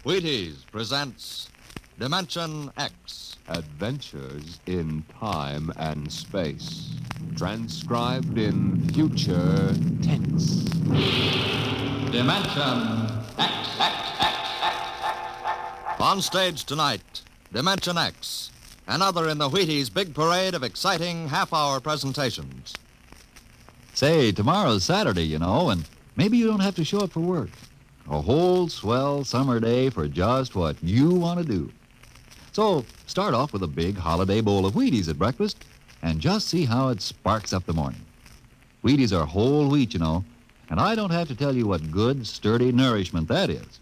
Wheaties presents Dimension X. Adventures in time and space. Transcribed in future tense. Dimension X. On stage tonight, Dimension X. Another in the Wheaties' big parade of exciting half-hour presentations. Say, tomorrow's Saturday, you know, and maybe you don't have to show up for work. A whole swell summer day for just what you want to do. So start off with a big holiday bowl of Wheaties at breakfast and just see how it sparks up the morning. Wheaties are whole wheat, you know, and I don't have to tell you what good, sturdy nourishment that is.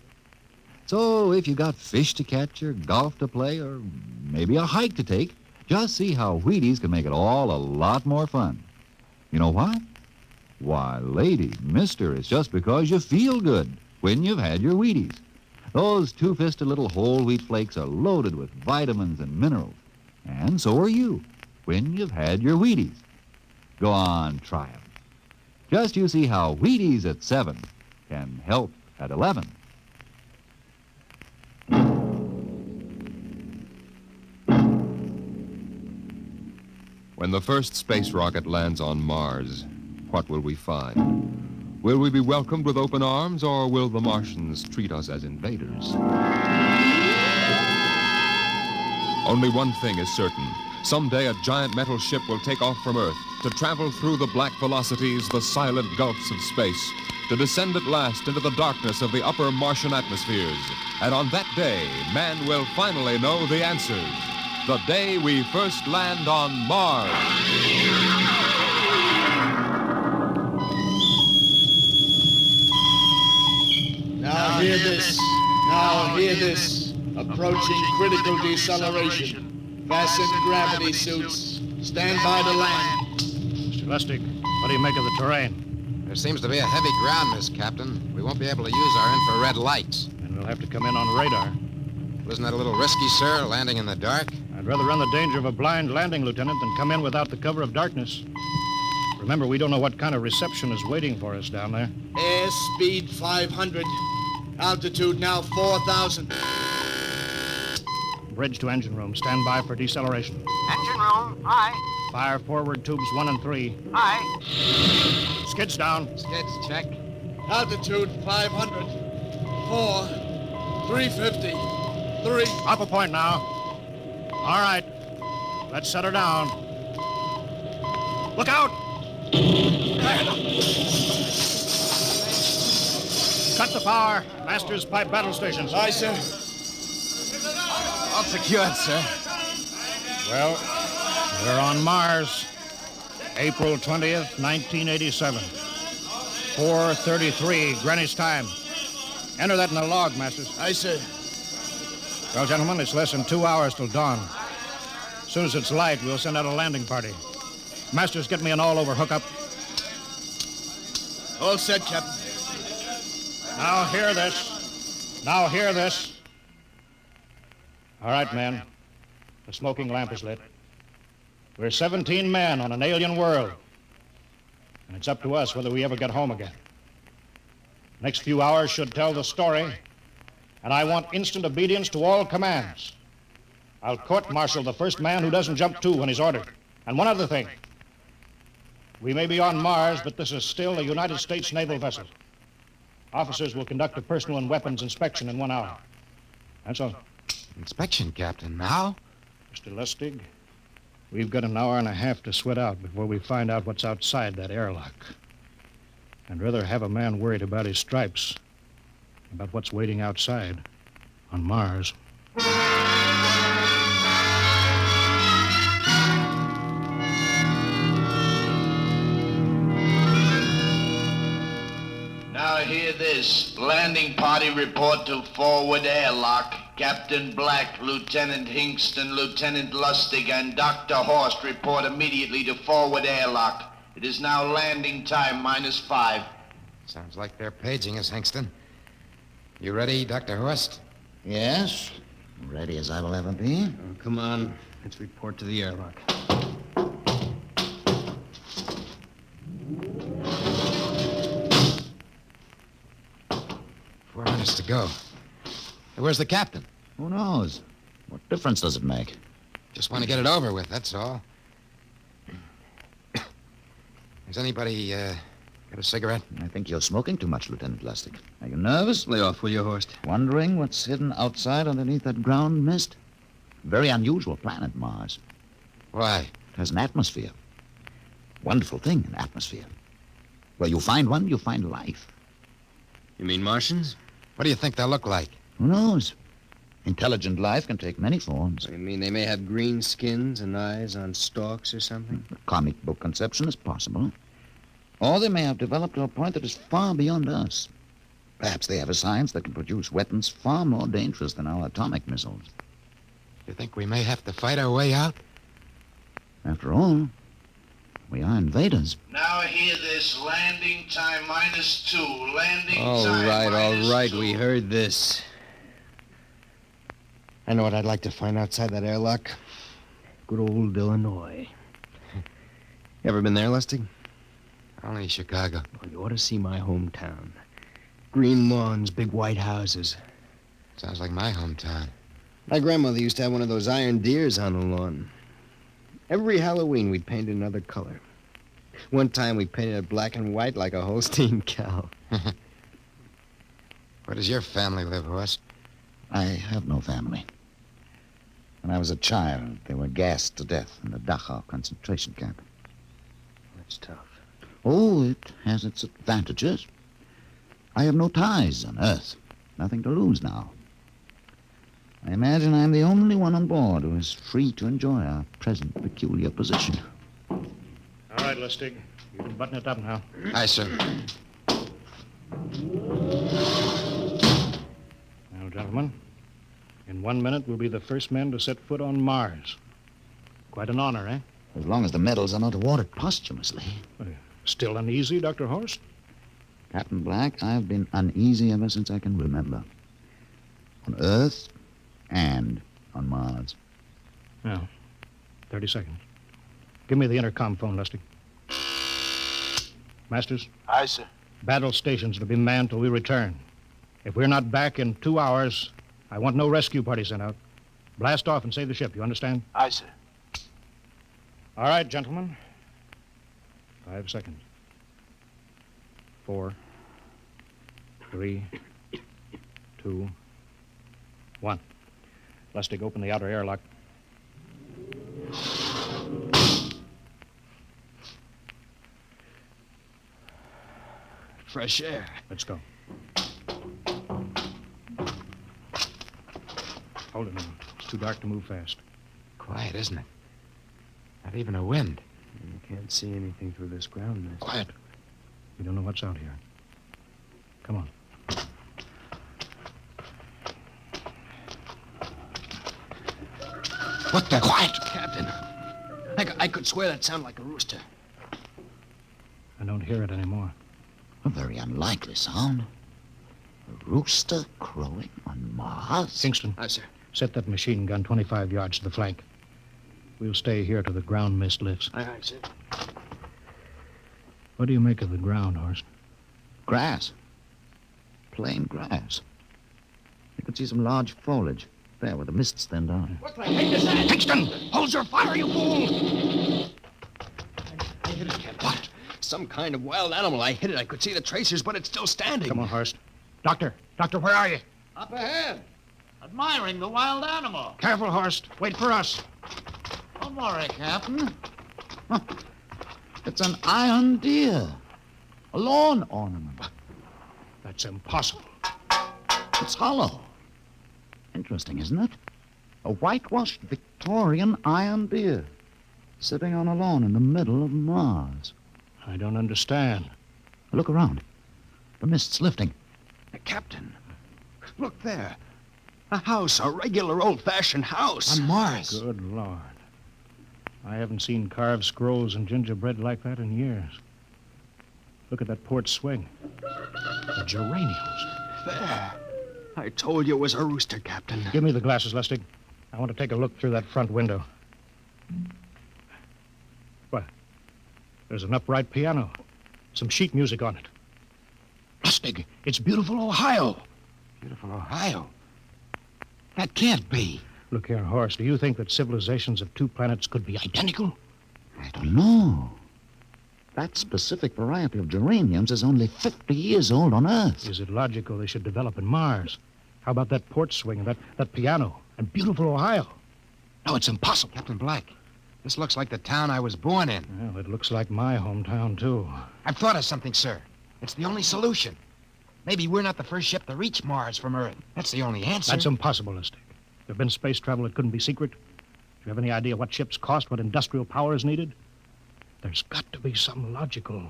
So if you got fish to catch or golf to play or maybe a hike to take, just see how Wheaties can make it all a lot more fun. You know why? Why, lady, mister, it's just because you feel good when you've had your Wheaties. Those two-fisted little whole wheat flakes are loaded with vitamins and minerals. And so are you when you've had your Wheaties. Go on, try 'em. Just you see how Wheaties at 7 can help at 11. When the first space rocket lands on Mars, what will we find? Will we be welcomed with open arms, or will the Martians treat us as invaders? Only one thing is certain. Someday a giant metal ship will take off from Earth to travel through the black velocities, the silent gulfs of space, to descend at last into the darkness of the upper Martian atmospheres. And on that day, man will finally know the answers. The day we first land on Mars. Now hear this. Now hear this. Approaching critical deceleration. Fasten gravity suits. Stand by to land. Mr. Lustig, what do you make of the terrain? There seems to be a heavy ground, Miss Captain. We won't be able to use our infrared lights. And we'll have to come in on radar. Wasn't that a little risky, sir, landing in the dark? I'd rather run the danger of a blind landing, Lieutenant, than come in without the cover of darkness. Remember, we don't know what kind of reception is waiting for us down there. Airspeed 500. Altitude now 4,000. Bridge to engine room. Stand by for deceleration. Engine room, aye. Fire forward tubes 1 and 3. Aye. Skids down. Skids, check. Altitude 500. 4. 350. 3. Up a point now. All right. Let's set her down. Look out! Cut the power. Master's pipe battle stations. Aye, sir. All secured, sir. Well, we're on Mars. April 20th, 1987. 4:33 Greenwich time. Enter that in the log, Masters. Aye, sir. Well, gentlemen, it's less than 2 hours till dawn. As soon as it's light, we'll send out a landing party. Masters, get me an all-over hookup. All set, Captain. Now hear this. Now hear this. All right, men. The smoking lamp is lit. We're 17 men on an alien world. And it's up to us whether we ever get home again. Next few hours should tell the story. And I want instant obedience to all commands. I'll court-martial the first man who doesn't jump to when he's ordered. And one other thing. We may be on Mars, but this is still a United States naval vessel. Officers will conduct a personal and weapons inspection in 1 hour. That's all. Inspection, Captain. Now? Mr. Lustig, we've got an hour and a half to sweat out before we find out what's outside that airlock. I'd rather have a man worried about his stripes than about what's waiting outside on Mars. Now hear this. Landing party report to forward airlock. Captain Black, Lieutenant Hingston, Lieutenant Lustig, and Dr. Horst report immediately to forward airlock. It is now landing time -5. Sounds like they're paging us, Hingston. You ready, Dr. Horst? Yes, ready as I will ever be. Oh, come on, let's report to the airlock. 4 minutes to go. Where's the captain? Who knows? What difference does it make? Just want to get it over with, that's all. Has anybody got a cigarette? I think you're smoking too much, Lieutenant Lustig. Are you nervous? Lay off, will you, Horst? Wondering what's hidden outside underneath that ground mist? Very unusual planet, Mars. Why? It has an atmosphere. Wonderful thing, an atmosphere. Where you find one, you find life. You mean Martians? What do you think they'll look like? Who knows? Intelligent life can take many forms. You mean they may have green skins and eyes on stalks or something? The comic book conception is possible. Or they may have developed to a point that is far beyond us. Perhaps they have a science that can produce weapons far more dangerous than our atomic missiles. You think we may have to fight our way out? After all, we are invaders. Now hear this. Landing time -2. Landing All time right, -2. we heard this. I know what I'd like to find outside that airlock. Good old Illinois. You ever been there, Lustig? Only Chicago. Well, you ought to see my hometown. Green lawns, big white houses. Sounds like my hometown. My grandmother used to have one of those iron deers on the lawn. Every Halloween, we'd paint it another color. One time, we painted it black and white like a Holstein cow. Where does your family live, Horst? I have no family. When I was a child, they were gassed to death in the Dachau concentration camp. That's tough. Oh, it has its advantages. I have no ties on Earth. Nothing to lose now. I imagine I'm the only one on board who is free to enjoy our present peculiar position. All right, Lustig. You can button it up now. Aye, sir. Now, gentlemen, in 1 minute, we'll be the first men to set foot on Mars. Quite an honor, eh? As long as the medals are not awarded posthumously. Still uneasy, Dr. Horst? Captain Black, I've been uneasy ever since I can remember. On Earth and on Mars. Yeah. 30 seconds. Give me the intercom phone, Lustig. Masters? Aye, sir. Battle stations to be manned till we return. If we're not back in 2 hours, I want no rescue party sent out. Blast off and save the ship, you understand? Aye, sir. All right, gentlemen. 5 seconds. 4, 3, 2, 1. Lustig, open the outer airlock. Fresh air. Let's go. Hold it now. It's too dark to move fast. Quiet, isn't it? Not even a wind. You can't see anything through this ground mist. Quiet. We don't know what's out here. Come on. What the? Quiet, Captain. I could swear that sounded like a rooster. I don't hear it anymore. A very unlikely sound. A rooster crowing on Mars? Kingston. Aye, sir. Set that machine gun 25 yards to the flank. We'll stay here till the ground mist lifts. Aye, sir. What do you make of the ground, Horst? Grass. Plain grass. You could see some large foliage there where the mists thinned out. What the heck is that? Kingston! Hold your fire, you fool! I hit it, Captain. What? Some kind of wild animal. I hit it. I could see the tracers, but it's still standing. Come on, Horst. Doctor, where are you? Up ahead. Admiring the wild animal. Careful, Horst. Wait for us. Don't worry, Captain. Huh. It's an iron deer. A lawn ornament. That's impossible. It's hollow. Interesting, isn't it? A whitewashed Victorian iron deer sitting on a lawn in the middle of Mars. I don't understand. Look around. The mist's lifting. Captain, look there. A house, a regular old-fashioned house. On Mars. Good Lord. I haven't seen carved scrolls and gingerbread like that in years. Look at that port swing. The geraniums. There. I told you it was a rooster, Captain. Give me the glasses, Lustig. I want to take a look through that front window. What? There's an upright piano. Some sheet music on it. Lustig, it's beautiful Ohio. Beautiful Ohio. That can't be. Look here, Horace, do you think that civilizations of two planets could be identical? I don't know. That specific variety of geraniums is only 50 years old on Earth. Is it logical they should develop in Mars? How about that porch swing and that piano and beautiful Ohio? No, it's impossible. Captain Black, this looks like the town I was born in. Well, it looks like my hometown, too. I've thought of something, sir. It's the only solution. Maybe we're not the first ship to reach Mars from Earth. That's the only answer. That's impossible, Lustig. If there'd been space travel, it couldn't be secret. Do you have any idea what ships cost, what industrial power is needed? There's got to be some logical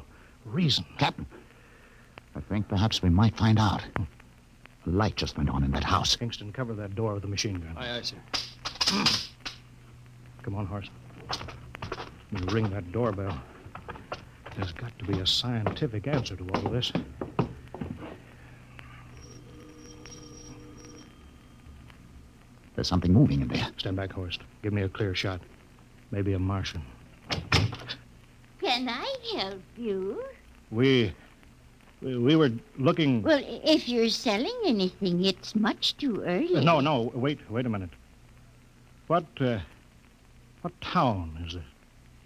reason. Captain, I think perhaps we might find out. A light just went on in that house. Kingston, cover that door with the machine gun. Aye, sir. Come on, Horace. You ring that doorbell. There's got to be a scientific answer to all of this. There's something moving in there. Stand back, Horst. Give me a clear shot. Maybe a Martian. Can I help you? We were looking... Well, if you're selling anything, it's much too early. No, wait a minute. What town is it?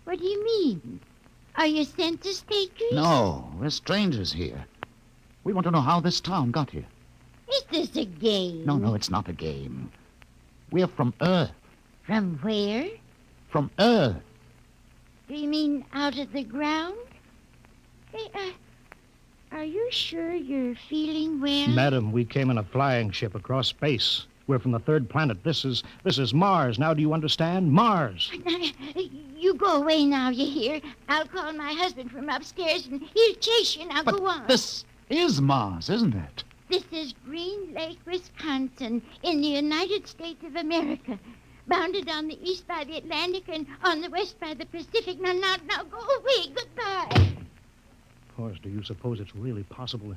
What do you mean? Are you census takers? No, we're strangers here. We want to know how this town got here. Is this a game? No, it's not a game. We're from Earth. From where? From Earth. Do you mean out of the ground? Hey, are you sure you're feeling well? Madam, we came in a flying ship across space. We're from the third planet. This is Mars. Now, do you understand? Mars. You go away now, you hear? I'll call my husband from upstairs and he'll chase you. Now, go on. This is Mars, isn't it? This is Green Lake, Wisconsin, in the United States of America. Bounded on the east by the Atlantic and on the west by the Pacific. Now, go away. Goodbye. Of course, do you suppose it's really possible?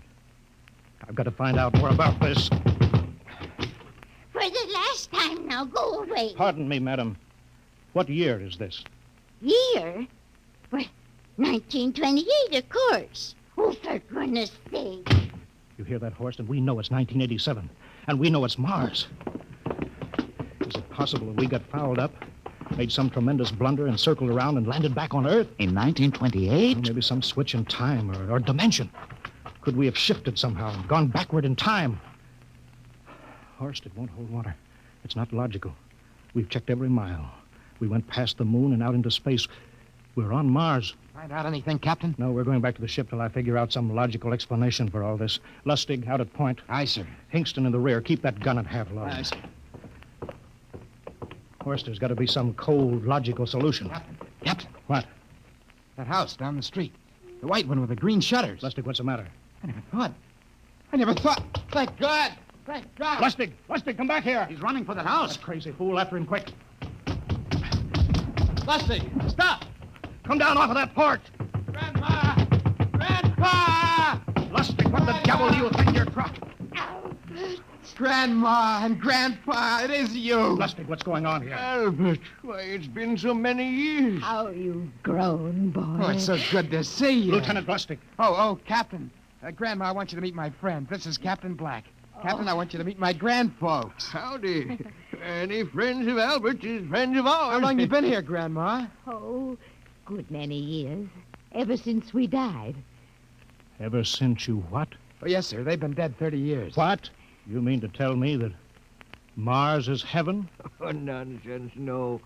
I've got to find out more about this. For the last time, now, go away. Pardon me, madam. What year is this? Year? Well, 1928, of course. Oh, for goodness sake. You hear that, Horst? And we know it's 1987. And we know it's Mars. Is it possible that we got fouled up, made some tremendous blunder, and circled around and landed back on Earth? In 1928? Well, maybe some switch in time or dimension. Could we have shifted somehow and gone backward in time? Horst, it won't hold water. It's not logical. We've checked every mile. We went past the moon and out into space. We're on Mars. Find out anything, Captain? No, we're going back to the ship till I figure out some logical explanation for all this. Lustig, out at point. Aye, sir. Hingston in the rear. Keep that gun at half load. Aye, sir. Horst, there's got to be some cold, logical solution. Captain. What? That house down the street. The white one with the green shutters. Lustig, what's the matter? I never thought. Thank God. Thank God. Lustig, come back here. He's running for that house. That crazy fool, after him quick. Lustig, stop! Come down off of that porch. Grandma! Grandpa! Lustig, what the devil do you think you're trying? Grandma and Grandpa, it is you. Lustig, what's going on here? Albert, why, it's been so many years. How you've grown, boy. Oh, it's so good to see you. Lieutenant Lustig. Oh, Captain. Grandma, I want you to meet my friend. This is Captain Black. Captain, I want you to meet my grandfolks. Howdy. Any friends of Albert's is friends of ours. How long you been here, Grandma? Oh, good many years. Ever since we died. Ever since you what? Oh, yes, sir. They've been dead 30 years. What? You mean to tell me that Mars is heaven? Oh, nonsense, no.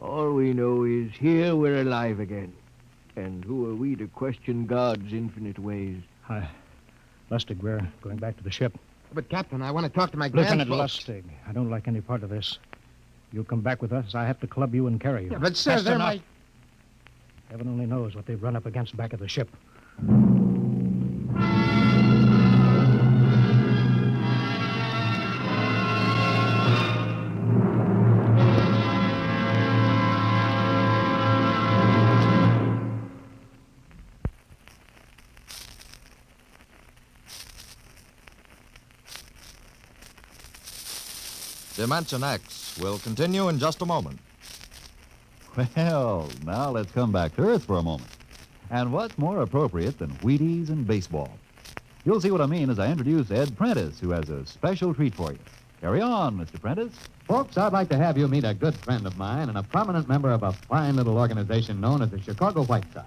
All we know is here we're alive again. And who are we to question God's infinite ways? Lustig, we're going back to the ship. But, Captain, I want to talk to my Lieutenant grandfolks. Lustig, I don't like any part of this. You'll come back with us. I have to club you and carry you. Yeah, but, sir, That's they're enough. my... Heaven only knows what they've run up against back at the ship. Dimension X will continue in just a moment. Well, now let's come back to Earth for a moment. And what's more appropriate than Wheaties and baseball? You'll see what I mean as I introduce Ed Prentice, who has a special treat for you. Carry on, Mr. Prentice. Folks, I'd like to have you meet a good friend of mine and a prominent member of a fine little organization known as the Chicago White Sox,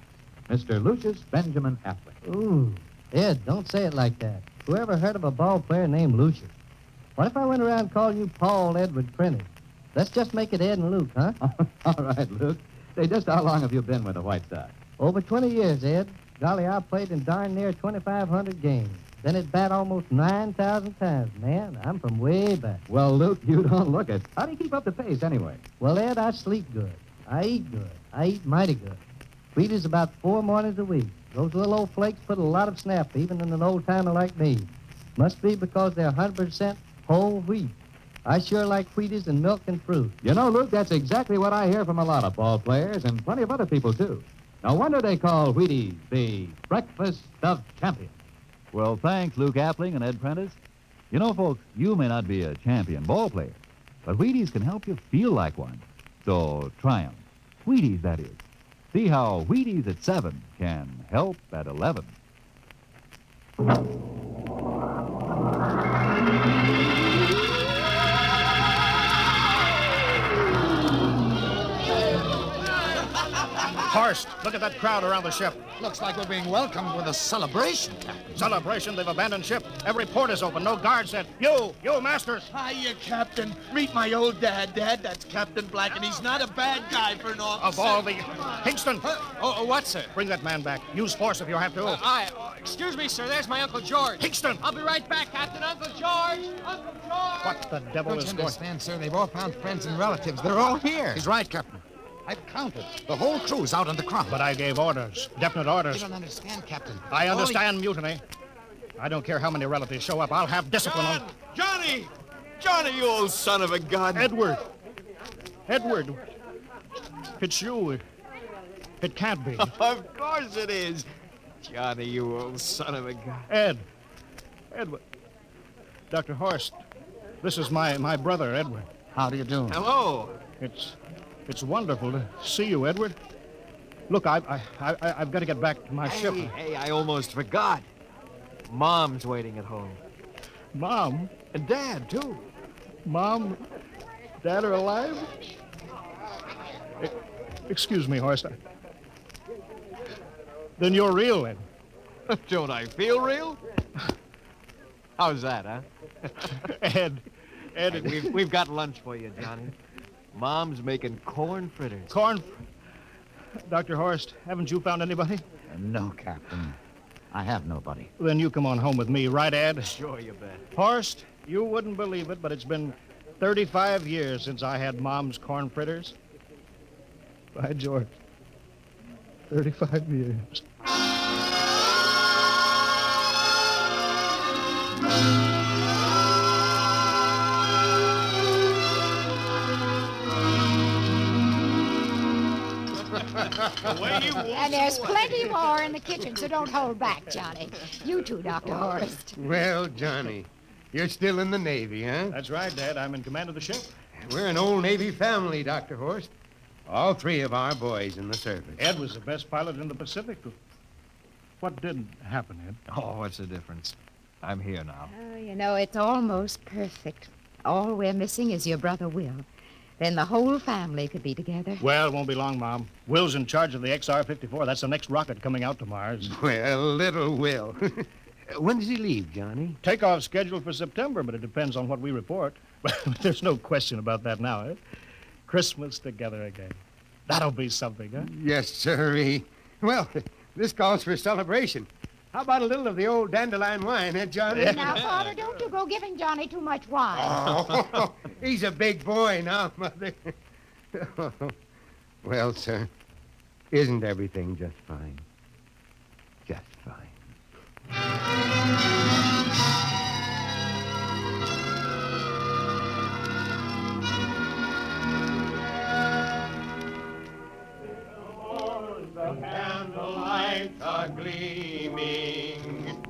Mr. Lucius Benjamin Appling. Ooh, Ed, don't say it like that. Whoever heard of a ball player named Lucius? What if I went around calling you Paul Edward Prentice? Let's just make it Ed and Luke, huh? All right, Luke. Say, just how long have you been with the White Sox? Over 20 years, Ed. Golly, I played in darn near 2,500 games. Then at bat almost 9,000 times. Man, I'm from way back. Well, Luke, you don't look it. How do you keep up the pace, anyway? Well, Ed, I sleep good. I eat good. I eat mighty good. Wheaties about 4 mornings a week. Those little old flakes put a lot of snap, even in an old-timer like me. Must be because they're 100% whole wheat. I sure like Wheaties and milk and fruit. You know, Luke, that's exactly what I hear from a lot of ball players and plenty of other people, too. No wonder they call Wheaties the breakfast of champions. Well, thanks, Luke Appling and Ed Prentice. You know, folks, you may not be a champion ball player, but Wheaties can help you feel like one. So try 'em. Wheaties, that is. See how Wheaties at 7 can help at 11. Horst, look at that crowd around the ship. Looks like we're being welcomed with a celebration, Captain. Celebration, they've abandoned ship. Every port is open, no guard set. You, Masters. Hiya, Captain. Meet my old dad. Dad, that's Captain Black, and he's not a bad guy for an officer. Of all the... Hingston. What, sir? Bring that man back. Use force if you have to. Excuse me, sir. There's my Uncle George. Hingston. I'll be right back, Captain. Uncle George. Uncle George. What the devil Don't is you going... understand, sir? They've all found friends and relatives. They're all here. He's right, Captain. I've counted. The whole crew's out in the crowd. But I gave orders. Definite orders. You don't understand, Captain. I understand mutiny. I don't care how many relatives show up. I'll have discipline on... Johnny! Johnny, you old son of a gun. Edward. It's you. It can't be. Of course it is. Johnny, you old son of a gun. Edward. Dr. Horst. This is my brother, Edward. How do you do? Hello. It's wonderful to see you, Edward. Look, I've got to get back to my ship. Hey, I almost forgot. Mom's waiting at home. Mom? And Dad, too. Mom, Dad are alive? Excuse me, Horst. Then you're real, Ed. Don't I feel real? How's that, huh? Ed, we've got lunch for you, Johnny. Mom's making corn fritters. Dr. Horst, haven't you found anybody? No, Captain. I have nobody. Then you come on home with me, right, Ed? Sure, you bet. Horst, you wouldn't believe it, but it's been 35 years since I had Mom's corn fritters. By George. 35 years. And there's plenty more in the kitchen, so don't hold back, Johnny. You too, Dr. Horst. Well, Johnny, you're still in the Navy, huh? That's right, Dad. I'm in command of the ship. We're an old Navy family, Dr. Horst. All 3 of our boys in the service. Ed was the best pilot in the Pacific. What did happen, Ed? Oh, what's the difference? I'm here now. Oh, you know, it's almost perfect. All we're missing is your brother Will. Then the whole family could be together. Well, it won't be long, Mom. Will's in charge of the XR-54. That's the next rocket coming out to Mars. Well, little Will. When does he leave, Johnny? Takeoff scheduled for September, but it depends on what we report. But there's no question about that now, eh? Christmas together again. That'll be something, huh? Yes, sirree. Well, this calls for a celebration. How about a little of the old dandelion wine, eh, Johnny? Now, Father, don't you go giving Johnny too much wine. Oh, he's a big boy now, Mother. Well, sir, isn't everything just fine? Just fine. The candlelights are gleaming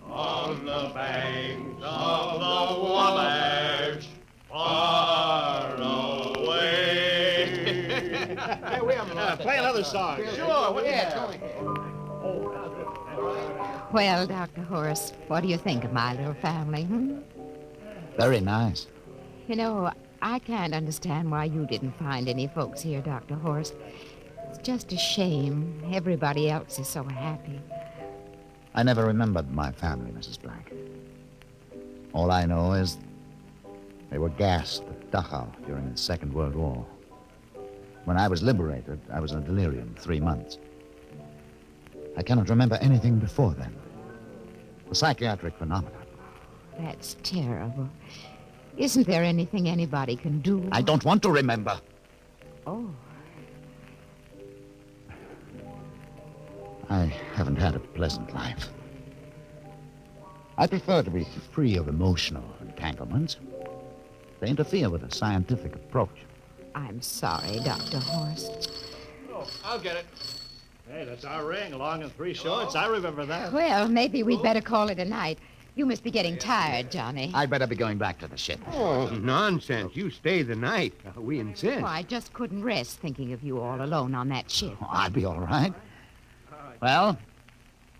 on the banks of the Wabash, far away. Play another song. Sure, Well, Dr. Horst, what do you think of my little family, Very nice. You know, I can't understand why you didn't find any folks here, Dr. Horst. It's just a shame. Everybody else is so happy. I never remembered my family, Mrs. Black. All I know is they were gassed at Dachau during the Second World War. When I was liberated, I was in a delirium 3 months. I cannot remember anything before then. The psychiatric phenomenon. That's terrible. Isn't there anything anybody can do? I don't want to remember. Oh. I haven't had a pleasant life. I prefer to be free of emotional entanglements. They interfere with a scientific approach. I'm sorry, Dr. Horst. Oh, I'll get it. Hey, that's our ring, long and 3 shorts. I remember that. Well, maybe we'd better call it a night. You must be getting tired, Johnny. I'd better be going back to the ship. Oh, nonsense. You stay the night. We insist. Oh, I just couldn't rest thinking of you all alone on that ship. Oh, I'll be all right. Well,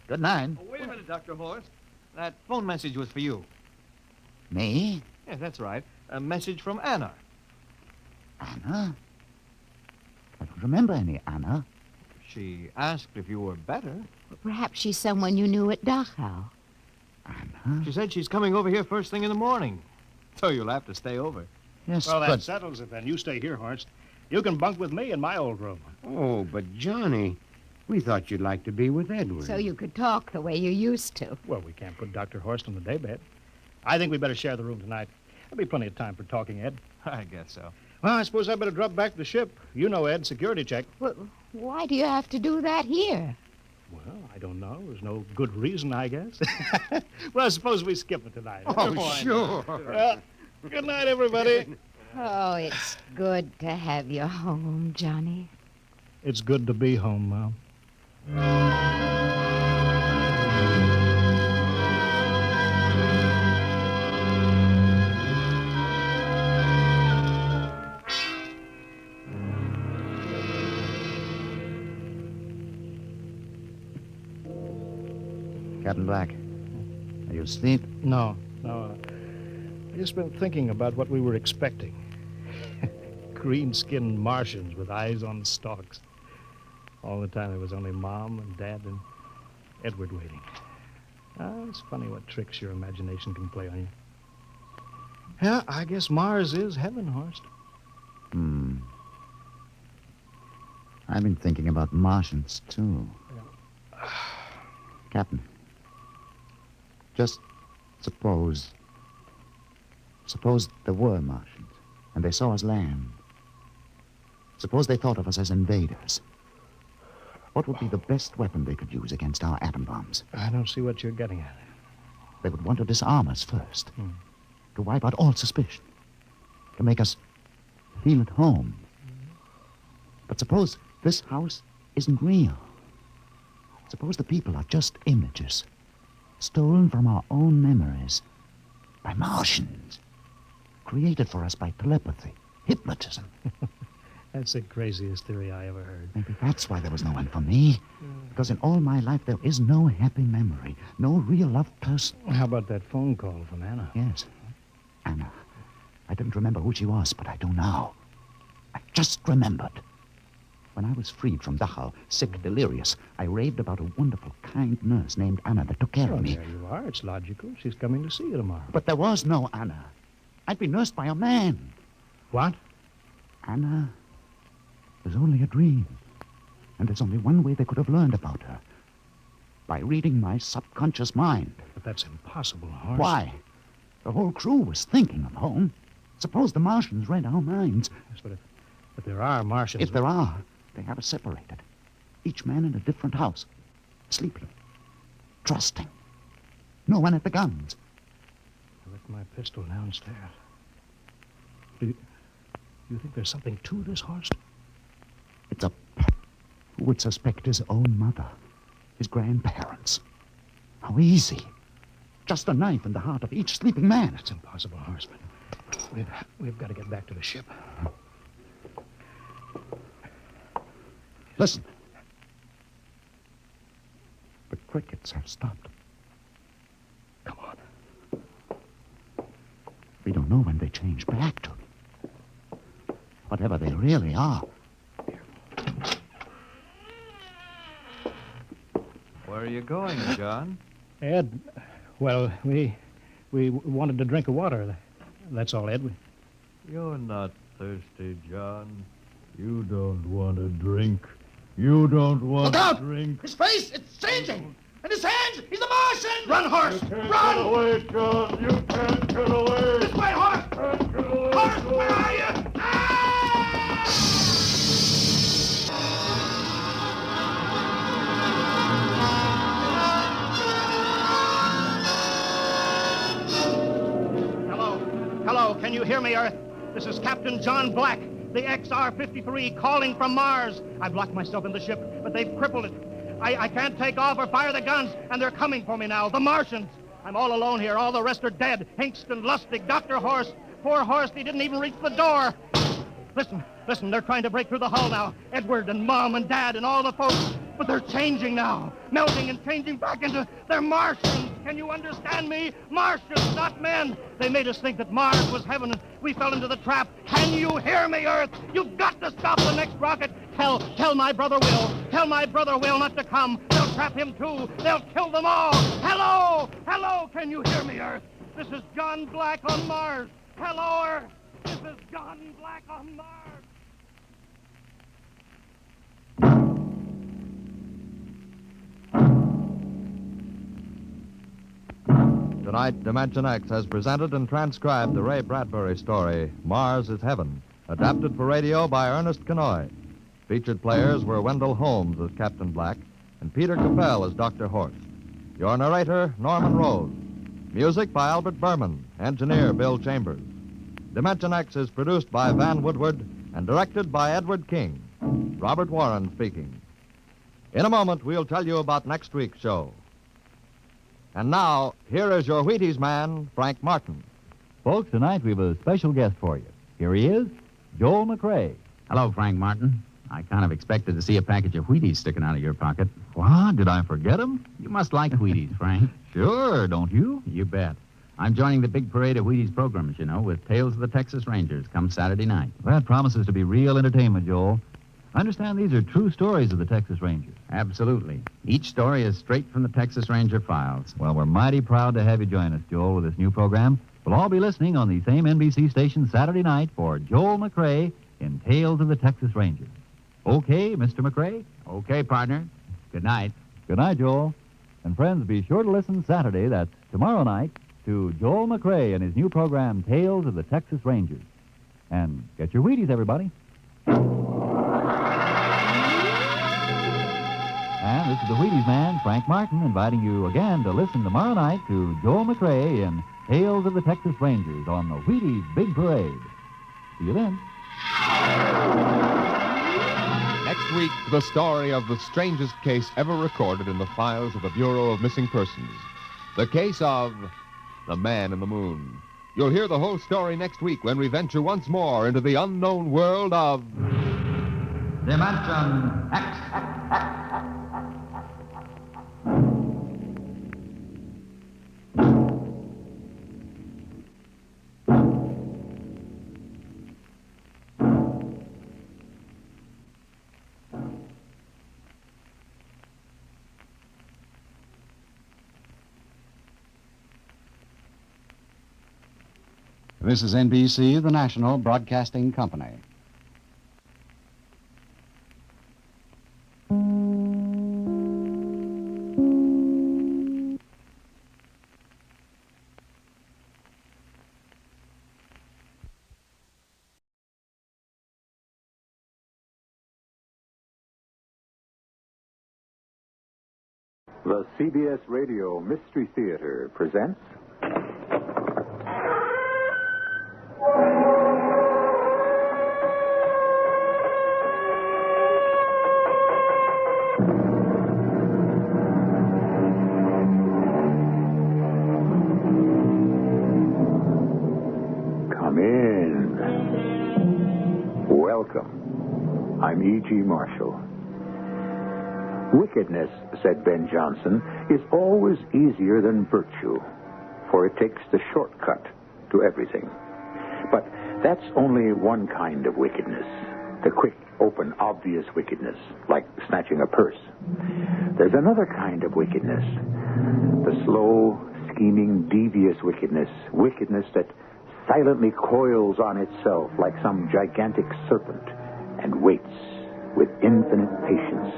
good night. Oh, wait a minute, Dr. Horst. That phone message was for you. Me? Yes, that's right. A message from Anna. Anna? I don't remember any Anna. She asked if you were better. Perhaps she's someone you knew at Dachau. Anna? She said she's coming over here first thing in the morning. So you'll have to stay over. Yes, well, that but... settles it then. You stay here, Horst. You can bunk with me in my old room. Oh, but Johnny, we thought you'd like to be with Edward. So you could talk the way you used to. Well, we can't put Dr. Horst on the daybed. I think we better share the room tonight. There'll be plenty of time for talking, Ed. I guess so. Well, I suppose I better drop back to the ship. You know, Ed, security check. Well, why do you have to do that here? Well, I don't know. There's no good reason, I guess. Well, suppose we skip it tonight. Oh, sure. Well, good night, everybody. Oh, it's good to have you home, Johnny. It's good to be home, Mom. Captain Black, are you asleep? No. I just been thinking about what we were expecting. Green-skinned Martians with eyes on stalks. All the time there was only Mom and Dad and Edward waiting. It's funny what tricks your imagination can play on you. Yeah, I guess Mars is heaven, Horst. I've been thinking about Martians, too. Captain, just suppose there were Martians, and they saw us land. Suppose they thought of us as invaders. What would be the best weapon they could use against our atom bombs? I don't see what you're getting at. They would want to disarm us first, to wipe out all suspicion, to make us feel at home. But suppose this house isn't real. Suppose the people are just images, stolen from our own memories by Martians, created for us by telepathy, hypnotism. That's the craziest theory I ever heard. Maybe that's why there was no one for me. Because in all my life, there is no happy memory, no real loved person. How about that phone call from Anna? Yes, Anna. I didn't remember who she was, but I do now. I just remembered. When I was freed from Dachau, sick, delirious, I raved about a wonderful, kind nurse named Anna that took care of me. There you are. It's logical. She's coming to see you tomorrow. But there was no Anna. I'd been nursed by a man. What? Anna was only a dream. And there's only one way they could have learned about her. By reading my subconscious mind. But that's impossible, Horst. Why? The whole crew was thinking of home. Suppose the Martians read our minds. Yes, but there are Martians. If there are, they have us separated. Each man in a different house. Sleeping. Trusting. No one at the guns. I left my pistol downstairs. Do you think there's something to this, Horst? It's a... Who would suspect his own mother? His grandparents? How easy. Just a knife in the heart of each sleeping man. It's impossible, Horst. We've got to get back to the ship. Listen. The crickets have stopped. Come on. We don't know when they change back to whatever they really are. Where are you going, John? Ed, well, we wanted to drink of water. That's all, Ed. You're not thirsty, John. You don't want to drink. You don't want Look out! to drink. His face, it's changing! And his hands, he's a Martian! Run, horse! You can't Run! get away, John. You can't get away. This way, horse! Can't get away. Horse, where are you? Hello, can you hear me, Earth? This is Captain John Black, the XR-53, calling from Mars. I've locked myself in the ship, but they've crippled it. I can't take off or fire the guns, and they're coming for me now, the Martians. I'm all alone here. All the rest are dead. Hinkston, Lustig, Dr. Horst. Poor Horst, he didn't even reach the door. Listen, they're trying to break through the hull now. Edward and Mom and Dad and all the folks. But they're changing now, melting and changing back into... They're Martians. Can you understand me? Martians, not men. They made us think that Mars was heaven, and we fell into the trap. Can you hear me, Earth? You've got to stop the next rocket. Tell my brother Will. Tell my brother Will not to come. They'll trap him, too. They'll kill them all. Hello, can you hear me, Earth? This is John Black on Mars. Hello, Earth. This is John Black on Mars. Tonight, Dimension X has presented and transcribed the Ray Bradbury story, Mars is Heaven, adapted for radio by Ernest Kenoy. Featured players were Wendell Holmes as Captain Black and Peter Capell as Dr. Horst. Your narrator, Norman Rose. Music by Albert Berman, engineer Bill Chambers. Dimension X is produced by Van Woodward and directed by Edward King. Robert Warren speaking. In a moment, we'll tell you about next week's show. And now, here is your Wheaties man, Frank Martin. Folks, tonight we have a special guest for you. Here he is, Joel McRae. Hello, Frank Martin. I kind of expected to see a package of Wheaties sticking out of your pocket. What? Did I forget him? You must like Wheaties, Frank. Sure, don't you? You bet. I'm joining the big parade of Wheaties programs, you know, with Tales of the Texas Rangers come Saturday night. That promises to be real entertainment, Joel. I understand these are true stories of the Texas Rangers. Absolutely. Each story is straight from the Texas Ranger files. Well, we're mighty proud to have you join us, Joel, with this new program. We'll all be listening on the same NBC station Saturday night for Joel McRae in Tales of the Texas Rangers. Okay, Mr. McRae? Okay, partner. Good night. Good night, Joel. And friends, be sure to listen Saturday, that's tomorrow night, to Joel McRae and his new program, Tales of the Texas Rangers. And get your Wheaties, everybody. And this is the Wheaties man, Frank Martin, inviting you again to listen tomorrow night to Joel McRae in Tales of the Texas Rangers on the Wheaties Big Parade. See you then. Next week, the story of the strangest case ever recorded in the files of the Bureau of Missing Persons. The case of the Man in the Moon. You'll hear the whole story next week when we venture once more into the unknown world of... Dimension X. This is NBC, the National Broadcasting Company. The CBS Radio Mystery Theater presents... Come in. Welcome. I'm E.G. Marshall. Wickedness, said Ben Jonson, is always easier than virtue, for it takes the shortcut to everything. But that's only one kind of wickedness. The quick, open, obvious wickedness, like snatching a purse. There's another kind of wickedness. The slow, scheming, devious wickedness. Wickedness that silently coils on itself like some gigantic serpent and waits with infinite patience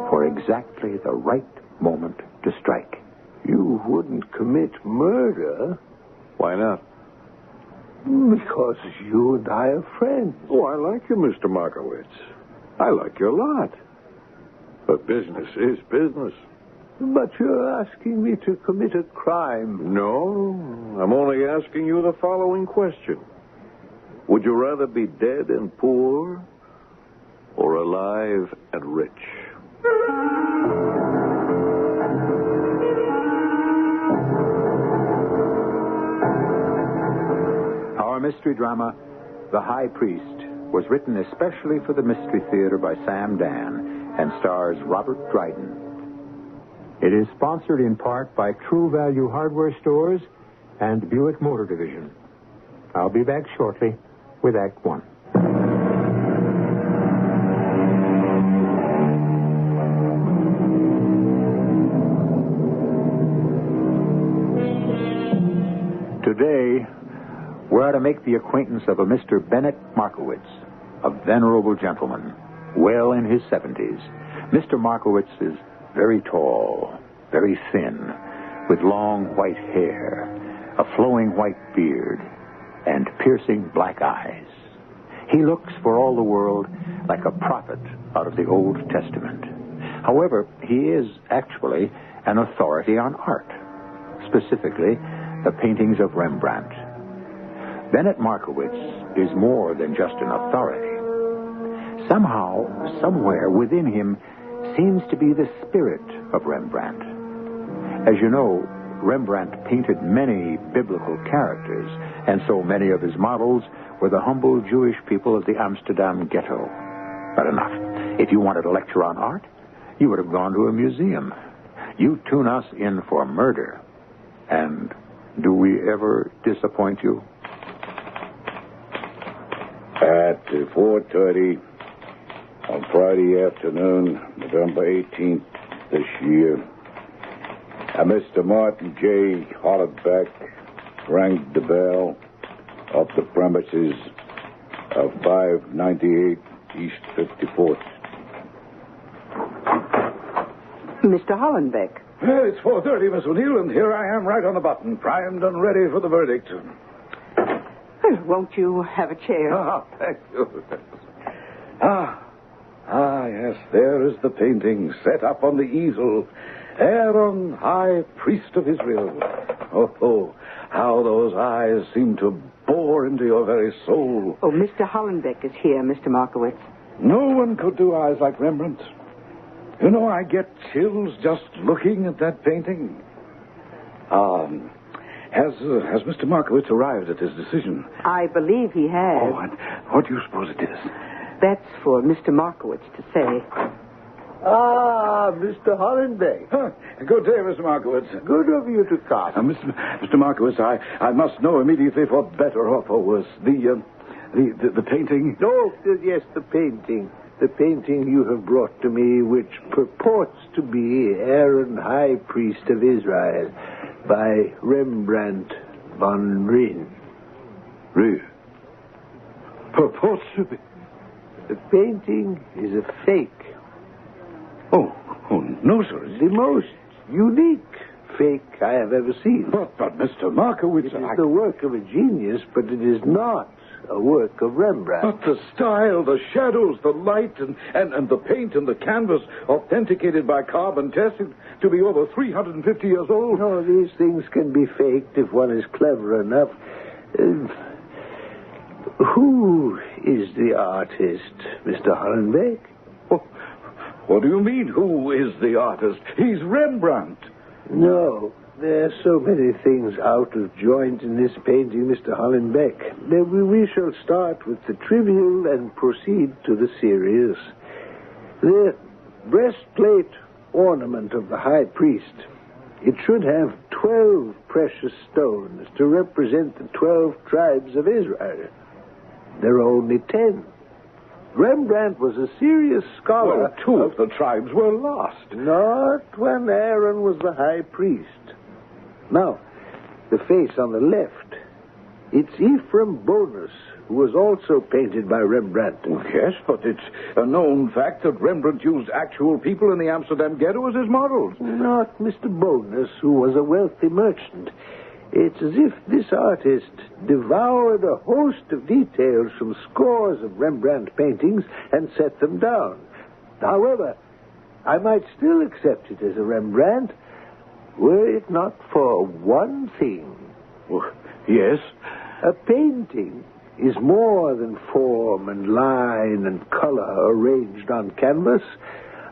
for exactly the right moment to strike. You wouldn't commit murder. Why not? Because you and I are friends. Oh, I like you, Mr. Markowitz. I like you a lot. But business is business. But you're asking me to commit a crime. No, I'm only asking you the following question. Would you rather be dead and poor or alive and rich? Our mystery drama, The High Priest, was written especially for the Mystery Theater by Sam Dan and stars Robert Dryden. It is sponsored in part by True Value Hardware Stores and Buick Motor Division. I'll be back shortly with Act One. Today, we're to make the acquaintance of a Mr. Bennett Markowitz, a venerable gentleman, well in his 70s. Mr. Markowitz is very tall, very thin, with long white hair, a flowing white beard, and piercing black eyes. He looks, for all the world, like a prophet out of the Old Testament. However, he is actually an authority on art, specifically the paintings of Rembrandt. Bennett Markowitz is more than just an authority. Somehow, somewhere within him seems to be the spirit of Rembrandt. As you know, Rembrandt painted many biblical characters, and so many of his models were the humble Jewish people of the Amsterdam ghetto. But enough. If you wanted a lecture on art, you would have gone to a museum. You tune us in for murder. And do we ever disappoint you? At 4:30 on Friday afternoon, November 18th this year, Mr. Martin J. Hollenbeck rang the bell of the premises of 598 East 54th. Mr. Hollenbeck. Well, it's 4:30, Miss O'Neill, and here I am right on the button, primed and ready for the verdict. Well, won't you have a chair? Ah, thank you. Yes, there is the painting set up on the easel. Aaron, High Priest of Israel. Oh, how those eyes seem to bore into your very soul. Oh, Mr. Hollenbeck is here, Mr. Markowitz. No one could do eyes like Rembrandt. You know, I get chills just looking at that painting. Has Mr. Markowitz arrived at his decision? I believe he has. Oh, and what do you suppose it is? That's for Mr. Markowitz to say. Ah, Mr. Hollenbeck. Good day, Mr. Markowitz. Good of you to come. Mr. Markowitz, I must know immediately, for better or for worse, the painting. Oh, yes, the painting. The painting you have brought to me, which purports to be Aaron, High Priest of Israel, by Rembrandt van Rijn. Purports to be? The painting is a fake. Oh, no, sir. The most unique fake I have ever seen. But Mr. Markowitz... It is the work of a genius, but it is not a work of Rembrandt. But the style, the shadows, the light, and the paint and the canvas, authenticated by carbon testing to be over 350 years old. No, these things can be faked if one is clever enough. Who is the artist, Mr. Hollenbeck? What do you mean, who is the artist? He's Rembrandt. No, there are so many things out of joint in this painting, Mr. Hollenbeck. We shall start with the trivial and proceed to the serious. The breastplate ornament of the high priest It should have 12 precious stones to represent the 12 tribes of Israel. There are only 10. Rembrandt was a serious scholar. Well, 2 of the tribes were lost. Not when Aaron was the high priest. Now, the face on the left. It's Ephraim Bonus, who was also painted by Rembrandt. Well, yes, but it's a known fact that Rembrandt used actual people in the Amsterdam ghetto as his models. Not Mr. Bonus, who was a wealthy merchant. It's as if this artist devoured a host of details from scores of Rembrandt paintings and set them down. However, I might still accept it as a Rembrandt, were it not for one thing. Well, yes? A painting is more than form and line and color arranged on canvas.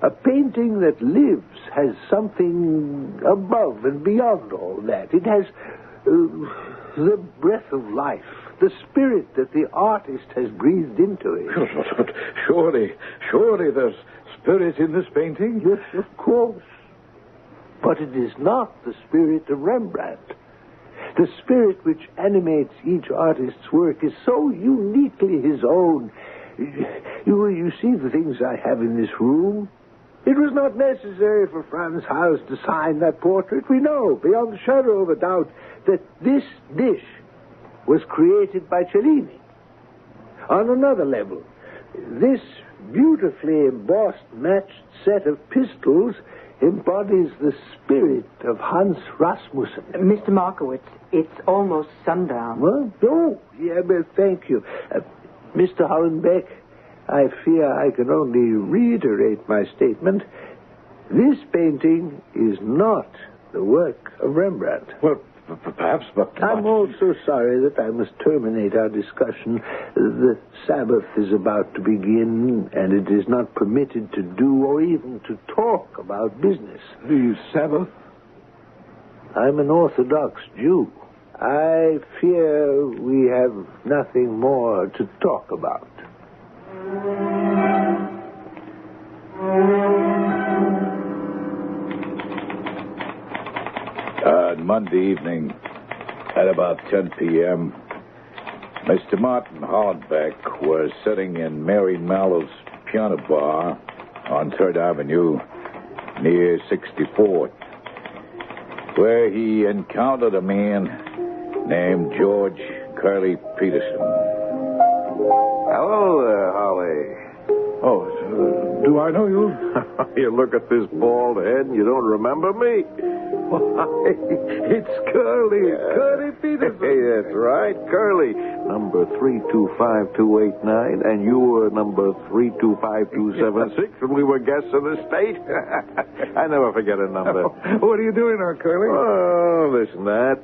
A painting that lives has something above and beyond all that. It has the breath of life, the spirit that the artist has breathed into it. But surely there's spirit in this painting? Yes, of course. But it is not the spirit of Rembrandt. The spirit which animates each artist's work is so uniquely his own. You see the things I have in this room? It was not necessary for Franz Haus to sign that portrait. We know, beyond the shadow of a doubt, that this dish was created by Cellini. On another level, this beautifully embossed matched set of pistols embodies the spirit of Hans Rasmussen. Mr. Markowitz, it's almost sundown. What? Oh, yeah, but thank you. Mr. Hollenbeck, I fear I can only reiterate my statement. This painting is not the work of Rembrandt. Well, perhaps, but... I'm also sorry that I must terminate our discussion. The Sabbath is about to begin, and it is not permitted to do or even to talk about business. The Sabbath? I'm an Orthodox Jew. I fear we have nothing more to talk about. Monday evening, at about 10 p.m., Mr. Martin Hollenbeck was sitting in Mary Mallow's piano bar on 3rd Avenue near 64th, where he encountered a man named George Curly Peterson. Hello there, Holly. Oh, do I know you? You look at this bald head and you don't remember me? Why, it's Curly. Curly Peterson. Hey, that's right, Curly. Number 325289, and you were number 325276 when we were guests of the state. I never forget a number. What are you doing now, Curly? Oh, listen to that.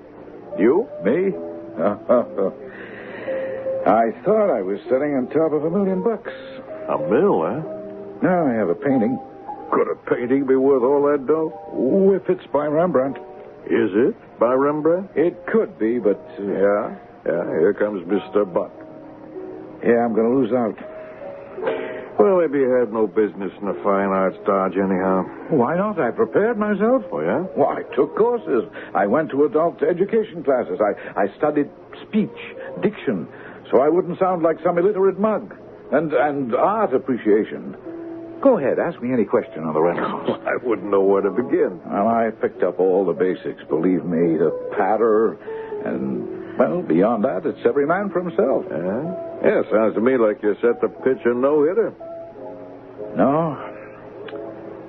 You? Me? I thought I was sitting on top of $1 million. A mill, huh? Now I have a painting. Could a painting be worth all that dough? If it's by Rembrandt. Is it by Rembrandt? It could be, but... Yeah, here comes Mr. Buck. Yeah, I'm going to lose out. Well, maybe you had no business in the fine arts dodge anyhow. Why not? I prepared myself. Oh, yeah? Well, I took courses. I went to adult education classes. I studied speech, diction, so I wouldn't sound like some illiterate mug. And art appreciation. Go ahead, ask me any question on the Renaissance. I wouldn't know where to begin. Well, I picked up all the basics, believe me, the patter, and, well, beyond that, it's every man for himself. Yeah, sounds to me like you're set to pitch a no-hitter. No,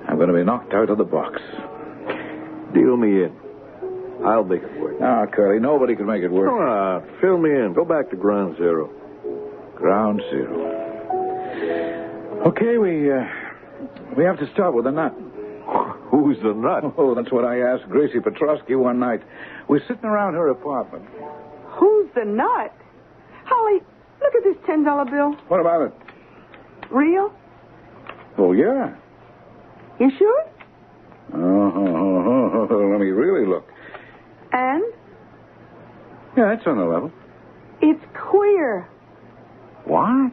I'm going to be knocked out of the box. Deal me in. I'll make it work. Ah, Curly, nobody can make it work. Come on, fill me in. Go back to ground zero. Ground zero. Okay, we have to start with the nut. Who's the nut? Oh, that's what I asked Gracie Petrosky one night. We're sitting around her apartment. Who's the nut? Holly, look at this $10 bill. What about it? Real? Oh, yeah. You sure? Let me really look. And? Yeah, it's on the level. It's queer. What?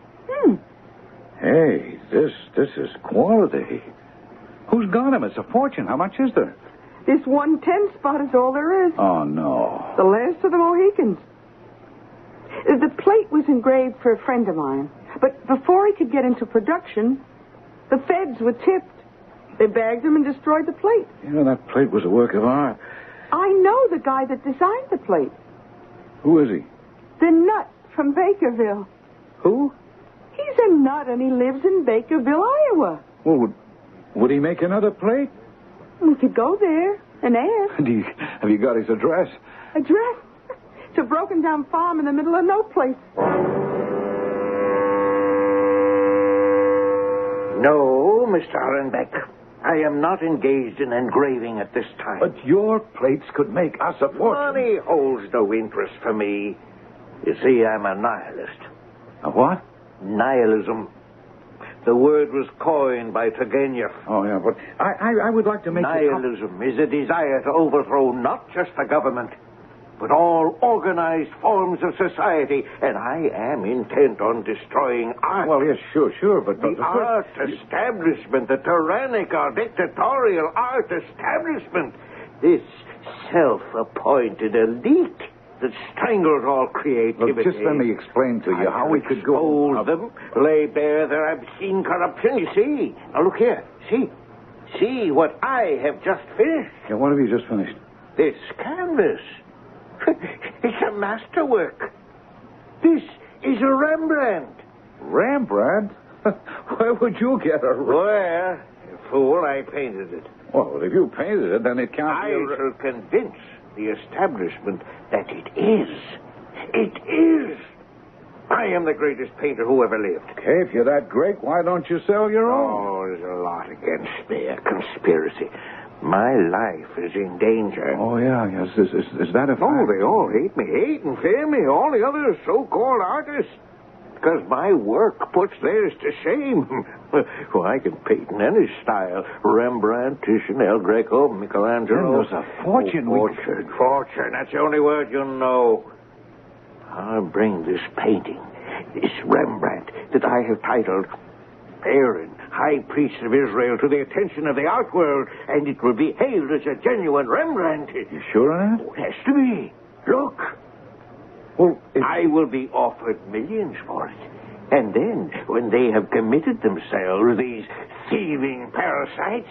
Hey, this is quality. Who's got him? It's a fortune. How much is there? This 110 spot is all there is. Oh, no. The last of the Mohicans. The plate was engraved for a friend of mine. But before he could get into production, the feds were tipped. They bagged him and destroyed the plate. You know, that plate was a work of art. I know the guy that designed the plate. Who is he? The nut from Bakerville. Who? He's a nut and he lives in Bakerville, Iowa. Well, would he make another plate? We could go there and ask. Have you got his address? Address? It's a broken down farm in the middle of no place. No, Mr. Hollenbeck. I am not engaged in engraving at this time. But your plates could make us a fortune. Money holds no interest for me. You see, I'm a nihilist. A what? Nihilism. The word was coined by Turgenev. Oh, yeah, but I would like to make Nihilism is a desire to overthrow not just the government, but all organized forms of society. And I am intent on destroying art. Well, yes, sure, but... The art establishment, the tyrannical, dictatorial art establishment. This self-appointed elite that strangles all creativity. Look, just let me explain to you how we could go... Expose them, lay bare their obscene corruption. You see? Now, look here. See what I have just finished. Yeah, what have you just finished? This canvas. It's a masterwork. This is a Rembrandt. Rembrandt? Where would you get a... Where? Fool, I painted it. Well, if you painted it, then it can't be... I shall convince the establishment that it is. It is. I am the greatest painter who ever lived. Okay, if you're that great, why don't you sell your own? Oh, there's a lot against me. A conspiracy. My life is in danger. Oh, yeah, yes. Is that a fact? Oh, they all hate and fear me. All the other so-called artists. Because my work puts theirs to shame. Well, I can paint in any style. Rembrandt, Titian, El Greco, Michelangelo. There's a fortune. Fortune. That's the only word you know. I'll bring this painting, this Rembrandt, that I have titled Aaron, High Priest of Israel, to the attention of the art world, and it will be hailed as a genuine Rembrandt. You sure of that? Oh, it has to be. Look. Well, I will be offered millions for it. And then, when they have committed themselves, these thieving parasites,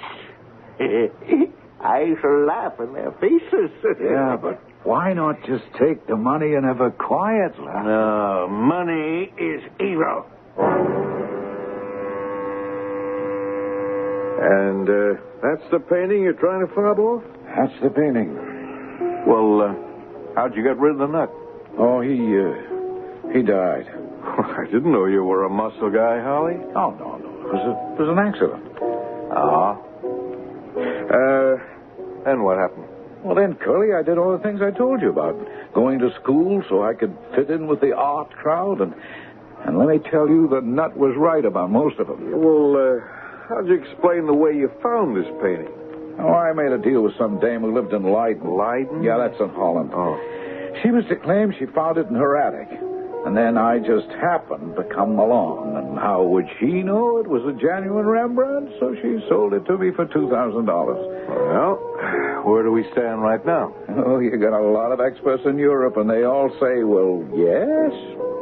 I shall laugh in their faces. Yeah, but why not just take the money and have a quiet laugh? No, money is evil. And that's the painting you're trying to fob off? That's the painting. Well, how'd you get rid of the nut? Oh, he died. I didn't know you were a muscle guy, Holly. Oh, no. It was an accident. Ah. Then what happened? Well, then, Curly, I did all the things I told you about. Going to school so I could fit in with the art crowd. And let me tell you, the nut was right about most of them. Well, how'd you explain the way you found this painting? Oh, I made a deal with some dame who lived in Leiden. Leiden? Yeah, that's in Holland. Oh. She was to claim she found it in her attic. And then I just happened to come along. And how would she know it was a genuine Rembrandt? So she sold it to me for $2,000. Well, where do we stand right now? Oh, you got a lot of experts in Europe, and they all say, well, yes,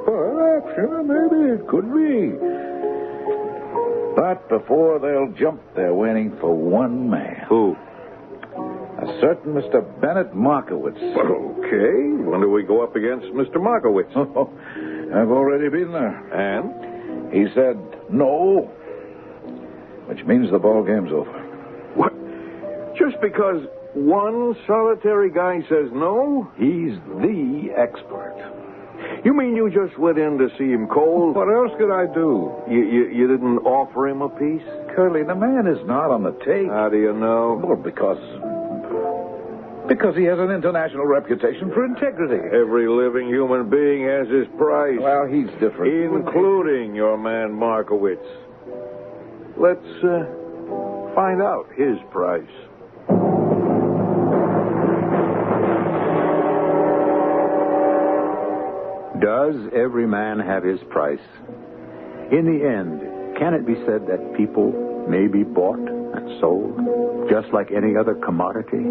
perhaps, maybe it could be. But before they'll jump, they're waiting for one man. Who? A certain Mr. Bennett Markowitz. Okay. When do we go up against Mr. Markowitz? Oh, I've already been there. And? He said no, which means the ball game's over. What? Just because one solitary guy says no? He's the expert. You mean you just went in to see him cold? What else could I do? You didn't offer him a piece? Curly, the man is not on the tape. How do you know? Well, because he has an international reputation for integrity. Every living human being has his price. Well, he's different. Including your man Markowitz. Let's find out his price. Does every man have his price? In the end, can it be said that people may be bought and sold, just like any other commodity?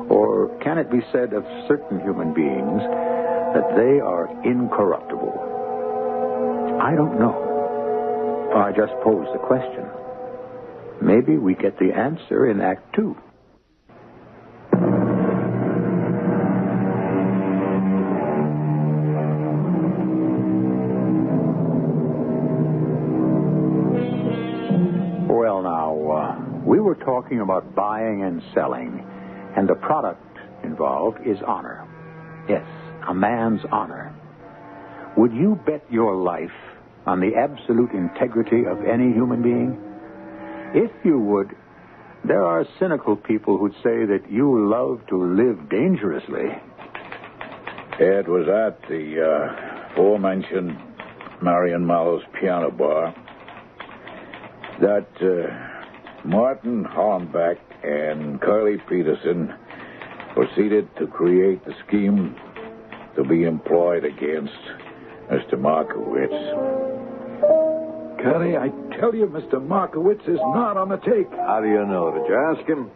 Or can it be said of certain human beings that they are incorruptible? I don't know. I just pose the question. Maybe we get the answer in Act 2. Well, now, we were talking about buying and selling, and the product involved is honor. Yes, a man's honor. Would you bet your life on the absolute integrity of any human being? If you would, there are cynical people who'd say that you love to live dangerously. It was at the aforementioned Marion Mallow's piano bar that Martin Hornbeck and Curly Peterson proceeded to create the scheme to be employed against Mr. Markowitz. Curly, I tell you, Mr. Markowitz is not on the take. How do you know? Did you ask him?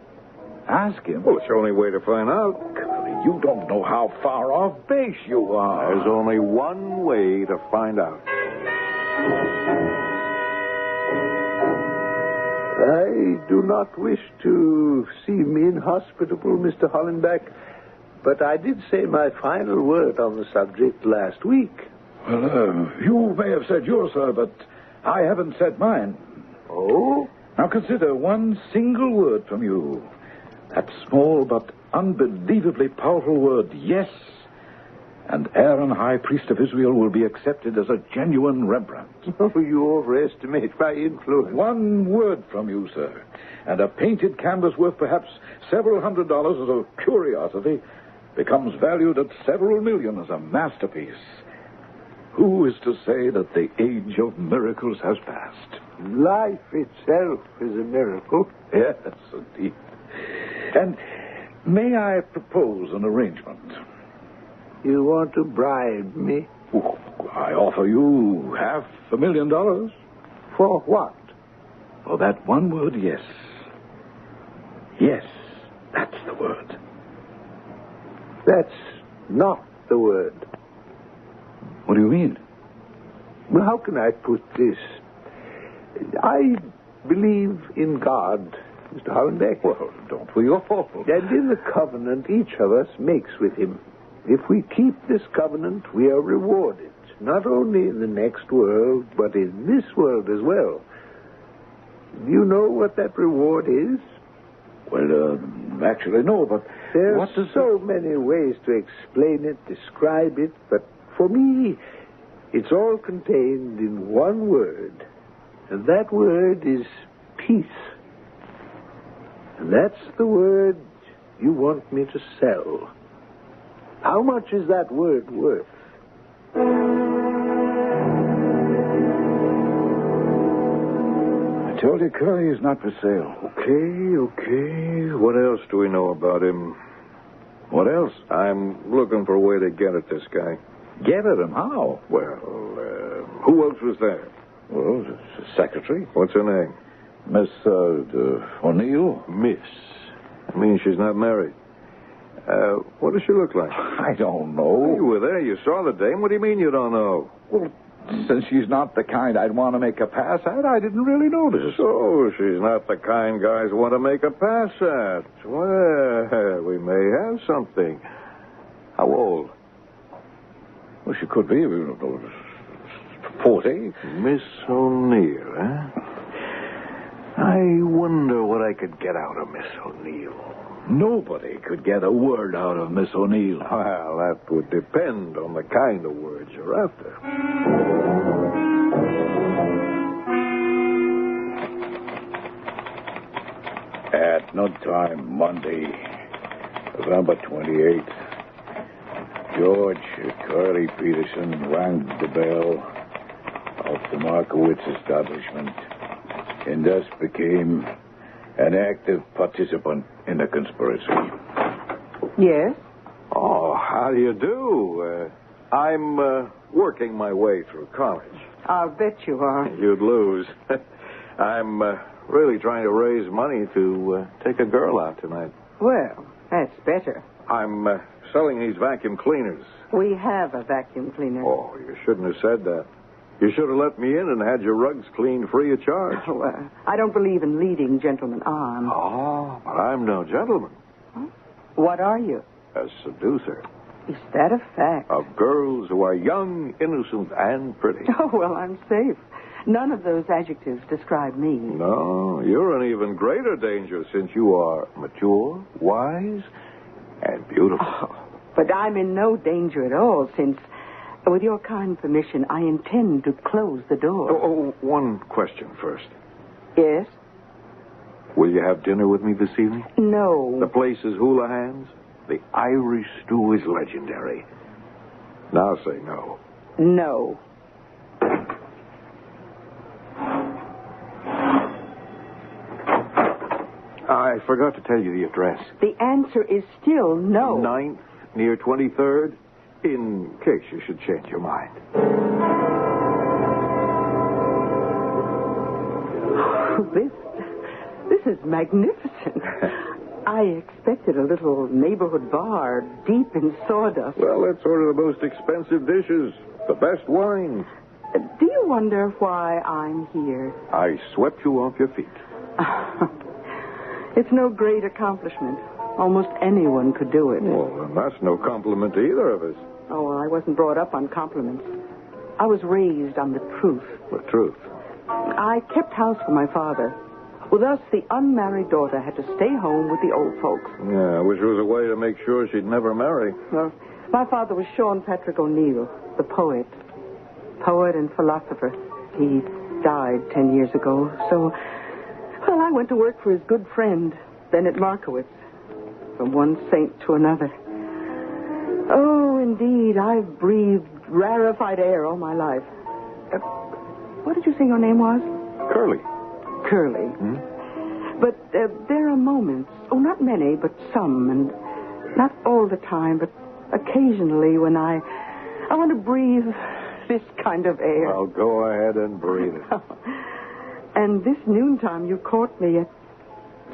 Ask him? Well, it's the only way to find out. Curly, you don't know how far off base you are. There's only one way to find out. I do not wish to seem inhospitable, Mr. Hollenbeck, but I did say my final word on the subject last week. Well, you may have said yours, sir, but I haven't said mine. Oh? Now consider one single word from you. That small but unbelievably powerful word, yes. And Aaron, High Priest of Israel, will be accepted as a genuine Rembrandt. Oh, you overestimate my influence. One word from you, sir, and a painted canvas worth perhaps several $100 as a curiosity becomes valued at several million as a masterpiece. Who is to say that the age of miracles has passed? Life itself is a miracle. Yes, indeed. And may I propose an arrangement? You want to bribe me? Oh, I offer you $500,000. For what? For that one word, yes. Yes, that's the word. That's not the word. What do you mean? Well, how can I put this? I believe in God, Mr. Hollenbeck. Well, don't we all? And in the covenant each of us makes with him. If we keep this covenant, we are rewarded, not only in the next world, but in this world as well. Do you know what that reward is? Well, actually, no, but... There's so many ways to explain it, describe it, but for me, it's all contained in one word. And that word is peace. And that's the word you want me to sell. How much is that word worth? I told you Curly is not for sale. Okay. What else do we know about him? What else? I'm looking for a way to get at this guy. Get at him? How? Well, who else was there? Well, the secretary. What's her name? Miss O'Neill. Miss. I mean, she's not married. What does she look like? I don't know. You were there. You saw the dame. What do you mean you don't know? Well, since she's not the kind I'd want to make a pass at, I didn't really notice. So she's not the kind guys want to make a pass at. Well, we may have something. How old? Well, she could be 40. Miss O'Neill, huh? I wonder what I could get out of Miss O'Neill. Nobody could get a word out of Miss O'Neill. Well, that would depend on the kind of words you're after. At noontime Monday, November 28th, George Curly Peterson rang the bell of the Markowitz establishment and thus became an active participant in the conspiracy. Yes? Oh, how do you do? I'm working my way through college. I'll bet you are. You'd lose. I'm really trying to raise money to take a girl out tonight. Well, that's better. I'm selling these vacuum cleaners. We have a vacuum cleaner. Oh, you shouldn't have said that. You should have let me in and had your rugs cleaned free of charge. Oh, I don't believe in leading gentlemen on. Oh, but I'm no gentleman. Huh? What are you? A seducer. Is that a fact? Of girls who are young, innocent, and pretty. Oh, well, I'm safe. None of those adjectives describe me. No, you're in even greater danger since you are mature, wise, and beautiful. Oh, but I'm in no danger at all since, with your kind permission, I intend to close the door. Oh, one question first. Yes? Will you have dinner with me this evening? No. The place is Houlihan's. The Irish stew is legendary. Now say no. No. I forgot to tell you the address. The answer is still no. 9th, near 23rd, in case you should change your mind. This is magnificent. I expected a little neighborhood bar deep in sawdust. Well, let's order the most expensive dishes, the best wines. Do you wonder why I'm here? I swept you off your feet. It's no great accomplishment. Almost anyone could do it. Well, then that's no compliment to either of us. Oh, well, I wasn't brought up on compliments. I was raised on the truth. The truth? I kept house for my father. Well, thus, the unmarried daughter had to stay home with the old folks. Yeah, which was a way to make sure she'd never marry. Well, my father was Sean Patrick O'Neill, the poet and philosopher. He died 10 years ago, so, well, I went to work for his good friend, Benedict Markowitz, from one saint to another. Oh, indeed, I've breathed rarefied air all my life. What did you say your name was? Curly. Curly. But there are moments, oh, not many, but some, and not all the time, but occasionally when I want to breathe this kind of air. Well, go ahead and breathe it. And this noontime, you caught me at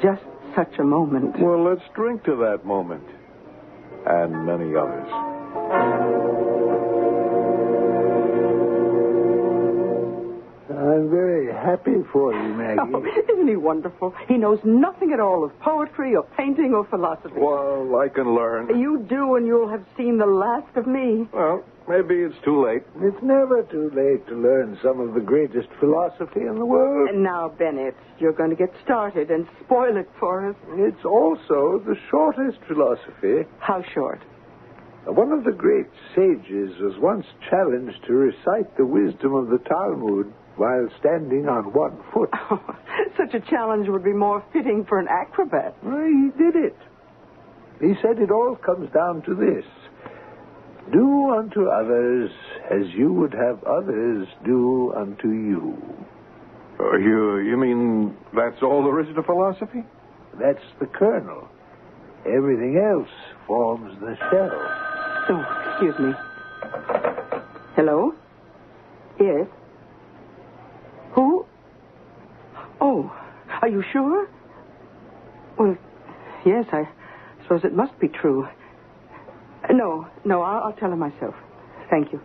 just such a moment. Well, let's drink to that moment. And many others. I'm very happy for you, Maggie. Oh, isn't he wonderful? He knows nothing at all of poetry or painting or philosophy. Well, I can learn. You do, and you'll have seen the last of me. Well, maybe it's too late. It's never too late to learn some of the greatest philosophy in the world. And now, Bennett, you're going to get started and spoil it for us. It's also the shortest philosophy. How short? One of the great sages was once challenged to recite the wisdom of the Talmud while standing on one foot. Oh, such a challenge would be more fitting for an acrobat. Well, he did it. He said it all comes down to this. Do unto others as you would have others do unto you. You mean that's all there is to philosophy? That's the kernel. Everything else forms the shell. Oh, excuse me. Hello? Yes? Who? Oh, are you sure? Well, yes, I suppose it must be true. No, I'll tell her myself. Thank you.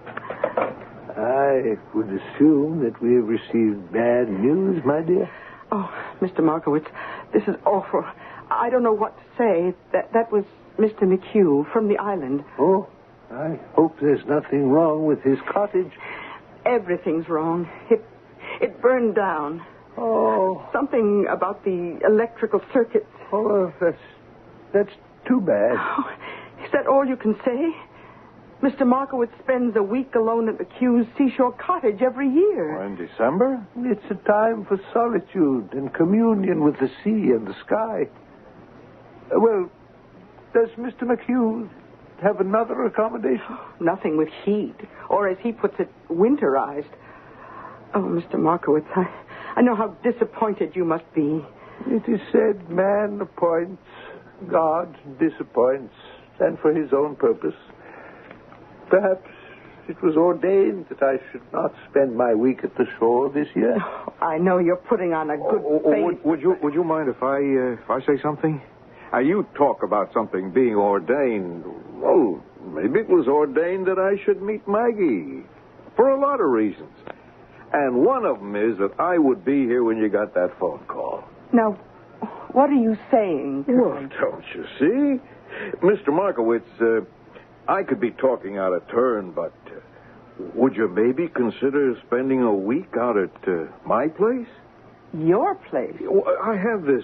I would assume that we have received bad news, my dear. Oh, Mr. Markowitz, this is awful. I don't know what to say. That was Mr. McHugh from the island. Oh, I hope there's nothing wrong with his cottage. Everything's wrong. It burned down. Oh. Something about the electrical circuits. Oh, that's too bad. Oh, is that all you can say? Mr. Markowitz spends a week alone at McHugh's seashore cottage every year. Oh, in December? It's a time for solitude and communion with the sea and the sky. Well, does Mr. McHugh have another accommodation? Nothing with heat, or as he puts it, winterized. Oh, Mr. Markowitz, I know how disappointed you must be. It is said man appoints, God disappoints, and for his own purpose. Perhaps it was ordained that I should not spend my week at the shore this year. I know you're putting on a good face. Would you mind if I say something? You talk about something being ordained. Well, maybe it was ordained that I should meet Maggie for a lot of reasons. And one of them is that I would be here when you got that phone call. Now, what are you saying? Well, don't you see? Mr. Markowitz, I could be talking out of turn, but would you maybe consider spending a week out at my place? Your place? Well, I have this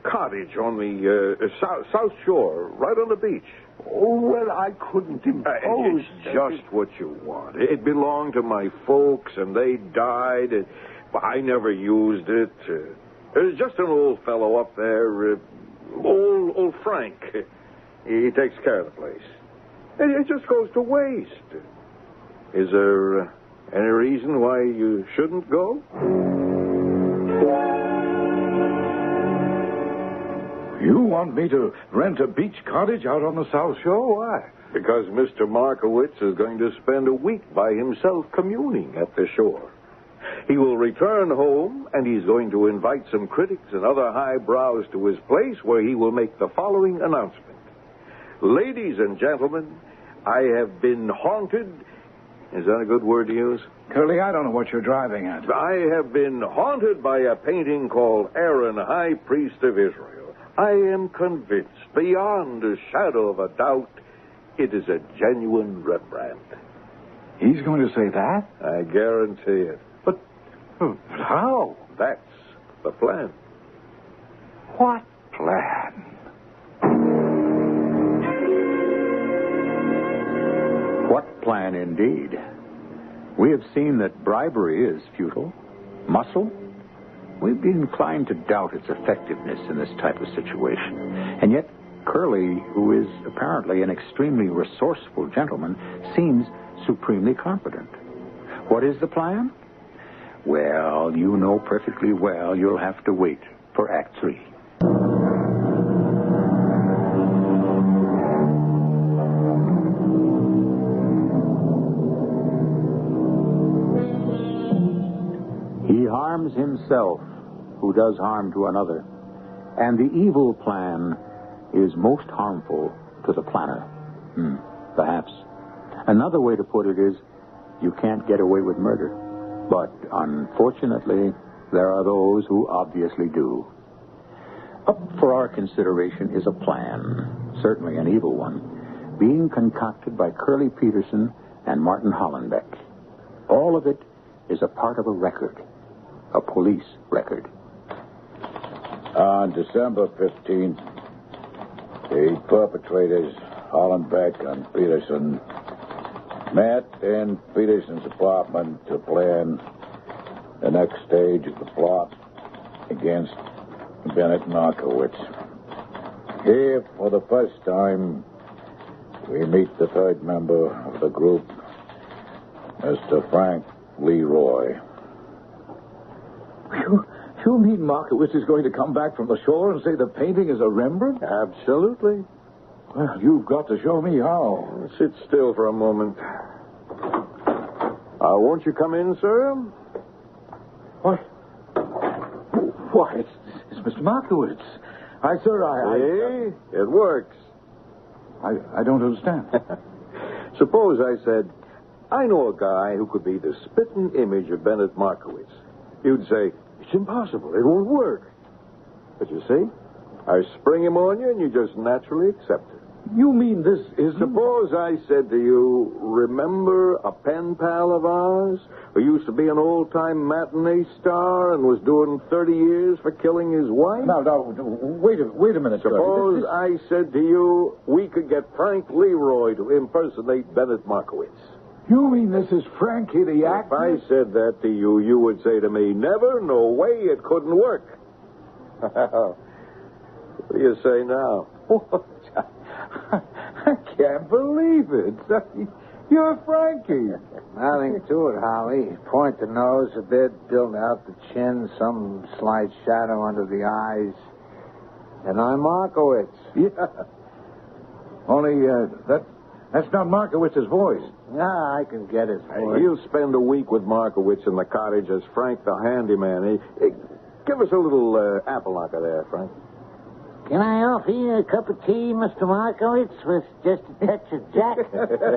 cottage on the South Shore, right on the beach. Oh, well, I couldn't impose. It's just what you want. It belonged to my folks, and they died. I never used it. There's just an old fellow up there, old Frank. He takes care of the place. It just goes to waste. Is there any reason why you shouldn't go? You want me to rent a beach cottage out on the South Shore? Why? Because Mr. Markowitz is going to spend a week by himself communing at the shore. He will return home, and he's going to invite some critics and other highbrows to his place, where he will make the following announcement. Ladies and gentlemen, I have been haunted. Is that a good word to use? Curly, I don't know what you're driving at. I have been haunted by a painting called Aaron, High Priest of Israel. I am convinced, beyond a shadow of a doubt, it is a genuine Rembrandt. He's going to say that? I guarantee it. But how? That's the plan. What plan? What plan, indeed? We have seen that bribery is futile. Muscle? We'd be inclined to doubt its effectiveness in this type of situation. And yet, Curly, who is apparently an extremely resourceful gentleman, seems supremely competent. What is the plan? Well, you know perfectly well you'll have to wait for Act 3. He harms himself who does harm to another, and the evil plan is most harmful to the planner. Perhaps. Another way to put it is, you can't get away with murder. But unfortunately, there are those who obviously do. Up for our consideration is a plan, certainly an evil one, being concocted by Curly Peterson and Martin Hollenbeck. All of it is a part of a record, a police record. On December 15th, the perpetrators, Hollenbeck and Peterson, met in Peterson's apartment to plan the next stage of the plot against Bennett Markowitz. Here, for the first time, we meet the third member of the group, Mr. Frank Leroy. You mean Markowitz is going to come back from the shore and say the painting is a Rembrandt? Absolutely. Well, you've got to show me how. Sit still for a moment. Won't you come in, sir? What? Why, it's Mr. Markowitz. Sir, See? It works. I don't understand. Suppose I said, I know a guy who could be the spitting image of Bennett Markowitz. You'd say, it's impossible. It won't work. But you see, I spring him on you, and you just naturally accept it. You mean this isn't... Suppose I said to you, remember a pen pal of ours who used to be an old-time matinee star and was doing 30 years for killing his wife? No, wait a minute, Suppose I said to you, we could get Frank Leroy to impersonate Bennett Markowitz. You mean this is Frankie the actor? If I said that to you, you would say to me, never, no way, it couldn't work. What do you say now? I can't believe it. You're Frankie. Nothing to it, Holly. Point the nose a bit, build out the chin, some slight shadow under the eyes. And I'm Markowitz. Yeah. Only That's not Markowitz's voice. Yeah, I can get his voice. He'll spend a week with Markowitz in the cottage as Frank the handyman. Give us a little apple knocker there, Frank. Can I offer you a cup of tea, Mr. Markowitz, with just a touch of Jack?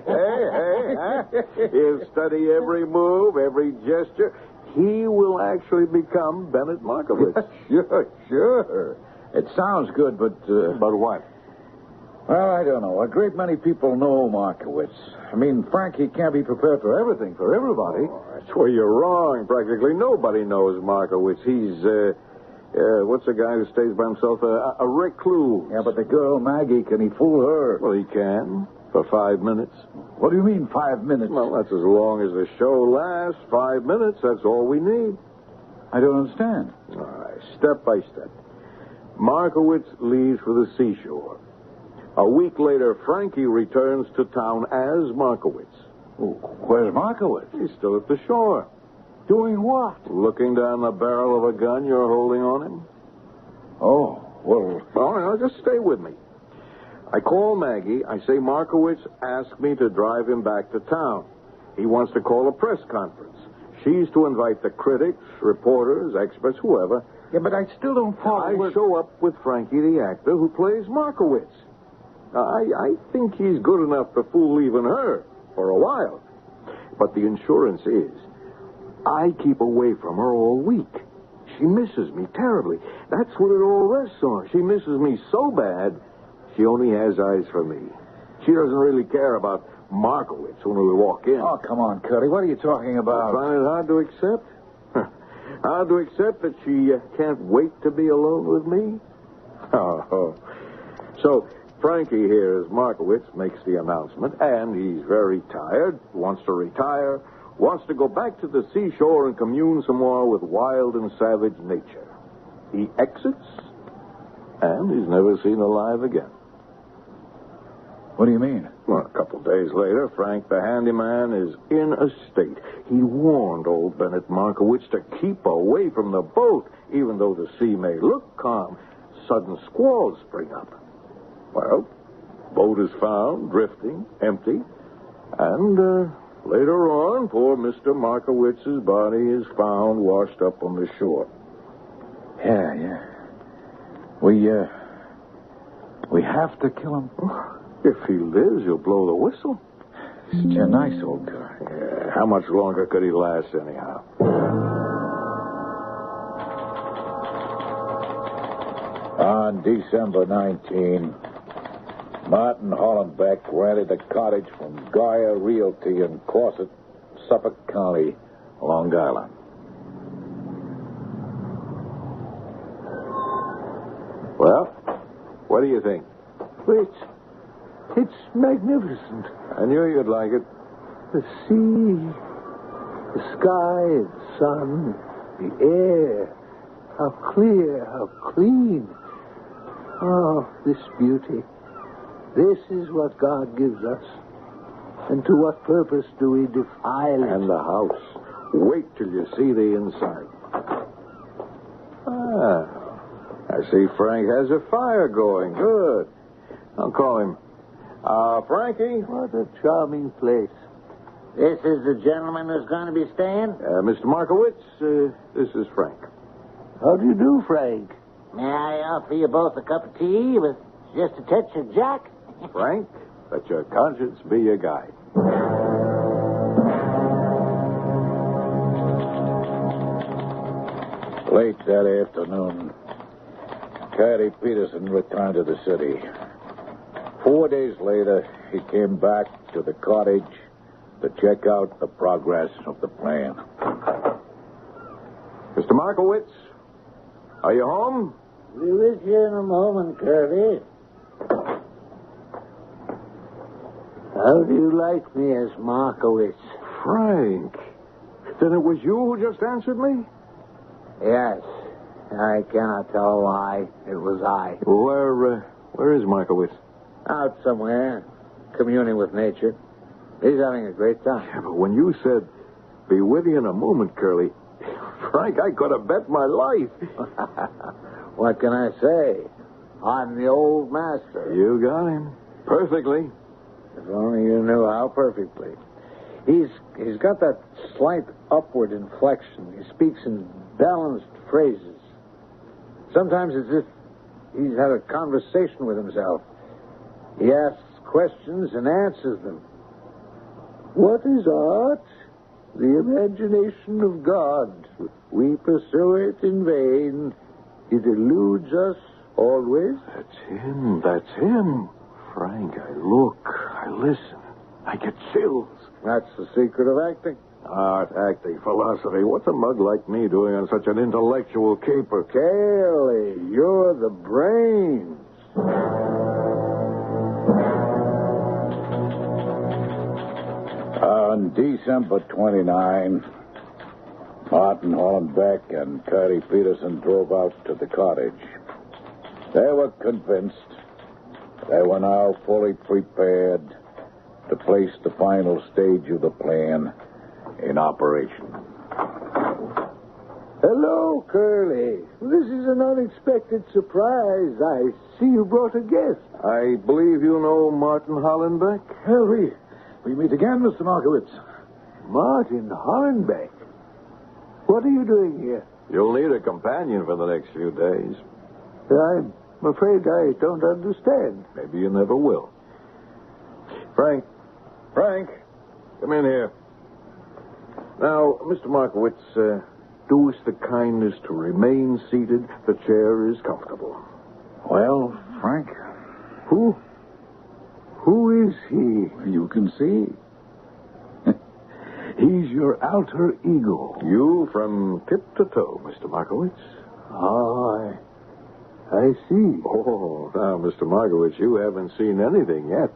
Hey. He'll study every move, every gesture. He will actually become Bennett Markowitz. Sure. It sounds good, but... But what? Well, I don't know. A great many people know Markowitz. I mean, Frankie can't be prepared for everything, for everybody. Oh, that's where you're wrong. Practically nobody knows Markowitz. He's, what's the guy who stays by himself? A recluse. Yeah, but the girl, Maggie, can he fool her? Well, he can. For 5 minutes. What do you mean, 5 minutes? Well, that's as long as the show lasts. 5 minutes, that's all we need. I don't understand. All right, step by step. Markowitz leaves for the seashore. A week later, Frankie returns to town as Markowitz. Oh, where's Markowitz? He's still at the shore. Doing what? Looking down the barrel of a gun you're holding on him. Oh, well... All right, now just stay with me. I call Maggie. I say Markowitz asked me to drive him back to town. He wants to call a press conference. She's to invite the critics, reporters, experts, whoever. Yeah, but I still don't follow. I show up with Frankie, the actor, who plays Markowitz. I think he's good enough to fool even her for a while. But the insurance is, I keep away from her all week. She misses me terribly. That's what it all rests on. She misses me so bad, she only has eyes for me. She doesn't really care about Markowitz when we walk in. Oh, come on, Curly. What are you talking about? I find it hard to accept. Hard to accept that she can't wait to be alone with me. Oh. So, Frankie here, as Markowitz, makes the announcement, and he's very tired, wants to retire, wants to go back to the seashore and commune some more with wild and savage nature. He exits, and he's never seen alive again. What do you mean? Well, a couple days later, Frank the handyman is in a state. He warned old Bennett Markowitz to keep away from the boat, even though the sea may look calm. Sudden squalls spring up. Well, boat is found, drifting, empty, and later on, poor Mr. Markowitz's body is found washed up on the shore. Yeah. We have to kill him. If he lives, he'll blow the whistle. Such a nice old guy. Yeah, how much longer could he last, anyhow? On December 19, Martin Hollenbeck rented a cottage from Goya Realty in Quonset, Suffolk County, Long Island. Well, what do you think? It's magnificent. I knew you'd like it. The sea, the sky and sun, the air. How clear, how clean. Oh, this beauty. This is what God gives us. And to what purpose do we defile it? And the house. Wait till you see the inside. I see Frank has a fire going. Good. I'll call him. Frankie? What a charming place. This is the gentleman who's going to be staying? Mr. Markowitz, this is Frank. How do you do, Frank? May I offer you both a cup of tea with just a touch of Jack? Frank, let your conscience be your guide. Late that afternoon, Caddy Peterson returned to the city. 4 days later, he came back to the cottage to check out the progress of the plan. Mr. Markowitz, are you home? Be with you in a moment, Curly. How do you like me as Markowitz? Frank, then it was you who just answered me? Yes. I cannot tell a lie. It was I. Where is Markowitz? Out somewhere, communing with nature. He's having a great time. Yeah, but when you said, be with you in a moment, Curly, Frank, I could have bet my life. What can I say? I'm the old master. You got him. Perfectly. If only you knew how perfectly. He's got that slight upward inflection. He speaks in balanced phrases. Sometimes it's as if he's had a conversation with himself. He asks questions and answers them. What is art? The imagination of God. We pursue it in vain. It eludes us always. That's him. Frank, I look, I listen, I get chills. That's the secret of acting. Art, acting, philosophy. What's a mug like me doing on such an intellectual caper? Cayley, you're the brains. On December 29, Martin Hollenbeck and Curry Peterson drove out to the cottage. They were convinced they were now fully prepared to place the final stage of the plan in operation. Hello, Curly. This is an unexpected surprise. I see you brought a guest. I believe you know Martin Hollenbeck? Well, we meet again, Mr. Markowitz. Martin Hollenbeck? What are you doing here? You'll need a companion for the next few days. I'm afraid I don't understand. Maybe you never will. Frank, come in here. Now, Mr. Markowitz, do us the kindness to remain seated. The chair is comfortable. Well, Frank? Who is he? You can see. He's your alter ego. You from tip to toe, Mr. Markowitz. Oh, I see. Oh, now, Mr. Markowitz, you haven't seen anything yet.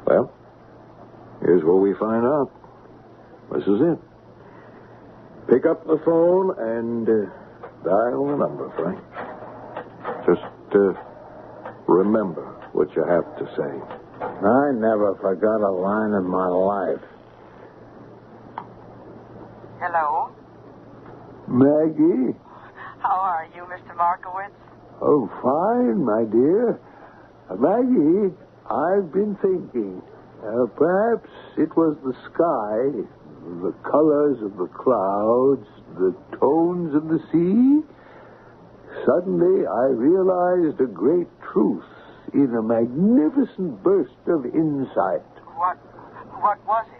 Well, here's where we find out. This is it. Pick up the phone and dial the number, Frank. Just remember what you have to say. I never forgot a line in my life. Hello? Maggie? How are you, Mr. Markowitz? Oh, fine, my dear. Maggie, I've been thinking. Perhaps it was the sky, the colors of the clouds, the tones of the sea. Suddenly, I realized a great truth in a magnificent burst of insight. What was it?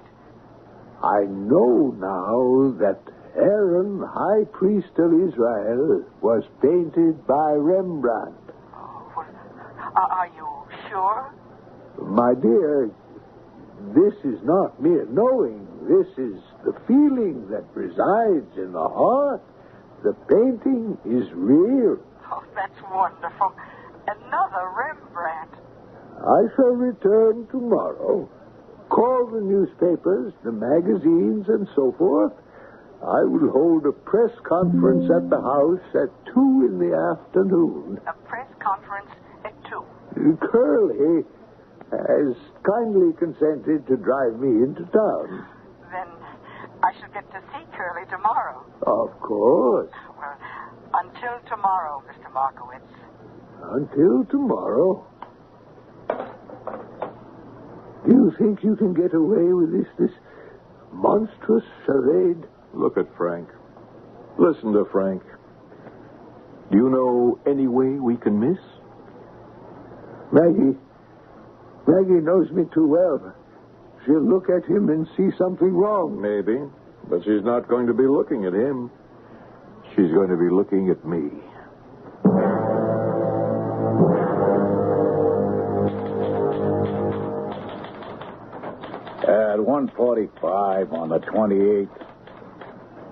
I know now that Aaron, high priest of Israel, was painted by Rembrandt. Are you sure? My dear, this is not mere knowing. This is the feeling that resides in the heart. The painting is real. Oh, that's wonderful. Another Rembrandt. I shall return tomorrow. Call the newspapers, the magazines, and so forth. I will hold a press conference at the house at 2 in the afternoon. A press conference at 2? Curly has kindly consented to drive me into town. Then I shall get to see Curly tomorrow. Of course. Well, until tomorrow, Mr. Markowitz. Until tomorrow. Do you think you can get away with this monstrous charade? Look at Frank. Listen to Frank. Do you know any way we can miss? Maggie knows me too well. She'll look at him and see something wrong. Maybe, but she's not going to be looking at him. She's going to be looking at me. At 1:45 on the 28th,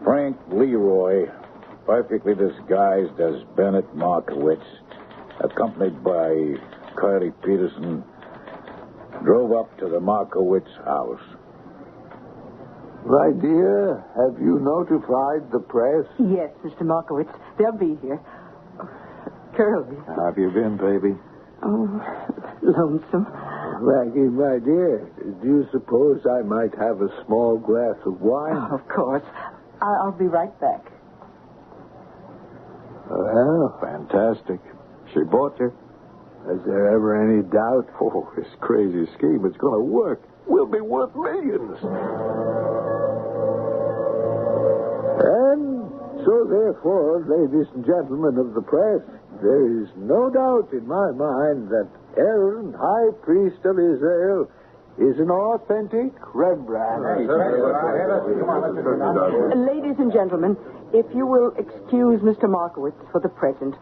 Frank Leroy, perfectly disguised as Bennett Markowitz, accompanied by Curly Peterson, drove up to the Markowitz house. My dear, have you notified the press? Yes, Mr. Markowitz. They'll be here. Curly. How have you been, baby? Oh, lonesome. Maggie, my dear, do you suppose I might have a small glass of wine? Oh, of course. I'll be right back. Well, fantastic. She bought you. Is there ever any doubt? Oh, this crazy scheme is going to work. We'll be worth millions. And so, therefore, ladies and gentlemen of the press, there is no doubt in my mind that Aaron, High Priest of Israel, is an authentic Rembrandt. Ladies and gentlemen, if you will excuse Mr. Markowitz for the present,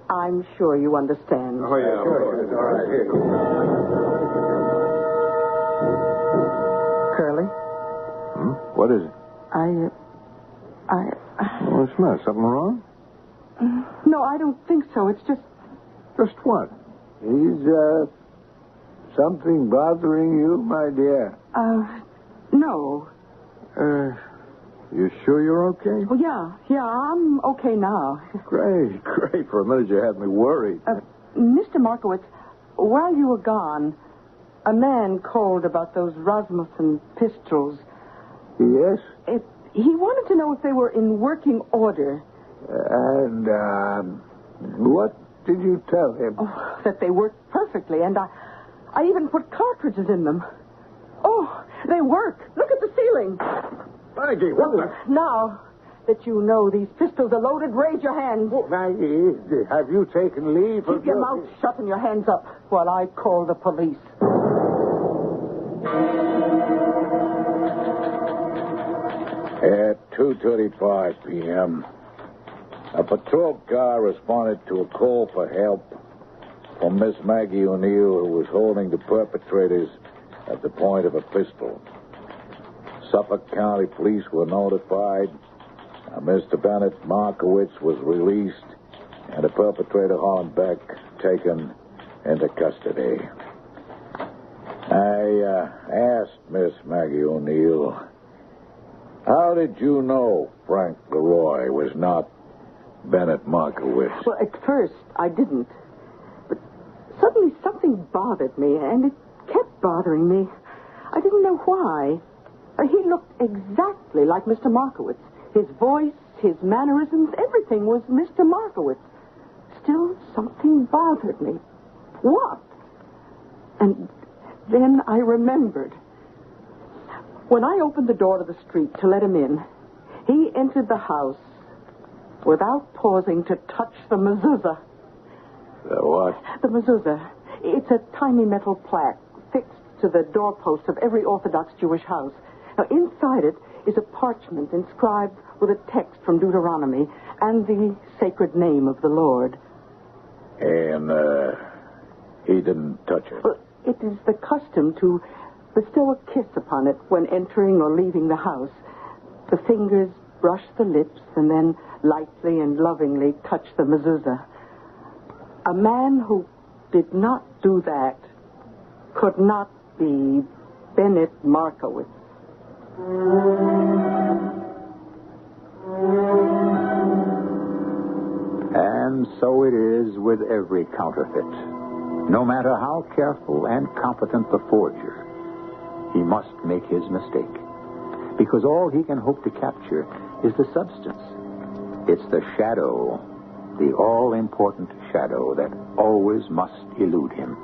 I'm sure you understand. Oh, yeah. Curly? What is it? What's the matter? Something wrong? No, I don't think so. It's just... Just what? Is, something bothering you, my dear? No. You sure you're okay? Well, yeah, I'm okay now. Great. For a minute you had me worried. Mr. Markowitz, while you were gone, a man called about those Rasmussen pistols. Yes? He wanted to know if they were in working order. And, what did you tell him? Oh, that they worked perfectly, and I even put cartridges in them. Oh, they work. Look at the ceiling. Maggie, what the... Now that you know these pistols are loaded, raise your hands. Oh, Maggie, have you taken leave of Keep your mouth shut and your hands up while I call the police. At 2:35 p.m., a patrol car responded to a call for help from Miss Maggie O'Neill, who was holding the perpetrators at the point of a pistol. Suffolk County Police were notified. Mr. Bennett Markowitz was released, and the perpetrator, Holland Beck, taken into custody. I asked Miss Maggie O'Neill, how did you know Frank Leroy was not Bennett Markowitz? Well, at first, I didn't. But suddenly something bothered me, and it kept bothering me. I didn't know why. He looked exactly like Mr. Markowitz. His voice, his mannerisms, everything was Mr. Markowitz. Still, something bothered me. What? And then I remembered. When I opened the door to the street to let him in, he entered the house without pausing to touch the mezuzah. The what? The mezuzah. It's a tiny metal plaque fixed to the doorpost of every Orthodox Jewish house. Now, inside it is a parchment inscribed with a text from Deuteronomy and the sacred name of the Lord. And, he didn't touch it? Well, it is the custom to bestow a kiss upon it when entering or leaving the house. The fingers brush the lips and then lightly and lovingly touch the mezuzah. A man who did not do that could not be Bennett Markowitz. And so it is with every counterfeit. No matter how careful and competent the forger, he must make his mistake. Because all he can hope to capture is the substance. It's the shadow, the all-important shadow that always must elude him.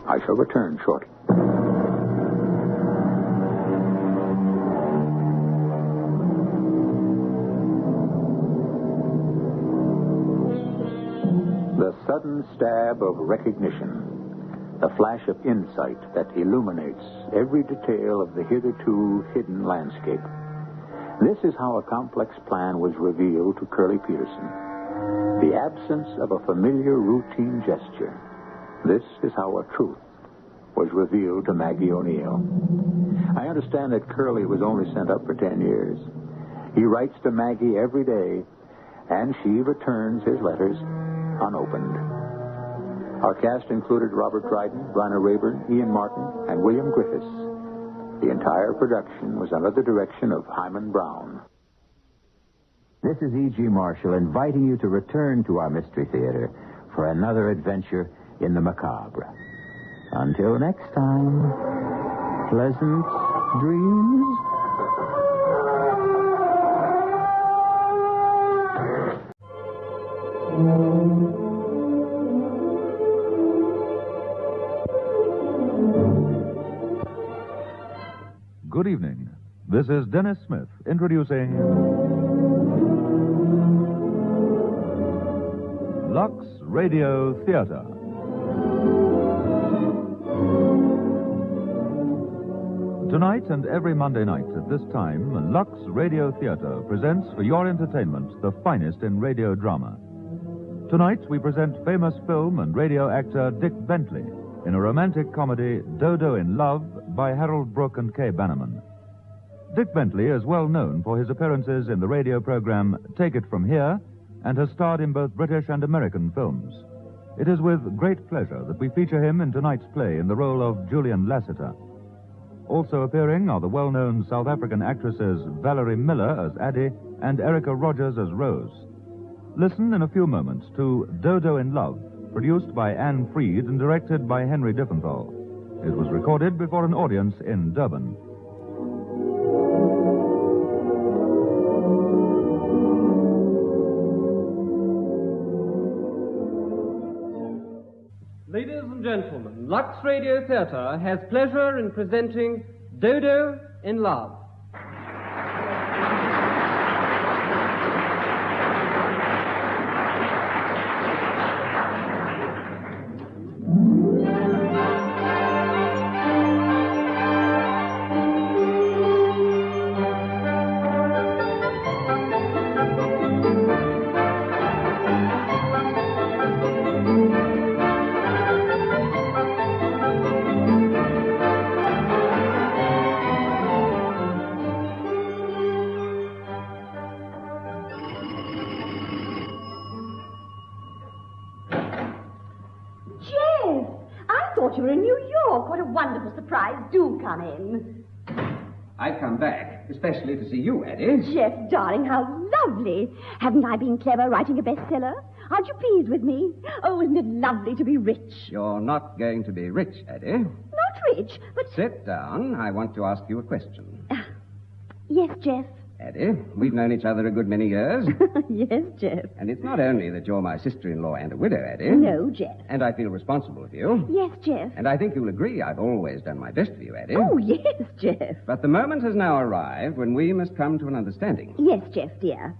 I shall return shortly. The sudden stab of recognition, the flash of insight that illuminates every detail of the hitherto hidden landscape. This is how a complex plan was revealed to Curly Peterson. The absence of a familiar routine gesture. This is how a truth was revealed to Maggie O'Neill. I understand that Curly was only sent up for 10 years. He writes to Maggie every day, and she returns his letters unopened. Our cast included Robert Dryden, Bryna Rayburn, Ian Martin, and William Griffiths. The entire production was under the direction of Hyman Brown. This is E.G. Marshall inviting you to return to our Mystery Theater for another adventure in the macabre. Until next time, pleasant dreams. evening. This is Dennis Smith introducing Lux Radio Theater. Tonight and every Monday night at this time, Lux Radio Theater presents for your entertainment the finest in radio drama. Tonight we present famous film and radio actor Dick Bentley in a romantic comedy, Dodo in Love, by Harold Brooke and Kay Bannerman. Dick Bentley is well known for his appearances in the radio program Take It From Here and has starred in both British and American films. It is with great pleasure that we feature him in tonight's play in the role of Julian Lassiter. Also appearing are the well-known South African actresses Valerie Miller as Addie and Erica Rogers as Rose. Listen in a few moments to Dodo in Love, produced by Anne Freed and directed by Henry Diffenthal. It was recorded before an audience in Durban. Ladies and gentlemen, Lux Radio Theater has pleasure in presenting Dodo in Love. Wonderful surprise. Do come in. I've come back, especially to see you, Addie. Jeff, darling, how lovely. Haven't I been clever writing a bestseller? Aren't you pleased with me? Oh, isn't it lovely to be rich? You're not going to be rich, Addie. Not rich, but... Sit down. I want to ask you a question. Yes, Jeff. Addie, we've known each other a good many years. Yes, Jeff. And it's not only that you're my sister-in-law and a widow, Addie. No, Jeff. And I feel responsible for you. Yes, Jeff. And I think you'll agree I've always done my best for you, Addie. Oh, yes, Jeff. But the moment has now arrived when we must come to an understanding. Yes, Jeff, dear.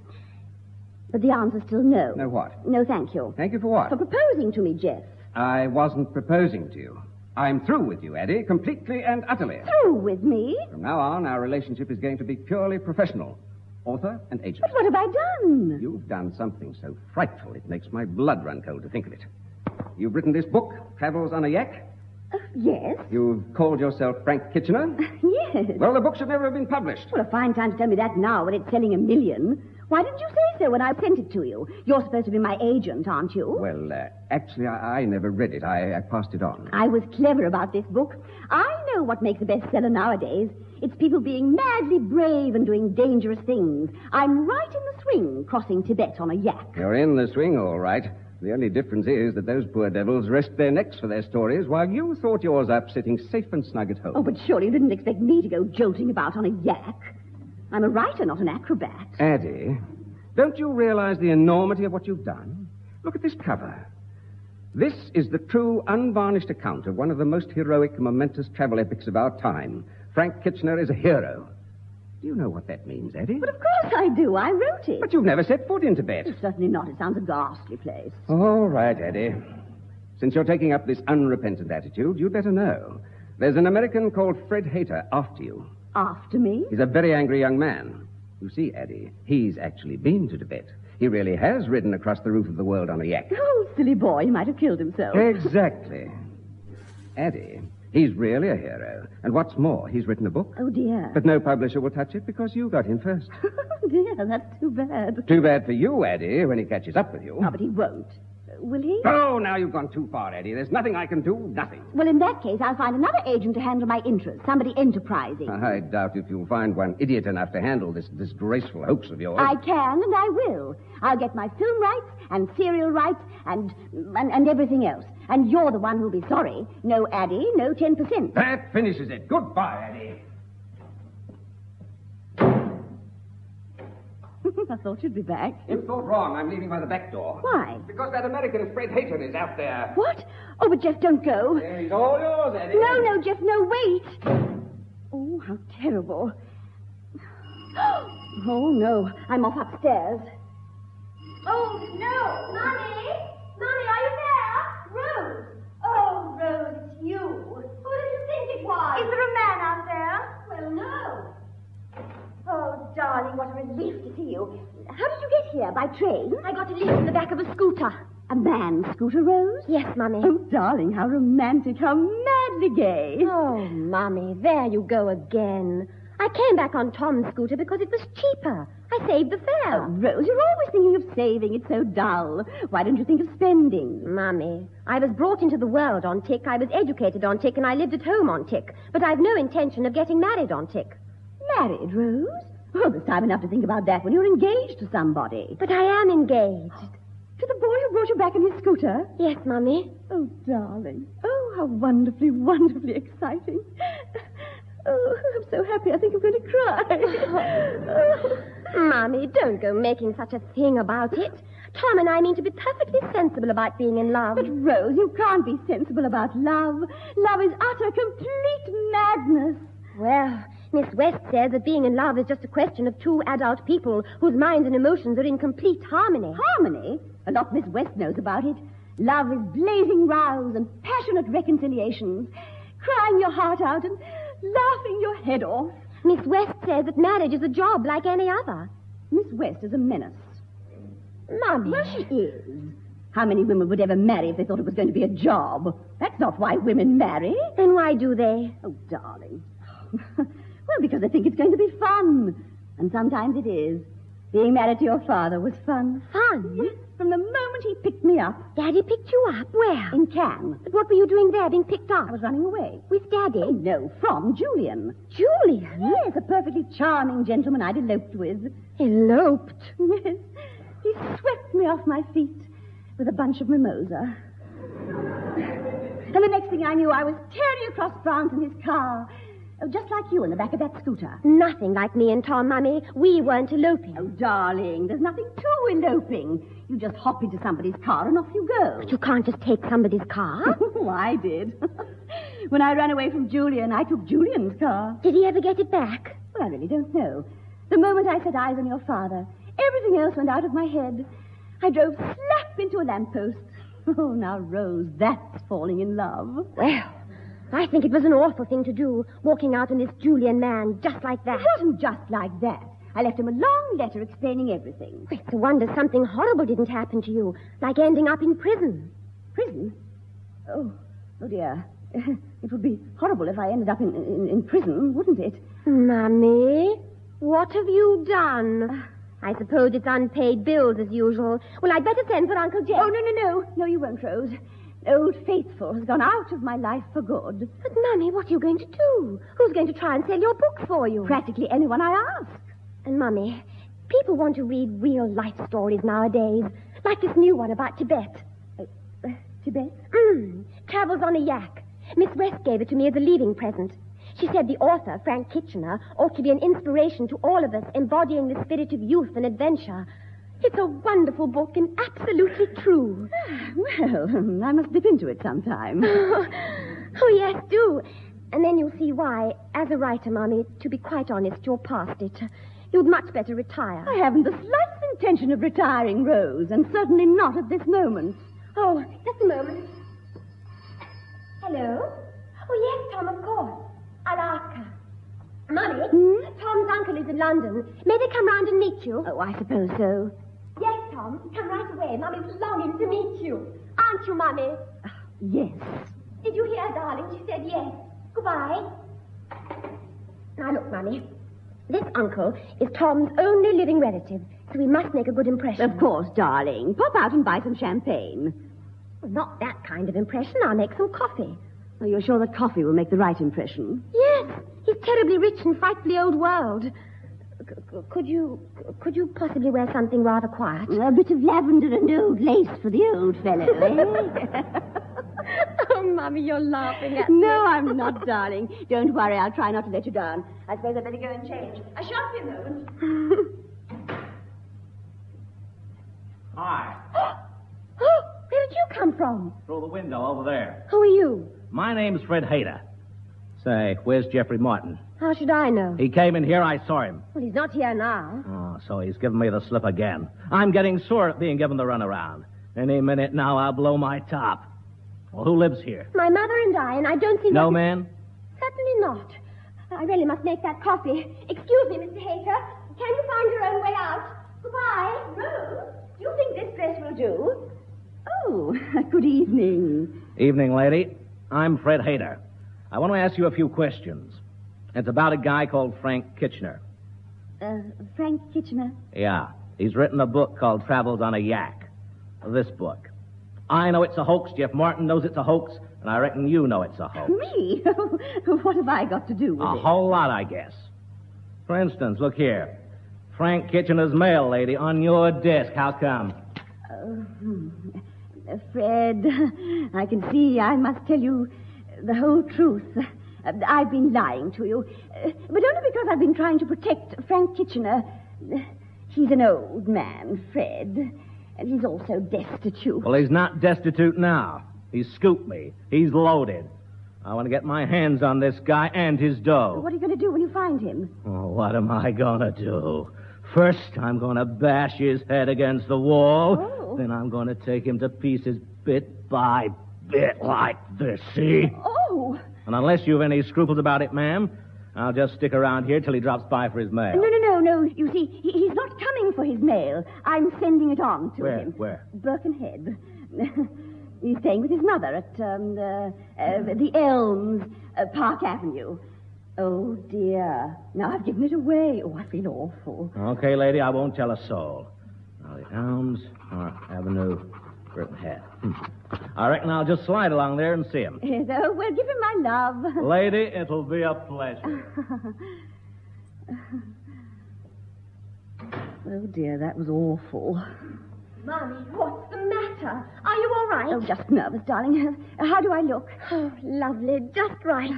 But the answer's still no. No what? No, thank you. Thank you for what? For proposing to me, Jeff. I wasn't proposing to you. I'm through with you, Addie, completely and utterly. Through with me? From now on, our relationship is going to be purely professional. Author and agent. But what have I done? You've done something so frightful it makes my blood run cold to think of it. You've written this book, Travels on a Yak. Yes. You've called yourself Frank Kitchener. Yes. Well, the book should never have been published. Well, a fine time to tell me that now when it's selling 1 million. Why didn't you say so when I sent it to you? You're supposed to be my agent, aren't you? Well, actually, I never read it. I passed it on. I was clever about this book. I know what makes a bestseller nowadays. It's people being madly brave and doing dangerous things. I'm right in the swing, crossing Tibet on a yak. You're in the swing, all right. The only difference is that those poor devils risked their necks for their stories while you thought yours up sitting safe and snug at home. Oh, but surely you didn't expect me to go jolting about on a yak. I'm a writer, not an acrobat. Addie, don't you realize the enormity of what you've done? Look at this cover. This is the true, unvarnished account of one of the most heroic and momentous travel epics of our time. Frank Kitchener is a hero. Do you know what that means, Addie? But of course I do. I wrote it. But you've never set foot in Tibet. Oh, certainly not. It sounds a ghastly place. All right, Addie. Since you're taking up this unrepentant attitude, you'd better know. There's an American called Fred Hayter after you. After me? He's a very angry young man. You see, Addie, he's actually been to Tibet. He really has ridden across the roof of the world on a yak. Oh, silly boy. He might have killed himself. Exactly. Addie, he's really a hero. And what's more, he's written a book. Oh, dear. But no publisher will touch it because you got in first. Oh, dear, that's too bad. Too bad for you, Addie, when he catches up with you. Oh, but he won't. Will he? Oh, now you've gone too far, Addie. There's nothing I can do. Nothing. Well, in that case, I'll find another agent to handle my interests. Somebody enterprising. I doubt if you'll find one idiot enough to handle this disgraceful hoax of yours. I can, and I will. I'll get my film rights and serial rights and everything else. And you're the one who'll be sorry. No Addie, no 10%. That finishes it. Goodbye, Addie. I thought you'd be back. You thought wrong. I'm leaving by the back door. Why? Because that American Fred Hayter is out there. What? Oh, but Jeff, don't go. He's all yours, Addie. No, Jeff, no, wait. Oh, how terrible. Oh, no. I'm off upstairs. Oh, no. Mommy? Mommy, are you there? Rose. Oh, Rose, it's you. Who did you think it was? Is there a man out there? Well, no. Oh, darling, what a relief to see you. How did you get here? By train? I got a lift in the back of a scooter. A man scooter, Rose? Yes, Mummy. Oh, darling, how romantic, how madly gay. Oh, Mummy, there you go again. I came back on Tom's scooter because it was cheaper. I saved the fare. Oh, Rose, you're always thinking of saving. It's so dull. Why don't you think of spending? Mummy, I was brought into the world on tick, I was educated on tick, and I lived at home on tick. But I've no intention of getting married on tick. Married, Rose? Oh, there's time enough to think about that when you're engaged to somebody. But I am engaged. To the boy who brought you back in his scooter? Yes, Mummy. Oh, darling. Oh, how wonderfully, wonderfully exciting. Oh, I'm so happy I think I'm going to cry. Mummy, don't go making such a thing about it. Tom and I mean to be perfectly sensible about being in love. But, Rose, you can't be sensible about love. Love is utter, complete madness. Well, Miss West says that being in love is just a question of two adult people whose minds and emotions are in complete harmony. Harmony? A lot Miss West knows about it. Love is blazing rows and passionate reconciliations, crying your heart out and laughing your head off. Miss West says that marriage is a job like any other. Miss West is a menace. Mummy. Well, she is. How many women would ever marry if they thought it was going to be a job? That's not why women marry. Then why do they? Oh, darling. Well, because they think it's going to be fun. And sometimes it is. Being married to your father was fun. Fun? Yes, from the moment he picked me up. Daddy picked you up? Where? In Cannes. But what were you doing there, being picked up? I was running away. With Daddy? Oh, no, from Julian. Julian? Yes, a perfectly charming gentleman I'd eloped with. Eloped? Yes. He swept me off my feet with a bunch of mimosa. And the next thing I knew, I was tearing across France in his car. Oh, just like you in the back of that scooter. Nothing like me and Tom, Mummy. We weren't eloping. Oh, darling, there's nothing to eloping. You just hop into somebody's car and off you go. But you can't just take somebody's car. Oh, I did. When I ran away from Julian, I took Julian's car. Did he ever get it back? Well, I really don't know. The moment I set eyes on your father, everything else went out of my head. I drove slap into a lamppost. Oh, now, Rose, that's falling in love. Well, I think it was an awful thing to do, walking out on this Julian man just like that. It wasn't just like that. I left him a long letter explaining everything. It's a wonder something horrible didn't happen to you, like ending up in prison. Prison? Oh dear. It would be horrible if I ended up in prison, wouldn't it? Mummy, what have you done? I suppose it's unpaid bills as usual. Well, I'd better send for Uncle Jeff. Oh, no. No, you won't, Rose. Old Faithful has gone out of my life for good. But, Mummy, what are you going to do? Who's going to try and sell your books for you? Practically anyone I ask. And, Mummy, people want to read real life stories nowadays, like this new one about Tibet. Tibet? Travels on a yak. Miss West gave it to me as a leaving present. She said the author, Frank Kitchener, ought to be an inspiration to all of us, embodying the spirit of youth and adventure. It's a wonderful book and absolutely true. Well, I must dip into it sometime. Oh, yes, do. And then you'll see why, as a writer, Mommy, to be quite honest, you're past it. You'd much better retire. I haven't the slightest intention of retiring, Rose, and certainly not at this moment. Oh, just a moment. Hello? Oh, yes, Tom, of course. I'll ask her. Mummy, Tom's uncle is in London. May they come round and meet you? Oh, I suppose so. Yes, Tom. Come right away. Mummy's longing to meet you. Aren't you, Mummy? Yes. Did you hear, darling? She said yes. Goodbye. Now, look, Mummy. This uncle is Tom's only living relative, so we must make a good impression. Of course, darling. Pop out and buy some champagne. Well, not that kind of impression. I'll make some coffee. Are you sure that coffee will make the right impression? Yes. He's terribly rich and frightfully old world. Could you possibly wear something rather quiet? A bit of lavender and old lace for the old fellow, eh? Oh, Mummy, you're laughing at me. No, I'm not, darling. Don't worry, I'll try not to let you down. I suppose I'd better go and change. I shan't be a moment. Hi. Oh, where did you come from? Through the window over there. Who are you? My name's Fred Hayter. Say, where's Jeffrey Martin? How should I know? He came in here, I saw him. Well, he's not here now. Oh, so he's giving me the slip again. I'm getting sore at being given the runaround. Any minute now, I'll blow my top. Well, who lives here? My mother and I don't see... No man? Certainly not. I really must make that coffee. Excuse me, Mr. Hayter. Can you find your own way out? Goodbye. Rose, do you think this dress will do? Oh, good evening. Evening, lady. I'm Fred Hayter. I want to ask you a few questions. It's about a guy called Frank Kitchener. Frank Kitchener? Yeah. He's written a book called Travels on a Yak. This book. I know it's a hoax. Jeff Martin knows it's a hoax. And I reckon you know it's a hoax. Me? What have I got to do with it? A whole lot, I guess. For instance, look here. Frank Kitchener's mail, lady, on your desk. How come? Fred, I can see I must tell you the whole truth. I've been lying to you. But only because I've been trying to protect Frank Kitchener. He's an old man, Fred. And he's also destitute. Well, he's not destitute now. He's scooped me. He's loaded. I want to get my hands on this guy and his dough. What are you going to do when you find him? Oh, what am I going to do? First, I'm going to bash his head against the wall. Oh. Then I'm going to take him to pieces bit by bit like this, see? Oh! And unless you've any scruples about it, ma'am, I'll just stick around here till he drops by for his mail. No. You see, he's not coming for his mail. I'm sending it on to him. Where? Birkenhead. He's staying with his mother at the Elms, Park Avenue. Oh, dear. Now I've given it away. Oh, I feel awful. Okay, lady, I won't tell a soul. Now, the Elms, Park Avenue, Birkenhead. I reckon I'll just slide along there and see him. Oh, well, give him my love. Lady, it'll be a pleasure. Oh, dear, that was awful. Mommy, what's the matter? Are you all right? Oh, just nervous, darling. How do I look? Oh, lovely. Just right.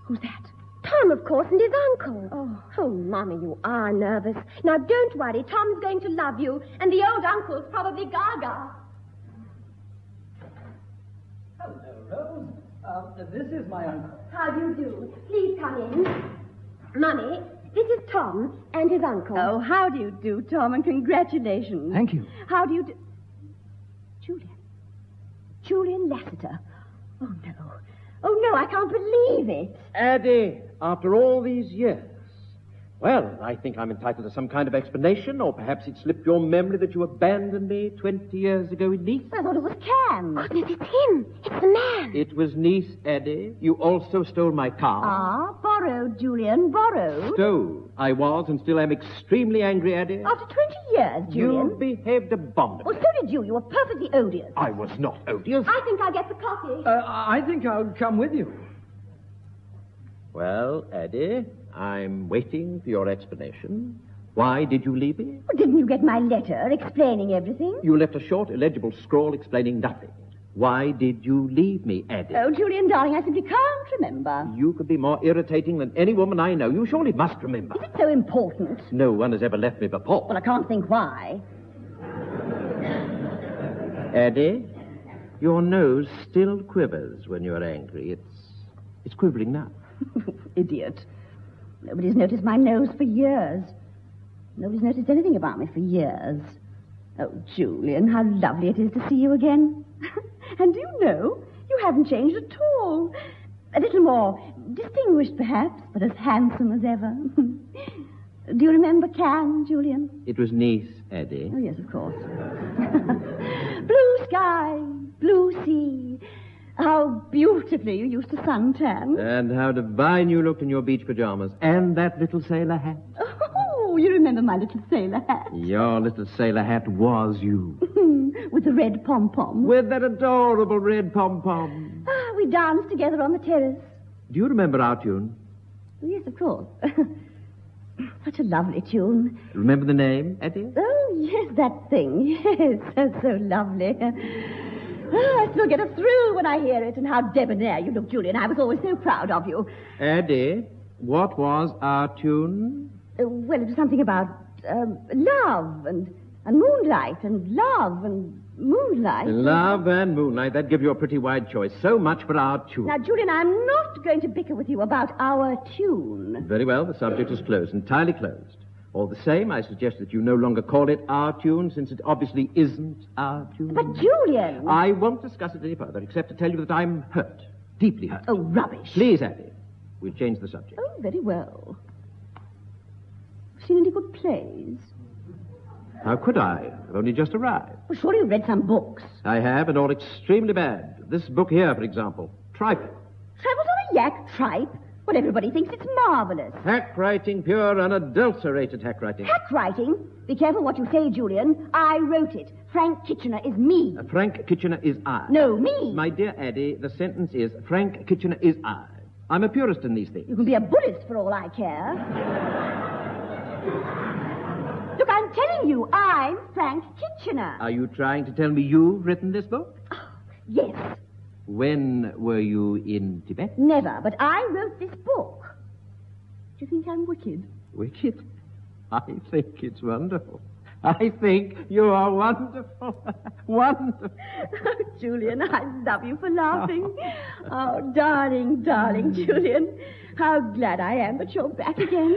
Who's that? Tom, of course, and his uncle. Oh, Mommy, you are nervous. Now, don't worry. Tom's going to love you, and the old uncle's probably gaga. Hello, Rose. This is my uncle. How do you do? Please come in. Mommy, this is Tom and his uncle. Oh, how do you do, Tom, and congratulations. Thank you. How do you do... Julian Lassiter. Oh, no. Oh, no, I can't believe it. Addie, after all these years. Well, I think I'm entitled to some kind of explanation, or perhaps it slipped your memory that you abandoned me 20 years ago in Nice. I thought it was Cam. Oh, it's him. It's the man. It was Nice, Addie. You also stole my car. Ah, borrowed, Julian, borrowed. Stole. I was and still am extremely angry, Addie. After 20 years, Julian. You behaved abominably. Well, so did you. You were perfectly odious. I was not odious. I think I'll get the coffee. I think I'll come with you. Well, Addie, I'm waiting for your explanation. Why did you leave me? Well, didn't you get my letter explaining everything? You left a short, illegible scrawl explaining nothing. Why did you leave me, Addie? Oh, Julian, darling, I simply can't remember. You could be more irritating than any woman I know. You surely must remember. Is it so important? No one has ever left me before. Well, I can't think why. Addie, your nose still quivers when you're angry. It's quivering now. Idiot. Nobody's noticed my nose for years. Nobody's noticed anything about me for years. Oh, Julian, how lovely it is to see you again. And do you know, you haven't changed at all. A little more distinguished, perhaps, but as handsome as ever. Do you remember Cannes, Julian? It was Nice, Addie. Oh, yes, of course. Blue sky, blue sea. How beautifully you used to suntan. And how divine you looked in your beach pajamas. And that little sailor hat. Oh, you remember my little sailor hat. Your little sailor hat was you. With the red pom-pom. With that adorable red pom-pom. Ah, we danced together on the terrace. Do you remember our tune? Oh, yes, of course. Such a lovely tune. Remember the name, Addie? Oh, yes, that thing. Yes, that's so lovely. Oh, I still get a thrill when I hear it. And how debonair you look, Julian. I was always so proud of you. Addie, what was our tune? Well, it was something about love and moonlight and love and Moonlight. Love and moonlight. That gives you a pretty wide choice. So much for our tune. Now, Julian, I'm not going to bicker with you about our tune. Very well. The subject is closed, entirely closed. All the same, I suggest that you no longer call it our tune, since it obviously isn't our tune. But, Julian... I won't discuss it any further, except to tell you that I'm hurt. Deeply hurt. Oh, rubbish. Please, Abby. We'll change the subject. Oh, very well. Seen any good plays? How could I? I've only just arrived. Well, surely you've read some books. I have, and all extremely bad. This book here, for example. Tripe. Travels on a yak, tripe? Well, everybody thinks it's marvelous. Hack writing, pure, unadulterated hack writing. Hack writing? Be careful what you say, Julian. I wrote it. Frank Kitchener is me. Frank Kitchener is I. No, me. My dear Addie, the sentence is, Frank Kitchener is I. I'm a purist in these things. You can be a Buddhist for all I care. Look, I'm telling you, I'm Frank Kitchener. Are you trying to tell me you've written this book? Yes. When were you in Tibet? Never, but I wrote this book. Do you think I'm wicked? Wicked? I think it's wonderful. I think you are wonderful. Wonderful. Oh, Julian, I love you for laughing. Oh, darling, darling Julian. How glad I am that you're back again.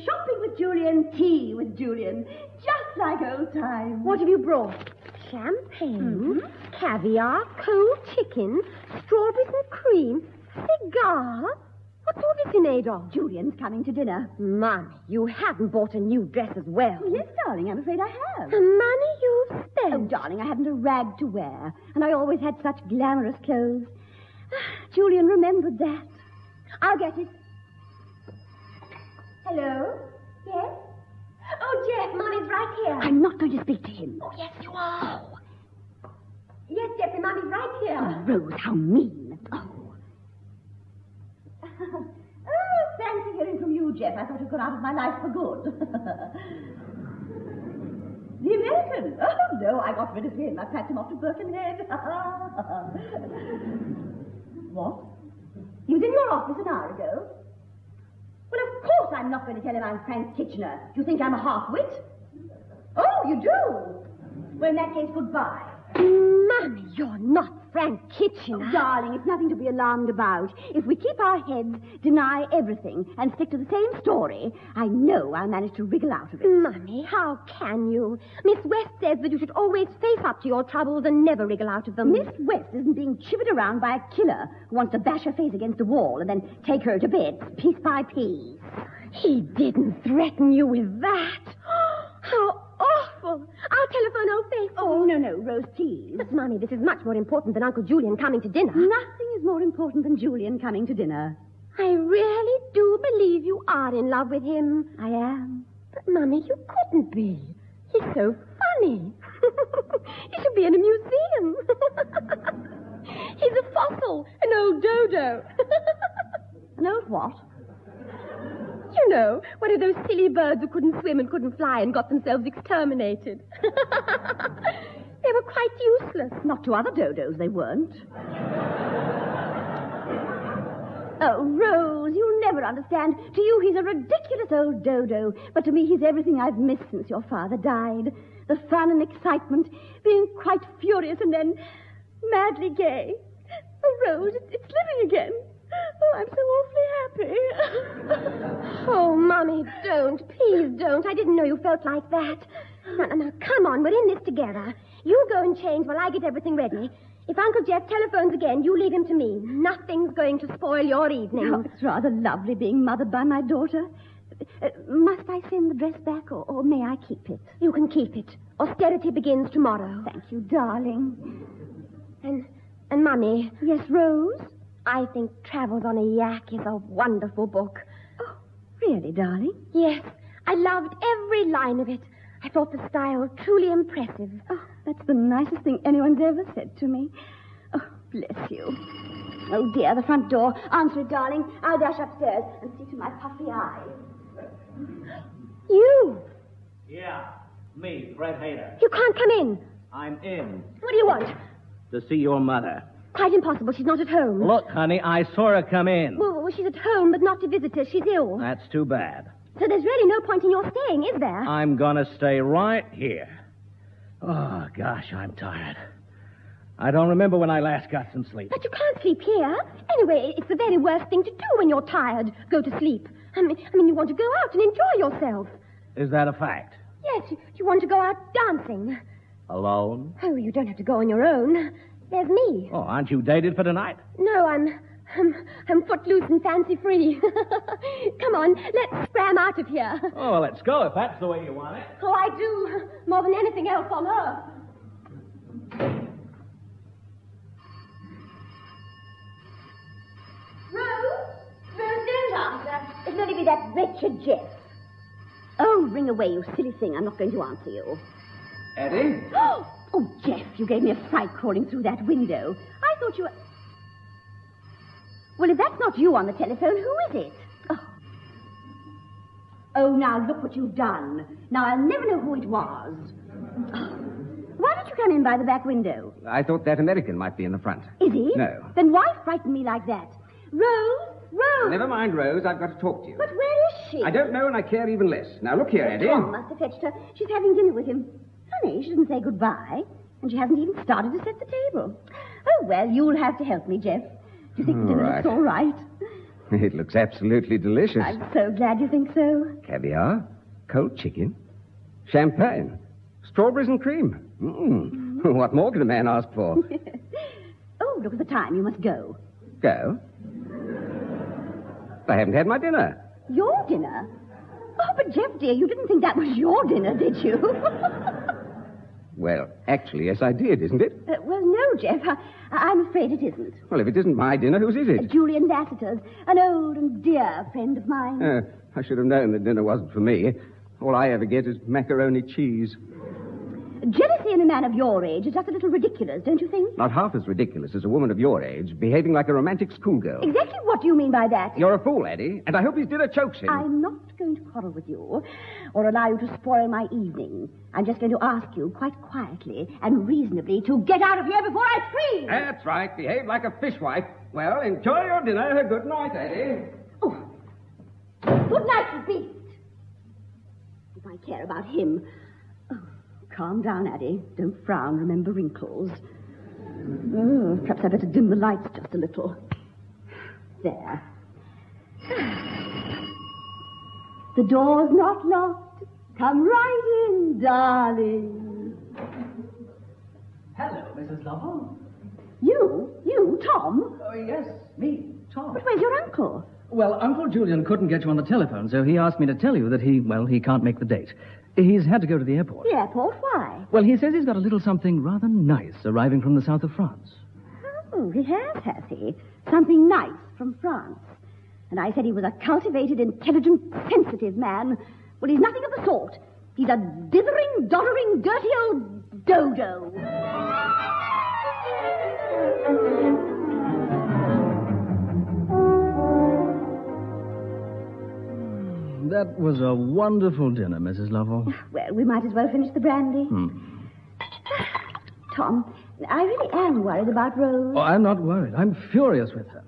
Shopping with Julian, tea with Julian. Just like old times. What have you brought? Champagne, caviar, cold chicken, strawberries and cream, cigar. What's all this made of? Julian's coming to dinner. Mommy, you haven't bought a new dress as well. Oh, yes, darling, I'm afraid I have. The money you've spent. Oh, darling, I haven't a rag to wear. And I always had such glamorous clothes. Julian remembered that. I'll get it. Hello? Yes? Oh, Jeff, Mommy's right here. I'm not going to speak to him. Oh, yes, you are. Yes, Jeffrey, Mommy's right here. Oh, Rose, how mean. Oh. Oh, fancy hearing from you, Jeff. I thought you'd gone out of my life for good. The American? Oh, no, I got rid of him. I packed him off to Birkenhead. What? He was in your office an hour ago. Well, of course I'm not going to tell him I'm Frank Kitchener. Do you think I'm a half-wit? Oh, you do? Well, in that case, goodbye. Mommy, you're not Frank Kitchener. Oh, darling, it's nothing to be alarmed about. If we keep our heads, deny everything, and stick to the same story, I know I'll manage to wriggle out of it. Mommy, how can you? Miss West says that you should always face up to your troubles and never wriggle out of them. Miss West isn't being chivied around by a killer who wants to bash her face against a wall and then take her to bed piece by piece. He didn't threaten you with that. How awful. I'll telephone old Faithful. Oh, no, Rose, please. But, Mommy, this is much more important than Uncle Julian coming to dinner. Nothing is more important than Julian coming to dinner. I really do believe you are in love with him. I am. But, Mommy, you couldn't be. He's so funny. He should be in a museum. He's a fossil, an old dodo. An old what? You know, one of those silly birds who couldn't swim and couldn't fly and got themselves exterminated. They were quite useless. Not to other dodos, they weren't. Oh, Rose, you'll never understand. To you, he's a ridiculous old dodo. But to me, he's everything I've missed since your father died. The fun and excitement, being quite furious and then madly gay. Oh, Rose, it's living again. Oh, I'm so awfully happy. Oh, Mommy, don't. Please don't. I didn't know you felt like that. Now, come on. We're in this together. You go and change while I get everything ready. If Uncle Jeff telephones again, you leave him to me. Nothing's going to spoil your evening. Oh, it's rather lovely being mothered by my daughter. Must I send the dress back, or may I keep it? You can keep it. Austerity begins tomorrow. Thank you, darling. And Mummy. Yes, Rose? I think Travels on a Yak is a wonderful book. Oh, really? Really, darling? Yes, I loved every line of it. I thought the style truly impressive. Oh, that's the nicest thing anyone's ever said to me. Oh, bless you. Oh, dear, the front door. Answer it, darling. I'll dash upstairs and see to my puffy eyes. You! Yeah, me, Fred Hayter. You can't come in. I'm in. What do you want? To see your mother. Quite impossible. She's not at home. Look, honey, I saw her come in. Well, she's at home, but not to visit us. She's ill. That's too bad. So there's really no point in your staying, is there? I'm gonna stay right here. Oh, gosh, I'm tired. I don't remember when I last got some sleep. But you can't sleep here. Anyway, it's the very worst thing to do when you're tired. Go to sleep. I mean, you want to go out and enjoy yourself. Is that a fact? Yes, you want to go out dancing. Alone? Oh, you don't have to go on your own. There's me. Oh, aren't you dated for tonight? No, I'm footloose and fancy-free. Come on, let's scram out of here. Oh, well, let's go if that's the way you want it. Oh, I do. More than anything else on earth. Rose, don't answer. It'll only be that wretched Jeff. Oh, ring away, you silly thing. I'm not going to answer you. Eddie? Oh, Jeff, you gave me a fright crawling through that window. I thought you were... Well, if that's not you on the telephone, who is it? Oh, now look what you've done. Now I'll never know who it was. Why did you come in by the back window? I thought that American might be in the front. Is he? No. Then why frighten me like that? Rose! Never mind, Rose. I've got to talk to you. But where is she? I don't know, and I care even less. Now, look here, Eddie. Tom must have fetched her. She's having dinner with him. Honey, she didn't say goodbye, and she hasn't even started to set the table. Oh, well, you'll have to help me, Jeff. Do you think the dinner looks all right? It looks absolutely delicious. I'm so glad you think so. Caviar, cold chicken, champagne, strawberries and cream. What more can a man ask for? Oh, look at the time. You must go. Go? I haven't had my dinner. Your dinner? Oh, but Jeff, dear, you didn't think that was your dinner, did you? Well, actually, yes, I did, isn't it? Well, no, Jeff. I'm afraid it isn't. Well, if it isn't my dinner, whose is it? Julian Lassiter's, an old and dear friend of mine. I should have known that dinner wasn't for me. All I ever get is macaroni cheese. Jealousy in a man of your age is just a little ridiculous, don't you think? Not half as ridiculous as a woman of your age behaving like a romantic schoolgirl. Exactly what do you mean by that? You're a fool, Eddie, and I hope his dinner chokes him. I'm not going to quarrel with you or allow you to spoil my evening. I'm just going to ask you quite quietly and reasonably to get out of here before I scream. That's right. Behave like a fishwife. Well, enjoy your dinner. Good night, Eddie. Oh. Good night, you beast. If I care about him... Calm down, Addie. Don't frown. Remember wrinkles. Oh, perhaps I'd better dim the lights just a little. There. The door's not locked. Come right in, darling. Hello, Mrs. Lovell. You, Tom? Oh, yes, me, Tom. But where's your uncle? Well, Uncle Julian couldn't get you on the telephone, so he asked me to tell you that he can't make the date. He's had to go to the airport. The airport? Why? Well, he says he's got a little something rather nice arriving from the south of France. Oh, he has he? Something nice from France. And I said he was a cultivated, intelligent, sensitive man. Well, he's nothing of the sort. He's a dithering, doddering, dirty old dodo. That was a wonderful dinner, Mrs. Lovell. Well, we might as well finish the brandy. Tom, I really am worried about Rose. Oh, I'm not worried. I'm furious with her.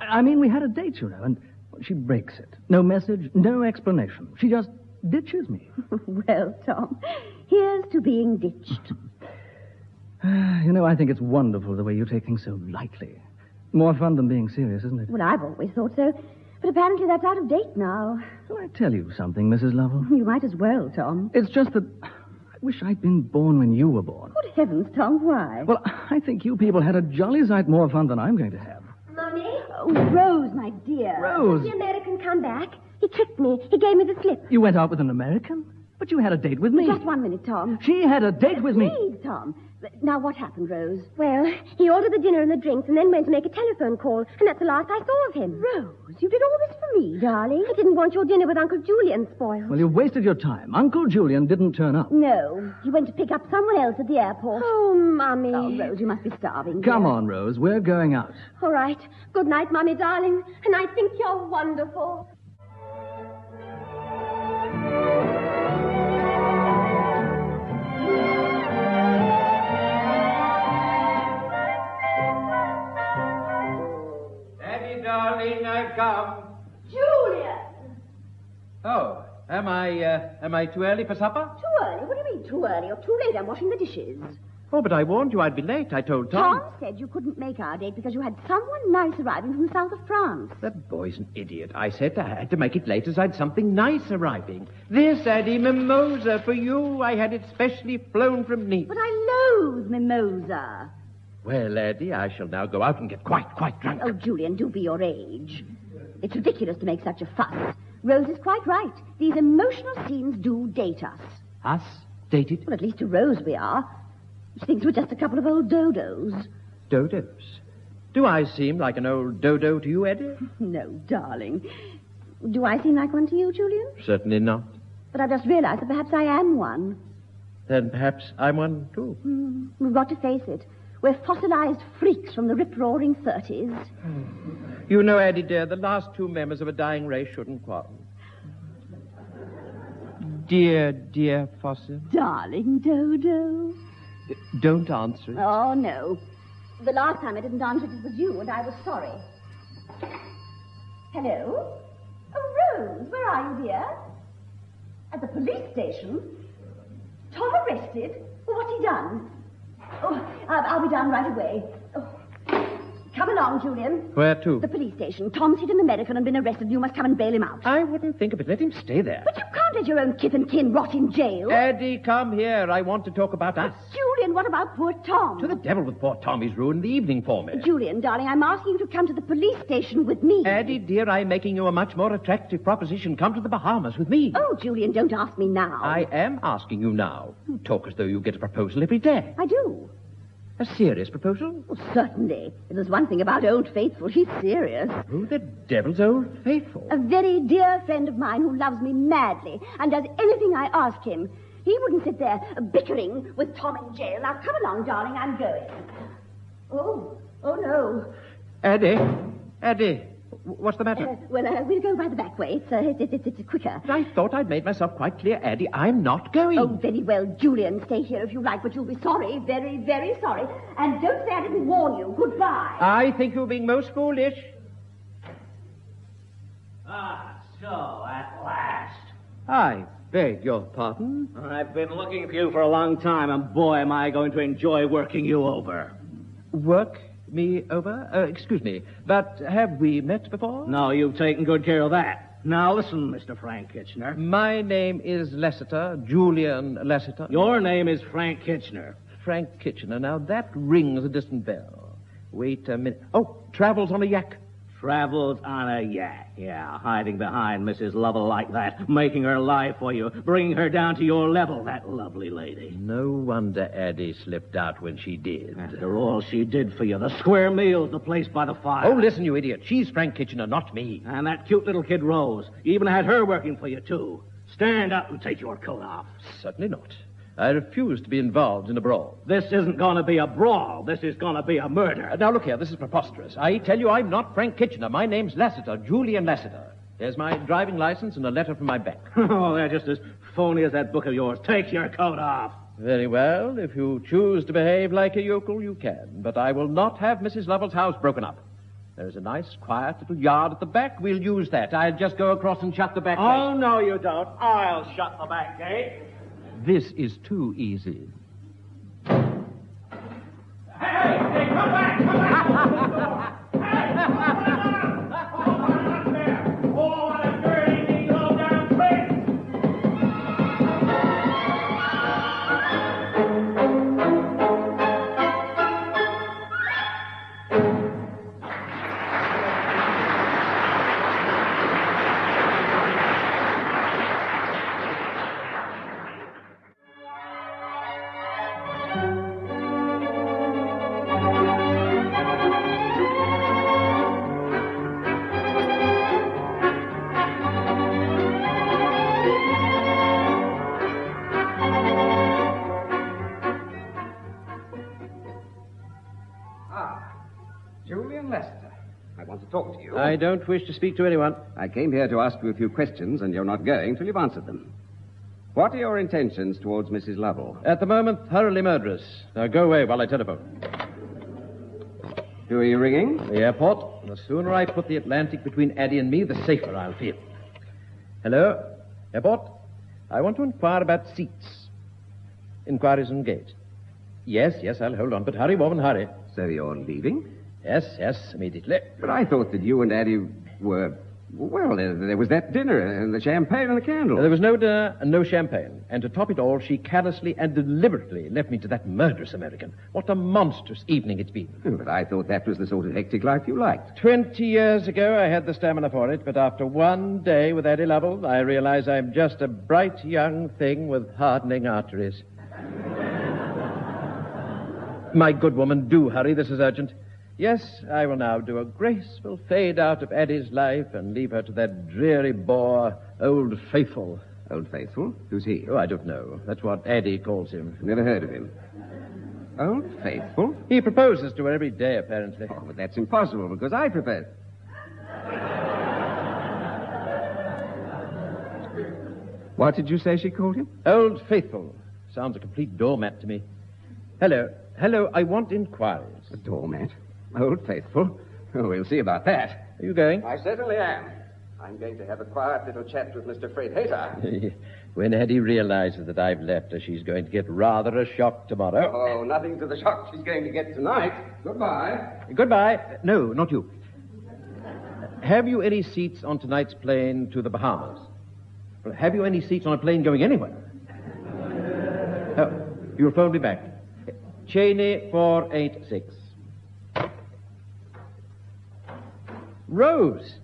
I mean, we had a date, you know, and she breaks it. No message, no explanation. She just ditches me. Well, Tom, here's to being ditched. You know, I think it's wonderful the way you take things so lightly. More fun than being serious, isn't it? Well, I've always thought so. But apparently that's out of date now. Shall I tell you something, Mrs. Lovell? You might as well, Tom. It's just that I wish I'd been born when you were born. Good heavens, Tom, why? Well, I think you people had a jolly sight more fun than I'm going to have. Mommy? Oh, Rose, my dear. Rose? The American come back. He tricked me. He gave me the slip. You went out with an American? But you had a date with me. Just 1 minute, Tom. She had a date with me. Please, Tom. Now, what happened, Rose? Well, he ordered the dinner and the drinks and then went to make a telephone call, and that's the last I saw of him. Rose, you did all this for me, darling. I didn't want your dinner with Uncle Julian spoiled. Well, you've wasted your time. Uncle Julian didn't turn up. No, he went to pick up someone else at the airport. Oh, Mummy. Oh, Rose, you must be starving. Come dear. on, Rose. We're going out. All right. Good night, Mummy, darling. And I think you're wonderful. Darling, I've come. Julian! Oh, am I too early for supper? Too early? What do you mean, too early or too late? I'm washing the dishes. Oh, but I warned you I'd be late. I told Tom. Tom said you couldn't make our date because you had someone nice arriving from the south of France. That boy's an idiot. I said I had to make it late as I'd something nice arriving. This, Addie, mimosa for you. I had it specially flown from Nice. But I loathe mimosa. Well, Addie, I shall now go out and get quite drunk. Oh, Julian, do be your age. It's ridiculous to make such a fuss. Rose is quite right. These emotional scenes do date us. Us? Dated? Well, at least to Rose we are. She thinks we're just a couple of old dodos. Dodos? Do I seem like an old dodo to you, Addie? No, darling. Do I seem like one to you, Julian? Certainly not. But I've just realized that perhaps I am one. Then perhaps I'm one, too. We've got to face it. We're fossilized freaks from the rip-roaring 30s. You know, Addie, dear, the last two members of a dying race shouldn't quarrel. Dear fossil. Darling Dodo. Don't answer it. Oh, no. The last time I didn't answer it was you, and I was sorry. Hello? Oh, Rose, where are you, dear? At the police station? Tom arrested? Well, what's he done? Oh, I'll be down right away. Oh. Come along, Julian. Where to? The police station. Tom's hit an American and been arrested. You must come and bail him out. I wouldn't think of it. Let him stay there. But you can't let your own kith and kin rot in jail. Addie, come here. I want to talk about us. Julian, what about poor Tom? To the devil with poor Tom. He's ruined the evening for me. Julian, darling, I'm asking you to come to the police station with me. Addie, dear, I'm making you a much more attractive proposition. Come to the Bahamas with me. Oh, Julian, don't ask me now. I am asking you now. You talk as though you get a proposal every day. I do. A serious proposal? Oh, certainly. If there's one thing about Old Faithful, he's serious. Who the devil's Old Faithful? A very dear friend of mine who loves me madly and does anything I ask him. He wouldn't sit there bickering with Tom in jail. Now, come along, darling, I'm going. Oh no. Addie, what's the matter? We'll go by the back way. It's quicker. But I thought I'd made myself quite clear, Addie. I'm not going. Oh, very well, Julian. Stay here if you like, but you'll be sorry. Very, very sorry. And don't say I didn't warn you. Goodbye. I think you're being most foolish. So, at last. I beg your pardon? I've been looking for you for a long time, and boy, am I going to enjoy working you over. Work me over? Excuse me, but have we met before? No, you've taken good care of that. Now, listen, Mr. Frank Kitchener. My name is Lessiter, Julian Lessiter. Your name is Frank Kitchener. Frank Kitchener. Now, that rings a distant bell. Wait a minute. Oh, travels on a yak. Travels on a yak. Yeah, hiding behind Mrs. Lovell like that, making her lie for you, bringing her down to your level, that lovely lady. No wonder Addie slipped out when she did. After all she did for you, the square meals, the place by the fire. Oh, listen, you idiot. She's Frank Kitchener, not me. And that cute little kid Rose. You even had her working for you, too. Stand up and take your coat off. Certainly not. I refuse to be involved in a brawl. This isn't going to be a brawl. This is going to be a murder. Now, look here. This is preposterous. I tell you, I'm not Frank Kitchener. My name's Lassiter, Julian Lassiter. Here's my driving license and a letter from my bank. Oh, they're just as phony as that book of yours. Take your coat off. Very well. If you choose to behave like a yokel, you can. But I will not have Mrs. Lovell's house broken up. There's a nice, quiet little yard at the back. We'll use that. I'll just go across and shut the back gate. Oh, no, you don't. I'll shut the back gate. This is too easy. Hey, come back! Come back! Oh, what a dirty, low-down trick! Julian Lester, I want to talk to you. I don't wish to speak to anyone. I came here to ask you a few questions, and you're not going till you've answered them. What are your intentions towards Mrs. Lovell? At the moment, thoroughly murderous. Now go away while I telephone. Who are you ringing? The airport. The sooner I put the Atlantic between Addie and me, the safer I'll feel. Hello? Airport? I want to inquire about seats. Inquiries engaged. Yes, I'll hold on, but hurry, woman, hurry. So you're leaving? Yes, immediately. But I thought that you and Addie were... Well, there was that dinner, and the champagne and the candle. There was no dinner and no champagne. And to top it all, she callously and deliberately left me to that murderous American. What a monstrous evening it's been. But I thought that was the sort of hectic life you liked. 20 years ago, I had the stamina for it, but after one day with Addie Lovell, I realize I'm just a bright young thing with hardening arteries. My good woman, do hurry. This is urgent. Yes, I will now do a graceful fade out of Addie's life and leave her to that dreary bore, Old Faithful. Old Faithful? Who's he? Oh, I don't know. That's what Addie calls him. Never heard of him. Old Faithful? He proposes to her every day, apparently. Oh, but that's impossible, because I propose. What did you say she called him? Old Faithful. Sounds a complete doormat to me. Hello, I want inquiries. A doormat? Old Faithful? Oh, we'll see about that. Are you going? I certainly am. I'm going to have a quiet little chat with Mr. Fred Hayter. When Addie realizes that I've left her, she's going to get rather a shock tomorrow. Oh, nothing to the shock she's going to get tonight. Goodbye. Goodbye. No, not you. Have you any seats on tonight's plane to the Bahamas? Have you any seats on a plane going anywhere? Oh, you'll phone me back. Cheney 486. Rose,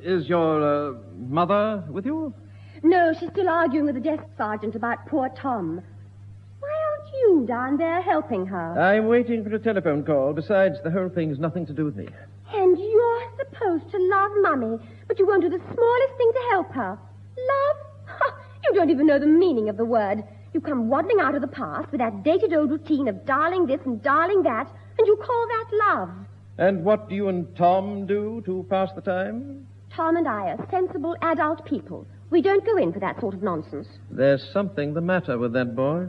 is your mother with you? No, she's still arguing with the desk sergeant about poor Tom. Why aren't you down there helping her? I'm waiting for a telephone call. Besides, the whole thing has nothing to do with me. And you're supposed to love Mummy, but you won't do the smallest thing to help her. Love? Ha, you don't even know the meaning of the word. You come waddling out of the past with that dated old routine of darling this and darling that, and you call that love. And what do you and Tom do to pass the time? Tom and I are sensible adult people. We don't go in for that sort of nonsense. There's something the matter with that boy.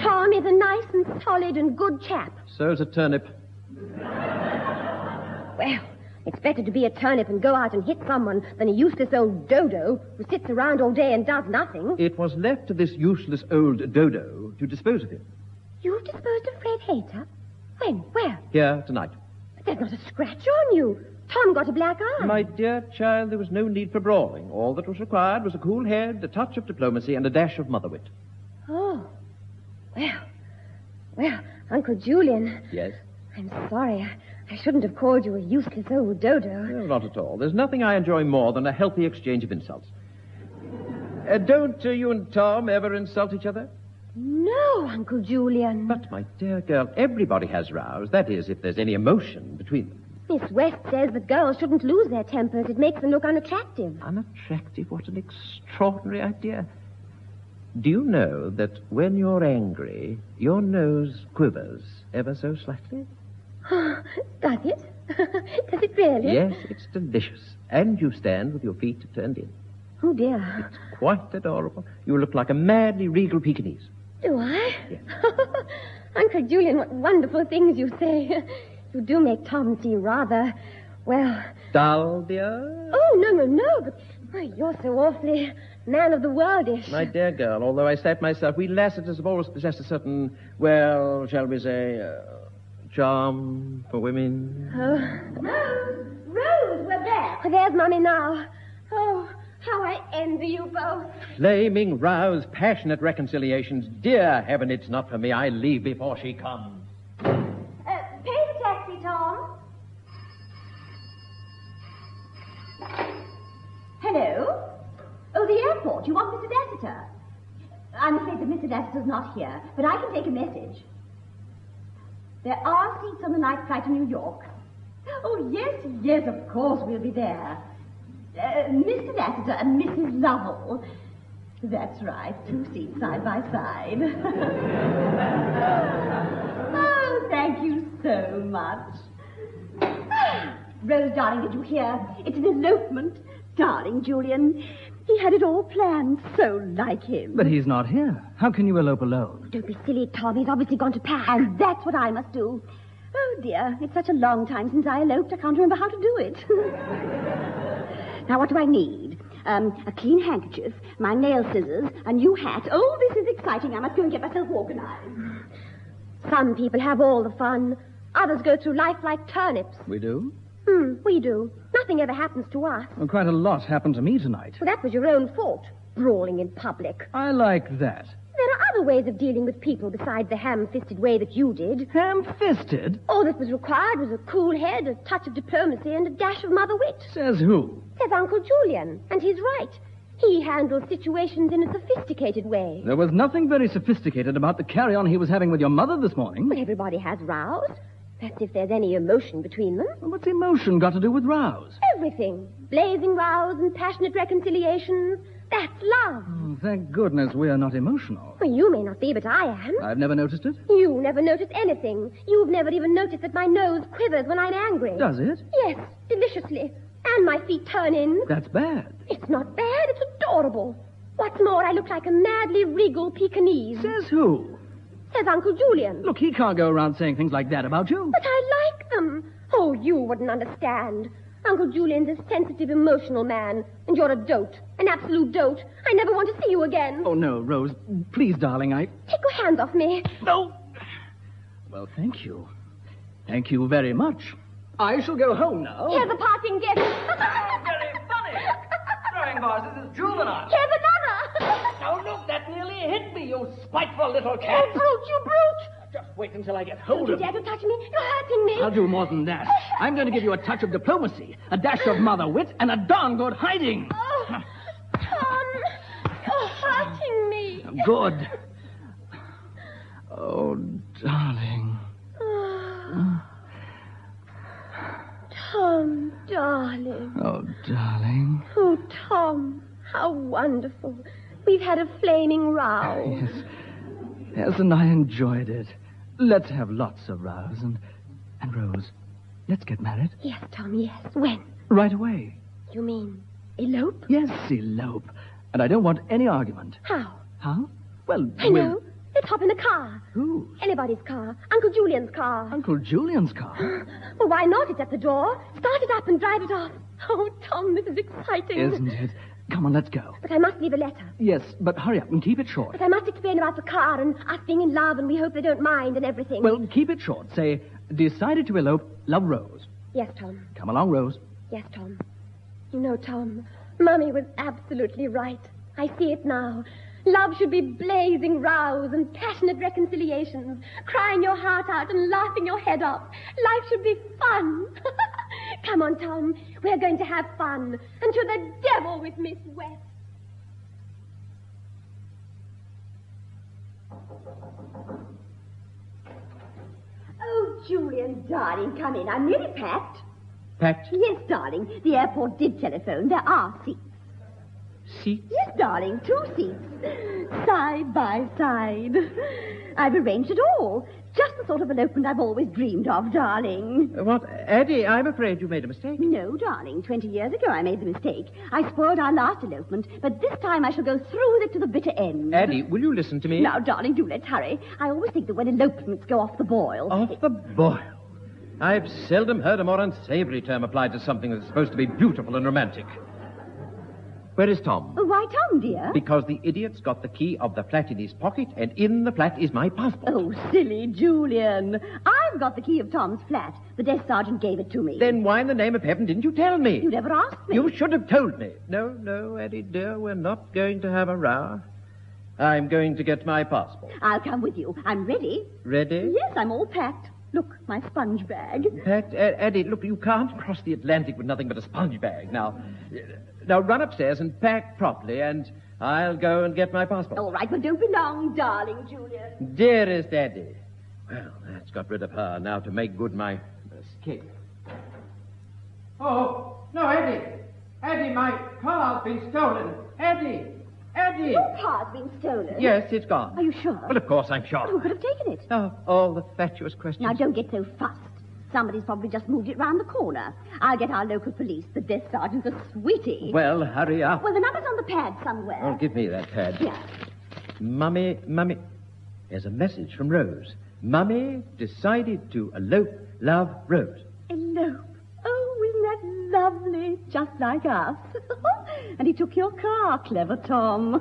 Tom is a nice and solid and good chap. So's a turnip. Well, it's better to be a turnip and go out and hit someone than a useless old dodo who sits around all day and does nothing. It was left to this useless old dodo to dispose of him. You've disposed of Fred Hayter? When? Where? Here, tonight. But there's not a scratch on you. Tom got a black eye. My dear child, there was no need for brawling. All that was required was a cool head, a touch of diplomacy, and a dash of motherwit. Oh. Well, Uncle Julian. Yes? I'm sorry. I shouldn't have called you a useless old dodo. No, not at all. There's nothing I enjoy more than a healthy exchange of insults. Don't you and Tom ever insult each other? No, Uncle Julian. But, my dear girl, everybody has rows. That is, if there's any emotion between them. Miss West says that girls shouldn't lose their tempers. It makes them look unattractive. Unattractive? What an extraordinary idea. Do you know that when you're angry, your nose quivers ever so slightly? Does it? Does it really? Yes, it's delicious. And you stand with your feet turned in. Oh, dear. It's quite adorable. You look like a madly regal Pekingese. Do I? Yes. Uncle Julian, what wonderful things you say. You do make Tom seem rather, well... Dull, dear? Oh, no, but you're so awfully man of the worldish. My dear girl, although I say it myself, we Lassiters have always possessed a certain, well, shall we say, charm for women. Oh. Rose, we're there. There's Mummy now. Oh, how I envy you both. Flaming rows, passionate reconciliations. Dear heaven, it's not for me. I leave before she comes. Pay the taxi, Tom. Hello? Oh, the airport. You want Mr. Lassiter? I'm afraid that Mr. Lassiter's not here, but I can take a message. There are seats on the night flight to New York. Oh, yes, of course we'll be there. Mr. Lassiter and Mrs. Lovell. That's right, 2 seats side by side. so much. Rose, darling, did you hear? It's an elopement. Darling, Julian, he had it all planned, so like him. But he's not here. How can you elope alone? Don't be silly, Tom. He's obviously gone to pack. And that's what I must do. Oh, dear, it's such a long time since I eloped, I can't remember how to do it. Now, what do I need? A clean handkerchief, my nail scissors, a new hat. Oh, this is exciting. I must go and get myself organized. Some people have all the fun. Others go through life like turnips. We do? We do. Nothing ever happens to us. Well, quite a lot happened to me tonight. Well, that was your own fault. Brawling in public. I like that. There are other ways of dealing with people besides the ham-fisted way that you did. Ham-fisted? All that was required was a cool head, a touch of diplomacy, and a dash of mother wit. Says who? Says Uncle Julian. And he's right. He handles situations in a sophisticated way. There was nothing very sophisticated about the carry-on he was having with your mother this morning. Well, everybody has rows. That's if there's any emotion between them. Well, what's emotion got to do with rows? Everything. Blazing rows and passionate reconciliations. That's love. Oh, thank goodness we're not emotional. Well, you may not be, but I am. I've never noticed it. You never notice anything. You've never even noticed that my nose quivers when I'm angry. Does it? Yes, deliciously. And my feet turn in. That's bad. It's not bad. It's adorable. What's more, I look like a madly regal Pekingese. Says who? Says Uncle Julian. Look, he can't go around saying things like that about you. But I like them. Oh, you wouldn't understand. Uncle Julian's a sensitive, emotional man, and you're a dote, an absolute dote. I never want to see you again. Oh, no, Rose. Please, darling, Take your hands off me. No. Well, thank you. Thank you very much. I shall go home now. Here's a parting gift. Very funny. Throwing bars, this is juvenile. Here's another. Oh, look, that nearly hit me, you spiteful little cat. You brute, you brute. Just wait until I get hold Don't of you you. dare to touch me. You're hurting me. I'll do more than that. I'm going to give you a touch of diplomacy, a dash of mother wit, and a darn good hiding. Oh, Tom, you're hurting me. Good. Oh, darling. Tom, darling. Oh, darling. Oh, Tom, how wonderful. We've had a flaming row. Yes. Yes, and I enjoyed it. Let's have lots of rows. And Rose, let's get married. Yes, Tom, yes. When? Right away. You mean elope? Yes, elope. And I don't want any argument. How? How? Well, I know. Let's hop in the car. Whose? Anybody's car. Uncle Julian's car. Uncle Julian's car? Well, why not? It's at the door. Start it up and drive it off. Oh, Tom, this is exciting. Isn't it? Come on, let's go. But I must leave a letter. Yes, but hurry up and keep it short. But I must explain about the car and us being in love and we hope they don't mind and everything. Well, keep it short. Say, decided to elope, love Rose. Yes, Tom. Come along, Rose. Yes, Tom. You know, Tom, Mummy was absolutely right. I see it now. Love should be blazing rows and passionate reconciliations, crying your heart out and laughing your head off. Life should be fun. Come on, Tom. We're going to have fun. And to the devil with Miss West. Oh, Julian, darling, come in. I'm nearly packed. Packed? Yes, darling. The airport did telephone. There are seats. Seats? Yes, darling, 2 seats. Side by side. I've arranged it all. Just the sort of elopement I've always dreamed of, darling. What? Eddie, I'm afraid you made a mistake. No, darling. 20 years ago I made the mistake. I spoiled our last elopement, but this time I shall go through with it to the bitter end. Eddie, will you listen to me? Now, darling, do let's hurry. I always think that when elopements go off the boil... Off the boil? I've seldom heard a more unsavory term applied to something that's supposed to be beautiful and romantic. Where is Tom? Why, Tom, dear? Because the idiot's got the key of the flat in his pocket, and in the flat is my passport. Oh, silly Julian. I've got the key of Tom's flat. The desk sergeant gave it to me. Then why in the name of heaven didn't you tell me? You never asked me. You should have told me. No, Eddie, dear, we're not going to have a row. I'm going to get my passport. I'll come with you. I'm ready. Ready? Yes, I'm all packed. Look, my sponge bag. Packed? Eddie, look, you can't cross the Atlantic with nothing but a sponge bag. Now run upstairs and pack properly, and I'll go and get my passport. All right, well, don't be long, darling Julian. Dearest Eddie. Well, that's got rid of her. Now to make good my escape. Oh, no, Eddie. Eddie, my car's been stolen. Eddie. Eddie! Your car's been stolen. Yes, it's gone. Are you sure? Well, of course I'm sure. Who could have taken it? Oh, all the fatuous questions. Now, don't get so fussed. Somebody's probably just moved it round the corner. I'll get our local police. The desk sergeant's a sweetie. Well, hurry up. Well, the number's on the pad somewhere. Oh, give me that pad. Yeah. Mummy. There's a message from Rose. Mummy decided to elope, love, Rose. Elope. Oh, isn't that lovely? Just like us. And he took your car, clever Tom.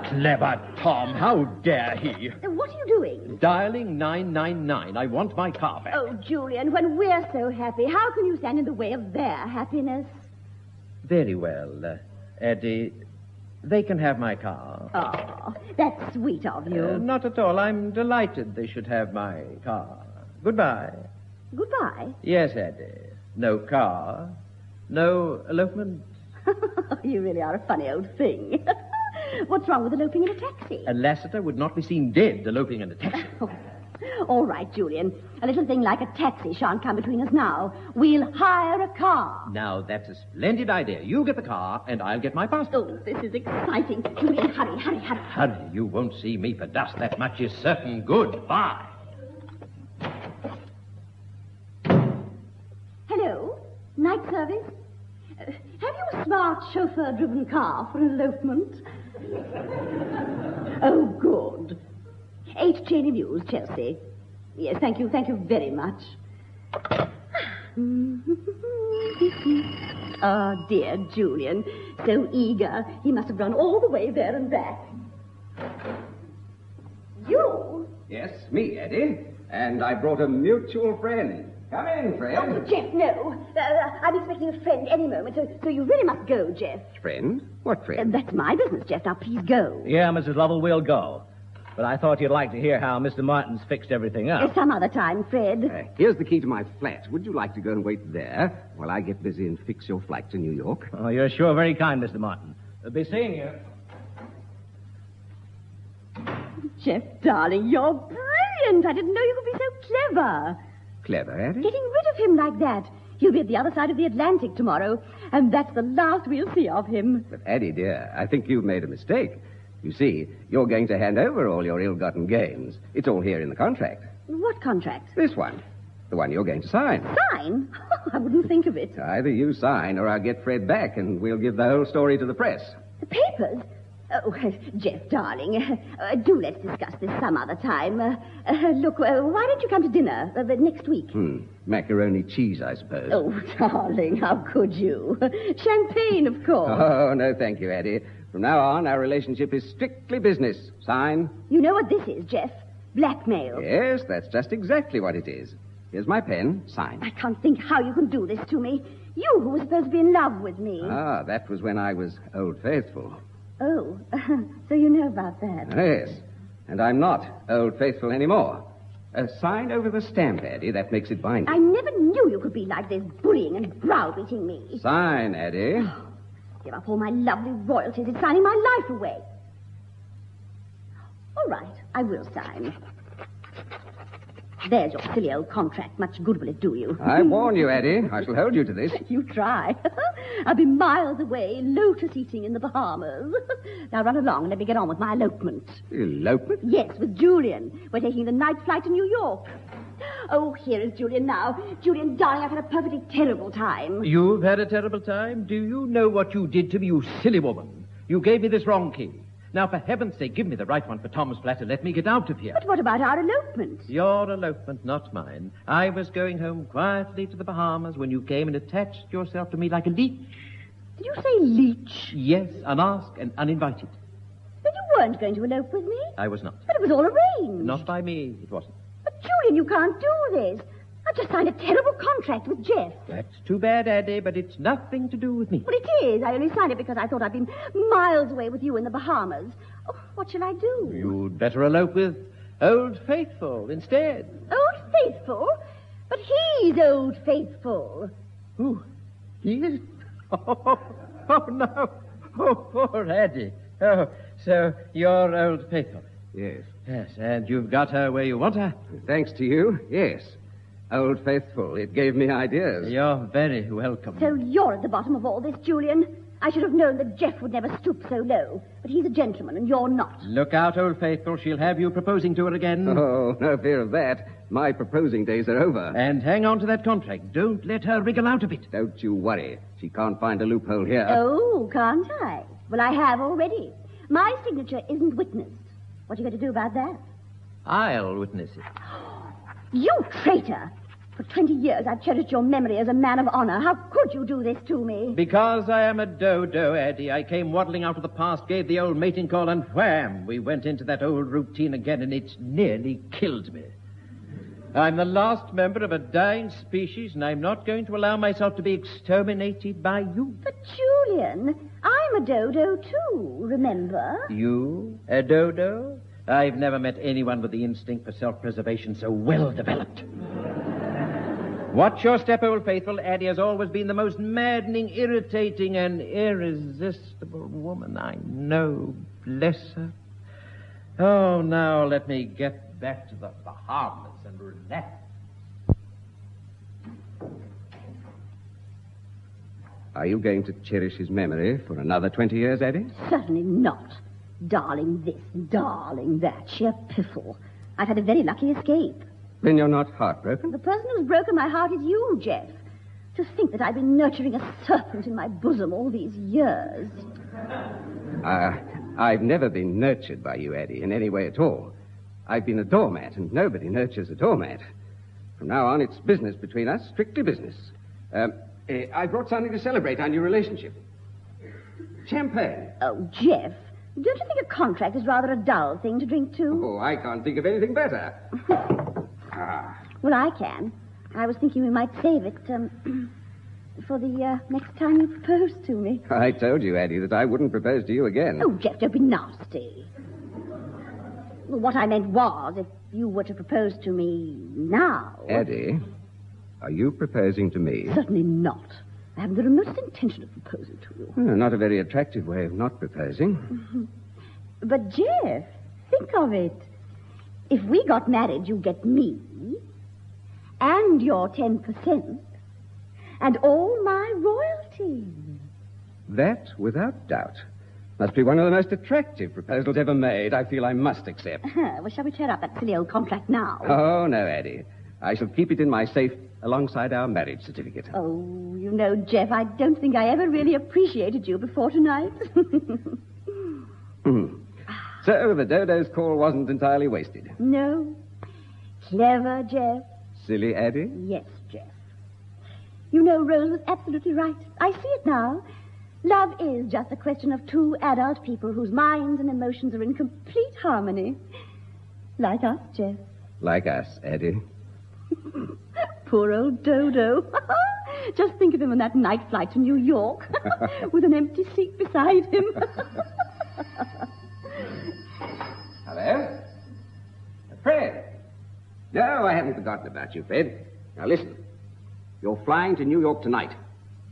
Clever Tom, how dare he? What are you doing? Dialing 999. I want my car back. Oh, Julian, when we're so happy, how can you stand in the way of their happiness? Very well, Eddie. They can have my car. Oh, that's sweet of you. Not at all. I'm delighted they should have my car. Goodbye. Goodbye. Yes, Eddie. No car. No elopement. You really are a funny old thing. What's wrong with eloping in a taxi? A Lassiter would not be seen dead eloping in a taxi. All right, Julian. A little thing like a taxi shan't come between us now. We'll hire a car. Now, that's a splendid idea. You get the car, and I'll get my passport. Oh, this is exciting. Julian, hurry. Hurry, you won't see me for dust. That much is certain. Goodbye. Hello? Night service? Have you a smart chauffeur-driven car for elopement? Oh, good. 8 Cheney Mews, Chelsea. Yes, thank you very much. Oh, dear Julian. So eager. He must have run all the way there and back. You? Yes, me, Eddie. And I brought a mutual friend. Come in, friend. Oh, Jeff, no. I'm expecting a friend any moment, so you really must go, Jeff. Friend? What friend? That's my business, Jeff. Now, please go. Yeah, Mrs. Lovell, we'll go. But I thought you'd like to hear how Mr. Martin's fixed everything up. Some other time, Fred. Here's the key to my flat. Would you like to go and wait there while I get busy and fix your flight to New York? Oh, you're sure very kind, Mr. Martin. Be seeing you. Jeff, darling, you're brilliant. I didn't know you could be so clever. Clever, Eddie? Getting rid of him like that. He'll be at the other side of the Atlantic tomorrow, and that's the last we'll see of him. But, Eddie, dear, I think you've made a mistake. You see, you're going to hand over all your ill-gotten gains. It's all here in the contract. What contract? This one. The one you're going to sign. Sign? Oh, I wouldn't think of it. Either you sign or I'll get Fred back and we'll give the whole story to the press. The papers? Oh, Jeff, darling, do let's discuss this some other time. Look, why don't you come to dinner next week? Macaroni cheese, I suppose. Oh, darling, how could you? Champagne, of course. Oh, no, thank you, Eddie. From now on, our relationship is strictly business. Sign? You know what this is, Jeff? Blackmail. Yes, that's just exactly what it is. Here's my pen. Sign. I can't think how you can do this to me. You who were supposed to be in love with me. Ah, that was when I was Old Faithful. Oh, so you know about that. Yes, and I'm not Old Faithful anymore. Sign over the stamp, Eddie. That makes it binding. I never knew you could be like this, bullying and browbeating me. Sign, Eddie. Give up all my lovely royalties. It's signing my life away. All right, I will sign. There's your silly old contract. Much good will it do you? I warn you, Eddie. I shall hold you to this. You try. I'll be miles away, lotus eating in the Bahamas. Now run along and let me get on with my elopement. Elopement? Yes, with Julian. We're taking the night flight to New York. Oh, here is Julian now. Julian, darling, I've had a perfectly terrible time. You've had a terrible time? Do you know what you did to me, you silly woman? You gave me this wrong key. Now, for heaven's sake, give me the right one for Tom's flat and let me get out of here. But what about our elopement? Your elopement, not mine. I was going home quietly to the Bahamas when you came and attached yourself to me like a leech. Did you say leech? Yes, unasked and uninvited. Then you weren't going to elope with me? I was not. But it was all arranged. Not by me, it wasn't. But, Julian, you can't do this. I've just signed a terrible contract with Jeff. That's too bad, Eddie, but it's nothing to do with me. Well, it is. I only signed it because I thought I'd been miles away with you in the Bahamas. Oh, what shall I do? You'd better elope with Old Faithful instead. Old Faithful? But he's Old Faithful. Who? He is? Oh, no. Oh, poor Eddie. Oh, so you're Old Faithful. Yes. Yes, and you've got her where you want her? Thanks to you, yes. Old Faithful, it gave me ideas. You're very welcome. So you're at the bottom of all this, Julian. I should have known that Jeff would never stoop so low. But he's a gentleman, and you're not. Look out, Old Faithful. She'll have you proposing to her again. Oh, no fear of that. My proposing days are over. And hang on to that contract. Don't let her wriggle out of it. Don't you worry. She can't find a loophole here. Oh, can't I? Well, I have already. My signature isn't witnessed. What are you going to do about that? I'll witness it. You traitor! For 20 years, I've cherished your memory as a man of honor. How could you do this to me? Because I am a dodo, Eddie. I came waddling out of the past, gave the old mating call, and wham! We went into that old routine again, and it's nearly killed me. I'm the last member of a dying species, and I'm not going to allow myself to be exterminated by you. But, Julian, I'm a dodo, too, remember? You? A dodo? I've never met anyone with the instinct for self-preservation so well developed. Watch your step, Old Faithful. Addie has always been the most maddening, irritating, and irresistible woman I know. Bless her. Oh, now let me get back to the Bahamas and relax. Are you going to cherish his memory for another 20 years, Eddie? Certainly not. Darling this, darling that, sheer piffle. I've had a very lucky escape. Then you're not heartbroken? The person who's broken my heart is you, Jeff. To think that I've been nurturing a serpent in my bosom all these years. I've never been nurtured by you, Eddie, in any way at all. I've been a doormat, and nobody nurtures a doormat. From now on, it's business between us, strictly business. I brought something to celebrate our new relationship. Champagne. Oh, Jeff, don't you think a contract is rather a dull thing to drink to? Oh, I can't think of anything better. Well, I can. I was thinking we might save it for the next time you propose to me. I told you, Eddie, that I wouldn't propose to you again. Oh, Jeff, don't be nasty. Well, what I meant was, if you were to propose to me now... Eddie, are you proposing to me? Certainly not. I haven't the remotest intention of proposing to you. Well, not a very attractive way of not proposing. But, Jeff, think of it. If we got married, you get me, and your 10%, and all my royalties. That, without doubt, must be one of the most attractive proposals ever made. I feel I must accept. Well, shall we tear up that silly old contract now? Oh, no, Eddie. I shall keep it in my safe alongside our marriage certificate. Oh, you know, Jeff, I don't think I ever really appreciated you before tonight. So the dodo's call wasn't entirely wasted. No. Clever, Jeff. Silly Eddie? Yes, Jeff. You know, Rose was absolutely right. I see it now. Love is just a question of two adult people whose minds and emotions are in complete harmony. Like us, Jeff. Like us, Eddie. Poor old Dodo. Just think of him on that night flight to New York with an empty seat beside him. Hello? Fred. No, I haven't forgotten about you, Fred. Now, listen. You're flying to New York tonight.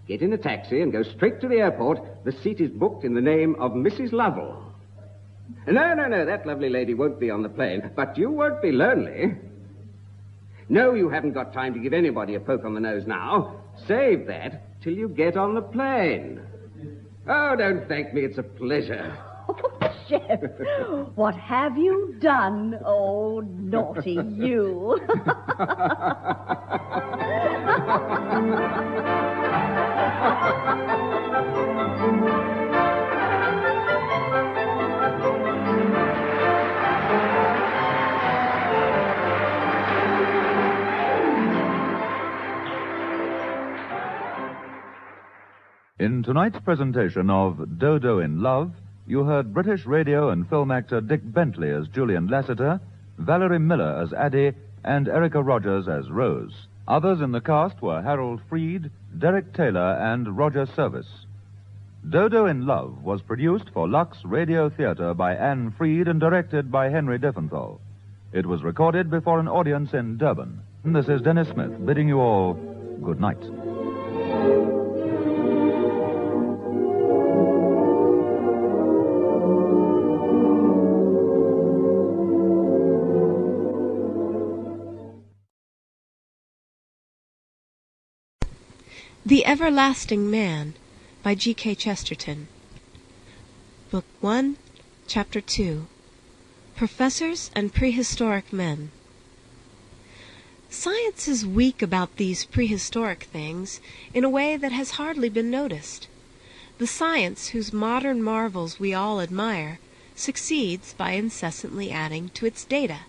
Get in a taxi and go straight to the airport. The seat is booked in the name of Mrs. Lovell. No. That lovely lady won't be on the plane. But you won't be lonely. No, you haven't got time to give anybody a poke on the nose now. Save that till you get on the plane. Oh, don't thank me. It's a pleasure. Oh, Jeff, what have you done? Oh, naughty you. In tonight's presentation of Dodo in Love, you heard British radio and film actor Dick Bentley as Julian Lasseter, Valerie Miller as Addie, and Erica Rogers as Rose. Others in the cast were Harold Freed, Derek Taylor, and Roger Service. Dodo in Love was produced for Lux Radio Theater by Anne Freed and directed by Henry Diffenthal. It was recorded before an audience in Durban. This is Dennis Smith bidding you all good night. The Everlasting Man, by G.K. Chesterton. Book 1, Chapter 2, Professors and Prehistoric Men. Science is weak about these prehistoric things in a way that has hardly been noticed. The science whose modern marvels we all admire succeeds by incessantly adding to its data.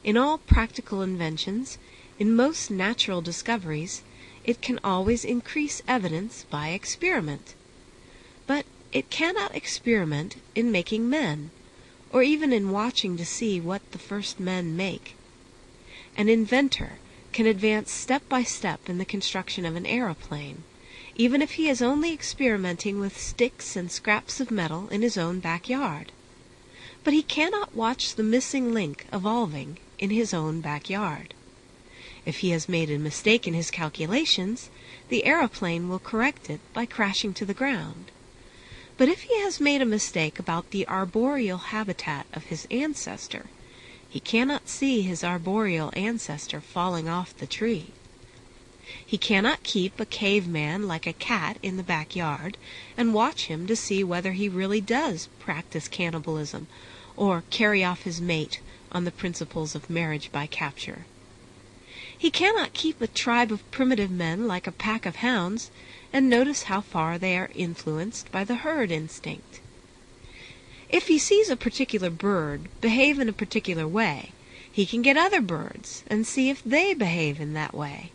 In all practical inventions, in most natural discoveries, it can always increase evidence by experiment. But it cannot experiment in making men, or even in watching to see what the first men make. An inventor can advance step by step in the construction of an aeroplane, even if he is only experimenting with sticks and scraps of metal in his own backyard. But he cannot watch the missing link evolving in his own backyard. If he has made a mistake in his calculations, the aeroplane will correct it by crashing to the ground. But if he has made a mistake about the arboreal habitat of his ancestor, he cannot see his arboreal ancestor falling off the tree. He cannot keep a caveman like a cat in the backyard and watch him to see whether he really does practice cannibalism or carry off his mate on the principles of marriage by capture. He cannot keep a tribe of primitive men like a pack of hounds and notice how far they are influenced by the herd instinct. If he sees a particular bird behave in a particular way, he can get other birds and see if they behave in that way.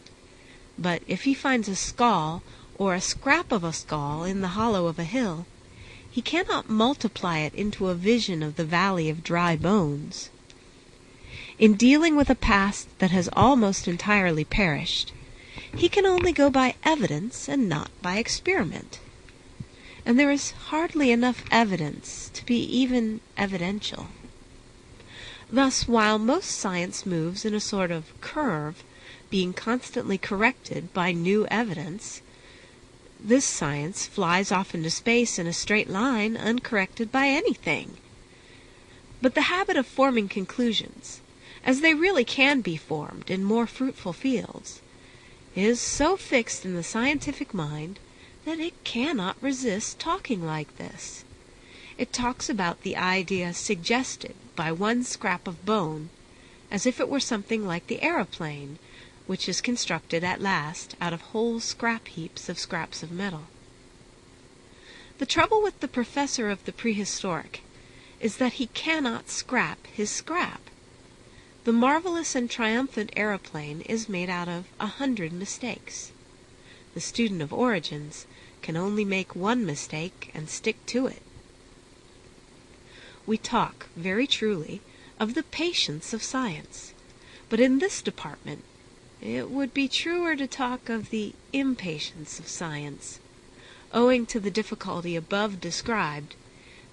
But if he finds a skull or a scrap of a skull in the hollow of a hill, he cannot multiply it into a vision of the valley of dry bones. In dealing with a past that has almost entirely perished, he can only go by evidence and not by experiment. And there is hardly enough evidence to be even evidential. Thus, while most science moves in a sort of curve, being constantly corrected by new evidence, this science flies off into space in a straight line, uncorrected by anything. But the habit of forming conclusions, as they really can be formed in more fruitful fields, is so fixed in the scientific mind that it cannot resist talking like this. It talks about the idea suggested by one scrap of bone, as if it were something like the aeroplane, which is constructed at last out of whole scrap heaps of scraps of metal. The trouble with the professor of the prehistoric is that he cannot scrap his scrap. The marvelous and triumphant aeroplane is made out of 100 mistakes. The student of origins can only make one mistake and stick to it. We talk, very truly, of the patience of science, but in this department it would be truer to talk of the impatience of science. Owing to the difficulty above described,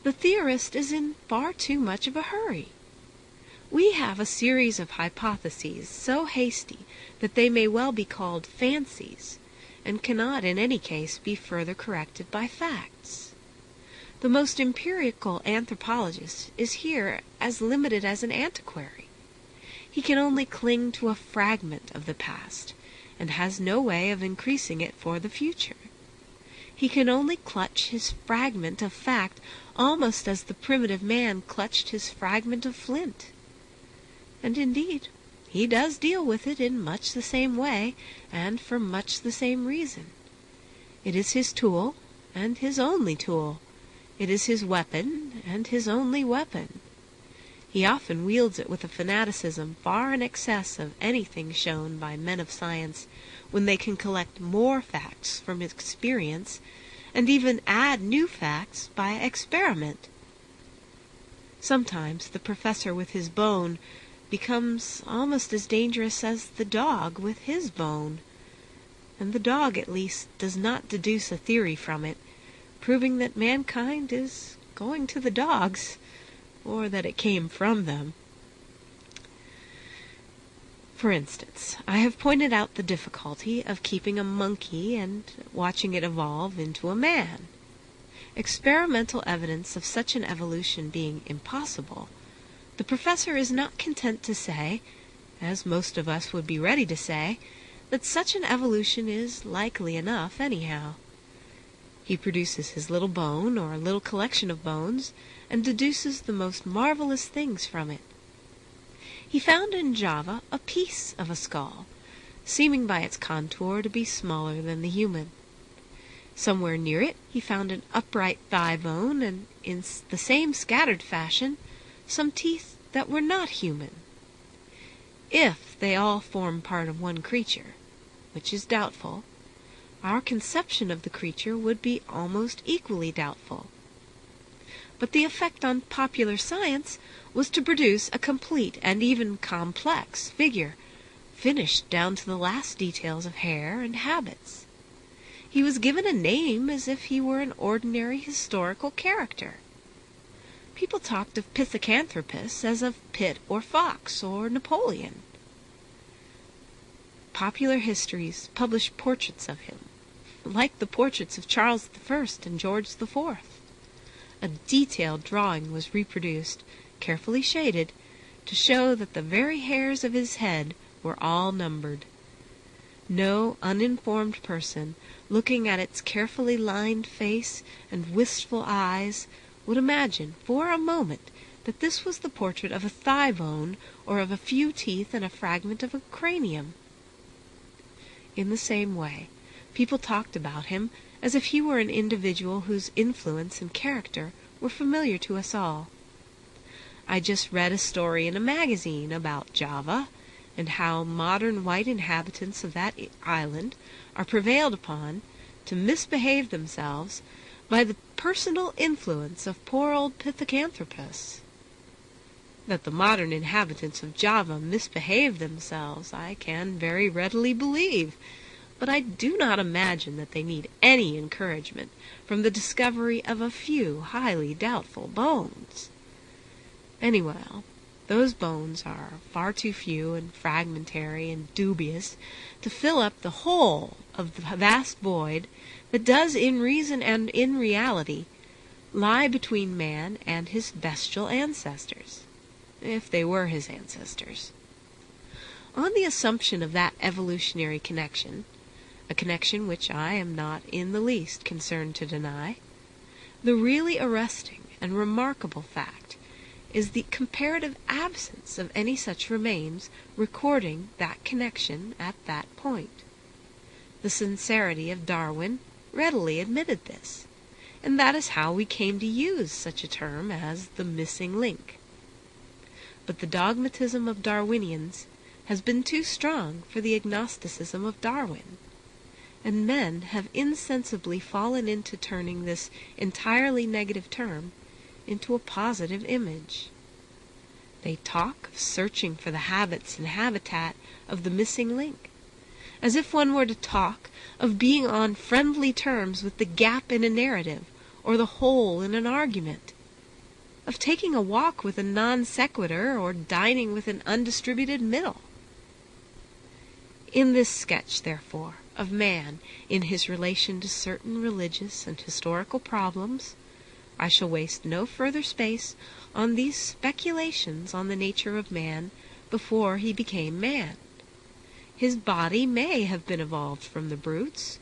the theorist is in far too much of a hurry. We have a series of hypotheses so hasty that they may well be called fancies, and cannot in any case be further corrected by facts. The most empirical anthropologist is here as limited as an antiquary. He can only cling to a fragment of the past, and has no way of increasing it for the future. He can only clutch his fragment of fact almost as the primitive man clutched his fragment of flint. And indeed, he does deal with it in much the same way, and for much the same reason. It is his tool, and his only tool. It is his weapon, and his only weapon. He often wields it with a fanaticism far in excess of anything shown by men of science when they can collect more facts from experience, and even add new facts by experiment. Sometimes the professor with his bone becomes almost as dangerous as the dog with his bone, and the dog at least does not deduce a theory from it, proving that mankind is going to the dogs, or that it came from them. For instance, I have pointed out the difficulty of keeping a monkey and watching it evolve into a man. Experimental evidence of such an evolution being impossible, the professor is not content to say, as most of us would be ready to say, that such an evolution is likely enough anyhow. He produces his little bone or little collection of bones and deduces the most marvelous things from it. He found in Java a piece of a skull, seeming by its contour to be smaller than the human. Somewhere near it he found an upright thigh bone, and in the same scattered fashion some teeth that were not human. If they all form part of one creature, which is doubtful, our conception of the creature would be almost equally doubtful. But the effect on popular science was to produce a complete and even complex figure, finished down to the last details of hair and habits. He was given a name as if he were an ordinary historical character. People talked of Pithecanthropus as of Pitt or Fox or Napoleon. Popular histories publish portraits of him, like the portraits of Charles I and George IV. A detailed drawing was reproduced, carefully shaded, to show that the very hairs of his head were all numbered. No uninformed person, looking at its carefully lined face and wistful eyes, would imagine for a moment that this was the portrait of a thigh bone or of a few teeth and a fragment of a cranium. In the same way, people talked about him as if he were an individual whose influence and character were familiar to us all. I just read a story in a magazine about Java, and how modern white inhabitants of that island are prevailed upon to misbehave themselves by the personal influence of poor old Pithecanthropus. That the modern inhabitants of Java misbehave themselves I can very readily believe, but I do not imagine that they need any encouragement from the discovery of a few highly doubtful bones. Anyway, those bones are far too few and fragmentary and dubious to fill up the whole of the vast void that does in reason and in reality lie between man and his bestial ancestors, if they were his ancestors. On the assumption of that evolutionary connection, a connection which I am not in the least concerned to deny, the really arresting and remarkable fact is the comparative absence of any such remains recording that connection at that point. The sincerity of Darwin readily admitted this, and that is how we came to use such a term as the missing link. But the dogmatism of Darwinians has been too strong for the agnosticism of Darwin, and men have insensibly fallen into turning this entirely negative term into a positive image. They talk of searching for the habits and habitat of the missing link, as if one were to talk of being on friendly terms with the gap in a narrative or the hole in an argument, of taking a walk with a non sequitur or dining with an undistributed middle. In this sketch, therefore, of man in his relation to certain religious and historical problems, I shall waste no further space on these speculations on the nature of man before he became man. His body may have been evolved from the brutes,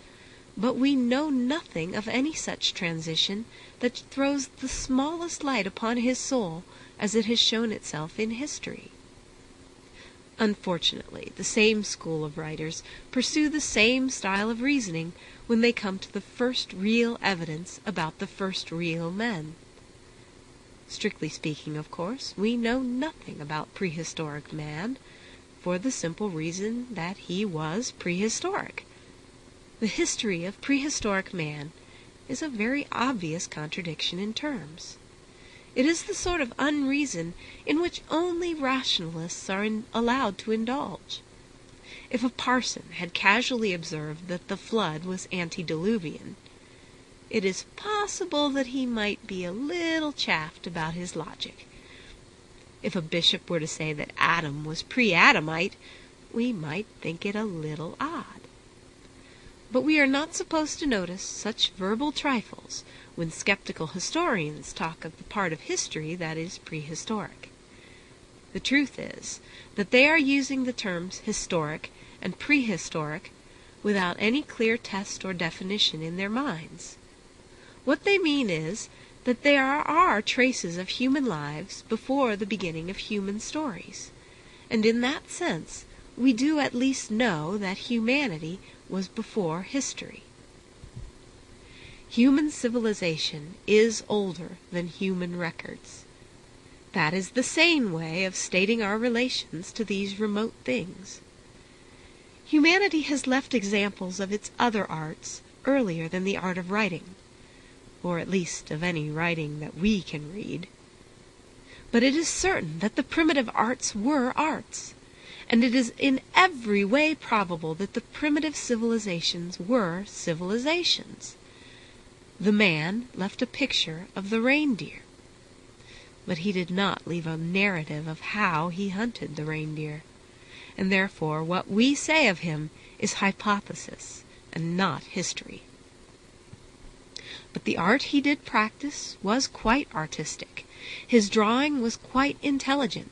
but we know nothing of any such transition that throws the smallest light upon his soul as it has shown itself in history. Unfortunately, the same school of writers pursue the same style of reasoning when they come to the first real evidence about the first real men. Strictly speaking, of course, we know nothing about prehistoric man, for the simple reason that he was prehistoric. The history of prehistoric man is a very obvious contradiction in terms. It is the sort of unreason in which only rationalists are allowed to indulge. If a parson had casually observed that the flood was antediluvian, it is possible that he might be a little chaffed about his logic. If a bishop were to say that Adam was pre-Adamite, we might think it a little odd. But we are not supposed to notice such verbal trifles when skeptical historians talk of the part of history that is prehistoric. The truth is that they are using the terms historic and prehistoric without any clear test or definition in their minds. What they mean is that there are traces of human lives before the beginning of human stories, and in that sense we do at least know that humanity was before history. Human civilization is older than human records. That is the sane way of stating our relations to these remote things. Humanity has left examples of its other arts earlier than the art of writing, or at least of any writing that we can read. But it is certain that the primitive arts were arts, and it is in every way probable that the primitive civilizations were civilizations. The man left a picture of the reindeer, but he did not leave a narrative of how he hunted the reindeer, and therefore what we say of him is hypothesis and not history. But the art he did practice was quite artistic. His drawing was quite intelligent,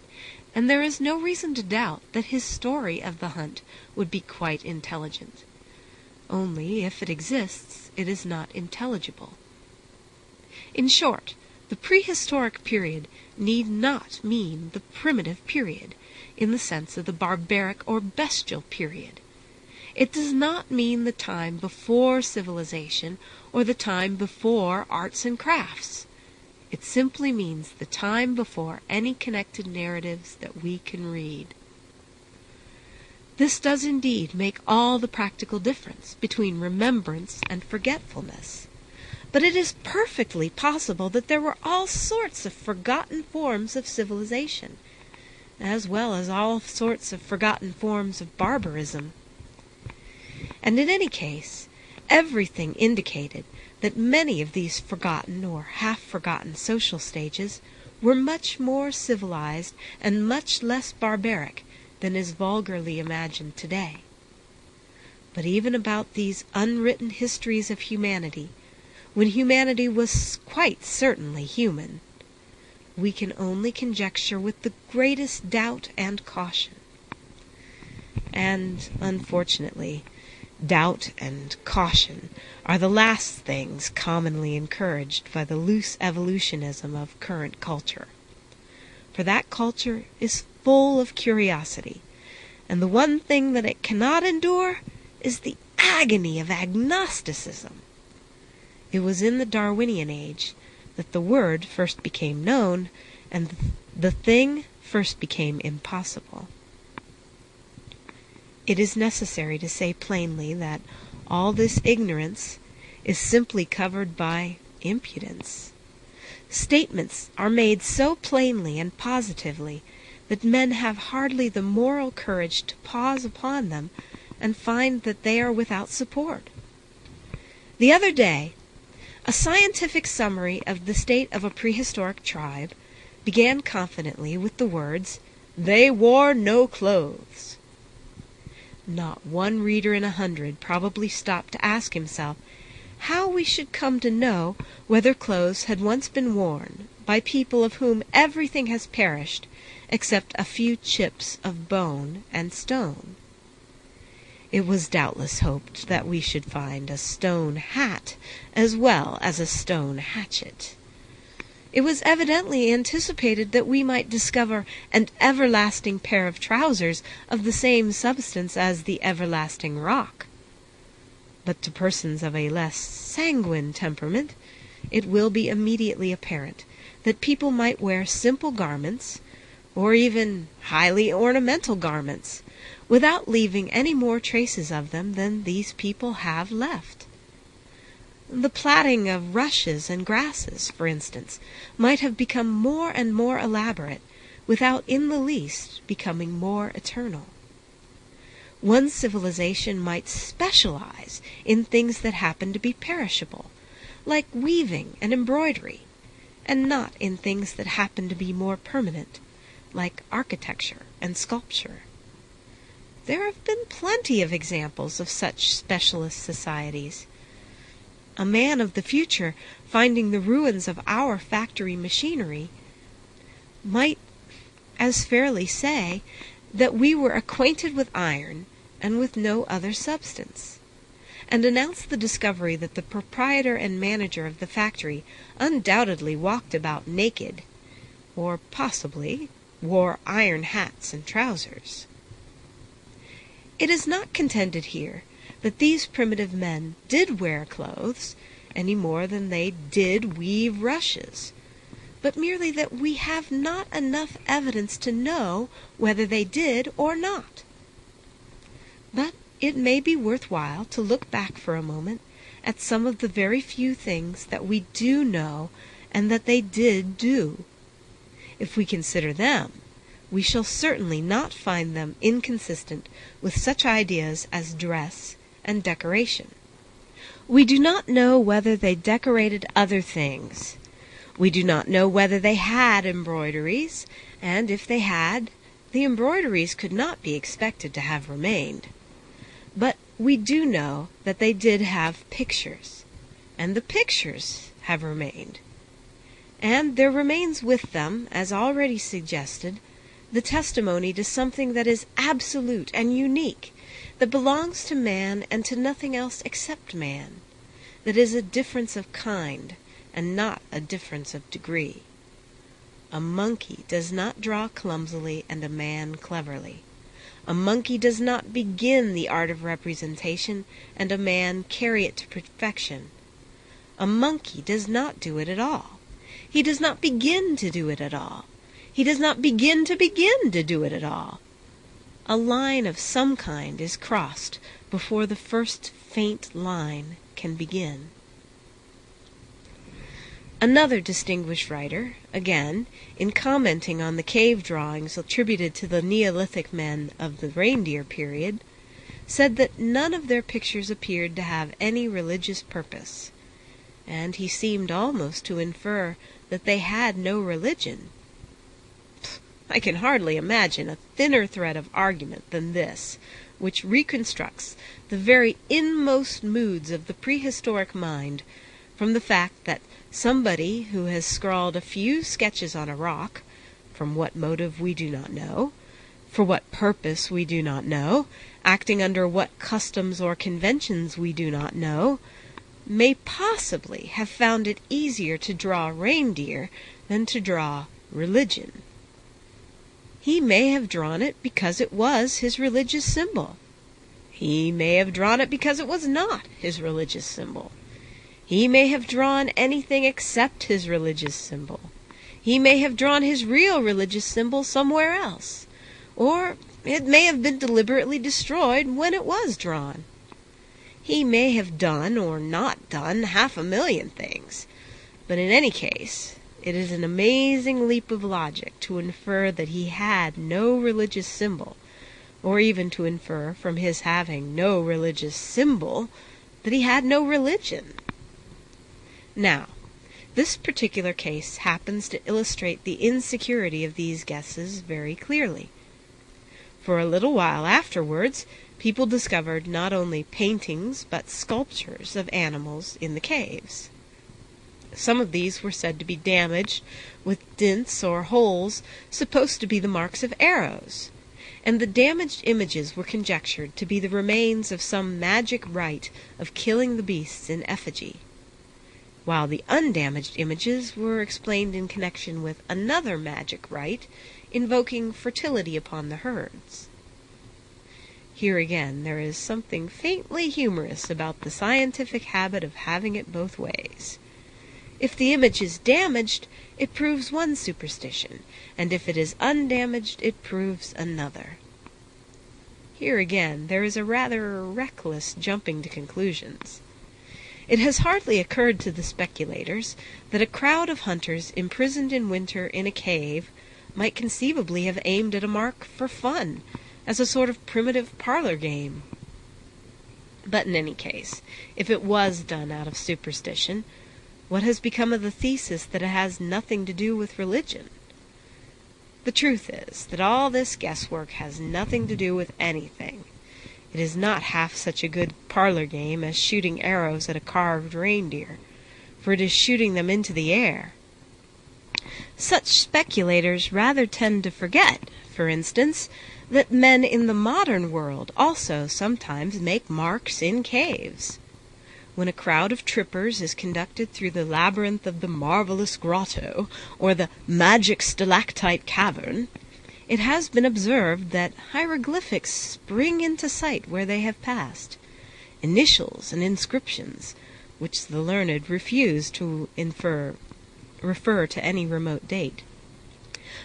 and there is no reason to doubt that his story of the hunt would be quite intelligent. Only, if it exists, it is not intelligible. In short, the prehistoric period need not mean the primitive period, in the sense of the barbaric or bestial period. It does not mean the time before civilization or the time before arts and crafts. It simply means the time before any connected narratives that we can read. This does indeed make all the practical difference between remembrance and forgetfulness. But it is perfectly possible that there were all sorts of forgotten forms of civilization, as well as all sorts of forgotten forms of barbarism. And in any case, everything indicated that many of these forgotten or half-forgotten social stages were much more civilized and much less barbaric than is vulgarly imagined today. But even about these unwritten histories of humanity, when humanity was quite certainly human, we can only conjecture with the greatest doubt and caution. And, unfortunately, doubt and caution are the last things commonly encouraged by the loose evolutionism of current culture. For that culture is full of curiosity, and the one thing that it cannot endure is the agony of agnosticism. It was in the Darwinian age that the word first became known, and the thing first became impossible. It is necessary to say plainly that all this ignorance is simply covered by impudence. Statements are made so plainly and positively that men have hardly the moral courage to pause upon them and find that they are without support. The other day, a scientific summary of the state of a prehistoric tribe began confidently with the words, "They wore no clothes." Not one reader in 100 probably stopped to ask himself how we should come to know whether clothes had once been worn by people of whom everything has perished except a few chips of bone and stone. It was doubtless hoped that we should find a stone hat as well as a stone hatchet. It was evidently anticipated that we might discover an everlasting pair of trousers of the same substance as the everlasting rock. But to persons of a less sanguine temperament, it will be immediately apparent that people might wear simple garments, or even highly ornamental garments, without leaving any more traces of them than these people have left. The plaiting of rushes and grasses, for instance, might have become more and more elaborate, without in the least becoming more eternal. One civilization might specialize in things that happen to be perishable, like weaving and embroidery, and not in things that happen to be more permanent, like architecture and sculpture. There have been plenty of examples of such specialist societies. A man of the future, finding the ruins of our factory machinery, might as fairly say that we were acquainted with iron and with no other substance. and announced the discovery that the proprietor and manager of the factory undoubtedly walked about naked, or possibly wore iron hats and trousers. It is not contended here that these primitive men did wear clothes any more than they did weave rushes, but merely that we have not enough evidence to know whether they did or not. But it may be worthwhile to look back for a moment at some of the very few things that we do know and that they did do. If we consider them, we shall certainly not find them inconsistent with such ideas as dress and decoration. We do not know whether they decorated other things. We do not know whether they had embroideries, and if they had, the embroideries could not be expected to have remained. But we do know that they did have pictures, and the pictures have remained. And there remains with them, as already suggested, the testimony to something that is absolute and unique, that belongs to man and to nothing else except man, that is a difference of kind and not a difference of degree. A monkey does not draw clumsily and a man cleverly. A monkey does not begin the art of representation and a man carry it to perfection. A monkey does not do it at all. He does not begin to do it at all. He does not begin to do it at all. A line of some kind is crossed before the first faint line can begin. Another distinguished writer, again, in commenting on the cave drawings attributed to the Neolithic men of the reindeer period, said that none of their pictures appeared to have any religious purpose, and he seemed almost to infer that they had no religion. I can hardly imagine a thinner thread of argument than this, which reconstructs the very inmost moods of the prehistoric mind from the fact that somebody who has scrawled a few sketches on a rock, from what motive we do not know, for what purpose we do not know, acting under what customs or conventions we do not know, may possibly have found it easier to draw reindeer than to draw religion. He may have drawn it because it was his religious symbol. He may have drawn it because it was not his religious symbol. He may have drawn anything except his religious symbol. He may have drawn his real religious symbol somewhere else, or it may have been deliberately destroyed when it was drawn. He may have done or not done 500,000 things, but in any case, it is an amazing leap of logic to infer that he had no religious symbol, or even to infer from his having no religious symbol that he had no religion. Now, this particular case happens to illustrate the insecurity of these guesses very clearly. For a little while afterwards, people discovered not only paintings but sculptures of animals in the caves. Some of these were said to be damaged with dints or holes supposed to be the marks of arrows, and the damaged images were conjectured to be the remains of some magic rite of killing the beasts in effigy, while the undamaged images were explained in connection with another magic rite invoking fertility upon the herds. Here again there is something faintly humorous about the scientific habit of having it both ways. If the image is damaged, it proves one superstition, and if it is undamaged, it proves another. Here again there is a rather reckless jumping to conclusions. It has hardly occurred to the speculators that a crowd of hunters imprisoned in winter in a cave might conceivably have aimed at a mark for fun, as a sort of primitive parlor game. But in any case, if it was done out of superstition, what has become of the thesis that it has nothing to do with religion? The truth is that all this guesswork has nothing to do with anything. It is not half such a good parlor game as shooting arrows at a carved reindeer, for it is shooting them into the air. Such speculators rather tend to forget, for instance, that men in the modern world also sometimes make marks in caves. When a crowd of trippers is conducted through the labyrinth of the marvelous grotto, or the magic stalactite cavern, it has been observed that hieroglyphics spring into sight where they have passed, initials and inscriptions, which the learned refuse to refer to any remote date.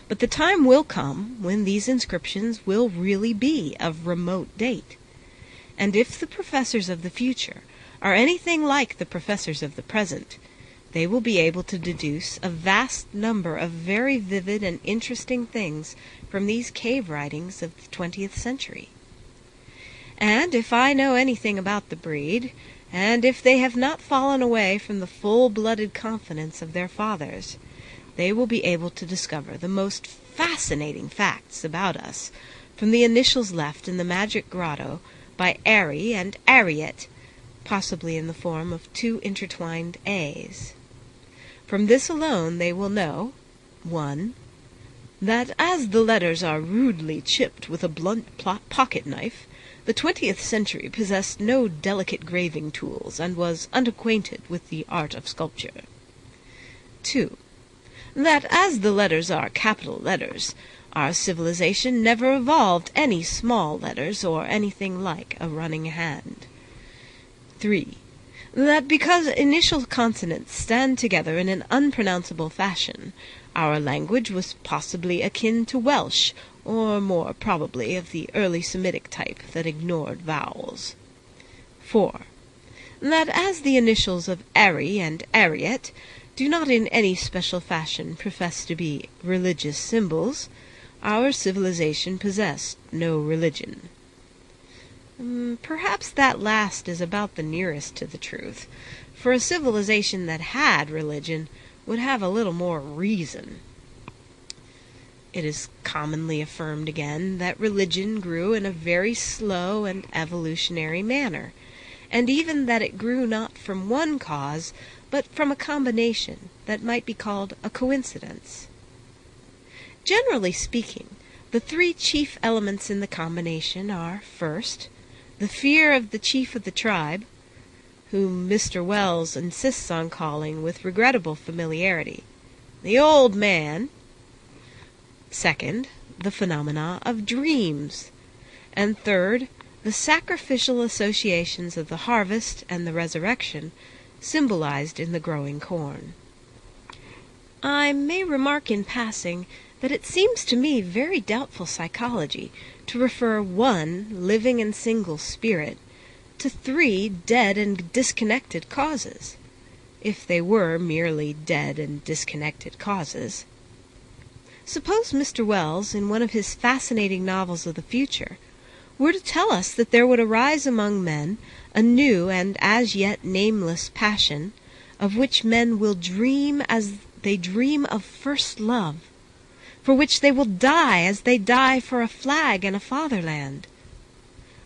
But the time will come when these inscriptions will really be of remote date, and if the professors of the future are anything like the professors of the present, they will be able to deduce a vast number of very vivid and interesting things from these cave writings of the 20th century. And if I know anything about the breed, and if they have not fallen away from the full-blooded confidence of their fathers, they will be able to discover the most fascinating facts about us from the initials left in the magic grotto by Ari and Ariet, possibly in the form of two intertwined A's. From this alone they will know, 1. That as the letters are rudely chipped with a blunt pocket-knife, the 20th century possessed no delicate graving tools and was unacquainted with the art of sculpture. 2. That as the letters are capital letters, our civilization never evolved any small letters or anything like a running hand. 3. That because initial consonants stand together in an unpronounceable fashion, our language was possibly akin to Welsh, or more probably of the early Semitic type that ignored vowels. 4. That as the initials of Ari and Ariet do not in any special fashion profess to be religious symbols, our civilization possessed no religion. Perhaps that last is about the nearest to the truth, for a civilization that had religion would have a little more reason. It is commonly affirmed again that religion grew in a very slow and evolutionary manner, and even that it grew not from one cause, but from a combination that might be called a coincidence. Generally speaking, the three chief elements in the combination are, first, the fear of the chief of the tribe, whom Mr. Wells insists on calling with regrettable familiarity the old man. Second, the phenomena of dreams. And third, the sacrificial associations of the harvest and the resurrection, symbolized in the growing corn. I may remark in passing that it seems to me very doubtful psychology to refer one living and single spirit to three dead and disconnected causes, if they were merely dead and disconnected causes. Suppose Mr. Wells, in one of his fascinating novels of the future, were to tell us that there would arise among men a new and as yet nameless passion, of which men will dream as they dream of first love, for which they will die as they die for a flag and a fatherland.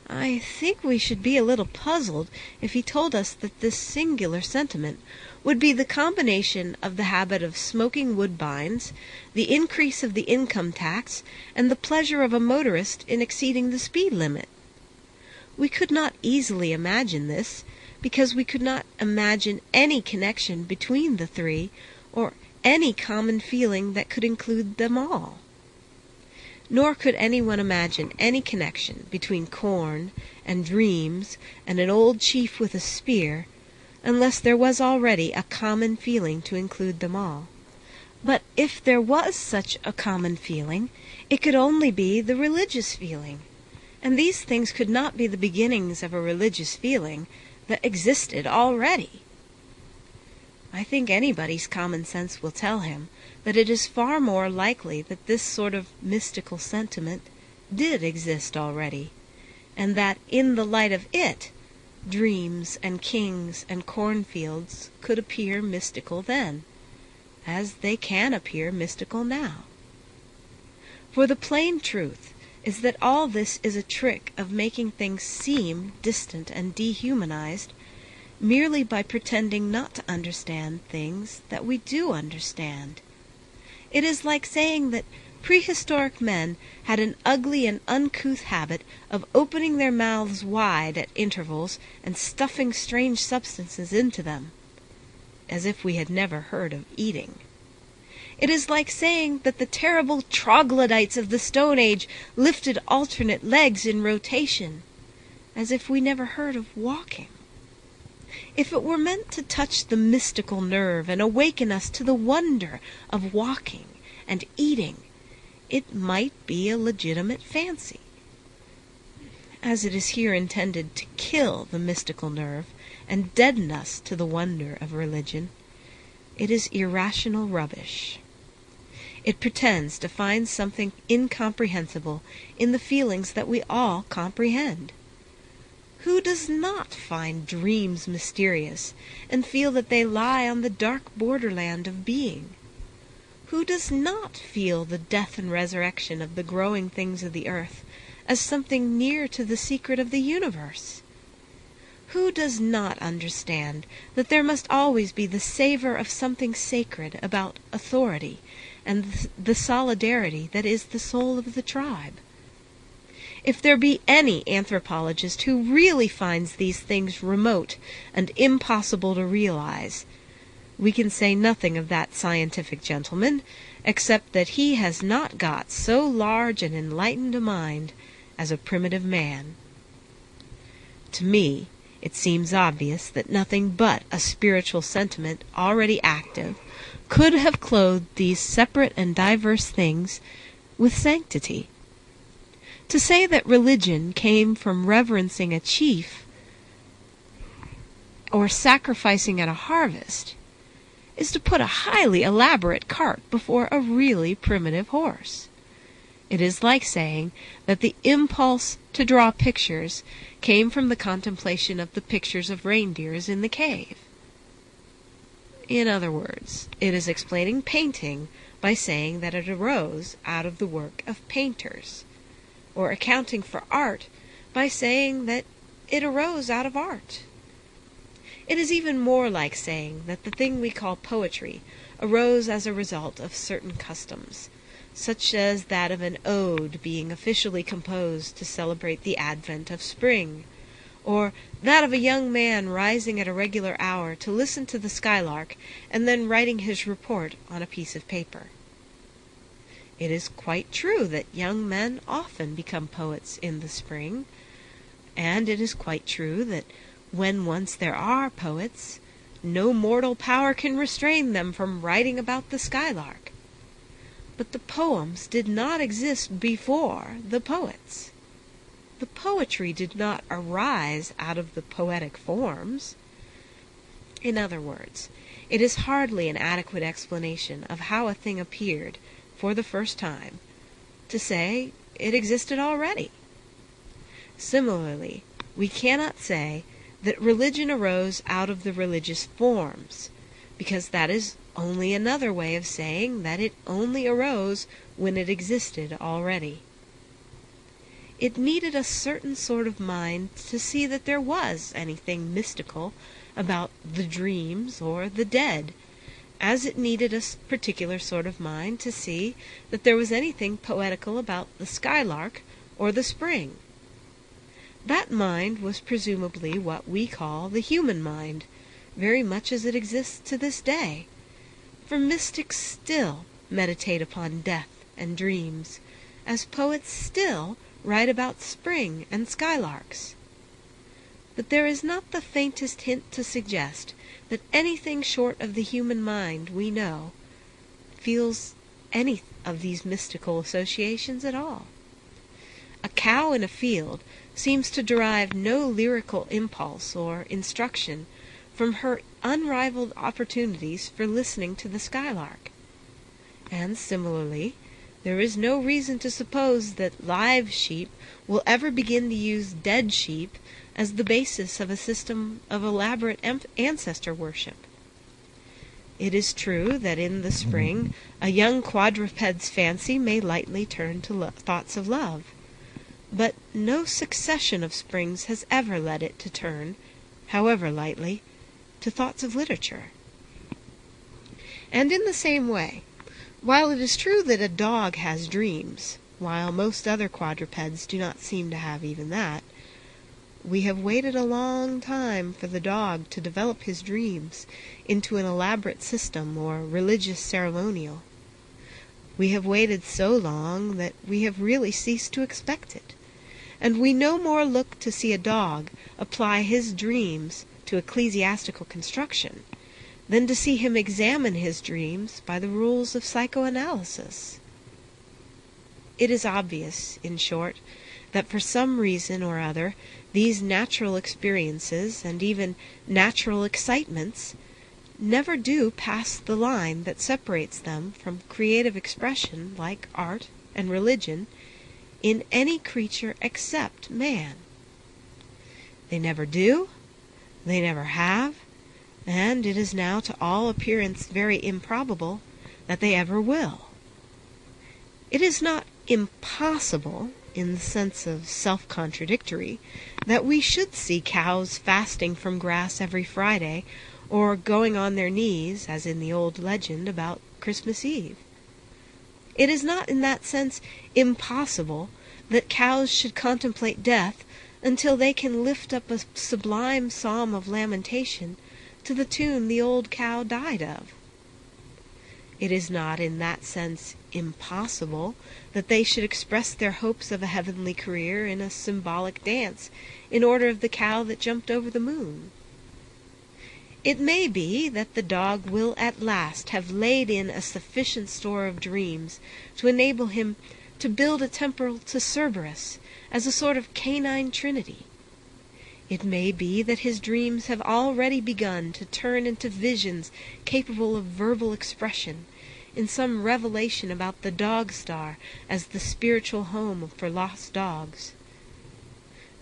I think we should be a little puzzled if he told us that this singular sentiment would be the combination of the habit of smoking woodbines, the increase of the income tax, and the pleasure of a motorist in exceeding the speed limit. We could not easily imagine this, because we could not imagine any connection between the three, or any common feeling that could include them all. Nor could anyone imagine any connection between corn and dreams and an old chief with a spear, unless there was already a common feeling to include them all. But if there was such a common feeling, it could only be the religious feeling, and these things could not be the beginnings of a religious feeling that existed already. I think anybody's common sense will tell him that it is far more likely that this sort of mystical sentiment did exist already, and that in the light of it, dreams and kings and cornfields could appear mystical then, as they can appear mystical now. For the plain truth is that all this is a trick of making things seem distant and dehumanized, merely by pretending not to understand things that we do understand. It is like saying that Prehistoric men had an ugly and uncouth habit of opening their mouths wide at intervals and stuffing strange substances into them, as if we had never heard of eating. It is like saying that the terrible troglodytes of the Stone Age lifted alternate legs in rotation, as if we never heard of walking. If it were meant to touch the mystical nerve and awaken us to the wonder of walking and eating, it might be a legitimate fancy. As it is here intended to kill the mystical nerve and deaden us to the wonder of religion, it is irrational rubbish. It pretends to find something incomprehensible in the feelings that we all comprehend. Who does not find dreams mysterious and feel that they lie on the dark borderland of being? Who does not feel the death and resurrection of the growing things of the earth as something near to the secret of the universe? Who does not understand that there must always be the savor of something sacred about authority and the solidarity that is the soul of the tribe? If there be any anthropologist who really finds these things remote and impossible to realize, we can say nothing of that scientific gentleman, except that he has not got so large and enlightened a mind as a primitive man. To me, it seems obvious that nothing but a spiritual sentiment already active could have clothed these separate and diverse things with sanctity. To say that religion came from reverencing a chief or sacrificing at a harvest is to put a highly elaborate cart before a really primitive horse. It is like saying that the impulse to draw pictures came from the contemplation of the pictures of reindeers in the cave. In other words, it is explaining painting by saying that it arose out of the work of painters, or accounting for art by saying that it arose out of art. It is even more like saying that the thing we call poetry arose as a result of certain customs, such as that of an ode being officially composed to celebrate the advent of spring, or that of a young man rising at a regular hour to listen to the skylark and then writing his report on a piece of paper. It is quite true that young men often become poets in the spring, and it is quite true that when once there are poets, no mortal power can restrain them from writing about the skylark. But the poems did not exist before the poets. The poetry did not arise out of the poetic forms. In other words, it is hardly an adequate explanation of how a thing appeared for the first time to say it existed already. Similarly, we cannot say that religion arose out of the religious forms, because that is only another way of saying that it only arose when it existed already. It needed a certain sort of mind to see that there was anything mystical about the dreams or the dead, as it needed a particular sort of mind to see that there was anything poetical about the skylark or the spring. That mind was presumably what we call the human mind, very much as it exists to this day, for mystics still meditate upon death and dreams, as poets still write about spring and skylarks. But there is not the faintest hint to suggest that anything short of the human mind we know feels any of these mystical associations at all. A cow in a field seems to derive no lyrical impulse or instruction from her unrivaled opportunities for listening to the skylark. And similarly, there is no reason to suppose that live sheep will ever begin to use dead sheep as the basis of a system of elaborate ancestor worship. It is true that in the spring a young quadruped's fancy may lightly turn to thoughts of love, but no succession of springs has ever led it to turn, however lightly, to thoughts of literature. And in the same way, While it is true that a dog has dreams, while most other quadrupeds do not seem to have even that, we have waited a long time for the dog to develop his dreams into an elaborate system or religious ceremonial. We have waited so long that we have really ceased to expect it, and we no more look to see a dog apply his dreams to ecclesiastical construction than to see him examine his dreams by the rules of psychoanalysis. It is obvious, in short, that for some reason or other these natural experiences and even natural excitements never do pass the line that separates them from creative expression like art and religion in any creature except man. They never do, they never have, and it is now to all appearance very improbable that they ever will. It is not impossible, in the sense of self-contradictory, that we should see cows fasting from grass every Friday, or going on their knees, as in the old legend, about Christmas Eve. It is not in that sense impossible that cows should contemplate death until they can lift up a sublime psalm of lamentation to the tune the old cow died of. It is not in that sense impossible that they should express their hopes of a heavenly career in a symbolic dance in honor of the cow that jumped over the moon. It may be that the dog will at last have laid in a sufficient store of dreams to enable him to build a temple to Cerberus as a sort of canine trinity. It may be that his dreams have already begun to turn into visions capable of verbal expression, in some revelation about the dog star as the spiritual home for lost dogs.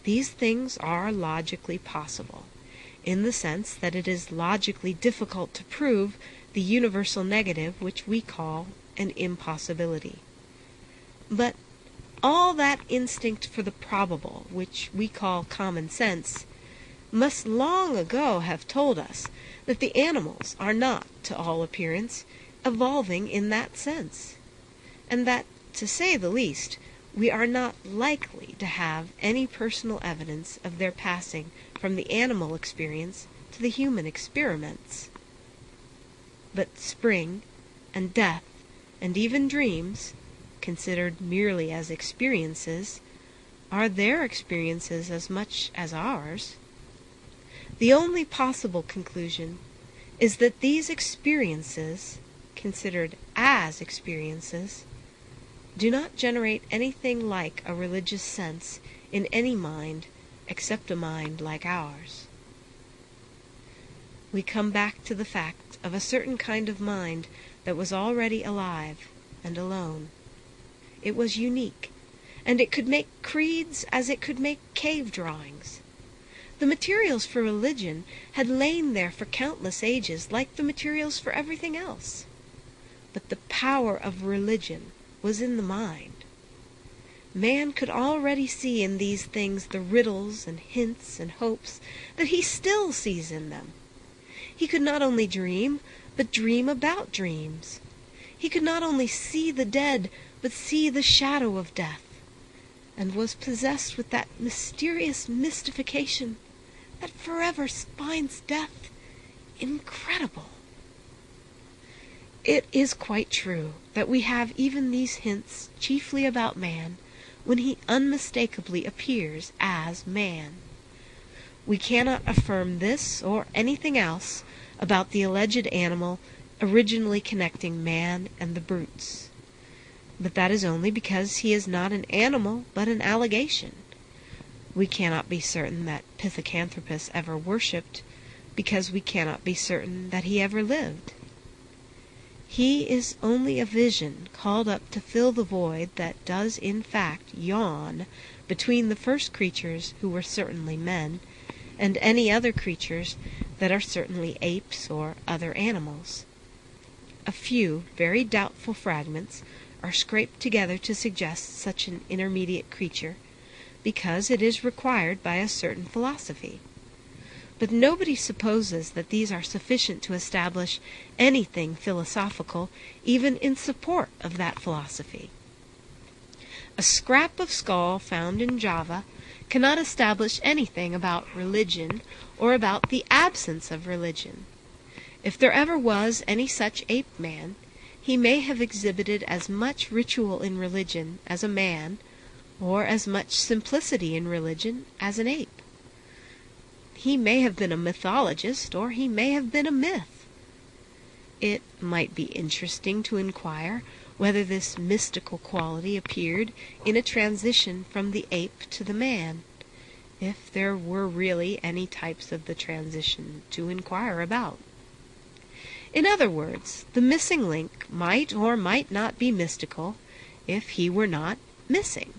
These things are logically possible, in the sense that it is logically difficult to prove the universal negative which we call an impossibility. But all that instinct for the probable, which we call common sense, must long ago have told us that the animals are not, to all appearance, evolving in that sense, and that, to say the least, we are not likely to have any personal evidence of their passing from the animal experience to the human experiments. But spring, and death, and even dreams, considered merely as experiences, are their experiences as much as ours. The only possible conclusion is that these experiences, considered as experiences, do not generate anything like a religious sense in any mind except a mind like ours. We come back to the fact of a certain kind of mind that was already alive and alone. It was unique, and it could make creeds as it could make cave drawings. The materials for religion had lain there for countless ages, like the materials for everything else. But the power of religion was in the mind. Man could already see in these things the riddles and hints and hopes that he still sees in them. He could not only dream, but dream about dreams. He could not only see the dead, but see the shadow of death, and was possessed with that mysterious mystification that forever finds death incredible. It is quite true that we have even these hints chiefly about man when he unmistakably appears as man. We cannot affirm this or anything else about the alleged animal originally connecting man and the brutes. But that is only because he is not an animal but an allegation. We cannot be certain that Pithecanthropus ever worshipped, because we cannot be certain that he ever lived. He is only a vision called up to fill the void that does in fact yawn between the first creatures who were certainly men, and any other creatures that are certainly apes or other animals. A few very doubtful fragments are scraped together to suggest such an intermediate creature, because it is required by a certain philosophy. but nobody supposes that these are sufficient to establish anything philosophical, even in support of that philosophy. A scrap of skull found in Java cannot establish anything about religion or about the absence of religion. If there ever was any such ape-man, he may have exhibited as much ritual in religion as a man, or as much simplicity in religion as an ape. He may have been a mythologist, or he may have been a myth. It might be interesting to inquire whether this mystical quality appeared in a transition from the ape to the man, if there were really any types of the transition to inquire about. In other words, the missing link might or might not be mystical if he were not missing.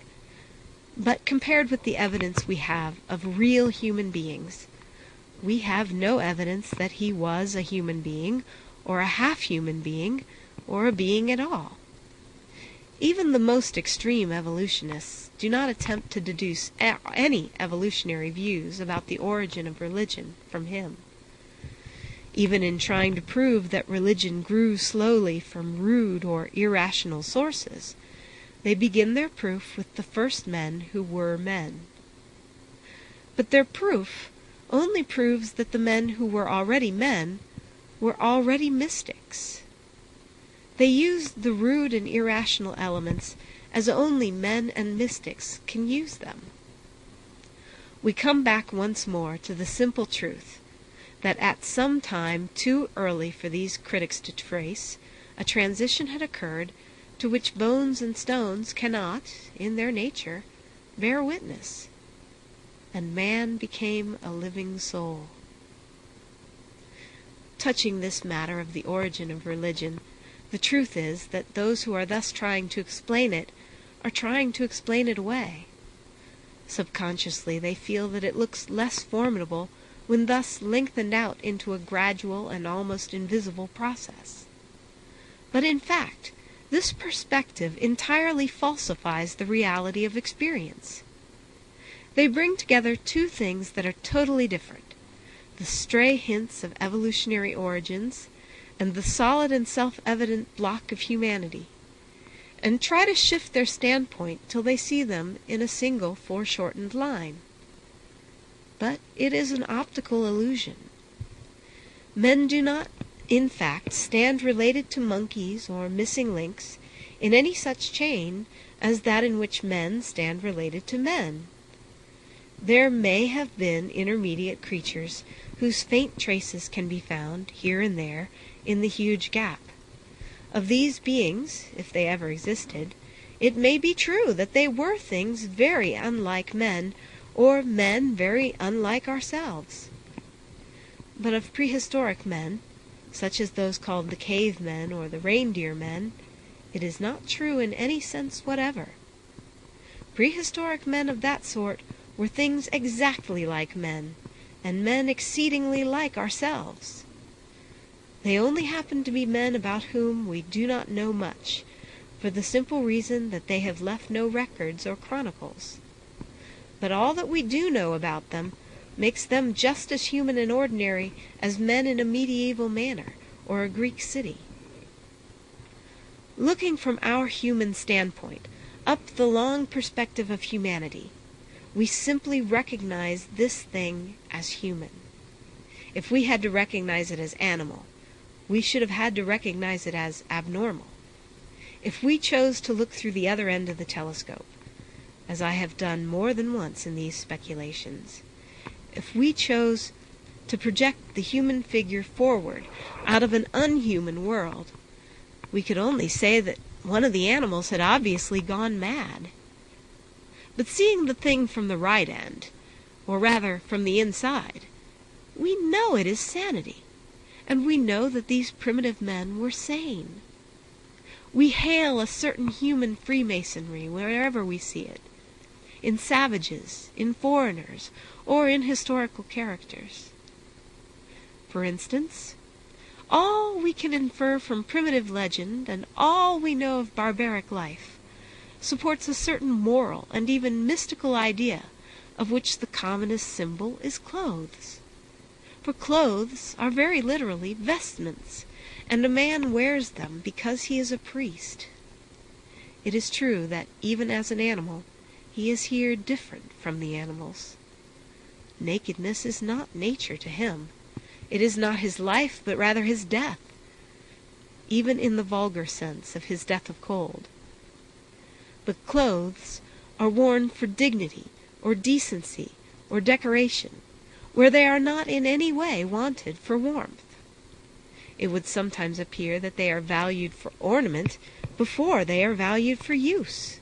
But compared with the evidence we have of real human beings, we have no evidence that he was a human being, or a half-human being, or a being at all. Even the most extreme evolutionists do not attempt to deduce any evolutionary views about the origin of religion from him. Even in trying to prove that religion grew slowly from rude or irrational sources, they begin their proof with the first men who were men. But their proof only proves that the men who were already men were already mystics. They used the rude and irrational elements as only men and mystics can use them. We come back once more to the simple truth that at some time too early for these critics to trace, a transition had occurred to which bones and stones cannot, in their nature, bear witness, and man became a living soul. Touching this matter of the origin of religion, the truth is that those who are thus trying to explain it are trying to explain it away. Subconsciously they feel that it looks less formidable when thus lengthened out into a gradual and almost invisible process. But in fact, this perspective entirely falsifies the reality of experience. They bring together two things that are totally different: the stray hints of evolutionary origins and the solid and self-evident block of humanity, and try to shift their standpoint till they see them in a single foreshortened line. But it is an optical illusion. Men do not, in fact, stand related to monkeys or missing links in any such chain as that in which men stand related to men. There may have been intermediate creatures whose faint traces can be found, here and there, in the huge gap. Of these beings, if they ever existed, it may be true that they were things very unlike men, or men very unlike ourselves. But of prehistoric men, such as those called the cave men or the reindeer men, it is not true in any sense whatever. Prehistoric men of that sort were things exactly like men, and men exceedingly like ourselves. They only happen to be men about whom we do not know much, for the simple reason that they have left no records or chronicles. But all that we do know about them makes them just as human and ordinary as men in a medieval manor or a Greek city. Looking from our human standpoint, up the long perspective of humanity, we simply recognize this thing as human. If we had to recognize it as animal, we should have had to recognize it as abnormal. If we chose to look through the other end of the telescope, as I have done more than once in these speculations, if we chose to project the human figure forward out of an unhuman world, we could only say that one of the animals had obviously gone mad. But seeing the thing from the right end, or rather from the inside, we know it is sanity, and we know that these primitive men were sane. We hail a certain human Freemasonry wherever we see it, in savages, in foreigners, or in historical characters. For instance, all we can infer from primitive legend and all we know of barbaric life supports a certain moral and even mystical idea of which the commonest symbol is clothes. For clothes are very literally vestments, and a man wears them because he is a priest. It is true that even as an animal, he is here different from the animals. Nakedness is not nature to him. It is not his life, but rather his death, even in the vulgar sense of his death of cold. But clothes are worn for dignity, or decency, or decoration, where they are not in any way wanted for warmth. It would sometimes appear that they are valued for ornament before they are valued for use.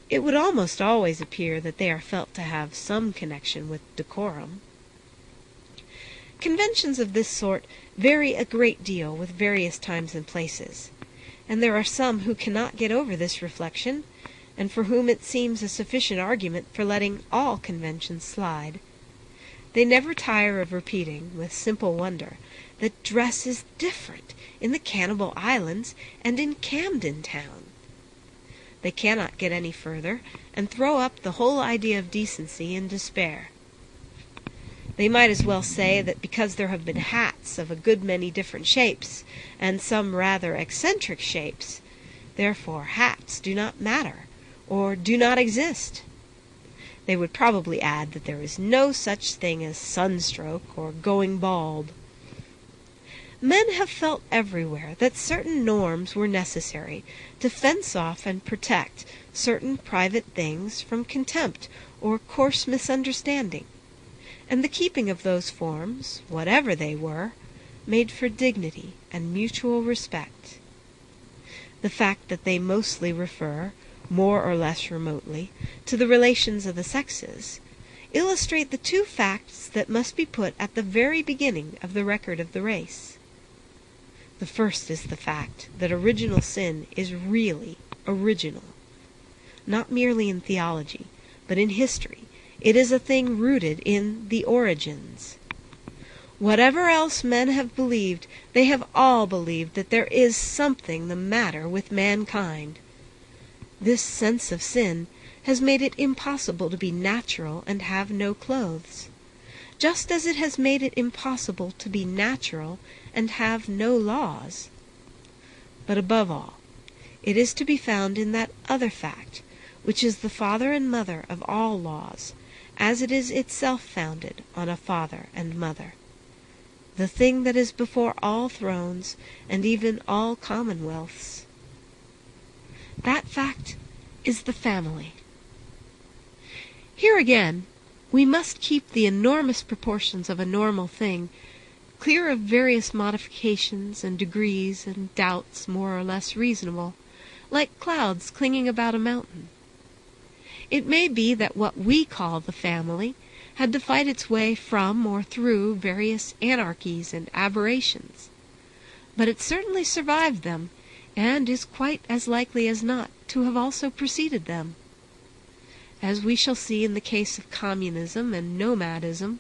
It would almost always appear that they are felt to have some connection with decorum. Conventions of this sort vary a great deal with various times and places, and there are some who cannot get over this reflection, and for whom it seems a sufficient argument for letting all conventions slide. They never tire of repeating, with simple wonder, that dress is different in the Cannibal Islands and in Camden Town. They cannot get any further, and throw up the whole idea of decency in despair. They might as well say that because there have been hats of a good many different shapes, and some rather eccentric shapes, therefore hats do not matter, or do not exist. They would probably add that there is no such thing as sunstroke or going bald. Men have felt everywhere that certain norms were necessary to fence off and protect certain private things from contempt or coarse misunderstanding, and the keeping of those forms, whatever they were, made for dignity and mutual respect. The fact that they mostly refer, more or less remotely, to the relations of the sexes, illustrate the two facts that must be put at the very beginning of the record of the race. The first is the fact that original sin is really original. Not merely in theology, but in history, it is a thing rooted in the origins. Whatever else men have believed, they have all believed that there is something the matter with mankind. This sense of sin has made it impossible to be natural and have no clothes, just as it has made it impossible to be natural and have no laws. But above all, it is to be found in that other fact, which is the father and mother of all laws, as it is itself founded on a father and mother, the thing that is before all thrones and even all commonwealths. That fact is the family. Here again, we must keep the enormous proportions of a normal thing clear of various modifications and degrees and doubts more or less reasonable, like clouds clinging about a mountain. It may be that what we call the family had to fight its way from or through various anarchies and aberrations, but it certainly survived them, and is quite as likely as not to have also preceded them. As we shall see in the case of communism and nomadism,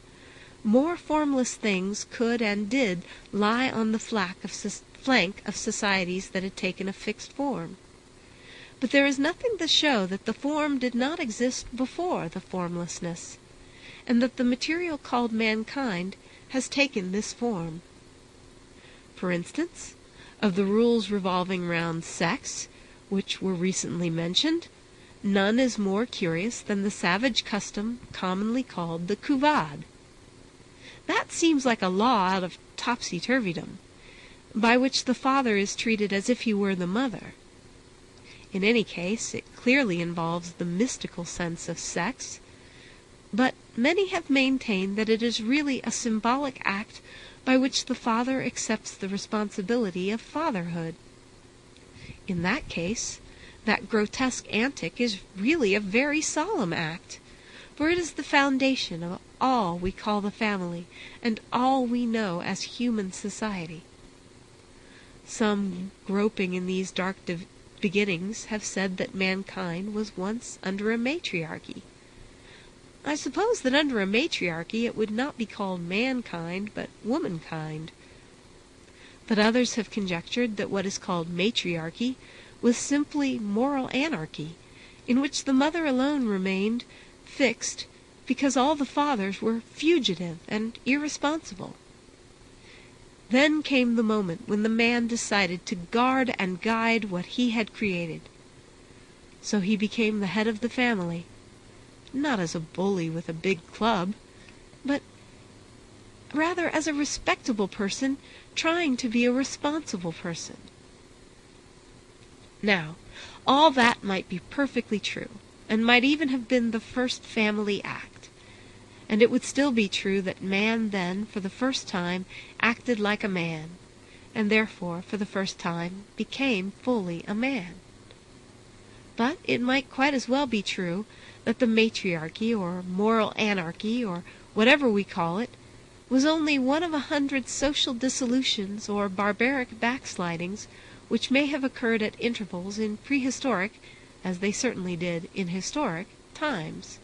more formless things could and did lie on the flank of societies that had taken a fixed form. But there is nothing to show that the form did not exist before the formlessness, and that the material called mankind has taken this form. For instance, of the rules revolving round sex, which were recently mentioned, none is more curious than the savage custom commonly called the couvade. That seems like a law out of topsy-turvydom, by which the father is treated as if he were the mother. In any case, it clearly involves the mystical sense of sex, but many have maintained that it is really a symbolic act by which the father accepts the responsibility of fatherhood. In that case, that grotesque antic is really a very solemn act, for it is the foundation of all we call the family and all we know as human society. Some groping in these dark beginnings have said that mankind was once under a matriarchy. I suppose that under a matriarchy it would not be called mankind, but womankind. But others have conjectured that what is called matriarchy was simply moral anarchy, in which the mother alone remained fixed because all the fathers were fugitive and irresponsible. Then came the moment when the man decided to guard and guide what he had created. So he became the head of the family, not as a bully with a big club, but rather as a respectable person trying to be a responsible person. Now, all that might be perfectly true, and might even have been the first family act. And it would still be true that man then, for the first time, acted like a man, and therefore, for the first time, became fully a man. But it might quite as well be true that the matriarchy, or moral anarchy, or whatever we call it, was only one of 100 social dissolutions or barbaric backslidings which may have occurred at intervals in prehistoric, as they certainly did in historic, times.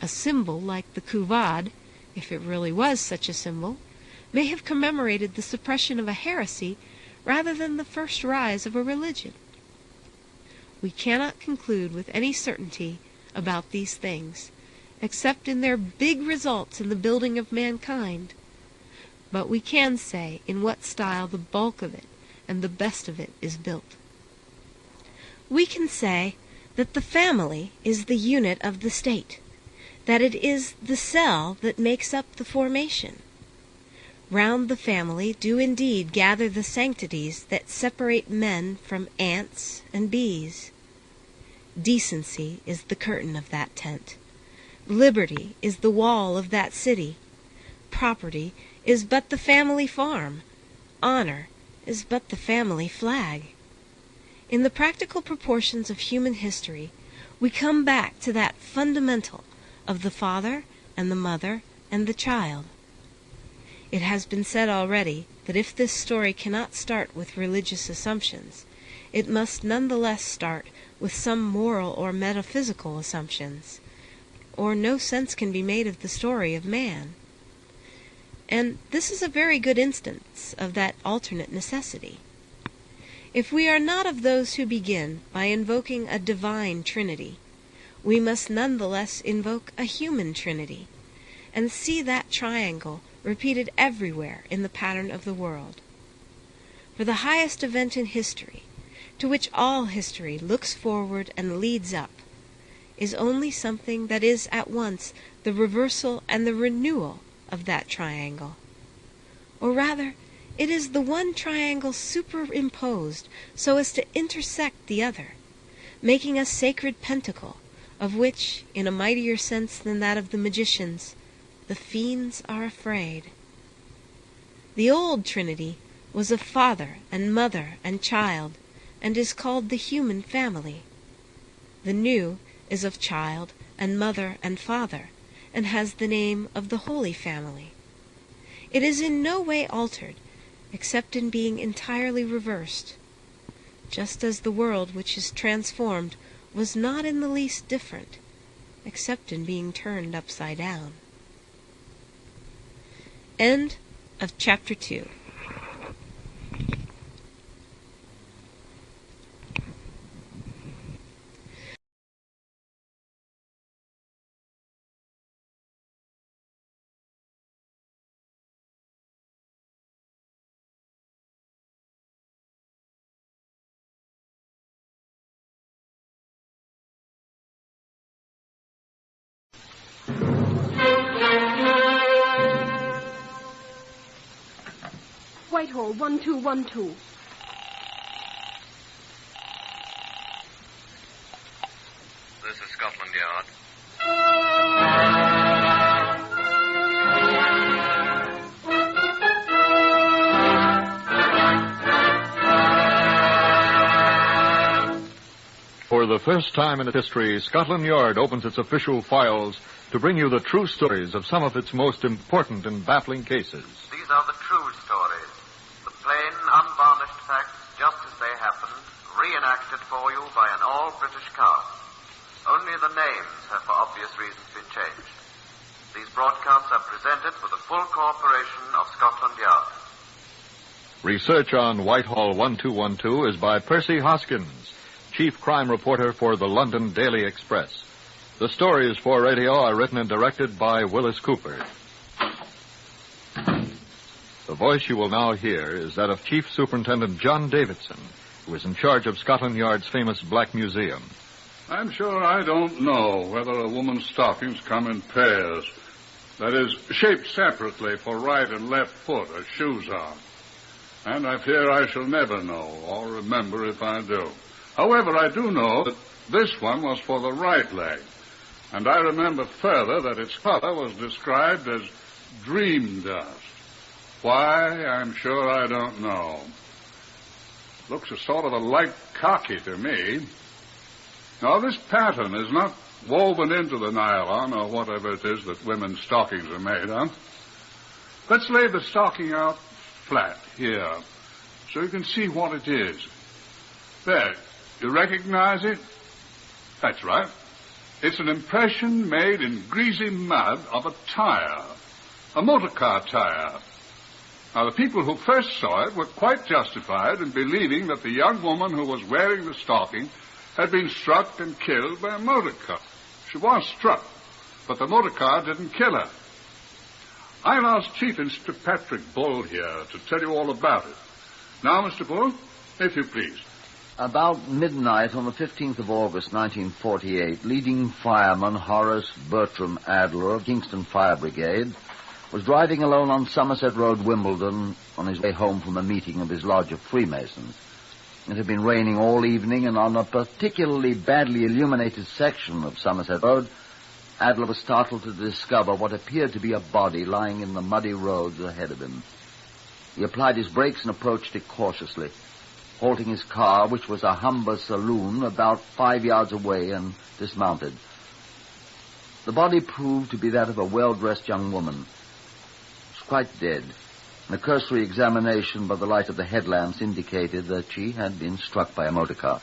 A symbol like the Couvade, if it really was such a symbol, may have commemorated the suppression of a heresy rather than the first rise of a religion. We cannot conclude with any certainty about these things, except in their big results in the building of mankind, but we can say in what style the bulk of it and the best of it is built. We can say that the family is the unit of the state, that it is the cell that makes up the formation. Round the family do indeed gather the sanctities that separate men from ants and bees. Decency is the curtain of that tent. Liberty is the wall of that city. Property is but the family farm. Honor is but the family flag. In the practical proportions of human history, we come back to that fundamental of the father and the mother and the child. It has been said already that if this story cannot start with religious assumptions, it must nonetheless start with some moral or metaphysical assumptions, or no sense can be made of the story of man. And this is a very good instance of that alternate necessity. If we are not of those who begin by invoking a divine Trinity, we must nonetheless invoke a human Trinity, and see that triangle repeated everywhere in the pattern of the world. For the highest event in history, to which all history looks forward and leads up, is only something that is at once the reversal and the renewal of that triangle. Or rather, it is the one triangle superimposed so as to intersect the other, making a sacred pentacle, of which, in a mightier sense than that of the magicians, the fiends are afraid. The old Trinity was of father and mother and child, and is called the human family. The new is of child and mother and father, and has the name of the Holy Family. It is in no way altered, except in being entirely reversed, just as the world which is transformed was not in the least different, except in being turned upside down. End of Chapter 2. Whitehall, 1212. This is Scotland Yard. For the first time in its history, Scotland Yard opens its official files to bring you the true stories of some of its most important and baffling cases. These are the true stories. The plain, unvarnished facts, just as they happened, reenacted for you by an all-British cast. Only the names have, for obvious reasons, been changed. These broadcasts are presented with the full cooperation of Scotland Yard. Research on Whitehall 1212 is by Percy Hoskins, chief crime reporter for the London Daily Express. The stories for radio are written and directed by Willis Cooper. The voice you will now hear is that of Chief Superintendent John Davidson, who is in charge of Scotland Yard's famous Black Museum. I'm sure I don't know whether a woman's stockings come in pairs. That is, shaped separately for right and left foot as shoes are. And I fear I shall never know or remember if I do. However, I do know that this one was for the right leg. And I remember further that its color was described as dream dust. Why, I'm sure I don't know. Looks a sort of a light khaki to me. Now, this pattern is not woven into the nylon or whatever it is that women's stockings are made of. Let's lay the stocking out flat here so you can see what it is. There, you recognize it? That's right. It's an impression made in greasy mud of a tire, a motor car tire. Now, the people who first saw it were quite justified in believing that the young woman who was wearing the stocking had been struck and killed by a motor car. She was struck, but the motor car didn't kill her. I've asked Chief Inspector Patrick Bull here to tell you all about it. Now, Mr. Bull, if you please. About midnight on the 15th of August, 1948, leading fireman Horace Bertram Adler of Kingston Fire Brigade was driving alone on Somerset Road, Wimbledon, on his way home from a meeting of his lodge of Freemasons. It had been raining all evening, and on a particularly badly illuminated section of Somerset Road, Adler was startled to discover what appeared to be a body lying in the muddy roads ahead of him. He applied his brakes and approached it cautiously, halting his car, which was a Humber saloon, about 5 yards away, and dismounted. The body proved to be that of a well-dressed young woman. She was quite dead. A cursory examination by the light of the headlamps indicated that she had been struck by a motor car.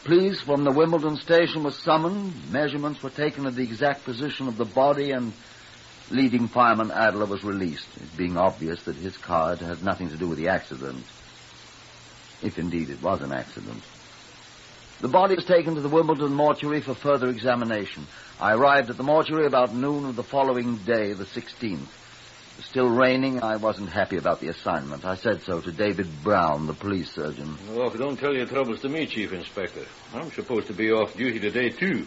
Police from the Wimbledon station was summoned. Measurements were taken of the exact position of the body, and leading fireman Adler was released, it being obvious that his car had had nothing to do with the accident, if indeed it was an accident. The body was taken to the Wimbledon mortuary for further examination. I arrived at the mortuary about noon of the following day, the 16th. It was still raining. I wasn't happy about the assignment. I said so to David Brown, the police surgeon. Oh, don't tell your troubles to me, Chief Inspector. I'm supposed to be off duty today, too.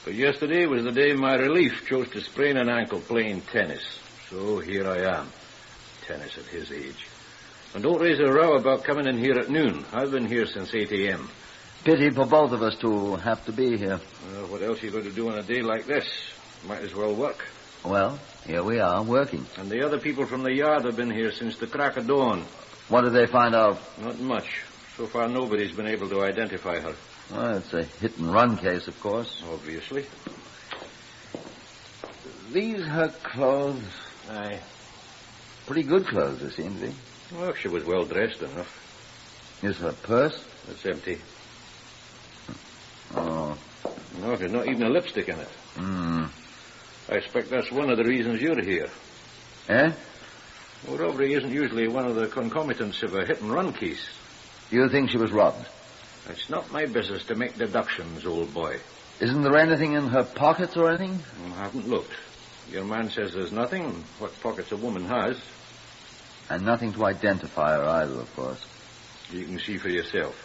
But yesterday was the day my relief chose to sprain an ankle playing tennis. So here I am. Tennis at his age. And don't raise a row about coming in here at noon. I've been here since 8 a.m. Pity for both of us to have to be here. Well, what else are you going to do on a day like this? Might as well work. Well, here we are, working. And the other people from the yard have been here since the crack of dawn. What did they find out? Not much. So far, nobody's been able to identify her. Well, it's a hit-and-run case, of course. Obviously. These her clothes? Aye. Pretty good clothes, they seem to be. Well, she was well-dressed enough. Is her purse? It's empty. Oh. No, there's not even a lipstick in it. I expect that's one of the reasons you're here. Eh? Well, robbery isn't usually one of the concomitants of a hit-and-run case. You think she was robbed? It's not my business to make deductions, old boy. Isn't there anything in her pockets or anything? I haven't looked. Your man says there's nothing. What pockets a woman has. And nothing to identify her either, of course. You can see for yourself.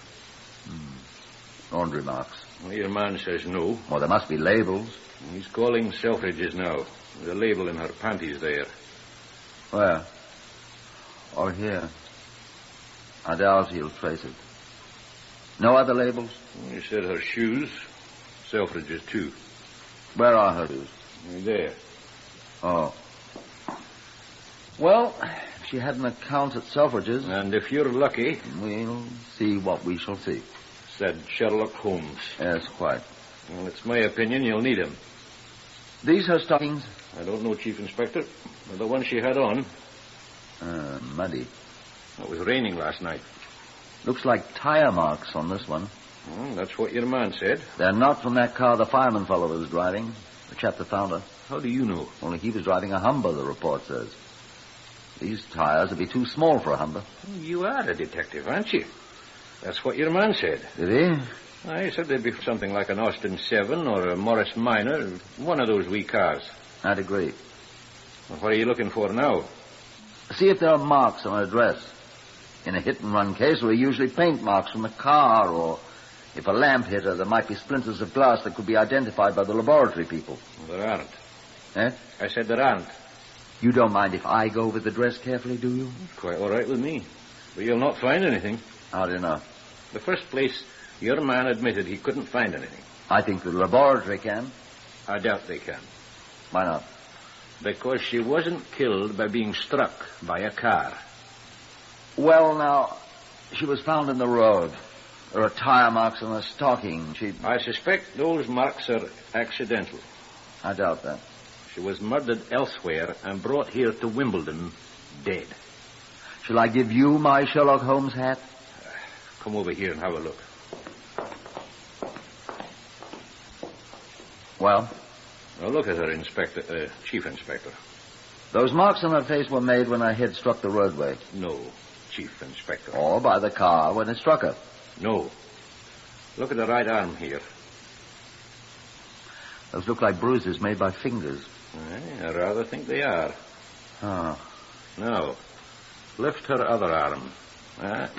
Laundry marks. Well, your man says no. Well, there must be labels. He's calling Selfridge's now. There's a label in her panties there. Where? Or here. I doubt he'll trace it. No other labels? He said her shoes. Selfridge's too. Where are her shoes? There. Oh. Well, if she had an account at Selfridge's... And if you're lucky... We'll see what we shall see. Said Sherlock Holmes. Yes, quite. Well, it's my opinion you'll need him. These her stockings? I don't know, Chief Inspector. But the one she had on... muddy. It was raining last night. Looks like tire marks on this one. That's what your man said. They're not from that car the fireman fellow was driving. The chap that found her. How do you know? Only he was driving a Humber, the report says. These tires would be too small for a Humber. You are a detective, aren't you? That's what your man said. Did he? I said they'd be something like an Austin 7 or a Morris Minor, one of those wee cars. I'd agree. Well, what are you looking for now? See if there are marks on her dress. In a hit-and-run case, there are usually paint marks from the car, or if a lamp hit her, there might be splinters of glass that could be identified by the laboratory people. Well, there aren't. Eh? I said there aren't. You don't mind if I go over the dress carefully, do you? Quite all right with me. But you'll not find anything. How do you know? The first place, your man admitted he couldn't find anything. I think the laboratory can. I doubt they can. Why not? Because she wasn't killed by being struck by a car. Well, now, she was found in the road. There are tire marks on her stocking. I suspect those marks are accidental. I doubt that. She was murdered elsewhere and brought here to Wimbledon dead. Shall I give you my Sherlock Holmes hat? Come over here and have a look. Well? Now look at her, Chief Inspector. Those marks on her face were made when her head struck the roadway. No, Chief Inspector. Or by the car when it struck her. No. Look at the right arm here. Those look like bruises made by fingers. I rather think they are. Oh. Now, lift her other arm.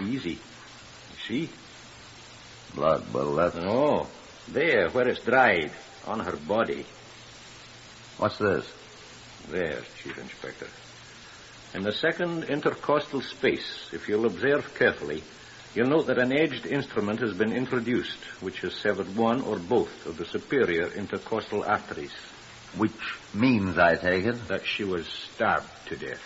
Easy. You see? Blood, well, that's... No, there, where it's dried, on her body. What's this? There, Chief Inspector. In the second intercostal space, if you'll observe carefully, you'll note that an edged instrument has been introduced, which has severed one or both of the superior intercostal arteries. Which means, I take it, that she was stabbed to death.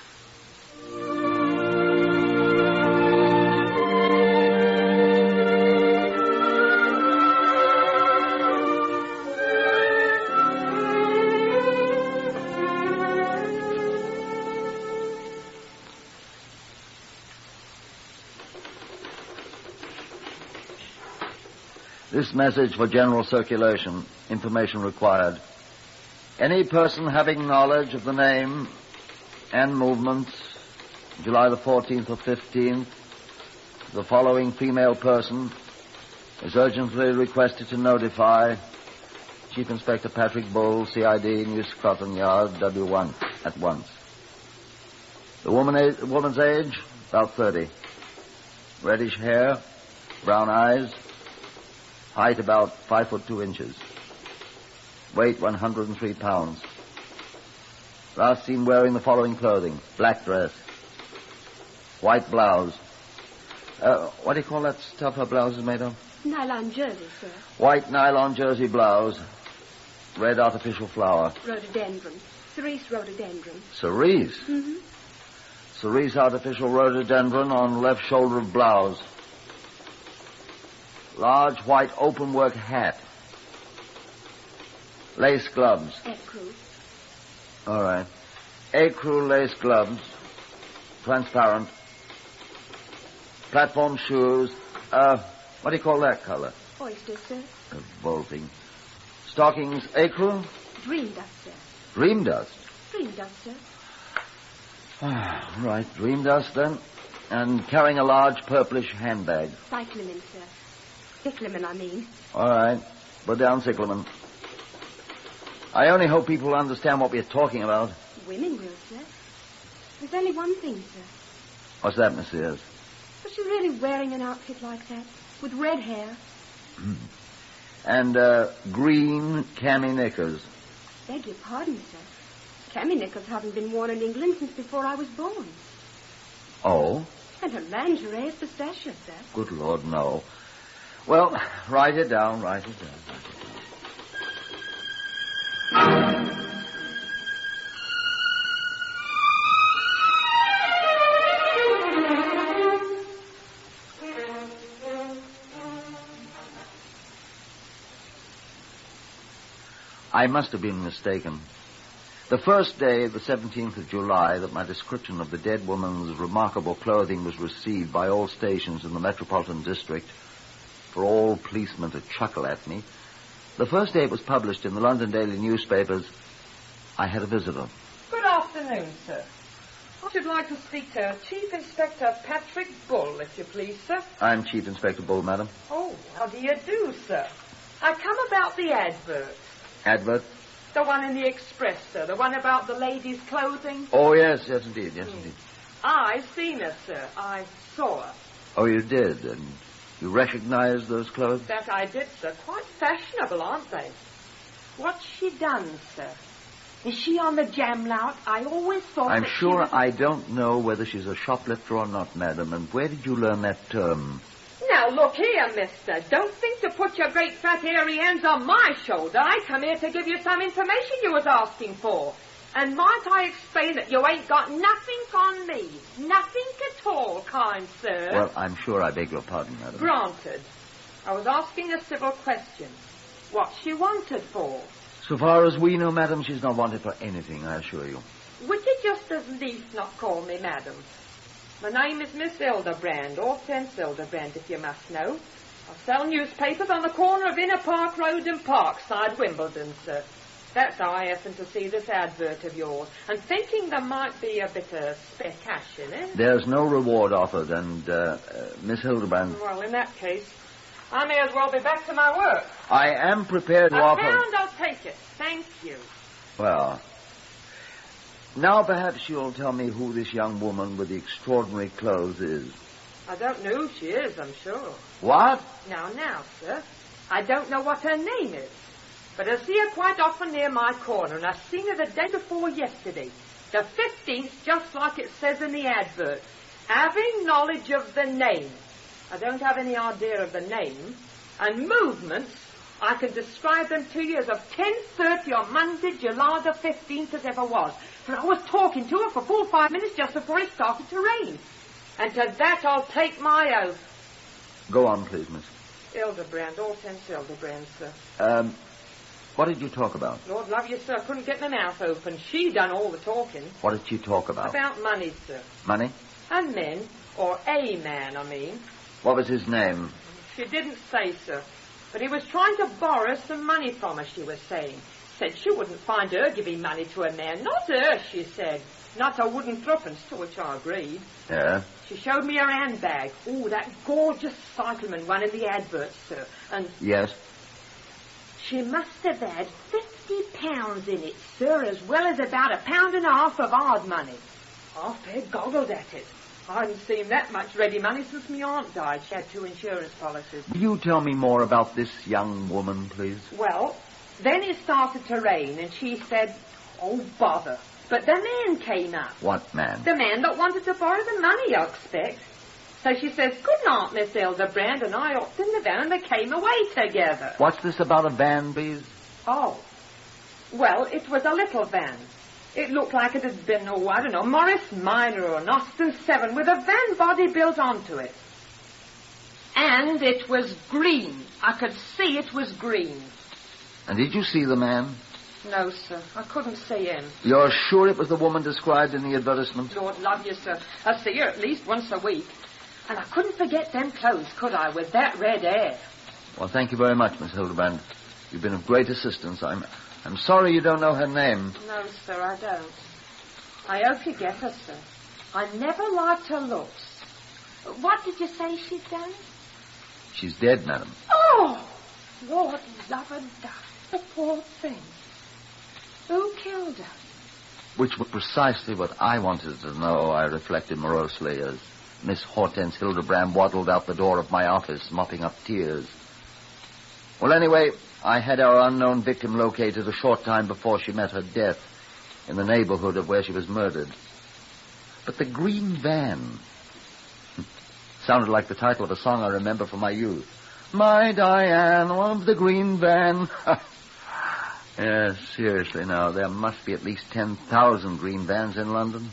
This message for general circulation. Information required. Any person having knowledge of the name and movements, July the 14th or 15th, the following female person is urgently requested to notify Chief Inspector Patrick Bull, CID, New Scotland Yard, W1, at once. The woman's age, about 30. Reddish hair, brown eyes, height about 5 foot 2 inches. Weight 103 pounds. Last seen wearing the following clothing. Black dress. White blouse. What do you call that stuff her blouse is made of? Nylon jersey, sir. White nylon jersey blouse. Red artificial flower. Rhododendron. Cerise rhododendron. Cerise? Mm-hmm. Cerise artificial rhododendron on left shoulder of blouse. Large white open-work hat. Lace gloves. Ecru. All right. Ecru lace gloves. Transparent. Platform shoes. What do you call that color? Oyster, sir. Revolting. Stockings, ecru? Dream dust, sir. Dream dust? Dream dust, sir. Right, dream dust then. And carrying a large purplish handbag. Cyclamen, sir. Cyclamen, I mean. All right. Put down cyclamen. I only hope people will understand what we're talking about. Women will, sir. There's only one thing, sir. What's that, Miss Sears? Was she really wearing an outfit like that? With red hair? And green cami knickers. Beg your pardon, sir. Cami knickers haven't been worn in England since before I was born. Oh? And her lingerie is pistachio, sir. Good Lord, no. Well, write it down. I must have been mistaken. The first day, the 17th of July, that my description of the dead woman's remarkable clothing was received by all stations in the Metropolitan District, for all policemen to chuckle at me, the first day it was published in the London daily newspapers, I had a visitor. Good afternoon, sir. I should like to speak to Chief Inspector Patrick Bull, if you please, sir. I'm Chief Inspector Bull, madam. Oh, how do you do, sir? I come about the advert. Advert? The one in the Express, sir. The one about the ladies' clothing. Oh, yes, indeed, yes, indeed. I seen her, sir. I saw her. Oh, you did? And you recognized those clothes? That I did, sir. Quite fashionable, aren't they? What's she done, sir? Is she on the jam lout? I always thought I'm that sure she was... I don't know whether she's a shoplifter or not, madam. And where did you learn that term? Now, look here, mister. Don't think to put your great fat hairy hands on my shoulder. I come here to give you some information you was asking for. And might I explain that you ain't got nothing on me? Nothing at all, kind sir. Well, I'm sure I beg your pardon, madam. Granted. I was asking a civil question. What's she wanted for? So far as we know, madam, she's not wanted for anything, I assure you. Would you just as lief not call me madam? My name is Miss Hildebrand, Hortense Hildebrand, if you must know. I sell newspapers on the corner of Inner Park Road and Parkside, Wimbledon, sir. That's how I happened to see this advert of yours, and thinking there might be a bit of spare cash in it. There's no reward offered, and, Miss Hildebrand... Well, in that case, I may as well be back to my work. I am prepared to offer... £1, I'll take it. Thank you. Well, now perhaps you'll tell me who this young woman with the extraordinary clothes is. I don't know who she is, I'm sure. What? Now, sir, I don't know what her name is. But I see her quite often near my corner, and I seen her the day before yesterday. The 15th, just like it says in the advert. Having knowledge of the name. I don't have any idea of the name. And movements, I can describe them to you as of 10:30 on Monday, July the 15th as ever was. For I was talking to her for full 5 minutes just before it started to rain. And to that I'll take my oath. Go on, please, miss. Hildebrand, Hortense Hildebrand, sir. What did you talk about? Lord love you, sir, I couldn't get my mouth open. She done all the talking. What did she talk about? About money, sir. Money? And men, or a man, I mean. What was his name? She didn't say, sir. But he was trying to borrow some money from her, she was saying. Said she wouldn't find her giving money to a man. Not her, she said. Not a wooden threepence, to which I agreed. Yeah? She showed me her handbag. Oh, that gorgeous cycleman one in the advert, sir. And... Yes? She must have had £50 in it, sir, as well as about £1.50 of hard money. I fair goggled at it. I hadn't seen that much ready money since my aunt died. She had 2 insurance policies. Will you tell me more about this young woman, please? Well, then it started to rain, and she said, oh, bother. But the man came up. What man? The man that wanted to borrow the money, I expect. So she says, good night, Miss Hildebrand, and I hopped in the van and they came away together. What's this about a van, please? Oh. Well, it was a little van. It looked like it had been, I don't know, Morris Minor or an Austin 7 with a van body built onto it. And it was green. I could see it was green. And did you see the man? No, sir. I couldn't see him. You're sure it was the woman described in the advertisement? Lord love you, sir. I see her at least once a week. And I couldn't forget them clothes, could I, with that red hair? Well, thank you very much, Miss Hildebrand. You've been of great assistance. I'm sorry you don't know her name. No, sir, I don't. I hope you get her, sir. I never liked her looks. What did you say she'd done? She's dead, madam. Oh! Lord love and dust, the poor thing. Who killed her? Which was precisely what I wanted to know, I reflected morosely as Miss Hortense Hildebrand waddled out the door of my office, mopping up tears. Well, anyway, I had our unknown victim located a short time before she met her death in the neighborhood of where she was murdered. But the green van sounded like the title of a song I remember from my youth. My Diane of the green van. Yes, seriously now, there must be at least 10,000 green vans in London.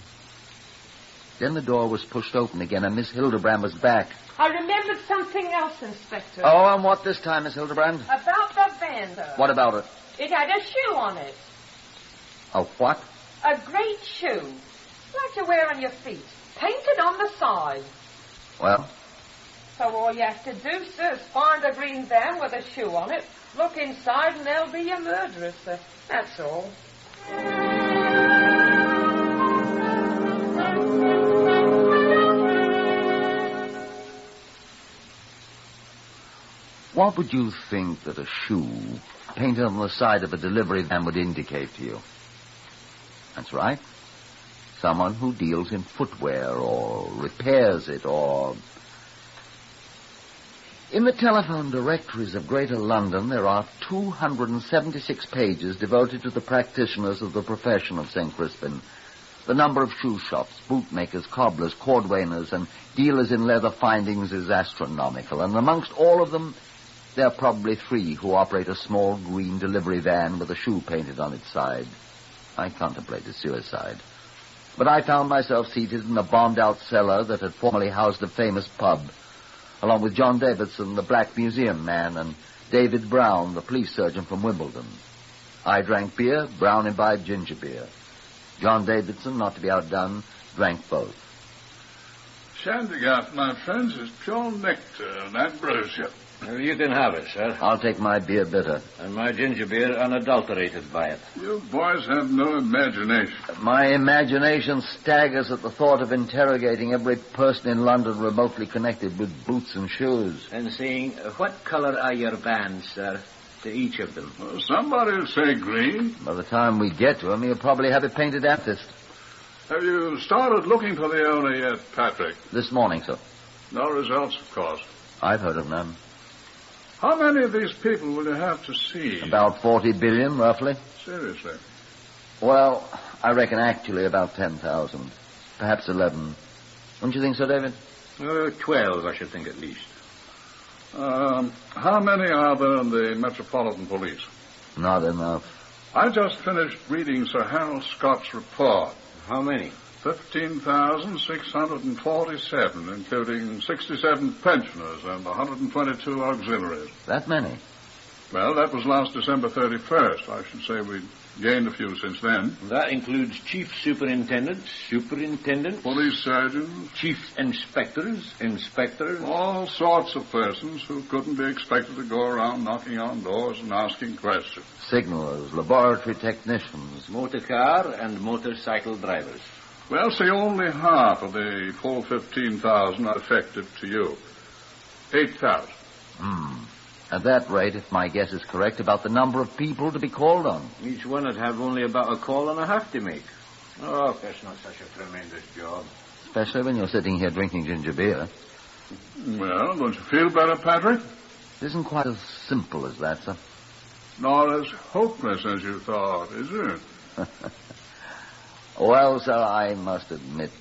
Then the door was pushed open again, and Miss Hildebrand was back. I remembered something else, Inspector. Oh, and what this time, Miss Hildebrand? About the van, sir. What about it? It had a shoe on it. A what? A great shoe. Like you wear on your feet. Painted on the side. Well? So all you have to do, sir, is find a green van with a shoe on it, look inside, and there'll be your murderer, sir. That's all. What would you think that a shoe painted on the side of a delivery van would indicate to you? That's right. Someone who deals in footwear or repairs it or... In the telephone directories of Greater London, there are 276 pages devoted to the practitioners of the profession of St. Crispin. The number of shoe shops, bootmakers, cobblers, cordwainers, and dealers in leather findings is astronomical. And amongst all of them, there are probably 3 who operate a small green delivery van with a shoe painted on its side. I contemplated suicide. But I found myself seated in a bombed-out cellar that had formerly housed a famous pub, along with John Davidson, the Black Museum man, and David Brown, the police surgeon from Wimbledon. I drank beer, Brown imbibed ginger beer. John Davidson, not to be outdone, drank both. Shandygaff, my friends, is pure nectar, and that brochure. Well, you can have it, sir. I'll take my beer bitter. And my ginger beer unadulterated by it. You boys have no imagination. My imagination staggers at the thought of interrogating every person in London remotely connected with boots and shoes. And saying, what color are your vans, sir, to each of them? Well, somebody will say green. By the time we get to him, he'll probably have it painted amethyst. Have you started looking for the owner yet, Patrick? This morning, sir. No results, of course. I've heard of none. How many of these people will you have to see? About 40 billion, roughly. Seriously? Well, I reckon actually about 10,000. Perhaps 11. Don't you think so, David? 12, I should think, at least. How many are there in the Metropolitan Police? Not enough. I just finished reading Sir Harold Scott's report. How many? 15,647, including 67 pensioners and 122 auxiliaries. That many? Well, that was last December 31st. I should say we gained a few since then. That includes chief superintendents, police surgeons, chief inspectors, all sorts of persons who couldn't be expected to go around knocking on doors and asking questions. Signalers, laboratory technicians, motor car and motorcycle drivers. Well, say only half of the full 15,000 are effective to you. 8,000. At that rate, if my guess is correct, about the number of people to be called on. Each one would have only about a call and a half to make. Oh, that's not such a tremendous job. Especially when you're sitting here drinking ginger beer. Well, don't you feel better, Patrick? It isn't quite as simple as that, sir. Nor as hopeless as you thought, is it? Well, sir, I must admit.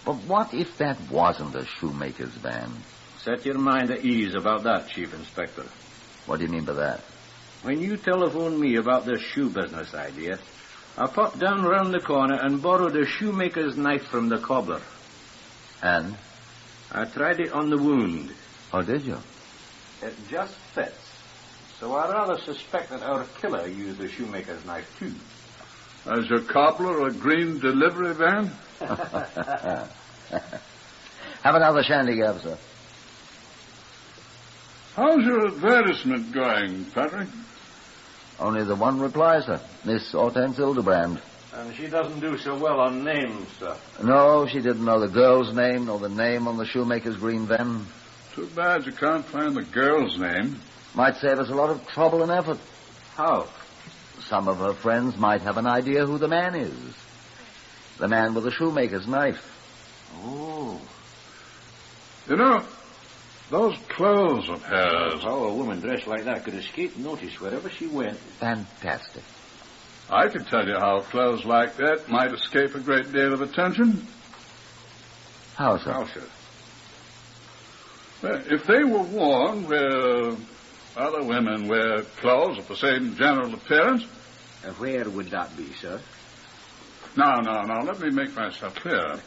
But what if that wasn't a shoemaker's van? Set your mind at ease about that, Chief Inspector. What do you mean by that? When you telephoned me about this shoe business idea, I popped down round the corner and borrowed a shoemaker's knife from the cobbler. And? I tried it on the wound. Oh, did you? It just fits. So I rather suspect that our killer used the shoemaker's knife, too. Has your cobbler a green delivery van? Have another shandygaff, sir. How's your advertisement going, Patrick? Only the one reply, sir. Miss Hortense Hildebrand. And she doesn't do so well on names, sir. No, she didn't know the girl's name nor the name on the shoemaker's green van. Too bad you can't find the girl's name. Might save us a lot of trouble and effort. How? Some of her friends might have an idea who the man is. The man with the shoemaker's knife. Oh. You know, those clothes of hers. How a woman dressed like that could escape notice wherever she went. Fantastic. I could tell you how clothes like that might escape a great deal of attention. How, sir? How, sir? Well, if they were worn where other women wear clothes of the same general appearance. Where would that be, sir? Now, let me make myself clear.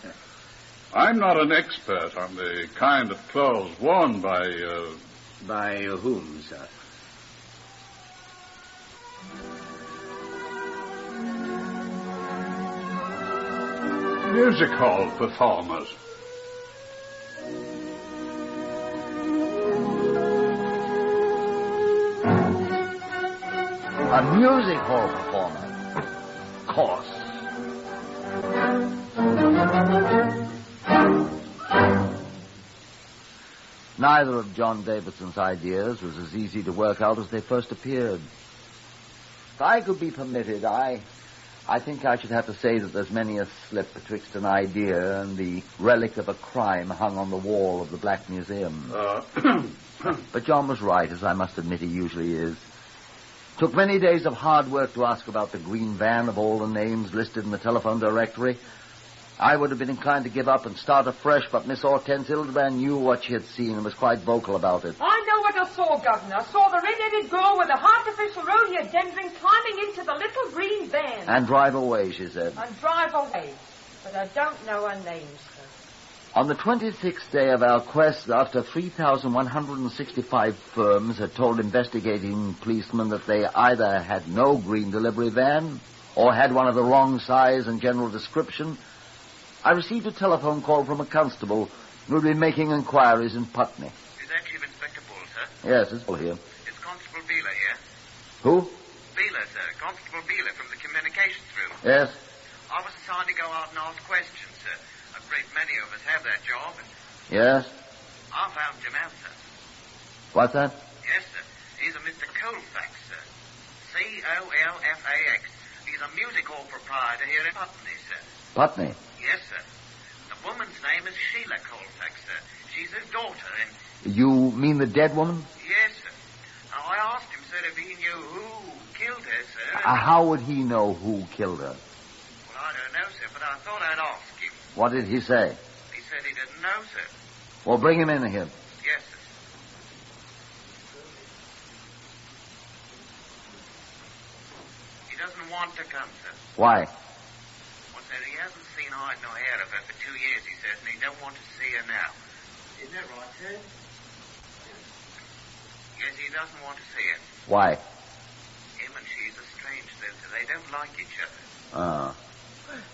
I'm not an expert on the kind of clothes worn by... By whom, sir? Music hall performers. A music hall performer. Of course. Now, Neither of John Davidson's ideas was as easy to work out as they first appeared. If I could be permitted, I think I should have to say that there's many a slip betwixt an idea and the relic of a crime hung on the wall of the Black Museum. But John was right, as I must admit he usually is. Took many days of hard work to ask about the green van of all the names listed in the telephone directory. I would have been inclined to give up and start afresh, but Miss Hortense Hildebrand knew what she had seen and was quite vocal about it. I know what I saw, Governor. I saw the red-headed girl with the artificial rhododendron climbing into the little green van. And drive away, she said. And drive away. But I don't know her name, sir. On the 26th day of our quest, after 3,165 firms had told investigating policemen that they either had no green delivery van or had one of the wrong size and general description, I received a telephone call from a constable who had been making inquiries in Putney. Is that Chief Inspector Bull, sir? Yes, it's Bull here. It's Constable Beeler here. Who? Beeler, sir. Constable Beeler from the communications room. Yes. I was assigned to go out and ask questions, sir. I'm afraid many of us have that job. And Yes. I found him out, sir. What's that? Yes, sir. He's a Mr. Colfax, sir. Colfax. He's a music hall proprietor here in Putney, sir. Putney. Yes, sir. The woman's name is Sheila Colfax, sir. She's his daughter, and... You mean the dead woman? Yes, sir. Now, I asked him, sir, if he knew who killed her, sir. How would he know who killed her? Well, I don't know, sir, but I thought I'd ask him. What did he say? He said he didn't know, sir. Well, bring him in here. Yes, sir. He doesn't want to come, sir. Why? Well, sir, he hasn't seen hide nor hair of her for 2 years, he says, and he don't want to see her now. Isn't that right, sir? Yes, he doesn't want to see her. Why? Him and she's estranged, sir, so they don't like each other.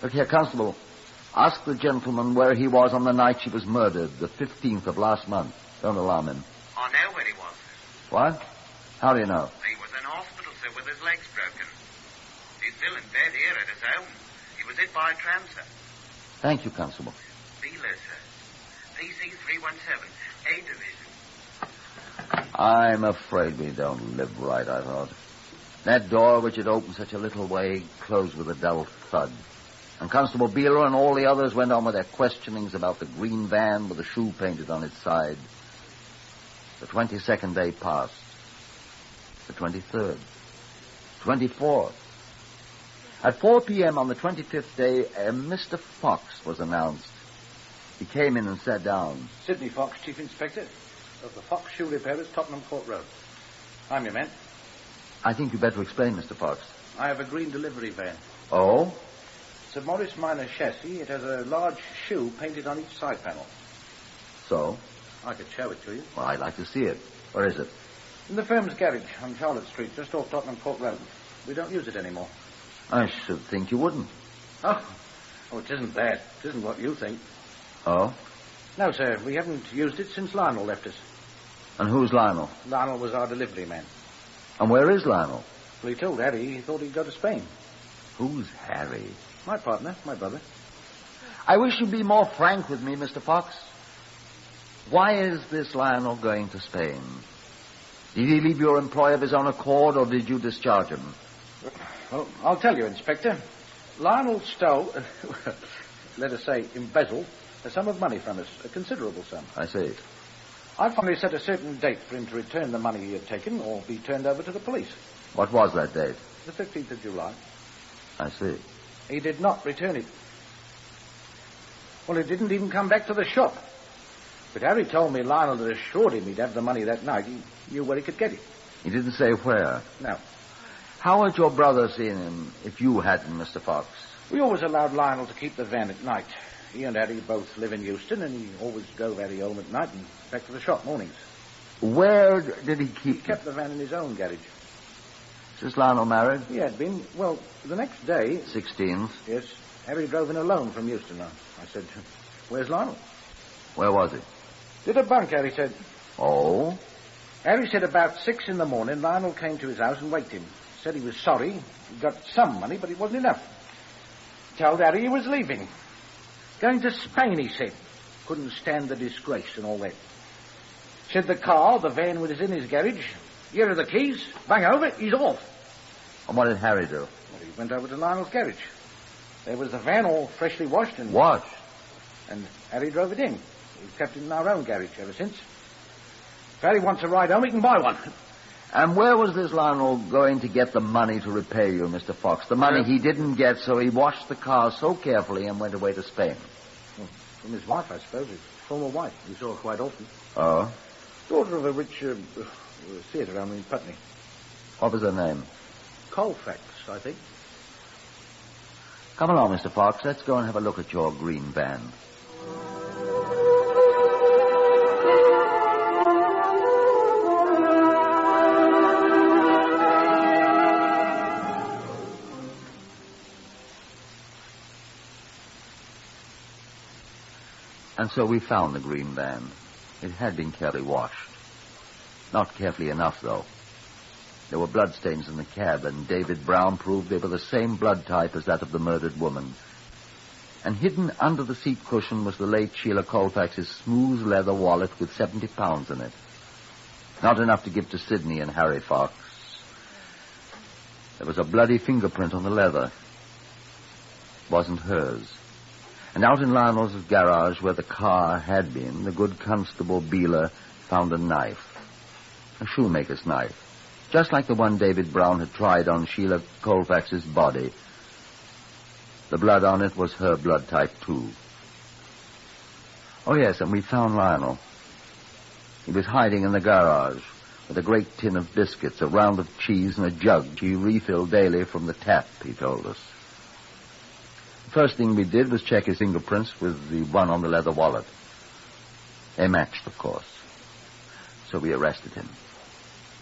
Look here, Constable. Ask the gentleman where he was on the night she was murdered, the 15th of last month. Don't alarm him. I know where he was, sir. What? How do you know? He was in hospital, sir, with his legs broken. He's still in bed here at his home. He was hit by a tram, sir. Thank you, Constable. Beeler, sir. PC 317, A Division. I'm afraid we don't live right, I thought. That door, which had opened such a little way, closed with a dull thud. And Constable Beeler and all the others went on with their questionings about the green van with a shoe painted on its side. The 22nd day passed. The 23rd. 24th. At 4 p.m. on the 25th day, Mr. Fox was announced. He came in and sat down. Sidney Fox, Chief Inspector of the Fox Shoe Repairers, Tottenham Court Road. I'm your man. I think you'd better explain, Mr. Fox. I have a green delivery van. Oh? It's a Morris Minor chassis. It has a large shoe painted on each side panel. So? I could show it to you. Well, I'd like to see it. Where is it? In the firm's garage on Charlotte Street, just off Tottenham Court Road. We don't use it anymore. I should think you wouldn't. Oh, it isn't that. It isn't what you think. Oh? No, sir. We haven't used it since Lionel left us. And who's Lionel? Lionel was our delivery man. And where is Lionel? Well, he told Harry he thought he'd go to Spain. Who's Harry? My partner, my brother. I wish you'd be more frank with me, Mr. Fox. Why is this Lionel going to Spain? Did he leave your employ of his own accord, or did you discharge him? Well, I'll tell you, Inspector. Lionel stole, let us say, embezzled, a sum of money from us, a considerable sum. I see. I finally set a certain date for him to return the money he had taken or be turned over to the police. What was that date? The 15th of July. I see. He did not return it. Well, he didn't even come back to the shop. But Harry told me Lionel had assured him he'd have the money that night. He knew where he could get it. He didn't say where? No. How had your brother seen him if you hadn't, Mr. Fox? We always allowed Lionel to keep the van at night. He and Harry both live in Euston, and he always drove Harry home at night and back to the shop mornings. Where did he keep... He kept the van in his own garage. Is Lionel married? He had been. Well, the next day... 16th? Yes. Harry drove in alone from Euston. I said, where's Lionel? Where was he? Did a bunk, Harry said. Oh? Harry said about 6 in the morning, Lionel came to his house and waked him. Said he was sorry. He got some money, but it wasn't enough. Told Harry he was leaving. Going to Spain, he said. Couldn't stand the disgrace and all that. Said the car, the van was in his garage. Here are the keys. Bang over, he's off. And what did Harry do? Well, he went over to Lionel's garage. There was the van all freshly washed and... Washed? And Harry drove it in. We've kept it in our own garage ever since. If Harry wants a ride home, he can buy one. And where was this Lionel going to get the money to repay you, Mr. Fox? The money he didn't get, so he washed the car so carefully and went away to Spain. Well, from his wife, I suppose. His former wife. We saw her quite often. Oh? Daughter of a rich theatre owner in Putney. What was her name? Colfax, I think. Come along, Mr. Fox. Let's go and have a look at your green van. And so we found the green van. It had been carefully washed. Not carefully enough, though. There were bloodstains in the cab, and David Brown proved they were the same blood type as that of the murdered woman. And hidden under the seat cushion was the late Sheila Colfax's smooth leather wallet with 70 pounds in it. Not enough to give to Sidney and Harry Fox. There was a bloody fingerprint on the leather. It wasn't hers. And out in Lionel's garage where the car had been, the good Constable Beeler found a knife. A shoemaker's knife. Just like the one David Brown had tried on Sheila Colfax's body. The blood on it was her blood type, too. Oh, yes, and we found Lionel. He was hiding in the garage with a great tin of biscuits, a round of cheese, and a jug he refilled daily from the tap, he told us. The first thing we did was check his fingerprints with the one on the leather wallet. They matched, of course. So we arrested him.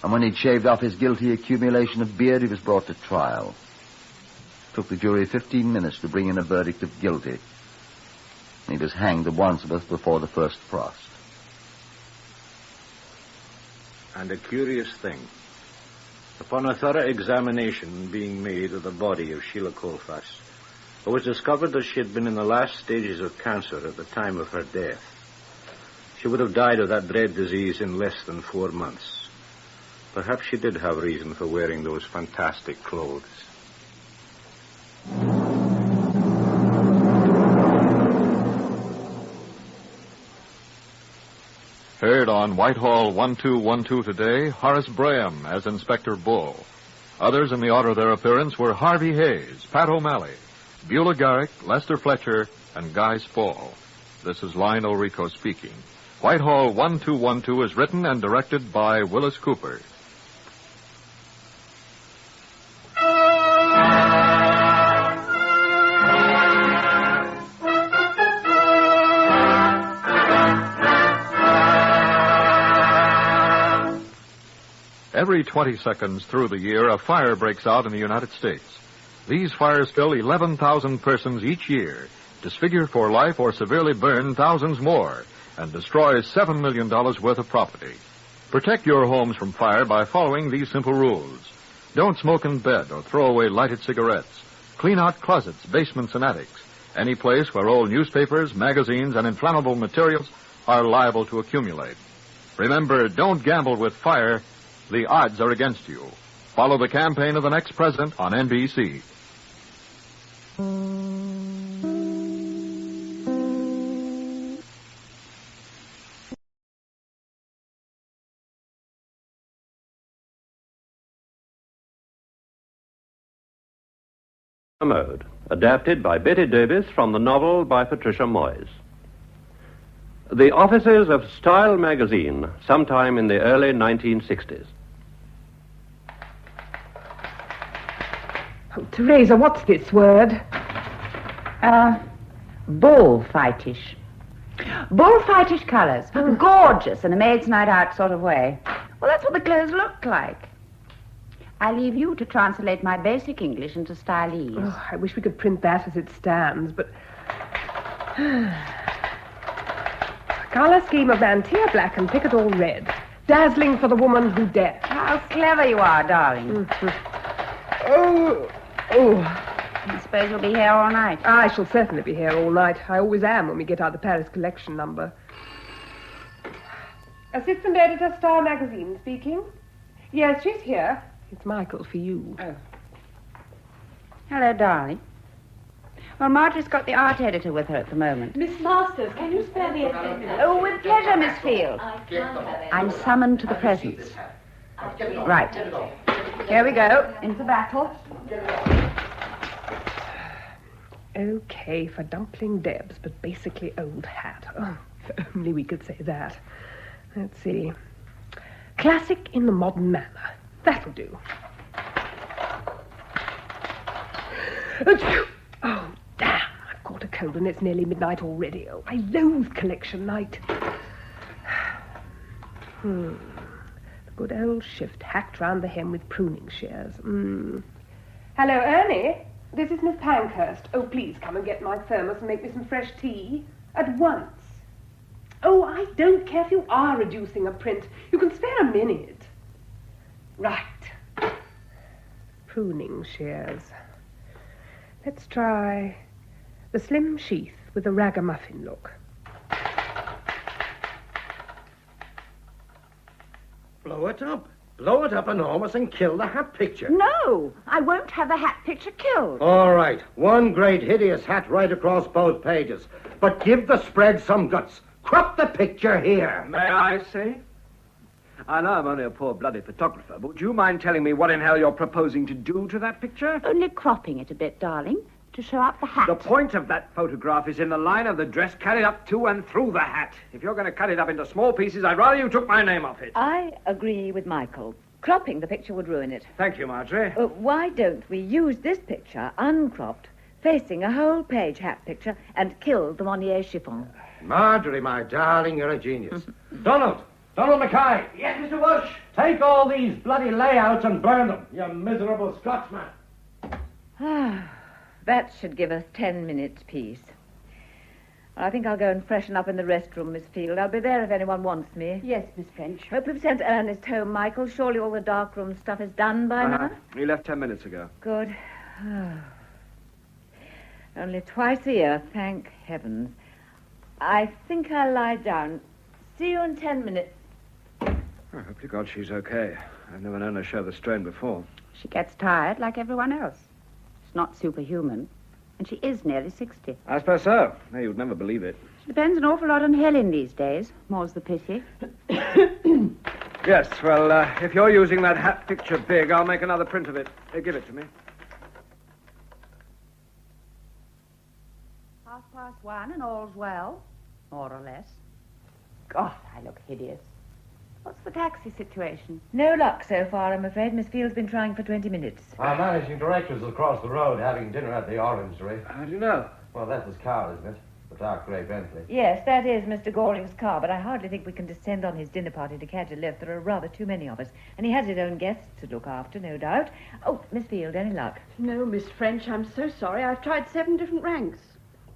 And when he'd shaved off his guilty accumulation of beard, he was brought to trial. It took the jury 15 minutes to bring in a verdict of guilty. And he was hanged at Wandsworth before the first frost. And a curious thing. Upon a thorough examination being made of the body of Sheila Colfax, it was discovered that she had been in the last stages of cancer at the time of her death. She would have died of that dread disease in less than 4 months. Perhaps she did have reason for wearing those fantastic clothes. Heard on Whitehall 1212 today, Horace Braham as Inspector Bull. Others in the order of their appearance were Harvey Hayes, Pat O'Malley, Beulah Garrick, Lester Fletcher, and Guy Spall. This is Lionel Rico speaking. Whitehall 1212 is written and directed by Willis Cooper. Every 20 seconds through the year, a fire breaks out in the United States. These fires kill 11,000 persons each year, disfigure for life or severely burn thousands more, and destroy $7 million worth of property. Protect your homes from fire by following these simple rules. Don't smoke in bed or throw away lighted cigarettes. Clean out closets, basements, and attics. Any place where old newspapers, magazines, and inflammable materials are liable to accumulate. Remember, don't gamble with fire. The odds are against you. Follow the campaign of the next president on NBC. Mode, adapted by Betty Davis from the novel by Patricia Moyes. The offices of Style magazine, sometime in the early 1960s. Oh, Teresa, what's this word? Bullfightish. Bullfightish colours. Gorgeous in a maid's night out sort of way. Well, that's what the clothes look like. I leave you to translate my basic English into stylese. Oh, I wish we could print that as it stands, but... Colour scheme of Mantia black and picket all red. Dazzling for the woman who dares. How clever you are, darling. Mm-hmm. Oh. I suppose you'll be here all night. I shall certainly be here all night. I always am when we get out the Paris collection number. Assistant editor, Star Magazine, speaking. Yes, she's here. It's Michael for you. Oh. Hello, darling. Well, Marjorie's got the art editor with her at the moment. Miss Masters, can you spare me a few minutes? Oh, with pleasure, Miss Field. I'm summoned to the presence. Right. Here we go. Into battle. Okay for Dumpling Debs, but basically old hat. Oh, if only we could say that. Let's see. Classic in the modern manner. That'll do. Oh, damn. I've caught a cold and it's nearly midnight already. Oh, I loathe collection night. The good old shift hacked round the hem with pruning shears. Hello, Ernie. This is Miss Pankhurst. Oh, please come and get my thermos and make me some fresh tea. At once. Oh, I don't care if you are reducing a print. You can spare a minute. Right. Pruning shears. Let's try the slim sheath with the ragamuffin look. Blow it up. Blow it up enormous and kill the hat picture. No, I won't have the hat picture killed. All right. One great hideous hat right across both pages. But give the spread some guts. Crop the picture here. May I say? I know I'm only a poor bloody photographer, but would you mind telling me what in hell you're proposing to do to that picture? Only cropping it a bit, darling, to show up the hat. The point of that photograph is in the line of the dress carried up to and through the hat. If you're going to cut it up into small pieces, I'd rather you took my name off it. I agree with Michael. Cropping the picture would ruin it. Thank you, Marjorie. Why don't we use this picture, uncropped, facing a whole page hat picture, and kill the Monnier chiffon? Marjorie, my darling, you're a genius. Donald Mackay. Yes, Mr. Walsh. Take all these bloody layouts and burn them, you miserable Scotsman. That should give us 10 minutes peace. Well, I think I'll go and freshen up in the restroom, Miss Field. I'll be there if anyone wants me. Yes, Miss French. Hope we've sent Ernest home, Michael. Surely all the darkroom stuff is done by now? He left 10 minutes ago. Good. Only twice a year, thank heavens. I think I'll lie down. See you in 10 minutes. I hope to God she's okay. I've never known her show the strain before. She gets tired like everyone else. She's not superhuman. And she is nearly 60. I suppose so. No, you'd never believe it. She depends an awful lot on Helen these days. More's the pity. Yes, well, if you're using that hat picture big, I'll make another print of it. Give it to me. 1:30 and all's well. More or less. God, I look hideous. What's the taxi situation? No luck so far, I'm afraid. Miss Field's been trying for 20 minutes. Our managing director's across the road having dinner at the Orangery. How do you know? Well, that's his car, isn't it? The dark grey Bentley. Yes, that is Mr. Goring's car, but I hardly think we can descend on his dinner party to catch a lift. There are rather too many of us. And he has his own guests to look after, no doubt. Oh, Miss Field, any luck? No, Miss French, I'm so sorry. I've tried 7 different ranks.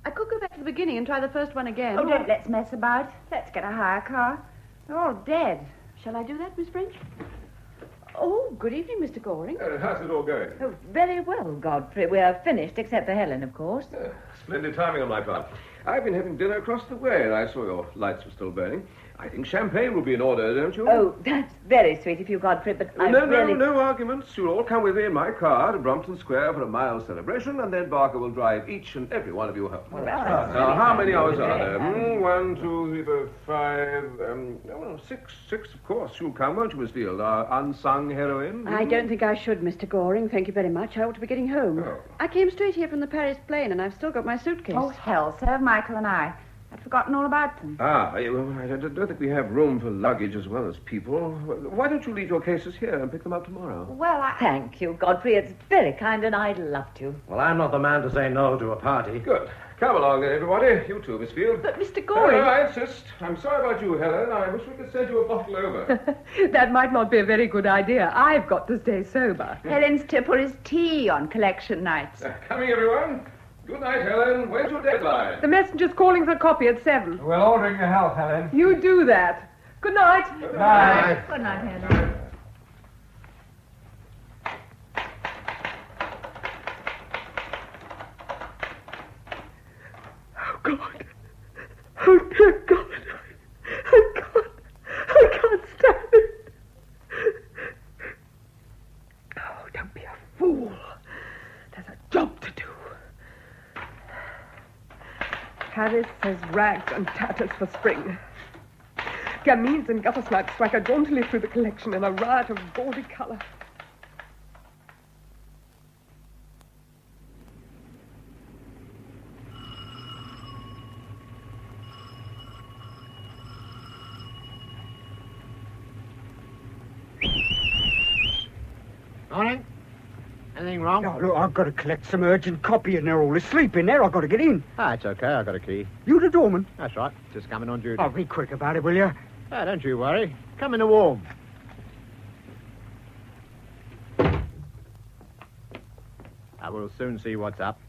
I could go back to the beginning and try the first one again. Oh, don't let's mess about. Let's get a hire car. They're all dead. Shall I do that, Miss French? Oh, good evening, Mr. Goring. How's it all going? Oh, very well, Godfrey. We're finished, except for Helen, of course. Splendid timing on my part. I've been having dinner across the way, and I saw your lights were still burning. I think champagne will be in order, don't you? Oh, that's very sweet of you, Godfrey, but No arguments. You'll all come with me in my car to Brompton Square for a mild celebration, and then Barker will drive each and every one of you home. Well, now, how many hours are there? 1, 2, 3, 4, 5... 6, of course. You'll come, won't you, Miss Field? Our unsung heroine? I don't think I should, Mr. Goring. Thank you very much. I ought to be getting home. Oh. I came straight here from the Paris plane, and I've still got my suitcase. Oh, hell, so have Michael and I. I'd forgotten all about them. I don't think we have room for luggage as well as people. Why don't you leave your cases here and pick them up tomorrow? Well, Thank you, Godfrey. It's very kind, and I'd love to. Well, I'm not the man to say no to a party. Good. Come along then, everybody. You too, Miss Field. But, Mr. Goring... I insist. I'm sorry about you, Helen. I wish we could send you a bottle over. That might not be a very good idea. I've got to stay sober. Helen's tipple is tea on collection nights. Coming, everyone. Good night, Helen. When's your deadline? The messenger's calling for a copy at 7. We're ordering your help, Helen. You do that. Good night. Good night. Good night, Helen. Oh, God. Oh, dear God. I Paris has rags and tatters for spring. Gamines and guttersnipes swagger jauntily through the collection in a riot of gaudy colour. Morning. Anything wrong? Oh, look, I've got to collect some urgent copy and they're all asleep in there. I've got to get in. It's okay. I've got a key. You the doorman? That's right. Just coming on duty. Oh, be quick about it, will you? Don't you worry. Come in the warm. I will soon see what's up.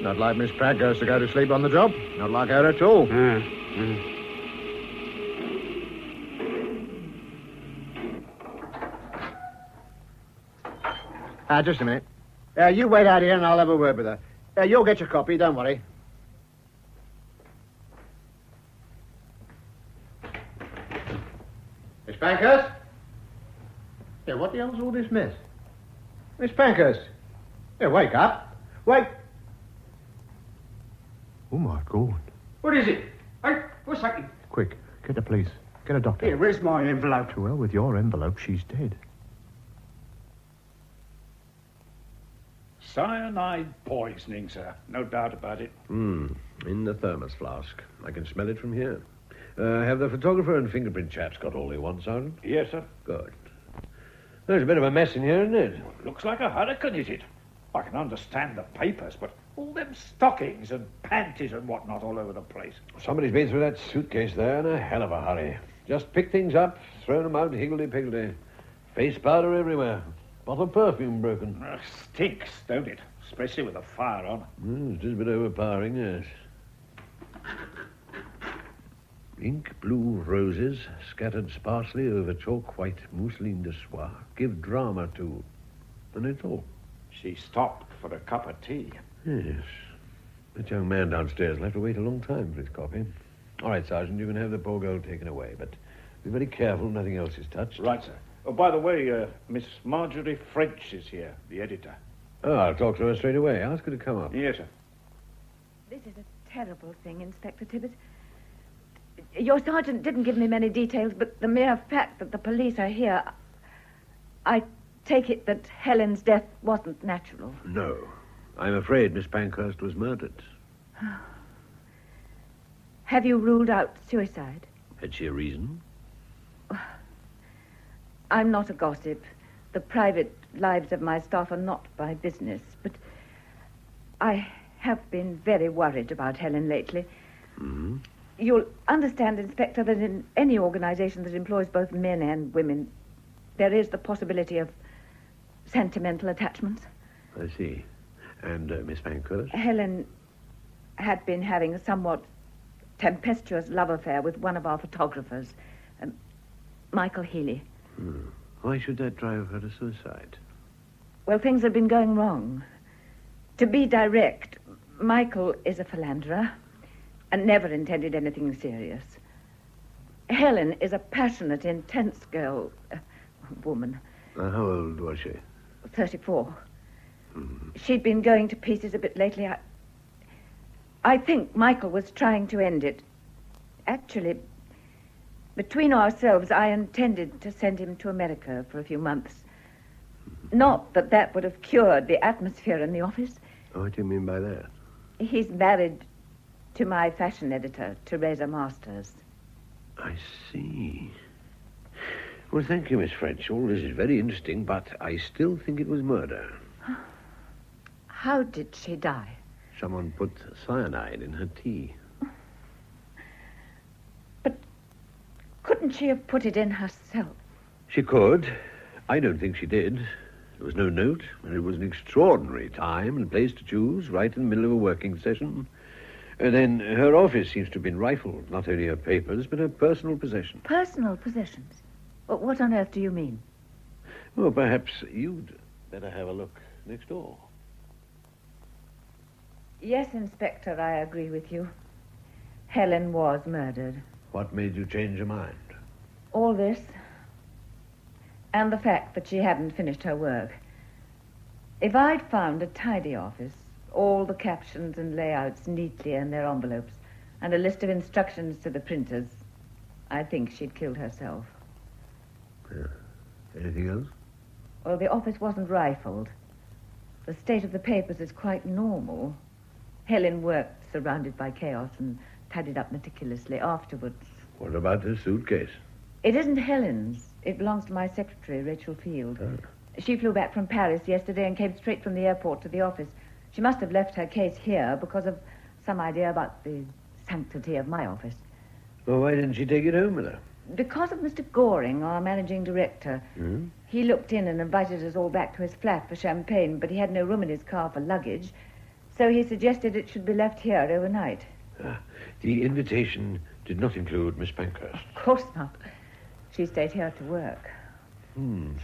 Not like Miss Pankhurst to go to sleep on the job. Not like her at all. Just a minute. You wait out here and I'll have a word with her. You'll get your copy, don't worry. Miss Pankhurst? Yeah, what the hell's all this mess? Miss Pankhurst? Yeah, wake up. Wake. Oh, my God. What is it? Hey, what's happening? Quick, get the police. Get a doctor. Here, where's my envelope? Well, with your envelope, she's dead. Cyanide poisoning, sir. No doubt about it. In the thermos flask. I can smell it from here. Have the photographer and fingerprint chaps got all they want, Sergeant? Yes, sir. Good. There's a bit of a mess in here, isn't it? Looks like a hurricane, is it? I can understand the papers, but all them stockings and panties and whatnot all over the place. Somebody's been through that suitcase there in a hell of a hurry. Just picked things up, thrown them out higgledy-piggledy. Face powder everywhere. Bottle of perfume broken. Stinks, don't it? Especially with a fire on. It's just a bit overpowering, yes. Ink blue roses scattered sparsely over chalk white mousseline de soie give drama to... And it's all. She stopped for a cup of tea. Yes. That young man downstairs will have to wait a long time for his copy. All right, Sergeant, you can have the poor girl taken away, but be very careful nothing else is touched. Right, sir. Oh, by the way, Miss Marjorie French is here, the editor. Oh, I'll talk to her straight away. Ask her to come up. Yes, sir. This is a terrible thing, Inspector Tibbet. Your sergeant didn't give me many details, but the mere fact that the police are here, I take it that Helen's death wasn't natural. No. I'm afraid Miss Pankhurst was murdered. Have you ruled out suicide? Had she a reason? I'm not a gossip. The private lives of my staff are not my business, but I have been very worried about Helen lately. Mm-hmm. You'll understand, Inspector, that in any organization that employs both men and women, there is the possibility of sentimental attachments. I see. And Miss Pankhurst? Helen had been having a somewhat tempestuous love affair with one of our photographers, Michael Healy. Why should that drive her to suicide? Well, things have been going wrong. To be direct, Michael is a philanderer and never intended anything serious. Helen is a passionate, intense woman. How old was she? 34. She'd been going to pieces a bit lately. I think Michael was trying to end it. Actually, between ourselves, I intended to send him to America for a few months. Not that that would have cured the atmosphere in the office. What do you mean by that? He's married to my fashion editor, Teresa Masters. I see. Well, thank you, Miss French. All this is very interesting, but I still think it was murder. How did she die? Someone put cyanide in her tea. But couldn't she have put it in herself? She could. I don't think she did. There was no note, and it was an extraordinary time and place to choose, right in the middle of a working session. And then her office seems to have been rifled, not only her papers, but her personal possessions. Personal possessions? What on earth do you mean? Well, perhaps you'd better have a look next door. Yes, Inspector, I agree with you. Helen was murdered. What made you change your mind? All this, and the fact that she hadn't finished her work. If I'd found a tidy office, all the captions and layouts neatly in their envelopes, and a list of instructions to the printers, I think she'd killed herself. Anything else? Well, the office wasn't rifled. The state of the papers is quite normal. Helen worked surrounded by chaos and tidied up meticulously afterwards. What about the suitcase? It isn't Helen's. It belongs to my secretary, Rachel Field. She flew back from Paris yesterday and came straight from the airport to the office. She must have left her case here because of some idea about the sanctity of my office. Well, why didn't she take it home with her? Because of Mr. Goring, our managing director. He looked in and invited us all back to his flat for champagne, but he had no room in his car for luggage, so he suggested it should be left here overnight. The invitation did not include Miss Pankhurst. Of course not. She stayed here to work.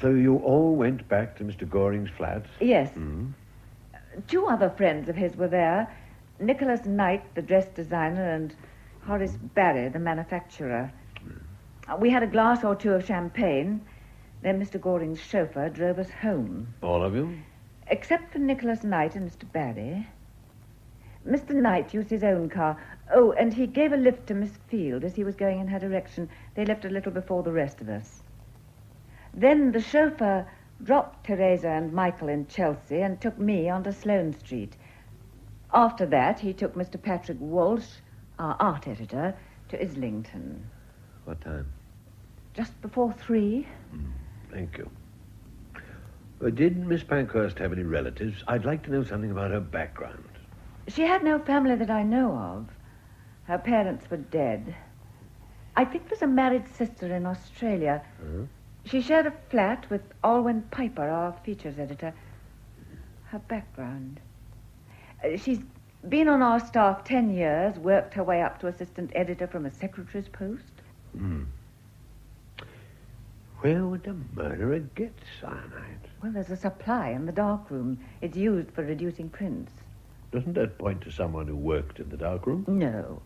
So you all went back to Mr. Goring's flat? Yes. 2 other friends of his were there. Nicholas Knight, the dress designer, and Horace Barry, the manufacturer. We had a glass or 2 of champagne. Then Mr. Goring's chauffeur drove us home. All of you? Except for Nicholas Knight and Mr. Barry. Mr. Knight used his own car. Oh, and he gave a lift to Miss Field as he was going in her direction. They left a little before the rest of us. Then the chauffeur dropped Teresa and Michael in Chelsea and took me onto Sloane Street. After that, he took Mr. Patrick Walsh, our art editor, to Islington. What time? Just before 3. Thank you. Did Miss Pankhurst have any relatives? I'd like to know something about her background. She had no family that I know of. Her parents were dead. I think there's a married sister in Australia. She shared a flat with Alwyn Piper, our features editor. Her background. She's been on our staff 10 years, worked her way up to assistant editor from a secretary's post. Where would the murderer get cyanide? Well, there's a supply in the darkroom. It's used for reducing prints. Doesn't that point to someone who worked in the darkroom? No.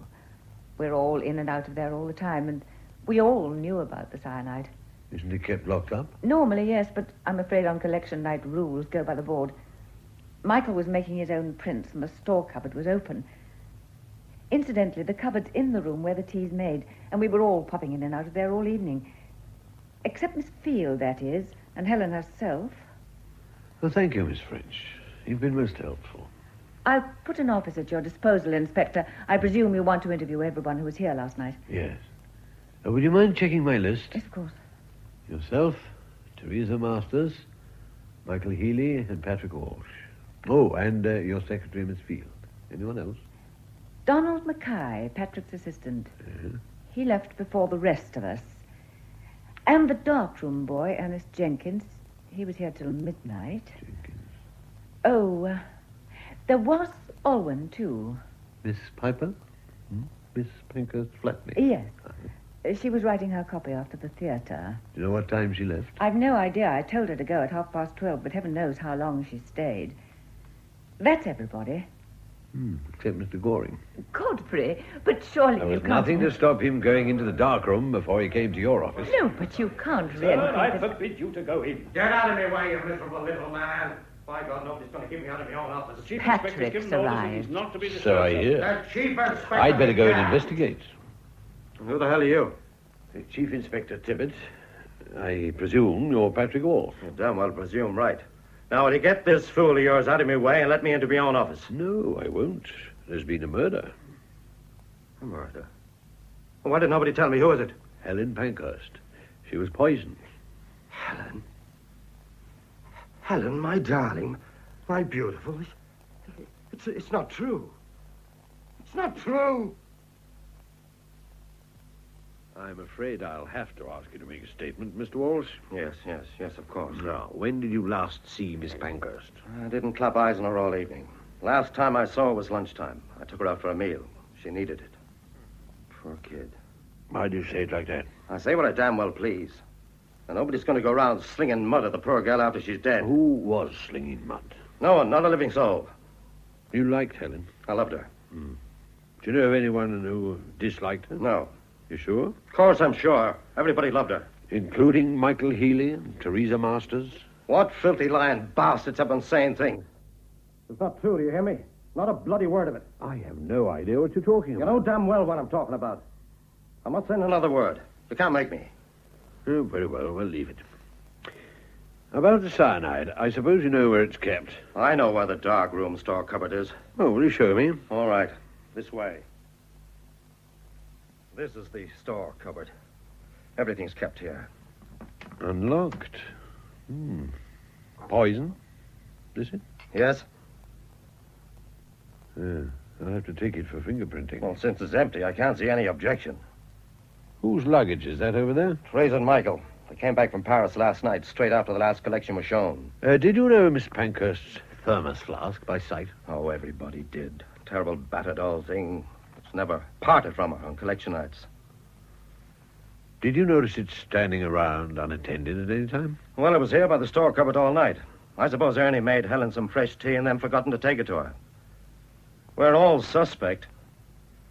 We're all in and out of there all the time, and we all knew about the cyanide. Isn't it kept locked up? Normally, yes, but I'm afraid on collection night rules go by the board. Michael was making his own prints, and the store cupboard was open. Incidentally, the cupboard's in the room where the tea's made, and we were all popping in and out of there all evening. Except Miss Field, that is, and Helen herself. Well, thank you, Miss French. You've been most helpful. I'll put an office at your disposal, Inspector. I presume you want to interview everyone who was here last night. Yes. Would you mind checking my list? Yes, of course. Yourself, Teresa Masters, Michael Healy, and Patrick Walsh. Oh, and your secretary, Miss Field. Anyone else? Donald Mackay, Patrick's assistant. He left before the rest of us. And the darkroom boy, Ernest Jenkins. He was here till midnight. Oh, there was Alwyn, too. Miss Piper? Miss Pankhurst's flatmate? Yes. She was writing her copy after the theatre. Do you know what time she left? I've no idea. I told her to go at 12:30, but heaven knows how long she stayed. That's everybody. Except Mr. Goring. Godfrey, but surely There you was can't... nothing to stop him going into the darkroom before he came to your office. No, but you can't Sir, really... I forbid you to go in. Get out of my way, you miserable little man. By God, nobody's going to keep me out of my own office. The Chief Patrick's Inspector's given orders that arrived. he's not to be disturbed. So I hear. The Chief Inspector... I'd better go and investigate. Who the hell are you? Chief Inspector Tibbet. I presume you're Patrick Walsh. You damn well presume right. Now, will you get this fool of yours out of my way and let me into my own office? No, I won't. There's been a murder. A murder? Why did nobody tell me? Who is it? Helen Pankhurst. She was poisoned. Helen? Helen, my darling, my beautiful. It's not true. It's not true. I'm afraid I'll have to ask you to make a statement, Mr. Walsh. Yes, of course. Now, when did you last see Miss Pankhurst? I didn't clap eyes on her all evening. Last time I saw her was lunchtime. I took her out for a meal. She needed it. Poor kid. Why do you say it like that? I say what I damn well please. And nobody's going to go around slinging mud at the poor girl after she's dead. Who was slinging mud? No one, not a living soul. You liked Helen? I loved her. Do you know of anyone who disliked her? No. You sure? Of course I'm sure. Everybody loved her. Including Michael Healy and Teresa Masters? What filthy lying bastards have been saying things? It's not true, do you hear me? Not a bloody word of it. I have no idea what you're talking You about. know damn well what I'm talking about. I'm not saying another word. You can't make me. Oh, very well, we'll leave it. About the cyanide, I suppose you know where it's kept. I know where the dark room store cupboard is. Oh, will you show me? All right. This way. This is the store cupboard. Everything's kept here. Unlocked. Poison, is it? Yes? Yeah, I'll have to take it for fingerprinting. Well, since it's empty, I can't see any objection. Whose luggage is that over there? Fraser and Michael. They came back from Paris last night, straight after the last collection was shown. Did you know Miss Pankhurst's thermos flask by sight? Oh, everybody did. Terrible battered old thing. It's never parted from her on collection nights. Did you notice it standing around unattended at any time? Well, it was here by the store cupboard all night. I suppose Ernie made Helen some fresh tea and then forgotten to take it to her. We're all suspect.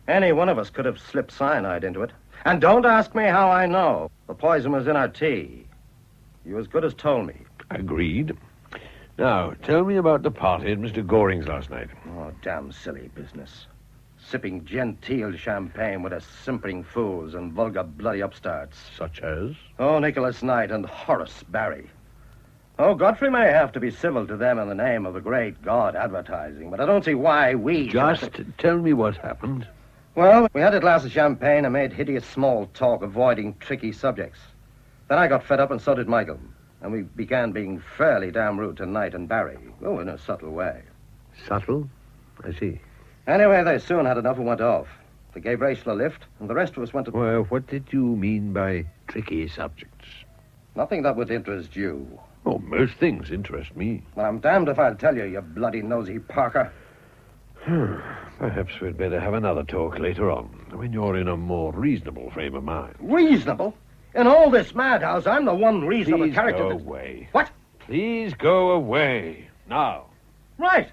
Any one of us could have slipped cyanide into it. And don't ask me how I know. The poison was in our tea. You as good as told me. Agreed. Now, tell me about the party at Mr. Goring's last night. Oh, damn silly business. Sipping genteel champagne with us simpering fools and vulgar bloody upstarts. Such as? Oh, Nicholas Knight and Horace Barry. Oh, Godfrey may have to be civil to them in the name of the great god advertising, but I don't see why we... Just tell me what happened. Well, we had a glass of champagne and made hideous small talk, avoiding tricky subjects. Then I got fed up and so did Michael. And we began being fairly damn rude to Knight and Barry. Oh, in a subtle way. Subtle? I see. Anyway, they soon had enough and went off. They gave Rachel a lift, and the rest of us went to... Well, what did you mean by tricky subjects? Nothing that would interest you. Oh, most things interest me. Well, I'm damned if I'll tell you, you bloody nosy Parker. Perhaps we'd better have another talk later on, when you're in a more reasonable frame of mind. Reasonable? In all this madhouse, I'm the one reasonable Please character go that... away. What? Please go away. Now. Right.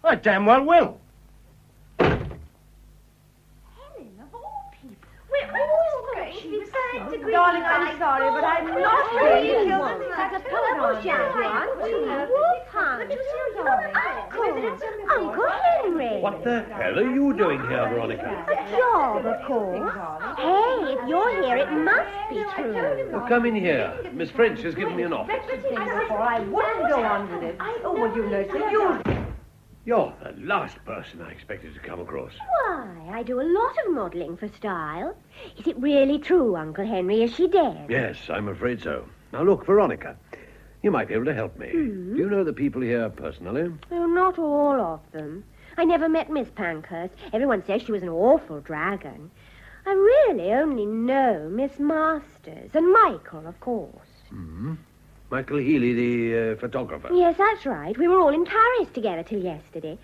I damn well will. We're all strangely disagree. Darling, I'm sorry, but I'm not really killed. Like a purple shampoo, aren't you? Uncle Henry. What the hell are you doing here, Veronica? A job, of course. Hey, if you're here, it must be true. Well, come in here. Miss French has given me an office. I wouldn't go on with it. Oh, well, you know, so you... You're the last person I expected to come across. Why, I do a lot of modelling for style. Is it really true, Uncle Henry? Is she dead? Yes, I'm afraid so. Now, look, Veronica, you might be able to help me. Hmm? Do you know the people here personally? Oh, not all of them. I never met Miss Pankhurst. Everyone says she was an awful dragon. I really only know Miss Masters and Michael, of course. Hmm. Michael Healy, the photographer. Yes, that's right. We were all in Paris together till yesterday.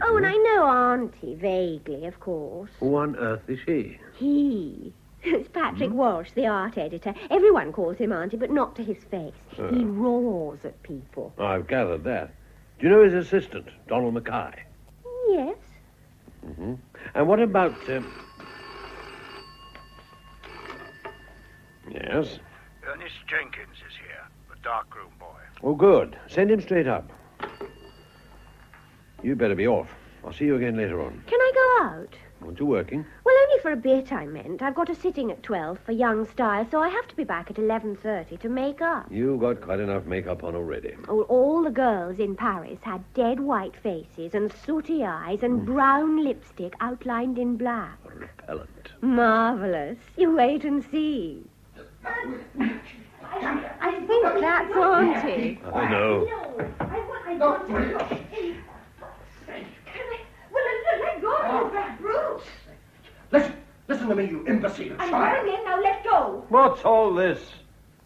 Oh, and I know Auntie, vaguely, of course. Who on earth is he? He. It's Patrick Walsh, the art editor. Everyone calls him Auntie, but not to his face. He roars at people. I've gathered that. Do you know his assistant, Donald Mackay? Yes. Mm-hmm. And what about... Yes? Ernest Jenkins is here, the darkroom boy. Oh, good. Send him straight up. You'd better be off. I'll see you again later on. Can I go out? Aren't you working? Well, only for a bit, I meant. I've got a sitting at 12 for young style, so I have to be back at 11:30 to make up. You've got quite enough makeup on already. Oh, all the girls in Paris had dead white faces and sooty eyes and brown lipstick outlined in black. Repellent. Marvelous. You wait and see. I think that's Auntie. I know. Let go of that brute. Listen to me, you imbecile I'm child. going in, now let go. What's all this?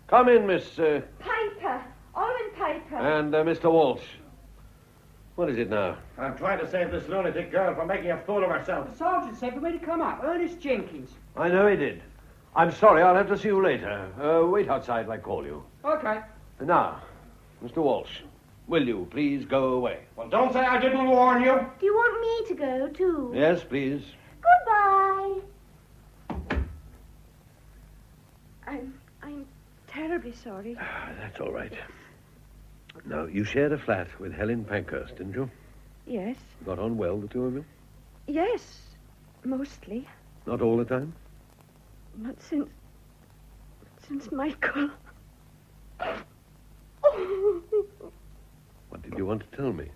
Come in, Miss... Piper. Almond Piper. and Mr. Walsh. What is it now? I'm trying to save this lunatic girl from making a fool of herself. The sergeant said for me to come up. Ernest Jenkins. I know he did. I'm sorry, I'll have to see you later. Wait outside, I call you. Okay. Now, Mr. Walsh, will you please go away? Well, don't say I didn't warn you. Do you want me to go, too? Yes, please. Goodbye. I'm terribly sorry. That's all right. Now, you shared a flat with Helen Pankhurst, didn't you? Yes. Got on well, the two of you? Yes, mostly. Not all the time? Not since Michael. What did you want to tell me?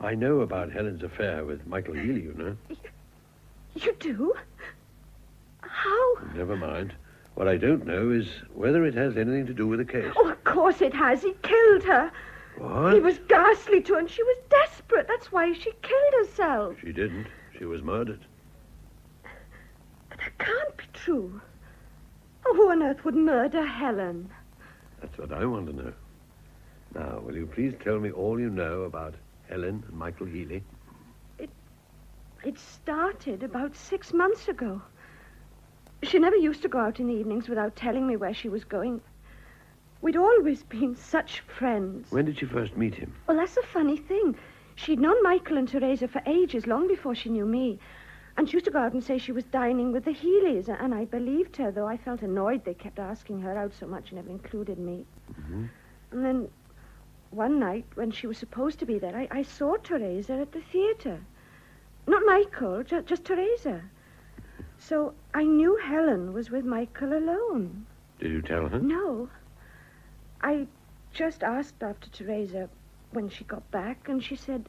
I know about Helen's affair with Michael Healy, you know. You do? How? Never mind. What I don't know is whether it has anything to do with the case. Oh, of course it has. He killed her. What? He was ghastly to her, and she was desperate. That's why she killed herself. She didn't. She was murdered. But that can't be true. Oh, who on earth would murder Helen? That's what I want to know. Now, will you please tell me all you know about Helen and Michael Healy? It started about 6 months ago. She never used to go out in the evenings without telling me where she was going. We'd always been such friends. When did you first meet him? Well, that's a funny thing. She'd known Michael and Teresa for ages, long before she knew me. And she used to go out and say she was dining with the Healys, and I believed her, though I felt annoyed they kept asking her out so much and never included me. Mm-hmm. And then one night, when she was supposed to be there, I saw Teresa at the theater. Not Michael, just Teresa. So I knew Helen was with Michael alone. Did you tell her? No. I just asked after Teresa when she got back, and she said,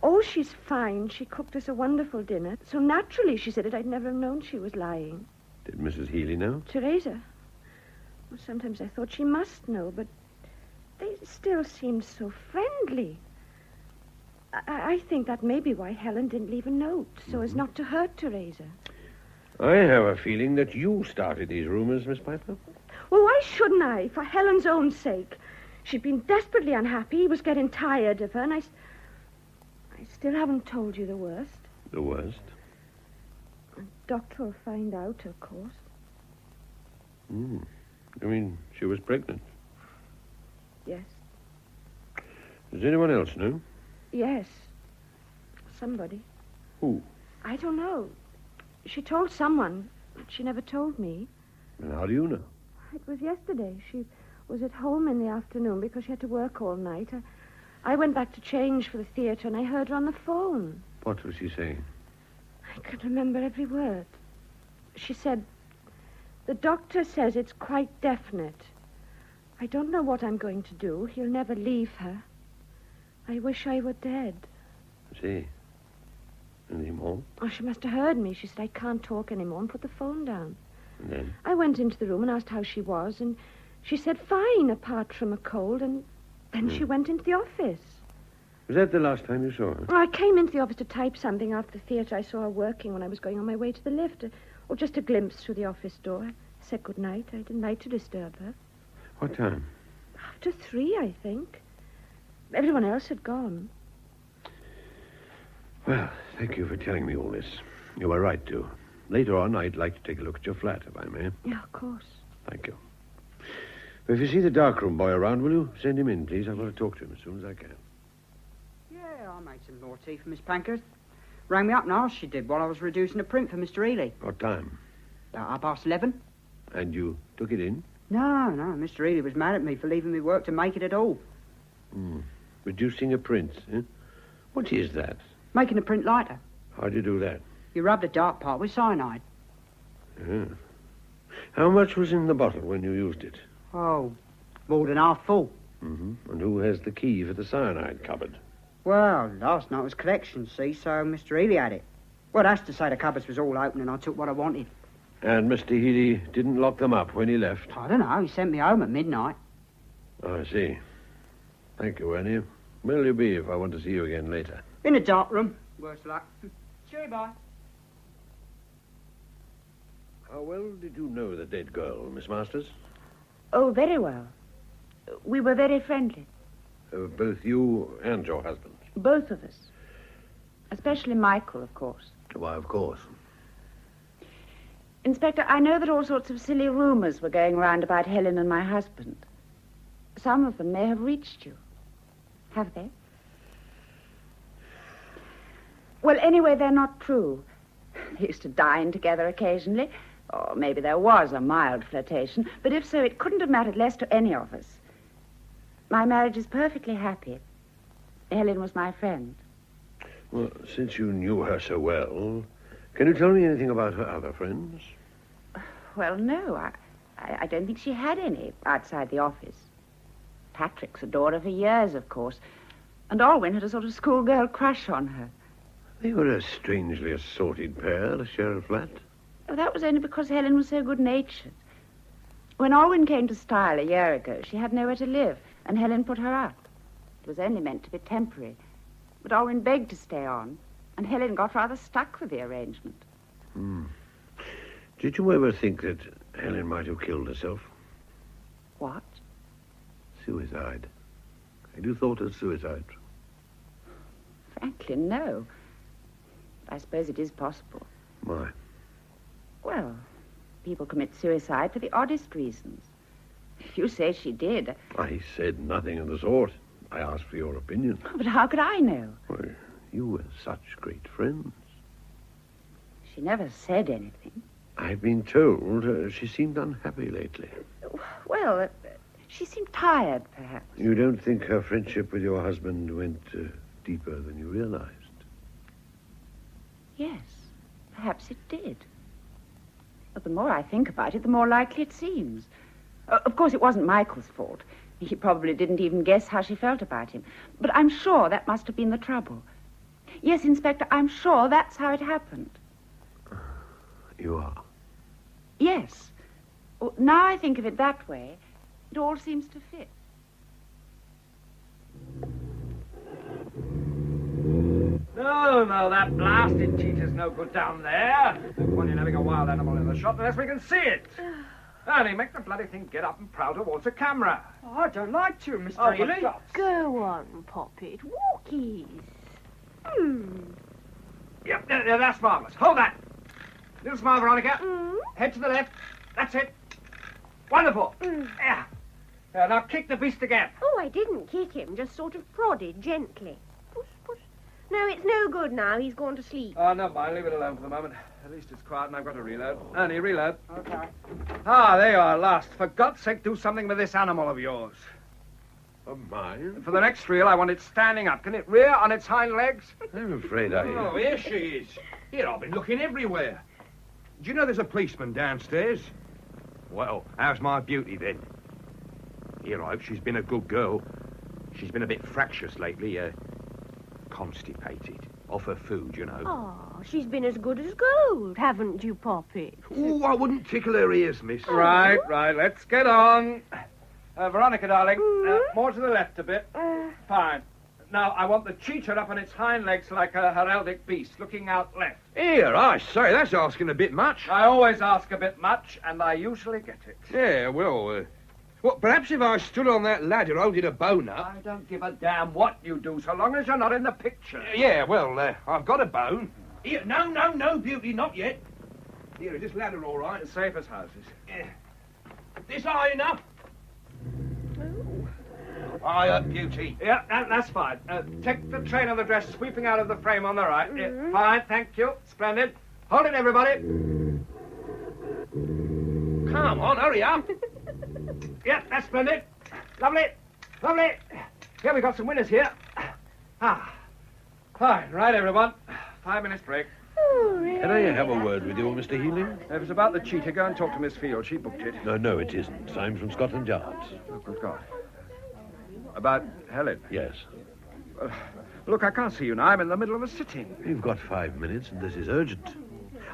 oh, she's fine. She cooked us a wonderful dinner. So naturally, she said it. I'd never known she was lying. Did Mrs. Healy know? Teresa? Well, sometimes I thought she must know, but they still seemed so friendly. I think that may be why Helen didn't leave a note, so as not to hurt Teresa. I have a feeling that you started these rumors, Miss Piper. Well, why shouldn't I? For Helen's own sake. She'd been desperately unhappy. He was getting tired of her, and I still haven't told you the worst. The worst? The doctor will find out, of course. You mean she was pregnant? Yes. Does anyone else know? Yes. Somebody. Who? I don't know. She told someone, but she never told me. And how do you know? It was yesterday. She was at home in the afternoon because she had to work all night. I went back to change for the theater, and I heard her on the phone. What was she saying? I can remember every word. She said, the doctor says it's quite definite. I don't know what I'm going to do. He'll never leave her. I wish I were dead. I see. Any more? Oh, she must have heard me. She said, I can't talk anymore, and put the phone down. And then? I went into the room and asked how she was, and she said fine, apart from a cold, and then she went into the office. Was that the last time you saw her? Well, I came into the office to type something after the theater. I saw her working when I was going on my way to the lift, or just a glimpse through the office door. I said good night. I didn't like to disturb her. What time? After 3, I think. Everyone else had gone. Well, thank you for telling me all this. You were right to. Later on, I'd like to take a look at your flat, if I may. Yeah, of course. Thank you. If you see the darkroom boy around, will you send him in, please? I want to talk to him as soon as I can. Yeah, I made some more tea for Miss Pankhurst. Rang me up and asked she did while I was reducing a print for Mr. Ely. What time? About 11:30. And you took it in? No, Mr. Ely was mad at me for leaving me work to make it at all. Reducing a print, eh? What is that? Making a print lighter. How do you do that? You rub the dark part with cyanide. Yeah. How much was in the bottle when you used it? Oh, more than half full. And who has the key for the cyanide cupboard? Well, last night was collection, see, so Mr. Ely had it. Well, that's to say the cupboards was all open and I took what I wanted. And Mr. Healy didn't lock them up when he left? I don't know. He sent me home at midnight. Oh, I see. Thank you, Annie. Where'll you be if I want to see you again later? In the dark room. Worse luck. Cheery, bye. How well did you know the dead girl, Miss Masters? Oh, very well. We were very friendly. Both you and your husband? Both of us. Especially Michael, of course. Why, of course. Inspector, I know that all sorts of silly rumors were going round about Helen and my husband. Some of them may have reached you. Have they? Well, anyway, they're not true. They used to dine together occasionally. Or maybe there was a mild flirtation, but if so, it couldn't have mattered less to any of us. My marriage is perfectly happy. Helen was my friend. Well, since you knew her so well, can you tell me anything about her other friends? Well, no, I don't think she had any outside the office. Patrick's adored her for years, of course, and Alwyn had a sort of schoolgirl crush on her. They were a strangely assorted pair to share a flat. Oh, that was only because Helen was so good-natured. When Alwyn came to Style a year ago, she had nowhere to live, and Helen put her up. It was only meant to be temporary, but Alwyn begged to stay on, and Helen got rather stuck with the arrangement. Did you ever think that Helen might have killed herself? What? Suicide. Had you thought of suicide? Frankly, no. But I suppose it is possible. Why? Well, people commit suicide for the oddest reasons. If you say she did... I said nothing of the sort. I asked for your opinion. But how could I know? Well, you were such great friends. She never said anything. I've been told she seemed unhappy lately. Well, she seemed tired, perhaps. You don't think her friendship with your husband went deeper than you realized? Yes, perhaps it did. But the more I think about it, the more likely it seems. Of course, it wasn't Michael's fault. He probably didn't even guess how she felt about him. But I'm sure that must have been the trouble. Yes, Inspector, I'm sure that's how it happened. You are? Yes. Well, now I think of it that way, it all seems to fit. No, that blasted cheetah's no good down there. No point in having a wild animal in the shot unless we can see it. Honey, make the bloody thing get up and prowl towards the camera. Oh, I don't like to, Mr. Oh, Ely. Go on, Poppet. Walkies. Yep, that's marvellous. Hold that. Little smile, Veronica. Head to the left. That's it. Wonderful. Yeah. Now kick the beast again. Oh, I didn't kick him, just sort of prodded gently. Push, push. No, it's no good now. He's gone to sleep. Oh, never mind. Leave it alone for the moment. At least it's quiet and I've got to reload. Ernie, reload. Okay. Ah, there you are, last. For God's sake, do something with this animal of yours. Of mine? For the next reel, I want it standing up. Can it rear on its hind legs? I'm afraid I... Oh, here she is. Here, I've been looking everywhere. Do you know there's a policeman downstairs? Well, how's my beauty, then? Here, I hope she's been a good girl. She's been a bit fractious lately, constipated. Off her food, you know. Oh, she's been as good as gold, haven't you, Poppet? Oh, I wouldn't tickle her ears, miss. Right, let's get on. Veronica, darling, more to the left a bit. Fine. Now, I want the cheetah up on its hind legs like a heraldic beast, looking out left. Here, I say, that's asking a bit much. I always ask a bit much, and I usually get it. Yeah, well, perhaps if I stood on that ladder holding a bone up... I don't give a damn what you do, so long as you're not in the picture. Yeah, well, I've got a bone. Here, no, Beauty, not yet. Here, is this ladder all right? As safe as houses. Yeah. This high enough? High up, Beauty. Yeah, that's fine. Take the train of the dress sweeping out of the frame on the right. Yeah, fine, thank you. Splendid. Hold it, everybody. Come on, hurry up. Yeah, that's splendid. Lovely. Here, we got some winners here. Fine. Right, everyone. 5 minutes break. Can I have a word with you, Mr. Healing? If it's about the cheetah, go and talk to Miss Field. She booked it. No, it isn't. I'm from Scotland Yard. Oh, good God. About Helen? Yes. Look, I can't see you now. I'm in the middle of a sitting. You've got 5 minutes, and this is urgent.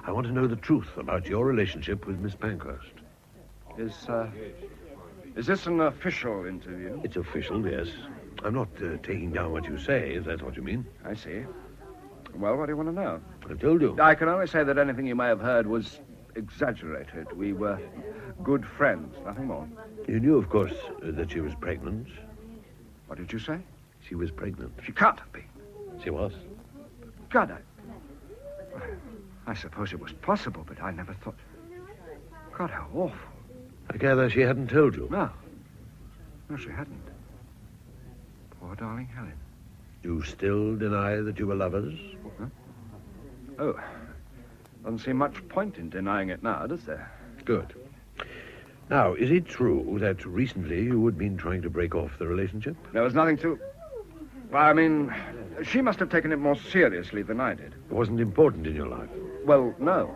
I want to know the truth about your relationship with Miss Pankhurst. Is this an official interview? It's official, yes. I'm not taking down what you say, if that's what you mean. I see. Well, what do you want to know? I've told you. I can only say that anything you may have heard was exaggerated. We were good friends, nothing more. You knew, of course, that she was pregnant. What did you say? She was pregnant. She can't have been. She was. God, I suppose it was possible, but I never thought... God, how awful. I gather she hadn't told you. No, she hadn't. Poor darling Helen. You still deny that you were lovers? Huh? Oh, Doesn't seem much point in denying it now, does there? Good. Now, is it true that recently you had been trying to break off the relationship? There was nothing to... Well, I mean, she must have taken it more seriously than I did. It wasn't important in your life? Well, no.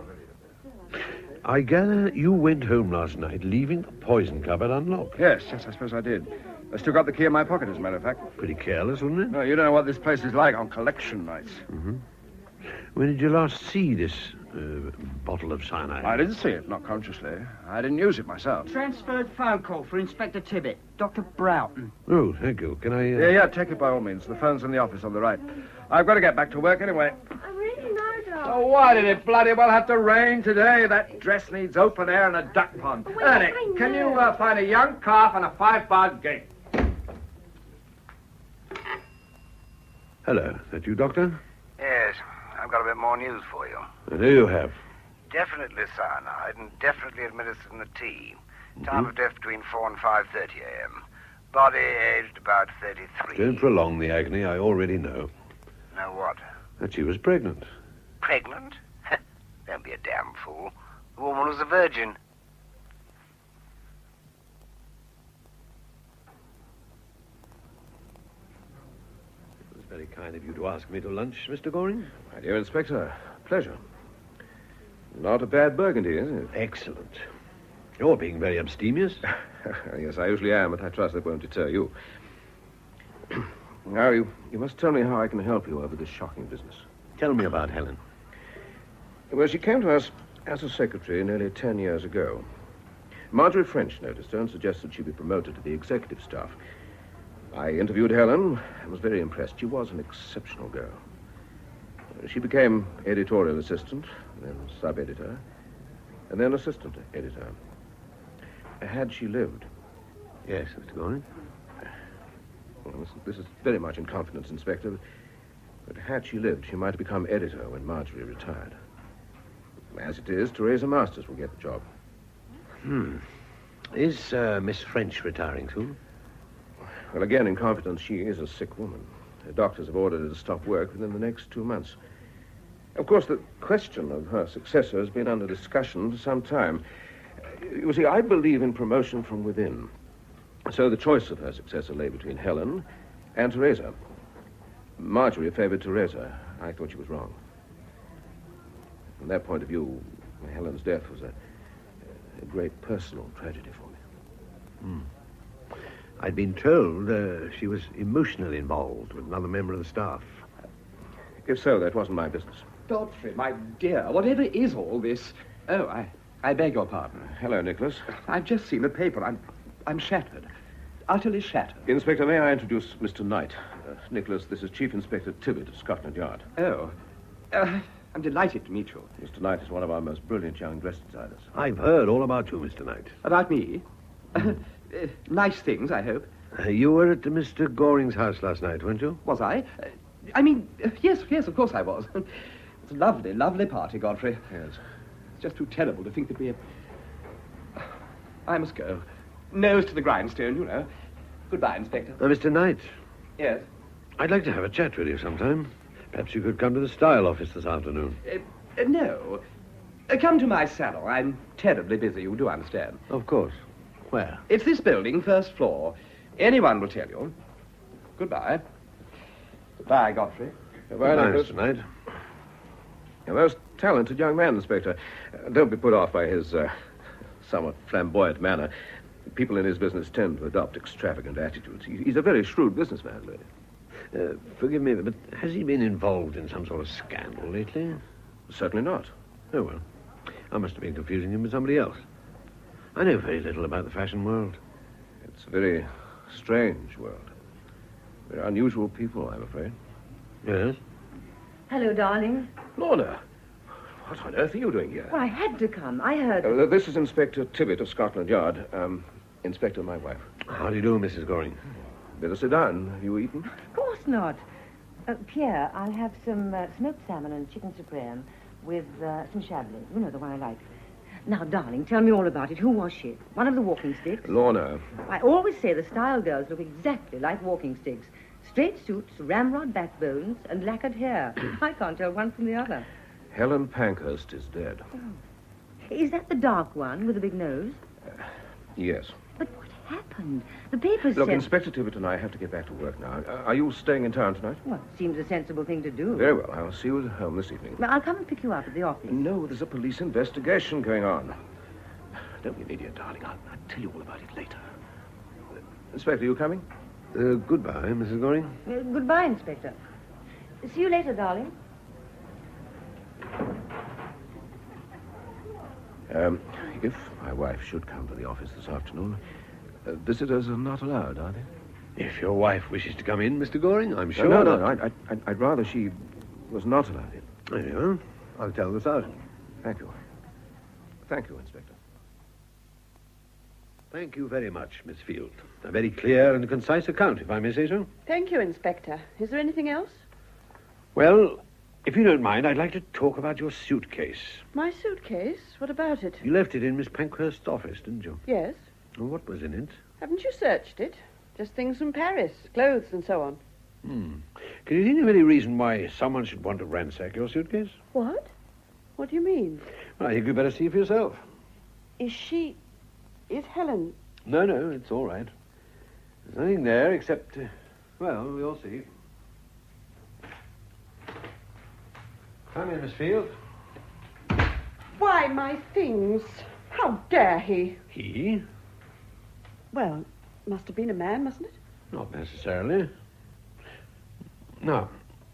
I gather you went home last night leaving the poison cupboard unlocked. Yes, I suppose I did. I still got the key in my pocket, as a matter of fact. Pretty careless, wasn't it? No, you don't know what this place is like on collection nights. Mm-hmm. When did you last see this bottle of cyanide? I didn't see it, not consciously. I didn't use it myself. Transferred phone call for Inspector Tibbet. Dr. Broughton. Oh, thank you. Can I... Yeah, take it by all means. The phone's in the office on the right. I've got to get back to work anyway. I really know, Doc. Oh, why did it bloody well have to rain today? That dress needs open air and a duck pond. Well, Ernie, I know. can you find a young calf and a 5-bar gate? Hello. That you, Doctor? Yes, I've got a bit more news for you. What do you have? Definitely cyanide and definitely administered in the tea. Time of death between 4 and 5:30 a.m. Body aged about 33. Don't prolong the agony. I already know. Know what? That she was pregnant. Pregnant? Don't be a damn fool. The woman was a virgin. It was very kind of you to ask me to lunch, Mr. Goring. My dear Inspector, pleasure. Not a bad burgundy, is it? Excellent. You're being very abstemious. Yes, I usually am, but I trust that won't deter you. Now, you must tell me how I can help you over this shocking business. Tell me about Helen. Well, she came to us as a secretary nearly 10 years ago. Marjorie French noticed her and suggested she be promoted to the executive staff. I interviewed Helen and was very impressed. She was an exceptional girl. She became editorial assistant, then sub-editor, and then assistant editor. Had she lived... Yes, Mr. Goring? Well, this is very much in confidence, Inspector. But had she lived, she might have become editor when Marjorie retired. As it is, Teresa Masters will get the job. Is Miss French retiring too? Well, again, in confidence, she is a sick woman. Her doctors have ordered her to stop work within the next 2 months. Of course, the question of her successor has been under discussion for some time. You see, I believe in promotion from within. So the choice of her successor lay between Helen and Teresa. Marjorie favored Teresa. I thought she was wrong. From that point of view, Helen's death was a great personal tragedy for me. I'd been told she was emotionally involved with another member of the staff. If so, that wasn't my business. Godfrey, my dear, whatever is all this? Oh, I beg your pardon. Hello, Nicholas. I've just seen the paper. I'm shattered. Utterly shattered. Inspector, may I introduce Mr. Knight? Nicholas, this is Chief Inspector Tibbet of Scotland Yard. Oh. I'm delighted to meet you. Mr. Knight is one of our most brilliant young dress-designers. I've heard all about you, Mr. Knight. About me? Nice things, I hope. You were at Mr. Goring's house last night, weren't you? Was I? Yes, of course I was. It's a lovely, lovely party, Godfrey. Yes. It's just too terrible to think that we... I must go. Nose to the grindstone, you know. Goodbye, Inspector. Mr. Knight. Yes? I'd like to have a chat with you sometime. Perhaps you could come to the style office this afternoon. No. Come to my salon. I'm terribly busy, you do understand. Of course. Where? It's this building, first floor. Anyone will tell you. Goodbye. Goodbye, Godfrey. Goodbye, Nicholas. Mr. Knight. A most talented young man, Inspector. Don't be put off by his somewhat flamboyant manner. People in his business tend to adopt extravagant attitudes. He's a very shrewd businessman, lady. Forgive me, but has he been involved in some sort of scandal lately? Certainly not. Oh, well. I must have been confusing him with somebody else. I know very little about the fashion world. It's a very strange world. Very unusual people, I'm afraid. Yes? Hello, darling. Lorna, what on earth are you doing here? Well, I had to come. I heard... This is Inspector Tibbet of Scotland Yard. Inspector, my wife. How do you do, Mrs. Goring? Better sit down. Have you eaten? Of course not. Pierre, I'll have some smoked salmon and chicken supreme with some chablis. You know, the one I like. Now, darling, tell me all about it. Who was she? One of the walking sticks? Lorna. I always say the style girls look exactly like walking sticks. Straight suits, ramrod backbones, and lacquered hair. I can't tell one from the other. Helen Pankhurst is dead. Is that the dark one with the big nose? Yes. But what happened? The papers Look, said... Inspector Tibbett and I have to get back to work now. Are you staying in town tonight? Well, it seems a sensible thing to do. Very well. I'll see you at home this evening. Well, I'll come and pick you up at the office. No, there's a police investigation going on. Don't be an idiot, darling. I'll tell you all about it later. Inspector, you coming? Goodbye, Mrs. Goring. Goodbye, Inspector. See you later, darling. If my wife should come to the office this afternoon, visitors are not allowed, are they? If your wife wishes to come in, Mr. Goring, I'm sure... No. I'd rather she was not allowed in. There you are. I'll tell the sergeant. Thank you. Thank you, Inspector. Thank you very much, Miss Field. A very clear and concise account, if I may say so. Thank you, Inspector. Is there anything else? Well, if you don't mind, I'd like to talk about your suitcase. My suitcase? What about it? You left it in Miss Pankhurst's office, didn't you? Yes. Well, what was in it? Haven't you searched it? Just things from Paris, clothes and so on. Can you think of any reason why someone should want to ransack your suitcase? What? What do you mean? Well, I think you'd better see for yourself. Is Helen... No, it's all right. There's nothing there except, well, we'll see. Come in, Miss Field. Why, my things. How dare he? He? Well, must have been a man, mustn't it? Not necessarily. Now,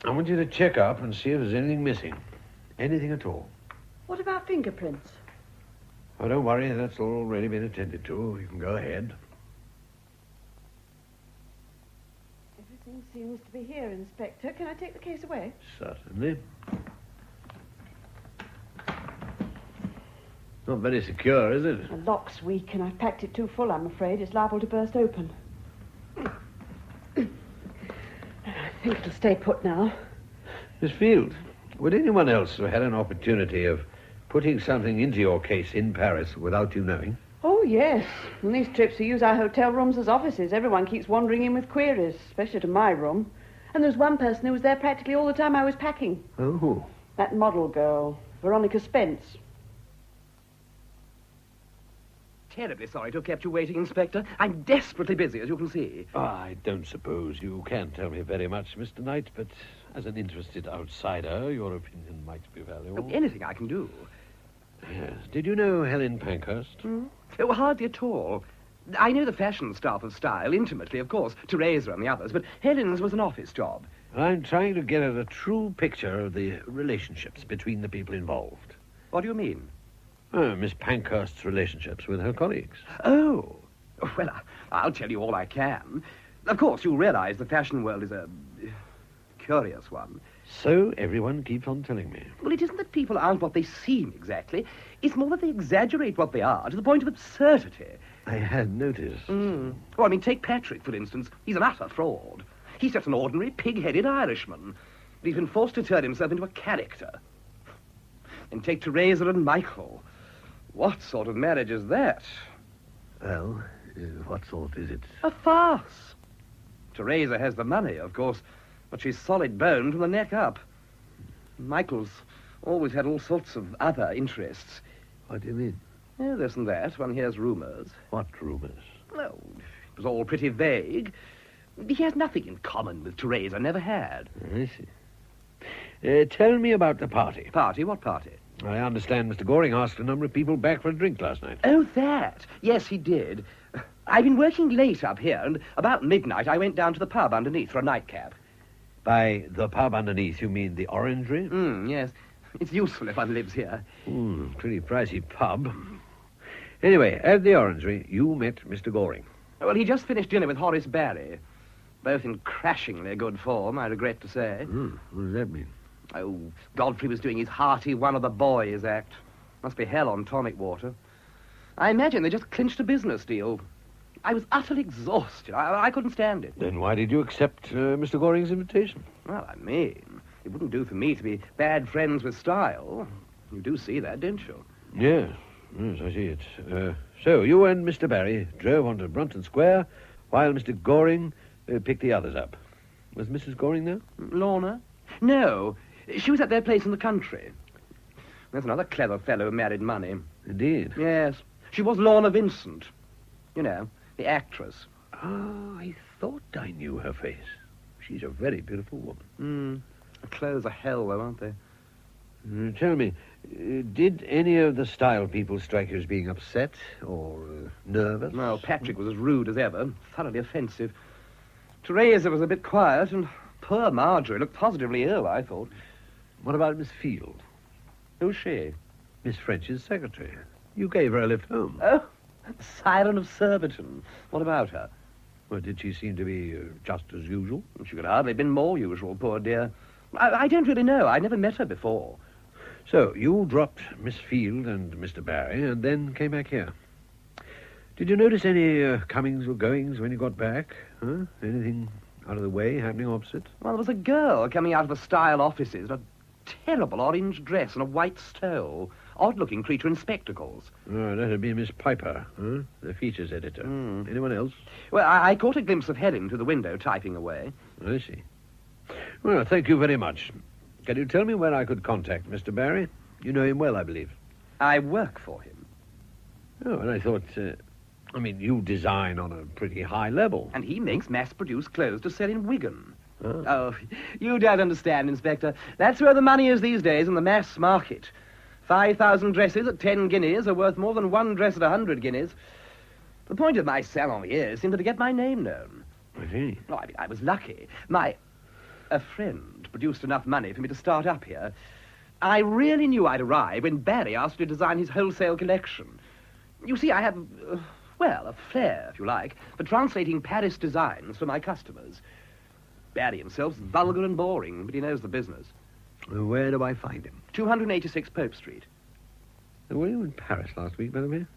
I want you to check up and see if there's anything missing. Anything at all. What about fingerprints? Oh, don't worry, that's already been attended to. You can go ahead. Everything seems to be here, Inspector. Can I take the case away? Certainly. Not very secure, is it? The lock's weak and I've packed it too full, I'm afraid. It's liable to burst open. I think it'll stay put now. Miss Field, would anyone else have had an opportunity of putting something into your case in Paris without you knowing? Oh, yes. On these trips we use our hotel rooms as offices. Everyone keeps wandering in with queries, especially to my room. And there's one person who was there practically all the time I was packing. Oh, who? That model girl, Veronica Spence. Terribly sorry to have kept you waiting, Inspector. I'm desperately busy, as you can see. I don't suppose you can tell me very much, Mr. Knight, but as an interested outsider, your opinion might be valuable. Oh, anything I can do. Yes. Did you know Helen Pankhurst? Oh, hardly at all. I know the fashion staff of Style intimately, of course, Teresa and the others, but Helen's was an office job. I'm trying to get at a true picture of the relationships between the people involved. What do you mean? Miss Pankhurst's relationships with her colleagues. Oh. Well, I'll tell you all I can. Of course, you realize the fashion world is a curious one. So everyone keeps on telling me. Well, it isn't that people aren't what they seem exactly. It's more that they exaggerate what they are to the point of absurdity. I had noticed. Oh, I mean, take Patrick, for instance. He's an utter fraud. He's just an ordinary pig-headed Irishman. He's been forced to turn himself into a character. And take Teresa and Michael. What sort of marriage is that? Well, what sort is it? A farce. Teresa has the money, of course, but she's solid boned from the neck up. Michael's always had all sorts of other interests. What do you mean? Oh, this and that. One hears rumours. What rumours? Well, it was all pretty vague. He has nothing in common with Teresa, never had. I see. Tell me about the party. Party? What party? I understand Mr. Goring asked a number of people back for a drink last night. Oh, that. Yes, he did. I've been working late up here, and about midnight I went down to the pub underneath for a nightcap. By the pub underneath, you mean the Orangery? Yes. It's useful if one lives here. Pretty pricey pub. Anyway, at the Orangery, you met Mr. Goring. Well, he just finished dinner with Horace Barry. Both in crashingly good form, I regret to say. What does that mean? Oh, Godfrey was doing his hearty one of the boys act. Must be hell on tonic water. I imagine they just clinched a business deal. I was utterly exhausted. I couldn't stand it. Then why did you accept Mr. Goring's invitation? Well, I mean, it wouldn't do for me to be bad friends with Style. You do see that, don't you? Yes, I see it. So you and Mr. Barry drove onto Brunton Square while Mr. Goring picked the others up. Was Mrs. Goring there? Lorna? No. She was at their place in the country. There's another clever fellow who married money. Indeed? Yes. She was Lorna Vincent. You know, the actress. Ah, I thought I knew her face. She's a very beautiful woman. Her clothes are hell, though, aren't they? Tell me, did any of the style people strike you as being upset or nervous? No, Patrick was as rude as ever, thoroughly offensive. Teresa was a bit quiet, and poor Marjorie looked positively ill, I thought. What about Miss Field? Who's she? Miss French's secretary. You gave her a lift home. Oh, the Siren of Surbiton. What about her? Well, did she seem to be just as usual? She could hardly have been more usual, poor dear. I don't really know. I never met her before. So, you dropped Miss Field and Mr. Barry, and then came back here. Did you notice any comings or goings when you got back? Huh? Anything out of the way happening opposite? Well, there was a girl coming out of the style offices in a terrible orange dress and a white stole. Odd-looking creature in spectacles. Oh, that'd be Miss Piper, huh? The features editor. Anyone else? Well, I caught a glimpse of Helen through the window, typing away. I see. Well, thank you very much. Can you tell me where I could contact Mr. Barry? You know him well, I believe. I work for him. Oh, and I thought... you design on a pretty high level. And he makes mass-produced clothes to sell in Wigan. Oh, you don't understand, Inspector. That's where the money is these days, in the mass market. 5,000 dresses at 10 guineas are worth more than one dress at 100 guineas. The point of my salon here is simply to get my name known. I see. No, I was lucky. A friend produced enough money for me to start up here. I really knew I'd arrive when Barry asked me to design his wholesale collection. You see, I have, a flair, if you like, for translating Paris designs for my customers. Barry himself's vulgar and boring, but he knows the business. Where do I find him? 286 Pope Street. Were you in Paris last week, by the way?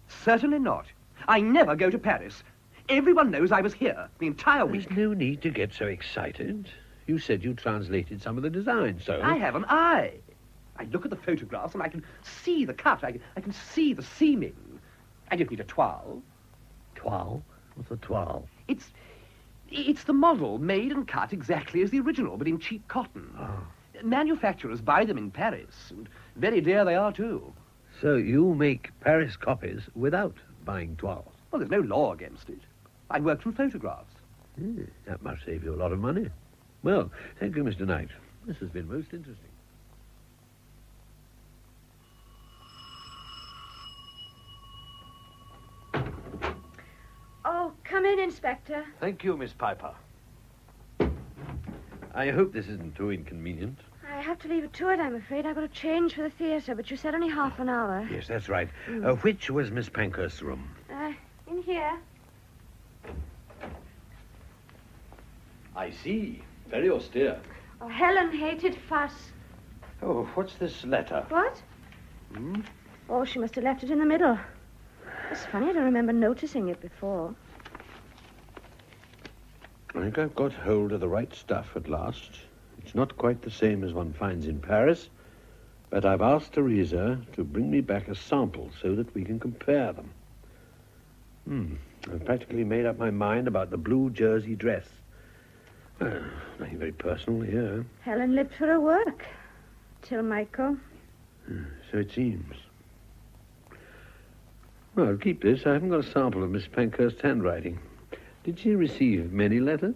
Certainly not. I never go to Paris. Everyone knows I was here the entire week. There's no need to get so excited. You said you translated some of the designs, so... I have an eye. I look at the photographs and I can see the cut. I can see the seaming. I don't need a toile. Toile? What's a toile? It's the model made and cut exactly as the original, but in cheap cotton. Manufacturers buy them in Paris, and very dear they are, too. So you make Paris copies without buying toiles? Well, there's no law against it. I work from photographs. That must save you a lot of money. Well, thank you, Mr. Knight. This has been most interesting. Oh, come in, Inspector. Thank you, Miss Piper. I hope this isn't too inconvenient. I have to leave at 2, I'm afraid. I've got to change for the theatre, but you said only half an hour. Yes, that's right. Which was Miss Pankhurst's room? In here. I see. Very austere. Oh, Helen hated fuss. Oh, what's this letter? What? Oh, she must have left it in the middle. It's funny, I don't remember noticing it before. I think I've got hold of the right stuff at last. It's not quite the same as one finds in Paris, but I've asked Teresa to bring me back a sample so that we can compare them. I've practically made up my mind about the blue jersey dress. Nothing very personal here. Helen lived for her work. Till Michael. So it seems. Well, I'll keep this. I haven't got a sample of Miss Pankhurst's handwriting. Did she receive many letters?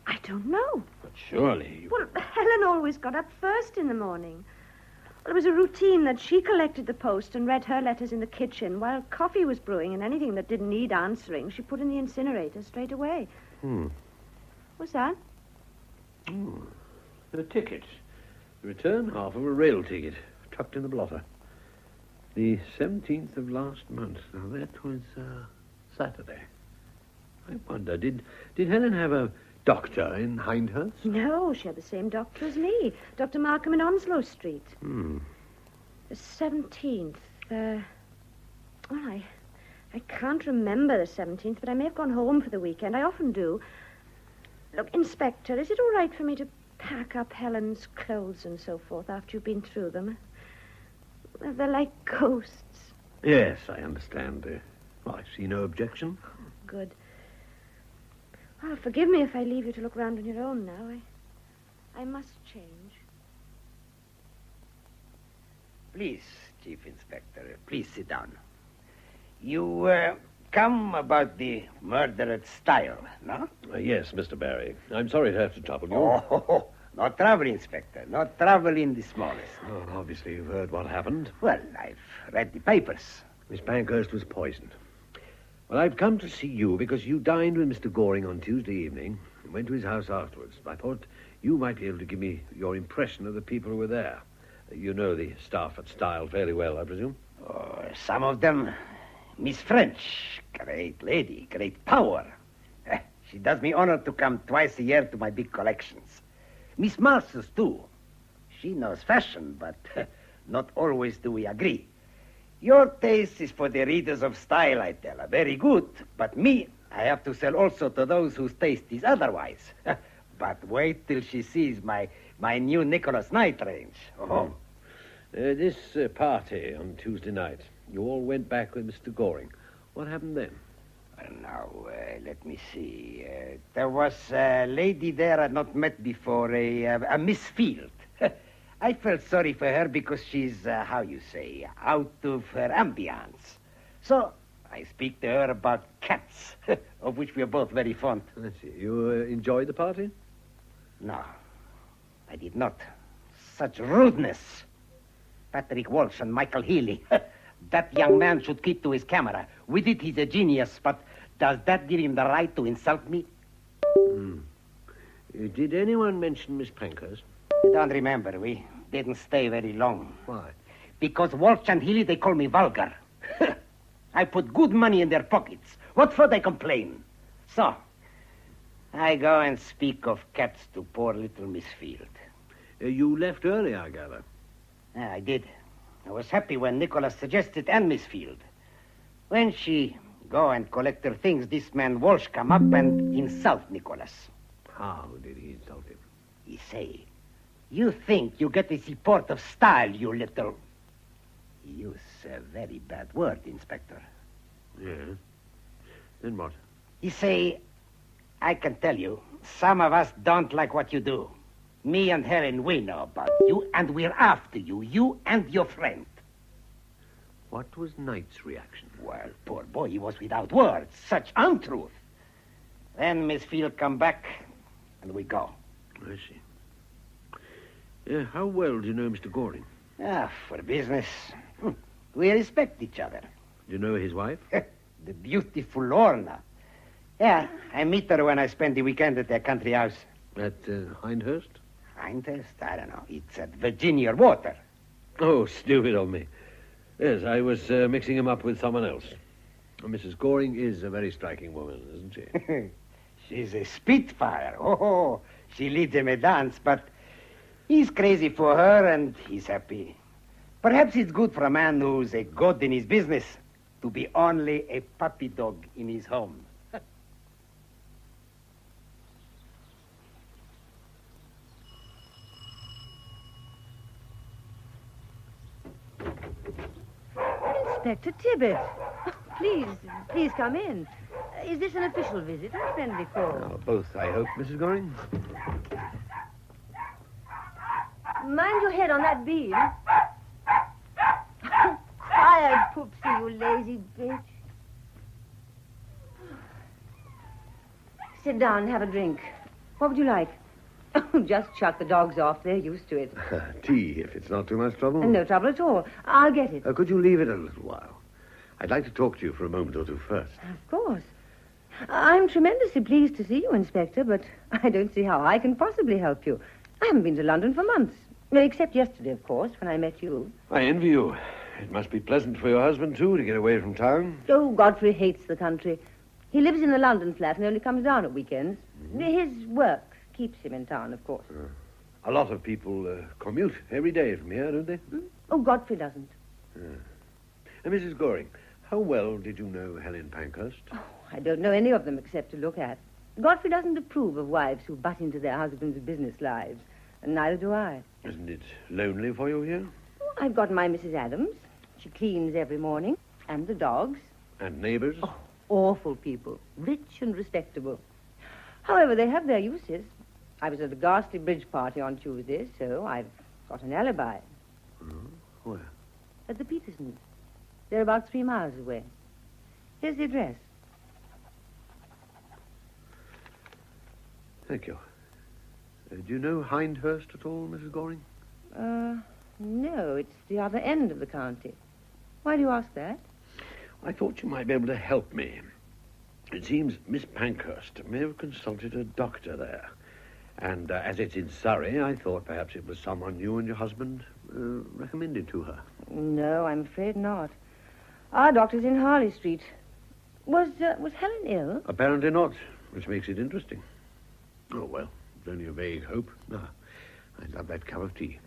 I don't know. But surely... Well, Helen always got up first in the morning. Well, it was a routine that she collected the post and read her letters in the kitchen while coffee was brewing, and anything that didn't need answering she put in the incinerator straight away. What's that? A ticket. The return half of a rail ticket, tucked in the blotter. The 17th of last month. Now, that was Saturday. I wonder, did Helen have a doctor in Hindhurst? No, she had the same doctor as me. Dr. Markham in Onslow Street. The 17th. Well, I can't remember the 17th, but I may have gone home for the weekend. I often do. Look, Inspector, is it all right for me to pack up Helen's clothes and so forth after you've been through them? They're like ghosts. Yes, I understand. I see no objection. Good. Well, forgive me if I leave you to look round on your own now. I must change. Please, Chief Inspector, please sit down. You come about the murder at Style, no? Yes, Mr. Barry. I'm sorry to have to trouble you. Oh, no trouble, Inspector. No trouble in the smallest. Oh, obviously you've heard what happened. Well, I've read the papers. Miss Pankhurst was poisoned. Well, I've come to see you because you dined with Mr. Goring on Tuesday evening and went to his house afterwards. I thought you might be able to give me your impression of the people who were there. You know the staff at Style fairly well, I presume? Oh, some of them. Miss French, great lady, great power. She does me honor to come twice a year to my big collections. Miss Masters, too. She knows fashion, but not always do we agree. Your taste is for the readers of Style, I tell her. Very good. But me, I have to sell also to those whose taste is otherwise. But wait till she sees my new Nicholas Knight range. Oh. This party on Tuesday night, you all went back with Mr. Goring. What happened then? Now, let me see. There was a lady there I'd not met before, a Miss Field. I felt sorry for her because she's, how you say, out of her ambience. So I speak to her about cats, of which we are both very fond. Let's see. You enjoyed the party? No, I did not. Such rudeness. Patrick Walsh and Michael Healy. That young man should keep to his camera. With it, he's a genius, but does that give him the right to insult me? Did anyone mention Miss Pankhurst? I don't remember. We didn't stay very long. Why? Because Walsh and Healy, they call me vulgar. I put good money in their pockets. What for they complain? So, I go and speak of cats to poor little Miss Field. You left early, I gather. I did. I was happy when Nicholas suggested and Miss Field. When she go and collect her things, this man Walsh come up and insult Nicholas. How did he insult him? He say, you think you get the support of Style, you little... He use a very bad word, Inspector. Yes. Then what? He say, I can tell you, some of us don't like what you do. Me and Helen, we know about you, and we're after you, you and your friend. What was Knight's reaction? Well, poor boy, he was without words. Such untruth. Then Miss Field come back, and we go. I see. How well do you know Mr. Goring? For business. We respect each other. Do you know his wife? The beautiful Lorna. Yeah, I meet her when I spend the weekend at their country house. At Hindhurst? Hindhurst? I don't know. It's at Virginia Water. Oh, stupid of me. Yes, I was mixing him up with someone else. Mrs. Goring is a very striking woman, isn't she? She's a spitfire. Oh, she leads him a dance, but he's crazy for her and he's happy. Perhaps it's good for a man who's a god in his business to be only a puppy dog in his home. Inspector Tibbet. Please come in. Is this an official visit or a friendly call? Both, I hope, Mrs. Goring. Mind your head on that beam. Quiet, Poopsie, you lazy bitch. Sit down and have a drink. What would you like? Just shut the dogs off. They're used to it. Tea, if it's not too much trouble. No trouble at all. I'll get it. Could you leave it a little while? I'd like to talk to you for a moment or two first. Of course. I'm tremendously pleased to see you, Inspector, but I don't see how I can possibly help you. I haven't been to London for months. Except yesterday, of course, when I met you. I envy you. It must be pleasant for your husband, too, to get away from town. Oh, Godfrey hates the country. He lives in the London flat and only comes down at weekends. His work keeps him in town, of course. A lot of people commute every day from here, don't they? Oh, Godfrey doesn't. Mrs. Goring, how well did you know Helen Pankhurst? Oh, I don't know any of them except to look at. Godfrey doesn't approve of wives who butt into their husbands' business lives, and neither do I. Isn't it lonely for you here? Oh, I've got my Mrs. Adams. She cleans every morning, and the dogs. And neighbors? Oh, awful people, rich and respectable. However, they have their uses. I was at a ghastly bridge party on Tuesday, so I've got an alibi. Where? At the Petersons. They're about 3 miles away. Here's the address. Thank you. Do you know Hindhurst at all, Mrs. Goring? No, it's the other end of the county. Why do you ask that? I thought you might be able to help me. It seems Miss Pankhurst may have consulted a doctor there. And as it's in Surrey, I thought perhaps it was someone you and your husband recommended to her. No, I'm afraid not. Our doctor's in Harley Street. Was Helen ill? Apparently not, which makes it interesting. Oh, well, it's only a vague hope. Ah, I'd love that cup of tea.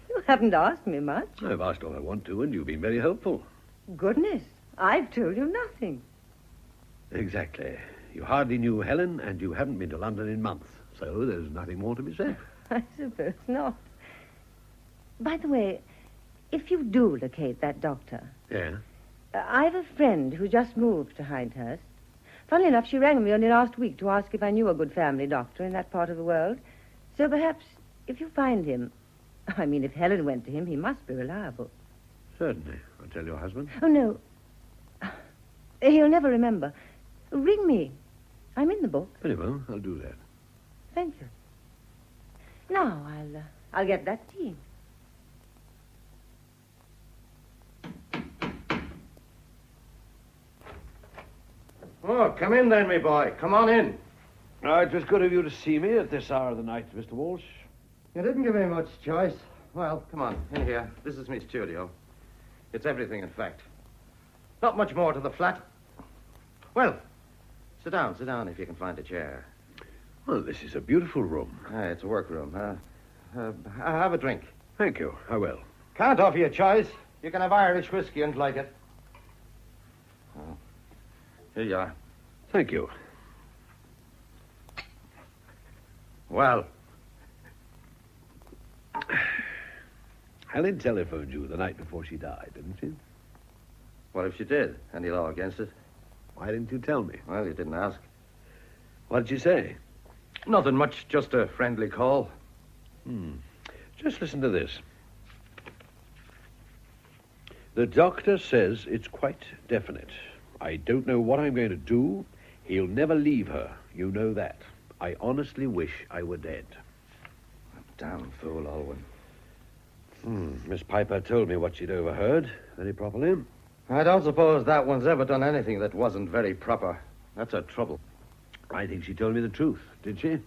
You haven't asked me much. I've asked all I want to, and you've been very helpful. Goodness, I've told you nothing. Exactly. You hardly knew Helen, and you haven't been to London in months, so there's nothing more to be said. I suppose not. By the way, if you do locate that doctor... Yeah? I've a friend who just moved to Hindhurst. Funnily enough, she rang me only last week to ask if I knew a good family doctor in that part of the world. So perhaps, if you find him... I mean, if Helen went to him, he must be reliable. Certainly. I'll tell your husband. Oh, no. He'll never remember. Ring me. I'm in the book. Very well. I'll do that. Thank you. Now, I'll get that tea. Oh, come in then, me boy. Come on in. It was good of you to see me at this hour of the night, Mr. Walsh. You didn't give me much choice. Well, come on, in here. This is my studio. It's everything, in fact. Not much more to the flat. Well, sit down if you can find a chair. Well, this is a beautiful room. It's a workroom. Have a drink. Thank you. I will. Can't offer you a choice. You can have Irish whiskey and like it. Oh. Here you are. Thank you. Well. Helen telephoned you the night before she died, didn't she? What if she did? Any law against it? Why didn't you tell me? Well, you didn't ask. What did you say? Nothing much, just a friendly call. Just listen to this. The doctor says it's quite definite. I don't know what I'm going to do. He'll never leave her. You know that. I honestly wish I were dead. Damn fool, Alwyn. Miss Piper told me what she'd overheard, very properly. I don't suppose that one's ever done anything that wasn't very proper. That's her trouble. I think she told me the truth, did she?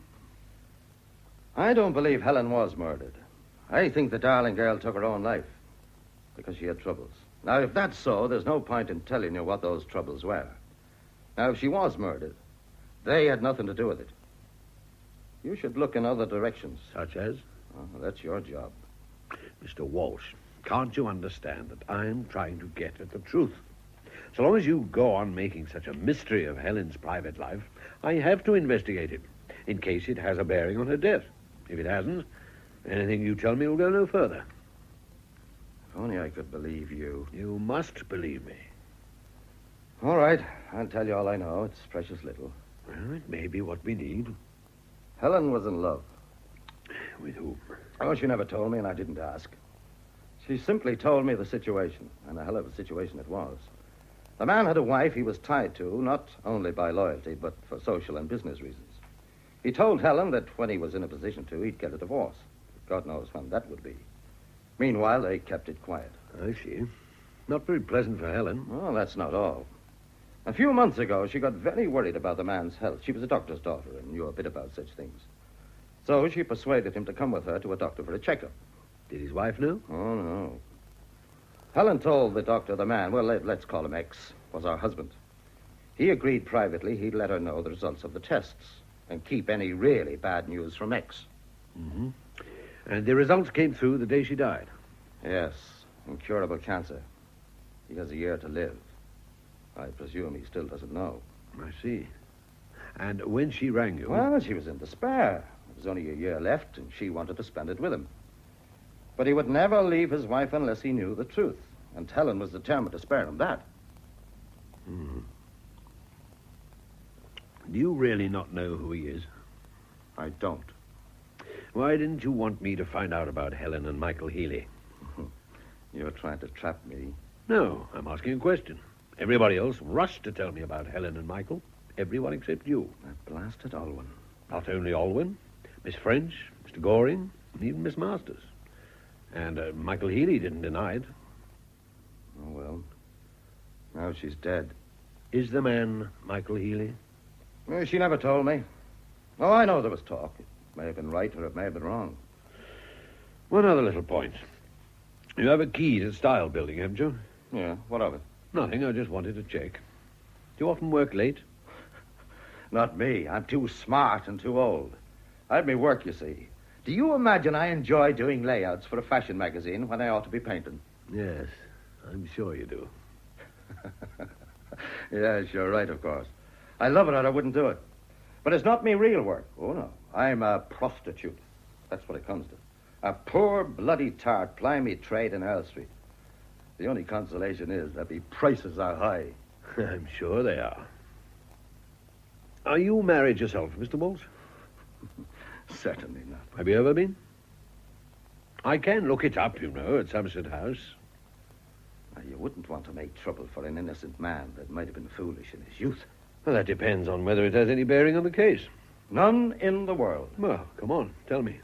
I don't believe Helen was murdered. I think the darling girl took her own life because she had troubles. Now, if that's so, there's no point in telling you what those troubles were. Now, if she was murdered, they had nothing to do with it. You should look in other directions. Such as? Oh, that's your job. Mr. Walsh, can't you understand that I'm trying to get at the truth? So long as you go on making such a mystery of Helen's private life, I have to investigate it, in case it has a bearing on her death. If it hasn't, anything you tell me will go no further. If only I could believe you. You must believe me. All right, I'll tell you all I know. It's precious little. Well, it may be what we need. Helen was in love. With whom? Oh, she never told me, and I didn't ask. She simply told me the situation, and a hell of a situation it was. The man had a wife he was tied to, not only by loyalty, but for social and business reasons. He told Helen that when he was in a position to, he'd get a divorce. God knows when that would be. Meanwhile, they kept it quiet. I see. Not very pleasant for Helen. Well, that's not all. A few months ago, she got very worried about the man's health. She was a doctor's daughter and knew a bit about such things. So she persuaded him to come with her to a doctor for a checkup. Did his wife know? Oh, no. Helen told the doctor the man, well, let's call him X, was our husband. He agreed privately he'd let her know the results of the tests and keep any really bad news from X. Mm-hmm. And the results came through the day she died? Yes, incurable cancer. He has a year to live. I presume he still doesn't know. I see. And when she rang you... Well, she was in despair. There was only a year left, and she wanted to spend it with him. But he would never leave his wife unless he knew the truth. And Helen was determined to spare him that. Hmm. Do you really not know who he is? I don't. Why didn't you want me to find out about Helen and Michael Healy? You're trying to trap me. No, I'm asking a question. Everybody else rushed to tell me about Helen and Michael. Everyone except you. That blasted Alwyn. Not only Alwyn, Miss French, Mr. Goring, and even Miss Masters. And Michael Healy didn't deny it. Oh, well. Now she's dead. Is the man Michael Healy? Well, she never told me. Oh, I know there was talk. It may have been right or it may have been wrong. One other little point. You have a key to the Style building, haven't you? Yeah, what of it? Nothing, I just wanted to check. Do you often work late? Not me. I'm too smart and too old. I had me work, you see. Do you imagine I enjoy doing layouts for a fashion magazine when I ought to be painting? Yes, I'm sure you do. Yes, you're right, of course. I love it or I wouldn't do it. But it's not me real work. Oh, no. I'm a prostitute. That's what it comes to. A poor, bloody tart plying me trade in Earl Street. The only consolation is that the prices are high. I'm sure they are. Are you married yourself, Mr. Walsh? Certainly not. Have you ever been? I can look it up, you know, at Somerset House. Now, you wouldn't want to make trouble for an innocent man that might have been foolish in his youth. Well, that depends on whether it has any bearing on the case. None in the world. Well, come on, tell me.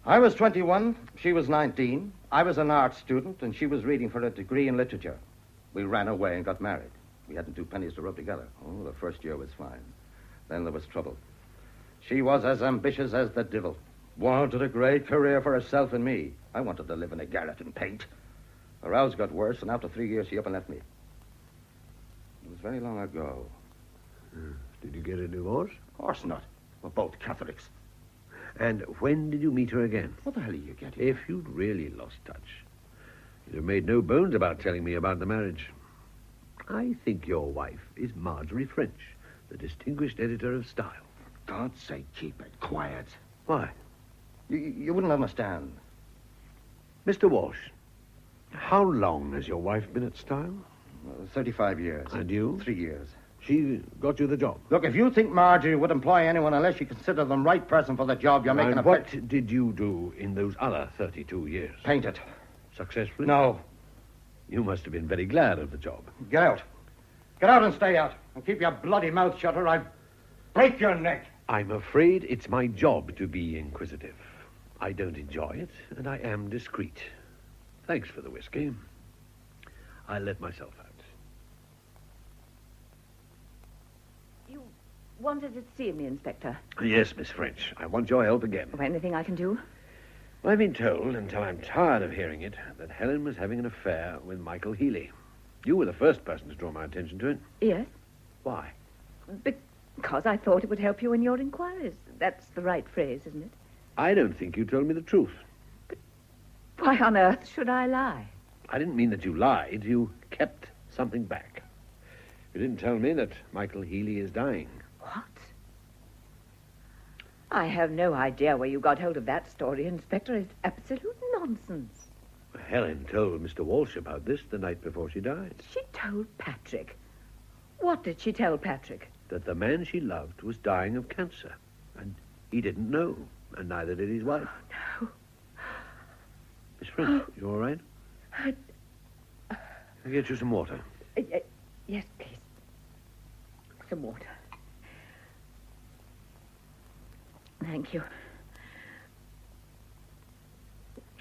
I was 21, she was 19. I was an art student, and she was reading for a degree in literature. We ran away and got married. We hadn't 2 pennies to rub together. Oh, the first year was fine. Then there was trouble. She was as ambitious as the devil. Wanted a great career for herself and me. I wanted to live in a garret and paint. Her rows got worse, and after 3 years, she up and left me. It was very long ago. Did you get a divorce? Of course not. We're both Catholics. And when did you meet her again? What the hell are you getting? If you'd really lost touch, you'd have made no bones about telling me about the marriage. I think your wife is Marjorie French, the distinguished editor of Style. For God's sake, keep it quiet. Why? You wouldn't understand. Mr. Walsh, how long has your wife been at Style? 35 years. And you? 3 years. She got you the job? Look, if you think Marjorie would employ anyone unless you consider them right person for the job, you're making and a... what did you do in those other 32 years? Paint it. Successfully? No. You must have been very glad of the job. Get out. Get out and stay out. And keep your bloody mouth shut or I'll break your neck. I'm afraid it's my job to be inquisitive. I don't enjoy it, and I am discreet. Thanks for the whiskey. I'll let myself out. You wanted to see me, Inspector? Yes, Miss French. I want your help again. Or anything I can do? I've been told, until I'm tired of hearing it, that Helen was having an affair with Michael Healy. You were the first person to draw my attention to it. Yes. Why? Because I thought it would help you in your inquiries. That's the right phrase, isn't it? I don't think you told me the truth. But why on earth should I lie? I didn't mean that you lied. You kept something back. You didn't tell me that Michael Healy is dying. What? I have no idea where you got hold of that story, Inspector. It's absolute nonsense. Helen told Mr. Walsh about this the night before she died. She told Patrick. What did she tell Patrick? That the man she loved was dying of cancer. And he didn't know. And neither did his wife. No. Miss French, you all right? I'll get you some water. Yes, please. Some water. Thank you.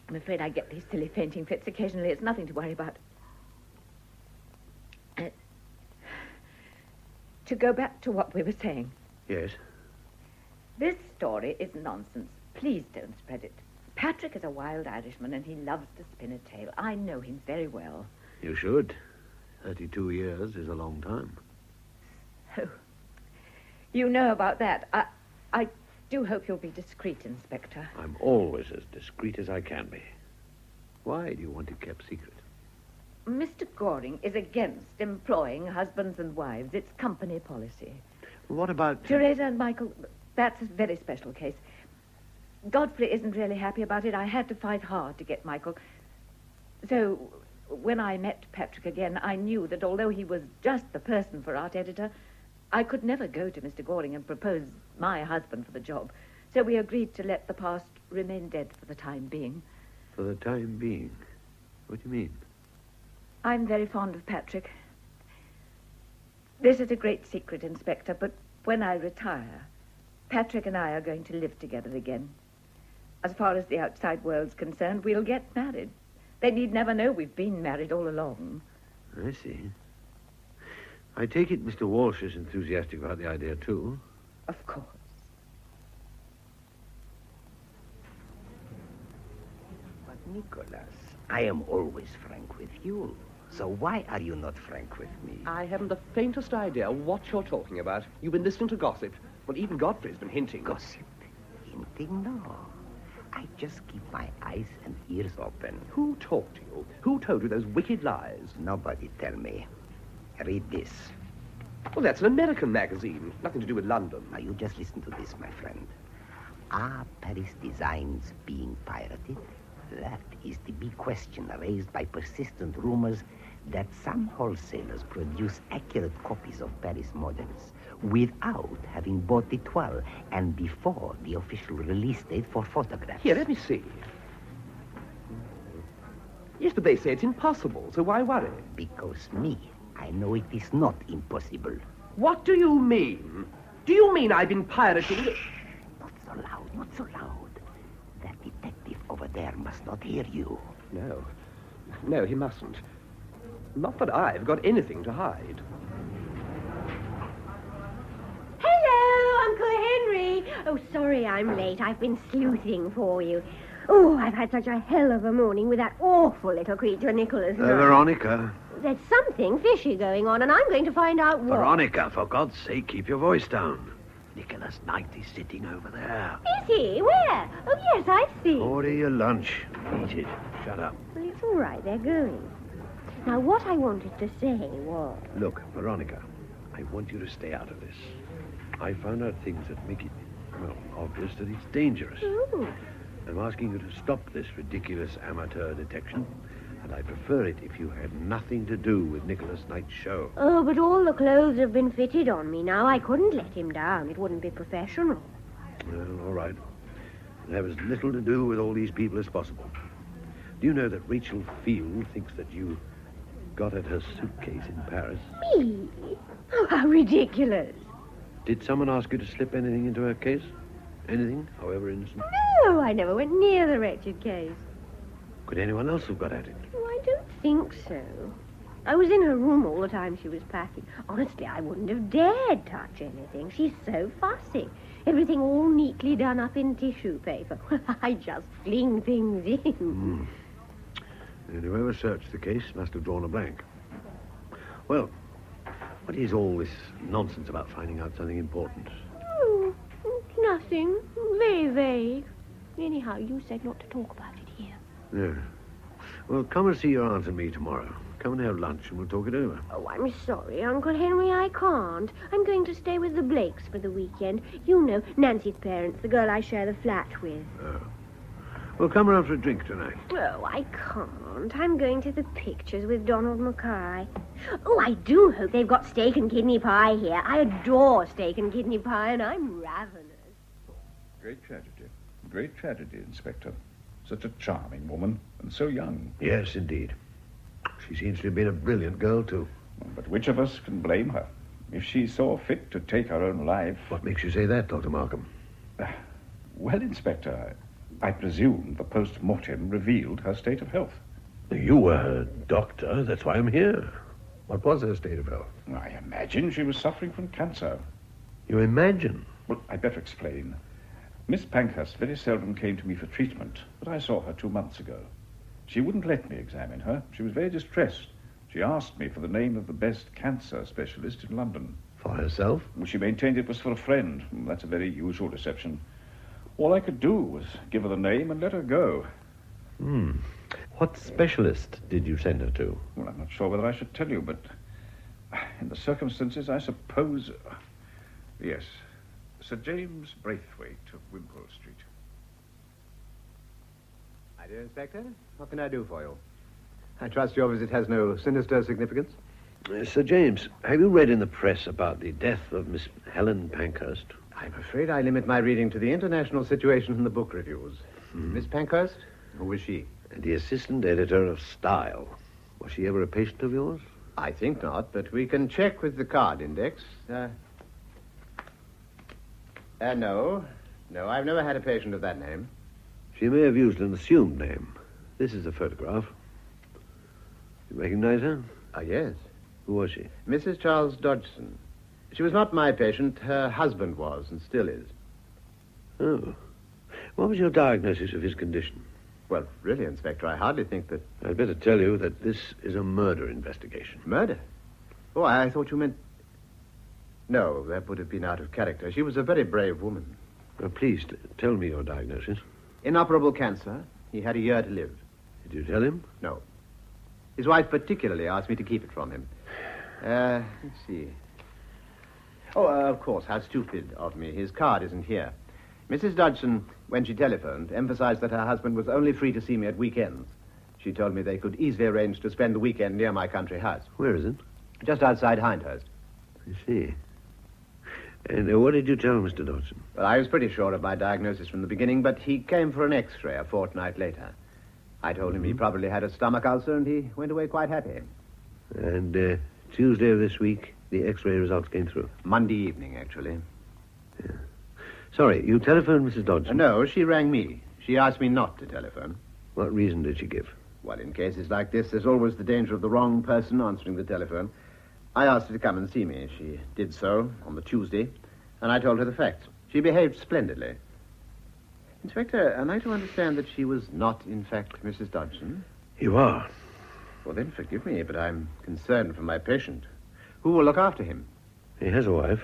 I'm afraid I get these silly fainting fits occasionally. It's nothing to worry about. To go back to what we were saying. Yes? This story is nonsense. Please don't spread it. Patrick is a wild Irishman, and he loves to spin a tale. I know him very well. You should. 32 years is a long time. Oh. You know about that. I do hope you'll be discreet, Inspector. I'm always as discreet as I can be. Why do you want it kept secret? Mr. Goring is against employing husbands and wives. It's company policy. What about... Teresa and Michael, that's a very special case. Godfrey isn't really happy about it. I had to fight hard to get Michael. So, when I met Patrick again, I knew that although he was just the person for art editor, I could never go to Mr. Goring and propose my husband for the job. So we agreed to let the past remain dead for the time being. For the time being. What do you mean? I'm very fond of Patrick. This is a great secret, Inspector, but when I retire, Patrick and I are going to live together again. As far as the outside world's concerned, we'll get married. They need never know we've been married all along. I see. I take it Mr. Walsh is enthusiastic about the idea, too. Of course. But, Nicholas, I am always frank with you. So why are you not frank with me? I haven't the faintest idea what you're talking about. You've been listening to gossip. Well, even Godfrey's been hinting. Gossip? Hinting? No. I just keep my eyes and ears open. Who talked to you? Who told you those wicked lies? Nobody tell me. Read this. Well, that's an American magazine. Nothing to do with London. Now, you just listen to this, my friend. Are Paris designs being pirated? That is the big question raised by persistent rumors that some wholesalers produce accurate copies of Paris models without having bought the toile and before the official release date for photographs. Here, let me see. Yes, but they say it's impossible, so why worry? Because I know it is not impossible. What do you mean? Do you mean I've been pirating? Not so loud, not so loud. That detective over there must not hear you. No. No, he mustn't. Not that I've got anything to hide. Hello, Uncle Henry. Oh, sorry I'm late. I've been sleuthing for you. Oh, I've had such a hell of a morning with that awful little creature, Nicholas. Veronica. There's something fishy going on, and I'm going to find out what. Veronica, for God's sake, keep your voice down. Nicholas Knight is sitting over there. Is he? Where? Oh, yes, I see. Order your lunch. Eat it. Shut up. Well, it's all right. They're going. Now, what I wanted to say was... Look, Veronica, I want you to stay out of this. I found out things that make it, well, obvious that it's dangerous. Ooh. I'm asking you to stop this ridiculous amateur detection, and I prefer it if you had nothing to do with Nicholas Knight's show. Oh, but all the clothes have been fitted on me now. I couldn't let him down. It wouldn't be professional. Well, all right. I'll have as little to do with all these people as possible. Do you know that Rachel Field thinks that you got at her suitcase in Paris? Me? Oh, how ridiculous. Did someone ask you to slip anything into her case? Anything, however innocent? No, I never went near the wretched case. Could anyone else have got at it? Oh, I don't think so. I was in her room all the time she was packing. Honestly, I wouldn't have dared touch anything. She's so fussy. Everything all neatly done up in tissue paper. I just fling things in. And whoever searched the case must have drawn a blank. Well, what is all this nonsense about finding out something important? Oh, nothing. Very vague. Anyhow, you said not to talk about it here. Yeah. Well, come and see your aunt and me tomorrow. Come and have lunch and we'll talk it over. Oh, I'm sorry, Uncle Henry, I can't. I'm going to stay with the Blakes for the weekend. You know, Nancy's parents, the girl I share the flat with. Oh. Well, come around for a drink tonight. Oh, I can't. I'm going to the pictures with Donald Mackay. Oh, I do hope they've got steak and kidney pie here. I adore steak and kidney pie, and I'm ravenous. Great tragedy. Great tragedy, Inspector. Such a charming woman, and so young. Yes, indeed. She seems to have been a brilliant girl, too. But which of us can blame her? If she saw fit to take her own life... What makes you say that, Dr. Markham? Well, Inspector, I presume the post-mortem revealed her state of health. You were her doctor. That's why I'm here. What was her state of health? I imagine she was suffering from cancer. You imagine? Well, I'd better explain. Miss Pankhurst very seldom came to me for treatment, but I saw her 2 months ago. She wouldn't let me examine her. She was very distressed. She asked me for the name of the best cancer specialist in London. For herself? Well, she maintained it was for a friend. That's a very usual reception. All I could do was give her the name and let her go. What specialist did you send her to? Well, I'm not sure whether I should tell you, but in the circumstances, I suppose... Yes, Sir James Braithwaite of Wimpole Street. Hi, dear Inspector. What can I do for you? I trust your visit has no sinister significance? Sir James, have you read in the press about the death of Miss Helen Pankhurst? I'm afraid I limit my reading to the international situation in the book reviews. Miss Pankhurst? Who was she? And the assistant editor of Style. Was she ever a patient of yours? I think not, but we can check with the card index. No. No, I've never had a patient of that name. She may have used an assumed name. This is a photograph. You recognize her? Yes. Who was she? Mrs. Charles Dodgson. She was not my patient. Her husband was, and still is. Oh. What was your diagnosis of his condition? Well, really, Inspector, I hardly think that... I'd better tell you that this is a murder investigation. Murder? Oh, I thought you meant... No, that would have been out of character. She was a very brave woman. Please, tell me your diagnosis. Inoperable cancer. He had a year to live. Did you tell him? No. His wife particularly asked me to keep it from him. Let's see. Oh, of course, how stupid of me. His card isn't here. Mrs. Dodgson, when she telephoned, emphasized that her husband was only free to see me at weekends. She told me they could easily arrange to spend the weekend near my country house. Where is it? Just outside Hindhurst. I see. And what did you tell Mr. Dodgson? Well, I was pretty sure of my diagnosis from the beginning, but he came for an X-ray a fortnight later. I told him he probably had a stomach ulcer, and he went away quite happy. And Tuesday of this week, the X-ray results came through? Monday evening, actually. Yeah. Sorry, you telephoned Mrs. Dodgson? No, she rang me. She asked me not to telephone. What reason did she give? Well, in cases like this, there's always the danger of the wrong person answering the telephone. I asked her to come and see me. She did so on the Tuesday, and I told her the facts. She behaved splendidly. Inspector, am I to understand that she was not, in fact, Mrs. Dodgson? You are. Well, then, forgive me, but I'm concerned for my patient. Who will look after him? He has a wife.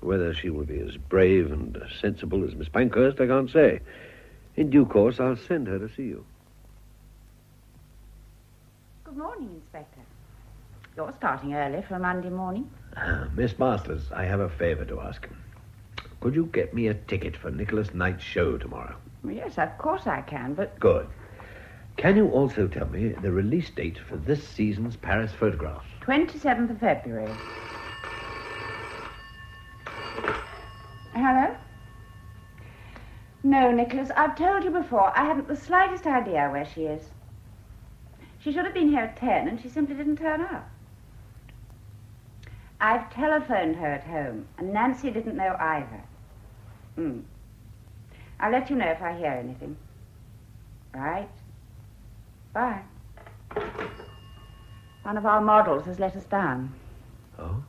Whether she will be as brave and sensible as Miss Pankhurst, I can't say. In due course, I'll send her to see you. Good morning, Inspector. You're starting early for a Monday morning. Miss Masters, I have a favor to ask. Could you get me a ticket for Nicholas Knight's show tomorrow? Yes, of course I can, but... Good. Can you also tell me the release date for this season's Paris photographs? 27th of February. Hello? No, Nicholas, I've told you before, I haven't the slightest idea where she is. She should have been here at 10, and she simply didn't turn up. I've telephoned her at home, and Nancy didn't know either. I'll let you know if I hear anything. Right. Bye. One of our models has let us down. Oh?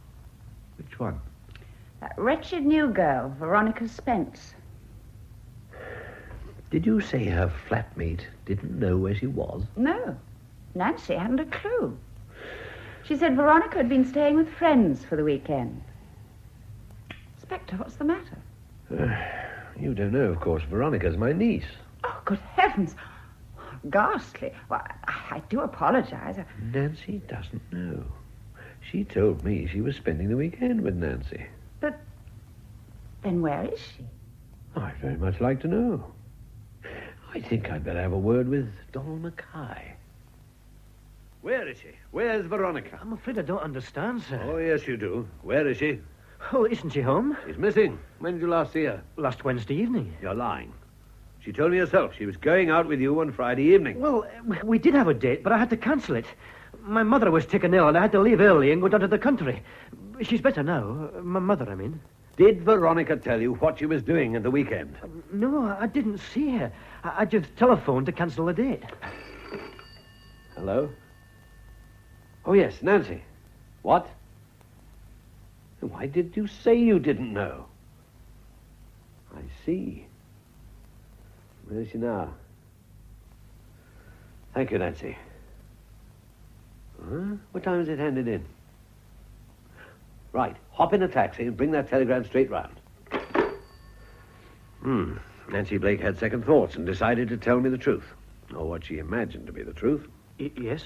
Which one? That wretched new girl, Veronica Spence. Did you say her flatmate didn't know where she was? No. Nancy hadn't a clue. She said Veronica had been staying with friends for the weekend. Inspector, what's the matter? You don't know, of course. Veronica's my niece. Oh, good heavens. Ghastly. Well, I do apologize. Nancy doesn't know. She told me she was spending the weekend with Nancy. But then where is she? I'd very much like to know. I think I'd better have a word with Donald Mackay. Where is she? Where's Veronica? I'm afraid I don't understand, sir. Oh, yes, you do. Where is she? Oh, isn't she home? She's missing. When did you last see her? Last Wednesday evening. You're lying. She told me herself she was going out with you on Friday evening. Well, we did have a date, but I had to cancel it. My mother was taken ill, and I had to leave early and go down to the country. She's better now. My mother, I mean. Did Veronica tell you what she was doing at the weekend? No, I didn't see her. I just telephoned to cancel the date. Hello? Oh, yes, Nancy. What? Why did you say you didn't know? I see. Where is she now? Thank you, Nancy. Huh? What time is it handed in? Right. Hop in a taxi and bring that telegram straight round. Nancy Blake had second thoughts and decided to tell me the truth. Or what she imagined to be the truth. Yes?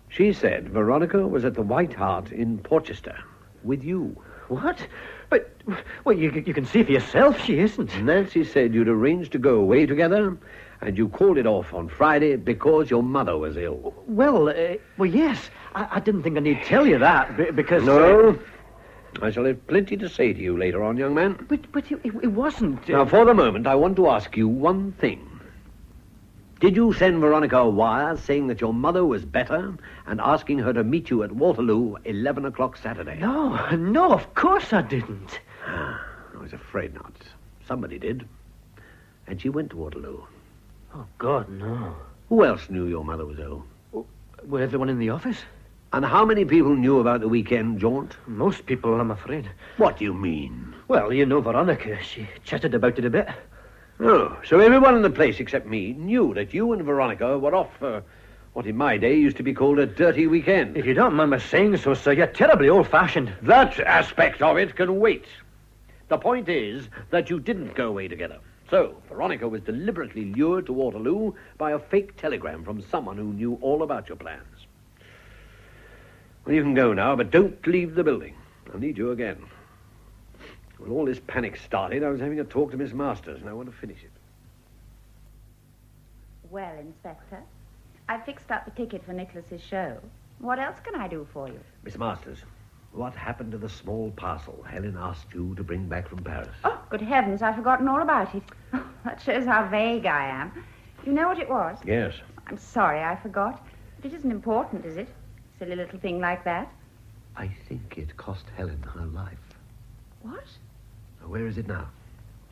She said Veronica was at the White Hart in Porchester with you. What? But, well, you can see for yourself she isn't. Nancy said you'd arranged to go away together, and you called it off on Friday because your mother was ill. Well, yes. I didn't think I need tell you that, because... No. I shall have plenty to say to you later on, young man. But it wasn't... Now, for the moment, I want to ask you one thing. Did you send Veronica a wire saying that your mother was better and asking her to meet you at Waterloo 11 o'clock Saturday? No, of course I didn't. I was afraid not. Somebody did. And she went to Waterloo. Oh, God, no. Who else knew your mother was ill? Well, everyone in the office. And how many people knew about the weekend jaunt? Most people, I'm afraid. What do you mean? Well, you know Veronica. She chatted about it a bit. Oh, so everyone in the place except me knew that you and Veronica were off for what in my day used to be called a dirty weekend. If you don't mind my saying so, sir, you're terribly old-fashioned. That aspect of it can wait. The point is that you didn't go away together. So, Veronica was deliberately lured to Waterloo by a fake telegram from someone who knew all about your plans. Well, you can go now, but don't leave the building. I'll need you again. When all this panic started, I was having a talk to Miss Masters, and I want to finish it. Well, Inspector, I fixed up the ticket for Nicholas's show. What else can I do for you? Miss Masters, what happened to the small parcel Helen asked you to bring back from Paris? Oh, good heavens, I've forgotten all about it. That shows how vague I am. You know what it was? Yes. I'm sorry I forgot. But it isn't important, is it? Silly little thing like that. I think it cost Helen her life. What? Where is it now?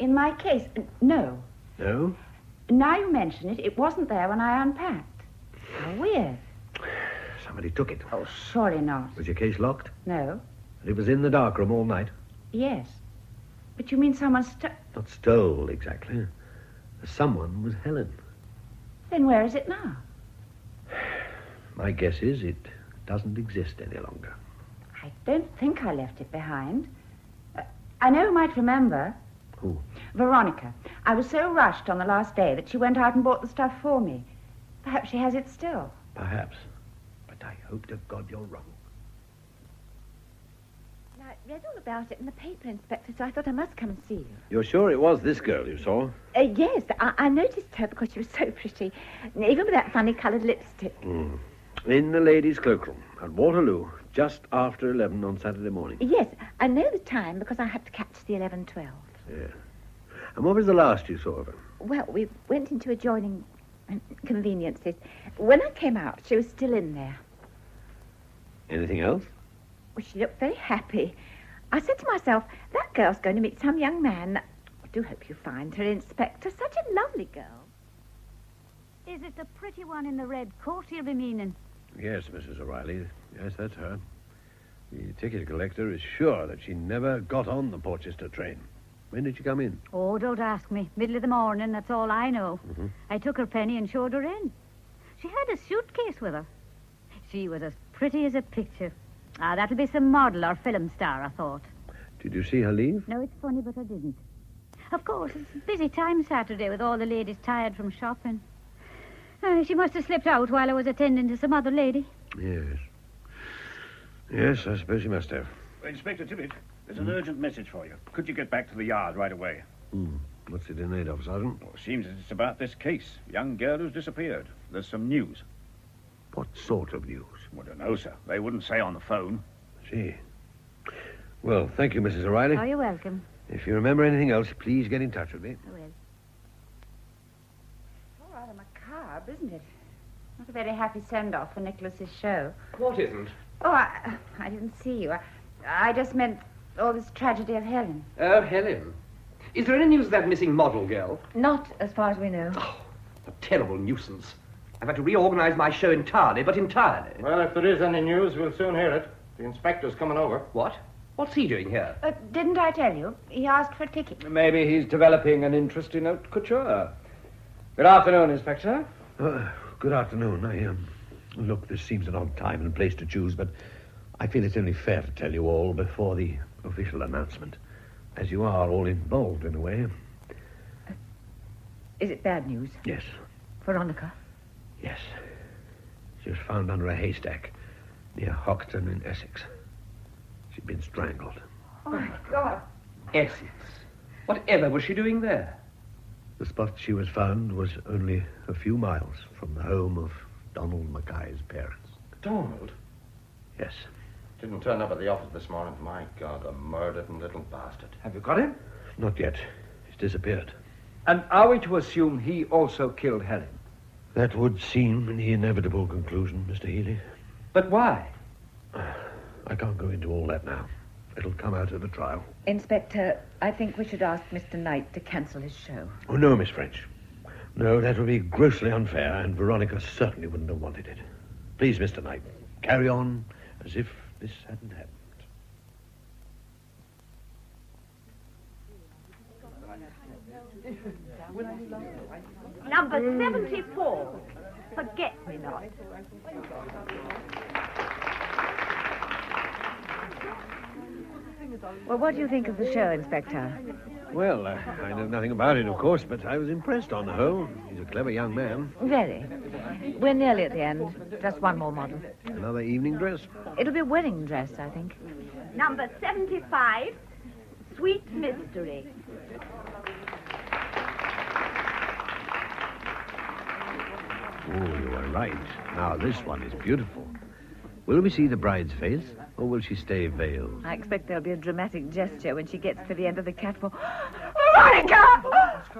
In my case? No. No? Now you mention it, it wasn't there when I unpacked. How weird. Somebody took it. Oh, surely not. Was your case locked? No. It was in the darkroom all night? Yes. But you mean someone Not stole, exactly. Someone was Helen. Then where is it now? My guess is it doesn't exist any longer. I don't think I left it behind. I know who might remember. Who? Veronica. I was so rushed on the last day that she went out and bought the stuff for me. Perhaps she has it still. Perhaps. But I hope to God you're wrong. I read all about it in the paper, Inspector, so I thought I must come and see you. You're sure it was this girl you saw? Yes, I noticed her because she was so pretty, even with that funny-coloured lipstick. In the ladies' cloakroom at Waterloo, just after 11 on Saturday morning. Yes, I know the time because I had to catch the 11:12. Yeah. And what was the last you saw of her? Well, we went into adjoining conveniences. When I came out, she was still in there. Anything else? Well, she looked very happy. I said to myself, that girl's going to meet some young man. I do hope you find her, Inspector. Such a lovely girl. Is it the pretty one in the red coat he'll be meaning? Yes, Mrs. O'Reilly. Yes, that's her. The ticket collector is sure that she never got on the Portchester train. When did she come in? Oh, don't ask me. Middle of the morning, that's all I know. Mm-hmm. I took her penny and showed her in. She had a suitcase with her. She was as pretty as a picture. That'll be some model or film star, I thought. Did you see her leave? No, it's funny, but I didn't. Of course, it's a busy time Saturday with all the ladies tired from shopping. She must have slipped out while I was attending to some other lady. Yes. Yes, I suppose she must have. Inspector Tibbett, there's an urgent message for you. Could you get back to the yard right away? What's it in aid of, Sergeant? Well, it seems that it's about this case. Young girl who's disappeared. There's some news. What sort of news? Well, I don't know, sir. They wouldn't say on the phone. See. Well, thank you, Mrs. O'Reilly. Oh, you're welcome. If you remember anything else, please get in touch with me. I will. All rather macabre, isn't it? Not a very happy send-off for Nicholas's show. What isn't? Oh, I didn't see you. I just meant all this tragedy of Helen. Oh, Helen. Is there any news of that missing model girl? Not as far as we know. Oh, a terrible nuisance. I've had to reorganize my show entirely, but entirely. Well, if there is any news, we'll soon hear it. The inspector's coming over. What? What's he doing here? Didn't I tell you? He asked for a ticket. Maybe he's developing an interest in haute couture. Good afternoon, Inspector. Good afternoon. Look, this seems an odd time and place to choose, but I feel it's only fair to tell you all before the official announcement, as you are all involved in a way. Is it bad news? Yes. Veronica? Yes. She was found under a haystack near Hoxton in Essex. She'd been strangled. Oh, my God. Essex? Whatever was she doing there? The spot she was found was only a few miles from the home of Donald Mackay's parents. Donald? Yes. Didn't turn up at the office this morning. My God, a murdered little bastard. Have you got him? Not yet. He's disappeared. And are we to assume he also killed Helen? That would seem the inevitable conclusion, Mr. Healy. But why? I can't go into all that now. It'll come out of the trial. Inspector, I think we should ask Mr. Knight to cancel his show. Oh, no, Miss French. No, that would be grossly unfair, and Veronica certainly wouldn't have wanted it. Please, Mr. Knight, carry on as if this hadn't happened. Number 74. Forget-me-not. Well, what do you think of the show, Inspector? Well, I know nothing about it, of course, but I was impressed on the whole. He's a clever young man. Very. We're nearly at the end. Just one more model. Another evening dress? It'll be a wedding dress, I think. Number 75. Sweet Mystery. Oh, you are right. Now, this one is beautiful. Will we see the bride's face, or will she stay veiled? I expect there'll be a dramatic gesture when she gets to the end of the catwalk. Veronica!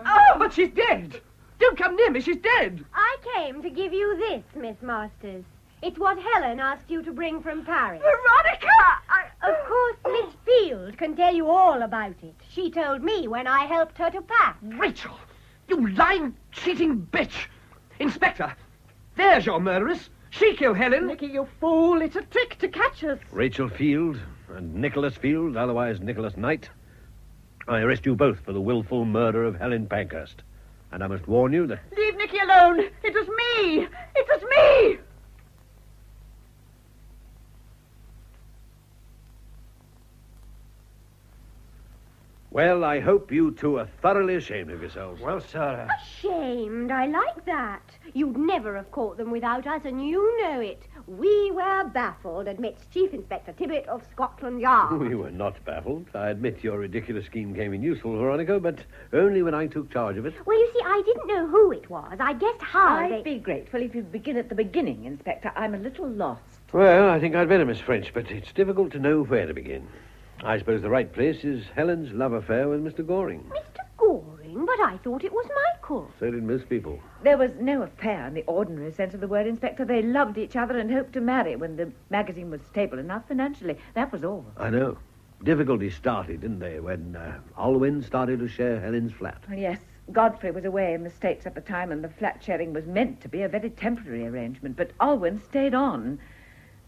Oh, but she's dead. Don't come near me, she's dead. I came to give you this, Miss Masters. It's what Helen asked you to bring from Paris. Veronica! Of course, Miss Field can tell you all about it. She told me when I helped her to pack. Rachel, you lying, cheating bitch. Inspector, there's your murderess. She killed Helen. Nicky, you fool. It's a trick to catch us. Rachel Field and Nicholas Field, otherwise Nicholas Knight. I arrest you both for the willful murder of Helen Pankhurst. And I must warn you that... Leave Nicky alone. It was me. It was me. Well, I hope you two are thoroughly ashamed of yourselves. Well, sir... Ashamed. I like that. You'd never have caught them without us, and you know it. We were baffled, admits Chief Inspector Tibbet of Scotland Yard. We were not baffled. I admit your ridiculous scheme came in useful, Veronica, but only when I took charge of it. Well, you see, I didn't know who it was. I guessed how I'd be grateful if you'd begin at the beginning, Inspector. I'm a little lost. Well, I think I'd better, Miss French, but it's difficult to know where to begin. I suppose the right place is Helen's love affair with Mr. Goring. Mr. Goring? But I thought it was Michael. So did most people. There was no affair in the ordinary sense of the word, Inspector. They loved each other and hoped to marry when the magazine was stable enough financially. That was all. I know. Difficulties started, didn't they, when Alwyn started to share Helen's flat. Well, yes, Godfrey was away in the States at the time, and the flat sharing was meant to be a very temporary arrangement, but Alwyn stayed on.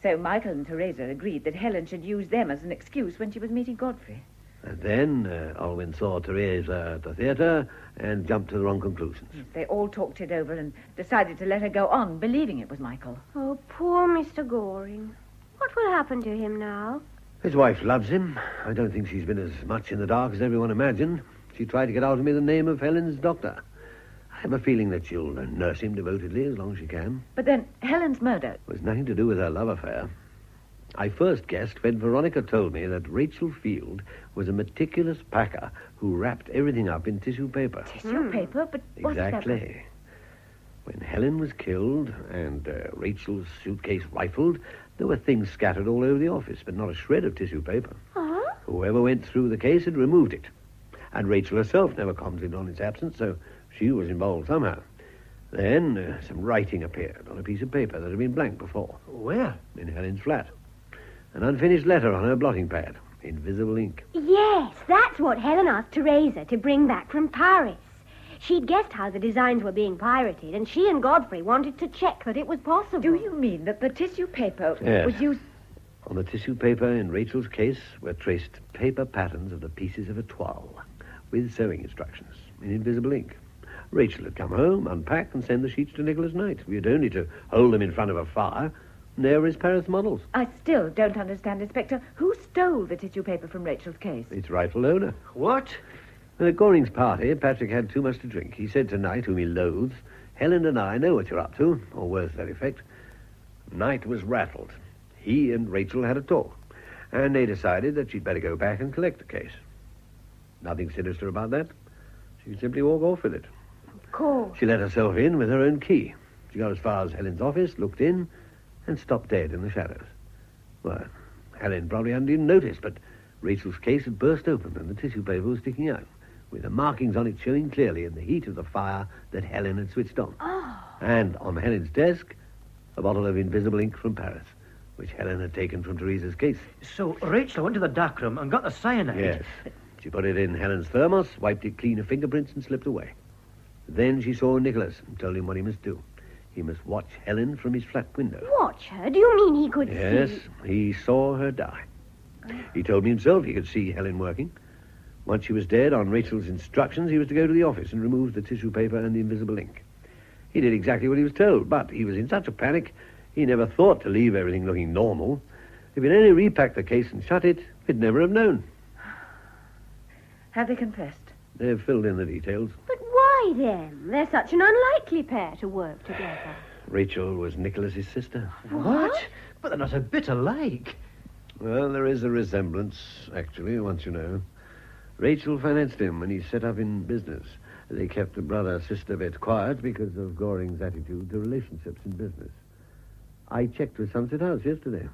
So Michael and Teresa agreed that Helen should use them as an excuse when she was meeting Godfrey. And then Alwyn saw Teresa at the theatre and jumped to the wrong conclusions. Yes, they all talked it over and decided to let her go on, believing it was Michael. Oh, poor Mr. Goring. What will happen to him now? His wife loves him. I don't think she's been as much in the dark as everyone imagined. She tried to get out of me the name of Helen's doctor. I have a feeling that she'll nurse him devotedly as long as she can. But then Helen's murder... It was nothing to do with her love affair. I first guessed when Veronica told me that Rachel Field was a meticulous packer who wrapped everything up in tissue paper. Tissue paper? But what Exactly. When Helen was killed and Rachel's suitcase rifled, there were things scattered all over the office, but not a shred of tissue paper. Huh? Whoever went through the case had removed it. And Rachel herself never commented on its absence, so she was involved somehow. Then some writing appeared on a piece of paper that had been blank before. Where? In Helen's flat. An unfinished letter on her blotting pad. Invisible ink. Yes, that's what Helen asked Teresa to bring back from Paris. She'd guessed how the designs were being pirated, and she and Godfrey wanted to check that it was possible. Do you mean that the tissue paper Yes. was used... On the tissue paper in Rachel's case were traced paper patterns of the pieces of a toile, with sewing instructions in invisible ink. Rachel had come home, unpack, and send the sheets to Nicholas Knight. We had only to hold them in front of a fire, and there were his Paris models. I still don't understand, Inspector. Who stole the tissue paper from Rachel's case? Its rightful owner. What? At Goring's party, Patrick had too much to drink. He said to Knight, whom he loathes, "Helen and I know what you're up to," or words to that effect. Knight was rattled. He and Rachel had a talk, and they decided that she'd better go back and collect the case. Nothing sinister about that. She could simply walk off with it. Of course. She let herself in with her own key. She got as far as Helen's office, looked in, and stopped dead in the shadows. Well, Helen probably hadn't even noticed, but Rachel's case had burst open and the tissue paper was sticking out, with the markings on it showing clearly in the heat of the fire that Helen had switched on. Oh. And on Helen's desk, a bottle of invisible ink from Paris, which Helen had taken from Teresa's case. So Rachel went to the darkroom and got the cyanide? Yes. She put it in Helen's thermos, wiped it clean of fingerprints, and slipped away. Then she saw Nicholas and told him what he must do. He must watch Helen from his flat window. Watch her? Do you mean he could Yes, see? he saw her die. He told me himself he could see Helen working. Once she was dead, on Rachel's instructions, he was to go to the office and remove the tissue paper and the invisible ink. He did exactly what he was told, but he was in such a panic, he never thought to leave everything looking normal. If he'd only repacked the case and shut it, we'd never have known. Have they confessed? They've filled in the details. But why then? They're such an unlikely pair to work together. Rachel was Nicholas's sister. What? But they're not a bit alike. Well, there is a resemblance, actually, once you know. Rachel financed him when he set up in business. They kept the brother-sister bit quiet because of Goring's attitude to relationships in business. I checked with Sunset House yesterday.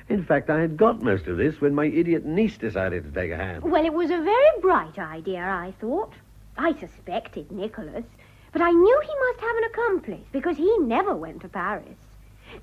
In fact, I had got most of this when my idiot niece decided to take a hand. Well, it was a very bright idea, I thought. I suspected Nicholas, but I knew he must have an accomplice because he never went to Paris.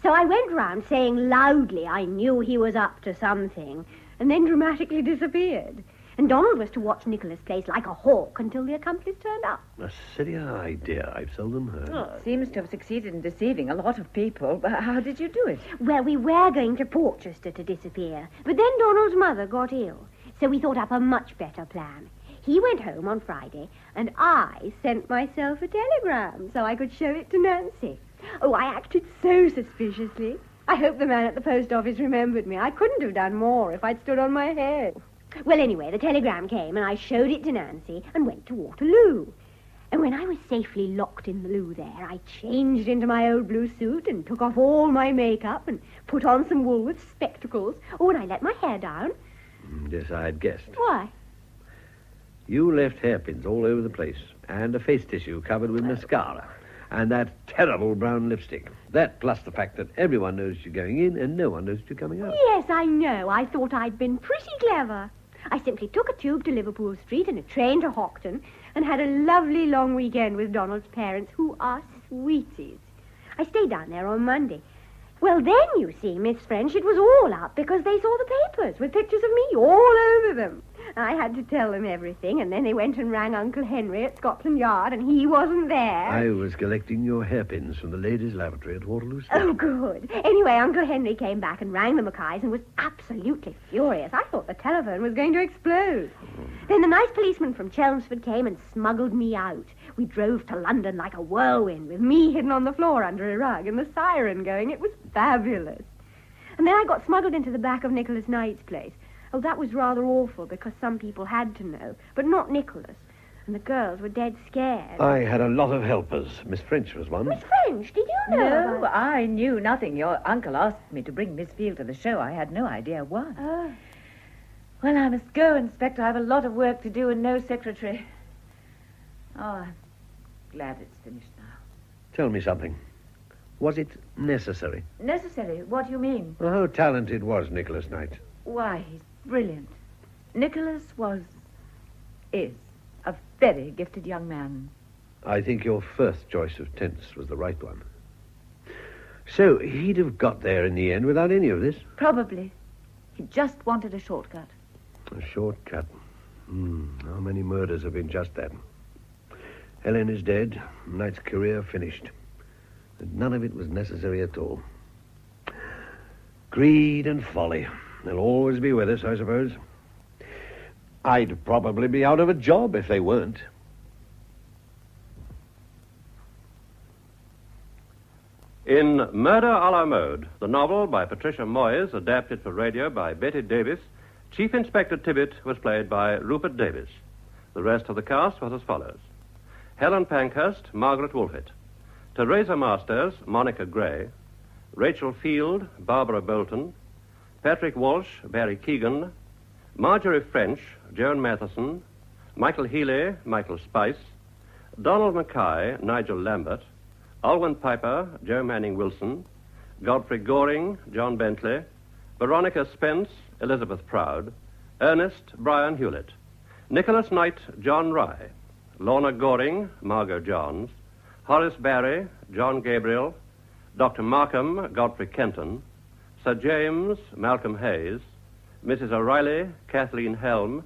So I went round saying loudly I knew he was up to something, and then dramatically disappeared. And Donald was to watch Nicholas' place like a hawk until the accomplice turned up. A sillier idea I've seldom heard. Seems to have succeeded in deceiving a lot of people. But how did you do it? Well, we were going to Portchester to disappear, but then Donald's mother got ill, so we thought up a much better plan. He went home on Friday, and I sent myself a telegram so I could show it to Nancy. Oh, I acted so suspiciously. I hope the man at the post office remembered me. I couldn't have done more if I'd stood on my head. Well, anyway, the telegram came, and I showed it to Nancy and went to Waterloo. And when I was safely locked in the loo there, I changed into my old blue suit and took off all my makeup and put on some Woolworth spectacles. Oh, and I let my hair down. Yes, I'd guessed. Why? You left hairpins all over the place, and a face tissue covered with mascara, and that terrible brown lipstick. That plus the fact that everyone knows you're going in and no one knows you're coming out. Yes, I know. I thought I'd been pretty clever. I simply took a tube to Liverpool Street and a train to Hoxton and had a lovely long weekend with Donald's parents, who are sweeties. I stayed down there on Monday. Well, then, you see, Miss French, it was all up because they saw the papers with pictures of me all over them. I had to tell them everything, and then they went and rang Uncle Henry at Scotland Yard, and he wasn't there. I was collecting your hairpins from the ladies' lavatory at Waterloo Station. Oh, good. Anyway, Uncle Henry came back and rang the Mackays and was absolutely furious. I thought the telephone was going to explode. Then the nice policeman from Chelmsford came and smuggled me out. We drove to London like a whirlwind, with me hidden on the floor under a rug and the siren going. It was fabulous. And then I got smuggled into the back of Nicholas Knight's place. Oh, that was rather awful because some people had to know, but not Nicholas. And the girls were dead scared. I had a lot of helpers. Miss French was one. Miss French, did you know? No, I knew nothing. Your uncle asked me to bring Miss Field to the show. I had no idea why. Oh. Well, I must go, Inspector. I have a lot of work to do and no secretary. Oh, I'm glad it's finished now. Tell me something. Was it necessary? Necessary? What do you mean? Well, how talented was Nicholas Knight? Why, he's brilliant. Nicholas is a very gifted young man. I think your first choice of tense was the right one. So he'd have got there in the end without any of this? Probably. He just wanted a shortcut. A shortcut? How many murders have been just that? Helen is dead, Knight's career finished. And none of it was necessary at all. Greed and folly. They'll always be with us, I suppose. I'd probably be out of a job if they weren't. In Murder à la Mode, the novel by Patricia Moyes, adapted for radio by Betty Davis, Chief Inspector Tibbet was played by Rupert Davis. The rest of the cast was as follows. Helen Pankhurst, Margaret Wolfett. Teresa Masters, Monica Gray. Rachel Field, Barbara Bolton. Patrick Walsh, Barry Keegan. Marjorie French, Joan Matheson. Michael Healy, Michael Spice. Donald Mackay, Nigel Lambert. Alwyn Piper, Joe Manning Wilson. Godfrey Goring, John Bentley. Veronica Spence, Elizabeth Proud. Ernest, Brian Hewlett. Nicholas Knight, John Rye. Lorna Goring, Margot Johns. Horace Barry, John Gabriel, Dr. Markham Godfrey Kenton, Sir James Malcolm Hayes, Mrs. O'Reilly Kathleen Helm,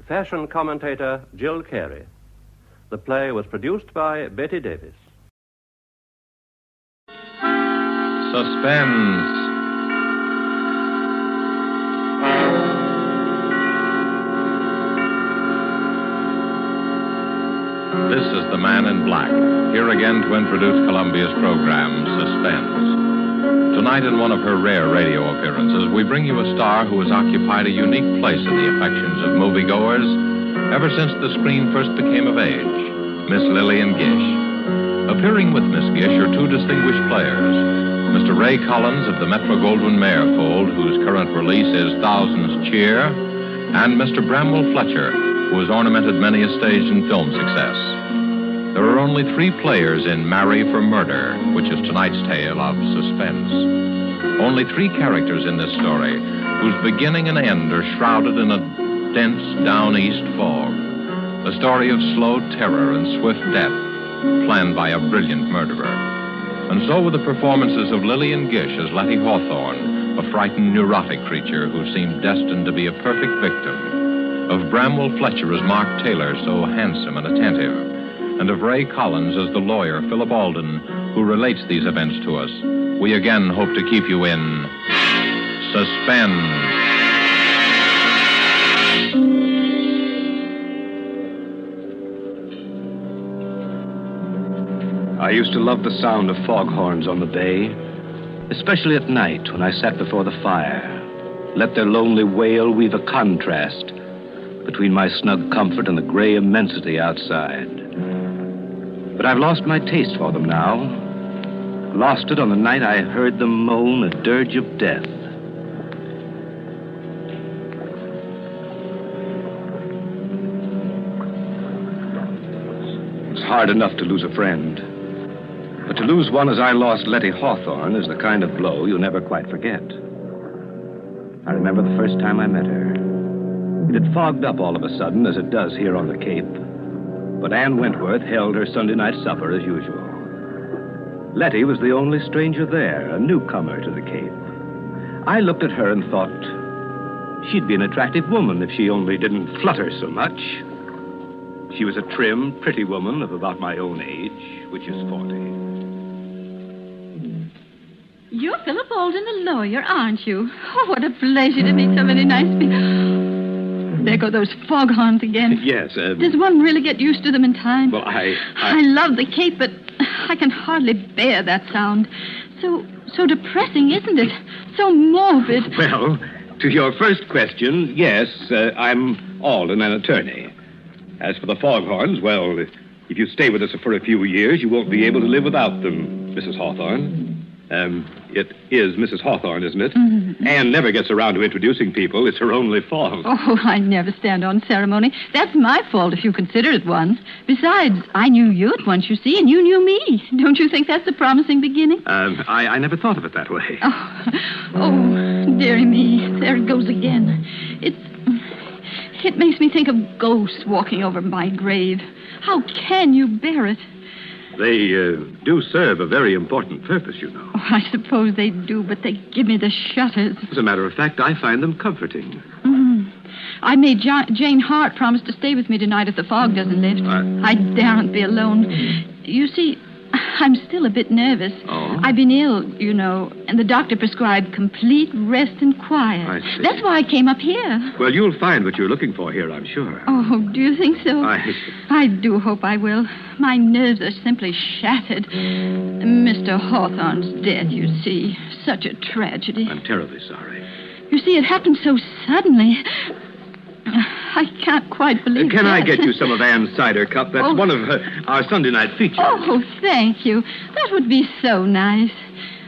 fashion commentator Jill Carey. The play was produced by Betty Davis. Suspense. This is the Man in Black, here again to introduce Columbia's program, Suspense. Tonight, in one of her rare radio appearances, we bring you a star who has occupied a unique place in the affections of moviegoers ever since the screen first became of age, Miss Lillian Gish. Appearing with Miss Gish are two distinguished players, Mr. Ray Collins of the Metro-Goldwyn-Mayer fold, whose current release is Thousands Cheer, and Mr. Bramwell Fletcher, who has ornamented many a stage and film success. There are only 3 players in Marry for Murder, which is tonight's tale of suspense. Only 3 characters in this story, whose beginning and end are shrouded in a dense down-east fog. A story of slow terror and swift death, planned by a brilliant murderer. And so with the performances of Lillian Gish as Letty Hawthorne, a frightened, neurotic creature who seemed destined to be a perfect victim, of Bramwell Fletcher as Mark Taylor, so handsome and attentive, and of Ray Collins as the lawyer, Philip Alden, who relates these events to us, we again hope to keep you in suspense. I used to love the sound of foghorns on the bay, especially at night when I sat before the fire. Let their lonely wail weave a contrast between my snug comfort and the gray immensity outside. But I've lost my taste for them now. Lost it on the night I heard them moan a dirge of death. It's hard enough to lose a friend. But to lose one as I lost Letty Hawthorne is the kind of blow you never quite forget. I remember the first time I met her. It had fogged up all of a sudden, as it does here on the Cape. But Ann Wentworth held her Sunday night supper as usual. Letty was the only stranger there, a newcomer to the Cape. I looked at her and thought she'd be an attractive woman if she only didn't flutter so much. She was a trim, pretty woman of about my own age, which is 40. You're Philip Alden, the lawyer, aren't you? Oh, what a pleasure to meet so many nice people. There go those foghorns again. Yes, Does one really get used to them in time? Well, I love the Cape, but I can hardly bear that sound. So depressing, isn't it? So morbid. Well, to your first question, yes, I'm Alden, an attorney. As for the foghorns, well, if you stay with us for a few years, you won't be able to live without them, Mrs. Hawthorne. It is Mrs. Hawthorne, isn't it? Mm-hmm. Anne never gets around to introducing people. It's her only fault. Oh, I never stand on ceremony. That's my fault if you consider it one. Besides, I knew you at once, you see, and you knew me. Don't you think that's a promising beginning? I never thought of it that way. Oh, dearie me. There it goes again. It makes me think of ghosts walking over my grave. How can you bear it? They do serve a very important purpose, you know. Oh, I suppose they do, but they give me the shudders. As a matter of fact, I find them comforting. I made Jane Hart promise to stay with me tonight if the fog doesn't lift. I daren't be alone. You see, I'm still a bit nervous. Oh? I've been ill, you know, and the doctor prescribed complete rest and quiet. I see. That's why I came up here. Well, you'll find what you're looking for here, I'm sure. Oh, do you think so? I do hope I will. My nerves are simply shattered. Mr. Hawthorne's death, you see. Such a tragedy. I'm terribly sorry. You see, it happened so suddenly. I can't quite believe Can I that. get you some of Anne's cider cup? That's one of our Sunday night features. Oh, thank you. That would be so nice.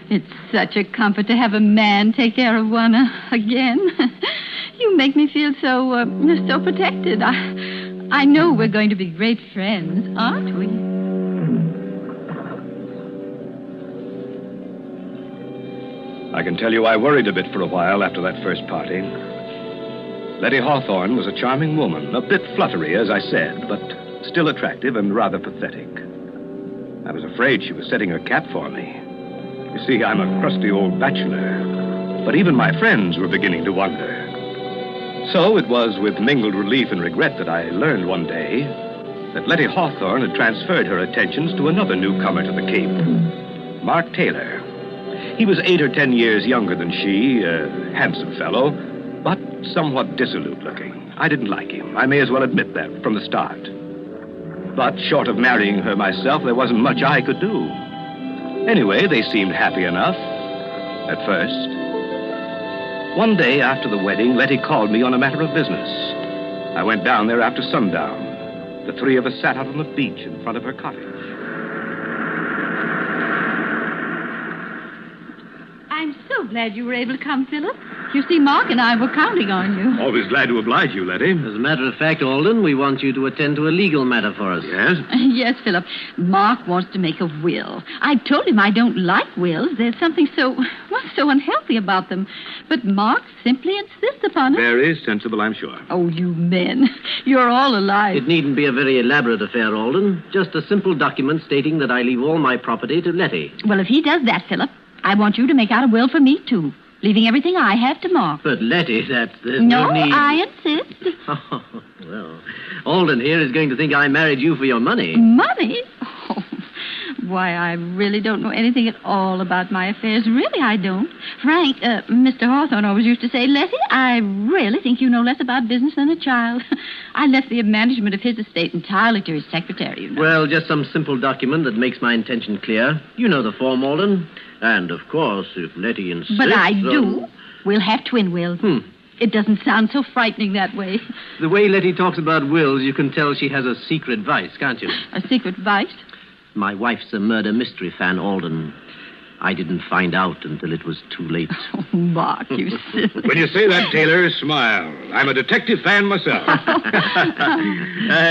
It's such a comfort to have a man take care of one again. You make me feel so protected. I know we're going to be great friends, aren't we? I can tell you I worried a bit for a while after that first party. Letty Hawthorne was a charming woman, a bit fluttery, as I said, but still attractive and rather pathetic. I was afraid she was setting her cap for me. You see, I'm a crusty old bachelor, but even my friends were beginning to wonder. So it was with mingled relief and regret that I learned one day that Letty Hawthorne had transferred her attentions to another newcomer to the Cape, Mark Taylor. He was 8 or 10 years younger than she, a handsome fellow, but somewhat dissolute looking. I didn't like him. I may as well admit that from the start. But short of marrying her myself, there wasn't much I could do. Anyway, they seemed happy enough, at first. One day after the wedding, Letty called me on a matter of business. I went down there after sundown. The three of us sat out on the beach in front of her cottage. I'm so glad you were able to come, Philip. You see, Mark and I were counting on you. Always glad to oblige you, Letty. As a matter of fact, Alden, we want you to attend to a legal matter for us. Yes? Yes, Philip. Mark wants to make a will. I told him I don't like wills. There's something so unhealthy about them. But Mark simply insists upon it. Very sensible, I'm sure. Oh, you men. You're all alike. It needn't be a very elaborate affair, Alden. Just a simple document stating that I leave all my property to Letty. Well, if he does that, Philip, I want you to make out a will for me, too. Leaving everything I have to Mark. But, Letty, there's no need... I insist. Oh, well, Alden here is going to think I married you for your money. Money? Oh, why, I really don't know anything at all about my affairs. Really, I don't. Frank, Mr. Hawthorne always used to say, Letty, I really think you know less about business than a child. I left the management of his estate entirely to his secretary, you know. Well, just some simple document that makes my intention clear. You know the form, Alden. And, of course, if Letty insists... But I do. We'll have twin wills. It doesn't sound so frightening that way. The way Letty talks about wills, you can tell she has a secret vice, can't you? A secret vice? My wife's a murder mystery fan, Alden. I didn't find out until it was too late. Oh, Mark, you silly... When you say that, Taylor, smile. I'm a detective fan myself.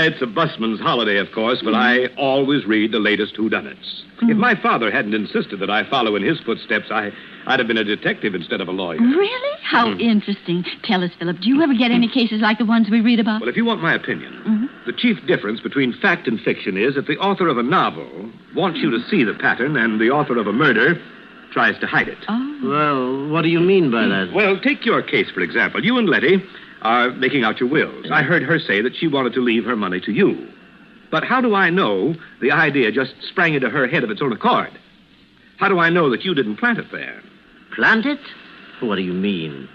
It's a busman's holiday, of course, but I always read the latest whodunits. If my father hadn't insisted that I follow in his footsteps, I'd have been a detective instead of a lawyer. Really? How interesting. Tell us, Philip, do you ever get any cases like the ones we read about? Well, if you want my opinion, the chief difference between fact and fiction is that the author of a novel wants you to see the pattern and the author of a murder tries to hide it. Oh. Well, what do you mean by that? Well, take your case, for example. You and Letty are making out your wills. I heard her say that she wanted to leave her money to you. But how do I know the idea just sprang into her head of its own accord? How do I know that you didn't plant it there? Plant it? What do you mean?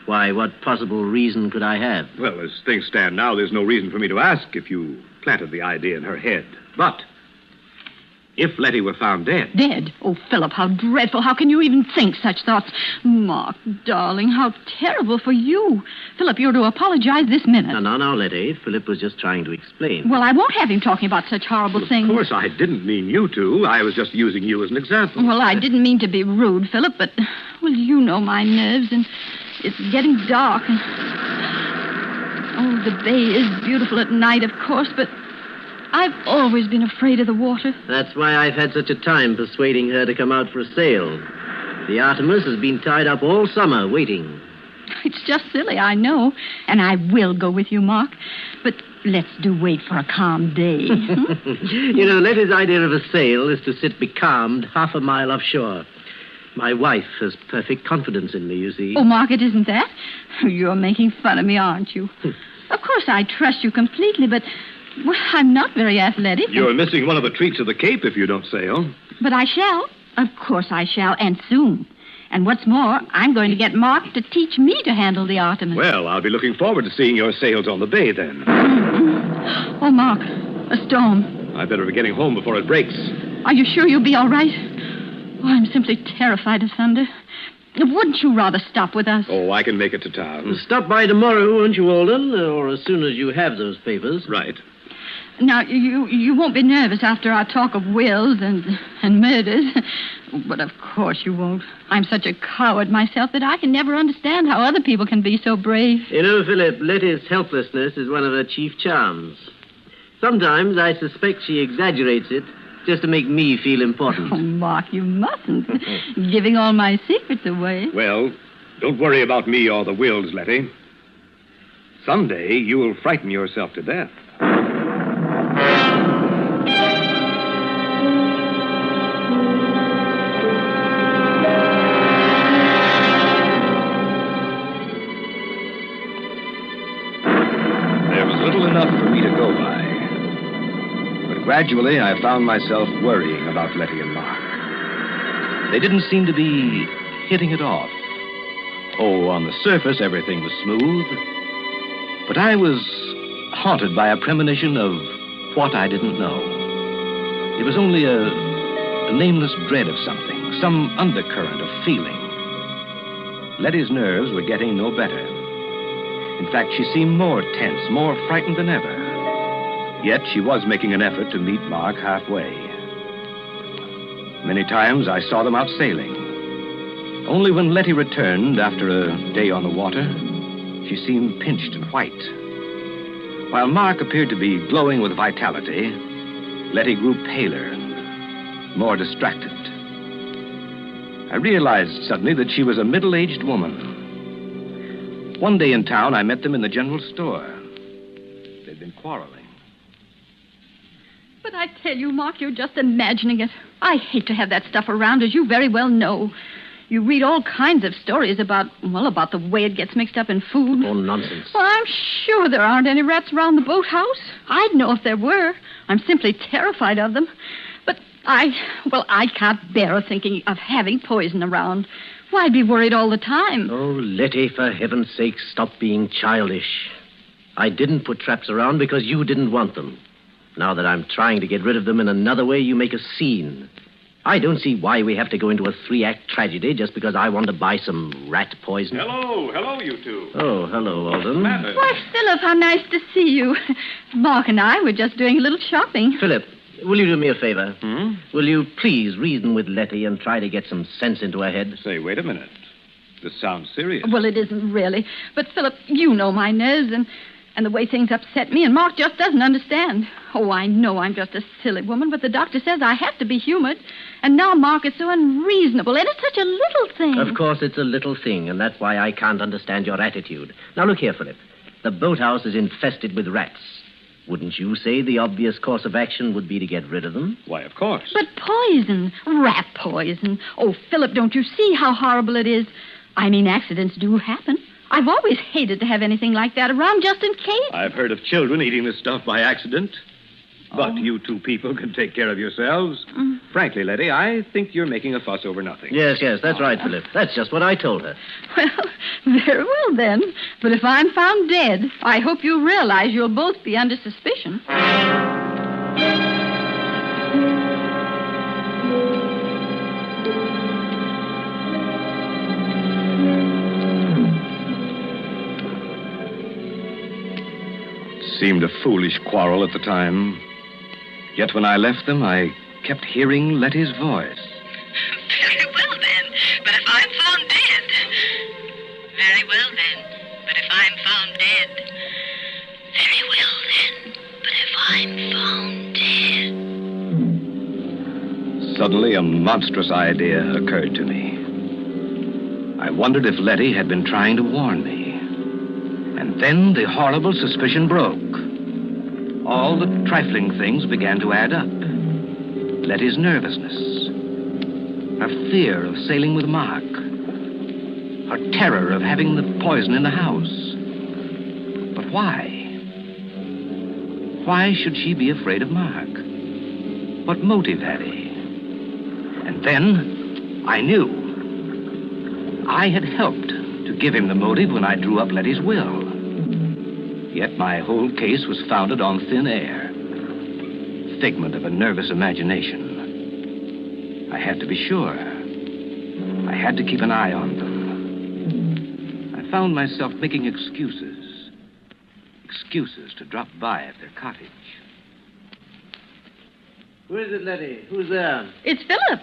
Why, what possible reason could I have? Well, as things stand now, there's no reason for me to ask if you planted the idea in her head. But if Letty were found dead... Dead? Oh, Philip, how dreadful. How can you even think such thoughts? Mark, darling, how terrible for you. Philip, you're to apologize this minute. No, Letty. Philip was just trying to explain. Well, I won't have him talking about such horrible things. Of course, I didn't mean you to. I was just using you as an example. Well, I didn't mean to be rude, Philip, but, well, you know my nerves, and it's getting dark. And... Oh, the bay is beautiful at night, of course, but I've always been afraid of the water. That's why I've had such a time persuading her to come out for a sail. The Artemis has been tied up all summer, waiting. It's just silly, I know. And I will go with you, Mark. But let's do wait for a calm day. You know, Letty's idea of a sail is to sit becalmed half a mile offshore. My wife has perfect confidence in me, you see. Oh, Mark, it isn't that. You're making fun of me, aren't you? Of course, I trust you completely, but... well, I'm not very athletic. You're missing one of the treats of the Cape if you don't sail. But I shall. Of course I shall, and soon. And what's more, I'm going to get Mark to teach me to handle the Artemis. Well, I'll be looking forward to seeing your sails on the bay, then. Oh, Mark, a storm. I better be getting home before it breaks. Are you sure you'll be all right? Oh, I'm simply terrified of thunder. Wouldn't you rather stop with us? Oh, I can make it to town. Stop by tomorrow, won't you, Alden? Or as soon as you have those papers. Right. Now, you won't be nervous after our talk of wills and murders. But of course you won't. I'm such a coward myself that I can never understand how other people can be so brave. You know, Philip, Letty's helplessness is one of her chief charms. Sometimes I suspect she exaggerates it just to make me feel important. Oh, Mark, you mustn't. Giving all my secrets away. Well, don't worry about me or the wills, Letty. Someday you'll frighten yourself to death. Gradually, I found myself worrying about Letty and Mark. They didn't seem to be hitting it off. Oh, on the surface, everything was smooth. But I was haunted by a premonition of what I didn't know. It was only a nameless dread of something, some undercurrent of feeling. Letty's nerves were getting no better. In fact, she seemed more tense, more frightened than ever. Yet she was making an effort to meet Mark halfway. Many times I saw them out sailing. Only when Letty returned after a day on the water, she seemed pinched and white. While Mark appeared to be glowing with vitality, Letty grew paler and more distracted. I realized suddenly that she was a middle-aged woman. One day in town, I met them in the general store. They'd been quarreling. But I tell you, Mark, you're just imagining it. I hate to have that stuff around, as you very well know. You read all kinds of stories about the way it gets mixed up in food. Oh, nonsense. Well, I'm sure there aren't any rats around the boathouse. I'd know if there were. I'm simply terrified of them. But I can't bear thinking of having poison around. Why be worried all the time? Oh, Letty, for heaven's sake, stop being childish. I didn't put traps around because you didn't want them. Now that I'm trying to get rid of them in another way, you make a scene. I don't see why we have to go into a 3-act tragedy just because I want to buy some rat poison. Hello, you two. Oh, hello, Alden. Why, Philip, how nice to see you. Mark and I were just doing a little shopping. Philip, will you do me a favor? Will you please reason with Letty and try to get some sense into her head? Say, wait a minute. This sounds serious. Well, it isn't really. But, Philip, you know my nerves and the way things upset me, and Mark just doesn't understand. Oh, I know I'm just a silly woman, but the doctor says I have to be humored. And now Mark is so unreasonable, and it's such a little thing. Of course it's a little thing, and that's why I can't understand your attitude. Now, look here, Philip. The boathouse is infested with rats. Wouldn't you say the obvious course of action would be to get rid of them? Why, of course. But poison, rat poison. Oh, Philip, don't you see how horrible it is? I mean, accidents do happen. I've always hated to have anything like that around just in case. I've heard of children eating this stuff by accident. But you two people can take care of yourselves. Frankly, Letty, I think you're making a fuss over nothing. Yes, that's right, Philip. That's just what I told her. Well, very well then. But if I'm found dead, I hope you realize you'll both be under suspicion. It seemed a foolish quarrel at the time. Yet when I left them, I kept hearing Letty's voice. Very well, then. But if I'm found dead... Very well, then. But if I'm found dead... Very well, then. But if I'm found dead... Suddenly, a monstrous idea occurred to me. I wondered if Letty had been trying to warn me. And then the horrible suspicion broke. All the trifling things began to add up. Letty's nervousness, her fear of sailing with Mark, her terror of having the poison in the house. But why? Why should she be afraid of Mark? What motive had he? And then I knew. I had helped to give him the motive when I drew up Letty's will. Yet my whole case was founded on thin air. Figment of a nervous imagination. I had to be sure. I had to keep an eye on them. I found myself making excuses. Excuses to drop by at their cottage. Who is it, Letty? Who's there? It's Philip.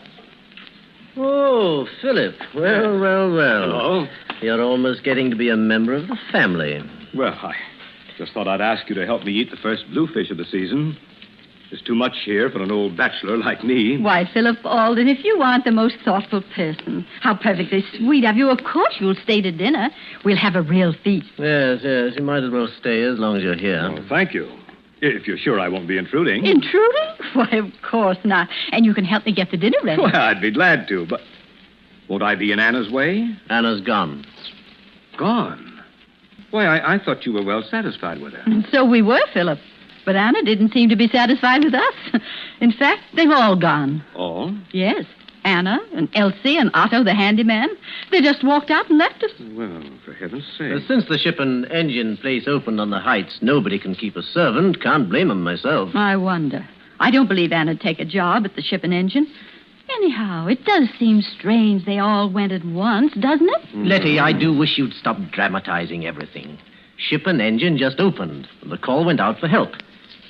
Oh, Philip. Well. Hello. You're almost getting to be a member of the family. Well, I just thought I'd ask you to help me eat the first bluefish of the season. There's too much here for an old bachelor like me. Why, Philip Alden, if you aren't the most thoughtful person. How perfectly sweet of you. Of course you'll stay to dinner. We'll have a real feast. Yes. You might as well stay as long as you're here. Oh, thank you. If you're sure I won't be intruding. Intruding? Why, of course not. And you can help me get the dinner ready. Well, I'd be glad to, but won't I be in Anna's way? Anna's gone. Gone? Why, I thought you were well satisfied with her. And so we were, Philip. But Anna didn't seem to be satisfied with us. In fact, they've all gone. All? Yes. Anna and Elsie and Otto, the handyman. They just walked out and left us. Well, for heaven's sake. Since the ship and engine place opened on the heights, nobody can keep a servant. Can't blame 'em myself. I wonder. I don't believe Anna'd take a job at the ship and engine. Anyhow, it does seem strange they all went at once, doesn't it? Letty, I do wish you'd stop dramatizing everything. Ship and engine just opened. The call went out for help.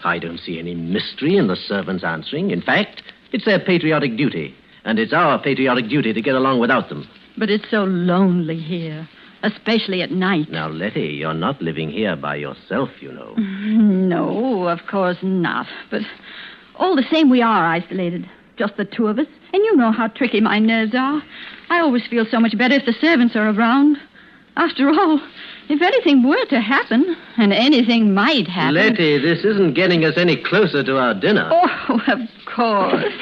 I don't see any mystery in the servants answering. In fact, it's their patriotic duty. And it's our patriotic duty to get along without them. But it's so lonely here, especially at night. Now, Letty, you're not living here by yourself, you know. No, of course not. But all the same, we are isolated. Just the two of us. And you know how tricky my nerves are. I always feel so much better if the servants are around. After all, if anything were to happen, and anything might happen... Letty, this isn't getting us any closer to our dinner. Oh, of course.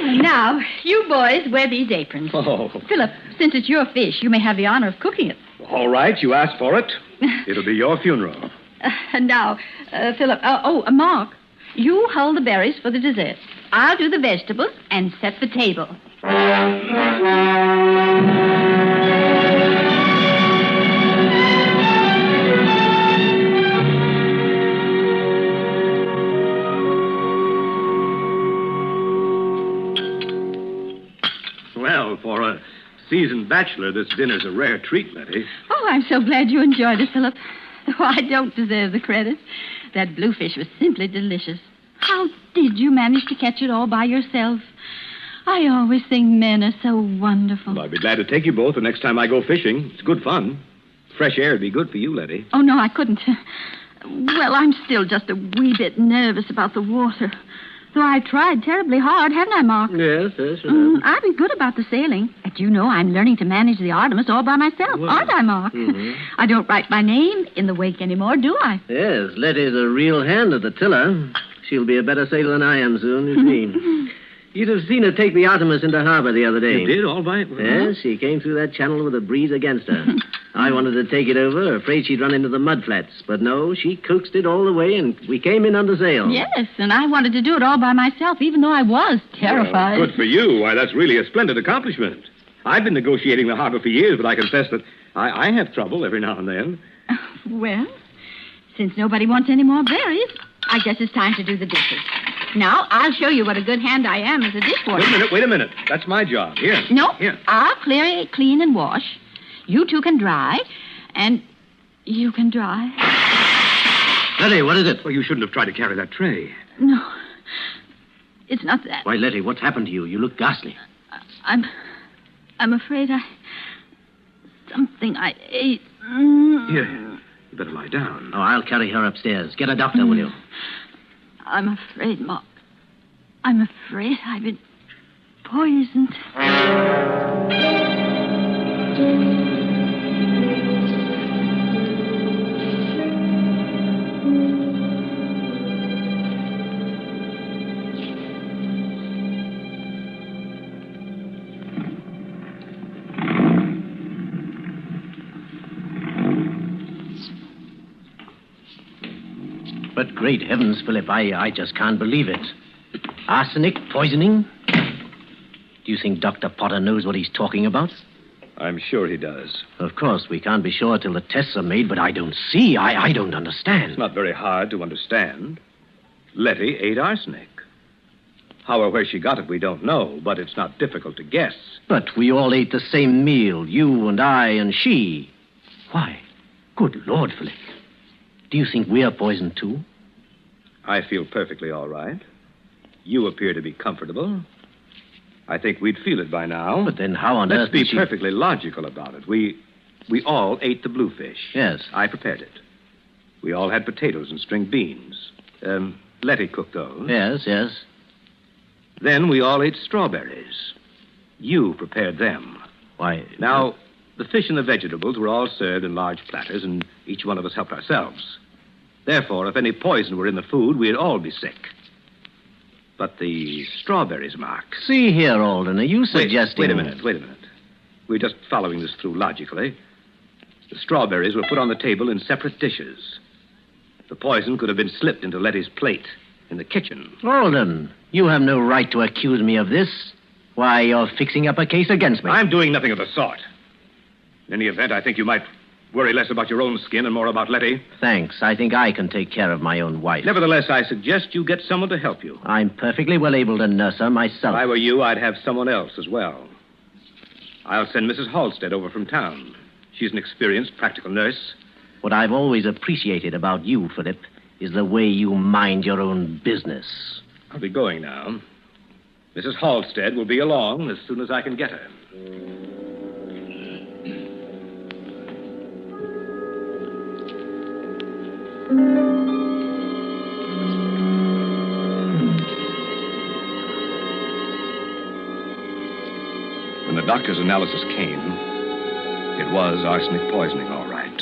Now, you boys wear these aprons. Oh. Philip, since it's your fish, you may have the honor of cooking it. All right, you asked for it. It'll be your funeral. Now, Philip, Mark, you hold the berries for the dessert. I'll do the vegetables and set the table. Well, for a seasoned bachelor, this dinner's a rare treat, Letty. Oh, I'm so glad you enjoyed it, Philip. Though I don't deserve the credit. That bluefish was simply delicious. How did you manage to catch it all by yourself? I always think men are so wonderful. Well, I'd be glad to take you both the next time I go fishing. It's good fun. Fresh air would be good for you, Letty. Oh, no, I couldn't. Well, I'm still just a wee bit nervous about the water. Though I tried terribly hard, haven't I, Mark? Yes. I've been good about the sailing. But you know I'm learning to manage the Artemis all by myself, aren't I, Mark? Mm-hmm. I don't write my name in the wake anymore, do I? Yes, Letty's a real hand at the tiller. She'll be a better sailor than I am soon, you see. You'd have seen her take the Artemis into harbor the other day. You did, all right? Yes, she came through that channel with a breeze against her. I wanted to take it over, afraid she'd run into the mud flats. But no, she coaxed it all the way, and we came in under sail. Yes, and I wanted to do it all by myself, even though I was terrified. Well, good for you. Why, that's really a splendid accomplishment. I've been negotiating the harbor for years, but I confess that I have trouble every now and then. Well, since nobody wants any more berries, I guess it's time to do the dishes. Now, I'll show you what a good hand I am as a dishwasher. Wait a minute. That's my job. Here. No, Here. I'll clean and wash. You two can dry, and you can dry. Letty, what is it? Well, you shouldn't have tried to carry that tray. No, it's not that. Why, Letty, what's happened to you? You look ghastly. I'm afraid something I ate. Here, you better lie down. Oh, I'll carry her upstairs. Get a doctor, will you? I'm afraid, Mark. I'm afraid I've been poisoned. But great heavens, Philip, I just can't believe it. Arsenic, poisoning? Do you think Dr. Potter knows what he's talking about? I'm sure he does. Of course, we can't be sure till the tests are made, but I don't see. I don't understand. It's not very hard to understand. Letty ate arsenic. How or where she got it, we don't know, but it's not difficult to guess. But we all ate the same meal, you and I and she. Why, good Lord, Philip. Do you think we're poisoned, too? I feel perfectly all right. You appear to be comfortable. I think we'd feel it by now. But then how on earth Let's be perfectly logical about it. We all ate the bluefish. Yes. I prepared it. We all had potatoes and string beans. Letty cooked those. Yes. Then we all ate strawberries. You prepared them. Why... Now, the fish and the vegetables were all served in large platters, and each one of us helped ourselves. Therefore, if any poison were in the food, we'd all be sick. But the strawberries, Mark... See here, Alden, are you suggesting... Wait a minute. We're just following this through logically. The strawberries were put on the table in separate dishes. The poison could have been slipped into Letty's plate in the kitchen. Alden, you have no right to accuse me of this. Why, you're fixing up a case against me. I'm doing nothing of the sort. In any event, I think you might worry less about your own skin and more about Letty. Thanks. I think I can take care of my own wife. Nevertheless, I suggest you get someone to help you. I'm perfectly well able to nurse her myself. If I were you, I'd have someone else as well. I'll send Mrs. Halstead over from town. She's an experienced practical nurse. What I've always appreciated about you, Philip, is the way you mind your own business. I'll be going now. Mrs. Halstead will be along as soon as I can get her. When the doctor's analysis came, it was arsenic poisoning, all right.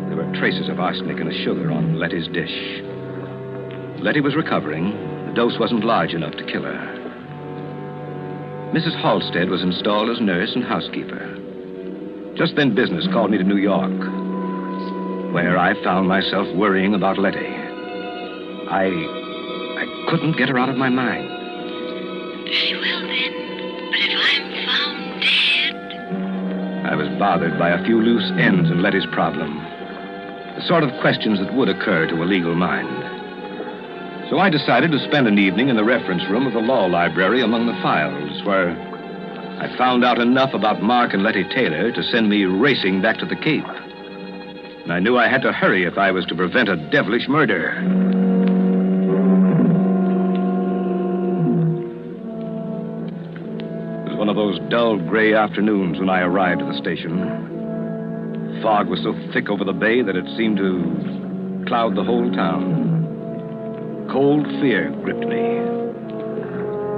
There were traces of arsenic in the sugar on Letty's dish. Letty was recovering. The dose wasn't large enough to kill her. Mrs. Halstead was installed as nurse and housekeeper. Just then business called me to New York, where I found myself worrying about Letty. I couldn't get her out of my mind. Very well, then. But if I'm found dead... I was bothered by a few loose ends in Letty's problem. The sort of questions that would occur to a legal mind. So I decided to spend an evening in the reference room of the law library among the files, where I found out enough about Mark and Letty Taylor to send me racing back to the Cape. And I knew I had to hurry if I was to prevent a devilish murder. It was one of those dull gray afternoons when I arrived at the station. Fog was so thick over the bay that it seemed to cloud the whole town. Cold fear gripped me.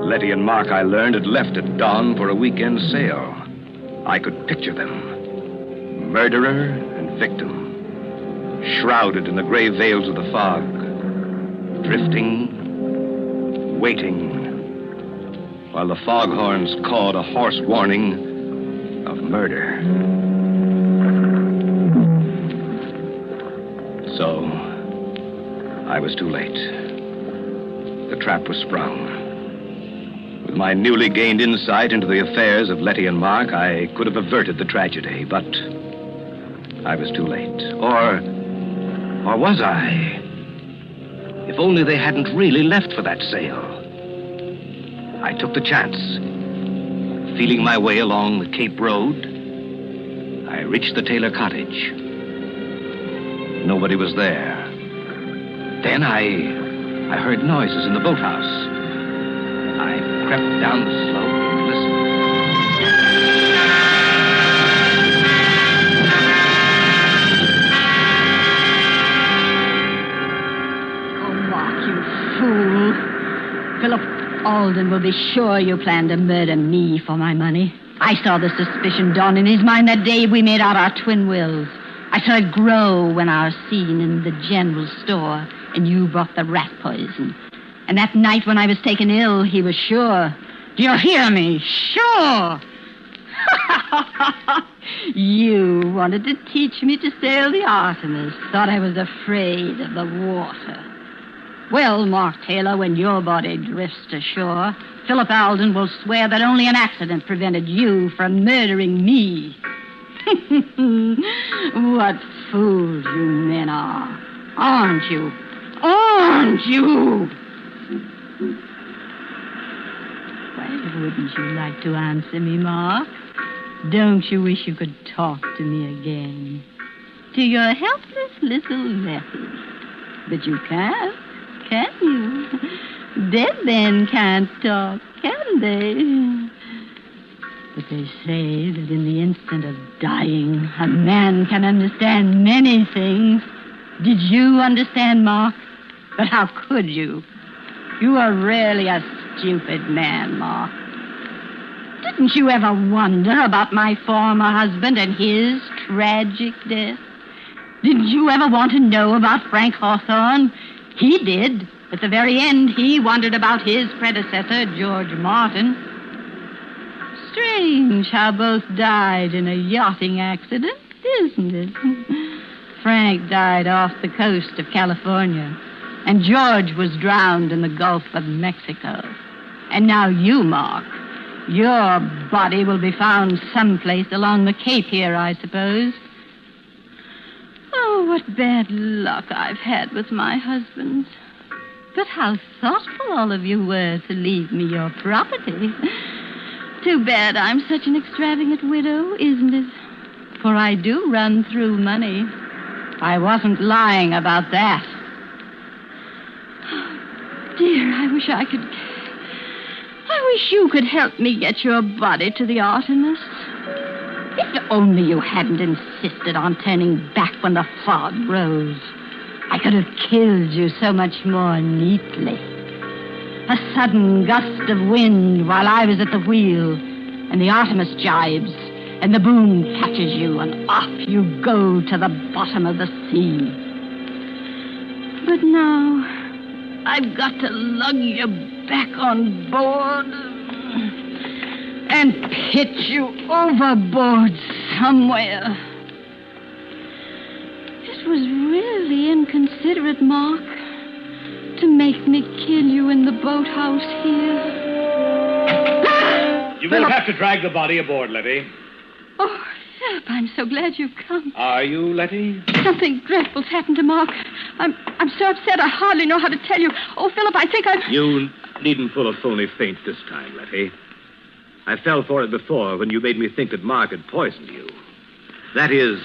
Letty and Mark, I learned, had left at dawn for a weekend sail. I could picture them. Murderer and victim. Shrouded in the gray veils of the fog. Drifting, waiting. While the foghorns cawed a hoarse warning of murder. So, I was too late. The trap was sprung. With my newly gained insight into the affairs of Letty and Mark, I could have averted the tragedy, but I was too late. Or was I? If only they hadn't really left for that sail. I took the chance. Feeling my way along the Cape Road, I reached the Taylor cottage. Nobody was there. Then I heard noises in the boathouse. I crept down the slope and listened. Oh, Mark, you fool. Philip Alden will be sure you planned to murder me for my money. I saw the suspicion dawn in his mind that day we made out our twin wills. I saw it grow when I was seen in the general store and you brought the rat poison. And that night when I was taken ill, he was sure. Do you hear me? Sure. You wanted to teach me to sail the Artemis. Thought I was afraid of the water. Well, Mark Taylor, when your body drifts to shore, Philip Alden will swear that only an accident prevented you from murdering me. What fools you men are. Aren't you? Aren't you? Why wouldn't you like to answer me, Mark? Don't you wish you could talk to me again? To your helpless little Letty. But you can't, can you? Dead men can't talk, can they? But they say that in the instant of dying, a man can understand many things. Did you understand, Mark? But how could you? You are really a stupid man, Mark. Didn't you ever wonder about my former husband and his tragic death? Didn't you ever want to know about Frank Hawthorne? He did. At the very end, he wondered about his predecessor, George Martin. Strange how both died in a yachting accident, isn't it? Frank died off the coast of California, and George was drowned in the Gulf of Mexico. And now you, Mark, your body will be found someplace along the Cape here, I suppose. Oh, what bad luck I've had with my husbands. But how thoughtful all of you were to leave me your property. Too bad I'm such an extravagant widow, isn't it? For I do run through money. I wasn't lying about that. Oh, dear, I wish you could help me get your body to the Artemis. If only you hadn't insisted on turning back when the fog rose. I could have killed you so much more neatly. A sudden gust of wind while I was at the wheel, and the Artemis jibes, and the boom catches you, and off you go to the bottom of the sea. But now, I've got to lug you back on board and pitch you overboard somewhere. It was really inconsiderate, Mark, to make me kill you in the boathouse here. You won't have to drag the body aboard, Letty. Oh, Philip, I'm so glad you've come. Are you, Letty? Something dreadful's happened to Mark. I'm so upset I hardly know how to tell you. Oh, Philip, I think I've... You needn't pull a phony feint this time, Letty. I fell for it before when you made me think that Mark had poisoned you. That is,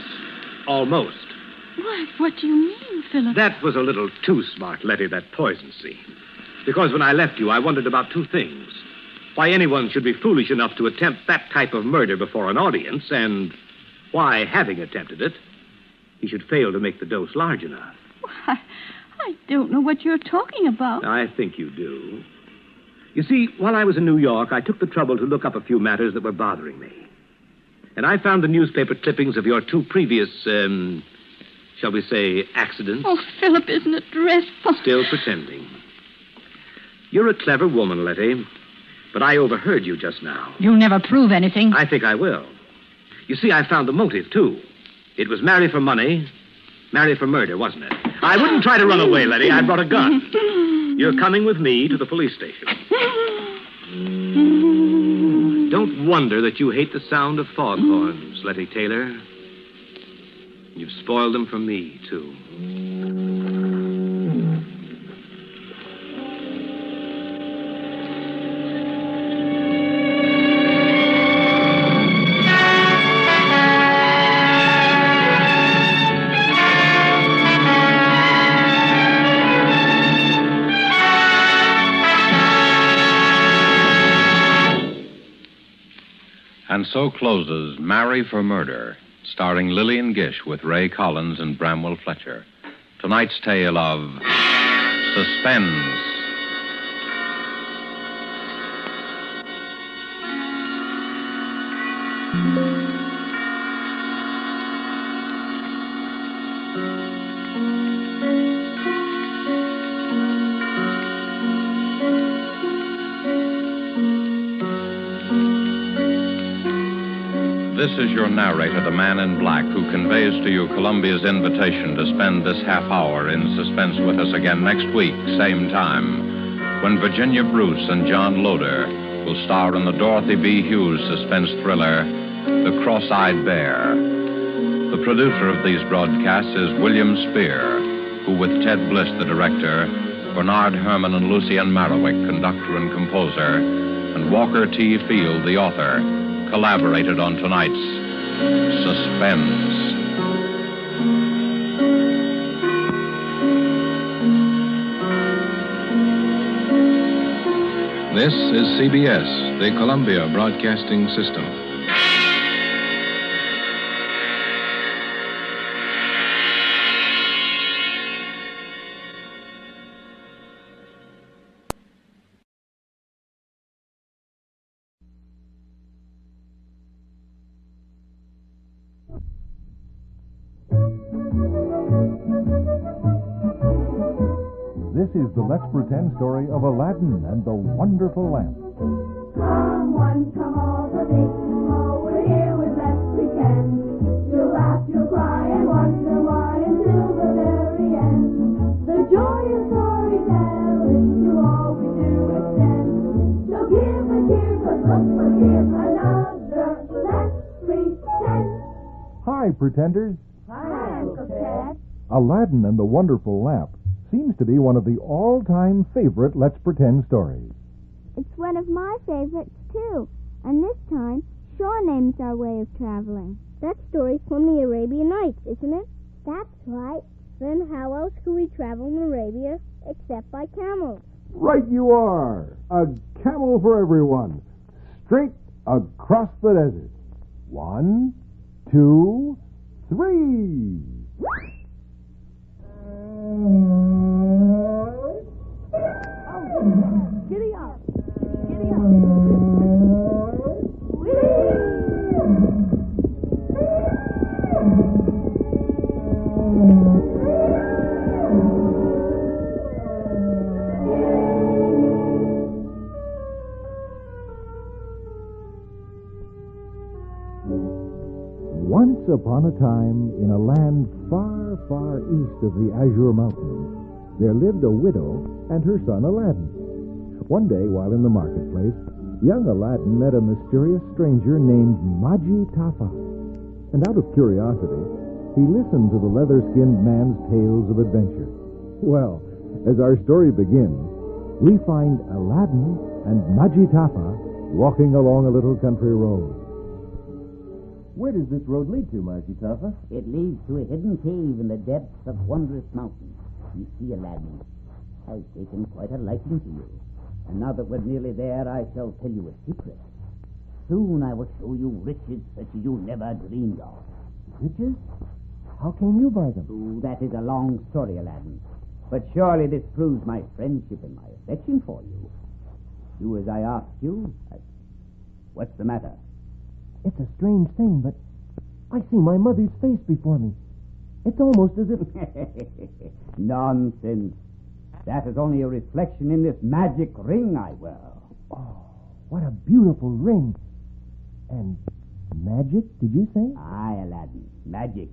almost. What do you mean, Philip? That was a little too smart, Letty, that poison scene. Because when I left you, I wondered about two things. Why anyone should be foolish enough to attempt that type of murder before an audience, and why, having attempted it, he should fail to make the dose large enough. I don't know what you're talking about. I think you do. You see, while I was in New York, I took the trouble to look up a few matters that were bothering me. And I found the newspaper clippings of your two previous, shall we say, accidents. Oh, Philip, isn't it dreadful? Still pretending. You're a clever woman, Letty, but I overheard you just now. You'll never prove anything. I think I will. You see, I found the motive, too. It was marry for money, marry for murder, wasn't it? I wouldn't try to run away, Letty. I brought a gun. You're coming with me to the police station. Don't wonder that you hate the sound of foghorns, Letty Taylor. You've spoiled them for me, too. And so closes Marry for Murder, starring Lillian Gish with Ray Collins and Bramwell Fletcher. Tonight's tale of suspense. This is your narrator, the man in black, who conveys to you Columbia's invitation to spend this half hour in suspense with us again next week, same time, when Virginia Bruce and John Loder will star in the Dorothy B. Hughes suspense thriller, The Cross-Eyed Bear. The producer of these broadcasts is William Spear, who, with Ted Bliss, the director, Bernard Herrmann and Lucien Marowik, conductor and composer, and Walker T. Field, the author, collaborated on tonight's Suspense. This is CBS, the Columbia Broadcasting System. This is the Let's Pretend story of Aladdin and the Wonderful Lamp. Come one, come all, the big and small, we're here with Let's Pretend. You'll laugh, you'll cry, and wonder why, and Hi, pretenders. Hi, Uncle Ted. Aladdin and the Wonderful Lamp seems to be one of the all-time favorite Let's Pretend stories. It's one of my favorites, too. And this time, Shaw names our way of traveling. That story's from the Arabian Nights, isn't it? That's right. Then how else could we travel in Arabia except by camels? Right you are. A camel for everyone. Straight across the desert. 1, 2, 3. Giddy up. Giddy up. Once upon a time, in a land far, far east of the Azure Mountains, there lived a widow and her son Aladdin. One day, while in the marketplace, young Aladdin met a mysterious stranger named Maji Tafa. And out of curiosity, he listened to the leather-skinned man's tales of adventure. Well, as our story begins, we find Aladdin and Maji Tafa walking along a little country road. Where does this road lead to, Maji Tafa? It leads to a hidden cave in the depths of wondrous mountains. You see, Aladdin, I've taken quite a liking to you. And now that we're nearly there, I shall tell you a secret. Soon I will show you riches that you never dreamed of. Riches? How came you by them? Oh, that is a long story, Aladdin. But surely this proves my friendship and my affection for you. Do as I asked you. What's the matter? It's a strange thing, but I see my mother's face before me. It's almost as if... Nonsense. That is only a reflection in this magic ring I wear. Oh, what a beautiful ring. And magic, did you say? Aye, Aladdin, magic.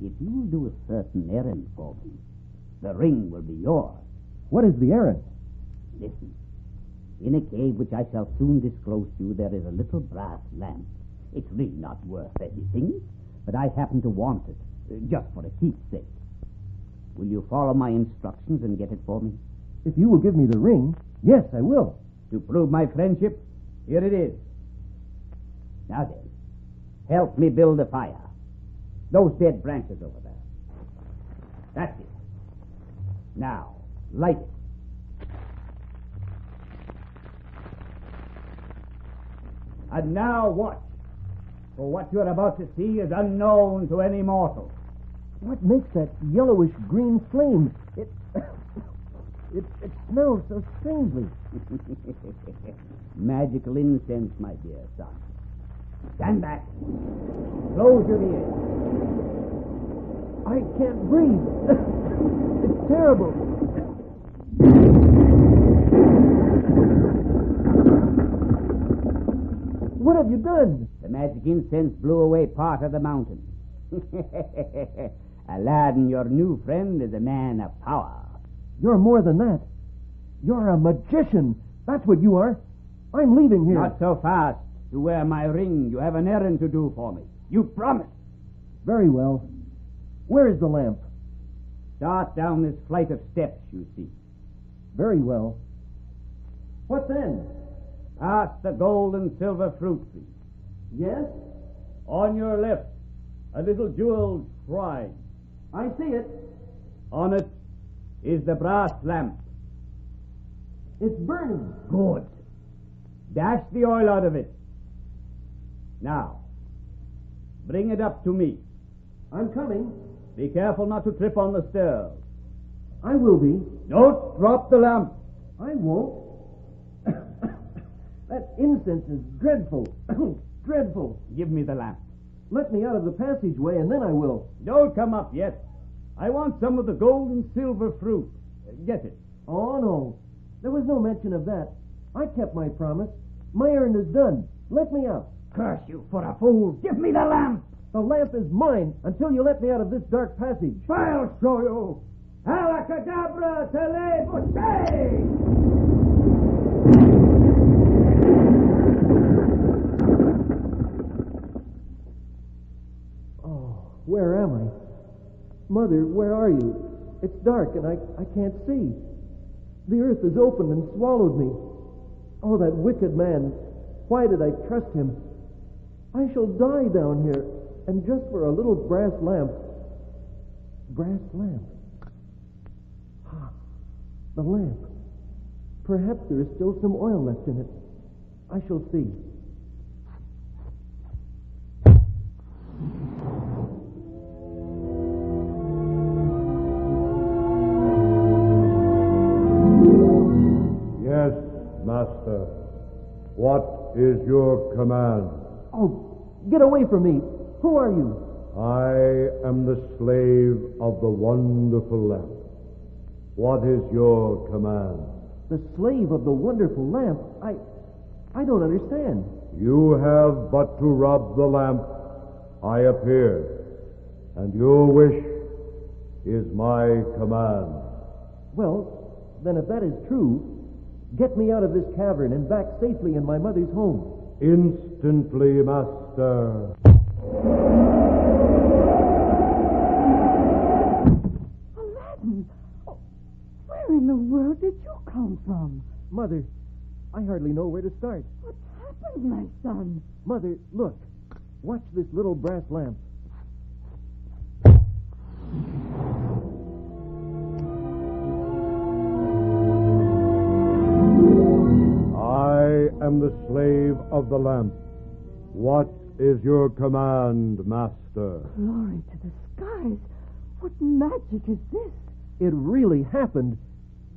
If you will do a certain errand for me, the ring will be yours. What is the errand? Listen. In a cave which I shall soon disclose to you, there is a little brass lamp. It's really not worth anything, but I happen to want it, just for a keepsake. Will you follow my instructions and get it for me? If you will give me the ring, yes, I will. To prove my friendship, here it is. Now then, help me build a fire. Those dead branches over there. That's it. Now, light it. And now watch. For what you're about to see is unknown to any mortal. What makes that yellowish-green flame? It smells so strangely. Magical incense, my dear son. Stand back. Close your ears. I can't breathe. It's terrible. What have you done? The magic incense blew away part of the mountain. Aladdin, your new friend, is a man of power. You're more than that. You're a magician. That's what you are. I'm leaving here. Not so fast. To wear my ring, you have an errand to do for me. You promised. Very well. Where is the lamp? Start down this flight of steps, you see. Very well. What then? Past the gold and silver fruit tree. Yes? On your left, a little jeweled shrine. I see it. On it is the brass lamp. It's burning. Good. Dash the oil out of it. Now, bring it up to me. I'm coming. Be careful not to trip on the stairs. I will be. Don't drop the lamp. I won't. That incense is dreadful. Dreadful. Give me the lamp. Let me out of the passageway, and then I will. Don't come up yet. I want some of the gold and silver fruit. Get it. Oh, no. There was no mention of that. I kept my promise. My errand is done. Let me out. Curse you for a fool. Give me the lamp. The lamp is mine until you let me out of this dark passage. I'll show you. Alakadabra tele Mother, where are you? It's dark and I can't see. The earth is opened and swallowed me. Oh, that wicked man. Why did I trust him? I shall die down here, and just for a little brass lamp. Brass lamp. Ah, the lamp. Perhaps there is still some oil left in it. I shall see. Yes, Master. What is your command? Oh, get away from me. Who are you? I am the slave of the wonderful lamp. What is your command? The slave of the wonderful lamp? I don't understand. You have but to rub the lamp. I appear. And your wish is my command. Well, then if that is true, get me out of this cavern and back safely in my mother's home. Instantly, Master. Aladdin! Oh, where in the world did you come from? Mother, I hardly know where to start. What happened, my son? Mother, look. Watch this little brass lamp. I am the slave of the lamp. What is your command, Master? Glory to the skies. What magic is this? It really happened.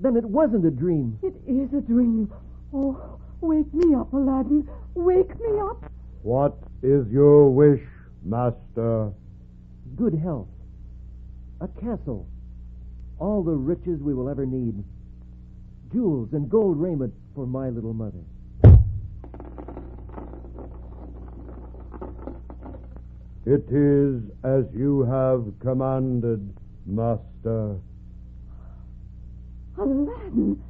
Then it wasn't a dream. It is a dream. Oh, wake me up, Aladdin. Wake me up. What is your wish, Master? Good health. A castle. All the riches we will ever need. Jewels and gold raiment for my little mother. It is as you have commanded, Master. Aladdin,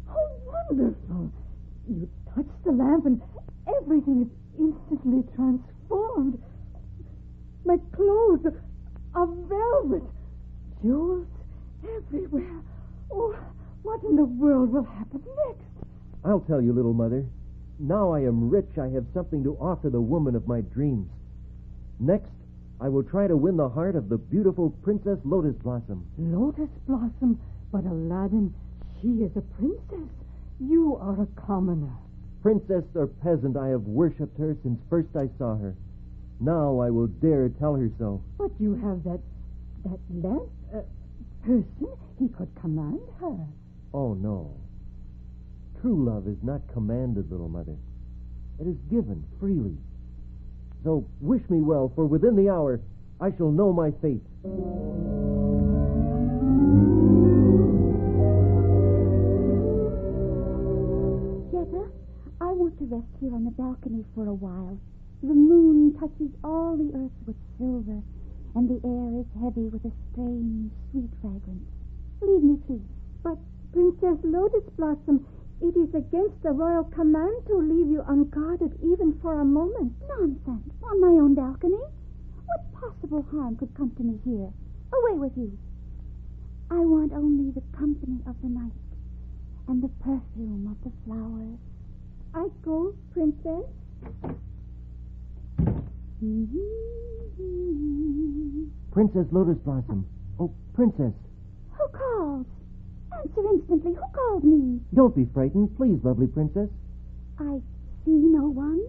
how wonderful. You touched the lamp and everything is instantly transformed. My clothes are velvet. Jewels everywhere. Oh, what in the world will happen next? I'll tell you, little mother. Now I am rich, I have something to offer the woman of my dreams. Next, I will try to win the heart of the beautiful Princess Lotus Blossom. Lotus Blossom? But Aladdin, she is a princess. You are a commoner. Princess or peasant, I have worshipped her since first I saw her. Now I will dare tell her so. But you have that lamp person. He could command her. Oh, no. True love is not commanded, little mother. It is given freely. So wish me well, for within the hour I shall know my fate. Jetta, I want to rest here on the balcony for a while. The moon touches all the earth with silver, and the air is heavy with a strange, sweet fragrance. Leave me, please. But, Princess Lotus Blossom, it is against the royal command to leave you unguarded even for a moment. Nonsense. On my own balcony? What possible harm could come to me here? Away with you. I want only the company of the night and the perfume of the flowers. I go, Princess. Princess Lotus Blossom. Oh, Princess. Who calls? Answer instantly. Who called me? Don't be frightened, please, lovely princess. I see no one.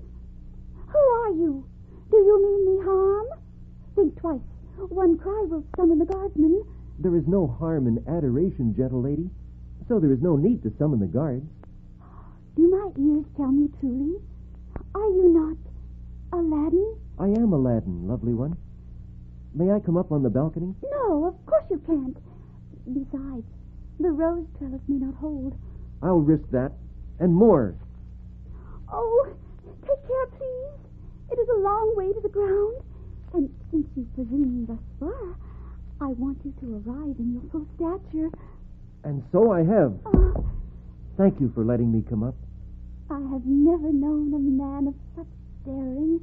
Who are you? Do you mean me harm? Think twice. One cry will summon the guardsmen. There is no harm in adoration, gentle lady, so there is no need to summon the guards. Do my ears tell me truly? Are you not Aladdin? I am Aladdin, lovely one. May I come up on the balcony? No, of course you can't. Besides, the rose trellis may not hold. I'll risk that, and more. Oh, take care, please. It is a long way to the ground, and since you've presumed thus far, I want you to arrive in your full stature. And so I have. Thank you for letting me come up. I have never known a man of such daring,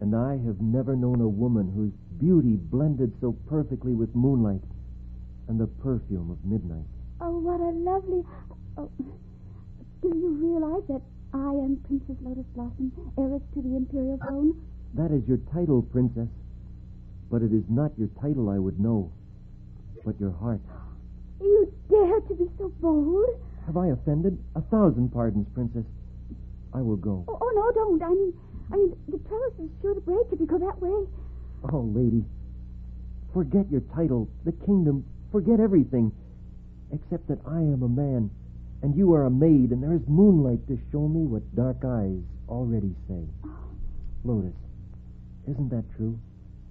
And I have never known a woman whose beauty blended so perfectly with moonlight and the perfume of midnight. Oh, what a lovely... Oh, do you realize that I am Princess Lotus Blossom, heiress to the imperial throne? That is your title, Princess. But it is not your title I would know, but your heart. You dare to be so bold? Have I offended? 1,000 pardons, Princess. I will go. Oh, no, don't. I mean, the trellis is sure to break if you go that way. Oh, lady, forget your title, the kingdom, forget everything, except that I am a man, and you are a maid, and there is moonlight to show me what dark eyes already say. Oh. Lotus, isn't that true?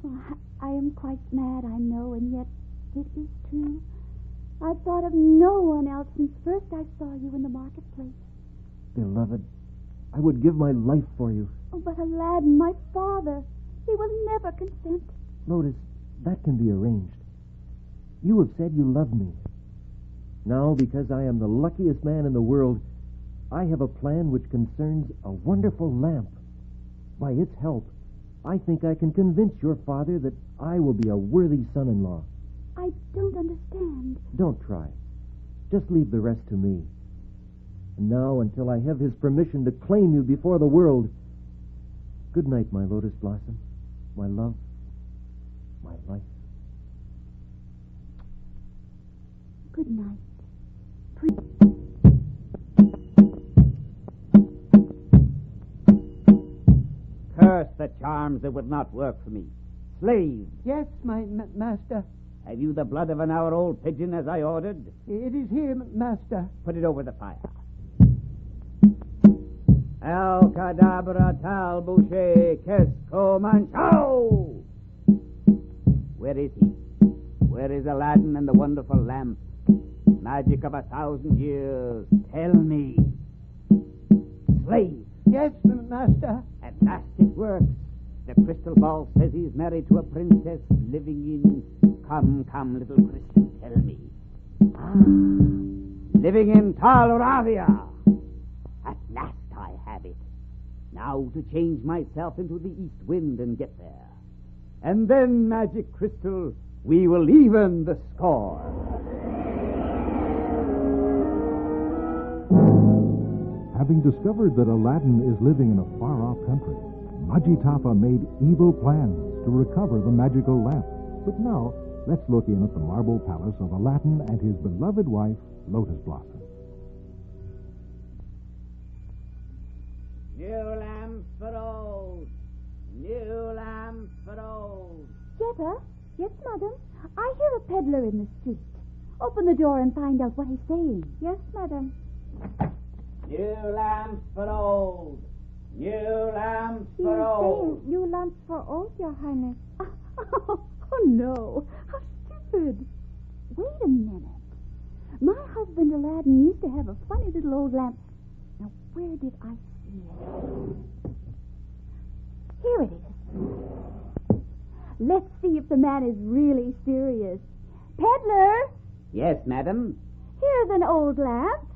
Oh, I am quite mad, I know, and yet it is true. I've thought of no one else since first I saw you in the marketplace. Beloved, I would give my life for you. Oh, but Aladdin, my father, he will never consent. Lotus, that can be arranged. You have said you love me. Now, because I am the luckiest man in the world, I have a plan which concerns a wonderful lamp. By its help, I think I can convince your father that I will be a worthy son-in-law. I don't understand. Don't try. Just leave the rest to me. And now, until I have his permission to claim you before the world, good night, my Lotus Blossom, my love, my life. Good night. Curse the charms that would not work for me. Slave. Yes, my master. Have you the blood of an hour-old pigeon as I ordered? It is here, master. Put it over the fire. Al cadabra tal boucher kesco manchao. Where is he? Where is Aladdin and the wonderful lamp? Magic of 1,000 years. Tell me. Slave. Yes, master. At last it works. The crystal ball says he's married to a princess living in... Come, little crystal, tell me. Living in Tal Ravia. At last I have it. Now to change myself into the east wind and get there. And then, magic crystal, we will even the score. Having discovered that Aladdin is living in a far-off country, Majitafa made evil plans to recover the magical lamp. But now, let's look in at the marble palace of Aladdin and his beloved wife, Lotus Blossom. New lamp for old. New lamp for old. Jetta? Yes, madam? I hear a peddler in the street. Open the door and find out what he's saying. Yes, madam. New lamp for old. New lamp He for is old. saying new lamps for old, Your Highness. Oh, no. How stupid. Wait a minute. My husband Aladdin used to have a funny little old lamp. Now, where did I see it? Here it is. Let's see if the man is really serious. Peddler, Yes, madam. here's an old lamp.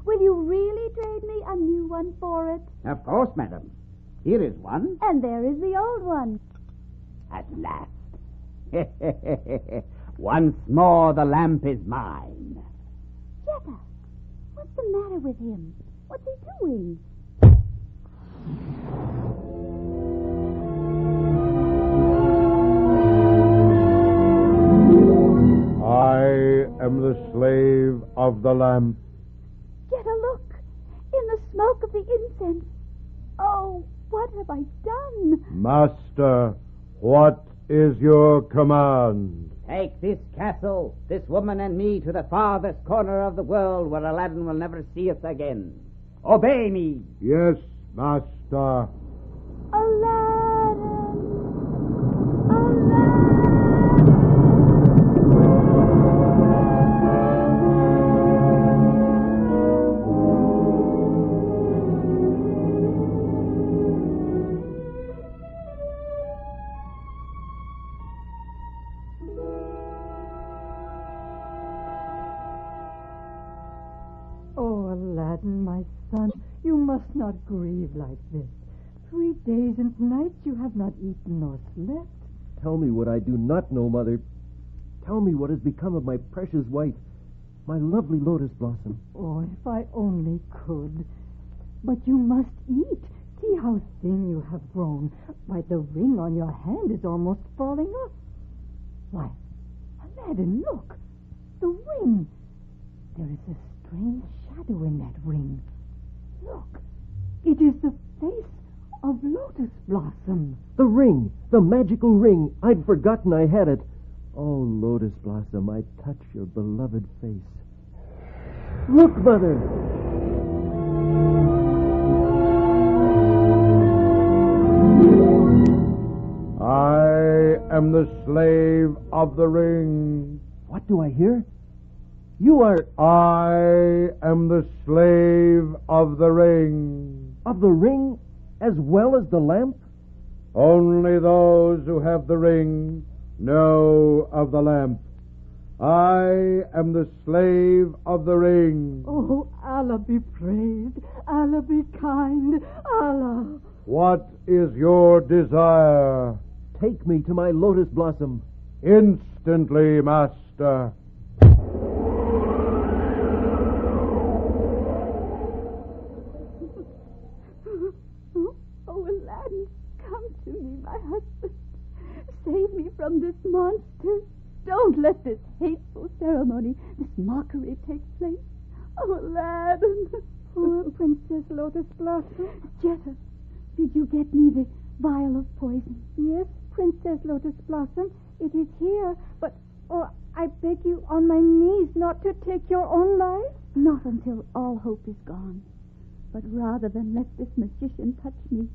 Will you really trade me a new one for it? Of course, madam. Here is one. And there is the old one. At last. Once more the lamp is mine. Jetta, what's the matter with him? What's he doing? I am the slave of the lamp. Jetta, look. In the smoke of the incense. Oh, what have I done? Master, what is your command? Take this castle, this woman and me to the farthest corner of the world where Aladdin will never see us again. Obey me. Yes, master. Aladdin! Oh, Aladdin, my son, you must not grieve like this. 3 days and nights you have not eaten nor slept. Tell me what I do not know, Mother. Tell me what has become of my precious wife, my lovely lotus blossom. Oh, if I only could. But you must eat. See how thin you have grown. Why, the ring on your hand is almost falling off. Why, Aladdin, look. The ring. There is a strange shadow in that ring. Look. It is the face of Lotus Blossom. The ring, the magical ring. I'd forgotten I had it. Oh, Lotus Blossom, I touch your beloved face. Look, Mother. I am the slave of the ring. What do I hear? You are... I am the slave of the ring. Of the ring as well as the lamp? Only those who have the ring know of the lamp. I am the slave of the ring. Oh, Allah be praised. Allah be kind. Allah. What is your desire? Take me to my lotus blossom. Instantly, master. Oh, Aladdin, come to me, my husband. Save me from this monster. Don't let this hateful ceremony, this mockery take place. Oh, Aladdin. Poor Princess Lotus Blossom. Jetta, did you get me the vial of poison? Yes, Princess Lotus Blossom. It is here, but, I beg you on my knees not to take your own life. Not until all hope is gone. But rather than let this magician touch me,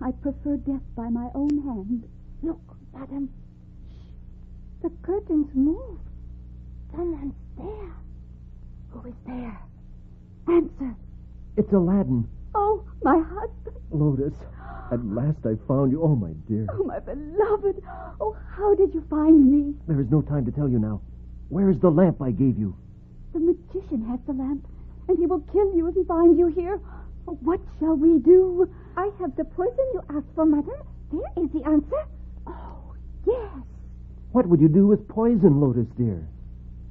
I prefer death by my own hand. Look, madam. Shh. The curtains move. Someone's there. Who is there? Answer. It's Aladdin. Oh, my husband. Lotus, at last I found you. Oh, my dear. Oh, my beloved. Oh, how did you find me? There is no time to tell you now. Where is the lamp I gave you? The magician has the lamp, and he will kill you if he finds you here. What shall we do? I have the poison you asked for, madam. There is the answer. Oh, yes. What would you do with poison, Lotus, dear?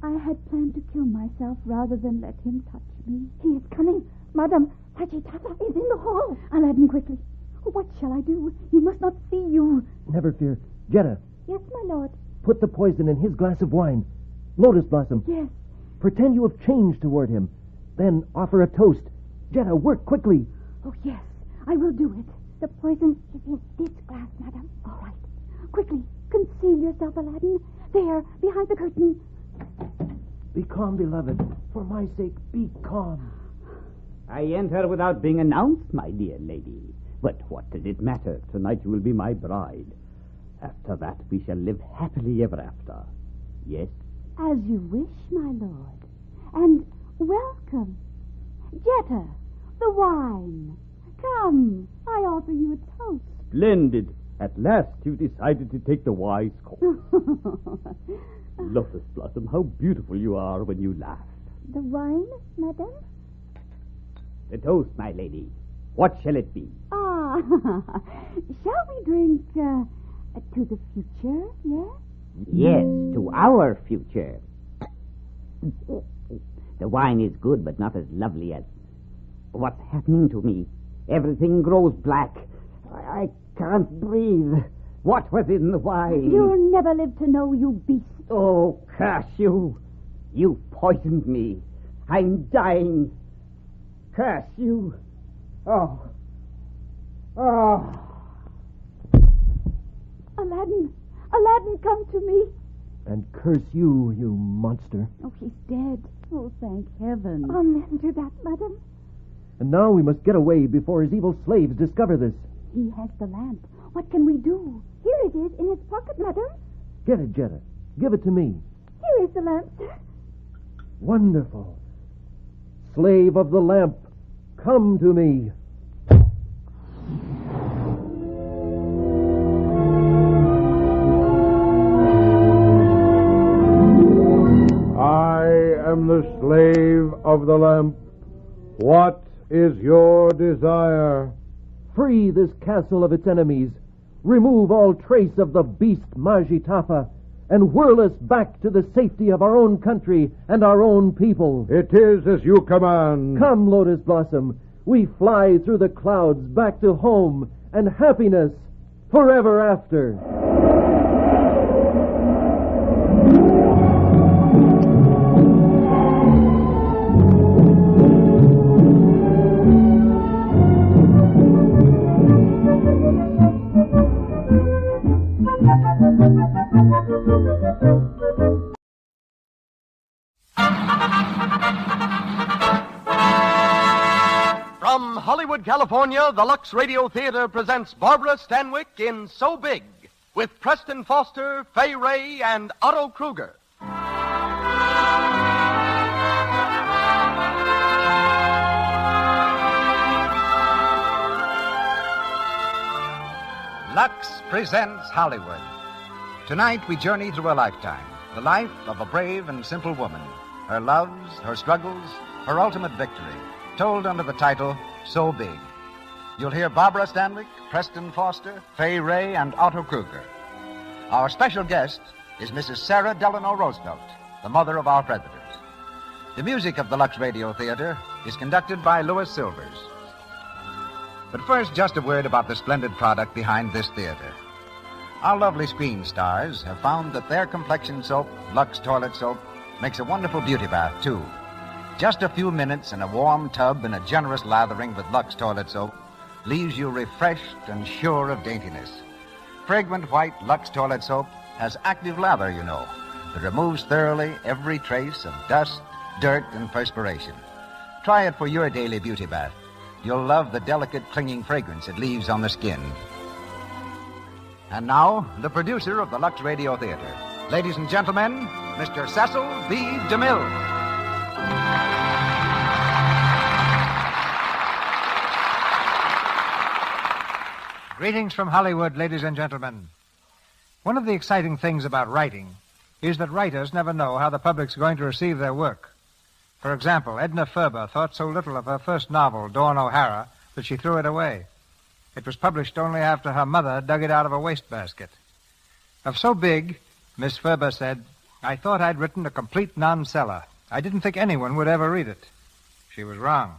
I had planned to kill myself rather than let him touch me. He is coming. Madam, Tata is in the hall. Aladdin, quickly. What shall I do? He must not see you. Never fear. Jetta. Yes, my lord. Put the poison in his glass of wine. Lotus Blossom. Yes. Pretend you have changed toward him. Then offer a toast. Jetta, work quickly. Oh, yes. I will do it. The poison is in this glass, madam. All right. Quickly, conceal yourself, Aladdin. There, behind the curtain. Be calm, beloved. For my sake, be calm. I enter without being announced, my dear lady. But what does it matter? Tonight you will be my bride. After that, we shall live happily ever after. Yes? As you wish, my lord. And welcome. Jetta, the wine. Come, I offer you a toast. Splendid. At last you decided to take the wise course. Lotus Blossom, how beautiful you are when you laugh. The wine, madam? The toast, my lady. What shall it be? Ah, shall we drink to the future, yes? Yes, to our future. The wine is good, but not as lovely as... What's happening to me? Everything grows black. I can't breathe. What was in the wine? You'll never live to know, you beast. Oh, curse you. You poisoned me. I'm dying. Curse you. Oh. Aladdin, come to me. And curse you, you monster. Oh, he's dead. Oh, thank heaven. Amen to that, madam. And now we must get away before his evil slaves discover this. He has the lamp. What can we do? Here it is, in his pocket, madam. Get it, Jetta. Give it to me. Here is the lamp, sir. Wonderful. Slave of the lamp, come to me. I am the slave of the lamp. What is your desire? Free this castle of its enemies. Remove all trace of the beast Majitafa, and whirl us back to the safety of our own country and our own people. It is as you command. Come, Lotus Blossom. We fly through the clouds back to home and happiness forever after. From Hollywood, California, the Lux Radio Theater presents Barbara Stanwyck in So Big, with Preston Foster, Fay Ray, and Otto Kruger. Lux presents Hollywood. Tonight we journey through a lifetime, the life of a brave and simple woman, her loves, her struggles, her ultimate victory, told under the title So Big. You'll hear Barbara Stanwyck, Preston Foster, Fay Ray, and Otto Kruger. Our special guest is Mrs. Sarah Delano Roosevelt, the mother of our president. The music of the Lux Radio Theater is conducted by Louis Silvers. But first, just a word about the splendid product behind this theater. Our lovely screen stars have found that their complexion soap, Lux Toilet Soap, makes a wonderful beauty bath, too. Just a few minutes in a warm tub and a generous lathering with Lux Toilet Soap leaves you refreshed and sure of daintiness. Fragrant white Lux Toilet Soap has active lather, you know, that removes thoroughly every trace of dust, dirt, and perspiration. Try it for your daily beauty bath. You'll love the delicate, clinging fragrance it leaves on the skin. And now, the producer of the Lux Radio Theater. Ladies and gentlemen, Mr. Cecil B. DeMille. Greetings from Hollywood, ladies and gentlemen. One of the exciting things about writing is that writers never know how the public's going to receive their work. For example, Edna Ferber thought so little of her first novel, Dawn O'Hara, that she threw it away. It was published only after her mother dug it out of a wastebasket. Of So Big, Miss Ferber said, "I thought I'd written a complete non-seller. I didn't think anyone would ever read it." She was wrong.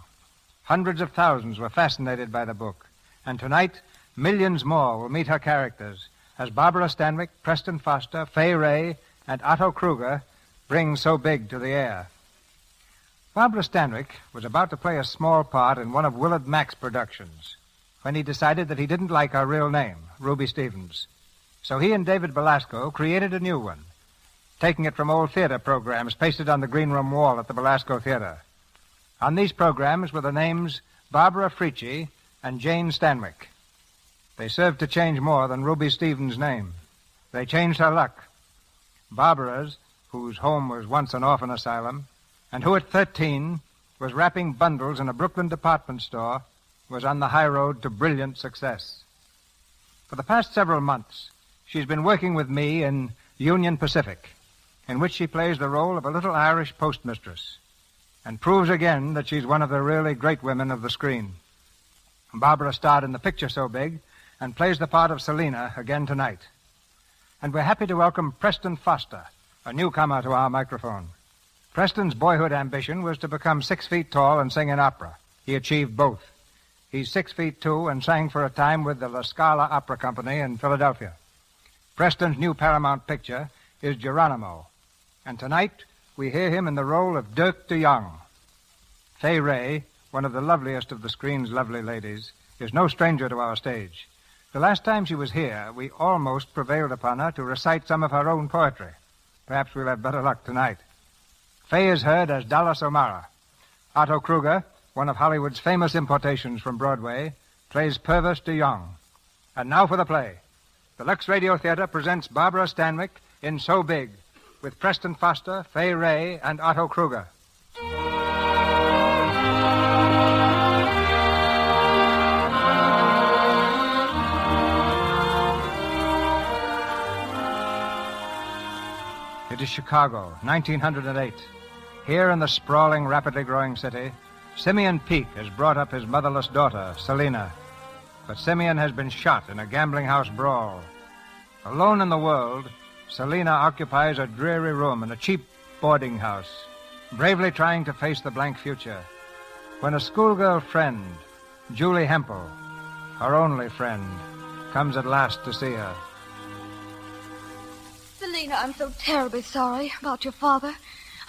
Hundreds of thousands were fascinated by the book, and tonight, millions more will meet her characters as Barbara Stanwyck, Preston Foster, Fay Ray, and Otto Kruger bring So Big to the air. Barbara Stanwyck was about to play a small part in one of Willard Mack's productions when he decided that he didn't like her real name, Ruby Stevens. So he and David Belasco created a new one, taking it from old theater programs pasted on the green room wall at the Belasco Theater. On these programs were the names Barbara Frietchie and Jane Stanwyck. They served to change more than Ruby Stevens' name. They changed her luck. Barbara's, whose home was once an orphan asylum, and who at 13 was wrapping bundles in a Brooklyn department store, was on the high road to brilliant success. For the past several months, she's been working with me in Union Pacific, in which she plays the role of a little Irish postmistress, and proves again that she's one of the really great women of the screen. Barbara starred in the picture So Big and plays the part of Selina again tonight. And we're happy to welcome Preston Foster, a newcomer to our microphone. Preston's boyhood ambition was to become 6 feet tall and sing in opera. He achieved both. He's 6'2" and sang for a time with the La Scala Opera Company in Philadelphia. Preston's new Paramount picture is Geronimo, and tonight we hear him in the role of Dirk de Jong. Fay Ray, one of the loveliest of the screen's lovely ladies, is no stranger to our stage. The last time she was here, we almost prevailed upon her to recite some of her own poetry. Perhaps we'll have better luck tonight. Fay is heard as Dallas O'Mara. Otto Kruger, one of Hollywood's famous importations from Broadway, plays Purvis de Jong. And now for the play. The Lux Radio Theater presents Barbara Stanwyck in So Big, with Preston Foster, Fay Ray, and Otto Kruger. It is Chicago, 1908. Here in the sprawling, rapidly growing city, Simeon Peake has brought up his motherless daughter, Selina. but Simeon has been shot in a gambling house brawl. Alone in the world, Selina occupies a dreary room in a cheap boarding house, bravely trying to face the blank future, when a schoolgirl friend, Julie Hempel, her only friend, comes at last to see her. Selina, I'm so terribly sorry about your father.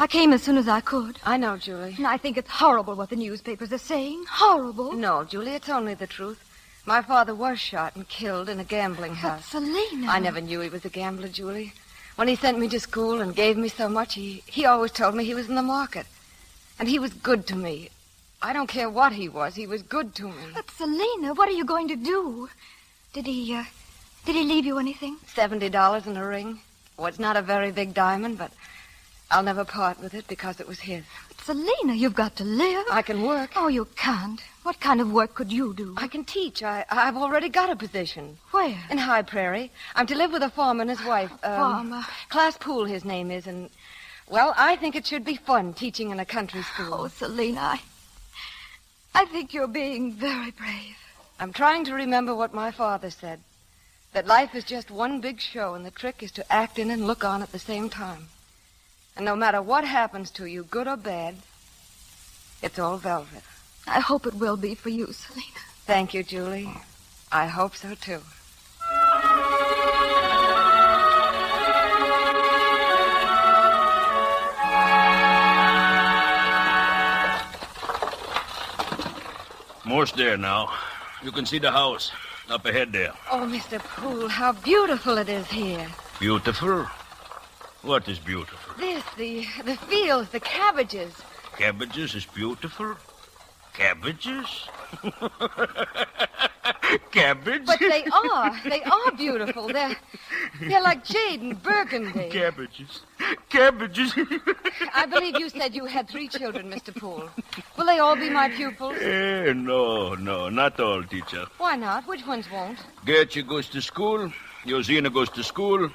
I came as soon as I could. I know, Julie. And I think it's horrible what the newspapers are saying. Horrible. No, Julie, it's only the truth. My father was shot and killed in a gambling house. But Selina... I never knew he was a gambler, Julie. When he sent me to school and gave me so much, he always told me he was in the market. And he was good to me. I don't care what he was good to me. But Selina, what are you going to do? Did he leave you anything? $70 in a ring. Oh, it's not a very big diamond, but I'll never part with it because it was his. But Selina, you've got to live. I can work. Oh, you can't. What kind of work could you do? I can teach. I've already got a position. Where? In High Prairie. I'm to live with a farmer and his wife. Farmer? Class Poole, his name is, and, well, I think it should be fun teaching in a country school. Oh, Selina, I think you're being very brave. I'm trying to remember what my father said, that life is just one big show, and the trick is to act in and look on at the same time. And no matter what happens to you, good or bad, it's all velvet. I hope it will be for you, Selina. Thank you, Julie. I hope so, too. Most there now. You can see the house up ahead there. Oh, Mr. Poole, how beautiful it is here. Beautiful? What is beautiful? This, the fields, the cabbages. Cabbages is beautiful? Cabbages? Cabbage? But they are beautiful. They're like jade and burgundy. Cabbages. Cabbages. I believe you said you had 3 children, Mr. Poole. Will they all be my pupils? No, not all, teacher. Why not? Which ones won't? Gertrude goes to school. Josina goes to school.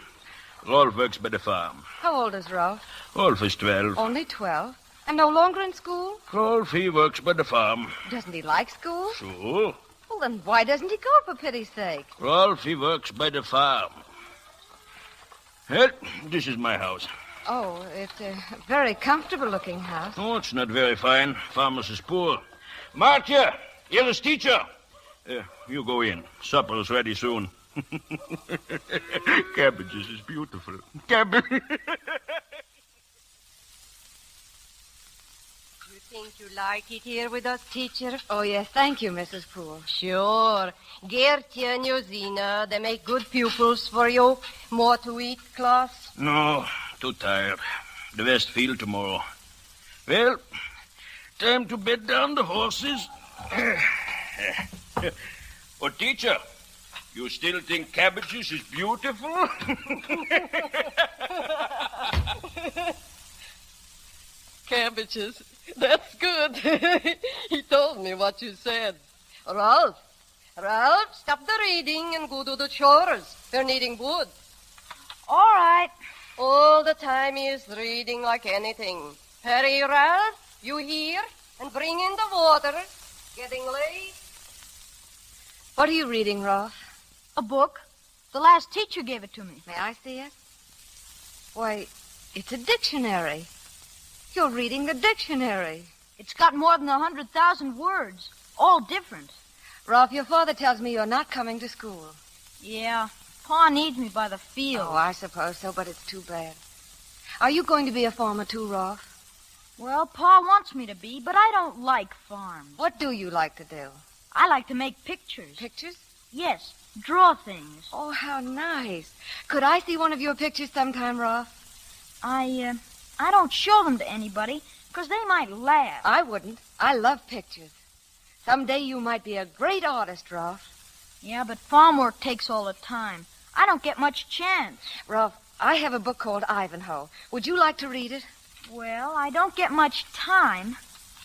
Rolf works by the farm. How old is Rolf? Rolf is 12. Only 12? And no longer in school? Rolf, he works by the farm. Doesn't he like school? Sure. Well, then why doesn't he go, for pity's sake? Rolf, he works by the farm. Well, this is my house. Oh, it's a very comfortable-looking house. Oh, it's not very fine. Farmers is poor. Marcia, here is teacher. You go in. Supper is ready soon. Cabbages is beautiful. Cabbage. You think you like it here with us, teacher? Oh, yes. Thank you, Mrs. Poole. Sure. Gertie and Josina, they make good pupils for you. More to eat, class? No, too tired. The West Field tomorrow. Well, time to bed down the horses. Oh, teacher, you still think cabbages is beautiful? Cabbages. That's good. He told me what you said. Ralph, stop the reading and go do the chores. They're needing wood. All right. All the time he is reading like anything. Hurry, Ralph, you hear? And bring in the water. Getting late. What are you reading, Rolf? A book. The last teacher gave it to me. May I see it? Why, it's a dictionary. You're reading the dictionary. It's got more than 100,000 words, all different. Rolf, your father tells me you're not coming to school. Yeah, Pa needs me by the field. Oh, I suppose so, but it's too bad. Are you going to be a farmer too, Rolf? Well, Pa wants me to be, but I don't like farms. What do you like to do? I like to make pictures. Pictures? Yes, draw things. Oh, how nice. Could I see one of your pictures sometime, Rolf? I don't show them to anybody, because they might laugh. I wouldn't. I love pictures. Someday you might be a great artist, Rolf. Yeah, but farm work takes all the time. I don't get much chance. Rolf, I have a book called Ivanhoe. Would you like to read it? Well, I don't get much time.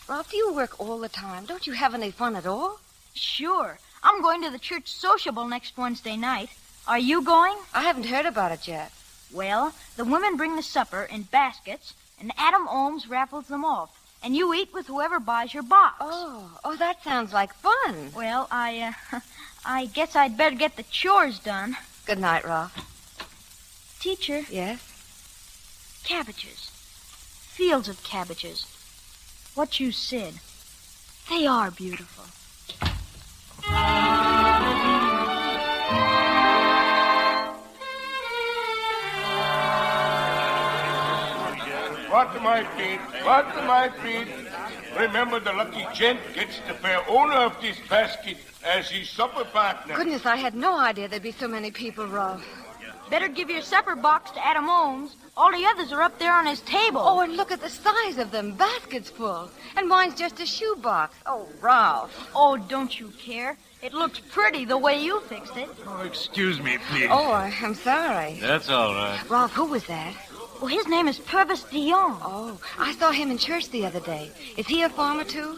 Rolf, do you work all the time? Don't you have any fun at all? Sure. I'm going to the church sociable next Wednesday night. Are you going? I haven't heard about it yet. Well, the women bring the supper in baskets, and Adam Ohms raffles them off. and you eat with whoever buys your box. Oh, that sounds like fun. Well, I guess I'd better get the chores done. Good night, Ralph. Teacher. Yes? Cabbages. Fields of cabbages. What you said. They are beautiful. What to my feet? Remember, the lucky gent gets the fair owner of this basket as his supper partner. Goodness, I had no idea there'd be so many people, Ralph. Better give your supper box to Adam Holmes. All the others are up there on his table. Oh, and look at the size of them. Baskets full. And mine's just a shoebox. Oh, Ralph. Oh, don't you care? It looks pretty the way you fixed it. Oh, excuse me, please. Oh, I'm sorry. That's all right. Ralph, who was that? Well, his name is Purvis de Jong. Oh, I saw him in church the other day. Is he a farmer, too?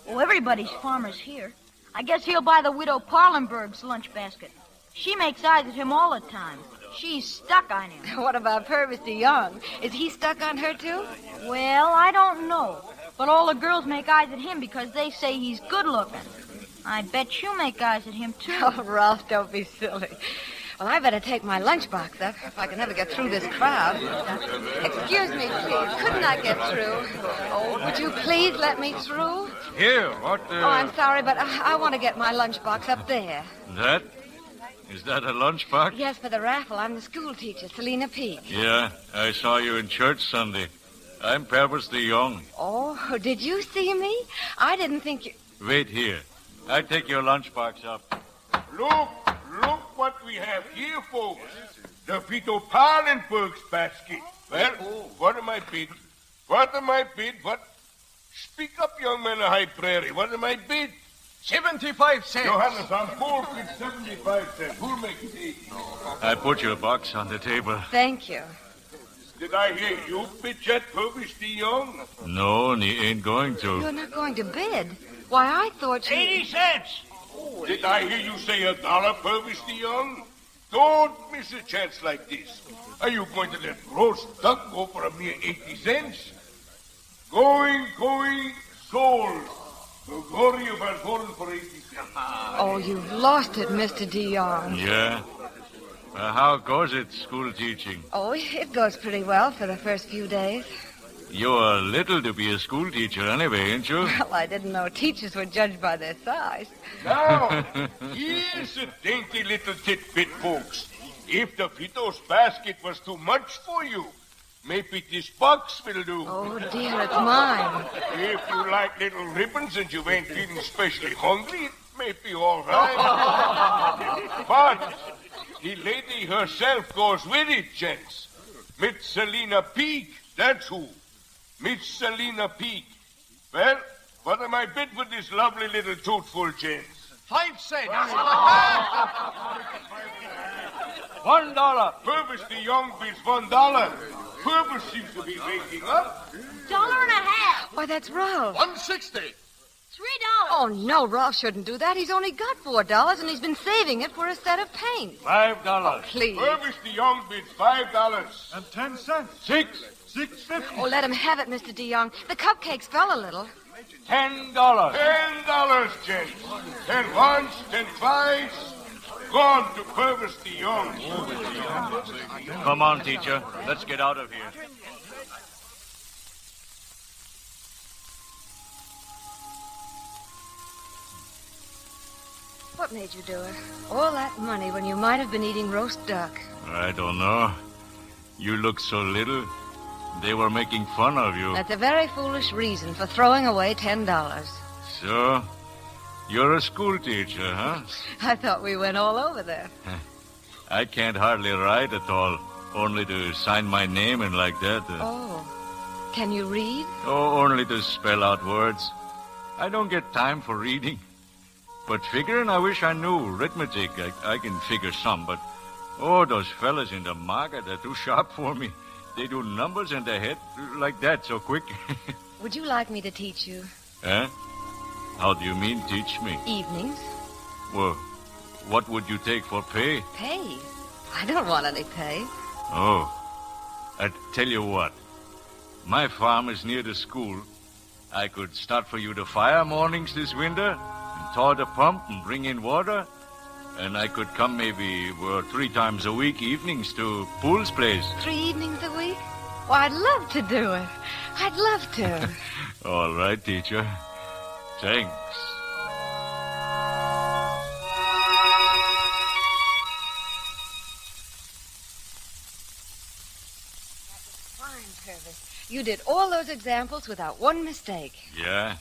Oh, everybody's farmers here. I guess he'll buy the widow Parlenberg's lunch basket. She makes eyes at him all the time. She's stuck on him. What about Purvis de Jong? Is he stuck on her, too? Well, I don't know. But all the girls make eyes at him because they say he's good-looking. I bet you make eyes at him, too. Oh, Ralph, don't be silly. Well, I better take my lunchbox up if I can ever get through this crowd. Excuse me, please. Couldn't I get through? Oh, would you please let me through? Here, what Oh, I'm sorry, but I want to get my lunchbox up there. That? Is that a lunchbox? Yes, for the raffle. I'm the school teacher, Selina Peake. Yeah, I saw you in church Sunday. I'm Purvis de Jong. Oh, did you see me? I didn't think you... Wait here. I take your lunchbox up. Look what we have here, folks. The Vito Parlenberg's basket. Well, what am I bid? What? Speak up, young man of High Prairie. What am I bid? 75 cents. Johannes, I'm full with 75 cents. Who'll make it 80? I put your box on the table. Thank you. Did I hear you bid yet, Purvis de Jong? No, and he ain't going to. You're not going to bid. Why, I thought you... 80 cents. Did I hear you say $1, Purvis de Jong? Don't miss a chance like this. Are you going to let roast duck go for a mere 80 cents? Going, sold. The glory of our golden for 80 cents. Oh, you've lost it, Mr. de Jong. Yeah? How goes it, school teaching? Oh, it goes pretty well for the first few days. You're little to be a school teacher anyway, ain't you? Well, I didn't know teachers were judged by their size. Now, here's a dainty little tidbit, folks. If the Vito's basket was too much for you, maybe this box will do. Oh, dear, it's mine. If you like little ribbons and you ain't feeling especially hungry, it may be all right. But the lady herself goes with it, gents. Miss Selina Peake, that's who. Miss Selina Peake. Well, what am I bid with this lovely little toothful, gents? 5 cents. $1. Purvis de Jong bids $1. Purvis seems to be waking up. $1.50. Why, that's Ralph. $1.60. $3. Oh, no, Ralph shouldn't do that. He's only got $4, and he's been saving it for a set of paint. $5. Oh, please. Purvis de Jong bids $5. And 10 cents. $6.50. Oh, let him have it, Mr. de Jong. The cupcakes fell a little. $10. $10, gents. 10 ones, 10 fives. Gone to Purvis de Jong. Come on, teacher. Let's get out of here. What made you do it? All that money when you might have been eating roast duck. I don't know. You look so little. They were making fun of you. That's a very foolish reason for throwing away $10. So, you're a school teacher, huh? I thought we went all over there. I can't hardly write at all. Only to sign my name in like that. Oh. Can you read? Oh, only to spell out words. I don't get time for reading. But figuring, I wish I knew. Arithmetic, I can figure some, but... Oh, those fellas in the market are too sharp for me. They do numbers in their head like that so quick. Would you like me to teach you? Huh? How do you mean, teach me? Evenings. Well, what would you take for pay? Pay? I don't want any pay. Oh, I tell you what. My farm is near the school, I could start for you the fire mornings this winter, and tow the pump and bring in water. And I could come maybe 3 times a week, evenings, to Pool's place. 3 evenings a week? Well, I'd love to do it. I'd love to. All right, teacher. Thanks. Fine, Purvis. You did all those examples without one mistake. Yeah.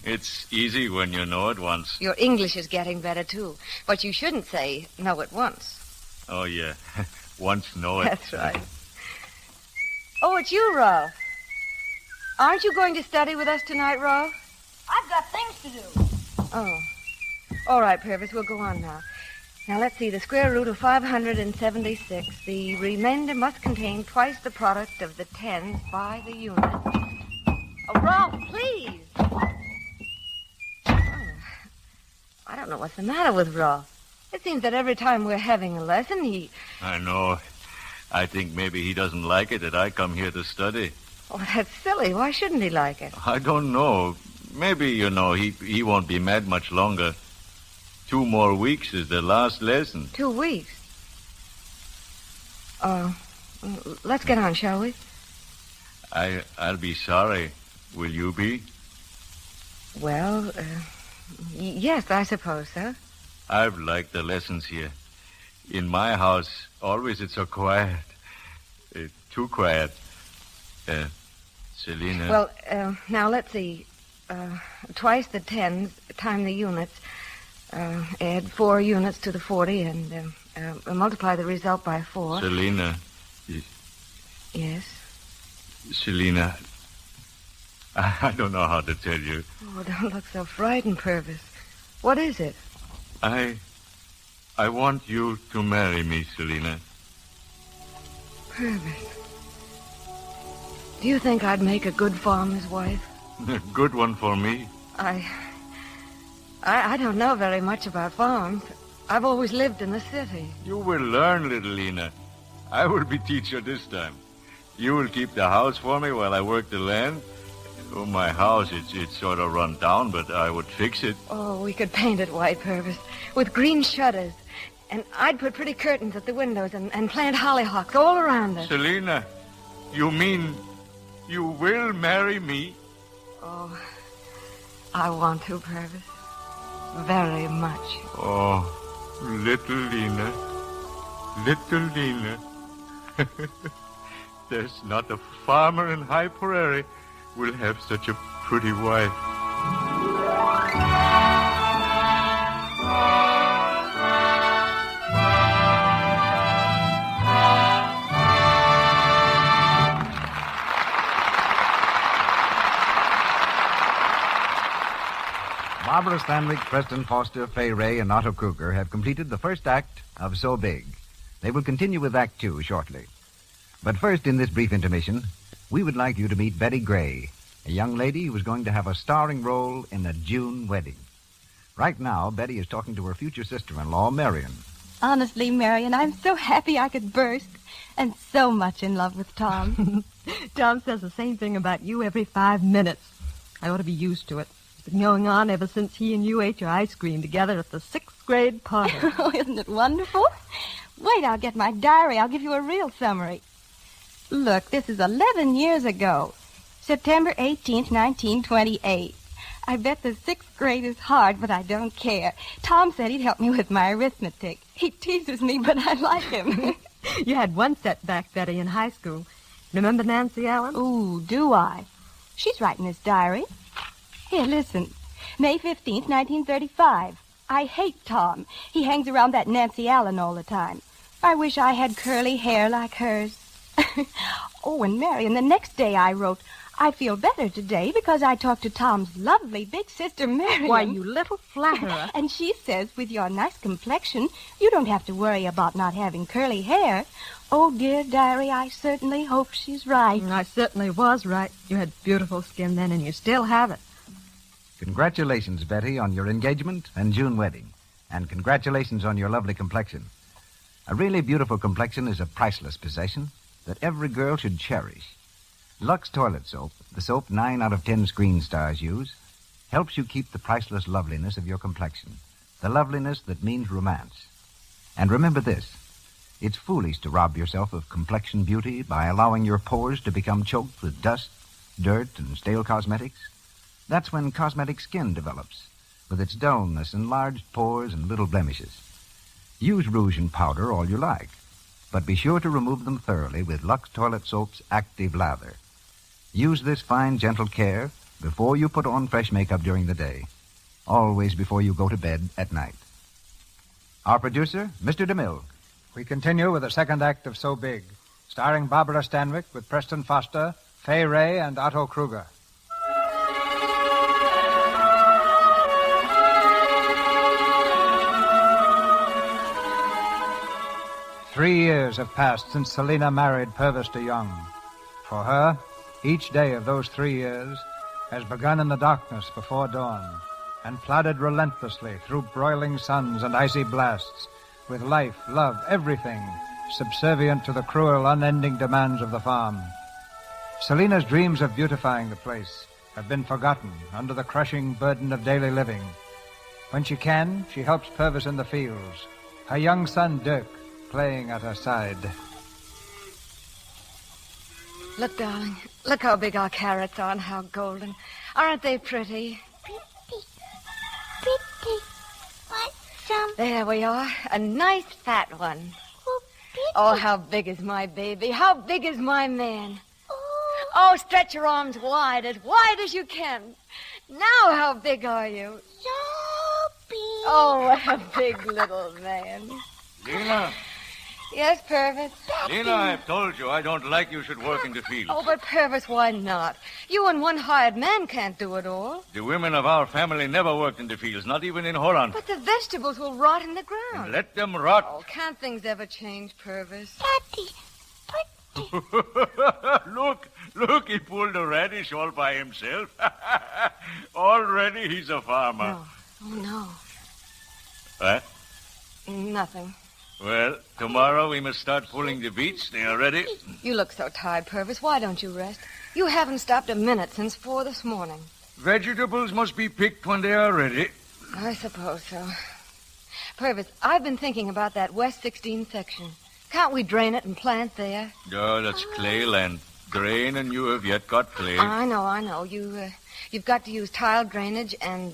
It's easy when you know it once. Your English is getting better, too. But you shouldn't say know it once. Oh, yeah. Once know it. That's right. Oh, it's you, Rolf. Aren't you going to study with us tonight, Rolf? I've got things to do. Oh. All right, Purvis, we'll go on now. Now, let's see. The square root of 576. The remainder must contain twice the product of the tens by the unit. Oh, Rolf, please. I don't know what's the matter with Rolf. It seems that every time we're having a lesson, he... I know. I think maybe he doesn't like it that I come here to study. Oh, that's silly. Why shouldn't he like it? I don't know. Maybe, he won't be mad much longer. 2 more weeks is the last lesson. 2 weeks? Let's get on, shall we? I'll be sorry. Will you be? Well, yes, I suppose so. I've liked the lessons here. In my house, always it's so quiet. Too quiet. Selina. Well, now let's see. Twice the tens, time the units. Add 4 units to the 40 and multiply the result by 4. Selina. Yes? Selina, I don't know how to tell you. Oh, don't look so frightened, Purvis. What is it? I want you to marry me, Selina. Purvis. Do you think I'd make a good farmer's wife? A good one for me. I don't know very much about farms. I've always lived in the city. You will learn, little Lena. I will be teacher this time. You will keep the house for me while I work the land. Oh, my house, it's sort of run down, but I would fix it. Oh, we could paint it white, Purvis, with green shutters. And I'd put pretty curtains at the windows and plant hollyhocks all around us. Selina, you mean you will marry me? Oh, I want to, Purvis. Very much. Oh, little Lena. Little Lena. There's not a farmer in High Prairie will have such a pretty wife. Barbara Stanwyck, Preston Foster, Fay Ray, and Otto Kruger have completed the first act of So Big. They will continue with Act 2 shortly. But first, in this brief intermission, we would like you to meet Betty Gray, a young lady who is going to have a starring role in a June wedding. Right now, Betty is talking to her future sister-in-law, Marion. Honestly, Marion, I'm so happy I could burst, and so much in love with Tom. Tom says the same thing about you every 5 minutes. I ought to be used to it. It's been going on ever since he and you ate your ice cream together at the 6th grade party. Oh, isn't it wonderful? Wait, I'll get my diary. I'll give you a real summary. Look, this is 11 years ago. September 18th, 1928. I bet the 6th grade is hard, but I don't care. Tom said he'd help me with my arithmetic. He teases me, but I like him. You had one setback, Betty, in high school. Remember Nancy Allen? Ooh, do I? She's writing his diary. Here, listen. May 15th, 1935. I hate Tom. He hangs around that Nancy Allen all the time. I wish I had curly hair like hers. Oh, and Marion, the next day I wrote, I feel better today because I talked to Tom's lovely big sister, Marion. Why, you little flatterer. And she says, with your nice complexion, you don't have to worry about not having curly hair. Oh, dear diary, I certainly hope she's right. I certainly was right. You had beautiful skin then, and you still have it. Congratulations, Betty, on your engagement and June wedding. And congratulations on your lovely complexion. A really beautiful complexion is a priceless possession that every girl should cherish. Lux Toilet Soap the soap 9 out of 10 screen stars use, helps you keep the priceless loveliness of your complexion, the loveliness that means romance. And remember this, it's foolish to rob yourself of complexion beauty by allowing your pores to become choked with dust, dirt, and stale cosmetics. That's when cosmetic skin develops, with its dullness, enlarged pores, and little blemishes. Use rouge and powder all you like, but be sure to remove them thoroughly with Lux Toilet Soap's Active Lather. Use this fine, gentle care before you put on fresh makeup during the day, always before you go to bed at night. Our producer, Mr. DeMille. We continue with the second act of So Big, starring Barbara Stanwyck with Preston Foster, Fay Ray, and Otto Kruger. Three years have passed since Selina married Purvis de Young. For her, each day of those 3 years has begun in the darkness before dawn and plodded relentlessly through broiling suns and icy blasts, with life, love, everything subservient to the cruel, unending demands of the farm. Selina's dreams of beautifying the place have been forgotten under the crushing burden of daily living. When she can, she helps Purvis in the fields, her young son Dirk playing at her side. Look, darling, look how big our carrots are and how golden. Aren't they pretty? Pretty. Want some? There we are, a nice fat one. Oh, how big is my baby? How big is my man? Oh, stretch your arms wide as you can. Now how big are you? So big. Oh, what a big little man. Lena. Yes, Purvis? Lena, I've told you I don't like you should work in the fields. Oh, but Purvis, why not? You and one hired man can't do it all. The women of our family never worked in the fields, not even in Holland. But the vegetables will rot in the ground. And let them rot. Oh, can't things ever change, Purvis? Daddy, Look, he pulled a radish all by himself. Already he's a farmer. No. Oh, no. What? Nothing. Well, tomorrow we must start pulling the beets. They are ready. You look so tired, Purvis. Why don't you rest? You haven't stopped a minute since 4 this morning. Vegetables must be picked when they are ready. I suppose so. Purvis, I've been thinking about that West 16 section. Can't we drain it and plant there? Oh, that's clay land. Drain, and you have yet got clay. I know. You've got to use tile drainage and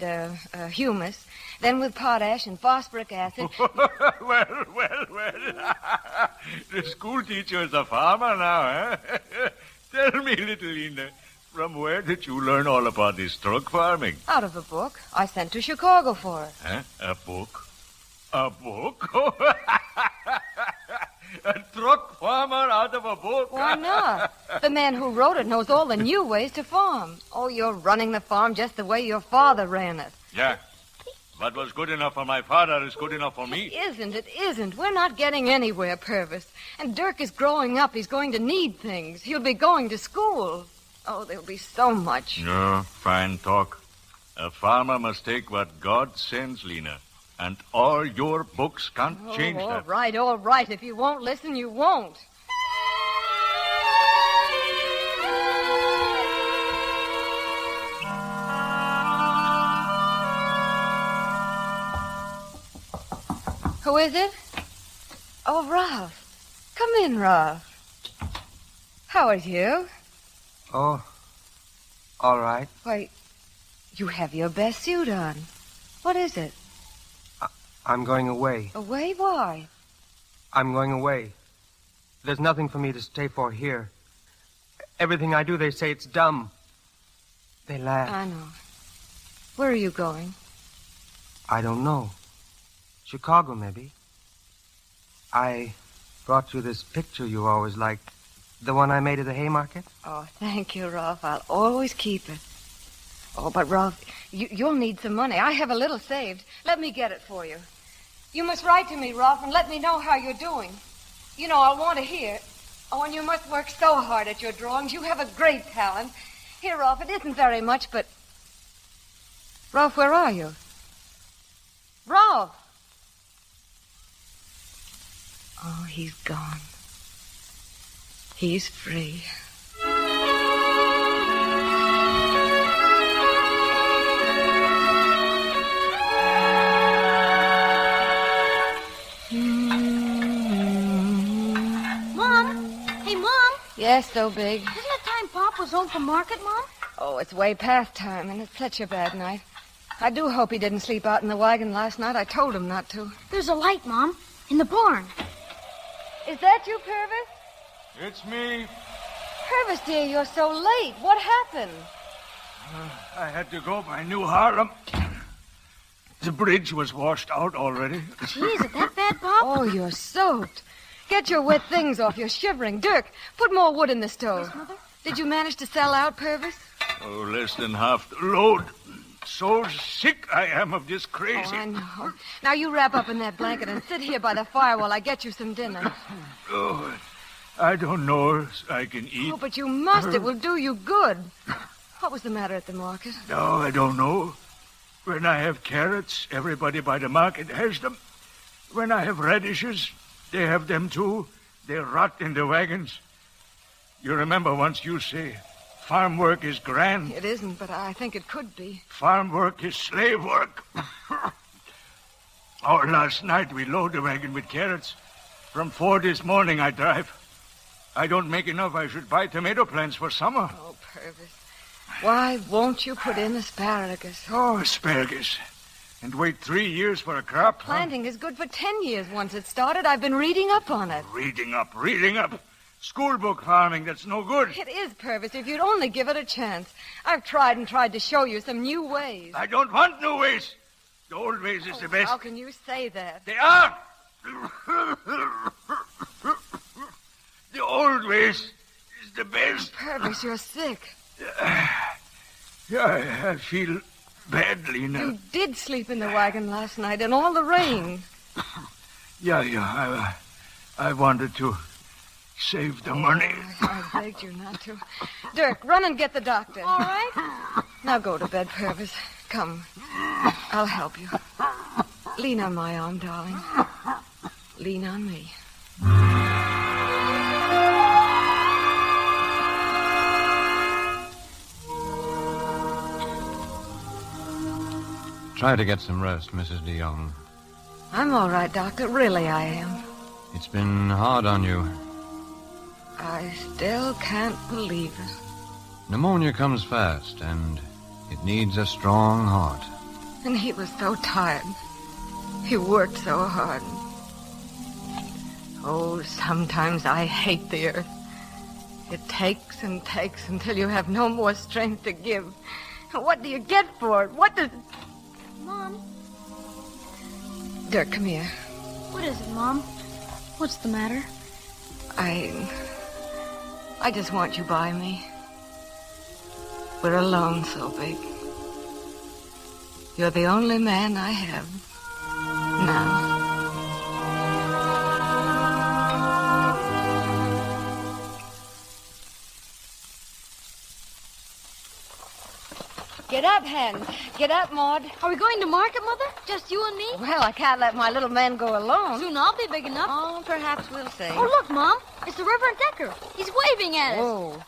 humus. Then with potash and phosphoric acid. Well. The school teacher is a farmer now, eh? Tell me, little Lena, from where did you learn all about this truck farming? Out of a book I sent to Chicago for it. Huh? A book? A book? A truck farmer out of a book? Why not? The man who wrote it knows all the new ways to farm. Oh, you're running the farm just the way your father ran it. Yeah. What was good enough for my father is good enough for me. It isn't. We're not getting anywhere, Purvis. And Dirk is growing up. He's going to need things. He'll be going to school. Oh, there'll be so much. No, fine talk. A farmer must take what God sends, Lena. And all your books can't change that. All right. If you won't listen, you won't. Who is it? Oh, Ralph. Come in, Ralph. How are you? Oh, all right. Why, you have your best suit on. What is it? I'm going away. Away? Why? I'm going away. There's nothing for me to stay for here. Everything I do, they say it's dumb. They laugh. I know. Where are you going? I don't know. Chicago, maybe. I brought you this picture you always liked. The one I made at the Haymarket. Oh, thank you, Ralph. I'll always keep it. Oh, but, Ralph, you'll need some money. I have a little saved. Let me get it for you. You must write to me, Ralph, and let me know how you're doing. You know, I'll want to hear. Oh, and you must work so hard at your drawings. You have a great talent. Here, Ralph, it isn't very much, but... Ralph, where are you? Ralph! Oh, he's gone. He's free. Yes, so big. Isn't it time Pop was home from market, Mom? Oh, it's way past time, and it's such a bad night. I do hope he didn't sleep out in the wagon last night. I told him not to. There's a light, Mom, in the barn. Is that you, Purvis? It's me. Purvis, dear, you're so late. What happened? I had to go by New Harlem. The bridge was washed out already. Gee, is it that bad, Pop? Oh, you're soaked. Get your wet things off. You're shivering. Dirk, put more wood in the stove. Yes, Mother? Did you manage to sell out, Purvis? Oh, less than half the load. So sick I am of this crazy. Oh, I know. Now you wrap up in that blanket and sit here by the fire while I get you some dinner. Oh, I don't know if I can eat. Oh, but you must. It will do you good. What was the matter at the market? No, I don't know. When I have carrots, everybody by the market has them. When I have radishes, they have them too. They rot in the wagons. You remember once you say, farm work is grand. It isn't, but I think it could be. Farm work is slave work. Oh, last night we load the wagon with carrots. From 4 this morning I drive. I don't make enough. I should buy tomato plants for summer. Oh, Purvis. Why won't you put in asparagus? Oh, asparagus. And wait 3 years for a crop? Planting is good for 10 years once it's started. I've been reading up on it. Reading up. Schoolbook farming, that's no good. It is, Purvis, if you'd only give it a chance. I've tried and tried to show you some new ways. I don't want new ways. The old ways is the best. How can you say that? They are. The old ways is the best. Purvis, you're sick. Yeah, I feel badly now. You did sleep in the wagon last night in all the rain. Yeah. I wanted to save the money. I begged you not to. Dirk, run and get the doctor. All right. Now go to bed, Purvis. Come. I'll help you. Lean on my arm, darling. Lean on me. Try to get some rest, Mrs. DeYoung. I'm all right, Doctor. Really, I am. It's been hard on you. I still can't believe it. Pneumonia comes fast, and it needs a strong heart. And he was so tired. He worked so hard. Oh, sometimes I hate the earth. It takes and takes until you have no more strength to give. What do you get for it? What does... Mom. Dirk, come here. What is it, Mom? What's the matter? I just want you by me. We're alone, so big. You're the only man I have now. Get up, Hans. Get up, Maud. Are we going to market, Mother? Just you and me? Well, I can't let my little man go alone. Soon I'll be big enough. Oh, perhaps we'll see. Oh, look, Mom. It's the Reverend Decker. He's waving at us. Oh.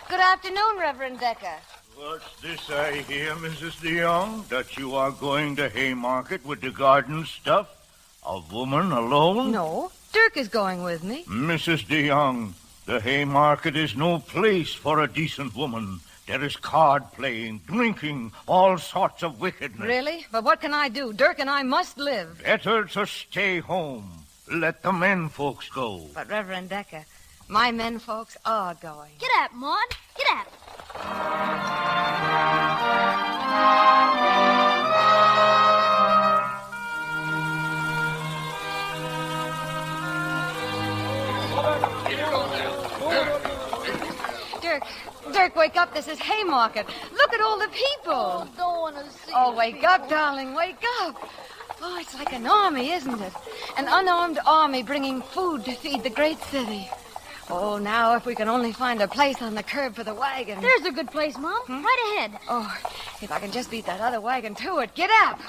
Good afternoon, Reverend Decker. What's this I hear, Mrs. DeYoung? That you are going to Haymarket with the garden stuff? A woman alone? No. Dirk is going with me. Mrs. DeYoung, the Haymarket is no place for a decent woman. There is card playing, drinking, all sorts of wickedness. Really? But what can I do? Dirk and I must live. Better to stay home. Let the men folks go. But, Reverend Decker, my men folks are going. Get up, Maud. Get up. Dirk, wake up. This is Haymarket. Look at all the people. Don't want to see. Oh, wake up, darling. Wake up. Oh, it's like an army, isn't it? An unarmed army bringing food to feed the great city. Oh, now if we can only find a place on the curb for the wagon. There's a good place, Mom. Right ahead. Oh, if I can just beat that other wagon to it. Get up.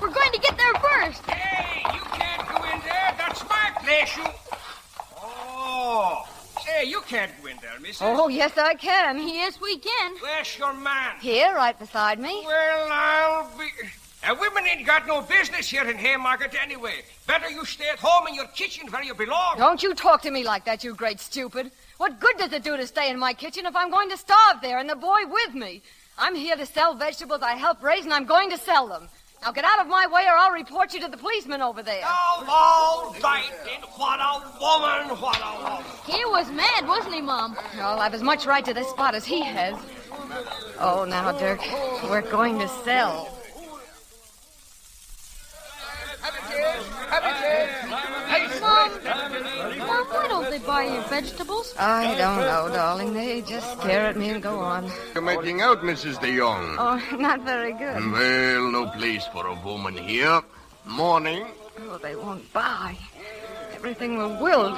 We're going to get there first. Hey, you can't go in there. That's my place, you... Oh... Hey, you can't go in there, missus. Oh, yes, I can. Yes, we can. Where's your man? Here, right beside me. Well, I'll be... Women ain't got no business here in Haymarket anyway. Better you stay at home in your kitchen where you belong. Don't you talk to me like that, you great stupid. What good does it do to stay in my kitchen if I'm going to starve there and the boy with me? I'm here to sell vegetables I helped raise, and I'm going to sell them. Now get out of my way or I'll report you to the policeman over there. All right, then. What a woman, what a woman. He was mad, wasn't he, Mom? I'll have as much right to this spot as he has. Oh, now, Dirk, we're going to sell. Mom, why don't they buy your vegetables? I don't know, darling. They just stare at me and go on. You're making out, Mrs. de Jong. Oh, not very good. Well, no place for a woman here. Morning. Oh, they won't buy. Everything will wilt.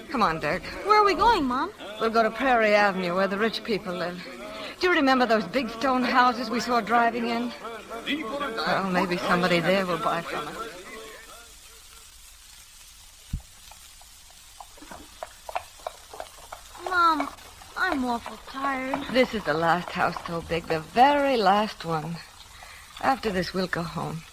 Come on, Dirk. Where are we going, Mom? We'll go to Prairie Avenue, where the rich people live. Do you remember those big stone houses we saw driving in? Well, maybe somebody there will buy from us. Mom, I'm awful tired. This is the last house so big, the very last one. After this, we'll go home.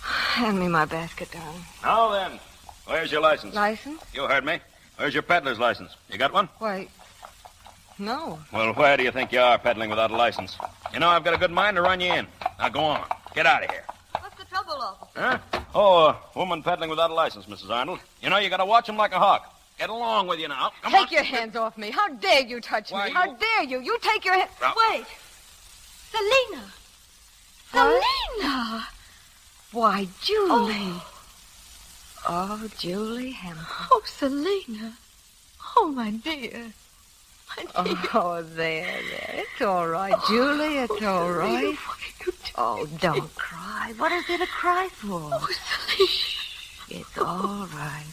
Hand me my basket, darling. Now then, where's your license? License? You heard me. Where's your peddler's license? You got one? Why, no. Well, where do you think you are peddling without a license? You know, I've got a good mind to run you in. Now, go on. Get out of here. What's the trouble, officer? Huh? Oh, a woman peddling without a license, Mrs. Arnold. You know, you got to watch him like a hawk. Get along with you now. Come Take your hands off me. How dare you touch me? How dare you? You take your hands... Wait. Selena. Selena. Why, Julie. Oh, Julie Hampton. Oh, Selena. Oh, my dear. My dear. Oh, there. It's all right, Julie. It's all right. What are you doing? Oh, don't cry. What is there to cry for? Oh, Selena. It's all right.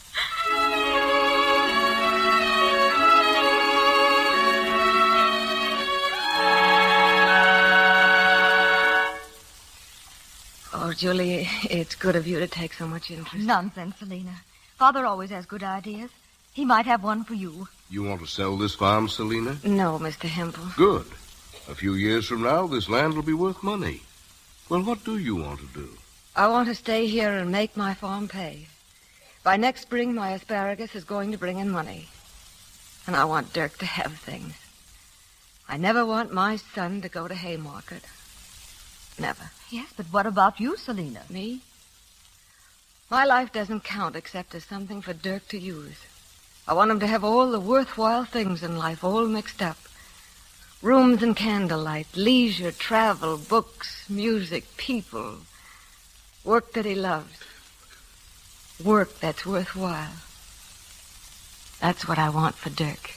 Oh, Julie, it's good of you to take so much interest. Nonsense, Selena. Father always has good ideas. He might have one for you. You want to sell this farm, Selena? No, Mr. Hempel. Good. A few years from now, this land will be worth money. Well, what do you want to do? I want to stay here and make my farm pay. By next spring, my asparagus is going to bring in money. And I want Dirk to have things. I never want my son to go to Haymarket. Never. Yes, but what about you, Selena? Me? My life doesn't count except as something for Dirk to use. I want him to have all the worthwhile things in life all mixed up. Rooms and candlelight, leisure, travel, books, music, people. Work that he loves. Work that's worthwhile. That's what I want for Dirk.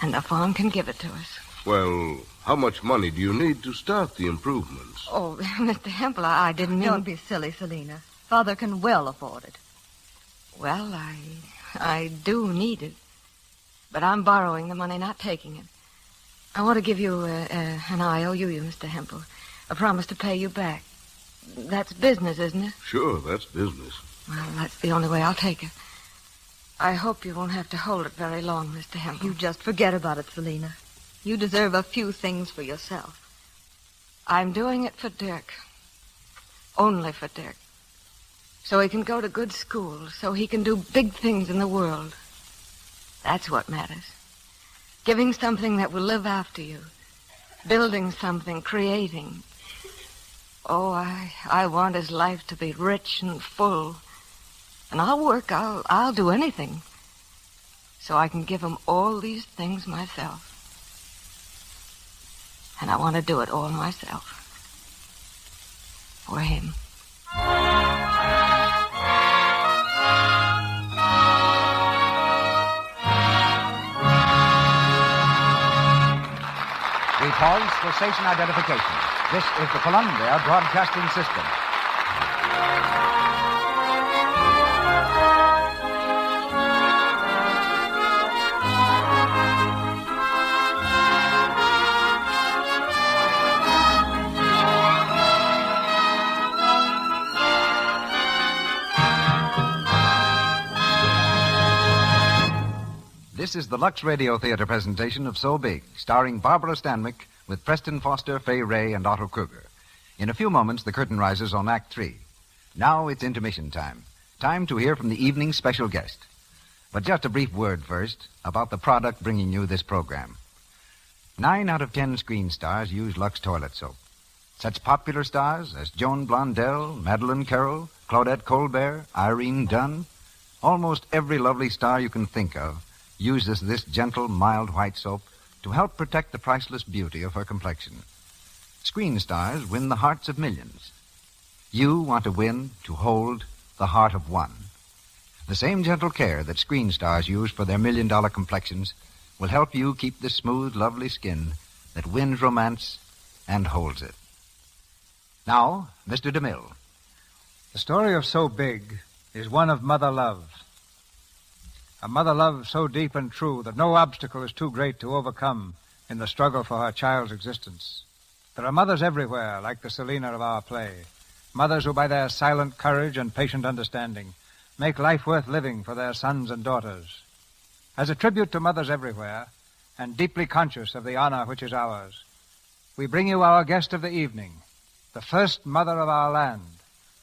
And the farm can give it to us. Well, how much money do you need to start the improvements? Oh, Mr. Hempel, I didn't mean... Don't be silly, Selena. Father can well afford it. Well, I do need it. But I'm borrowing the money, not taking it. I want to give you an IOU, Mr. Hempel. A promise to pay you back. That's business, isn't it? Sure, that's business. Well, that's the only way I'll take it. I hope you won't have to hold it very long, Mr. Hempel. You just forget about it, Selena. You deserve a few things for yourself. I'm doing it for Dirk. Only for Dirk. So he can go to good school, so he can do big things in the world. That's what matters. Giving something that will live after you. Building something, creating. Oh, I want his life to be rich and full. And I'll work, I'll do anything. So I can give him all these things myself. And I want to do it all myself. For him. We pause for station identification. This is the Columbia Broadcasting System. This is the Lux Radio Theater presentation of So Big, starring Barbara Stanwyck with Preston Foster, Fay Ray, and Otto Kruger. In a few moments, the curtain rises on Act 3. Now it's intermission time. Time to hear from the evening's special guest. But just a brief word first about the product bringing you this program. 9 out of 10 screen stars use Lux toilet soap. Such popular stars as Joan Blondell, Madeleine Carroll, Claudette Colbert, Irene Dunn, almost every lovely star you can think of uses this gentle, mild white soap to help protect the priceless beauty of her complexion. Screen stars win the hearts of millions. You want to win, to hold, the heart of one. The same gentle care that screen stars use for their million-dollar complexions will help you keep the smooth, lovely skin that wins romance and holds it. Now, Mr. DeMille. The story of So Big is one of mother love. A mother love so deep and true that no obstacle is too great to overcome in the struggle for her child's existence. There are mothers everywhere, like the Selina of our play. Mothers who, by their silent courage and patient understanding, make life worth living for their sons and daughters. As a tribute to mothers everywhere, and deeply conscious of the honor which is ours, we bring you our guest of the evening, the first mother of our land,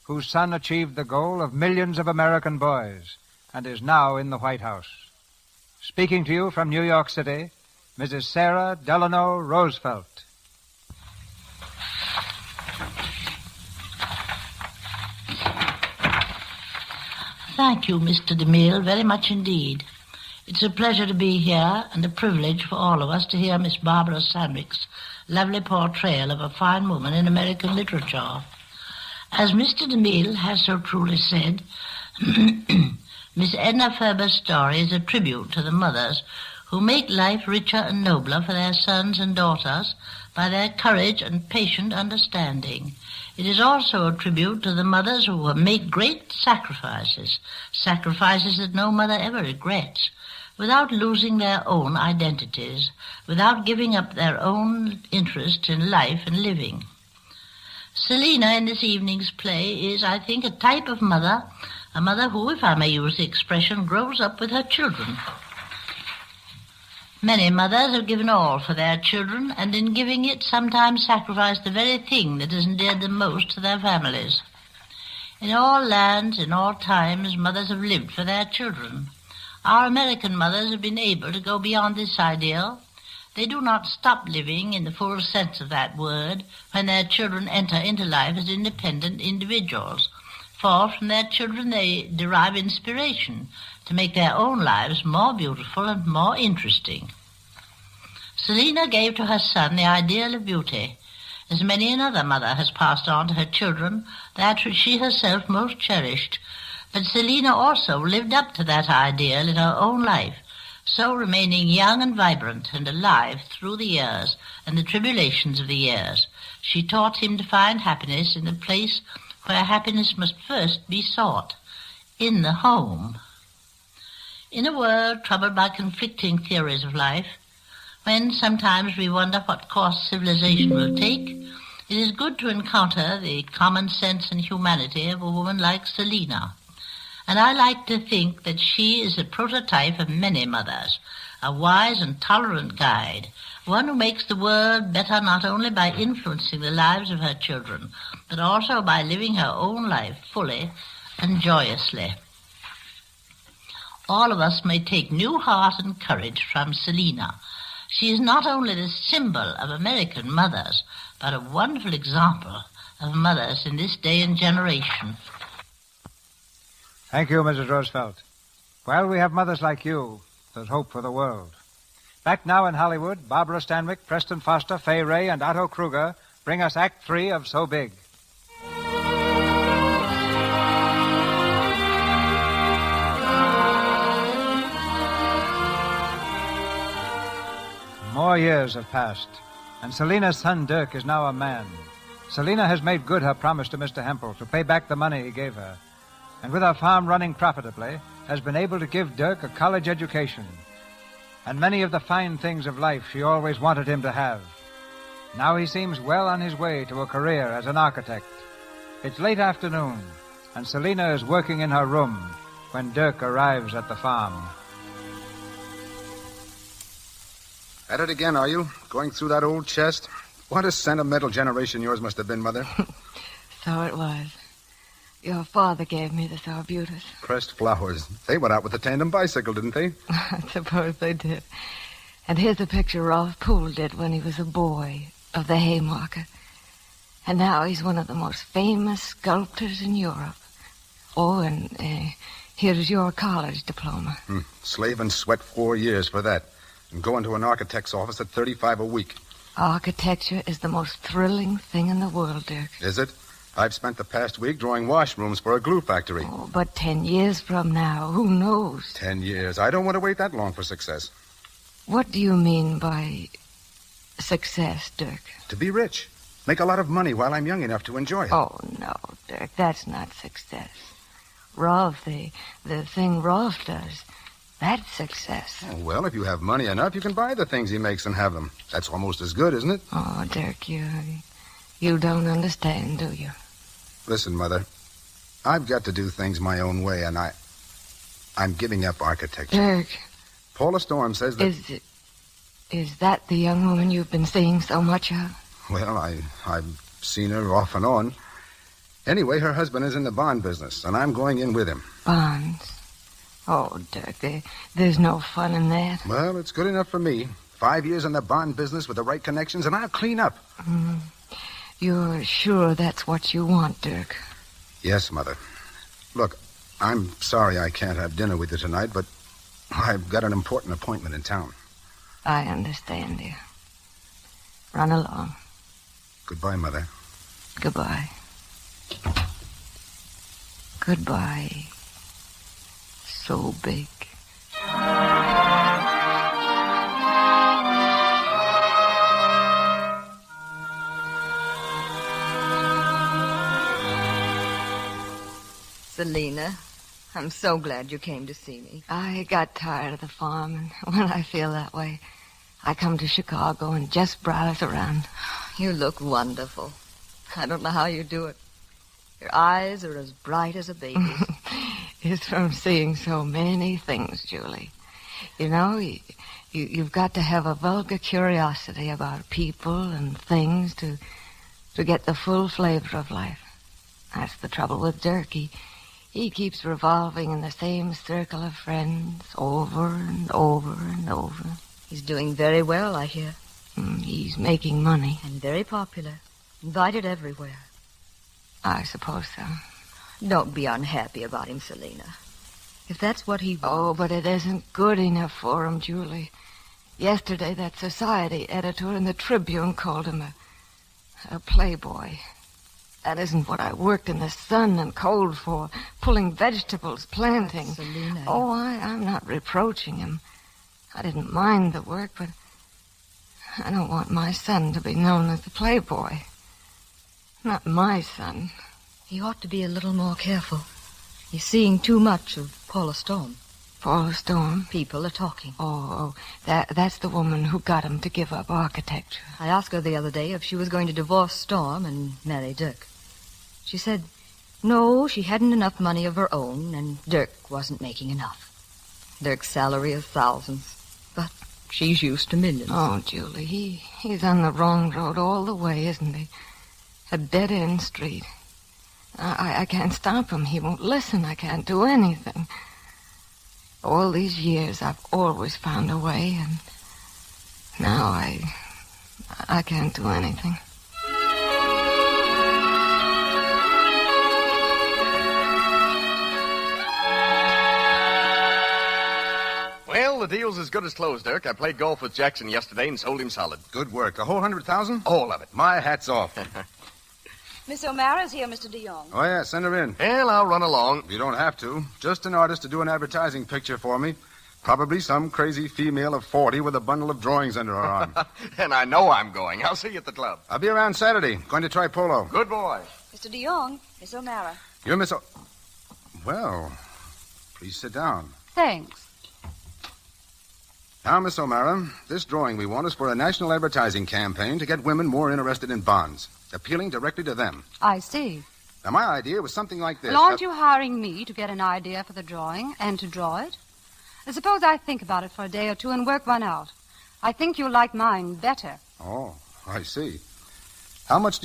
whose son achieved the goal of millions of American boys and is now in the White House. Speaking to you from New York City, Mrs. Sarah Delano Roosevelt. Thank you, Mr. DeMille, very much indeed. It's a pleasure to be here and a privilege for all of us to hear Miss Barbara Sandwick's lovely portrayal of a fine woman in American literature. As Mr. DeMille has so truly said, Miss Edna Ferber's story is a tribute to the mothers who make life richer and nobler for their sons and daughters by their courage and patient understanding. It is also a tribute to the mothers who make great sacrifices, sacrifices that no mother ever regrets, without losing their own identities, without giving up their own interest in life and living. Selina in this evening's play is, I think, a type of mother, a mother who, if I may use the expression, grows up with her children. Many mothers have given all for their children, and in giving it sometimes sacrificed the very thing that has endeared them most to their families. In all lands, in all times, mothers have lived for their children. Our American mothers have been able to go beyond this ideal. They do not stop living in the full sense of that word when their children enter into life as independent individuals, for from their children they derive inspiration to make their own lives more beautiful and more interesting. Selina gave to her son the ideal of beauty, as many another mother has passed on to her children that which she herself most cherished. But Selina also lived up to that ideal in her own life, so remaining young and vibrant and alive through the years and the tribulations of the years. She taught him to find happiness in the place where happiness must first be sought, in the home. In a world troubled by conflicting theories of life, when sometimes we wonder what course civilization will take, it is good to encounter the common sense and humanity of a woman like Selina. And I like to think that she is a prototype of many mothers, a wise and tolerant guide, one who makes the world better not only by influencing the lives of her children, but also by living her own life fully and joyously. All of us may take new heart and courage from Selina. She is not only the symbol of American mothers, but a wonderful example of mothers in this day and generation. Thank you, Mrs. Roosevelt. While we have mothers like you, there's hope for the world. Back now in Hollywood, Barbara Stanwyck, Preston Foster, Fay Ray, and Otto Kruger bring us Act 3 of So Big. More years have passed, and Selina's son Dirk is now a man. Selina has made good her promise to Mr. Hempel to pay back the money he gave her, and with her farm running profitably, has been able to give Dirk a college education and many of the fine things of life she always wanted him to have. Now he seems well on his way to a career as an architect. It's late afternoon, and Selina is working in her room when Dirk arrives at the farm. At it again, are you? Going through that old chest? What a sentimental generation yours must have been, Mother. So it was. Your father gave me this arbutus. Pressed flowers. They went out with the tandem bicycle, didn't they? I suppose they did. And here's a picture Rolf Poole did when he was a boy of the Haymarket. And now he's one of the most famous sculptors in Europe. Oh, and here's your college diploma. Slave and sweat 4 years for that. And go into an architect's office at $35 a week. Architecture is the most thrilling thing in the world, Dirk. Is it? I've spent the past week drawing washrooms for a glue factory. Oh, but 10 years from now, who knows? 10 years. I don't want to wait that long for success. What do you mean by success, Dirk? To be rich. Make a lot of money while I'm young enough to enjoy it. Oh, no, Dirk, that's not success. Rolf, the thing Rolf does, that's success. Oh, well, if you have money enough, you can buy the things he makes and have them. That's almost as good, isn't it? Oh, Dirk, you don't understand, do you? Listen, Mother, I've got to do things my own way, and I'm giving up architecture. Dirk. Paula Storm says that... Is that the young woman you've been seeing so much of? Well, I've seen her off and on. Anyway, her husband is in the bond business, and I'm going in with him. Bonds? Oh, Dirk, there's no fun in that. Well, it's good enough for me. 5 years in the bond business with the right connections, and I'll clean up. You're sure that's what you want, Dirk? Yes, Mother. Look, I'm sorry I can't have dinner with you tonight, but I've got an important appointment in town. I understand, dear. Run along. Goodbye, Mother. Goodbye. Goodbye. So big. Selina, I'm so glad you came to see me. I got tired of the farm, and when I feel that way, I come to Chicago and just browse around. You look wonderful. I don't know how you do it. Your eyes are as bright as a baby's. It's from seeing so many things, Julie. You know, you've got to have a vulgar curiosity about people and things to get the full flavor of life. That's the trouble with Dirk. He keeps revolving in the same circle of friends over and over and over. He's doing very well, I hear. He's making money. And very popular. Invited everywhere. I suppose so. Don't be unhappy about him, Selina. If that's what he wants... Oh, but it isn't good enough for him, Julie. Yesterday, that society editor in the Tribune called him a playboy. That isn't what I worked in the sun and cold for, pulling vegetables, planting. Selina. Oh, I'm not reproaching him. I didn't mind the work, but I don't want my son to be known as the playboy. Not my son. He ought to be a little more careful. He's seeing too much of Paula Storm. Paula Storm? People are talking. Oh, that's the woman who got him to give up architecture. I asked her the other day if she was going to divorce Storm and marry Dirk. She said, no, she hadn't enough money of her own, and Dirk wasn't making enough. Dirk's salary is thousands, but she's used to millions. Oh, Julie, he's on the wrong road all the way, isn't he? A dead-end street. I can't stop him. He won't listen. I can't do anything. All these years, I've always found a way, and now I can't do anything. Well, the deal's as good as closed, Dirk. I played golf with Jackson yesterday and sold him solid. Good work. The whole 100,000? All of it. My hat's off. Miss O'Mara's here, Mr. DeYoung. Oh, yeah, send her in. Well, I'll run along. You don't have to. Just an artist to do an advertising picture for me. Probably some crazy female of 40 with a bundle of drawings under her arm. And I know I'm going. I'll see you at the club. I'll be around Saturday. Going to try polo. Good boy. Mr. DeYoung, Miss O'Mara. You're Miss Well, please sit down. Thanks. Now, Miss O'Mara, this drawing we want is for a national advertising campaign to get women more interested in bonds, appealing directly to them. I see. Now, my idea was something like this. Well, aren't you hiring me to get an idea for the drawing and to draw it? Suppose I think about it for a day or two and work one out. I think you'll like mine better. Oh, I see. How much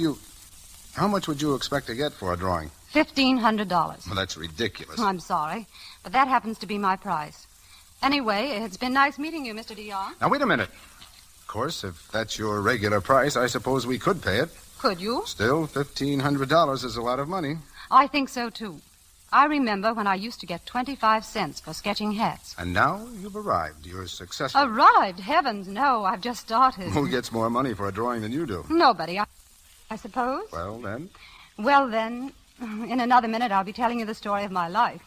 would you expect to get for a drawing? $1,500. Well, that's ridiculous. I'm sorry, but that happens to be my price. Anyway, it's been nice meeting you, Mr. DeYoung. Now, wait a minute. Of course, if that's your regular price, I suppose we could pay it. Could you? Still, $1,500 is a lot of money. I think so, too. I remember when I used to get 25 cents for sketching hats. And now you've arrived. You're successful. Arrived? Heavens, no. I've just started. Who gets more money for a drawing than you do? Nobody, I suppose. Well, then, in another minute, I'll be telling you the story of my life.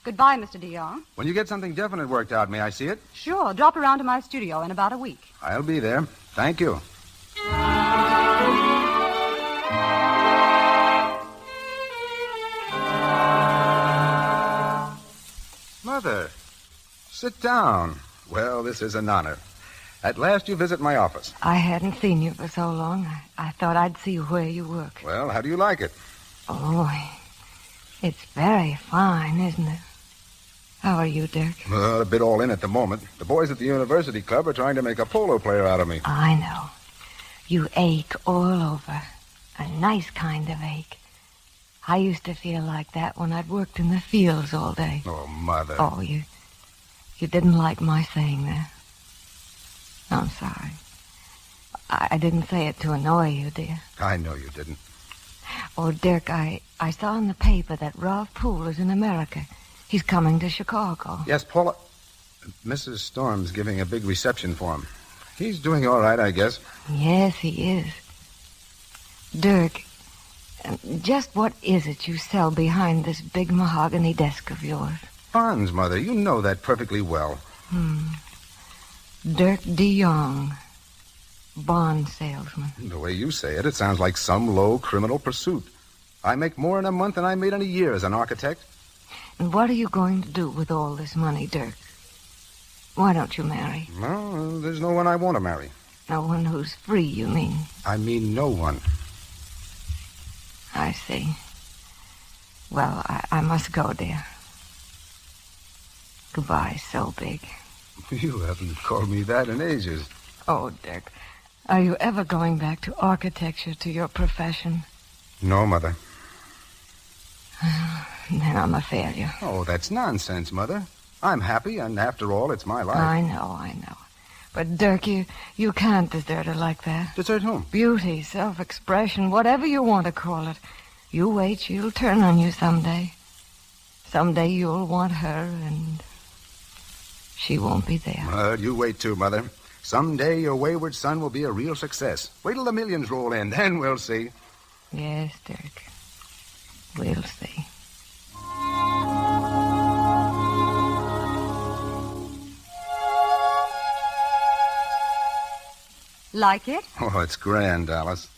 Goodbye, Mr. DeYoung. when you get something definite worked out, may I see it? Sure. Drop around to my studio in about a week. I'll be there. Thank you. Mother, sit down. Well, this is an honor. At last you visit my office. I hadn't seen you for so long. I thought I'd see where you work. Well, how do you like it? Oh, it's very fine, isn't it? How are you, Dirk? Well, a bit all in at the moment. The boys at the university club are trying to make a polo player out of me. I know. You ache all over. A nice kind of ache. I used to feel like that when I'd worked in the fields all day. Oh, Mother. Oh, you didn't like my saying that. I'm sorry. I didn't say it to annoy you, dear. I know you didn't. Oh, Dirk, I saw in the paper that Ralph Poole is in America. He's coming to Chicago. Yes, Paula. Mrs. Storm's giving a big reception for him. He's doing all right, I guess. Yes, he is. Dirk, just what is it you sell behind this big mahogany desk of yours? Bonds, Mother. You know that perfectly well. Dirk DeYoung, bond salesman. The way you say it, it sounds like some low criminal pursuit. I make more in a month than I made in a year as an architect. And what are you going to do with all this money, Dirk? Why don't you marry? Well, there's no one I want to marry. No one who's free, you mean? I mean no one. I see. Well, I must go, dear. Goodbye, so big. You haven't called me that in ages. Oh, Dirk, are you ever going back to architecture, to your profession? No, Mother. Then I'm a failure. Oh, that's nonsense, Mother. I'm happy, and after all, it's my life. I know. But, Dirk, you can't desert her like that. Desert whom? Beauty, self-expression, whatever you want to call it. You wait, she'll turn on you someday. Someday you'll want her, and she won't be there. You wait, too, Mother. Someday your wayward son will be a real success. Wait till the millions roll in, then we'll see. Yes, Dirk. We'll see. Like it? Oh, it's grand, Alice.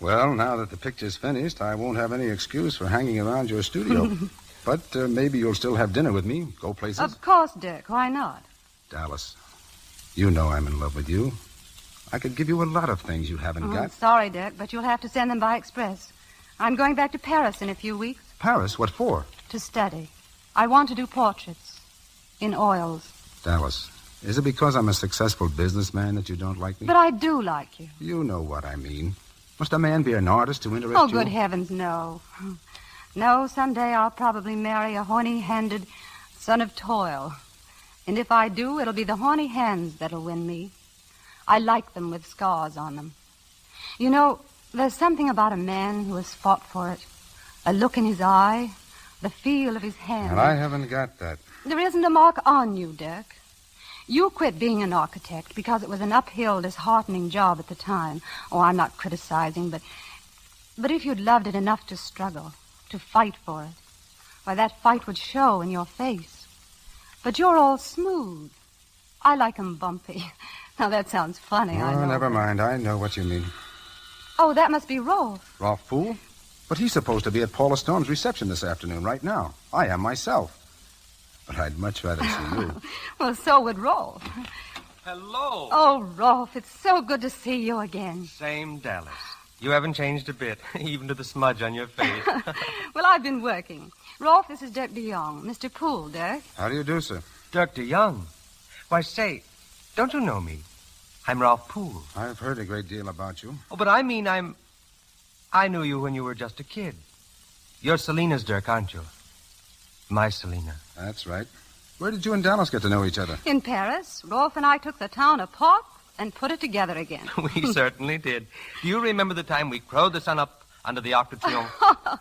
Well, now that the picture's finished, I won't have any excuse for hanging around your studio. But maybe you'll still have dinner with me, go places. Of course, Dirk. Why not? Dallas, you know I'm in love with you. I could give you a lot of things you haven't got. Sorry, Dirk, but you'll have to send them by express. I'm going back to Paris in a few weeks. Paris? What for? To study. I want to do portraits. In oils. Dallas, is it because I'm a successful businessman that you don't like me? But I do like you. You know what I mean. Must a man be an artist to interest you? Oh, you? good heavens, no. No, someday I'll probably marry a horny-handed son of toil. And if I do, it'll be the horny hands that'll win me. I like them with scars on them. You know, there's something about a man who has fought for it. A look in his eye, the feel of his hand. And I haven't got that. There isn't a mark on you, Dirk. You quit being an architect because it was an uphill, disheartening job at the time. Oh, I'm not criticizing, but if you'd loved it enough to struggle, to fight for it, why, that fight would show in your face. But you're all smooth. I like 'em bumpy. Now, that sounds funny, I know. Never mind. I know what you mean. Oh, that must be Rolf. Rolf Poole? But he's supposed to be at Paula Storm's reception this afternoon, right now. I am myself. But I'd much rather see you. Well, so would Rolf. Hello. Oh, Rolf, it's so good to see you again. Same, Dallas. You haven't changed a bit, even to the smudge on your face. Well, I've been working. Rolf, this is Dirk DeYoung. Mr. Poole, Dirk. How do you do, sir? Dirk DeYoung. Why, say, don't you know me? I'm Ralph Poole. I've heard a great deal about you. Oh, but I mean I'm... I knew you when you were just a kid. You're Selina's Dirk, aren't you? My Selina. That's right. Where did you and Dallas get to know each other? In Paris, Rolf and I took the town apart and put it together again. We certainly did. Do you remember the time we crowed the sun up under the Arc de Triomphe?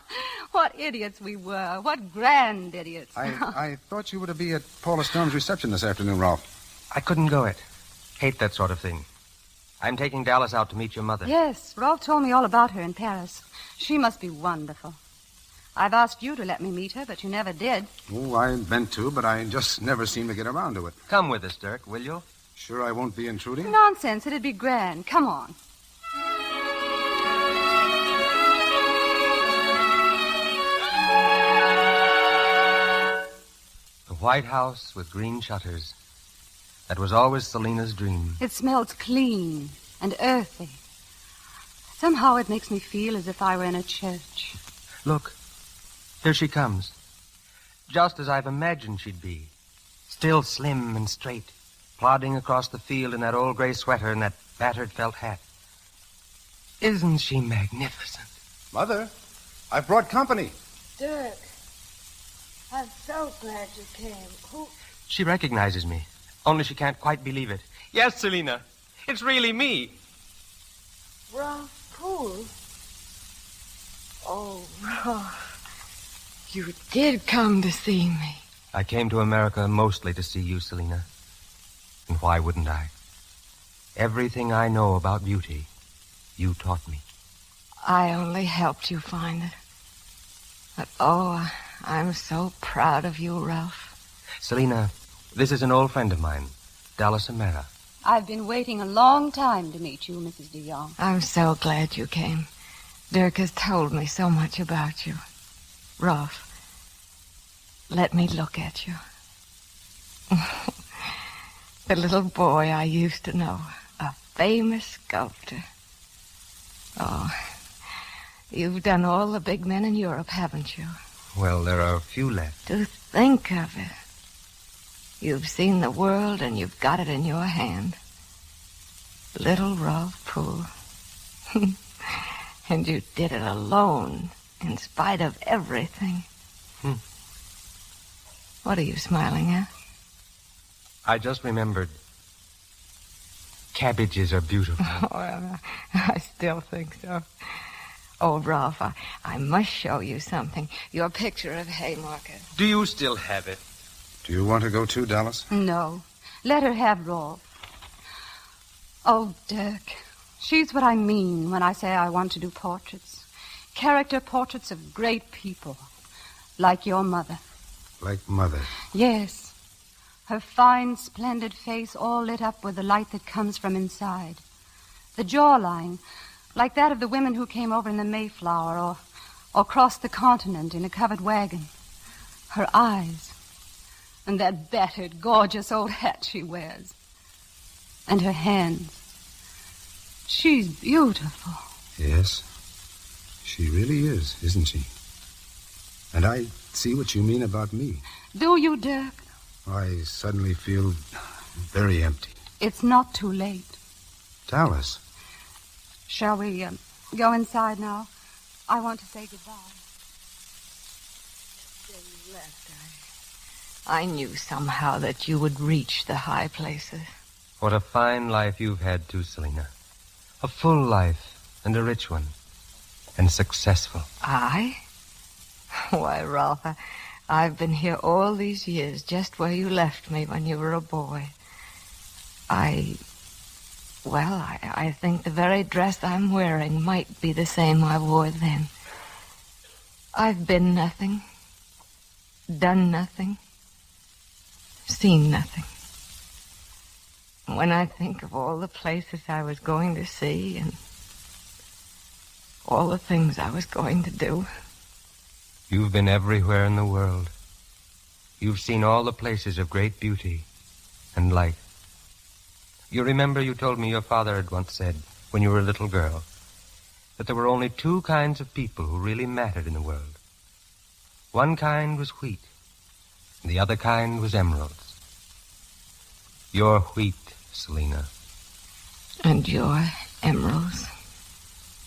What idiots we were. What grand idiots. I thought you were to be at Paula Stone's reception this afternoon, Rolf. I couldn't go it. Hate that sort of thing. I'm taking Dallas out to meet your mother. Yes, Rolf told me all about her in Paris. She must be wonderful. I've asked you to let me meet her, but you never did. Oh, I meant to, but I just never seem to get around to it. Come with us, Dirk, will you? Sure I won't be intruding? Nonsense. It'd be grand. Come on. The White House with green shutters. That was always Selina's dream. It smells clean and earthy. Somehow it makes me feel as if I were in a church. Look, here she comes. Just as I've imagined she'd be. Still slim and straight, plodding across the field in that old gray sweater and that battered felt hat. Isn't she magnificent? Mother, I've brought company. Dirk, I'm so glad you came. Who? She recognizes me, only she can't quite believe it. Yes, Selina, it's really me. Ralph Poole. Oh, Ralph, you did come to see me. I came to America mostly to see you, Selina. And why wouldn't I? Everything I know about beauty, you taught me. I only helped you find it. But, oh, I'm so proud of you, Ralph. Selina, this is an old friend of mine, Dallas O'Mara. I've been waiting a long time to meet you, Mrs. DeYoung. I'm so glad you came. Dirk has told me so much about you. Rolf, let me look at you. The little boy I used to know, a famous sculptor. Oh, you've done all the big men in Europe, haven't you? Well, there are a few left. To think of it. You've seen the world and you've got it in your hand. Little Ralph Poole. And you did it alone, in spite of everything. What are you smiling at? I just remembered. Cabbages are beautiful. Oh, I still think so. Oh, Ralph, I must show you something. Your picture of Haymarket. Do you still have it? Do you want to go too, Dallas? No. Let her have Rolf. Oh, Dirk, she's what I mean when I say I want to do portraits. Character portraits of great people. Like your mother. Like Mother? Yes. Her fine, splendid face all lit up with the light that comes from inside. The jawline, like that of the women who came over in the Mayflower or crossed the continent in a covered wagon. Her eyes, and that battered, gorgeous old hat she wears. And her hands. She's beautiful. Yes, she really is, isn't she? And I see what you mean about me. Do you, Dirk? I suddenly feel very empty. It's not too late. Dallas. Shall we go inside now? I want to say goodbye. They left. I knew somehow that you would reach the high places. What a fine life you've had, too, Selina. A full life, and a rich one, and successful. I? Why, Ralph, I've been here all these years, just where you left me when you were a boy. I think the very dress I'm wearing might be the same I wore then. I've been nothing, done nothing, seen nothing. When I think of all the places I was going to see and all the things I was going to do. You've been everywhere in the world. You've seen all the places of great beauty and light. You remember you told me your father had once said, when you were a little girl, that there were only two kinds of people who really mattered in the world. One kind was wheat, and the other kind was emeralds. You're wheat, Selina. And you're emeralds.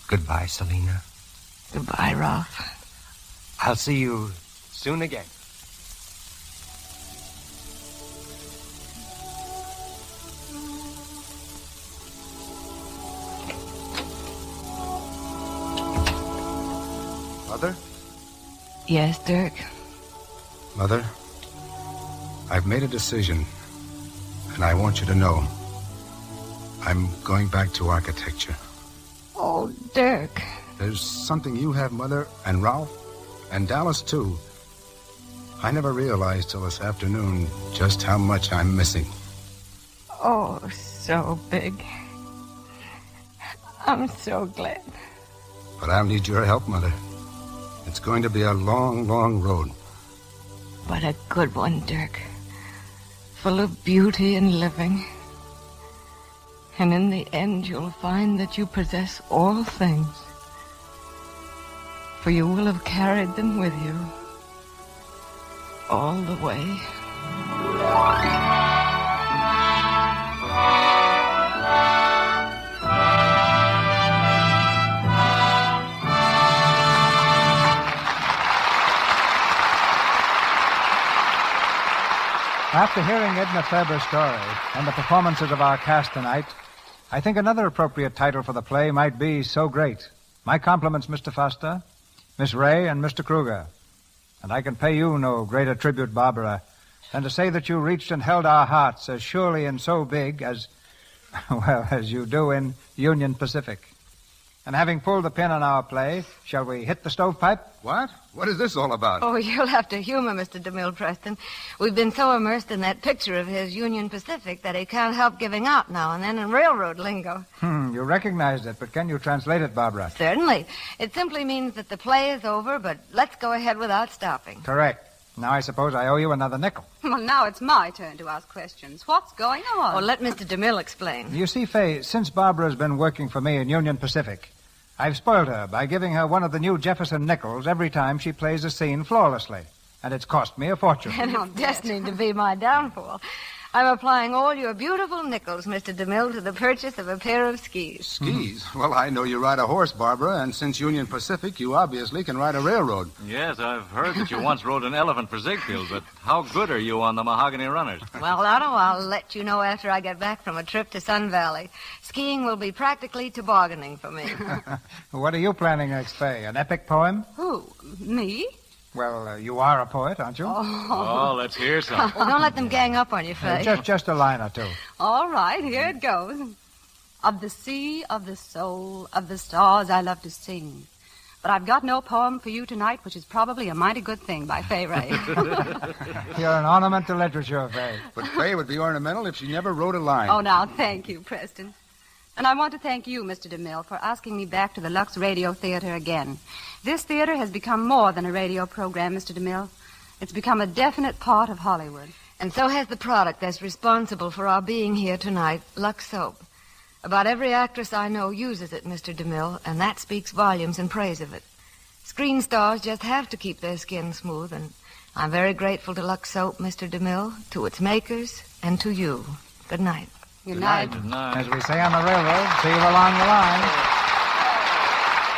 Goodbye, Selina. Goodbye, Ralph. I'll see you soon again. Mother? Yes, Dirk? Mother, I've made a decision, and I want you to know. I'm going back to architecture. Oh, Dirk. There's something you have, Mother, and Ralph, and Dallas, too. I never realized till this afternoon just how much I'm missing. Oh, so big. I'm so glad. But I'll need your help, Mother. It's going to be a long, long road. But a good one, Dirk. Full of beauty and living. And in the end, you'll find that you possess all things. For you will have carried them with you all the way. After hearing Edna Faber's story and the performances of our cast tonight, I think another appropriate title for the play might be So Great. My compliments, Mr. Foster, Miss Ray, and Mr. Kruger. And I can pay you no greater tribute, Barbara, than to say that you reached and held our hearts as surely and so big as, well, as you do in Union Pacific. And having pulled the pin on our play, shall we hit the stovepipe? What? What is this all about? Oh, you'll have to humor Mr. DeMille, Preston. We've been so immersed in that picture of his, Union Pacific, that he can't help giving out now and then in railroad lingo. You recognized it, but can you translate it, Barbara? Certainly. It simply means that the play is over, but let's go ahead without stopping. Correct. Now I suppose I owe you another nickel. Well, now it's my turn to ask questions. What's going on? Oh, let Mr. DeMille explain. You see, Fay, since Barbara's been working for me in Union Pacific, I've spoiled her by giving her one of the new Jefferson nickels every time she plays a scene flawlessly. And it's cost me a fortune. And it's destined to be my downfall. I'm applying all your beautiful nickels, Mr. DeMille, to the purchase of a pair of skis. Skis? Well, I know you ride a horse, Barbara, and since Union Pacific, you obviously can ride a railroad. Yes, I've heard that you once rode an elephant for Ziegfeld, but how good are you on the mahogany runners? Well, Otto, I'll let you know after I get back from a trip to Sun Valley. Skiing will be practically tobogganing for me. What are you planning next, Fay? An epic poem? Who? Me? Well, you are a poet, aren't you? Oh, let's hear some. Well, don't let them gang up on you, Fay. Just a line or two. All right, here it goes. Of the sea, of the soul, of the stars I love to sing. But I've got no poem for you tonight, which is probably a mighty good thing by Fay Ray. You're an ornament to literature, Fay. But Fay would be ornamental if she never wrote a line. Oh, now, thank you, Preston. And I want to thank you, Mr. DeMille, for asking me back to the Lux Radio Theater again. This theater has become more than a radio program, Mr. DeMille. It's become a definite part of Hollywood. And so has the product that's responsible for our being here tonight, Lux Soap. About every actress I know uses it, Mr. DeMille, and that speaks volumes in praise of it. Screen stars just have to keep their skin smooth, and I'm very grateful to Lux Soap, Mr. DeMille, to its makers, and to you. Good night. Good night. Good night. As we say on the railroad, see you along the line.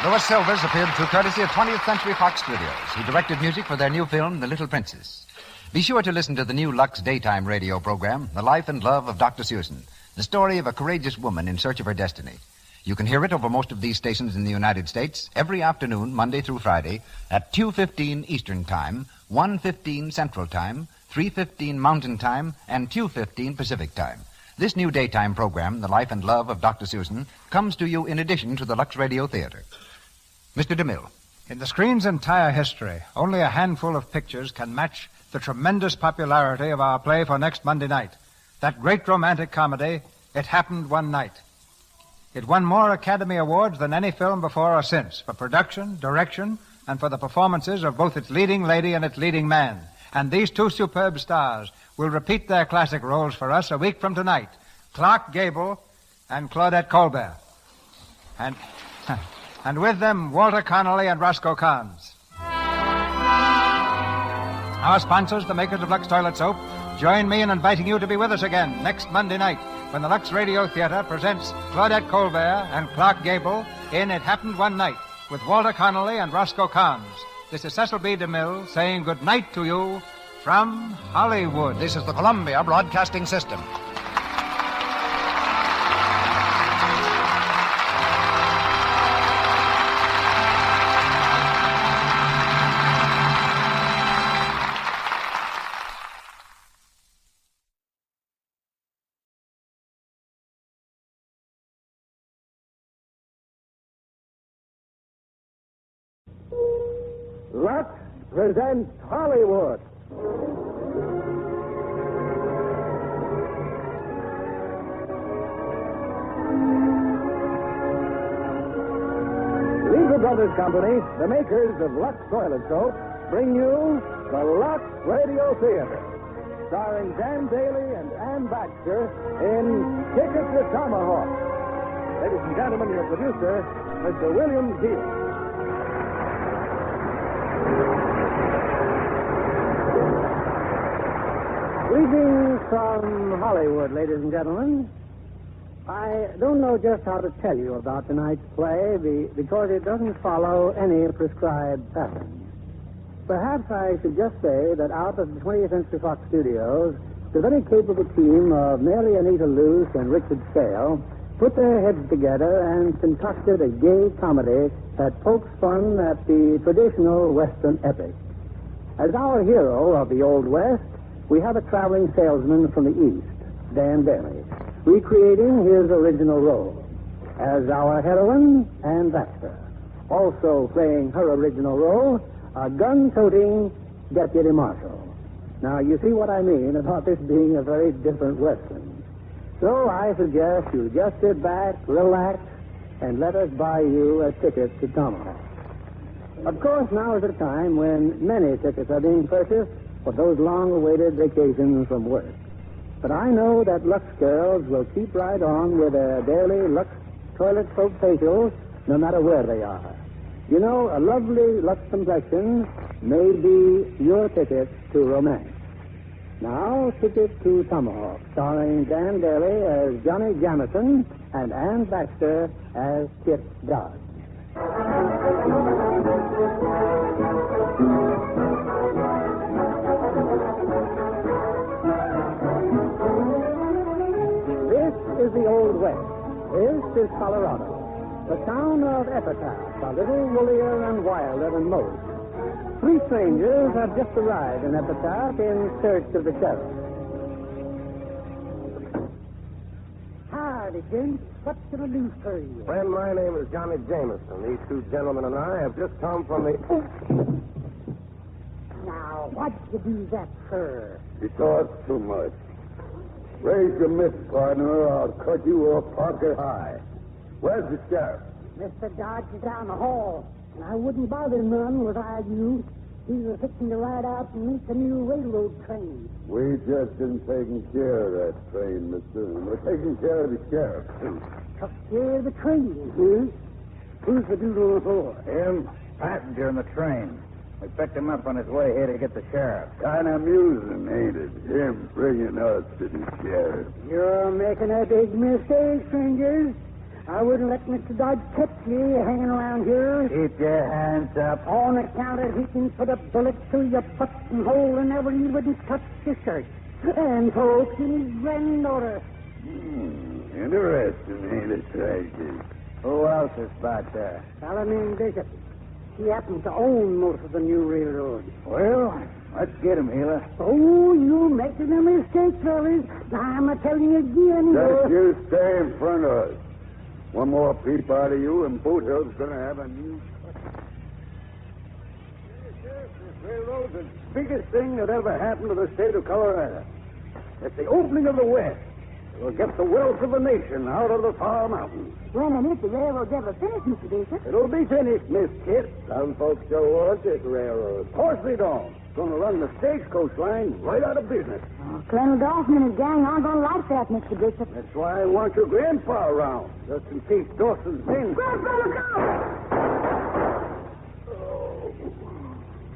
Louis Silvers appeared through courtesy of 20th Century Fox Studios, who directed music for their new film, The Little Princess. Be sure to listen to the new Lux daytime radio program, The Life and Love of Dr. Susan, the story of a courageous woman in search of her destiny. You can hear it over most of these stations in the United States every afternoon, Monday through Friday, at 2:15 Eastern Time, 1:15 Central Time, 3:15 Mountain Time, and 2:15 Pacific Time. This new daytime program, The Life and Love of Dr. Susan, comes to you in addition to the Lux Radio Theater. Mr. DeMille. In the screen's entire history, only a handful of pictures can match the tremendous popularity of our play for next Monday night. That great romantic comedy, It Happened One Night. It won more Academy Awards than any film before or since, for production, direction, and for the performances of both its leading lady and its leading man. And these two superb stars will repeat their classic roles for us a week from tonight. Clark Gable and Claudette Colbert. And with them, Walter Connolly and Roscoe Carnes. Our sponsors, the makers of Lux Toilet Soap, join me in inviting you to be with us again next Monday night when the Lux Radio Theater presents Claudette Colbert and Clark Gable in It Happened One Night, with Walter Connolly and Roscoe Carnes. This is Cecil B. DeMille saying good night to you from Hollywood. This is the Columbia Broadcasting System. Lux presents Hollywood. Lever Brothers Company, the makers of Lux Toilet Soap, bring you the Lux Radio Theater, starring Dan Daly and Ann Baxter in Ticket to Tomahawk. Ladies and gentlemen, your producer, Mr. William Keel. Greetings from Hollywood, ladies and gentlemen. I don't know just how to tell you about tonight's play because it doesn't follow any prescribed pattern. Perhaps I should just say that out of the 20th Century Fox Studios, the very capable team of Mary Anita Luce and Richard Scale put their heads together and concocted a gay comedy that pokes fun at the traditional Western epic. As our hero of the Old West, we have a traveling salesman from the East, Dan Daly, recreating his original role. As our heroine, Ann Baxter, also playing her original role, a gun-toting deputy marshal. Now, you see what I mean about this being a very different Western. So I suggest you just sit back, relax, and let us buy you a ticket to Tomahawk. Of course, now is the time when many tickets are being purchased for those long-awaited vacations from work. But I know that Lux girls will keep right on with their daily Lux toilet soap facials no matter where they are. You know, a lovely Lux complexion may be your ticket to romance. Now, Ticket to Tomahawk, starring Dan Daly as Johnny Jamison and Ann Baxter as Kit Dodge. Is the Old West. This is Colorado, the town of Epitaph, a little woollier and wilder than most. Three strangers have just arrived in Epitaph in search of the sheriff. Howdy, Jim. What can I do for you? Friend, my name is Johnny Jameson. These two gentlemen and I have just come from the... Now, what'd you do that for? You talk too much. Raise your mist, partner, or I'll cut you off pocket high. Where's the sheriff? Mr. Dodge is down the hall, and I wouldn't bother none was I you. He was fixing to ride out and meet the new railroad train. We just been taking care of that train, mister. We're taking care of the sheriff, too. Took care of the train, huh? Who's the dude on the floor? Him? Passenger in the train. We picked him up on his way here to get the sheriff. Kind of amusing, ain't it? Him bringing us to the sheriff. You're making a big mistake, strangers. I wouldn't let Mr. Dodge catch you hanging around here. Keep your hands up. On account of he can put a bullet through your buttonhole whenever you wouldn't touch your shirt. And folks in his granddaughter. Interesting, ain't it, Tracy? Who else is back there? Fellow named Bishop. He happens to own most of the new railroad. Well, let's get him, Healer. Oh, you're making a mistake, fellas. I'm telling you again. Just you stay in front of us. One more peep out of you, and Boot Hill's going to have a new... This railroad's the biggest thing that ever happened to the state of Colorado. It's the opening of the West. It'll get the wealth of the nation out of the far mountains. When and if the railroad's ever finished, Mr. Bishop? It'll be finished, Miss Kit. Some folks don't want this railroad. Of course they don't. It's going to run the stagecoach line right out of business. Oh, Colonel Dawson and his gang aren't going to like that, Mr. Bishop. That's why I want your grandpa around, just in case Dawson's men... Grandpa, look out!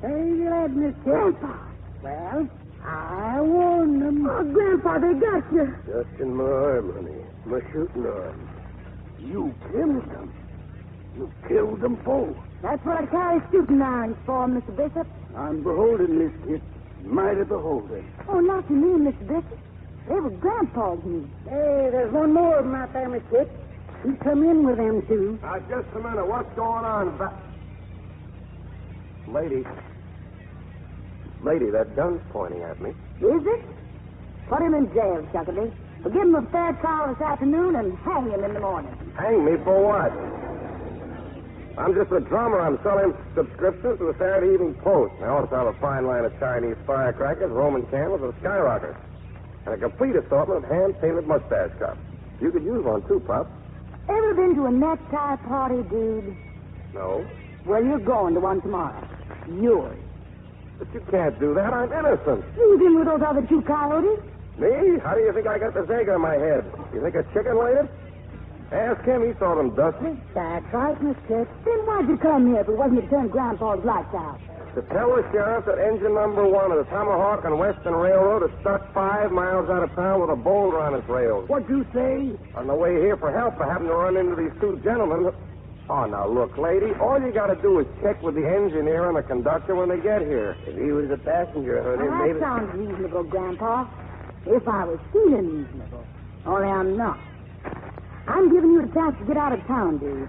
Hey, you lad, Miss Kit. Grandpa. Well, I warned them. Oh, Grandpa, they got you. Just in my arm, honey. My shooting arm. You killed them. You killed them both. That's what I carry shooting irons for, Mr. Bishop. I'm beholden, Miss Kit. Mighty beholden. Oh, not to me, Mr. Bishop. They were Grandpa's meat. Hey, there's one more of them out there, Miss Kit. He come in with them two. Now, just a minute. What's going on? Lady, that gun's pointing at me. Is it? Put him in jail, Chuckabee. We'll give him a fair trial this afternoon and hang him in the morning. Hang me for what? I'm just a drummer. I'm selling subscriptions to the Saturday Evening Post. I also have a fine line of Chinese firecrackers, Roman candles, and skyrockets. And a complete assortment of hand-painted mustache cups. You could use one, too, Pop. Ever been to a necktie party, dude? No. Well, you're going to one tomorrow. Yours. But you can't do that. I'm innocent. You've been with those other two coyotes. Me? How do you think I got this egg on my head? You think a chicken laid it? Ask him. He saw them dust me. That's right, Miss Kit. Then why'd you come here if it wasn't to turn Grandpa's lights out? To tell the sheriff that engine number 1 of the Tomahawk and Western Railroad is stuck 5 miles out of town with a boulder on its rails. What'd you say? On the way here for help, I happened to run into these two gentlemen. Oh, now, look, lady, all you got to do is check with the engineer and the conductor when they get here. If he was a passenger, honey, Well, maybe... that sounds reasonable, Grandpa. If I was feeling reasonable. Only I'm not. I'm giving you a chance to get out of town, dude.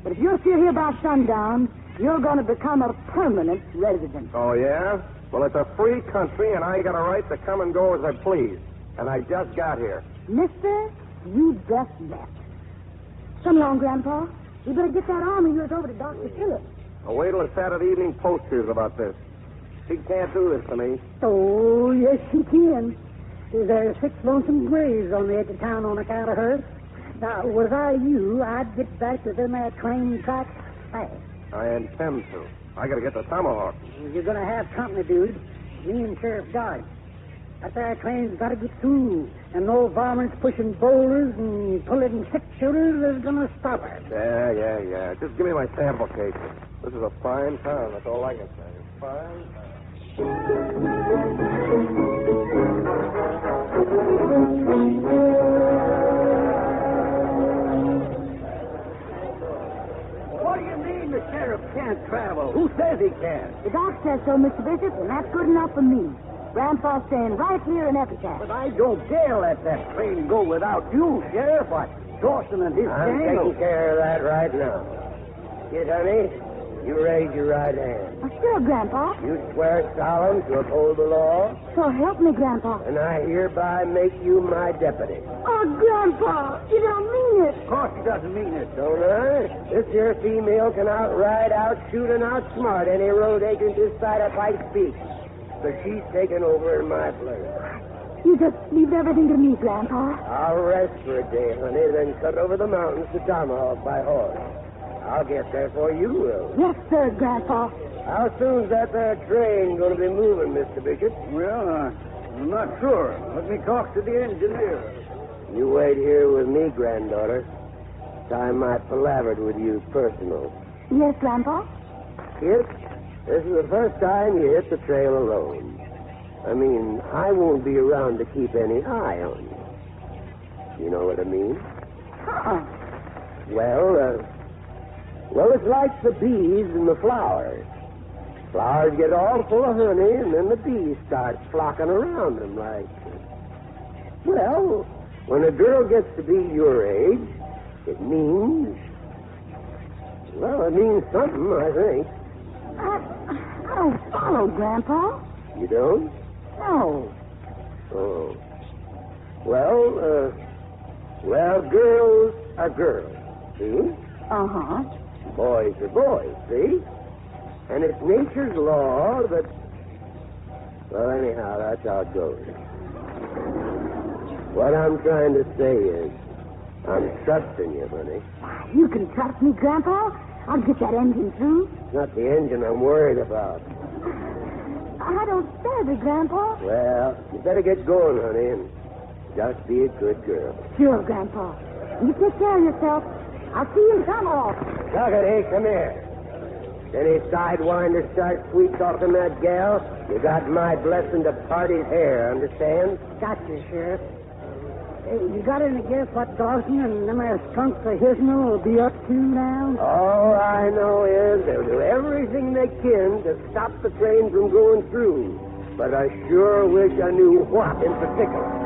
But if you're still here by sundown, you're going to become a permanent resident. Oh, yeah? Well, it's a free country, and I got a right to come and go as I please. And I just got here. Mister, you just left. Come along, Grandpa. You better get that arm of yours over to Dr. Phillips. I'll wait till the Saturday Evening Post hears about this. She can't do this to me. Oh, yes, she can. There's 6 lonesome graves on the edge of town on account of her. Now, was I you, I'd get back to them there train tracks fast. I intend to. I got to get the Tomahawk. You're going to have company, dude. Me and Sheriff Dodge. That there train's got to get through. And no varmints pushing boulders and pulling 6-shooters is going to stop it. Yeah. Just give me my sample case. This is a fine town. That's all I can say. Fine town. What do you mean the sheriff can't travel? Who says he can? The doc says so, Mr. Bishop, and that's good enough for me. Grandpa's staying right here in Epitaph. But I don't dare let that train go without you, Sheriff. What? Dawson and his I'm gang. taking care of that right now. Kid, honey, you raise your right hand. Sure, Grandpa. You swear solemn to uphold the law, So help me, Grandpa. and I hereby make you my deputy. Oh, Grandpa, you don't mean it. Of course he doesn't mean it. Don't I? This here female can outride, outshoot, and outsmart any road agent this side of Pikes Peak. So she's taken over in my place. You just leave everything to me, Grandpa. I'll rest for a day, honey, then cut over the mountains to Tomahawk by horse. I'll get there before you will. Yes, sir, Grandpa. How soon's that there train going to be moving, Mr. Bishop? Well, I'm not sure. Let me talk to the engineer. You wait here with me, granddaughter. Time I palavered with you personal. Yes, Grandpa. Kid, this is the first time you hit the trail alone. I mean, I won't be around to keep any eye on you. You know what I mean? Uh-uh. Well, it's like the bees and the flowers. Flowers get all full of honey, and then the bees start flocking around them like... Well, when a girl gets to be your age, it means... Well, it means something, I think. I don't follow, Grandpa. You don't? No. Oh. Well, girls are girls, see? Uh-huh. Boys are boys, see? And it's nature's law that... Well, anyhow, that's how it goes. What I'm trying to say is, I'm trusting you, honey. You can trust me, Grandpa. I'll get that engine through. It's not the engine I'm worried about. I don't stand it, Grandpa. Well, you better get going, honey, and just be a good girl. Sure, Grandpa. You take care of yourself. I'll see you in Tomahawk. Chuckity, come here. Any sidewinder starts sweet-talking that gal, you got my blessing to part his hair, understand? Gotcha, Sheriff. You got any guess what Dawson and them there skunks of his'n will be up to now? All I know is they'll do everything they can to stop the train from going through. But I sure wish I knew what in particular.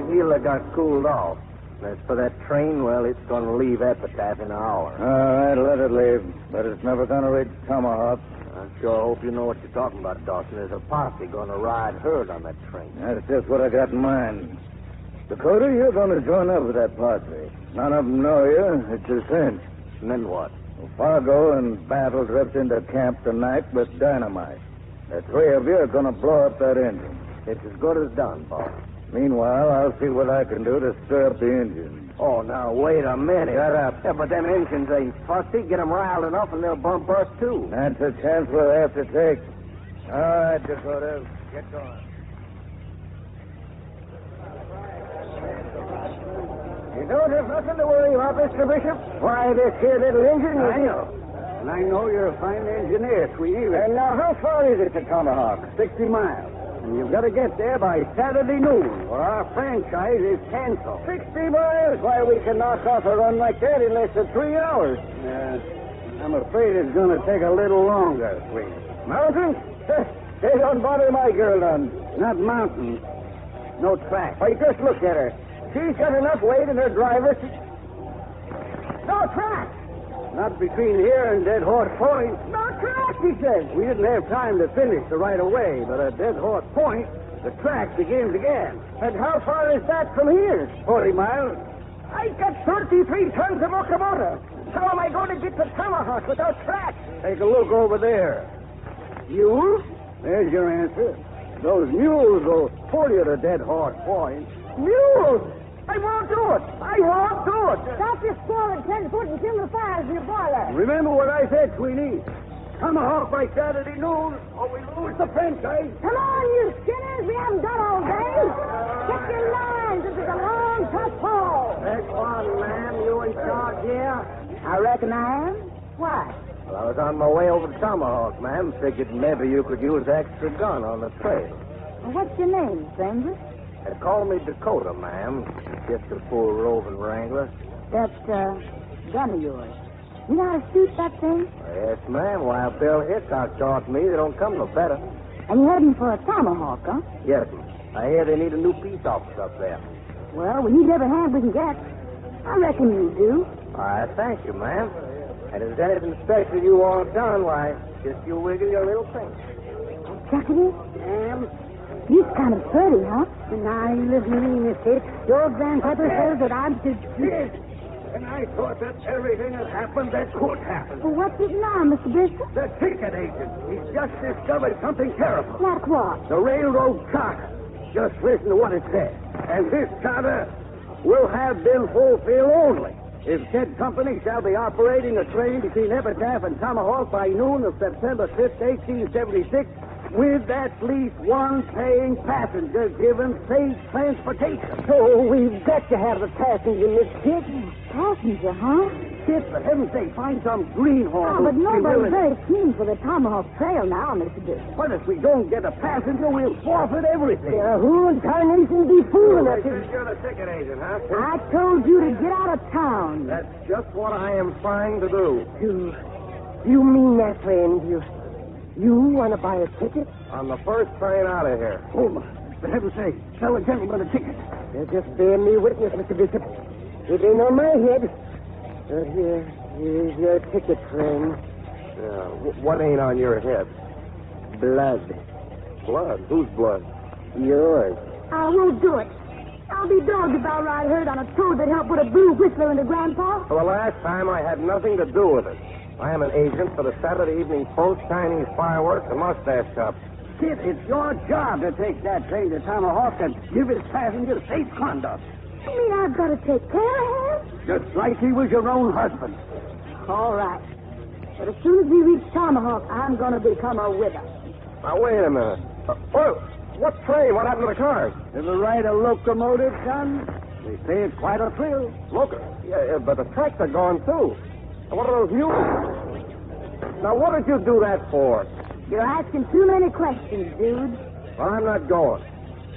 Gila got cooled off. As for that train, well, it's going to leave Epitaph in an hour. All right, let it leave. But it's never going to reach Tomahawk. I sure hope you know what you're talking about, Dawson. There's a posse going to ride herd on that train. That's just what I got in mind. Dakota, you're going to join up with that posse. None of them know you. It's a cinch. And then what? Well, Fargo and Battle drift into camp tonight with dynamite. The three of you are going to blow up that engine. It's as good as done, boss. Meanwhile, I'll see what I can do to stir up the engine. Oh, now, wait a minute. Shut up. Yeah, but them engines ain't fussy. Get them riled enough and they'll bump us, too. That's a chance we'll have to take. All right, Dakota, get going. You don't have nothing to worry about, Mr. Bishop. Why, this here little engine... I know. And I know you're a fine engineer, Sweeney. And now, how far is it to Tomahawk? 60 miles. And you've got to get there by Saturday noon, or our franchise is canceled. 60 miles? Why, we can knock off a run like that in less than 3 hours. I'm afraid it's going to take a little longer, Sweeney. Mountains? They don't bother my girl none. Not mountains. No track. Why, just look at her. She's got enough weight in her driver to... No track! Not between here and Dead Horse Point. No track, he says. We didn't have time to finish the right of way, but at Dead Horse Point, the track begins again. And how far is that from here? 40 miles. I got 33 tons of locomotive. How am I going to get to Tomahawk without track? Take a look over there. Mules? There's your answer. Those mules will pull you to Dead Horse Point. Mules? I won't do it. I won't do it. Stop your squalling 10 foot and kill the fires in your boiler. Remember what I said, Sweeney. Tomahawk by Saturday noon, or we lose the franchise. Come on, you skinners. We haven't done all day. Check your lines. This is a long, tough haul. That's one, ma'am. You in charge here? I reckon I am. Why? Well, I was on my way over to Tomahawk, ma'am. Figured maybe you could use extra gun on the trail. Well, what's your name, stranger? They call me Dakota, ma'am. Just a poor roving wrangler. That, gun of yours. You know how to shoot that thing? Yes, ma'am. Why, Bill Hickok taught me. They don't come no better. And you're heading for a tomahawk, huh? Yes, ma'am. I hear they need a new peace officer up there. Well, we need every hand we can get. I reckon you do. I thank you, ma'am. And if there's anything special you want done, why, just you wiggle your little finger. Chuckity? Ma'am? He's kind of pretty, huh? Now, you listen to me, Miss Kate. Your grandpapa says that I'm to... Yes. And I thought that everything had happened that could happen. Well, what's his name, Mr. Bishop? The ticket agent. He's just discovered something terrible. Like what? The railroad charter. Just listen to what it says. And this charter will have been fulfilled only if said company shall be operating a train between Epitaph and Tomahawk by noon of September 5th, 1876, with at least one paying passenger given safe transportation. So we've got to have the passenger, Miss Kit. Passenger, huh? Kit, for heaven's sake, find some greenhorn. Oh, but nobody's very keen for the Tomahawk Trail now, Mr. Bishop. But if we don't get a passenger, we'll forfeit everything. Who in tarnation be fooling us? You're the ticket agent, huh? I told you to get out of town. That's just what I am trying to do. You mean that, friend? You want to buy a ticket? On the first train out of here. Oh, for heaven's sake, sell a gentleman a ticket. Just bear me witness, Mr. Bishop. It ain't on my head. Here's your ticket, friend. What ain't on your head? Blood. Blood? Whose blood? Yours. I won't do it. I'll be dogged if I ride herd on a toad that helped put a blue whistler into Grandpa. For the last time, I had nothing to do with it. I am an agent for the Saturday Evening Post, Chinese Fireworks, and Mustache Shop. Kid, it's your job to take that train to Tomahawk and give its passengers safe conduct. You mean I've got to take care of him? Just like he was your own husband. All right. But as soon as we reach Tomahawk, I'm going to become a widow. Now, wait a minute. What train? What happened to the cars? Did we ride a locomotive, son? They say it's quite a thrill. Look, yeah, but the tracks are gone, too. And what are those mules? Now, what did you do that for? You're asking too many questions, dude. Well, I'm not going.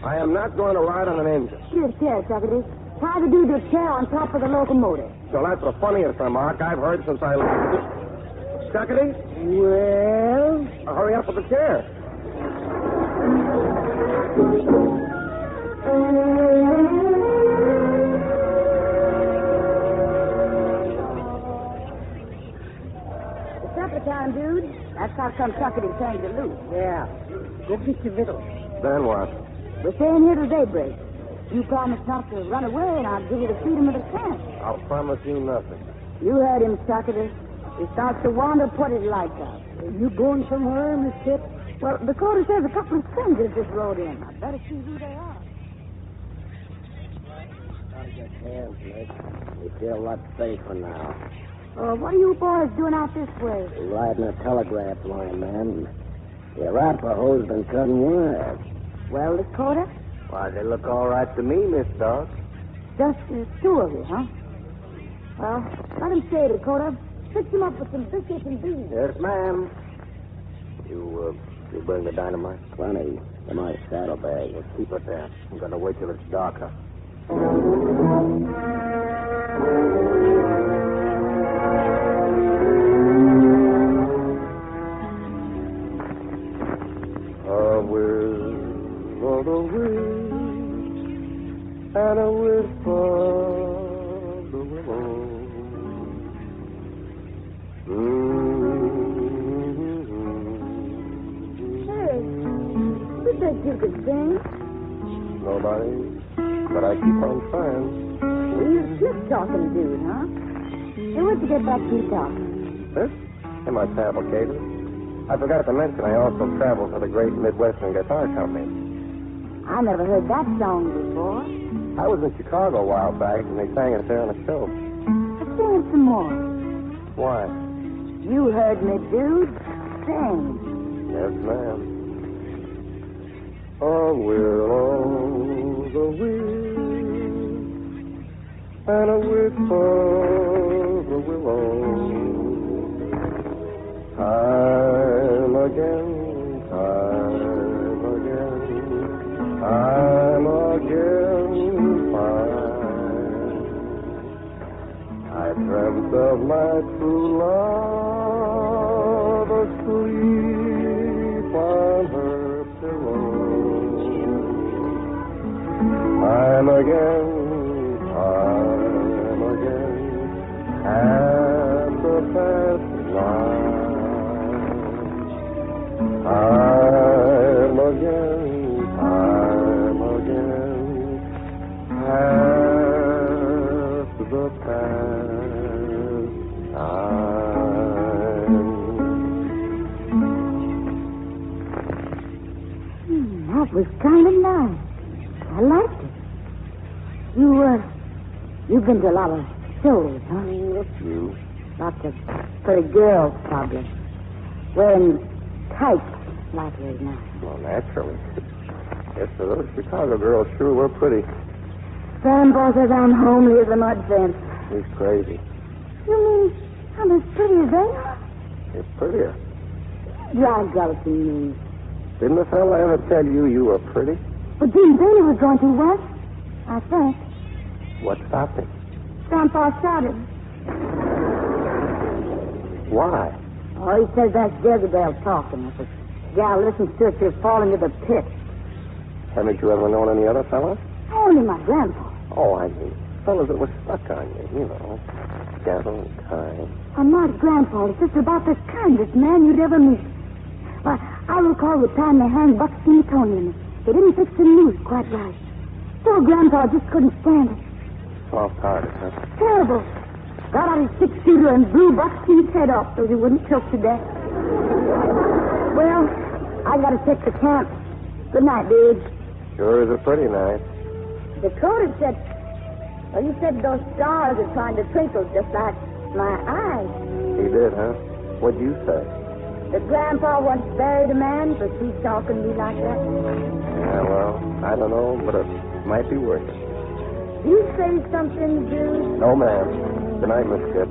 I am not going to ride on an engine. Here's chair, Chuckity. Tie the dude to a chair on top of the locomotive. So that's the funniest remark I've heard since I... Chuckity? Well? Hurry up with the chair. It's supper time, dude. That's how come Chuckity turned you loose. Yeah. Go get your victuals. Then what? We're staying here till daybreak. You promise not to run away, and I'll give you the freedom of the camp. I'll promise you nothing. You heard him, Chuckity. He starts to wander, put his lights out. Are you going somewhere, Miss Tip? Well, Dakota says a couple of strangers just rode in. I'd better see who they are. Hands, Nick. We feel a lot safer now. What are you boys doing out this way? We're riding a telegraph line, man. The Arapahoe's been cutting wires. Well, Dakota? Why, they look all right to me, Miss Dog. Just two of you, huh? Well, let him stay, Dakota. Fix him up with some biscuits and beans. Yes, ma'am. You bring the dynamite? Plenty. In my saddlebag. We'll keep it there. I'm going to wait till it's darker. A will of the wind and a whisper of the willow. Hey, you think you could sing? Nobody, but I keep on trying. Well, you're slip talking, dude, huh? Hey, where'd you get that guitar? This? In my fabricator. I forgot to mention I also travel for the great Midwestern Guitar Company. I never heard that song before. I was in Chicago a while back, and they sang it there on a show. Let's sing it some more. Why? You heard me, dude. Sing. Yes, ma'am. A will of the wind and a whisper of the willow. Time again, time again, time again, fine. I dreamt of my true love asleep on her pillow. Time again, and the past line. Time again, past the past time. That was kind of nice. I liked it. You've been to a lot of shows, huh? A few. Lots of pretty girls, probably. Wearing tights like right now. Well, naturally. Yes, sir, those Chicago girls sure were pretty. Grandpa's around homely as a mud fence. He's crazy. You mean I'm as pretty as they are? You're prettier. Drive jealousy me. Didn't the fella ever tell you were pretty? But Dean Bailey was going to once, I think. What stopped him? Grandpa started. Why? Oh, he says that's Jezebel talking. If a gal listens to it, she'll fall into the pit. Haven't you ever known any other fellas? Only my grandpa. Oh, I mean, fellas that were stuck on you, you know. Gentle and kind. I'm not grandpa. It's just about the kindest man you'd ever meet. Why, I recall the time they hanged Buck Smithsonian. They didn't fix the noose quite right. So grandpa just couldn't stand it. Soft-hearted, huh? Terrible. Got out his six-shooter and blew Buck Smith's head off so he wouldn't choke to death. Well, I gotta check the camp. Good night, dude. Sure is a pretty night. Dakota said... Well, you said those stars are trying to twinkle just like my eyes. He did, huh? What'd you say? That Grandpa once buried a man for sweet-talking me like that. Yeah, well, I don't know, but it might be worth it. Did you say something, Jude? No, ma'am. Good night, Miss Kip.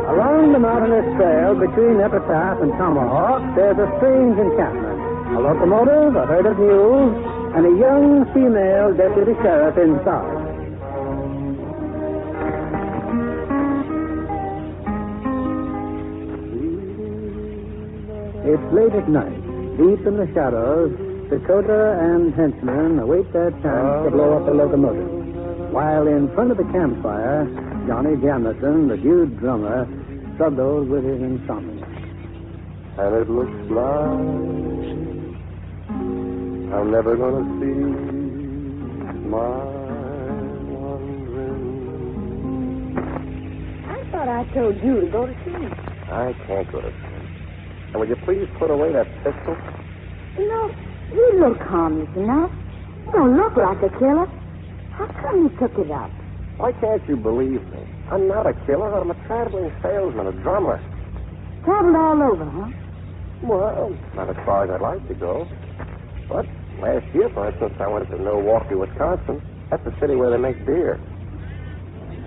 Along the mountainous trail between Epitaph and Tomahawk, there's a strange encampment. A locomotive, a herd of mules, and a young female deputy sheriff inside. It's late at night. Deep in the shadows, Dakota and henchmen await their chance to blow up the locomotive. While in front of the campfire, Johnny Jamison, the Jude drummer, struggles with his insomnia. And it looks like I'm never gonna see my wandering. I thought I told you to go to sleep. I can't go to sleep. And would you please put away that pistol? You look harmless enough. You don't look like a killer. How come you took it up? Why can't you believe me? I'm not a killer. I'm a traveling salesman, a drummer. Traveled all over, huh? Well, not as far as I'd like to go. But last year, for instance, I went to Milwaukee, Wisconsin. That's the city where they make beer.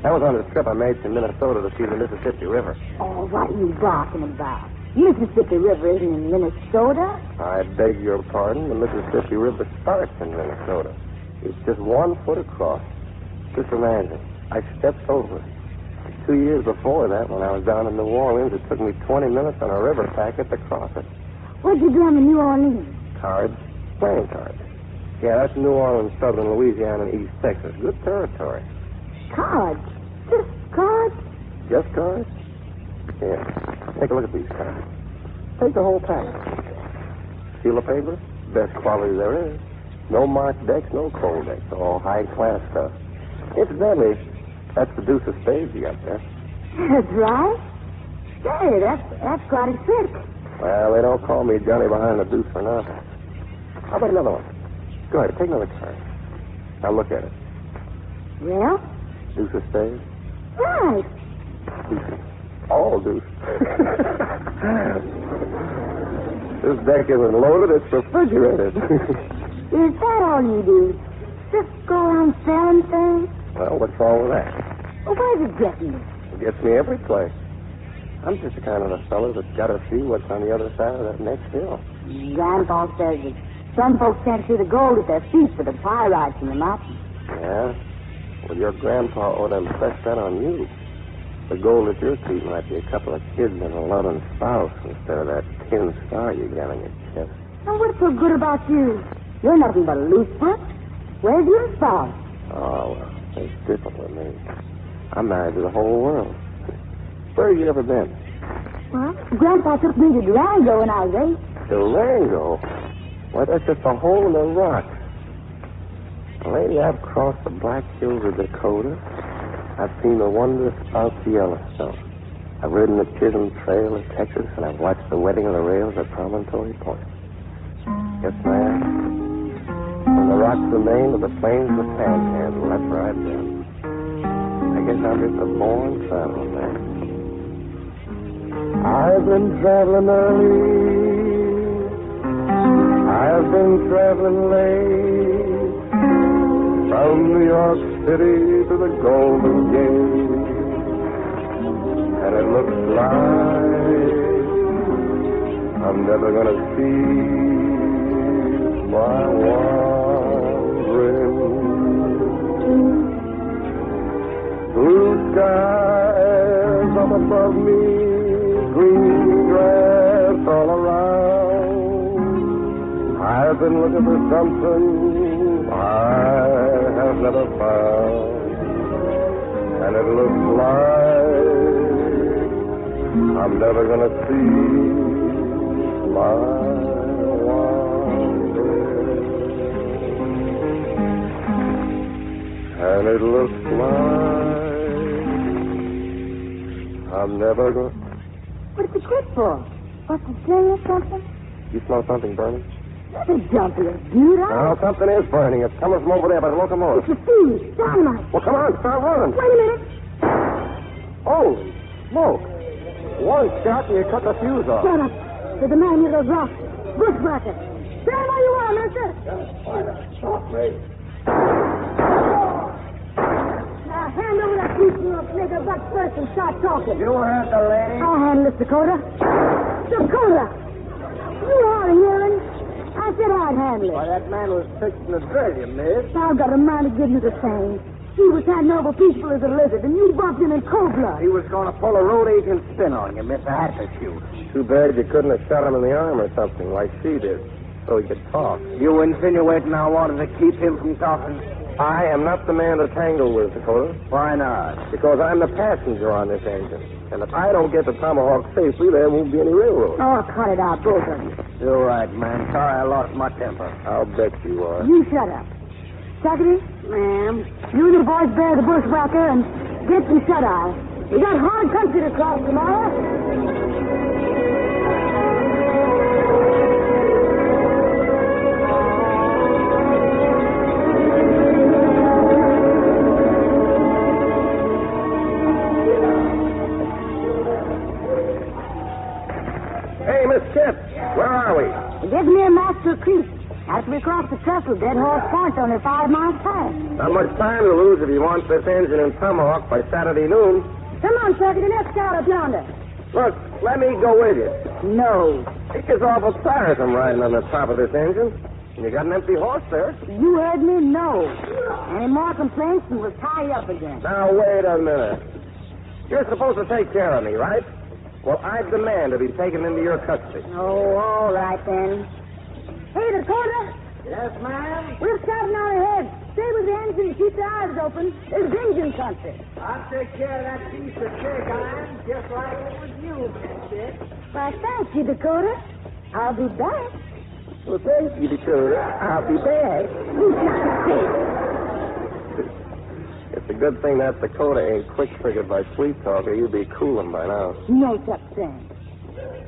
That was on the trip I made to Minnesota to see the Mississippi River. Oh, what are you talking about? Mississippi River isn't in Minnesota. I beg your pardon. The Mississippi River starts in Minnesota. It's just 1 foot across. Just imagine. I stepped over it. 2 years before that, when I was down in New Orleans, it took me 20 minutes on a river packet to cross it. What'd you drum in New Orleans? Cards. Playing cards. Yeah, that's New Orleans, southern Louisiana, and East Texas. Good territory. Cards? Just cards? Just cards? Yeah. Take a look at these cards. Take the whole pack. Seal of paper? Best quality there is. No marked decks, no cold decks. All high-class stuff. Incidentally, that's the deuce of spades you got there. That's right. Say, that's quite a trick. Well, they don't call me Johnny behind the deuce for nothing. How about another one? Go ahead, take another card. Now look at it. Well? Deuce of spades? Right. Deuce. All deuce. This deck isn't loaded, it's refrigerated. Is that all you do? Just go around selling things? Well, what's wrong with that? Well, where's it getting you? It gets me every place. I'm just the kind of a fellow that's got to see what's on the other side of that next hill. Grandpa says that some folks can't see the gold at their feet for the pyrites in the mountains. Yeah? Well, your grandpa ought to impress that on you. The gold at your feet might be a couple of kids and a loving spouse instead of that tin star you got on your chest. Now, what's so good about you? You're nothing but a loose foot. Where's your spouse? Oh, well, it's different with me. I'm married to the whole world. Where have you ever been? Well, Grandpa took me to Durango when I was 8. Durango? Why, that's just a hole in the rock. Lady, I've crossed the Black Hills of Dakota. I've seen the wondrous spouts of Yellowstone. I've ridden the Chisholm Trail of Texas, and I've watched the wetting of the rails at Promontory Point. Yes, ma'am. From the rocks of Maine to the plains of the Panhandle, that's where I've been. I guess I'm just a born traveler, man. I've been traveling early. I've been traveling late. From New York City to the Golden Gate. And it looks like I'm never gonna see my wandering. Blue skies up above me, green grass all around. I've been looking for something I have never found. And it looks like I'm never gonna see my wandering. And it looks like I'm never gonna... What's the quit for? What's the sling or something? You smell something burning? Don't jump here, dude. Well, something is burning. It's coming from over there by the locomotive. It's a fuse. Dynamite. Well, come on, start running. Wait a minute. Oh, smoke. One shot and you cut the fuse off. Shut up. There's a man near those rocks. Bushwhacker. Stand where you are, mister. Stop me. Now, hand over that piece of your nigger butt first and start talking. You heard the lady? I'll handle this, Dakota. Dakota! You are hearing? I said I'd handle it. Why, that man was fixing to drill you, miss. I've got a mind to give you the same. He was handing over peaceful as a lizard, and you bumped him in cold blood. He was going to pull a road agent spin on you, miss. I had to shoot. Too bad you couldn't have shot him in the arm or something like she did, so he could talk. You insinuating I wanted to keep him from talking? I am not the man to tangle with, Dakota. Why not? Because I'm the passenger on this engine. And if I don't get the Tomahawk safely, there won't be any railroad. Oh, cut it out, both of you. You're right, man. Sorry I lost my temper. I'll bet you are. You shut up. Secretary? Ma'am. You and the boys bear the bushwhacker and get some shut-eye. We got hard country to cross tomorrow. Hey, Miss Kip, where are we? Get near Master Creek. After we cross the trestle, Dead Horse Point, only 5 miles past. Not much time to lose if you want this engine in Tomahawk by Saturday noon. Come on, Secretary, let's scout up yonder. Look, let me go with you. No. It gets awful tiresome riding on the top of this engine. And you got an empty horse there. You heard me? No. Any more complaints and we'll tie you up again. Now, wait a minute. You're supposed to take care of me, right? Well, I demand to be taken into your custody. Oh, all right, then. Hey, Dakota. Yes, ma'am? We're scouting out ahead. Stay with the engine and keep your eyes open. It's engine country. I'll take care of that piece of pig iron just like it was you, Miss Kip. Why, thank you, Dakota. I'll be back. Well, thank you, Dakota. I'll be back. It's a good thing that Dakota ain't quick-triggered by sweet talk, or you'd be cooling by now. No such thing.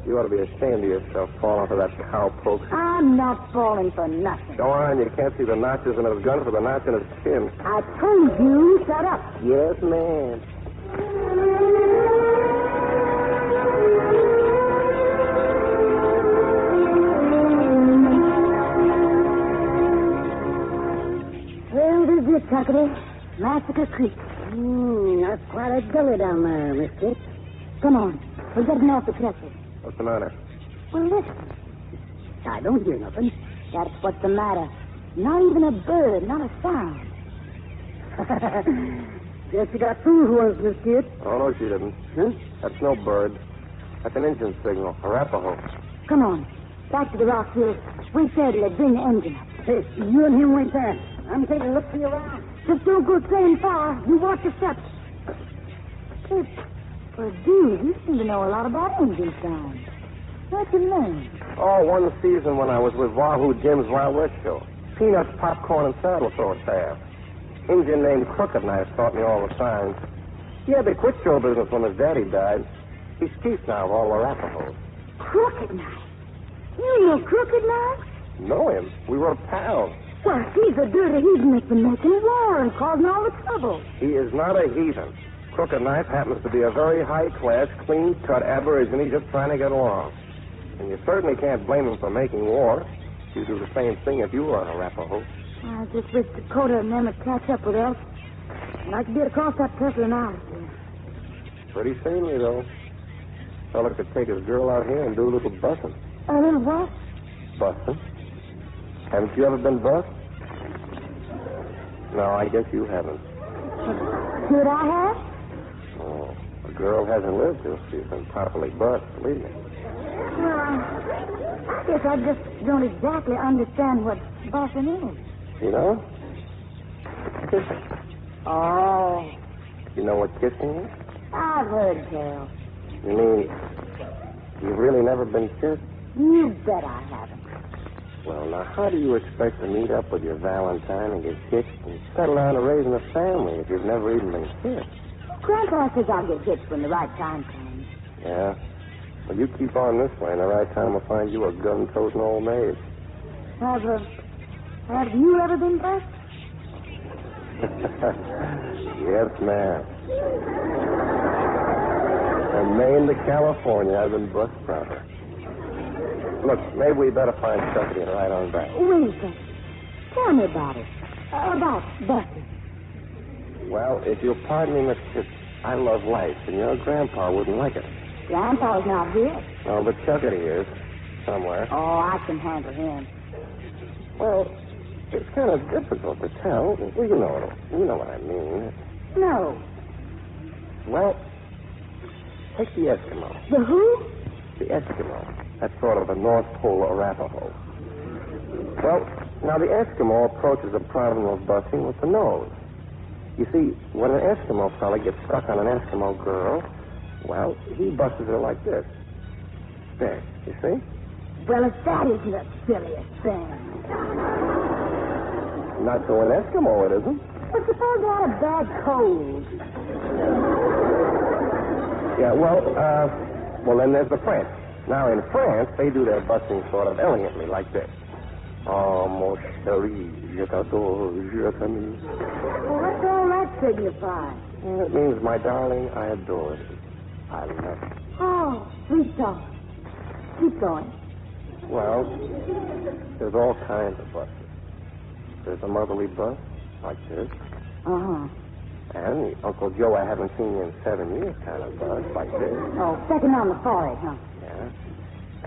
You ought to be ashamed of yourself falling for that cowpoke. I'm not falling for nothing. Go on, you can't see the notches in his gun for the notch in his chin. I told you, shut up. Yes, ma'am. Well, this is it, Tuckety. Massacre Creek. That's quite a gully down there, Miss Kip. Come on. We're getting off the trestle. What's the matter? Well, listen. I don't hear nothing. That's what's the matter. Not even a bird, not a sound. Guess you got food once, Miss Kip. Oh, no, she didn't. Huh? That's no bird. That's an engine signal, Arapaho. Come on. Back to the rock hill. Wait there till they bring the engine up. Hey, you and him wait there. I'm taking a look for you around. Just don't go staying far. You watch your steps. Hey, well, dude, you seem to know a lot about engine sounds. What's your name? Oh, one season when I was with Wahoo Jim's Wild West show. Peanuts, popcorn, and saddle sore staff. Indian named Crooked Knife taught me all the signs. He had to quit show business when his daddy died. He's chief now of all the Arapahoes. Crooked Knife? You know Crooked Knife? Know him. We were pals. Well, he's a dirty heathen that's been making war and causing all the trouble. He is not a heathen. Crooked Knife happens to be a very high-class, clean-cut aborigine just trying to get along. And you certainly can't blame him for making war. You'd do the same thing if you were an Arapaho. I just wish Dakota and them would catch up with us. I'd like to get across that trestle and out. Pretty seemly, though. Fella could take his girl out here and do a little bussing. A little what? Bussing? Haven't you ever been bussed? No, I guess you haven't. Should I have? Oh, a girl hasn't lived till she's been properly bussed, believe me. I guess I just don't exactly understand what bussing is. You know? Kissing. Oh. You know what kissing is? I've heard tell. You mean you've really never been kissed? You bet I haven't. Well, now, how do you expect to meet up with your Valentine and get hitched and settle down to raising a family if you've never even been kissed? Grandpa says I'll get hitched when the right time comes. Yeah? Well, you keep on this way, and the right time will find you a gun-toting old maid. Have you ever been bused? Yes, ma'am. From Maine to California, I've been bus proper. Look, maybe we better find Chesterton and ride on back. Wait a second. Tell me about it. About busing. Well, if you'll pardon me, Miss Kitts, I love life, and your grandpa wouldn't like it. Grandpa's not here. No, but Chuckity is. Somewhere. Oh, I can handle him. Well, it's kind of difficult to tell. Well, you know what I mean. No. Well, take the Eskimo. The who? The Eskimo. That's sort of the North Pole Arapaho. Well, now the Eskimo approaches the problem of busing with the nose. You see, when an Eskimo fella gets stuck on an Eskimo girl, well, he busts her like this. There, you see? Well, if that isn't the silliest thing. Not to an Eskimo, it isn't. But suppose they had a bad cold. Yeah, well, then there's the French. Now, in France, they do their busting sort of elegantly, like this. Oh, mon chéri, je t'adore, je t'aime. Well, what's all that signify? It means, my darling, I adore you. I love you. Oh, sweet talk. Keep going. Well, there's all kinds of buses. There's a motherly bus, like this. Uh-huh. And the Uncle Joe I haven't seen you in 7 years kind of bus, like this. Oh, second on the forehead, huh? Yeah.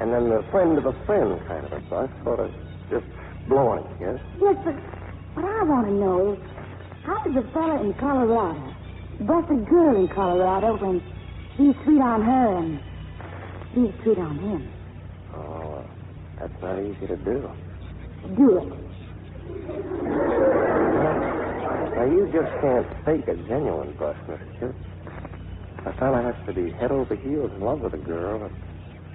And then the friend of a friend kind of a bus, sort of just blowing, yes? Yes, but what I want to know is, how does a fella in Colorado bust a girl in Colorado when he's sweet on her and she's sweet on him? Oh, that's not easy to do. Do it. Now, you just can't fake a genuine bust, Mr. Kitts. A fella has to be head over heels in love with a girl. And,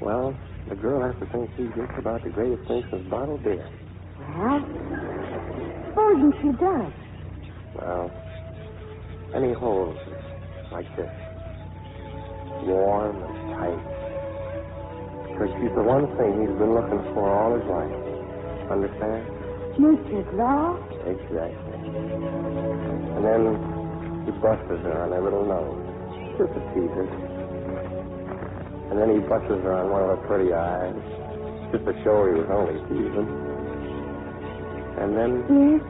well, the girl has to think she's just about the greatest thing since bottled beer. Well, supposing she does. Well, then he holds her like this. Warm and tight. Because she's the one thing he's been looking for all his life. Understand? Nature's law? Exactly. And then he busts her on her little nose. Just to tease her. And then he busts her on one of her pretty eyes. Just to show he was only teasing. And then... Yes?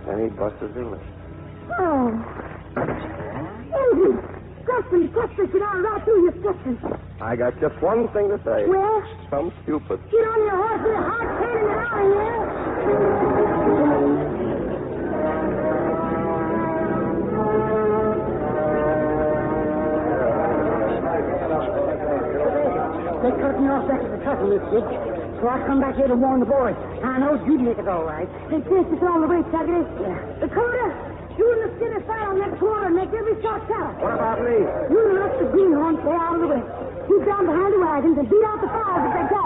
Then he busts her lips. Oh. Andrew! Justin, get out right through your Justin. I got just one thing to say. Well? Some stupid. Get on your horse with a hot cane and get out of here. They cut me off back at the tussle, Miss Kid. So I come back here to warn the boys. I know you'd make it all right. They chased us all the way, Chuckity. Yeah. Dakota, you and the Skinner fight on that quarter and make every shot count. What about me? You let the greenhorns stay out of the way. Keep down behind the wagons and beat out the fires as they go.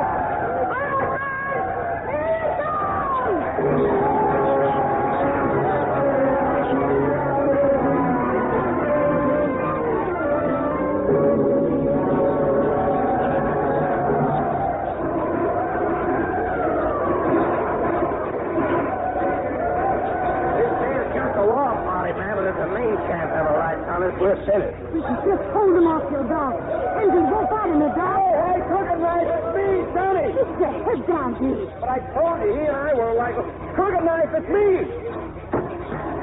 We're finished. We can just hold them off your dog. Andrew, won't fight him, dog. Hey, Crooked Knife, it's me, Sonny. Keep your head down, dude. But I told you, he and I were like... Crooked Knife, it's me.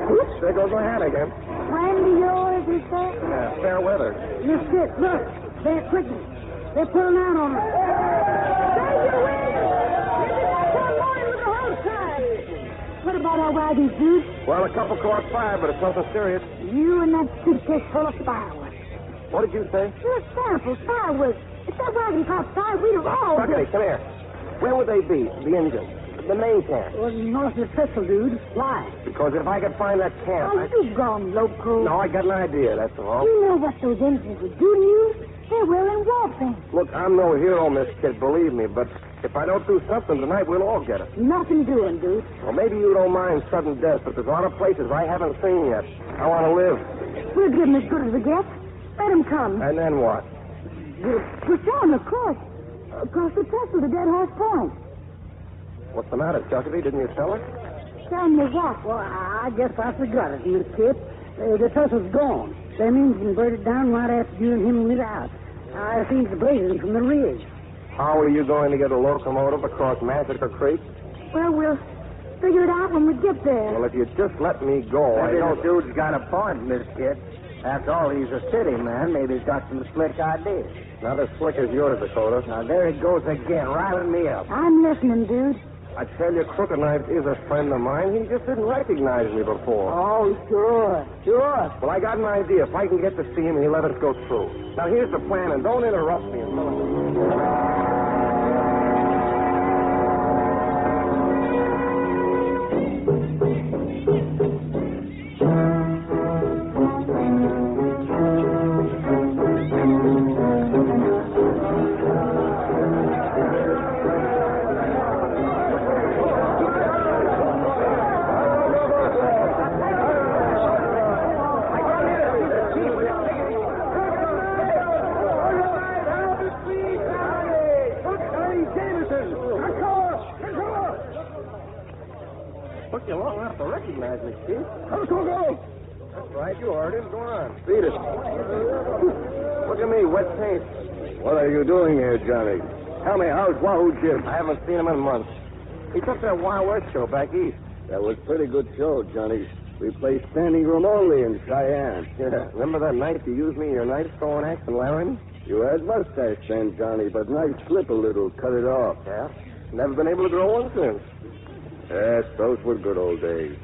Oops, there goes my hat again. Friend of yours, he said? Yeah, fair weather. Miss Kit, look. They're quickening. They're pulling out on us. There you win! Maybe that's one more with the whole side. What about our wagons, dude? Well, a couple caught fire, but it's nothing serious. You and that suitcase full of fireworks. What did you say? Just samples, fireworks. If that wagon caught fire, we'd have all... Okay, come here. Where would they be, the engine? The main camp? Well, north of Thistle, dude. Why? Because if I could find that camp... Oh, you've gone loco. No, I got an idea, that's all. You know what those engines would do to you? They're wearing war paint. Look, I'm no hero, Miss Kid, believe me, but if I don't do something tonight, we'll all get it. Nothing doing, dude. Well, maybe you don't mind sudden death, but there's a lot of places I haven't seen yet. I want to live. We'll give them as good as we get. Let them come. And then what? We'll show them, of course. Across the trestle to Dead Horse Point. What's the matter, Chuckity? Didn't you sell it? Tell me what? Well, I guess I forgot it, Miss Kip. The tussle's gone. Them engine burnt down right after you and him went out. I seen the blazing from the ridge. How are you going to get a locomotive across Massacre Creek? Well, we'll figure it out when we get there. Well, if you just let me go, That I know... little dude's got a point, Miss Kit. After all, he's a city man. Maybe he's got some slick ideas. Not as slick as yours, Dakota. Now, there he goes again, riling me up. I'm listening, dude. I tell you, Crooked Knives is a friend of mine. He just didn't recognize me before. Oh, sure. Well, I got an idea. If I can get to see him, he'll let us go through. Now, here's the plan, and don't interrupt me until I'm... Took you long enough to recognize me, Chief. Go. That's right, you heard him. Go on. Beat it. Look at me, wet paint. What are you doing here, Johnny? Tell me, how's Wahoo Jim? I haven't seen him in months. He took that Wild West show back east. That was a pretty good show, Johnny. We played standing room only in Cheyenne. Yeah. Remember that night you used me in your night throwing axe and Laramie? You had mustache then, Johnny, but knife slip a little, cut it off. Yeah. Never been able to grow one since. Yes, those were good old days.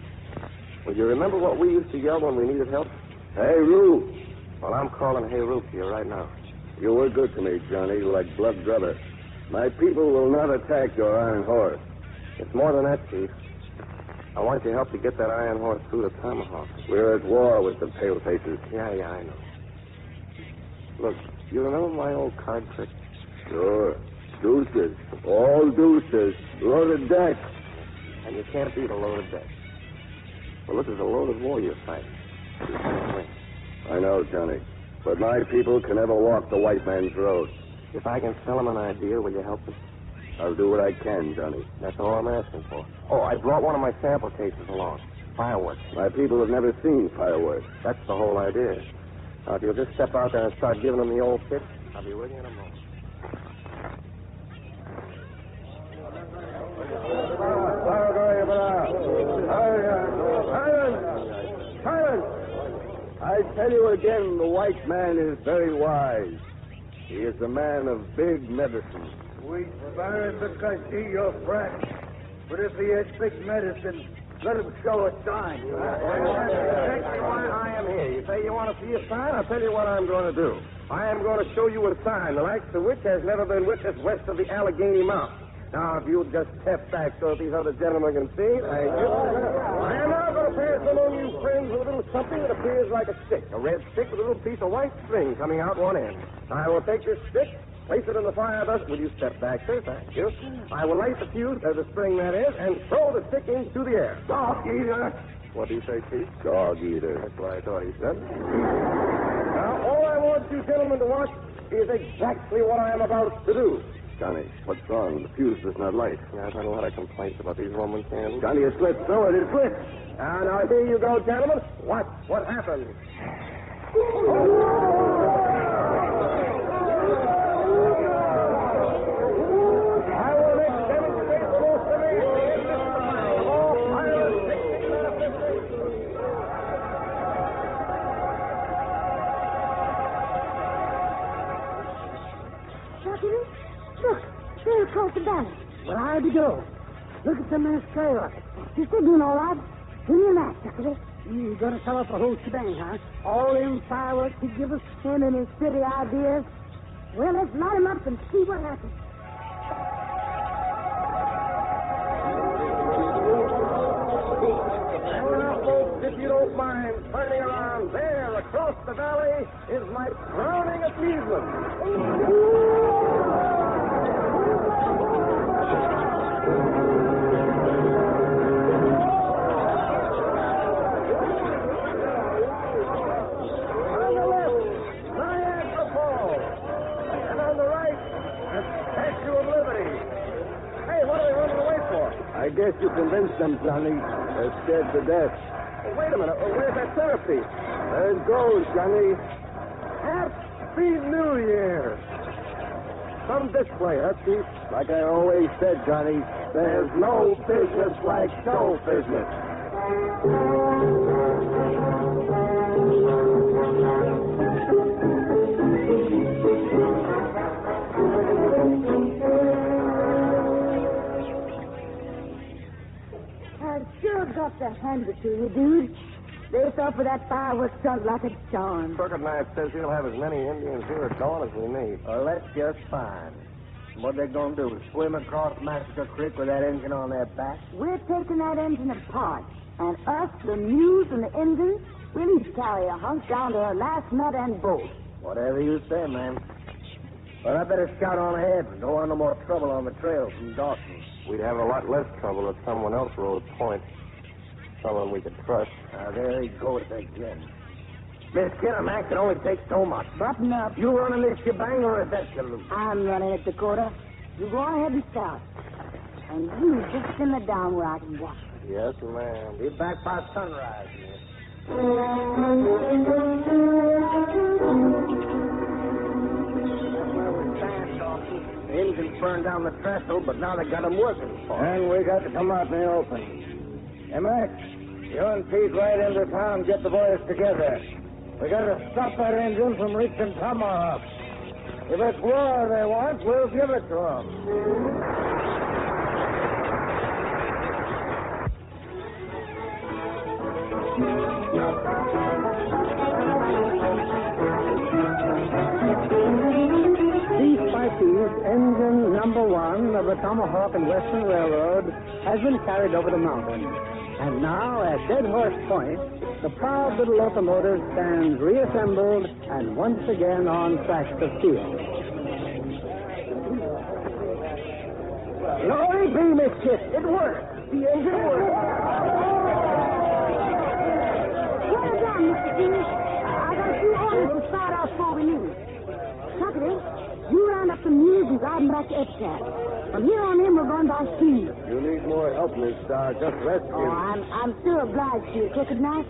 Well, you remember what we used to yell when we needed help? Hey, Roo. Well, I'm calling Hey Roo to you right now. You were good to me, Johnny, like blood brother. My people will not attack your iron horse. It's more than that, Chief. I want your help to get that iron horse through the Tomahawk. We're at war with the palefaces. Yeah, I know. Look, you remember my old card trick? Sure. Deuces. All deuces. Loaded deck. And you can't beat a loaded deck. Well, this is a loaded war you're fighting. I know, Johnny. But my people can never walk the white man's road. If I can sell them an idea, will you help me? I'll do what I can, Johnny. That's all I'm asking for. Oh, I brought one of my sample cases along. Fireworks. My people have never seen fireworks. That's the whole idea. Now, if you'll just step out there and start giving them the old pitch, I'll be with you in a moment. Silence! I tell you again, the white man is very wise. He is a man of big medicine. We fire because he your friend. But if he has big medicine, let him show a sign. Exactly why I am here. You say you want to see a sign? I'll tell you what I'm going to do. I am going to show you a sign, the likes of which has never been witnessed west of the Allegheny Mountain. Now, if you'll just step back so that these other gentlemen can see, thank you. I am now going to pass among you friends with a little something that appears like a stick, a red stick with a little piece of white string coming out one end. I will take this stick, place it in the fire dust. Will you step back, sir? Thank you. I will light the fuse, the string that is, and throw the stick into the air. Dog eater. What do you say, Chief? Dog eater. That's what I thought he said. Now, all I want you gentlemen to watch is exactly what I am about to do. Johnny, what's wrong? The fuse does not light. Yeah, I've had a lot of complaints about these Roman candles. Johnny, it slipped. Throw it. It slipped. Now, here you go, gentlemen. Watch what happens. I will next demonstrate the most amazing of all pyrotechnic manifestations. Chuckity, look, there across the valley. Well, how'd you go? Look at some of this skyrocket. You're still doing all right. Give me a match, Chuckity. You're going to sell us the whole shebang, huh? All them fireworks to give us him and his city ideas. Well, let's light him up and see what happens. Well, now, folks, if you don't mind turning around there across the valley is my crowning achievement. Statue of Liberty. Hey, what are they running away for? I guess you convinced them, Johnny. They're scared to death. Oh, wait a minute. Where's that centipede? There it goes, Johnny. Happy New Year. Some display, huh, Chief? Like I always said, Johnny, there's no business like show business. I sure got to hand it to you, dude. They thought for that fireworks stunt like a charm. Crooked Knife says he'll have as many Indians here at dawn as we need. Well, that's just fine. What they gonna do, swim across Massacre Creek with that engine on their back? We're taking that engine apart. And us, the mules and the engines, we'll each carry a hunk down to her last nut and bolt. Whatever you say, man. Well, I better scout on ahead and don't want no more trouble on the trail from Dawson. We'd have a lot less trouble if someone else rode point. Someone we could trust. There he goes again. Miss Kinamax, it only takes so much. Button up. You running this shebang or is that your loose? I'm running it, Dakota. You go on ahead and scout. And you just simmer down where I can watch. Yes, ma'am. Be back by sunrise, miss. The engines burned down the trestle, but now they got them working for us. And we got to come out in the open. Hey, Max, you and Pete ride into town and get the boys together. We got to stop that engine from reaching Tomahawk. If it's war they want, we'll give it to them. Engine number 1 of the Tomahawk and Western Railroad has been carried over the mountain. And now, at Dead Horse Point, the proud little locomotive stands reassembled and once again on tracks of steel. Glory be, Miss Kit. It worked. The engine worked. Well done, Mr. King. I got a few orders to start out before we leave. Tucker, you round up the mules and drive them back to Epcot. From here on in, we're going by speed. You need more help, Miss Starr. Just rescue. Oh, I'm still obliged to you, Crooked Knife.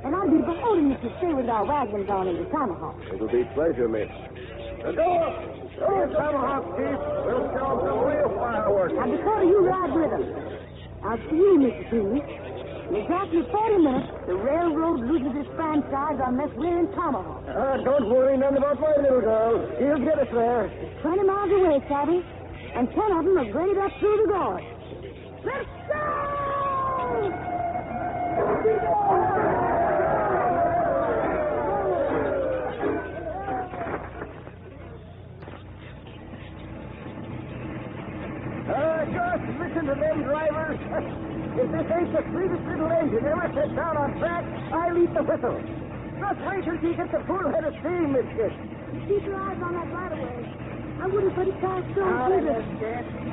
And I'd be beholden if you stay with our wagons on in the Tomahawk. It'll be a pleasure, miss. The door! Door, Tomahawk, Chief. We'll show them some real fireworks. Now, Dakota, you ride with us. I'll see you, Mr. King. In exactly 40 minutes, the railroad loses its franchise unless we're in Tomahawk. Don't worry none about my little girl. He'll get us there. 20 miles away, Savvy. And 10 of them are graded up through the gorge. Let's go! Just listen to them drivers. If this ain't the sweetest little engine ever set down on track, I'll eat the whistle. Just wait till she gets a full head of steam, Miss Kit. Keep your eyes on that right away. I wouldn't put it past so either.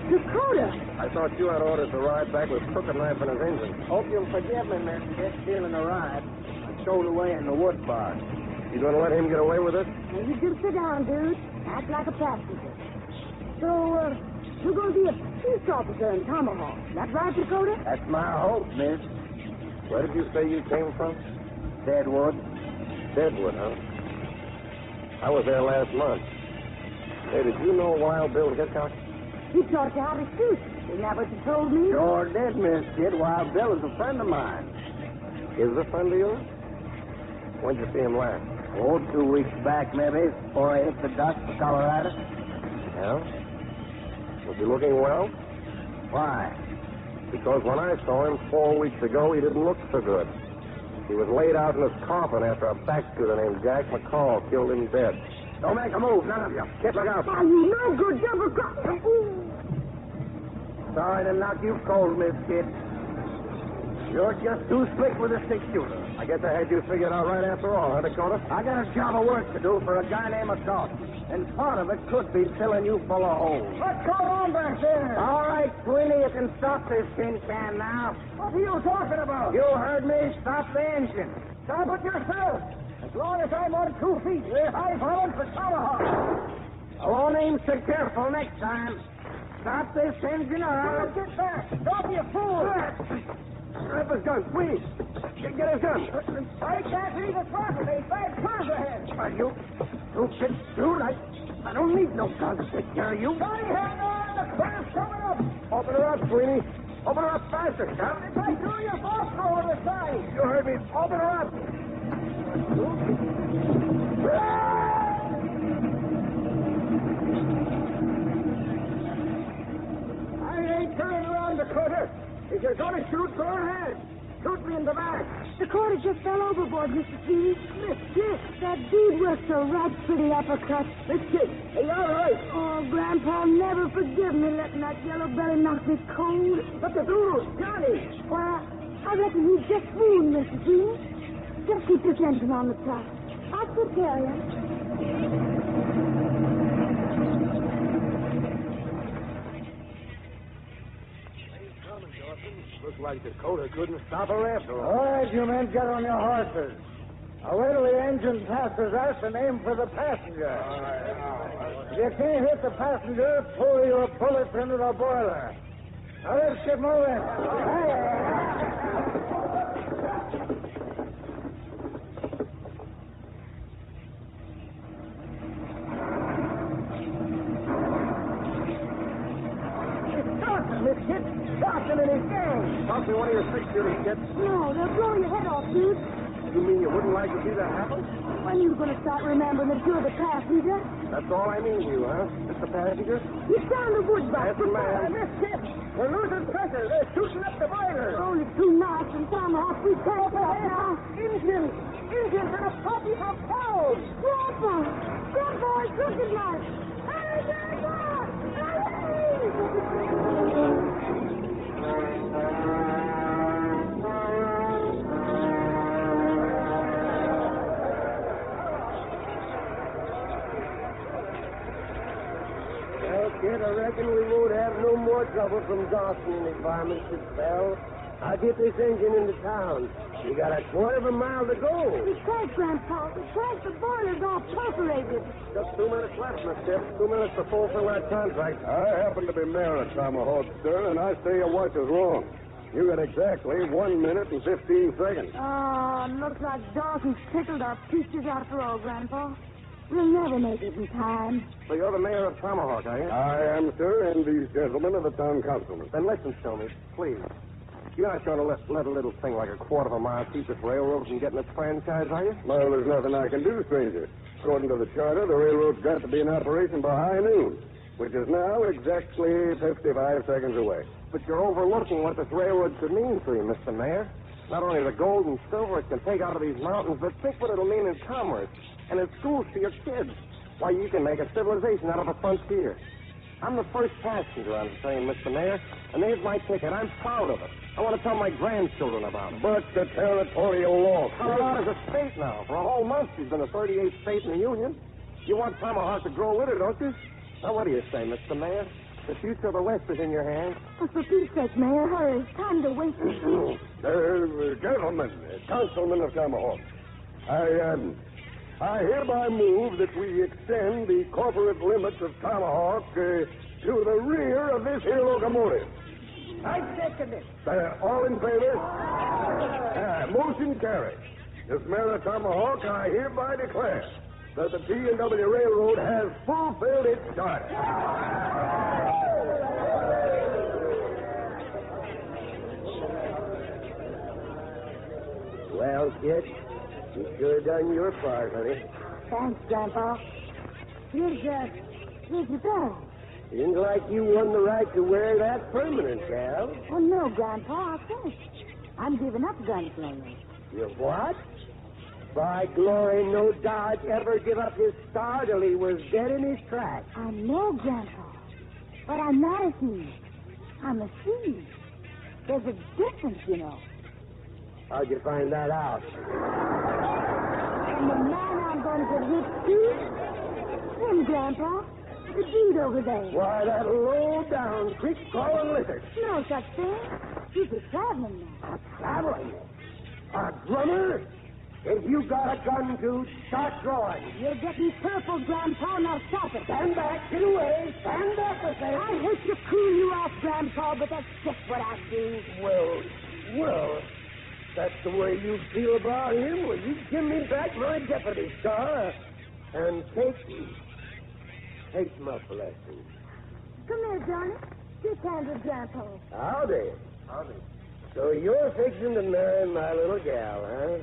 Dakota! I thought you had orders to ride back with Crooked Knife and his engine. Hope you'll forgive me, Miss Kit, stealing a ride. I stowed away in the wood box. You going to let him get away with it? Now, you just sit down, dude. Act like a passenger. So, you're going to be a peace officer in Tomahawk. That right, Dakota? That's my hope, miss. Where did you say you came from? Deadwood. Deadwood, huh? I was there last month. Hey, did you know Wild Bill Hitchcock? He taught you how to shoot. Isn't that what you told me? Sure did, Miss Kid. Wild Bill is a friend of mine. Is a friend of yours? When'd you see him last? Oh, 2 weeks back, maybe, before I hit the dust for Colorado. Yeah? Was he looking well? Why? Because when I saw him 4 weeks ago, he didn't look so good. He was laid out in his coffin after a backshooter named Jack McCall killed him dead. Don't make a move, none of you. Kid, look out. Oh, you no good jump across. Sorry to knock you cold, Miss Kid. You're just too slick with a six-shooter. I guess I had you figured out right after all, huh, Dakota? I got a job of work to do for a guy named McCall. And part of it could be filling you full of holes. What's going on back there? All right, Sweeney, you can stop this tin can now. What are you talking about? You heard me. Stop the engine. Stop it yourself. As long as I'm on 2 feet, we're high-falling for Tomahawk. I won't aim so careful next time. Stop this engine or I'll get back. Don't be a fool. Grab his gun, please. Get his gun. I can't see the throttle. There's 5 cars ahead. Are you get through? I don't need no gun to take care of you. Johnny, hang on. The car's coming up. Open her up, Sweeney. Open her up faster, Scout. If I do, your boss go on the side. You heard me. Open her up. I ain't turning around the corner. If you're going to shoot, go ahead. Shoot me in the back. The quarter just fell overboard, Mr. Sweeney. Miss Kid. That dude works a right pretty uppercut. Miss Kid, are you all right? Oh, Grandpa, never forgive me letting that yellow belly knock me cold. But the dude, Johnny. Why, I reckon he's just fooling, Mr. Sweeney. Just keep this engine on the track. I'll take care of you. Looks like Dakota couldn't stop her after all. All right, you men, get on your horses. Now, wait till the engine passes us and aim for the passenger. If you can't hit the passenger, pull your bullets into the boiler. Now, let's get moving. It's Dawson, Miss Kit. Dawson and his gang. Probably one of your 6-shooter kids. No, they'll blow your head off, dude. You mean you wouldn't like to see that happen? When are you going to start remembering that you're the passenger? That's all I mean, you, huh? Mr. Passenger? You sound a woodbox. That's the man. Miss Kit, we're losing pressure. They're shooting up the boiler. Only 2 knots and tomahawk. We can't stop now. Engines and a puppy from cows. Grandpa! Grandpa, it's looking like. Hurry, Grandpa! Hurry! Kid, I reckon we won't have no more trouble from Dawson and his varmints this spell. I'll get this engine into town. You got a quarter of a mile to go. Besides, Grandpa, besides the boiler's all perforated. Just 2 minutes left, Mister. 2 minutes to fulfill that contract. I happen to be mayor of Tomahawk, sir, and I say your watch is wrong. You got exactly 1 minute and 15 seconds. Oh, looks like Dawson's tickled our peaches after all, Grandpa. We'll never make it in time. So you're the mayor of Tomahawk, are you? I am, sir, and these gentlemen are the town councilmen. Then listen to me, please. You're not going to let a little thing like a quarter of a mile keep this railroad from getting its franchise, are you? Well, there's nothing I can do, stranger. According to the charter, the railroad's got to be in operation by high noon, which is now exactly 55 seconds away. But you're overlooking what this railroad could mean for you, Mr. Mayor. Not only the gold and silver it can take out of these mountains, but think what it'll mean in commerce and in schools for your kids. Why, you can make a civilization out of a frontier. I'm the first passenger on the train, Mr. Mayor, and there's my ticket. I'm proud of it. I want to tell my grandchildren about it. But the territorial law. Colorado's a state now. For a whole month, she's been the 38th state in the Union. You want Tomahawk to grow with her, don't you? Now, what do you say, Mr. Mayor? The future of the West is in your hands. Oh, for Pete's sake, Mayor, hurry. Time to waste this. Gentlemen, councilmen of Tomahawk, I hereby move that we extend the corporate limits of Tomahawk to the rear of this here locomotive. I second it. All in favor? Motion carried. As mayor of Tomahawk, I hereby declare that the T&W Railroad has fulfilled its charter. Well, kid, you sure done your part, honey. Thanks, Grandpa. Here's your bell. Seems like you won the right to wear that permanent, gal. Oh, no, Grandpa, I can't. I'm giving up gunslinging. You what? By glory, no Dodge ever give up his star till he was dead in his tracks. I know, Grandpa, but I'm not a thief. I'm a thief. There's a difference, you know. How'd you find that out? And the man I'm going to get hit to? Him, Grandpa. The dude over there. Why, that low-down, creek-crawling lizard. No such thing. He's a traveling man. A traveling man? A drummer? If you got a gun, dude, start drawing. You're getting purple, Grandpa. Now stop it. Stand back. Get away. Stand up, I say. I hate to cool you off, Grandpa, but that's just what I do. Well, that's the way you feel about him. Well, you give me back my deputy star and take my blessing. Come here, Johnny. Shake hands with Grandpa. Howdy. So you're fixing to marry my little gal, huh?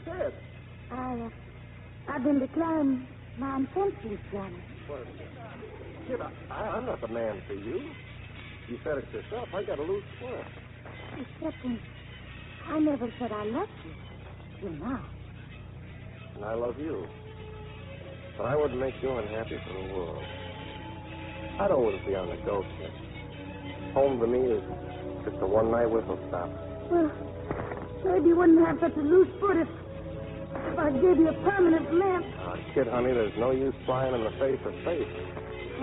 Yes. I've been declaring my intentions, Johnny. Well, kid, I'm not the man for you. You said it yourself. I got a loose square. Excepting, I never said I loved you. You're not. And I love you. But I wouldn't make you unhappy for the world. I don't want to be on the go, kid. Home to me is just a one-night whistle stop. Well, maybe you wouldn't have such a loose foot if I gave you a permanent limp. Kid, honey, there's no use flying in the face of fate.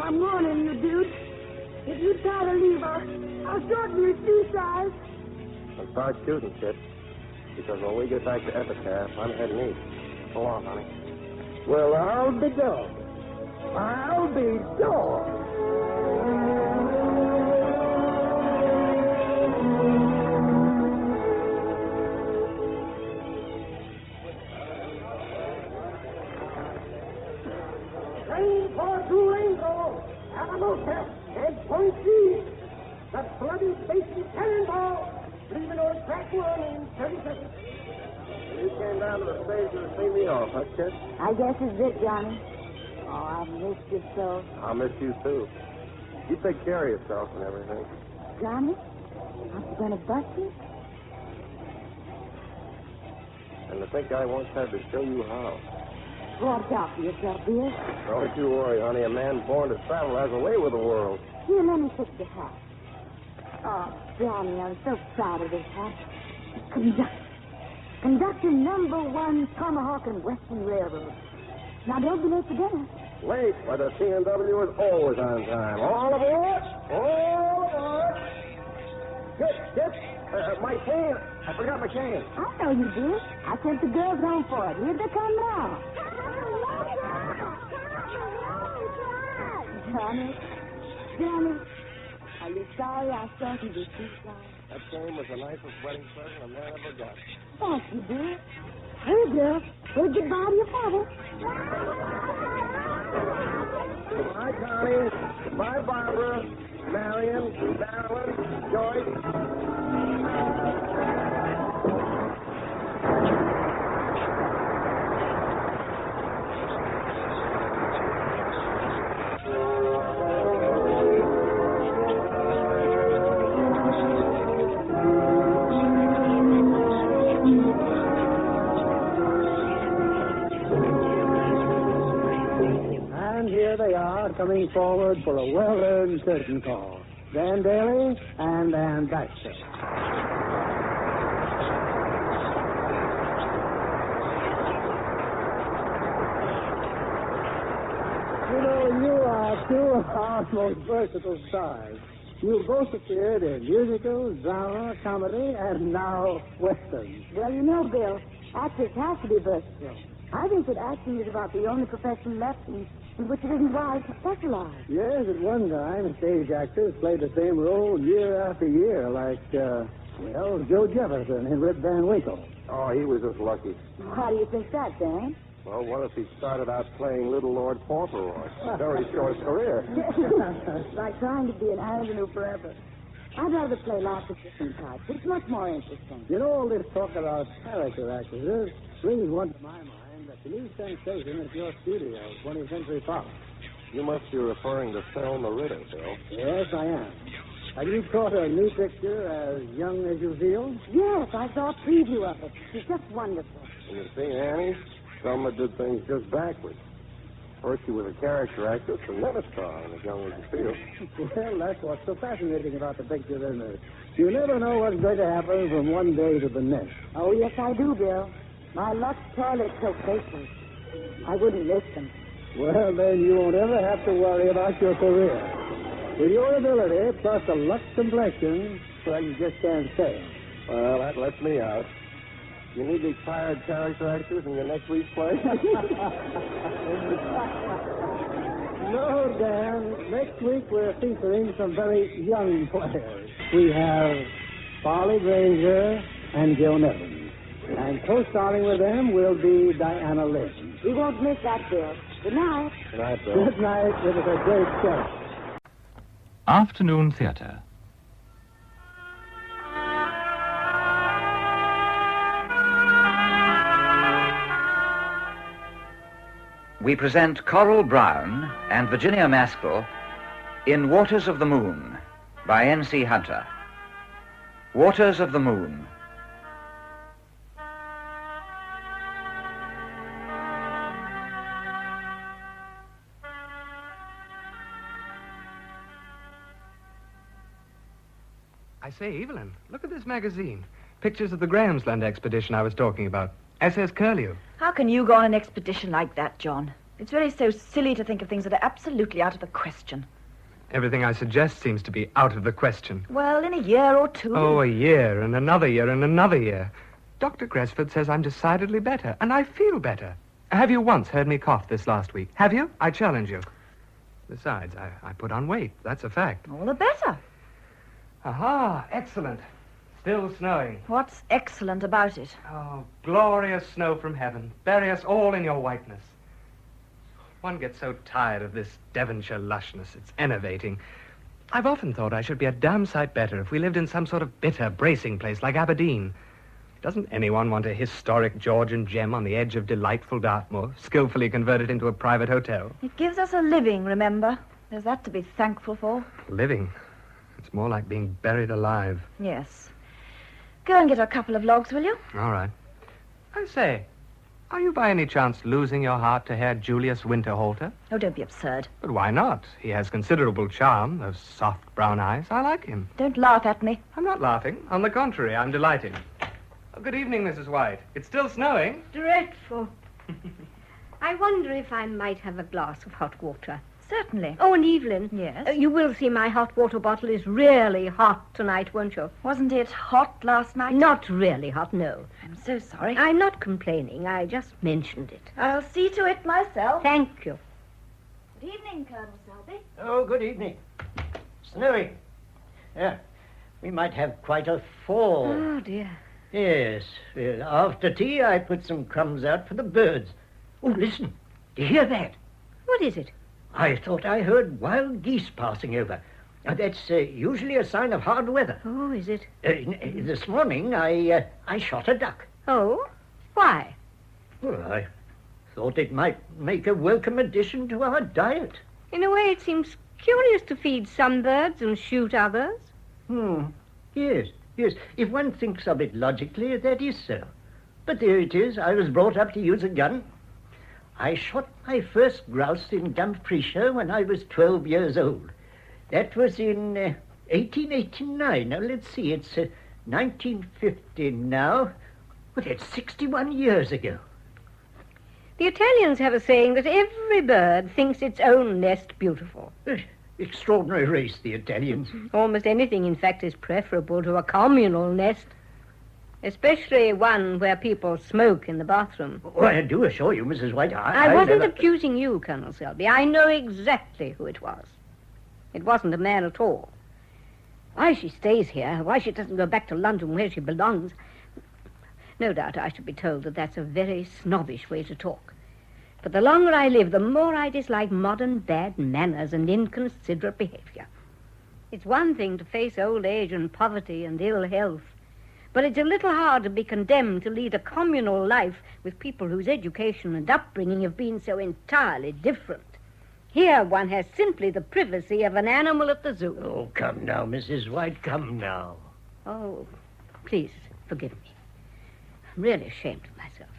I'm warning you, dude. If you try to leave, I'll shorten your shoe size. And start shooting, kid. Because when we get back to Epitaph, I'm heading east. So long, honey. Well, I'll be dog. I'll be dog. Train for Durango. Alamosa and Point C. The bloody basic cannonball. Leaving on track 1 in 30 seconds. You came down to the station to see me off, huh, kid? I guess it's it, Johnny. Oh, I've missed you so. I'll miss you, too. You take care of yourself and everything. Johnny, aren't you going to bust me? And to think I once had to show you how. Watch out for yourself, dear. Don't you worry, honey. A man born to travel has a way with the world. Here, let me fix your hat. Oh, Johnny, I'm so proud of this hat. Conductor #1 Tomahawk and Western Railroad. Now, don't be late for dinner. Late, but the T&W is always on time. All aboard! All aboard! Skip! My cane! I forgot my cane. I know you did. I sent the girls home for it. Here they come now. Johnny, are you sorry I started this too far? That cane was the nicest wedding present a man ever got. Thank you, dear. Hey, girl, say goodbye to your father. Goodbye, Connie. Goodbye, Barbara. Marion, Marilyn, Joyce. Coming forward for a well-earned curtain call. Dan Daly and Dan Baxter. You know, you are two of our most versatile stars. You both appeared in musicals, drama, comedy, and now westerns. Well, you know, Bill, actors have to be versatile. I think that acting is about the only profession left in which it isn't wise to specialize. Yes, at one time, stage actors played the same role year after year, like, Joe Jefferson in Rip Van Winkle. Oh, he was just lucky. How do you think that, Dan? Well, what if he started out playing Little Lord Fauntleroy? A very short career. Like trying to be an ingenue forever. I'd rather play lots of different types. It's much more interesting. You know, all this talk about character actors brings one to my mind. The new sensation at your studio, 20th Century Fox. You must be referring to Thelma Ritter, Bill. Yes, I am. Have you caught a new picture, As Young as You Feel? Yes, I saw a preview of it. She's just wonderful. And you see, Annie, Thelma did things just backwards. First she was a character actress and then a star in As Young as You Feel. Well, that's what's so fascinating about the picture, isn't it? You never know what's going to happen from one day to the next. Oh, yes, I do, Bill. My Lux toilets so faithful. I wouldn't miss them. Well, then you won't ever have to worry about your career. With your ability, plus a Lux complexion, well, you just can't say. Well, that lets me out. You need expired character actors in your next week's play? No, Dan. Next week we're featuring some very young players. We have Farley Granger and Joe Nevins. And co-starring with them will be Diana Lynn. We won't miss that, Bill. Good night. Good night, Bill. Good night. It was a great show. Afternoon Theatre. We present Coral Brown and Virginia Maskell in Waters of the Moon by N.C. Hunter. Waters of the Moon. I say, Evelyn, look at this magazine. Pictures of the Grahamsland expedition I was talking about. SS Curlew. How can you go on an expedition like that, John? It's really so silly to think of things that are absolutely out of the question. Everything I suggest seems to be out of the question. Well, in a year or two... Oh, a year and another year and another year. Dr. Cresford says I'm decidedly better, and I feel better. Have you once heard me cough this last week? Have you? I challenge you. Besides, I put on weight. That's a fact. All the better. Aha, excellent. Still snowing. What's excellent about it? Oh, glorious snow from heaven. Bury us all in your whiteness. One gets so tired of this Devonshire lushness. It's enervating. I've often thought I should be a damn sight better if we lived in some sort of bitter, bracing place like Aberdeen. Doesn't anyone want a historic Georgian gem on the edge of delightful Dartmoor, skillfully converted into a private hotel? It gives us a living, remember? There's that to be thankful for. Living? It's more like being buried alive. Yes. Go and get a couple of logs, will you? All right. I say, are you by any chance losing your heart to Herr Julius Winterhalter? Oh, don't be absurd. But why not? He has considerable charm, those soft brown eyes. I like him. Don't laugh at me. I'm not laughing. On the contrary, I'm delighted. Oh, good evening, Mrs. White. It's still snowing. Dreadful. I wonder if I might have a glass of hot water. Certainly. Oh, and Evelyn. Yes? You will see my hot water bottle is really hot tonight, won't you? Wasn't it hot last night? Not really hot, no. I'm so sorry. I'm not complaining. I just mentioned it. I'll see to it myself. Thank you. Good evening, Colonel Selby. Oh, good evening. Snowing. Yeah, we might have quite a fall. Oh, dear. Yes. After tea, I put some crumbs out for the birds. Oh, listen. Do you hear that? What is it? I thought I heard wild geese passing over. That's usually a sign of hard weather. Oh, is it? This morning, I shot a duck. Oh? Why? Well, I thought it might make a welcome addition to our diet. In a way, it seems curious to feed some birds and shoot others. Yes. If one thinks of it logically, that is so. But there it is. I was brought up to use a gun. I shot my first grouse in Dumfriesshire when I was 12 years old. That was in 1889. Now, let's see, it's 1950 now. Well, that's 61 years ago. The Italians have a saying that every bird thinks its own nest beautiful. Extraordinary race, the Italians. Almost anything, in fact, is preferable to a communal nest. Especially one where people smoke in the bathroom. Oh, I do assure you, Mrs. White, I wasn't accusing you, Colonel Selby. I know exactly who it was. It wasn't a man at all. Why she stays here, why she doesn't go back to London where she belongs. No doubt I should be told that that's a very snobbish way to talk. But the longer I live, the more I dislike modern bad manners and inconsiderate behavior. It's one thing to face old age and poverty and ill health. But it's a little hard to be condemned to lead a communal life with people whose education and upbringing have been so entirely different. Here one has simply the privacy of an animal at the zoo. Oh, come now, Mrs. White, come now. Oh, please forgive me. I'm really ashamed of myself.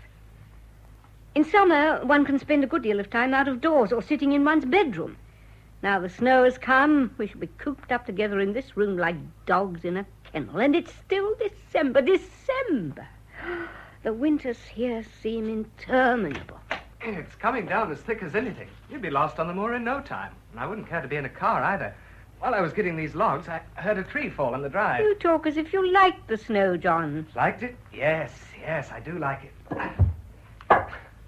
In summer, one can spend a good deal of time out of doors or sitting in one's bedroom. Now the snow has come, we shall be cooped up together in this room like dogs in a kennel, and it's still December. The winters here seem interminable. It's coming down as thick as anything. You'd be lost on the moor in no time. And I wouldn't care to be in a car either. While I was getting these logs, I heard a tree fall on the drive. You talk as if you liked the snow, John. Liked it? Yes, I do like it.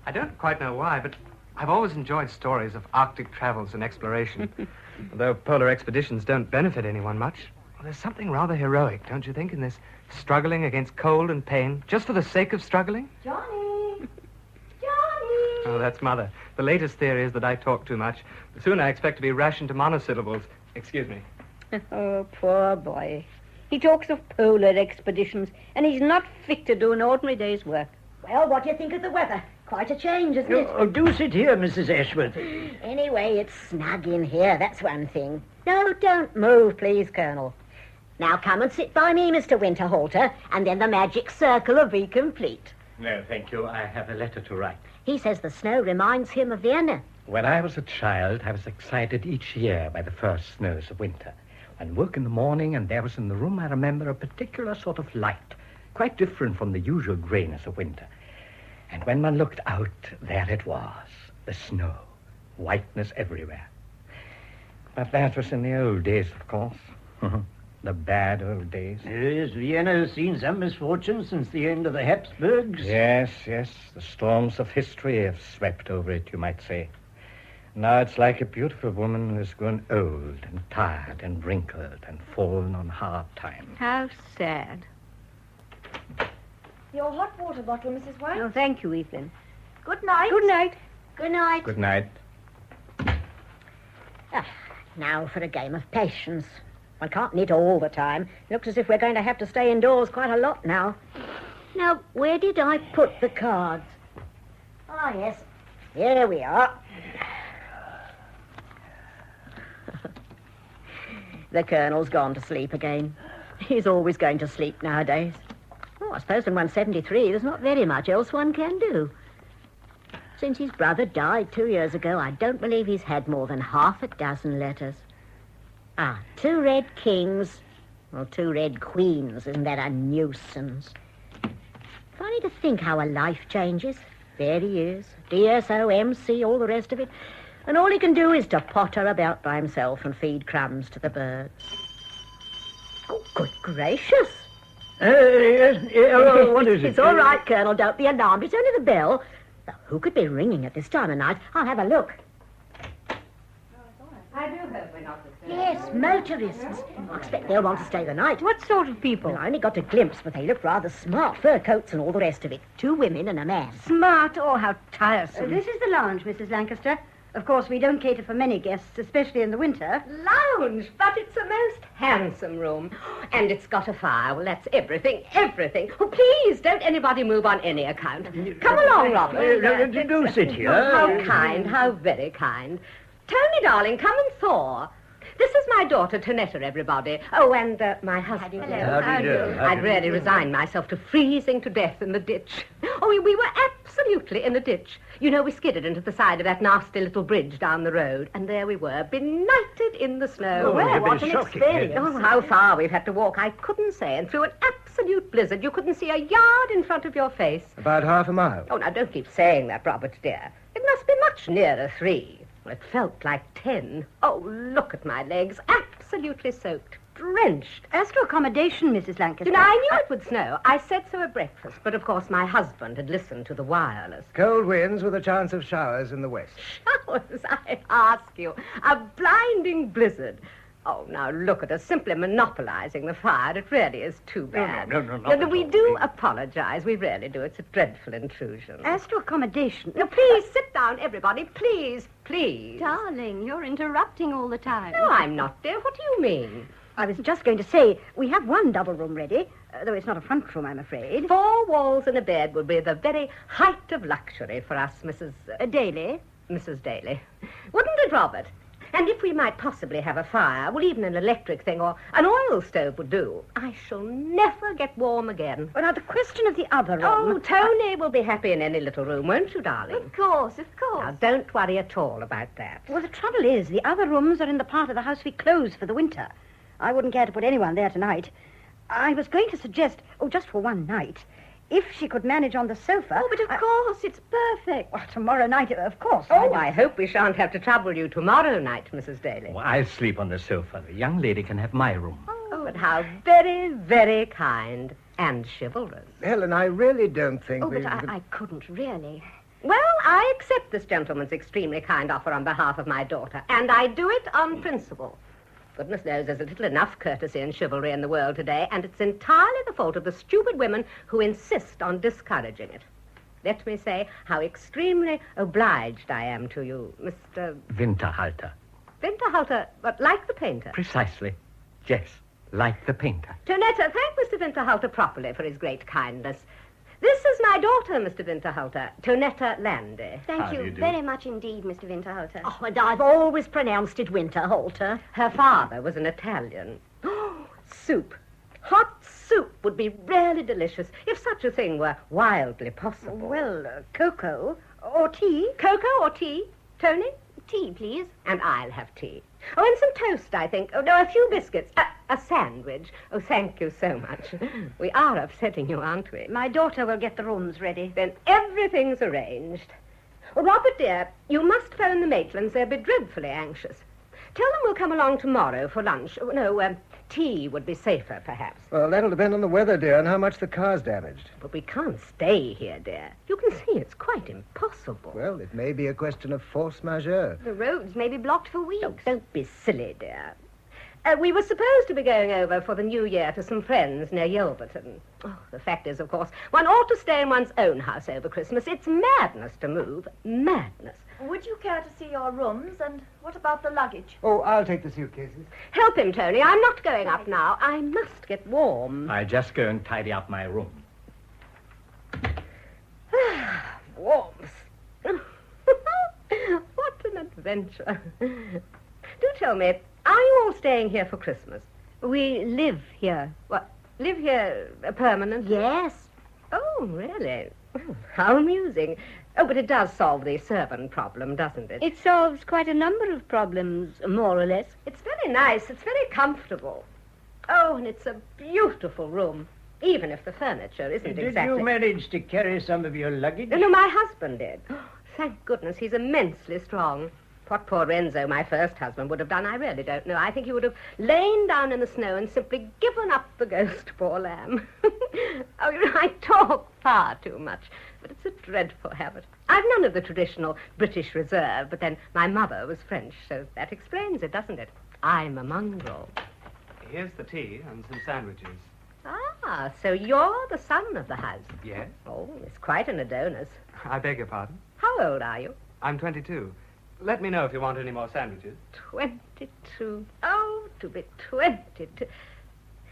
I don't quite know why, but I've always enjoyed stories of Arctic travels and exploration. Although polar expeditions don't benefit anyone much, well, there's something rather heroic, don't you think, in this struggling against cold and pain, just for the sake of struggling? Johnny! Oh, that's Mother. The latest theory is that I talk too much. Soon I expect to be rationed to monosyllables. Excuse me. Oh, poor boy. He talks of polar expeditions, and he's not fit to do an ordinary day's work. Well, what do you think of the weather? Quite a change, isn't it? Oh, do sit here, Mrs. Ashworth. Anyway, it's snug in here, that's one thing. No, don't move, please, Colonel. Now come and sit by me, Mr. Winterhalter, and then the magic circle will be complete. No, thank you. I have a letter to write. He says the snow reminds him of Vienna. When I was a child, I was excited each year by the first snows of winter. I'd work in the morning, and there was in the room, I remember, a particular sort of light, quite different from the usual grayness of winter. And when one looked out, there it was, the snow, whiteness everywhere. But that was in the old days, of course. The bad old days. Yes, Vienna has seen some misfortune since the end of the Habsburgs. Yes. The storms of history have swept over it, you might say. Now it's like a beautiful woman who has grown old and tired and wrinkled and fallen on hard times. How sad. Your hot water bottle, Mrs. White. Oh, thank you, Evelyn. Good night. Good night. Good night. Good night. Now for a game of patience. One can't knit all the time. It looks as if we're going to have to stay indoors quite a lot now. Now, where did I put the cards? Ah, yes. Here we are. The Colonel's gone to sleep again. He's always going to sleep nowadays. Oh, I suppose when one's 73, there's not very much else one can do. Since his brother died 2 years ago, I don't believe he's had more than half a dozen letters. 2 red kings, or 2 red queens. Isn't that a nuisance? Funny to think how a life changes. There he is, DSO, MC, all the rest of it. And all he can do is to potter about by himself and feed crumbs to the birds. Oh, good gracious. What is it? It's all right, Colonel. Don't be alarmed. It's only the bell. Now, who could be ringing at this time of night? I'll have a look. I do hope we're not the same. Yes, motorists. I expect they'll want to stay the night. What sort of people? Well, I only got a glimpse, but they look rather smart. Fur coats and all the rest of it. 2 women and a man. Smart? Oh, how tiresome. This is the lounge, Mrs. Lancaster. Of course, we don't cater for many guests, especially in the winter. Lounge, but it's a most handsome room. And it's got a fire. Well, that's everything. Oh, please, don't anybody move on any account. Come along, Robert. Do sit here. How kind, how very kind. Tony, darling, come and thaw. This is my daughter, Tonetta, everybody. Oh, and my husband. Hello. How do you do? I'd really resigned myself to freezing to death in the ditch. Oh, we were absolutely in the ditch. You know, we skidded into the side of that nasty little bridge down the road, and there we were, benighted in the snow. Oh, well, what an experience. Oh, how far we've had to walk, I couldn't say. And through an absolute blizzard, you couldn't see a yard in front of your face. About half a mile. Oh, now, don't keep saying that, Robert, dear. It must be much nearer 3. Well, it felt like 10. Oh, look at my legs. Absolutely soaked. Drenched. As to accommodation, Mrs. Lancaster... You know, I knew it would snow. I said so at breakfast. But, of course, my husband had listened to the wireless. Cold winds with a chance of showers in the west. Showers, I ask you. A blinding blizzard. Oh, now, look at us simply monopolizing the fire. It really is too bad. No, we do apologize. We really do. It's a dreadful intrusion. As to accommodation... No, please, sit down, everybody. Please. Darling, you're interrupting all the time. No, I'm not, dear. What do you mean? I was just going to say, we have 1 double room ready, though it's not a front room, I'm afraid. 4 walls and a bed would be the very height of luxury for us, Mrs. Daly. Mrs. Daly. Wouldn't it, Robert? And if we might possibly have a fire, well, even an electric thing or an oil stove would do. I shall never get warm again. Well, now, the question of the other room... Oh, Tony will be happy in any little room, won't you, darling? Of course. Now, don't worry at all about that. Well, the trouble is, the other rooms are in the part of the house we close for the winter. I wouldn't care to put anyone there tonight. I was going to suggest, just for one night, if she could manage on the sofa... Oh, but of course, it's perfect. Well, tomorrow night, of course. Oh, I hope we shan't have to trouble you tomorrow night, Mrs. Daly. Well, I'll sleep on the sofa. The young lady can have my room. Oh, but how very, very kind and chivalrous. Helen, I really don't think Oh, we... but I couldn't really. Well, I accept this gentleman's extremely kind offer on behalf of my daughter, and I do it on principle. Goodness knows there's a little enough courtesy and chivalry in the world today, and it's entirely the fault of the stupid women who insist on discouraging it. Let me say how extremely obliged I am to you, Mr. Winterhalter. Winterhalter, but like the painter. Precisely. Yes, like the painter. Tonetta, thank Mr. Winterhalter properly for his great kindness. This is my daughter, Mr. Winterhalter, Tonetta Landy. Thank you very much indeed, Mr. Winterhalter. Oh, and I've always pronounced it Winterhalter. Her father was an Italian. Oh, soup. Hot soup would be really delicious if such a thing were wildly possible. Well, cocoa or tea. Cocoa or tea? Tony? Tea, please. And I'll have tea. Oh, and some toast, I think. Oh, no, a few biscuits. A sandwich. Oh, thank you so much. We are upsetting you, aren't we? My daughter will get the rooms ready. Then everything's arranged. Oh, Robert, dear, you must phone the Maitlands. They'll be dreadfully anxious. Tell them we'll come along tomorrow for lunch. Oh, no, tea would be safer, perhaps. Well, that'll depend on the weather, dear, and how much the car's damaged. But we can't stay here, dear. You can see it's quite impossible. Well, it may be a question of force majeure. The roads may be blocked for weeks. Oh, don't be silly, dear. We were supposed to be going over for the New Year to some friends near Yelverton. Oh, the fact is, of course, one ought to stay in one's own house over Christmas. It's madness to move. Madness. Would you care to see your rooms? And what about the luggage? Oh, I'll take the suitcases. Help him, Tony. I'm not going up now. I must get warm. I'll just go and tidy up my room. Warmth. What an adventure. Do tell me, are you all staying here for Christmas? We live here. What, live here permanently? Yes. Oh, really? Oh, how amusing. Oh, but it does solve the servant problem, doesn't it? It solves quite a number of problems, more or less. It's very nice. It's very comfortable. Oh, and it's a beautiful room, even if the furniture isn't Did exactly... you manage to carry some of your luggage? No, my husband did. Thank goodness, he's immensely strong. What poor Renzo, my first husband, would have done, I really don't know. I think he would have lain down in the snow and simply given up the ghost, poor lamb. Oh, you know, I talk far too much, but it's a dreadful habit. I've none of the traditional British reserve, but then my mother was French, so that explains it, doesn't it? I'm a mongrel. Here's the tea and some sandwiches. Ah, so you're the son of the house. Yes? Oh, it's quite an Adonis. I beg your pardon? How old are you? I'm 22. Let me know if you want any more sandwiches. 22. Oh, to be 22.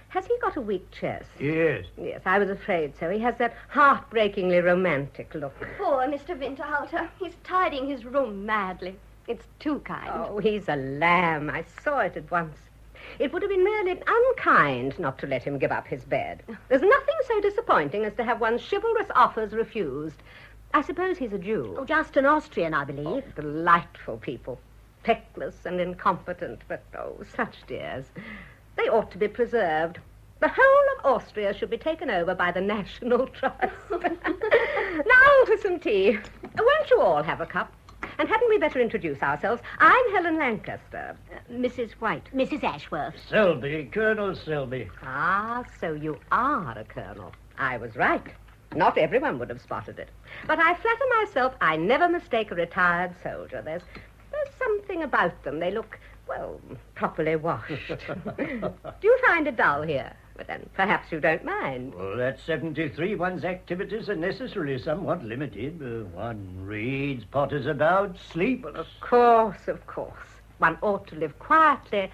Has he got a weak chest? Yes. Yes, I was afraid so. He has that heartbreakingly romantic look. Poor Mr. Winterhalter. He's tidying his room madly. It's too kind. Oh, he's a lamb. I saw it at once. It would have been merely unkind not to let him give up his bed. There's nothing so disappointing as to have one's chivalrous offers refused. I suppose he's a Jew. Oh, just an Austrian, I believe. Oh, delightful people. Feckless and incompetent, but, oh, such dears. They ought to be preserved. The whole of Austria should be taken over by the National Trust. Now for some tea. Won't you all have a cup? And hadn't we better introduce ourselves? I'm Helen Lancaster. Mrs. White. Mrs. Ashworth. Selby, Colonel Selby. Ah, so you are a colonel. I was right. Not everyone would have spotted it. But I flatter myself I never mistake a retired soldier. There's something about them. They look, well, properly washed. Do you find it dull here? But then perhaps you don't mind. Well, at 73, one's activities are necessarily somewhat limited. One reads, potters about, sleeps. Well, of course. One ought to live quietly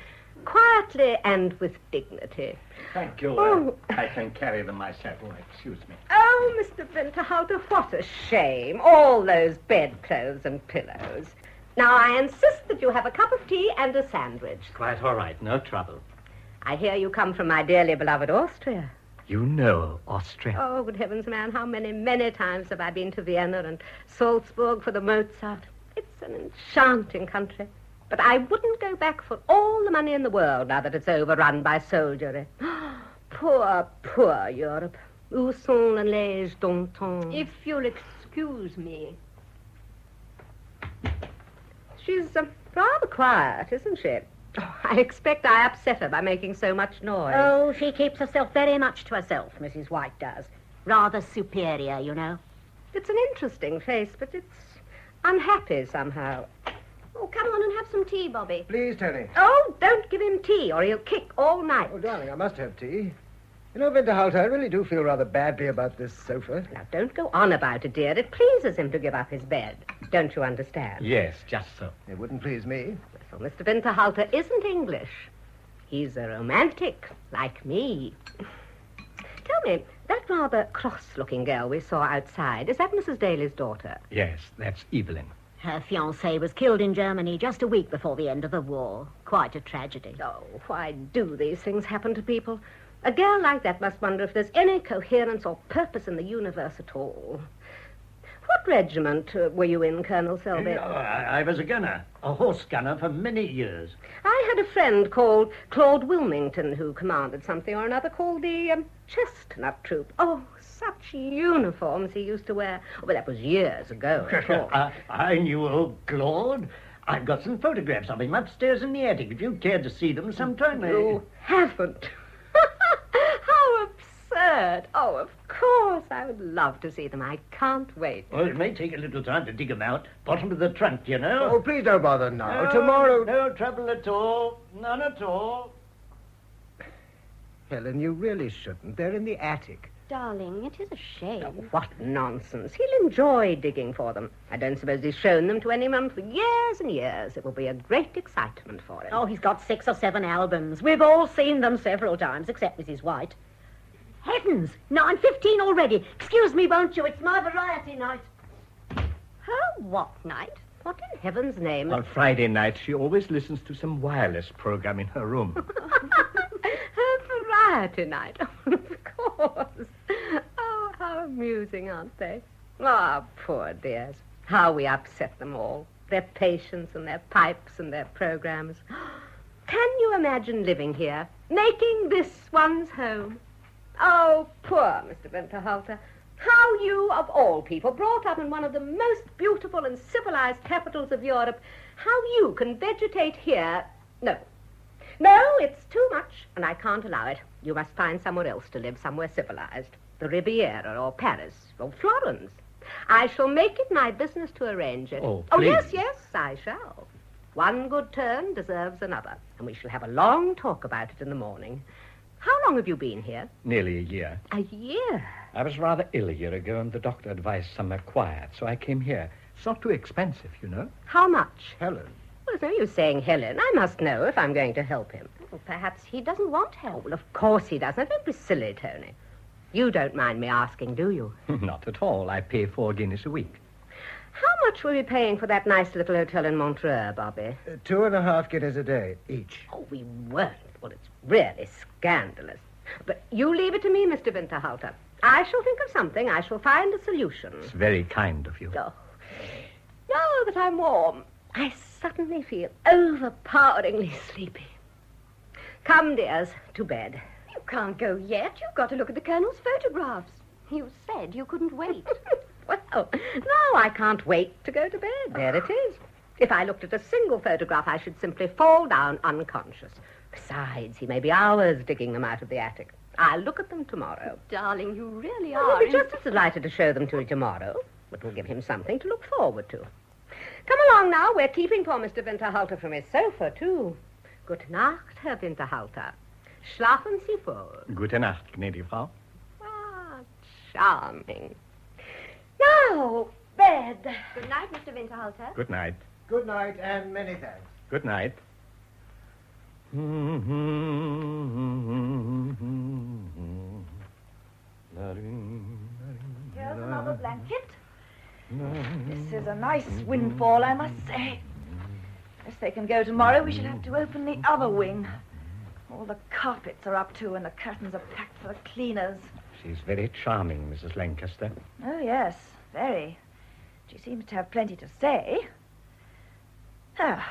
and with dignity. Thank you. Oh. I can carry them myself. Oh, excuse me. Oh, Mr. Winterhalter, what a shame. All those bedclothes and pillows. Now, I insist that you have a cup of tea and a sandwich. Quite all right. No trouble. I hear you come from my dearly beloved Austria. You know Austria. Oh, good heavens, man, how many times have I been to Vienna and Salzburg for the Mozart? It's an enchanting country. But I wouldn't go back for all the money in the world now that it's overrun by soldiery. Poor Europe. Où sont les neiges d'antan? If you'll excuse me. She's rather quiet, isn't she? Oh, I expect I upset her by making so much noise. Oh, she keeps herself very much to herself, Mrs. White does. Rather superior, you know. It's an interesting face, but it's unhappy somehow. Oh, come on and have some tea, Bobby. Please, Tony. Oh, don't give him tea or he'll kick all night. Oh, darling, I must have tea. You know, Winterhalter, I really do feel rather badly about this sofa. Now, don't go on about it, dear. It pleases him to give up his bed. Don't you understand? Yes, just so. It wouldn't please me. So Mr. Winterhalter isn't English. He's a romantic, like me. Tell me, that rather cross-looking girl we saw outside, is that Mrs. Daly's daughter? Yes, that's Evelyn. Her fiancé was killed in Germany just a week before the end of the war. Quite a tragedy. Oh, why do these things happen to people? A girl like that must wonder if there's any coherence or purpose in the universe at all. What regiment were you in, Colonel Selby? I was a gunner, a horse gunner for many years. I had a friend called Claude Wilmington who commanded something or another called the Chesterton Troop. Oh, such uniforms he used to wear. Oh, but that was years ago, of course. I knew old Claude. I've got some photographs of him upstairs in the attic, if you cared to see them sometime. You haven't. How absurd. Oh, of course, I would love to see them. I can't wait. Well, it may take a little time to dig them out. Bottom of the trunk, you know. Oh, please don't bother now. No, Tomorrow... No trouble at all. None at all. Helen, you really shouldn't. They're in the attic. Darling, it is a shame. Oh, what nonsense. He'll enjoy digging for them. I don't suppose he's shown them to anyone for years and years. It will be a great excitement for him. Oh, he's got 6 or 7 albums. We've all seen them several times, except Mrs. White. Heavens, 9:15 already. Excuse me, won't you? It's my variety night. Her what night? What in heaven's name? On Friday night, she always listens to some wireless program in her room. Her variety night. Of course. Oh, how amusing, aren't they? Ah, poor dears. How we upset them all. Their patience and their pipes and their programs. Can you imagine living here, making this one's home? Oh, poor Mr. Winterhalter. How you, of all people, brought up in one of the most beautiful and civilized capitals of Europe, how you can vegetate here. No, it's too much, and I can't allow it. You must find somewhere else to live, somewhere civilized. The Riviera, or Paris, or Florence. I shall make it my business to arrange it. Oh, yes, I shall. One good turn deserves another, and we shall have a long talk about it in the morning. How long have you been here? Nearly a year. A year? I was rather ill a year ago, and the doctor advised somewhere quiet, so I came here. It's not too expensive, you know. How much? Helen. Well, it's no use saying Helen. I must know if I'm going to help him. Well, perhaps he doesn't want help. Oh, well, of course he doesn't. Don't be silly, Tony. You don't mind me asking, do you? Not at all. I pay 4 guineas a week. How much were we paying for that nice little hotel in Montreux, Bobby? 2.5 guineas a day, each. Oh, we weren't. Well, it's really scandalous. But you leave it to me, Mr. Winterhalter. I shall think of something. I shall find a solution. It's very kind of you. Oh. Now that I'm warm, I suddenly feel overpoweringly sleepy. Come, dears, to bed. You can't go yet. You've got to look at the Colonel's photographs. You said you couldn't wait. Well, no, I can't wait to go to bed. There it is. If I looked at a single photograph, I should simply fall down unconscious. Besides, he may be hours digging them out of the attic. I'll look at them tomorrow. Darling, you really I'll are. be just as delighted to show them to you tomorrow. It will give him something to look forward to. Come along now. We're keeping poor Mr. Winterhalter from his sofa, too. Good night, Herr Winterhalter. Schlafen Sie wohl. Gute Nacht, gnädige Frau. Ah, charming. Now, bed. Good night, Mr. Winterhalter. Good night. Good night, and many thanks. Good night. Here's another blanket. This is a nice windfall, I must say. If they can go tomorrow, we shall have to open the other wing. All the carpets are up too, and the curtains are packed for the cleaners. She's very charming, Mrs. Lancaster. Oh, yes, very. She seems to have plenty to say. I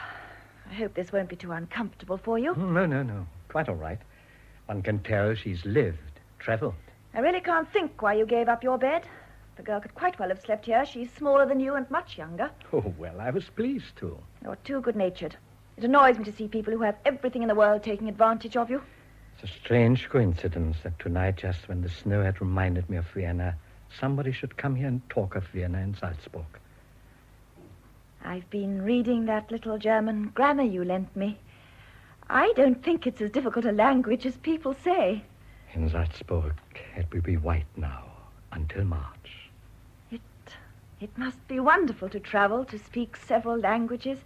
hope this won't be too uncomfortable for you. No. Quite all right. One can tell she's lived, travelled. I really can't think why you gave up your bed. The girl could quite well have slept here. She's smaller than you and much younger. Oh, well, I was pleased to. You're too good-natured. It annoys me to see people who have everything in the world taking advantage of you. It's a strange coincidence that tonight, just when the snow had reminded me of Vienna, somebody should come here and talk of Vienna and Salzburg. I've been reading that little German grammar you lent me. I don't think it's as difficult a language as people say. In Salzburg, it will be white now, until March. It must be wonderful to travel, to speak several languages.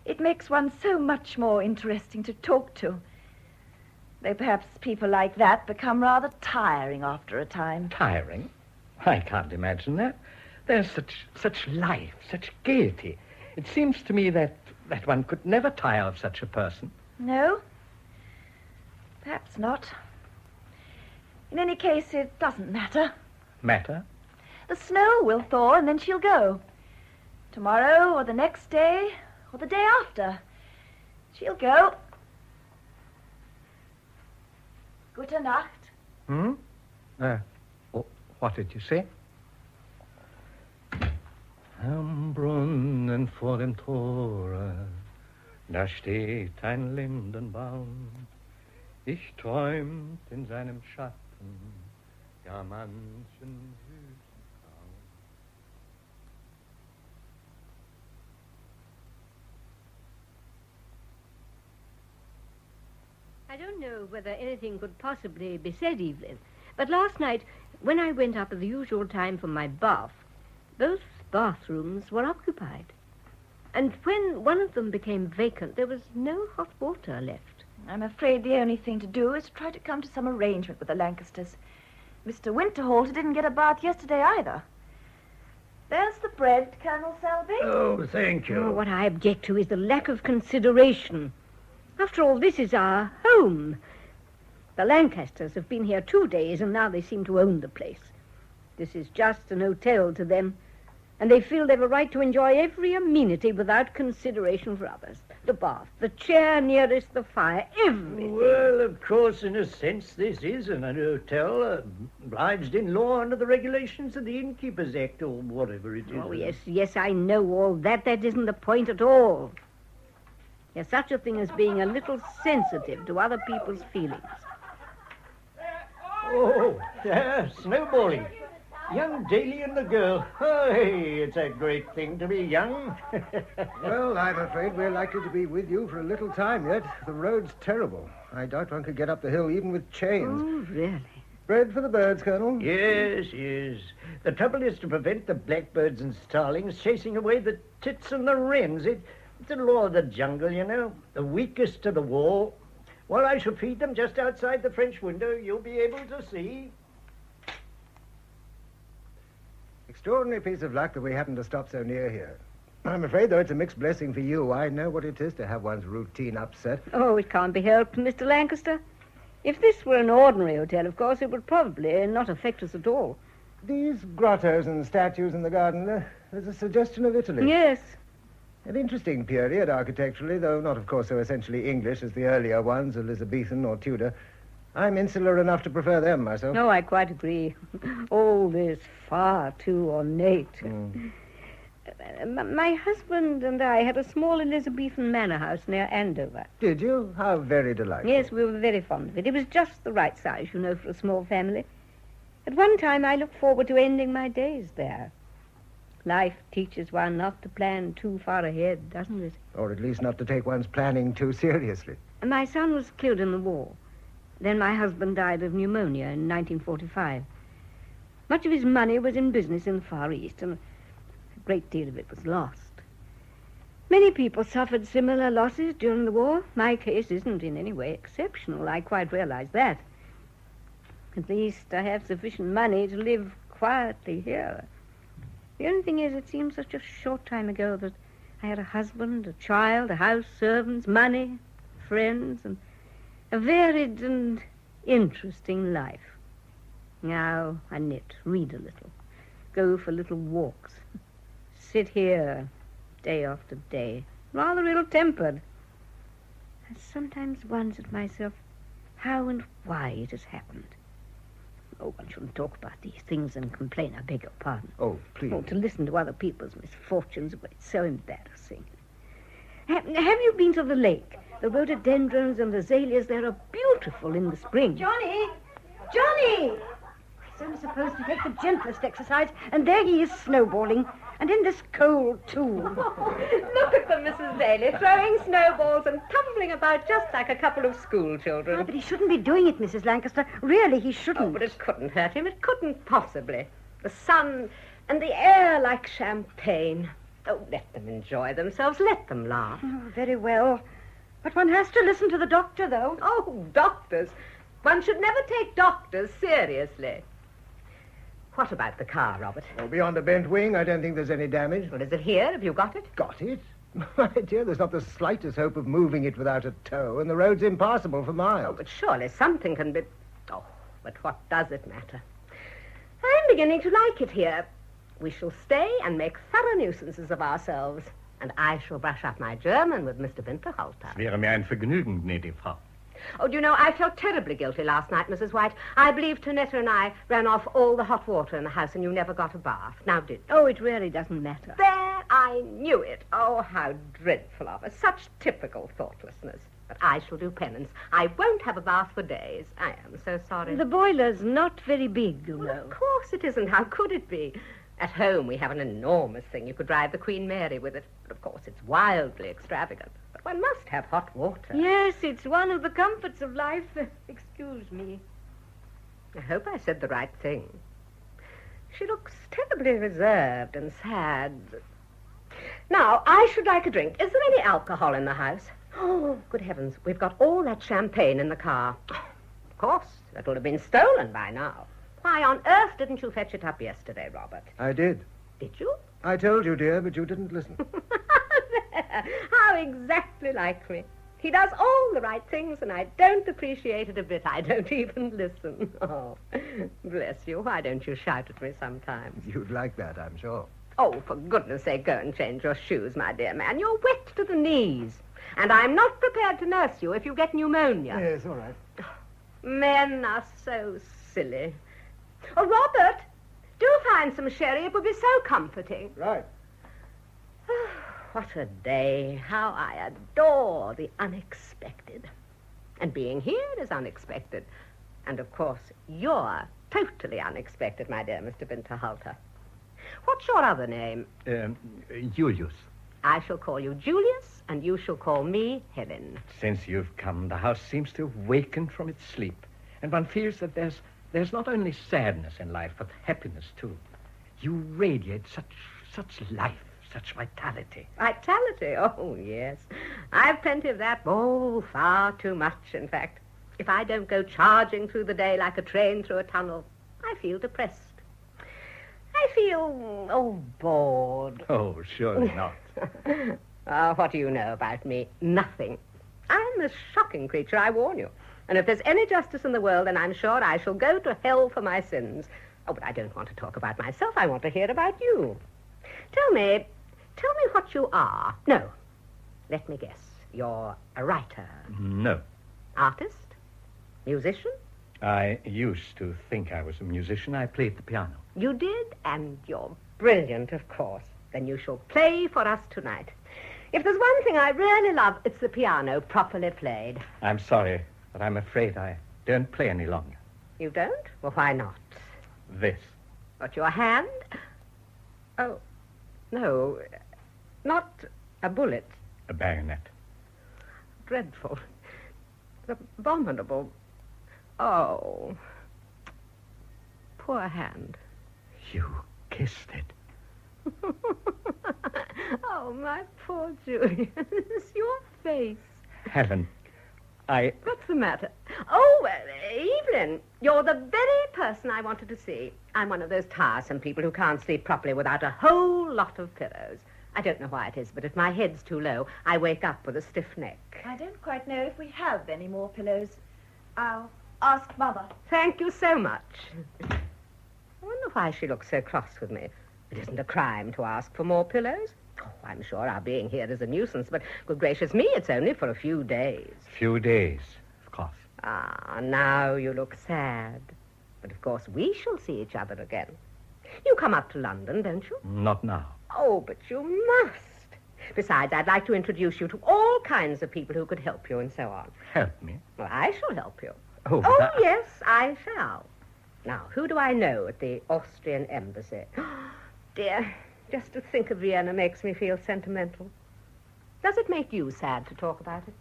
It makes one so much more interesting to talk to. Though perhaps people like that become rather tiring after a time. Tiring? I can't imagine that. There's such life, such gaiety. It seems to me that one could never tire of such a person. No? Perhaps not. In any case, it doesn't matter. Matter? The snow will thaw and then she'll go. Tomorrow or the next day or the day after. She'll go. Gute Nacht. What did you say? Am Brunnen vor dem Tore, da steht ein Lindenbaum. Ich träumt in seinem Schatten, ja manchen süßen Traum. I don't know whether anything could possibly be said, Evelyn, but last night, when I went up at the usual time for my bath, both bathrooms were occupied. And when one of them became vacant, there was no hot water left. I'm afraid the only thing to do is try to come to some arrangement with the Lancasters. Mr. Winterhalter didn't get a bath yesterday either. There's the bread, Colonel Selby. Oh, thank you. Oh, what I object to is the lack of consideration. After all, this is our home. The Lancasters have been here 2 days, and now they seem to own the place. This is just an hotel to them, and they feel they've a right to enjoy every amenity without consideration for others. The bath, the chair nearest the fire, everything. Well, of course, in a sense, this is an hotel, obliged in law under the regulations of the Innkeepers Act, or whatever it is. Oh, yes, I know all that. That isn't the point at all. There's such a thing as being a little sensitive to other people's feelings. Oh, snowballing. Young Daly and the girl. Oh, hey, it's a great thing to be young. Well, I'm afraid we're likely to be with you for a little time yet. The road's terrible. I doubt one could get up the hill even with chains. Oh, really? Bread for the birds, Colonel? Yes. The trouble is to prevent the blackbirds and starlings chasing away the tits and the wrens. It's the law of the jungle, you know. The weakest to the wall. Well, I shall feed them just outside the French window. You'll be able to see. Extraordinary piece of luck that we happened to stop so near here. I'm afraid, though, it's a mixed blessing for you. I know what it is to have one's routine upset. Oh, it can't be helped, Mr. Lancaster. If this were an ordinary hotel, of course, it would probably not affect us at all. These grottos and statues in the garden, there's a suggestion of Italy. Yes. An interesting period architecturally, though not, of course, so essentially English as the earlier ones, Elizabethan or Tudor. I'm insular enough to prefer them myself. No, I quite agree. All this far too ornate. My husband and I had a small Elizabethan manor house near Andover. Did you? How very delightful. Yes, we were very fond of it. It was just the right size, you know, for a small family. At one time, I looked forward to ending my days there. Life teaches one not to plan too far ahead, doesn't it? Or at least not to take one's planning too seriously. My son was killed in the war. Then my husband died of pneumonia in 1945. Much of his money was in business in the Far East, and a great deal of it was lost. Many people suffered similar losses during the war. My case isn't in any way exceptional. I quite realize that. At least I have sufficient money to live quietly here. The only thing is, it seems such a short time ago that I had a husband, a child, a house, servants, money, friends, and a varied and interesting life. Now I knit, read a little, go for little walks, sit here day after day, rather ill-tempered. I sometimes wonder to myself how and why it has happened. Oh, one shouldn't talk about these things and complain. I beg your pardon. Oh, please. Oh, to listen to other people's misfortunes, well, it's so embarrassing. Have you been to the lake? The rhododendrons and azaleas, they're beautiful in the spring. Johnny! Johnny! He's only supposed to take the gentlest exercise, and there he is snowballing. And in this cold, too. Look at them, Mrs. Daly, throwing snowballs and tumbling about just like a couple of school children. Oh, but he shouldn't be doing it, Mrs. Lancaster. Really, he shouldn't. Oh, but it couldn't hurt him. It couldn't possibly. The sun and the air like champagne. Oh, let them enjoy themselves. Let them laugh. Oh, very well. But one has to listen to the doctor, though. Oh, doctors. One should never take doctors seriously. What about the car, Robert? Oh, beyond a bent wing, I don't think there's any damage. Well, is it here? Have you got it? Got it? My dear, there's not the slightest hope of moving it without a tow, and the road's impassable for miles. Oh, but surely something can be... Oh, but what does it matter? I'm beginning to like it here. We shall stay and make thorough nuisances of ourselves. And I shall brush up my German with Mr. Winterhalter. Es wäre mir ein Vergnügen, gnädige Frau. Oh, do you know, I felt terribly guilty last night, Mrs. White. I believe Tonetta and I ran off all the hot water in the house and you never got a bath. Now, did you? Oh, it really doesn't matter. There, I knew it. Oh, how dreadful of us. Such typical thoughtlessness. But I shall do penance. I won't have a bath for days. I am so sorry. The boiler's not very big, you know. Of course it isn't. How could it be? At home, we have an enormous thing. You could drive the Queen Mary with it. But, of course, it's wildly extravagant. But one must have hot water. Yes, it's one of the comforts of life. Excuse me. I hope I said the right thing. She looks terribly reserved and sad. Now, I should like a drink. Is there any alcohol in the house? Oh, good heavens. We've got all that champagne in the car. Of course, that would have been stolen by now. Why on earth didn't you fetch it up yesterday, Robert? I did. Did you? I told you, dear, but you didn't listen. How exactly like me. He does all the right things, and I don't appreciate it a bit. I don't even listen. Oh, bless you. Why don't you shout at me sometimes? You'd like that, I'm sure. Oh, for goodness sake, go and change your shoes, my dear man. You're wet to the knees. And I'm not prepared to nurse you if you get pneumonia. Yes, all right. Men are so silly. Oh, Robert, do find some sherry. It would be so comforting. Right. What a day. How I adore the unexpected. And being here is unexpected. And, of course, you're totally unexpected, my dear Mr. Winterhalter. What's your other name? Julius. I shall call you Julius, and you shall call me Helen. Since you've come, the house seems to have wakened from its sleep. And one feels that there's not only sadness in life, but happiness, too. You radiate such life, such vitality. Vitality? Oh, yes. I've plenty of that. Oh, far too much, in fact. If I don't go charging through the day like a train through a tunnel, I feel depressed. I feel, bored. Oh, surely not. What do you know about me? Nothing. I'm a shocking creature, I warn you. And if there's any justice in the world, then I'm sure I shall go to hell for my sins. Oh, but I don't want to talk about myself. I want to hear about you. Tell me what you are. No, let me guess. You're a writer. No. Artist? Musician? I used to think I was a musician. I played the piano. You did? And you're brilliant, of course. Then you shall play for us tonight. If there's one thing I really love, it's the piano properly played. I'm sorry, but I'm afraid I don't play any longer. You don't? Well, why not? This. What, your hand? Oh, no, not a bullet. A bayonet. Dreadful. Abominable. Oh, poor hand. You kissed it. Oh, my poor Julius. Your face. Helen, What's the matter? Oh, Evelyn, you're the very person I wanted to see. I'm one of those tiresome people who can't sleep properly without a whole lot of pillows. I don't know why it is, but if my head's too low, I wake up with a stiff neck. I don't quite know if we have any more pillows. I'll ask Mother. Thank you so much. I wonder why she looks so cross with me. It isn't a crime to ask for more pillows. Oh, I'm sure our being here is a nuisance, but good gracious me, it's only for a few days. Few days, of course. Ah, now you look sad. But of course we shall see each other again. You come up to London, don't you? Not now. Oh, but you must. Besides, I'd like to introduce you to all kinds of people who could help you and so on. Help me? Well, I shall help you. Oh, yes, I shall. Now, who do I know at the Austrian embassy? Dear, just to think of Vienna makes me feel sentimental. Does it make you sad to talk about it?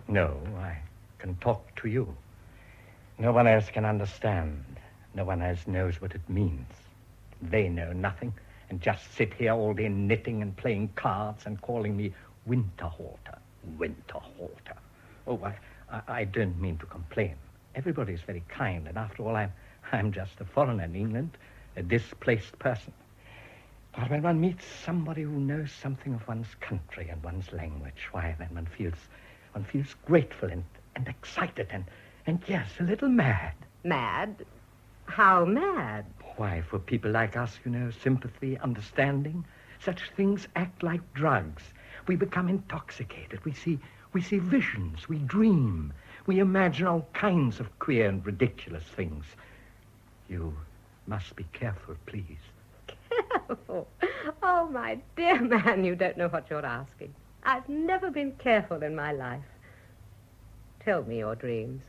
No, I can talk to you. No one else can understand. No one else knows what it means. They know nothing and just sit here all day knitting and playing cards and calling me Winterhalter. Winterhalter. Oh, I don't mean to complain. Everybody's very kind, and after all, I'm just a foreigner in England, a displaced person. But when one meets somebody who knows something of one's country and one's language, why, then one feels grateful and excited and yes, a little mad. Mad? How mad? Why, for people like us, sympathy, understanding, such things act like drugs. We become intoxicated. We see visions. We dream. We imagine all kinds of queer and ridiculous things. You must be careful, please. Careful? Oh, my dear man, you don't know what you're asking. I've never been careful in my life. Tell me your dreams.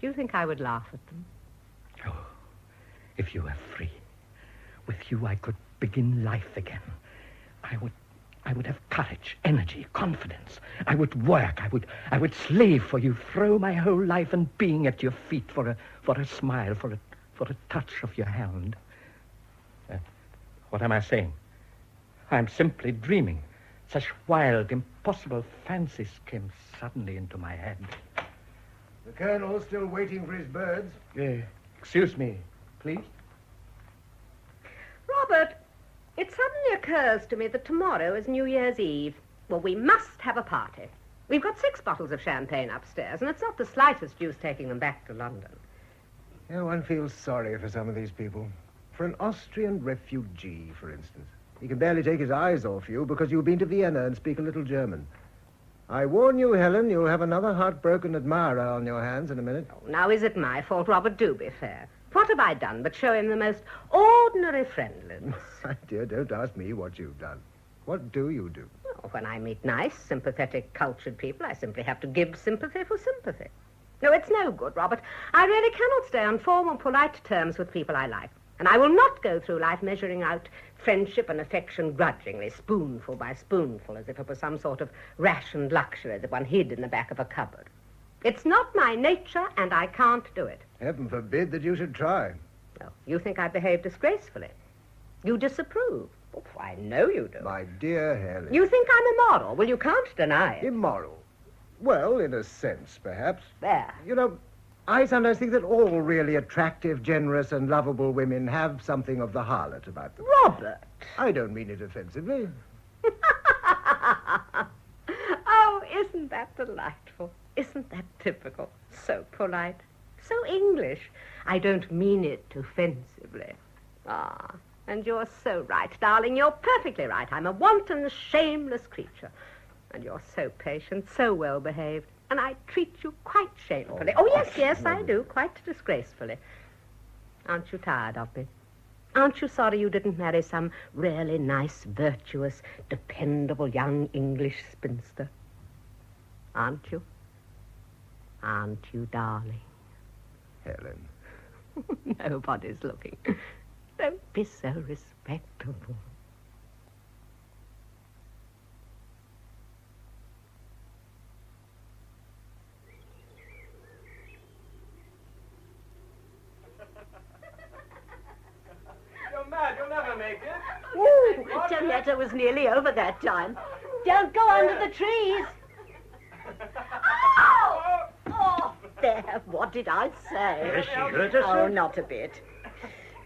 Do you think I would laugh at them? Oh, if you were free. With you I could begin life again. I would have courage, energy, confidence. I would work. I would slave for you, throw my whole life and being at your feet for a smile, for a touch of your hand. What am I saying? I'm simply dreaming. Such wild, impossible fancies came suddenly into my head. The Colonel's still waiting for his birds. Excuse me, please. Robert, it suddenly occurs to me that tomorrow is New Year's Eve. Well, we must have a party. We've got 6 bottles of champagne upstairs, and it's not the slightest use taking them back to London. Yeah, one feels sorry for some of these people. For an Austrian refugee, for instance. He can barely take his eyes off you because you've been to Vienna and speak a little German. I warn you, Helen, you'll have another heartbroken admirer on your hands in a minute. Oh, now, is it my fault, Robert? Do be fair. What have I done but show him the most ordinary friendliness? My dear, don't ask me what you've done. What do you do? Oh, when I meet nice, sympathetic, cultured people, I simply have to give sympathy for sympathy. No, it's no good, Robert. I really cannot stay on formal, polite terms with people I like. And I will not go through life measuring out friendship and affection grudgingly, spoonful by spoonful, as if it was some sort of rationed luxury that one hid in the back of a cupboard. It's not my nature, and I can't do it. Heaven forbid that you should try. No, you think I behave disgracefully. You disapprove. Oh, I know you do. My dear Helen. You think I'm immoral? Well, you can't deny it. Immoral? Well, in a sense, perhaps. There. You know, I sometimes think that all really attractive, generous, and lovable women have something of the harlot about them. Robert! I don't mean it offensively. Oh, isn't that delightful? Isn't that typical? So polite. So English. I don't mean it offensively. Ah, and you're so right, darling. You're perfectly right. I'm a wanton, shameless creature. And you're so patient, so well-behaved. And I treat you quite shamefully. Oh, yes, I do. Quite disgracefully. Aren't you tired of me? Aren't you sorry you didn't marry some really nice, virtuous, dependable young English spinster? Aren't you? Aren't you, darling? Helen. Nobody's looking. Don't be so respectable. You're mad. You'll never make it. Ooh, Giulietta was nearly over that time. Don't go under the trees. Oh, there. What did I say? Has she hurt herself? Oh, not a bit.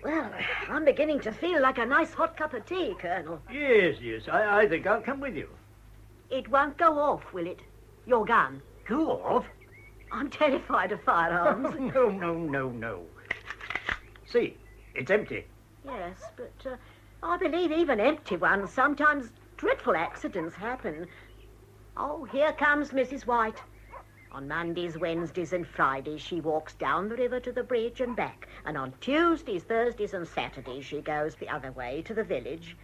Well, I'm beginning to feel like a nice hot cup of tea, Colonel. Yes. I think I'll come with you. It won't go off, will it? Your gun. Go off? I'm terrified of firearms. No. See, it's empty. Yes, but I believe even empty ones, sometimes dreadful accidents happen. Oh, here comes Mrs. White. On Mondays, Wednesdays, and Fridays, she walks down the river to the bridge and back. And on Tuesdays, Thursdays, and Saturdays, she goes the other way to the village.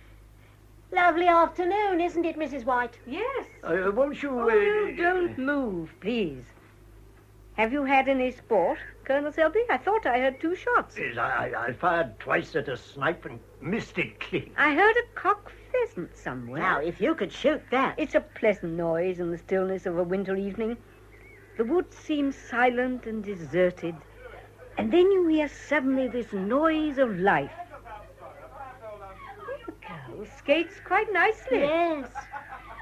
Lovely afternoon, isn't it, Mrs. White? Yes. Won't you... no, don't move, please. Have you had any sport, Colonel Selby? I thought I heard 2 shots. Yes, I fired twice at a snipe and missed it clean. I heard a cock pheasant somewhere. Now, if you could shoot that. It's a pleasant noise in the stillness of a winter evening. The woods seem silent and deserted. And then you hear suddenly this noise of life. The girl skates quite nicely. Yes.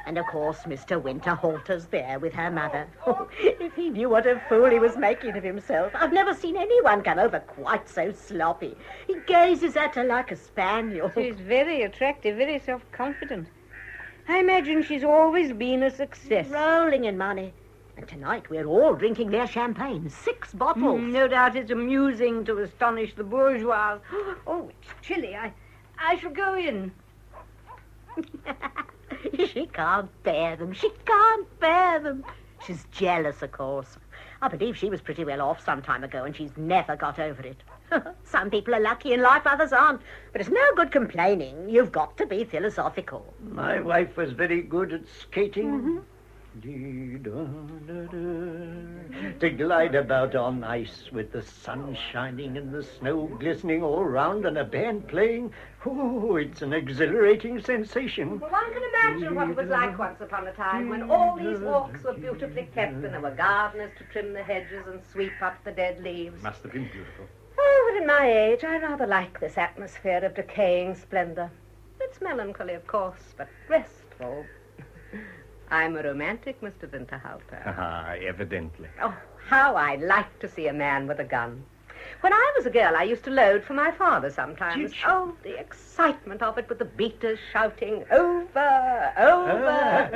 And, of course, Mr. Winterhalter's there with her mother. Oh, if he knew what a fool he was making of himself. I've never seen anyone come over quite so sloppy. He gazes at her like a spaniel. She's very attractive, very self-confident. I imagine she's always been a success. Rolling in money. And tonight we're all drinking their champagne. 6 bottles. No doubt it's amusing to astonish the bourgeois. Oh, it's chilly. I shall go in. She can't bear them. She can't bear them. She's jealous, of course. I believe she was pretty well off some time ago, and she's never got over it. Some people are lucky in life, others aren't. But it's no good complaining. You've got to be philosophical. My wife was very good at skating. Mm-hmm. To glide about on ice with the sun shining and the snow glistening all round and a band playing. Oh, it's an exhilarating sensation. Well, one can imagine what it was like once upon a time when all these walks were beautifully kept and there were gardeners to trim the hedges and sweep up the dead leaves. Must have been beautiful. Oh, but at my age, I rather like this atmosphere of decaying splendor. It's melancholy, of course, but restful. I'm a romantic, Mr. Winterhalter. Ah, evidently. Oh, how I like to see a man with a gun. When I was a girl, I used to load for my father sometimes. Oh, the excitement of it with the beaters shouting, over, over.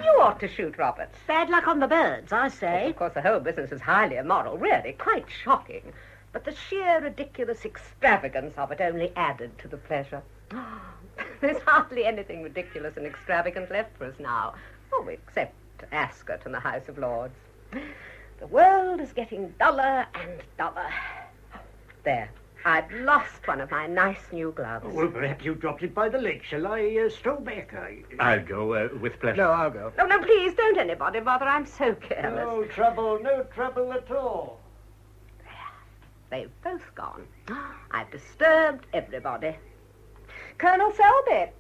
You ought to shoot, Robert. Bad luck on the birds, I say. Of course, the whole business is highly immoral, really, quite shocking. But the sheer ridiculous extravagance of it only added to the pleasure. There's hardly anything ridiculous and extravagant left for us now. Oh, except Ascot and the House of Lords. The world is getting duller and duller. There, I've lost one of my nice new gloves. Well, perhaps you dropped it by the lake. Shall I stroll back? I'll go with pleasure. No, I'll go. No, please, don't anybody bother. I'm so careless. No trouble at all. They've both gone. I've disturbed everybody. Colonel Selby!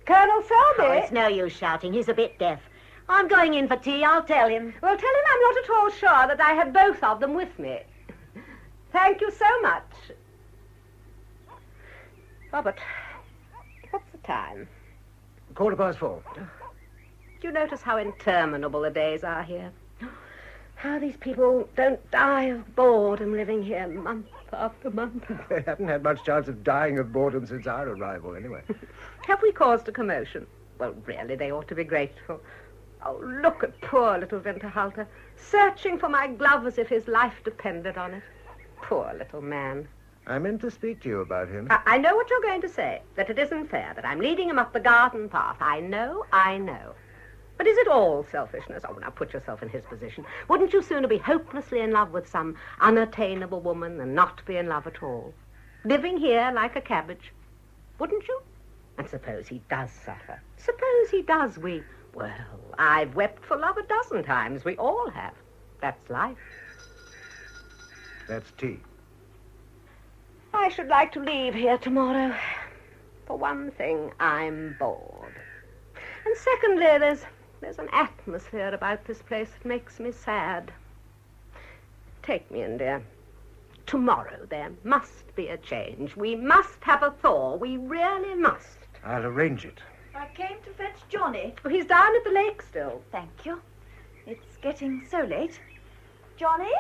Colonel Selby! Oh, it's no use shouting. He's a bit deaf. I'm going in for tea. I'll tell him. Well, tell him I'm not at all sure that I have both of them with me. Thank you so much. Robert, what's the time? 4:15. Do you notice how interminable the days are here? How these people don't die of boredom living here month after month. They haven't had much chance of dying of boredom since our arrival, anyway. Have we caused a commotion? Well, really, they ought to be grateful. Oh, look at poor little Winterhalter, searching for my glove as if his life depended on it. Poor little man. I meant to speak to you about him. I know what you're going to say, that it isn't fair, that I'm leading him up the garden path. I know. But is it all selfishness? Oh, now put yourself in his position. Wouldn't you sooner be hopelessly in love with some unattainable woman than not be in love at all? Living here like a cabbage. Wouldn't you? And suppose he does suffer. Suppose he does weep. Well, I've wept for love 12 times. We all have. That's life. That's tea. I should like to leave here tomorrow. For one thing, I'm bored. And secondly, there's an atmosphere about this place that makes me sad. Take me in, dear. Tomorrow there must be a change. We must have a thaw. We really must. I'll arrange it. I came to fetch Johnny. Oh, he's down at the lake still. Thank you. It's getting so late. Johnny?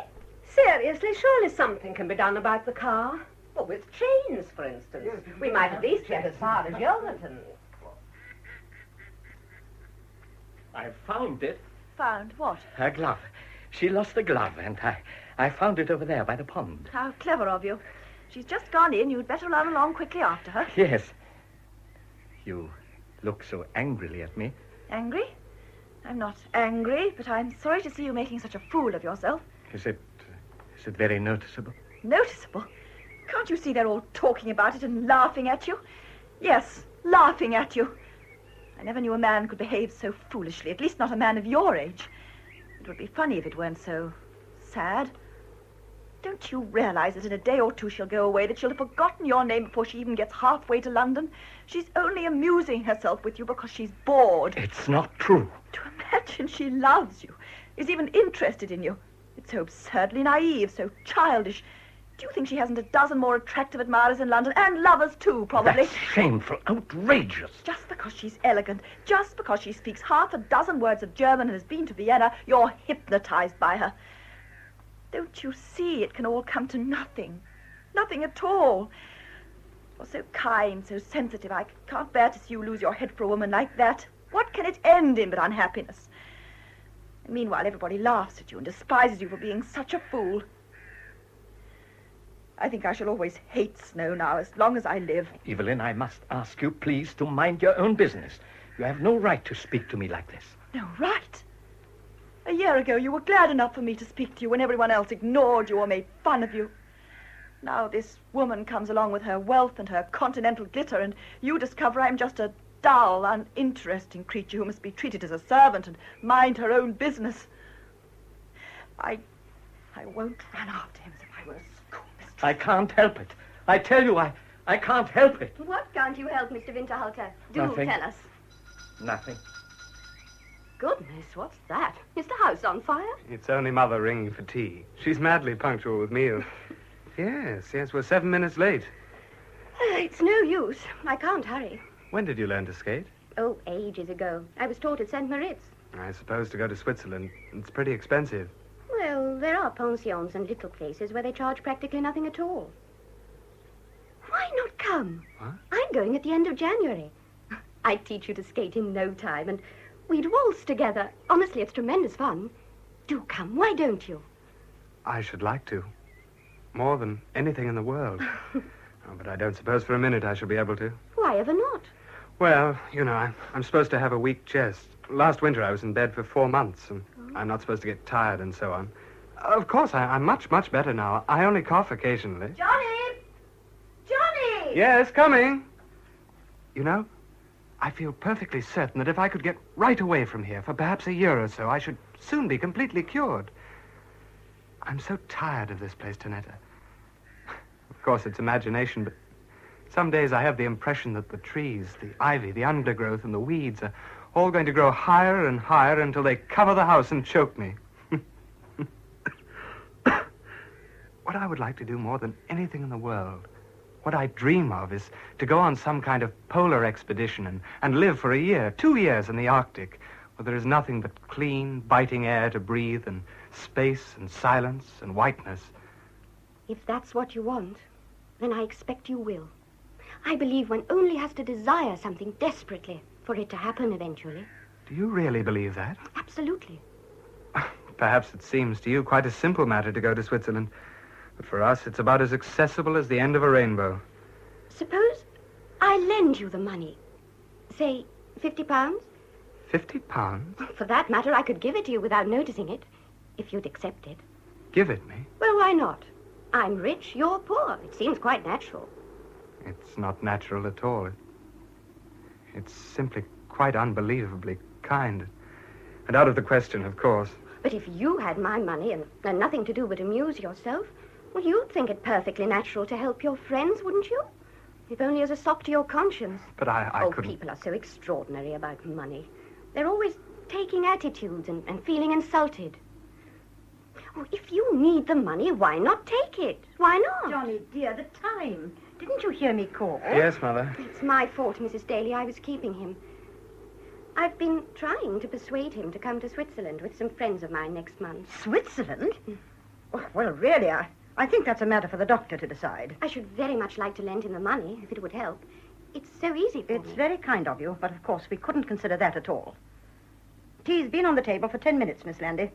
Seriously, surely something can be done about the car. Well, with chains, for instance. We might at least get as far as Yelverton. I found it. Found what? Her glove. She lost the glove, and I found it over there by the pond. How clever of you. She's just gone in. You'd better run along quickly after her. Yes. You look so angrily at me. Angry? I'm not angry, but I'm sorry to see you making such a fool of yourself. Is it very noticeable? Noticeable? Can't you see they're all talking about it and laughing at you? Yes, laughing at you. I never knew a man could behave so foolishly, at least not a man of your age. It would be funny if it weren't so sad. Don't you realize that in a day or two she'll go away, that she'll have forgotten your name before she even gets halfway to London? She's only amusing herself with you because she's bored. It's not true. To imagine she loves you, is even interested in you. It's so absurdly naive, so childish. Do you think she hasn't a dozen more attractive admirers in London, and lovers too, probably? That's shameful, outrageous. Just because she's elegant, just because she speaks half a dozen words of German and has been to Vienna, you're hypnotized by her. Don't you see it can all come to nothing? Nothing at all. You're so kind, so sensitive. I can't bear to see you lose your head for a woman like that. What can it end in but unhappiness? And meanwhile, everybody laughs at you and despises you for being such a fool. I think I shall always hate snow now, as long as I live. Evelyn, I must ask you, please, to mind your own business. You have no right to speak to me like this. No right? A year ago, you were glad enough for me to speak to you when everyone else ignored you or made fun of you. Now this woman comes along with her wealth and her continental glitter, and you discover I'm just a dull, uninteresting creature who must be treated as a servant and mind her own business. I won't run after him as if I were a schoolmistress. I can't help it. I tell you, I can't help it. What can't you help, Mr. Winterhalter? Do Nothing. tell us. Nothing. Goodness, what's that? Is the house on fire? It's only Mother ringing for tea. She's madly punctual with meals. Yes, we're 7 minutes late. It's no use. I can't hurry. When did you learn to skate? Oh, ages ago. I was taught at St. Moritz. I suppose to go to Switzerland. It's pretty expensive. Well, there are pensions and little places where they charge practically nothing at all. Why not come? What? I'm going at the end of January. I'd teach you to skate in no time, and we'd waltz together. Honestly, it's tremendous fun. Do come. Why don't you? I should like to. More than anything in the world. But I don't suppose for a minute I shall be able to. Why ever not? Well, you know, I'm supposed to have a weak chest. Last winter I was in bed for 4 months, and I'm not supposed to get tired and so on. Of course, I'm much, much better now. I only cough occasionally. Johnny! Johnny! Yes, coming. You know, I feel perfectly certain that if I could get right away from here for perhaps a year or so, I should soon be completely cured. I'm so tired of this place, Tonetta. Of course, it's imagination, but some days I have the impression that the trees, the ivy, the undergrowth, and the weeds are all going to grow higher and higher until they cover the house and choke me. What I would like to do more than anything in the world, what I dream of, is to go on some kind of polar expedition and live for a year, 2 years in the Arctic, where there is nothing but clean, biting air to breathe, and space and silence and whiteness. If that's what you want, then I expect you will. I believe one only has to desire something desperately for it to happen eventually. Do you really believe that? Absolutely. Perhaps it seems to you quite a simple matter to go to Switzerland. But for us, it's about as accessible as the end of a rainbow. Suppose I lend you the money. Say, £50? £50? For that matter, I could give it to you without noticing it, if you'd accept it. Give it me? Well, why not? I'm rich, you're poor. It seems quite natural. It's not natural at all. It's simply quite unbelievably kind. And out of the question, of course. But if you had my money and nothing to do but amuse yourself, well, you'd think it perfectly natural to help your friends, wouldn't you? If only as a sop to your conscience. But I couldn't... People are so extraordinary about money. They're always taking attitudes and feeling insulted. Oh, if you need the money, why not take it? Why not? Johnny, dear, the time. Didn't you hear me call? Yes, Mother. It's my fault, Mrs. Daly. I was keeping him. I've been trying to persuade him to come to Switzerland with some friends of mine next month. Switzerland? Oh, well, really, I think that's a matter for the doctor to decide. I should very much like to lend him the money, if it would help. It's so easy for me. It's very kind of you, but of course we couldn't consider that at all. Tea's been on the table for 10 minutes, Miss Landy.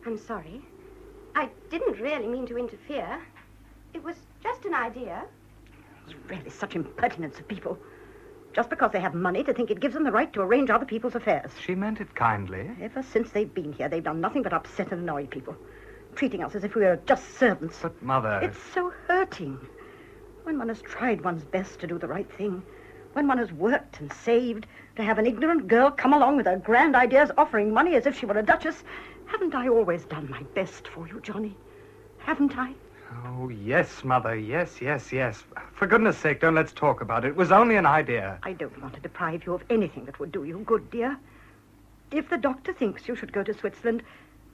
I'm sorry. I didn't really mean to interfere. It was just an idea. It's really such impertinence of people. Just because they have money to think it gives them the right to arrange other people's affairs. She meant it kindly. Ever since they've been here, they've done nothing but upset and annoy people. Treating us as if we were just servants. But, Mother... It's so hurting. When one has tried one's best to do the right thing, when one has worked and saved, to have an ignorant girl come along with her grand ideas offering money as if she were a duchess. Haven't I always done my best for you, Johnny? Haven't I? Oh, yes, Mother, yes. For goodness sake, don't let's talk about it. It was only an idea. I don't want to deprive you of anything that would do you good, dear. If the doctor thinks you should go to Switzerland,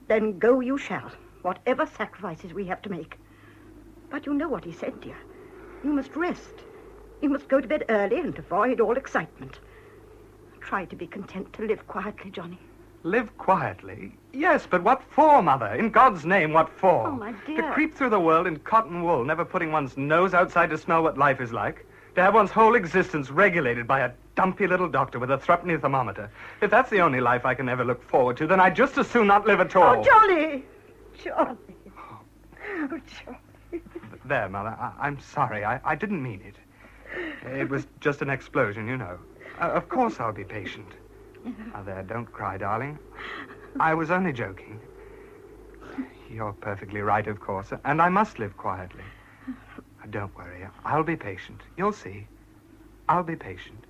then go you shall, whatever sacrifices we have to make. But you know what he said, dear. You must rest. You must go to bed early and avoid all excitement. Try to be content to live quietly, Johnny. Live quietly? Yes, but what for, Mother? In God's name, what for? Oh, my dear. To creep through the world in cotton wool, never putting one's nose outside to smell what life is like? To have one's whole existence regulated by a dumpy little doctor with a threepenny thermometer? If that's the only life I can ever look forward to, then I'd just as soon not live at all. Oh, Johnny! Johnny. Oh, Johnny. There, Mother, I'm sorry. I didn't mean it. It was just an explosion, you know. Of course I'll be patient. Now, there, don't cry, darling. I was only joking. You're perfectly right, of course, and I must live quietly. Don't worry. I'll be patient. You'll see. I'll be patient.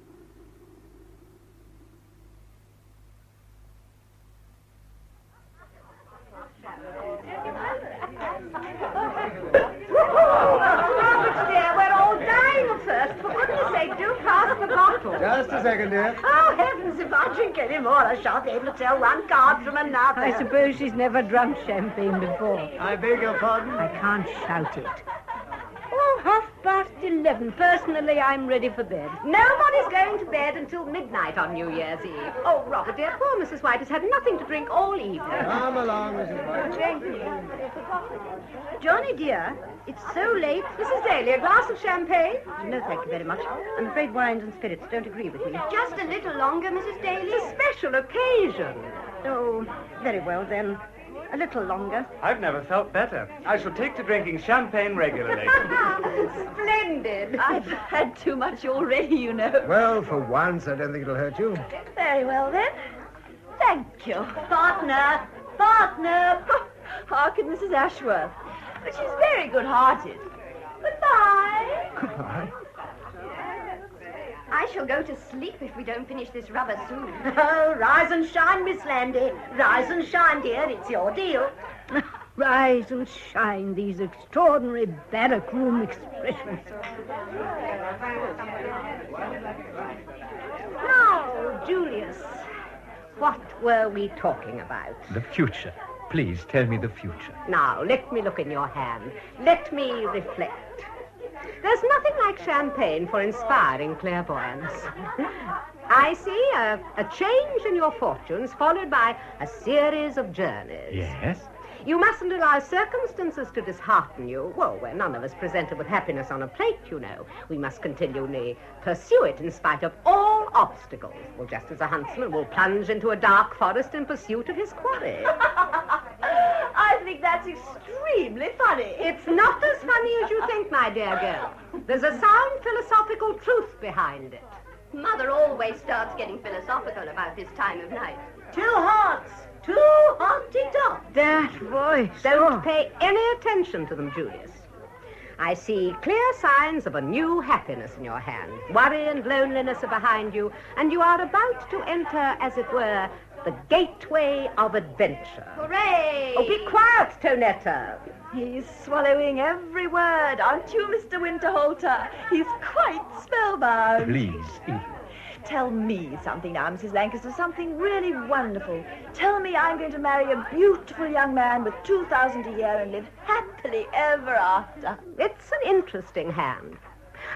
Just a second, dear. Oh, heavens, if I drink any more, I shan't be able to tell one card from another. I suppose she's never drunk champagne before. I beg your pardon? I can't shout it. Oh, 11:30. Personally, I'm ready for bed. Nobody's going to bed until midnight on New Year's Eve. Oh, Robert, dear, poor Mrs. White has had nothing to drink all evening. Come along, Mrs. White. Thank you. Johnny, dear, it's so late. Mrs. Daly, a glass of champagne? No, thank you very much. I'm afraid wines and spirits don't agree with me. Just a little longer, Mrs. Daly. It's a special occasion. Oh, very well, then. A little longer. I've never felt better. I shall take to drinking champagne regularly. Splendid. I've had too much already, you know. Well, for once, I don't think it'll hurt you. Very well, then. Thank you. Partner! Hark at Mrs. Ashworth. But she's very good-hearted. Goodbye. Goodbye. I shall go to sleep if we don't finish this rubber soon. Oh, rise and shine, Miss Landy. Rise and shine, dear. It's your deal. Rise and shine, these extraordinary barrack-room expressions. Now, Julius, what were we talking about? The future. Please, tell me the future. Now, let me look in your hand. Let me reflect. There's nothing like champagne for inspiring clairvoyance. I see a change in your fortunes followed by a series of journeys. Yes? You mustn't allow circumstances to dishearten you. Well, we're none of us presented with happiness on a plate, you know. We must continually pursue it in spite of all obstacles. Well, just as a huntsman will plunge into a dark forest in pursuit of his quarry. I think that's extremely funny. It's not as funny as you think, my dear girl. There's a sound philosophical truth behind it. Mother always starts getting philosophical about this time of night. 2 hearts. 2 hearty top. That voice. Don't pay any attention to them, Julius. I see clear signs of a new happiness in your hand. Worry and loneliness are behind you, and you are about to enter, as it were, the gateway of adventure. Hooray! Oh, be quiet, Tonetta. He's swallowing every word, aren't you, Mr. Winterhalter? He's quite spellbound. Please, Edith. Tell me something now, Mrs. Lancaster, something really wonderful. Tell me I'm going to marry a beautiful young man with 2,000 a year and live happily ever after. It's an interesting hand.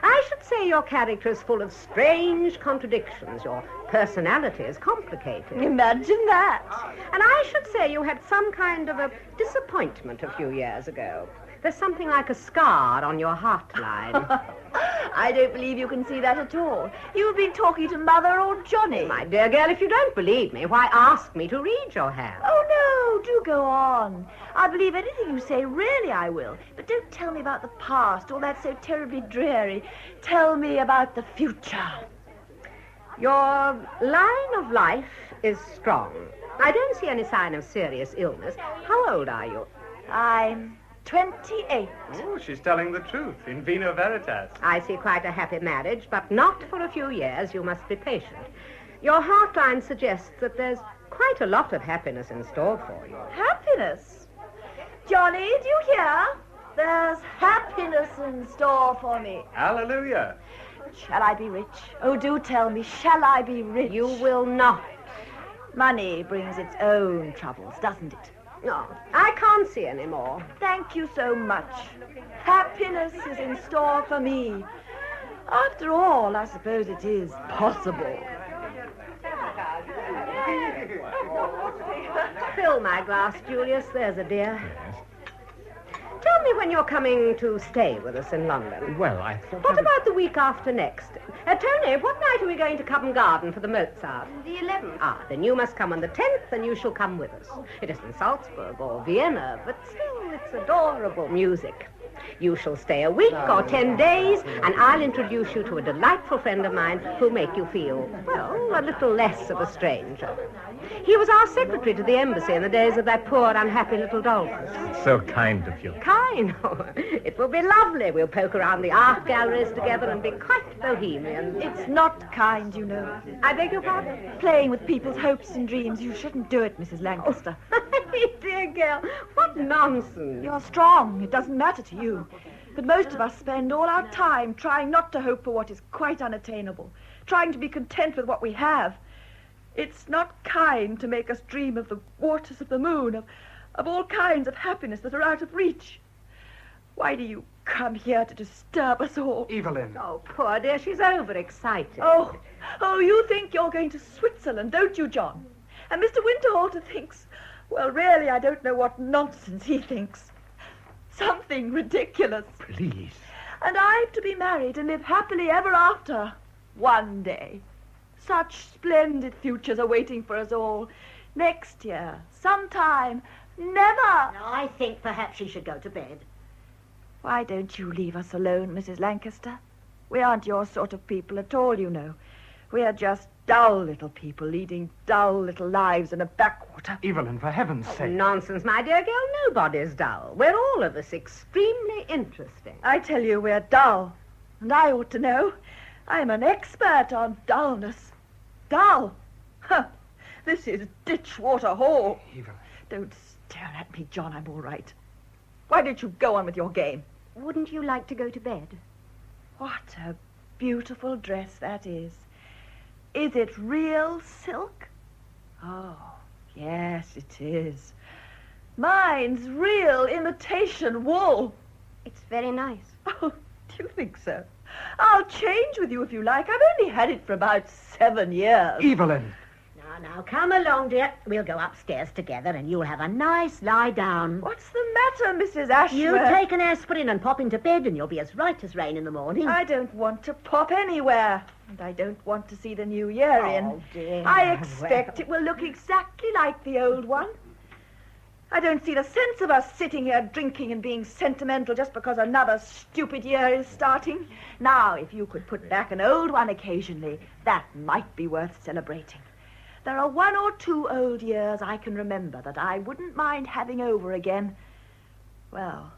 I should say your character is full of strange contradictions. Your personality is complicated. Imagine that. And I should say you had some kind of a disappointment a few years ago. There's something like a scar on your heart line. I don't believe you can see that at all. You've been talking to Mother or Johnny. My dear girl, if you don't believe me, why ask me to read your hand? Oh, no, do go on. I'll believe anything you say, really I will. But don't tell me about the past, all that's so terribly dreary. Tell me about the future. Your line of life is strong. I don't see any sign of serious illness. How old are you? I'm 28. Oh, she's telling the truth. In vino veritas. I see quite a happy marriage, but not for a few years. You must be patient. Your heart line suggests that there's quite a lot of happiness in store for you. Happiness? Johnny, do you hear? There's happiness in store for me. Hallelujah. Shall I be rich? Oh, do tell me, shall I be rich? You will not. Money brings its own troubles, doesn't it? No, I can't see any more. Thank you so much. Happiness is in store for me. After all, I suppose it is possible. Fill my glass, Julius. There's a dear. Yes. Tell me when you're coming to stay with us in London. Well, I thought... What about the week after next? Tony, what night are we going to Covent Garden for the Mozart? The 11th. Ah, then you must come on the 10th, and you shall come with us. It isn't Salzburg or Vienna, but still, it's adorable music. You shall stay a week or 10 days, and I'll introduce you to a delightful friend of mine who'll make you feel, well, a little less of a stranger. He was our secretary to the embassy in the days of that poor, unhappy little dolphin. So kind of you. Kind? Oh, it will be lovely. We'll poke around the art galleries together and be quite bohemian. It's not kind, you know. I beg your pardon? Playing with people's hopes and dreams. You shouldn't do it, Mrs. Lancaster. Dear girl, what nonsense. You're strong. It doesn't matter to you. But most of us spend all our time trying not to hope for what is quite unattainable, trying to be content with what we have. It's not kind to make us dream of the waters of the moon, of all kinds of happiness that are out of reach. Why do you come here to disturb us all? Evelyn. Oh, poor dear, she's overexcited. Oh, you think you're going to Switzerland, don't you, John? And Mr. Winterhalter thinks, well, really, I don't know what nonsense he thinks. Something ridiculous. Please. And I'm to be married and live happily ever after. One day. Such splendid futures are waiting for us all. Next year, sometime, never. I think perhaps you should go to bed. Why don't you leave us alone, Mrs. Lancaster? We aren't your sort of people at all, you know. We are just dull little people leading dull little lives in a backwater. Evelyn, for heaven's sake. Nonsense, my dear girl. Nobody's dull. We're all of us extremely interesting. I tell you, we're dull. And I ought to know. I'm an expert on dullness. Dull? Huh. This is Ditchwater Hall. Evelyn. Don't stare at me, John. I'm all right. Why don't you go on with your game? Wouldn't you like to go to bed? What a beautiful dress that is. Is it real silk? Oh, yes, it is. Mine's real imitation wool. It's very nice. Oh, do you think so? I'll change with you if you like. I've only had it for about 7 years. Evelyn. Now, come along, dear. We'll go upstairs together and you'll have a nice lie down. What's the matter, Mrs. Ashworth? You take an aspirin and pop into bed and you'll be as right as rain in the morning. I don't want to pop anywhere. And I don't want to see the new year in. Oh, dear. I expect it will look exactly like the old one. I don't see the sense of us sitting here drinking and being sentimental just because another stupid year is starting. Now, if you could put back an old one occasionally, that might be worth celebrating. There are 1 or 2 old years I can remember that I wouldn't mind having over again. Well,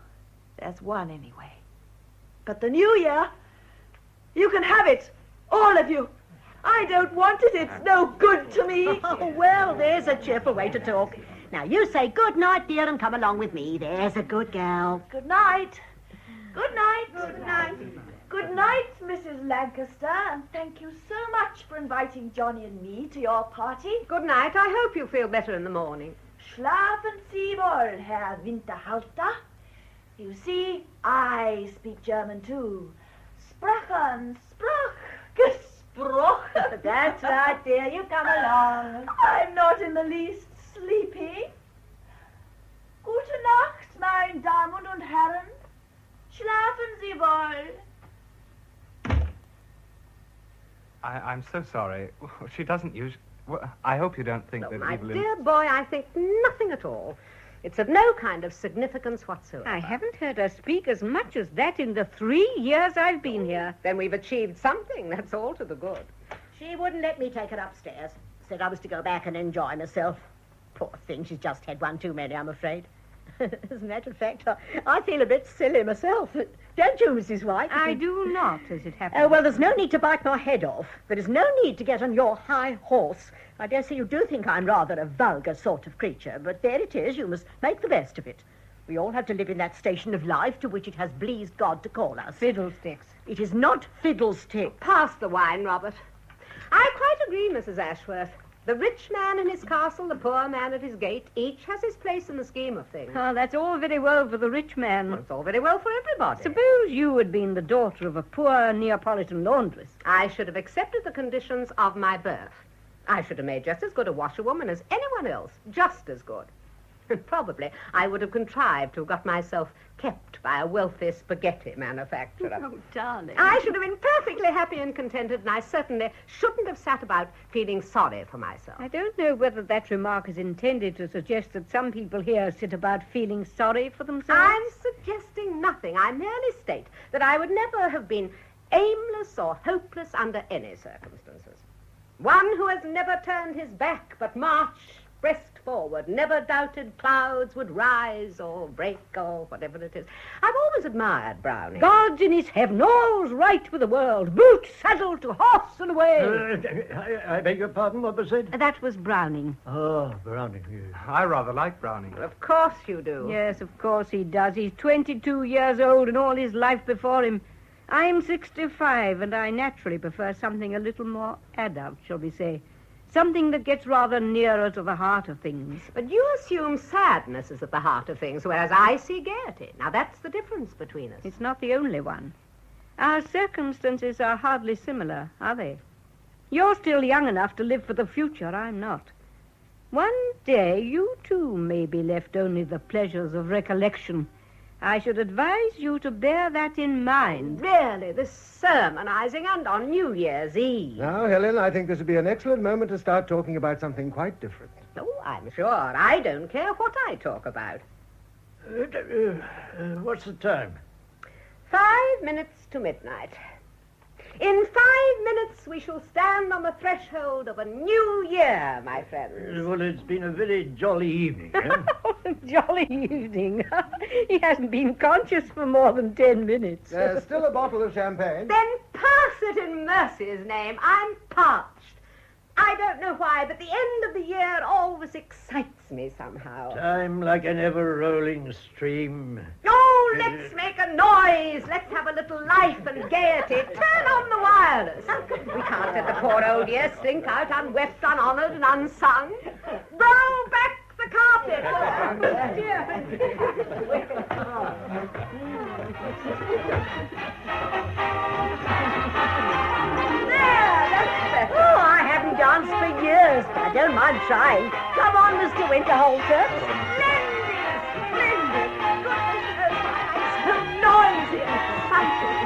there's one anyway. But the new year, you can have it, all of you. I don't want it. It's no good to me. Oh, well, there's a cheerful way to talk. Now, you say good night, dear, and come along with me. There's a good gal. Good night. Good night. Good night. Good night, Mrs. Lancaster, and thank you so much for inviting Johnny and me to your party. Good night. I hope you feel better in the morning. Schlafen Sie wohl, Herr Winterhalter. You see, I speak German too. Sprachen, sprach, gesprochen. That's right, dear. You come along. I'm not in the least sleepy. Gute Nacht, meine Damen und Herren. Schlafen Sie wohl. I'm so sorry. She doesn't use... Well, I hope you don't think that My Evelyn... dear boy, I think nothing at all. It's of no kind of significance whatsoever. I haven't heard her speak as much as that in the 3 years I've been here. Then we've achieved something. That's all to the good. She wouldn't let me take her upstairs. Said I was to go back and enjoy myself. Poor thing, she's just had one too many, I'm afraid. As a matter of fact, I feel a bit silly myself. Don't you, Mrs. White? I do not, as it happens. Oh, well, there's no need to bite my head off. There is no need to get on your high horse. I dare say you do think I'm rather a vulgar sort of creature, but there it is. You must make the best of it. We all have to live in that station of life to which it has pleased God to call us. Fiddlesticks. It is not fiddlesticks. Pass the wine, Robert. I quite agree, Mrs. Ashworth. The rich man in his castle, the poor man at his gate, each has his place in the scheme of things. Oh, that's all very well for the rich man. Well, it's all very well for everybody. Suppose you had been the daughter of a poor Neapolitan laundress. I should have accepted the conditions of my birth. I should have made just as good a washerwoman as anyone else. Just as good. And probably I would have contrived to have got myself kept by a wealthy spaghetti manufacturer. Oh, darling. I should have been perfectly happy and contented, and I certainly shouldn't have sat about feeling sorry for myself. I don't know whether that remark is intended to suggest that some people here sit about feeling sorry for themselves. I'm suggesting nothing. I merely state that I would never have been aimless or hopeless under any circumstances. One who has never turned his back but marched breast forward, never doubted clouds would rise or break or whatever it is. I've always admired Browning. God's in his heaven, all's right with the world. Boot, saddle, to horse and away. I beg your pardon, what was said? That was Browning. Oh, Browning, yes. I rather like Browning. Of course you do. Yes, of course he does. He's 22 years old and all his life before him. I'm 65, and I naturally prefer something a little more adult, shall we say. Something that gets rather nearer to the heart of things. But you assume sadness is at the heart of things, whereas I see gaiety. Now, that's the difference between us. It's not the only one. Our circumstances are hardly similar, are they? You're still young enough to live for the future. I'm not. One day, you too may be left only the pleasures of recollection. I should advise you to bear that in mind. Really, this sermonizing and on New Year's Eve. Now, Helen, I think this would be an excellent moment to start talking about something quite different. Oh, I'm sure. I don't care what I talk about. What's the time? 5 minutes to midnight. In 5 minutes, we shall stand on the threshold of a new year, my friends. Well, it's been a very jolly evening, eh? Jolly evening. He hasn't been conscious for more than 10 minutes. There's still a bottle of champagne. Then pass it in mercy's name. I'm parched. I don't know why, but the end of the year always excites me somehow. Time like an ever-rolling stream. Oh, let's make a noise. Let's have a little life and gaiety. Turn on the wireless. We can't let the poor old year slink out unwept, unhonored, and unsung. Roll back the carpet. Oh, dear. Oh, I haven't danced for years, but I don't mind trying. Come on, Mr. Winterhalter. Splendid. Goodness, so noisy and exciting.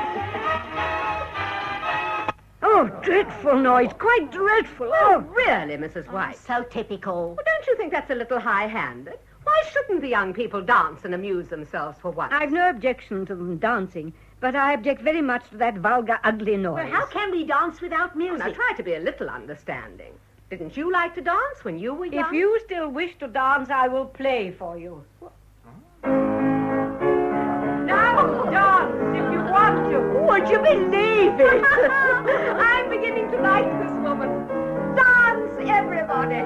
Oh, dreadful noise. Quite dreadful. Oh, really, Mrs. White? So typical. Well, don't you think that's a little high-handed? Why shouldn't the young people dance and amuse themselves for once? I've no objection to them dancing, but I object very much to that vulgar, ugly noise. Well, how can we dance without music? Now, try to be a little understanding. Didn't you like to dance when you were young? If you still wish to dance, I will play for you. Now dance if you want to. Would you believe it? I'm beginning to like this woman. Dance, everybody.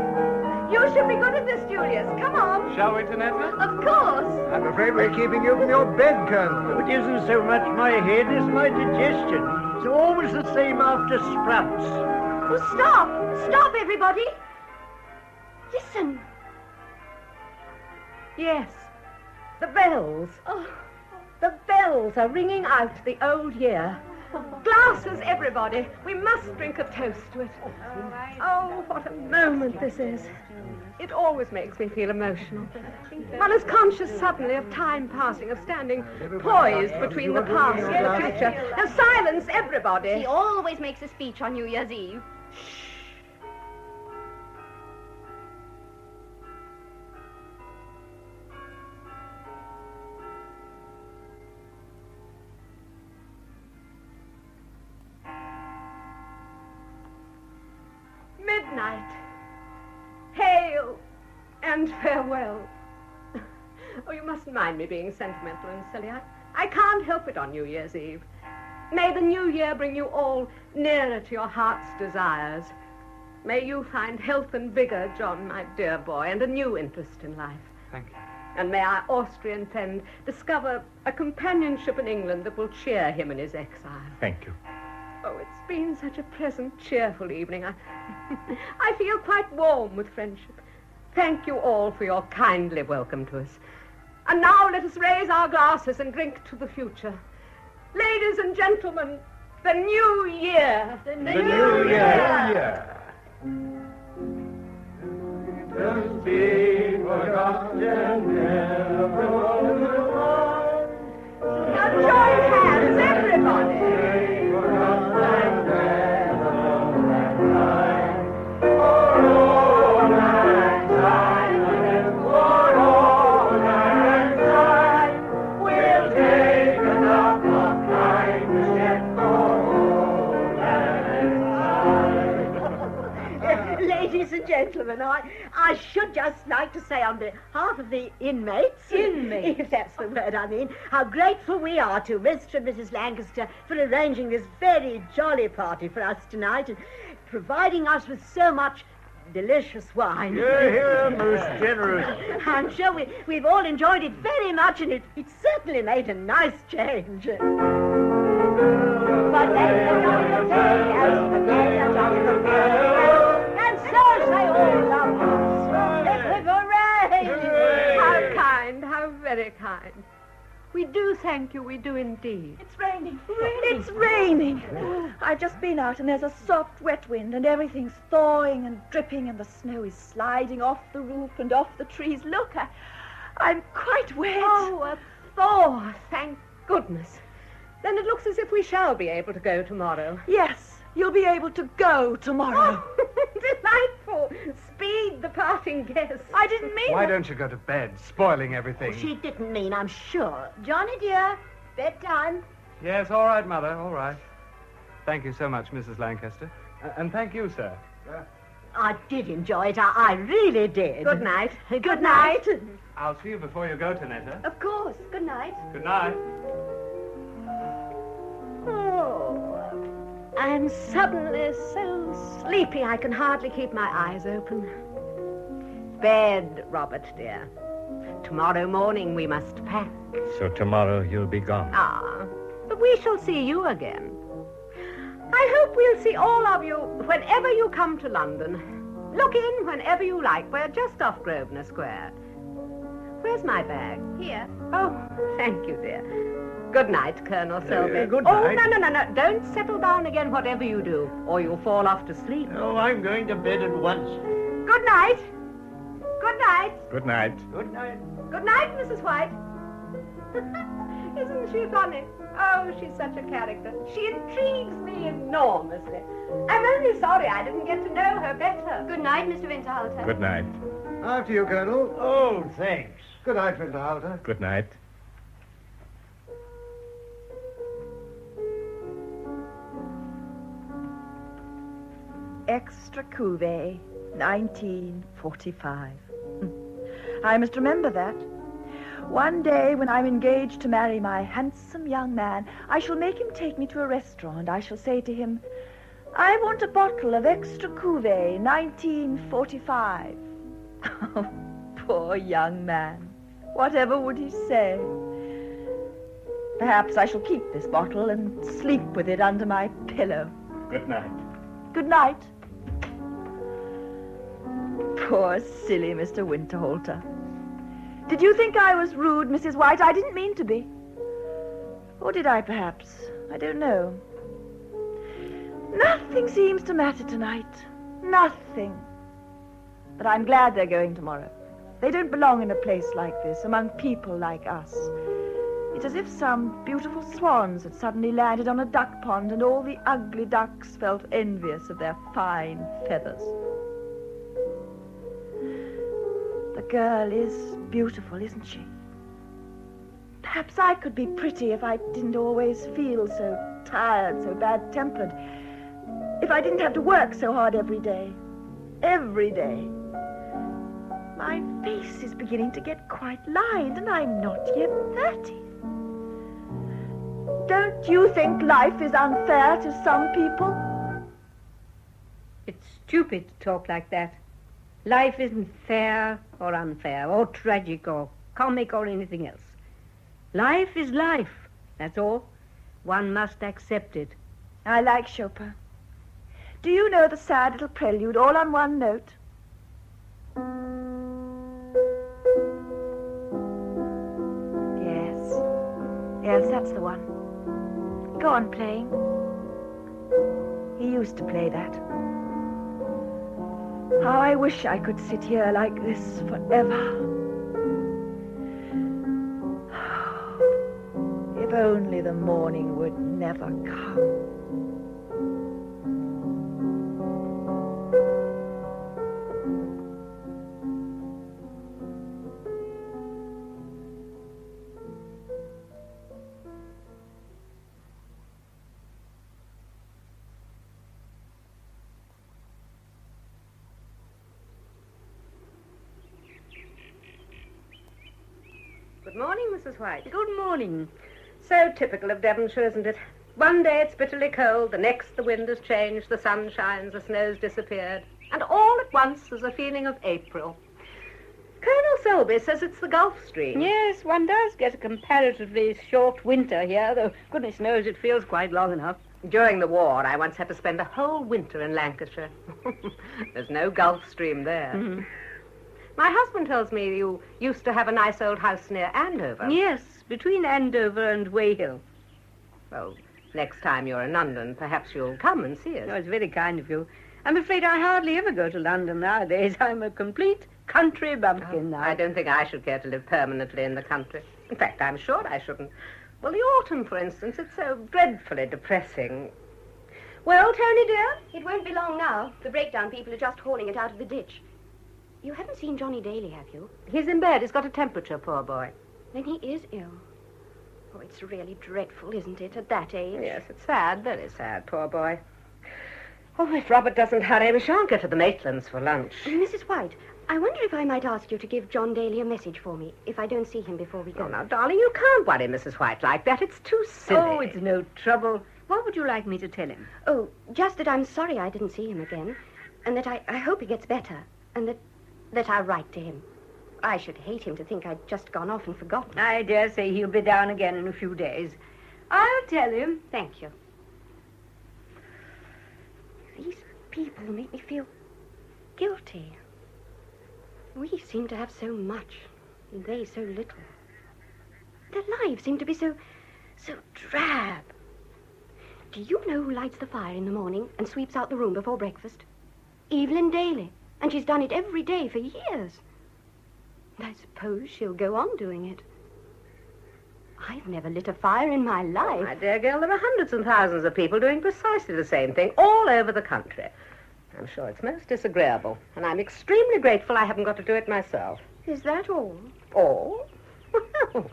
You should be good at this, Julius. Come on. Shall we, Tinetta? Of course. I'm afraid we're keeping you from your bed, Colonel. It isn't so much my head as my digestion. It's always the same after sprouts. Oh, stop! Stop, everybody! Listen. Yes, the bells. Oh. The bells are ringing out the old year. Glasses, everybody. We must drink a toast to it. Oh, what a moment this is. It always makes me feel emotional. One is conscious suddenly of time passing, of standing poised between the past and the future. Now, silence, everybody. He always makes a speech on New Year's Eve. night. Hail and farewell. Oh, you mustn't mind me being sentimental and silly. I can't help it on New Year's Eve. May the new year bring you all nearer to your heart's desires. May you find health and vigor, John, my dear boy, and a new interest in life. Thank you. And may our Austrian friend discover a companionship in England that will cheer him in his exile. Thank you. Oh, it's been such a pleasant, cheerful evening. I feel quite warm with friendship. Thank you all for your kindly welcome to us. And now let us raise our glasses and drink to the future. Ladies and gentlemen, the new year. The new year. To be forgotten never will. Now join hands, everybody. Ladies and gentlemen, I should just like to say on behalf of the inmates, if that's the word I mean, how grateful we are to Mr. and Mrs. Lancaster for arranging this very jolly party for us tonight and providing us with so much delicious wine. You're most generous. I'm sure we've all enjoyed it very much, and it certainly made a nice change. But let's and so say all love us. Hooray! How kind, how very kind. We do thank you, we do indeed. It's raining. It's raining. I've just been out and there's a soft, wet wind and everything's thawing and dripping and the snow is sliding off the roof and off the trees. Look, I'm quite wet. Oh, a thaw, thank goodness. Then it looks as if we shall be able to go tomorrow. Yes, you'll be able to go tomorrow. Delightful. Speed the parting guests. I didn't mean Why don't you go to bed, spoiling everything? She didn't mean, I'm sure. Johnny, dear, bedtime. Yes, all right, Mother, all right. Thank you so much, Mrs. Lancaster. And thank you, sir. I did enjoy it. I really did. Good night. Good night. I'll see you before you go, Tanetta. Of course. Good night. Good night. Oh, I'm suddenly so sleepy I can hardly keep my eyes open. Bed, Robert, dear. Tomorrow morning we must pack. So tomorrow you'll be gone. Ah, but we shall see you again. I hope we'll see all of you whenever you come to London. Look in whenever you like. We're just off Grosvenor Square. Where's my bag? Here. Oh, thank you, dear. Good night, Colonel Selby. Good night. Oh, no. Don't settle down again, whatever you do, or you'll fall off to sleep. Oh, I'm going to bed at once. Good night. Good night. Good night. Good night. Good night, Mrs. White. Isn't she funny? Oh, she's such a character. She intrigues me enormously. I'm only sorry I didn't get to know her better. Good night, Mr. Winterhalter. Good night. After you, Colonel. Oh, thanks. Good night, Winterhalter. Good night. Extra Cuvée, 1945. I must remember that. One day when I'm engaged to marry my handsome young man, I shall make him take me to a restaurant. I shall say to him, I want a bottle of Extra Cuvée, 1945. Oh, poor young man. Whatever would he say? Perhaps I shall keep this bottle and sleep with it under my pillow. Good night. Good night. Poor silly Mr. Winterhalter. Did you think I was rude, Mrs. White? I didn't mean to be. Or did I, perhaps? I don't know. Nothing seems to matter tonight. Nothing. But I'm glad they're going tomorrow. They don't belong in a place like this, among people like us. It's as if some beautiful swans had suddenly landed on a duck pond and all the ugly ducks felt envious of their fine feathers. The girl is beautiful, isn't she? Perhaps I could be pretty if I didn't always feel so tired, so bad-tempered. If I didn't have to work so hard every day. every day. My face is beginning to get quite lined, and I'm not yet 30. Don't you think life is unfair to some people? It's stupid to talk like that. Life isn't fair or unfair or tragic or comic or anything else. Life is life, that's all. One must accept it. I like Chopin. Do you know the sad little prelude all on one note? Yes, that's the one. Go on playing. He used to play that. How I wish I could sit here like this forever. If only the morning would never come. Good morning, Mrs. White. Good morning. So typical of Devonshire, isn't it? One day it's bitterly cold, the next the wind has changed, the sun shines, the snow's disappeared, and all at once there's a feeling of April. Colonel Selby says it's the Gulf Stream. Yes, one does get a comparatively short winter here, though goodness knows it feels quite long enough. During the war, I once had to spend a whole winter in Lancashire. There's no Gulf Stream there. Mm-hmm. My husband tells me you used to have a nice old house near Andover. Yes, between Andover and Weyhill. Well, next time you're in London, perhaps you'll come and see us. Oh, it's very kind of you. I'm afraid I hardly ever go to London nowadays. I'm a complete country bumpkin now. I don't think I should care to live permanently in the country. In fact, I'm sure I shouldn't. Well, the autumn, for instance, it's so dreadfully depressing. Well, Tony, dear? It won't be long now. The breakdown people are just hauling it out of the ditch. You haven't seen Johnny Daly, have you? He's in bed. He's got a temperature, poor boy. Then he is ill. Oh, it's really dreadful, isn't it, at that age? Yes, it's sad, very sad, poor boy. Oh, if Robert doesn't hurry, we shan't get to the Maitlands for lunch. Mrs. White, I wonder if I might ask you to give John Daly a message for me, if I don't see him before we go. Oh, now, darling, you can't worry Mrs. White like that. It's too silly. Oh, it's no trouble. What would you like me to tell him? Oh, just that I'm sorry I didn't see him again, and that I hope he gets better, and that I'll write to him. I should hate him to think I'd just gone off and forgotten. I dare say he'll be down again in a few days. I'll tell him. Thank you. These people make me feel guilty. We seem to have so much, and they so little. Their lives seem to be so drab. Do you know who lights the fire in the morning and sweeps out the room before breakfast? Evelyn Daly. And she's done it every day for years. And I suppose she'll go on doing it. I've never lit a fire in my life. Oh, my dear girl, there are hundreds and thousands of people doing precisely the same thing all over the country. I'm sure it's most disagreeable, and I'm extremely grateful I haven't got to do it myself. Is that all? All? Well,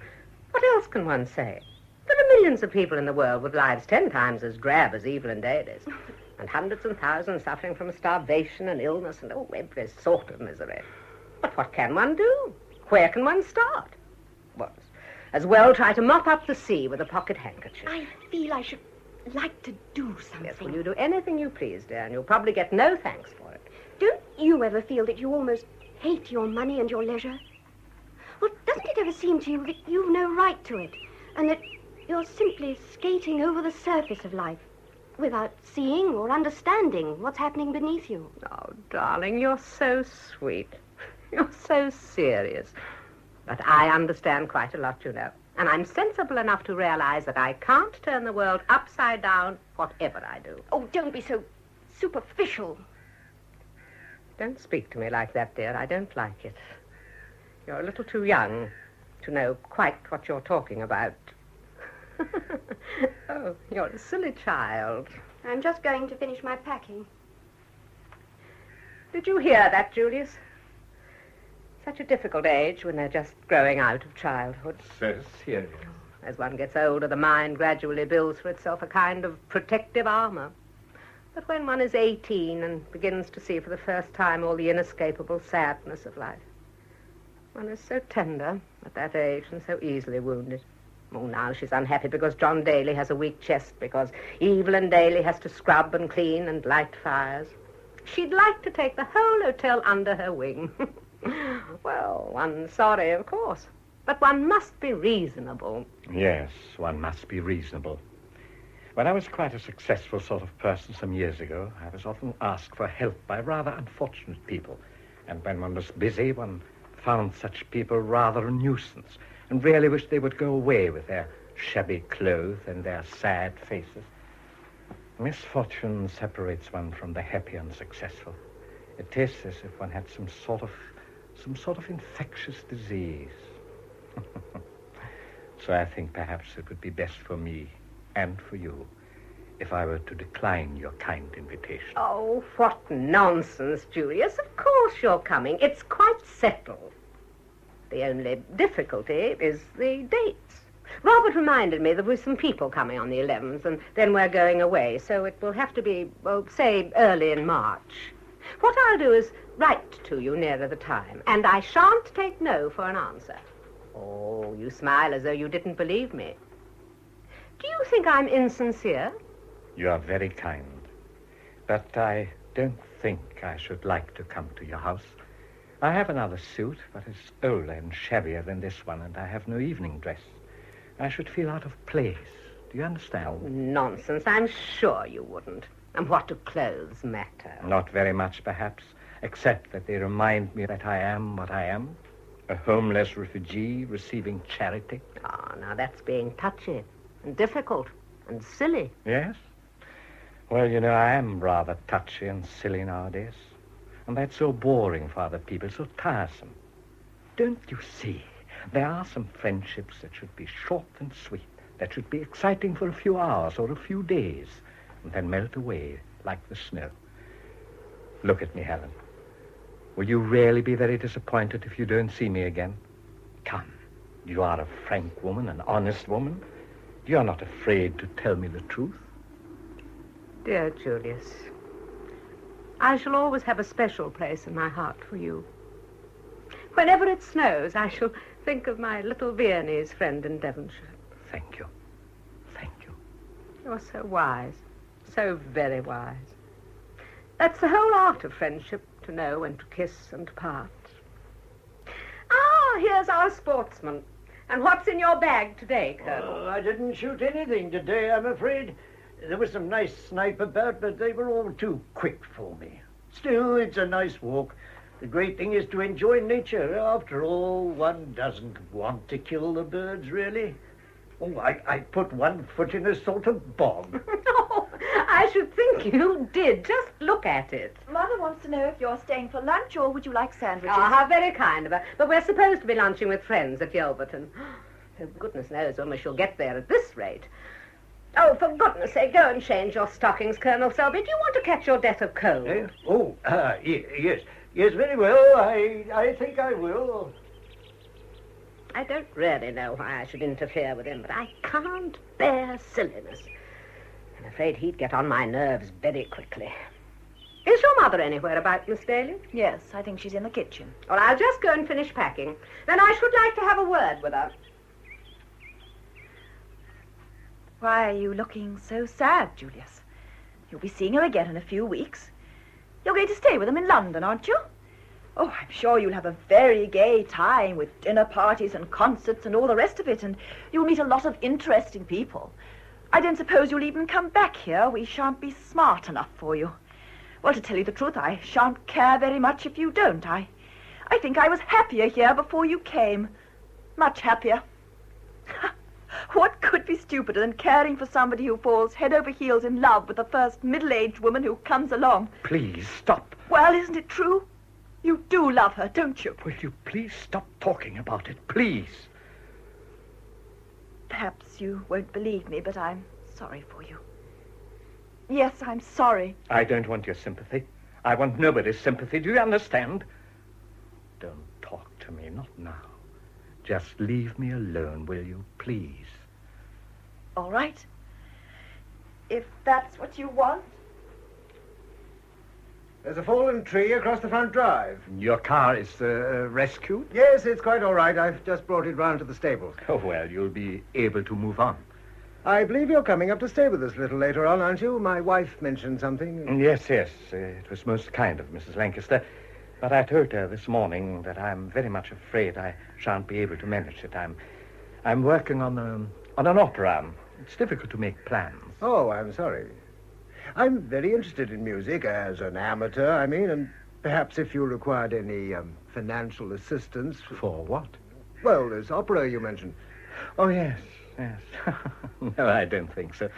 what else can one say? There are millions of people in the world with lives 10 times as drab as Evelyn Daly's. And hundreds and thousands suffering from starvation and illness and, every sort of misery. But what can one do? Where can one start? Well, as well try to mop up the sea with a pocket handkerchief. I feel I should like to do something. Yes, well, you do anything you please, dear, and you'll probably get no thanks for it. Don't you ever feel that you almost hate your money and your leisure? Well, doesn't it ever seem to you that you've no right to it, and that you're simply skating over the surface of life, without seeing or understanding what's happening beneath you? Oh, darling, you're so sweet. You're so serious. But I understand quite a lot, you know. And I'm sensible enough to realize that I can't turn the world upside down, whatever I do. Oh, don't be so superficial. Don't speak to me like that, dear. I don't like it. You're a little too young to know quite what you're talking about. Oh, you're a silly child. I'm just going to finish my packing. Did you hear that, Julius? Such a difficult age when they're just growing out of childhood. So serious. As one gets older, the mind gradually builds for itself a kind of protective armor. But when one is 18 and begins to see for the first time all the inescapable sadness of life, one is so tender at that age and so easily wounded. Oh, now she's unhappy because John Daly has a weak chest, because Evelyn Daly has to scrub and clean and light fires. She'd like to take the whole hotel under her wing. Well, one's sorry, of course, but one must be reasonable. Yes, one must be reasonable. When I was quite a successful sort of person some years ago, I was often asked for help by rather unfortunate people. And when one was busy, one found such people rather a nuisance and really wished they would go away with their shabby clothes and their sad faces. Misfortune separates one from the happy and successful. It is as if one had some sort of infectious disease. So I think perhaps it would be best for me and for you if I were to decline your kind invitation. Oh, what nonsense, Julius. Of course you're coming. It's quite settled. The only difficulty is the dates. Robert reminded me there were some people coming on the 11th, and then we're going away, so it will have to be, well, say, early in March. What I'll do is write to you nearer the time, and I shan't take no for an answer. Oh, you smile as though you didn't believe me. Do you think I'm insincere? You are very kind, but I don't think I should like to come to your house. I have another suit, but it's older and shabbier than this one, and I have no evening dress. I should feel out of place. Do you understand? Oh, nonsense. I'm sure you wouldn't. And what do clothes matter? Not very much, perhaps, except that they remind me that I am what I am. A homeless refugee receiving charity. Ah, now that's being touchy and difficult and silly. Yes? Well, you know, I am rather touchy and silly nowadays. And that's so boring for other people, so tiresome. Don't you see? There are some friendships that should be short and sweet, that should be exciting for a few hours or a few days, and then melt away like the snow. Look at me, Helen. Will you really be very disappointed if you don't see me again? Come, you are a frank woman, an honest woman. You are not afraid to tell me the truth. Dear Julius, I shall always have a special place in my heart for you. Whenever it snows, I shall think of my little Viennese friend in Devonshire. Thank you. Thank you. You're so wise, so very wise. That's the whole art of friendship, to know when to kiss and to part. Ah, here's our sportsman. And what's in your bag today, Colonel? Oh, I didn't shoot anything today, I'm afraid. There was some nice snipe about, but they were all too quick for me. Still, it's a nice walk. The great thing is to enjoy nature. After all, one doesn't want to kill the birds, really. Oh, I put one foot in a sort of bog. Oh, I should think you did. Just look at it. Mother wants to know if you're staying for lunch or would you like sandwiches? Oh, how very kind of her. But we're supposed to be lunching with friends at Yelverton. Oh, goodness knows when we shall get there at this rate. Oh, for goodness sake, go and change your stockings, Colonel Selby. Do you want to catch your death of cold? Yes. Yes, very well. I think I will. I don't really know why I should interfere with him, but I can't bear silliness. I'm afraid he'd get on my nerves very quickly. Is your mother anywhere about, Miss Daly? Yes, I think she's in the kitchen. Well, I'll just go and finish packing. Then I should like to have a word with her. Why are you looking so sad, Julius? You'll be seeing her again in a few weeks. You're going to stay with them in London, aren't you? Oh, I'm sure you'll have a very gay time with dinner parties and concerts and all the rest of it, and you'll meet a lot of interesting people. I don't suppose you'll even come back here. We shan't be smart enough for you. Well, to tell you the truth, I shan't care very much if you don't. I think I was happier here before you came. Much happier. What could be stupider than caring for somebody who falls head over heels in love with the first middle-aged woman who comes along? Please, stop. Well, isn't it true? You do love her, don't you? Will you please stop talking about it, please? Perhaps you won't believe me, but I'm sorry for you. Yes, I'm sorry. I don't want your sympathy. I want nobody's sympathy. Do you understand? Don't talk to me, not now. Just leave me alone, will you, please? All right. If that's what you want. There's a fallen tree across the front drive. Your car is rescued? Yes, it's quite all right. I've just brought it round to the stables. Oh, well, you'll be able to move on. I believe you're coming up to stay with us a little later on, aren't you? My wife mentioned something. Yes. It was most kind of Mrs. Lancaster. But I told her this morning that I'm very much afraid I shan't be able to manage it. I'm working on an opera. It's difficult to make plans. Oh, I'm sorry. I'm very interested in music, as an amateur, I mean, and perhaps if you required any financial assistance... For what? Well, this opera you mentioned. Oh, yes. No, I don't think so.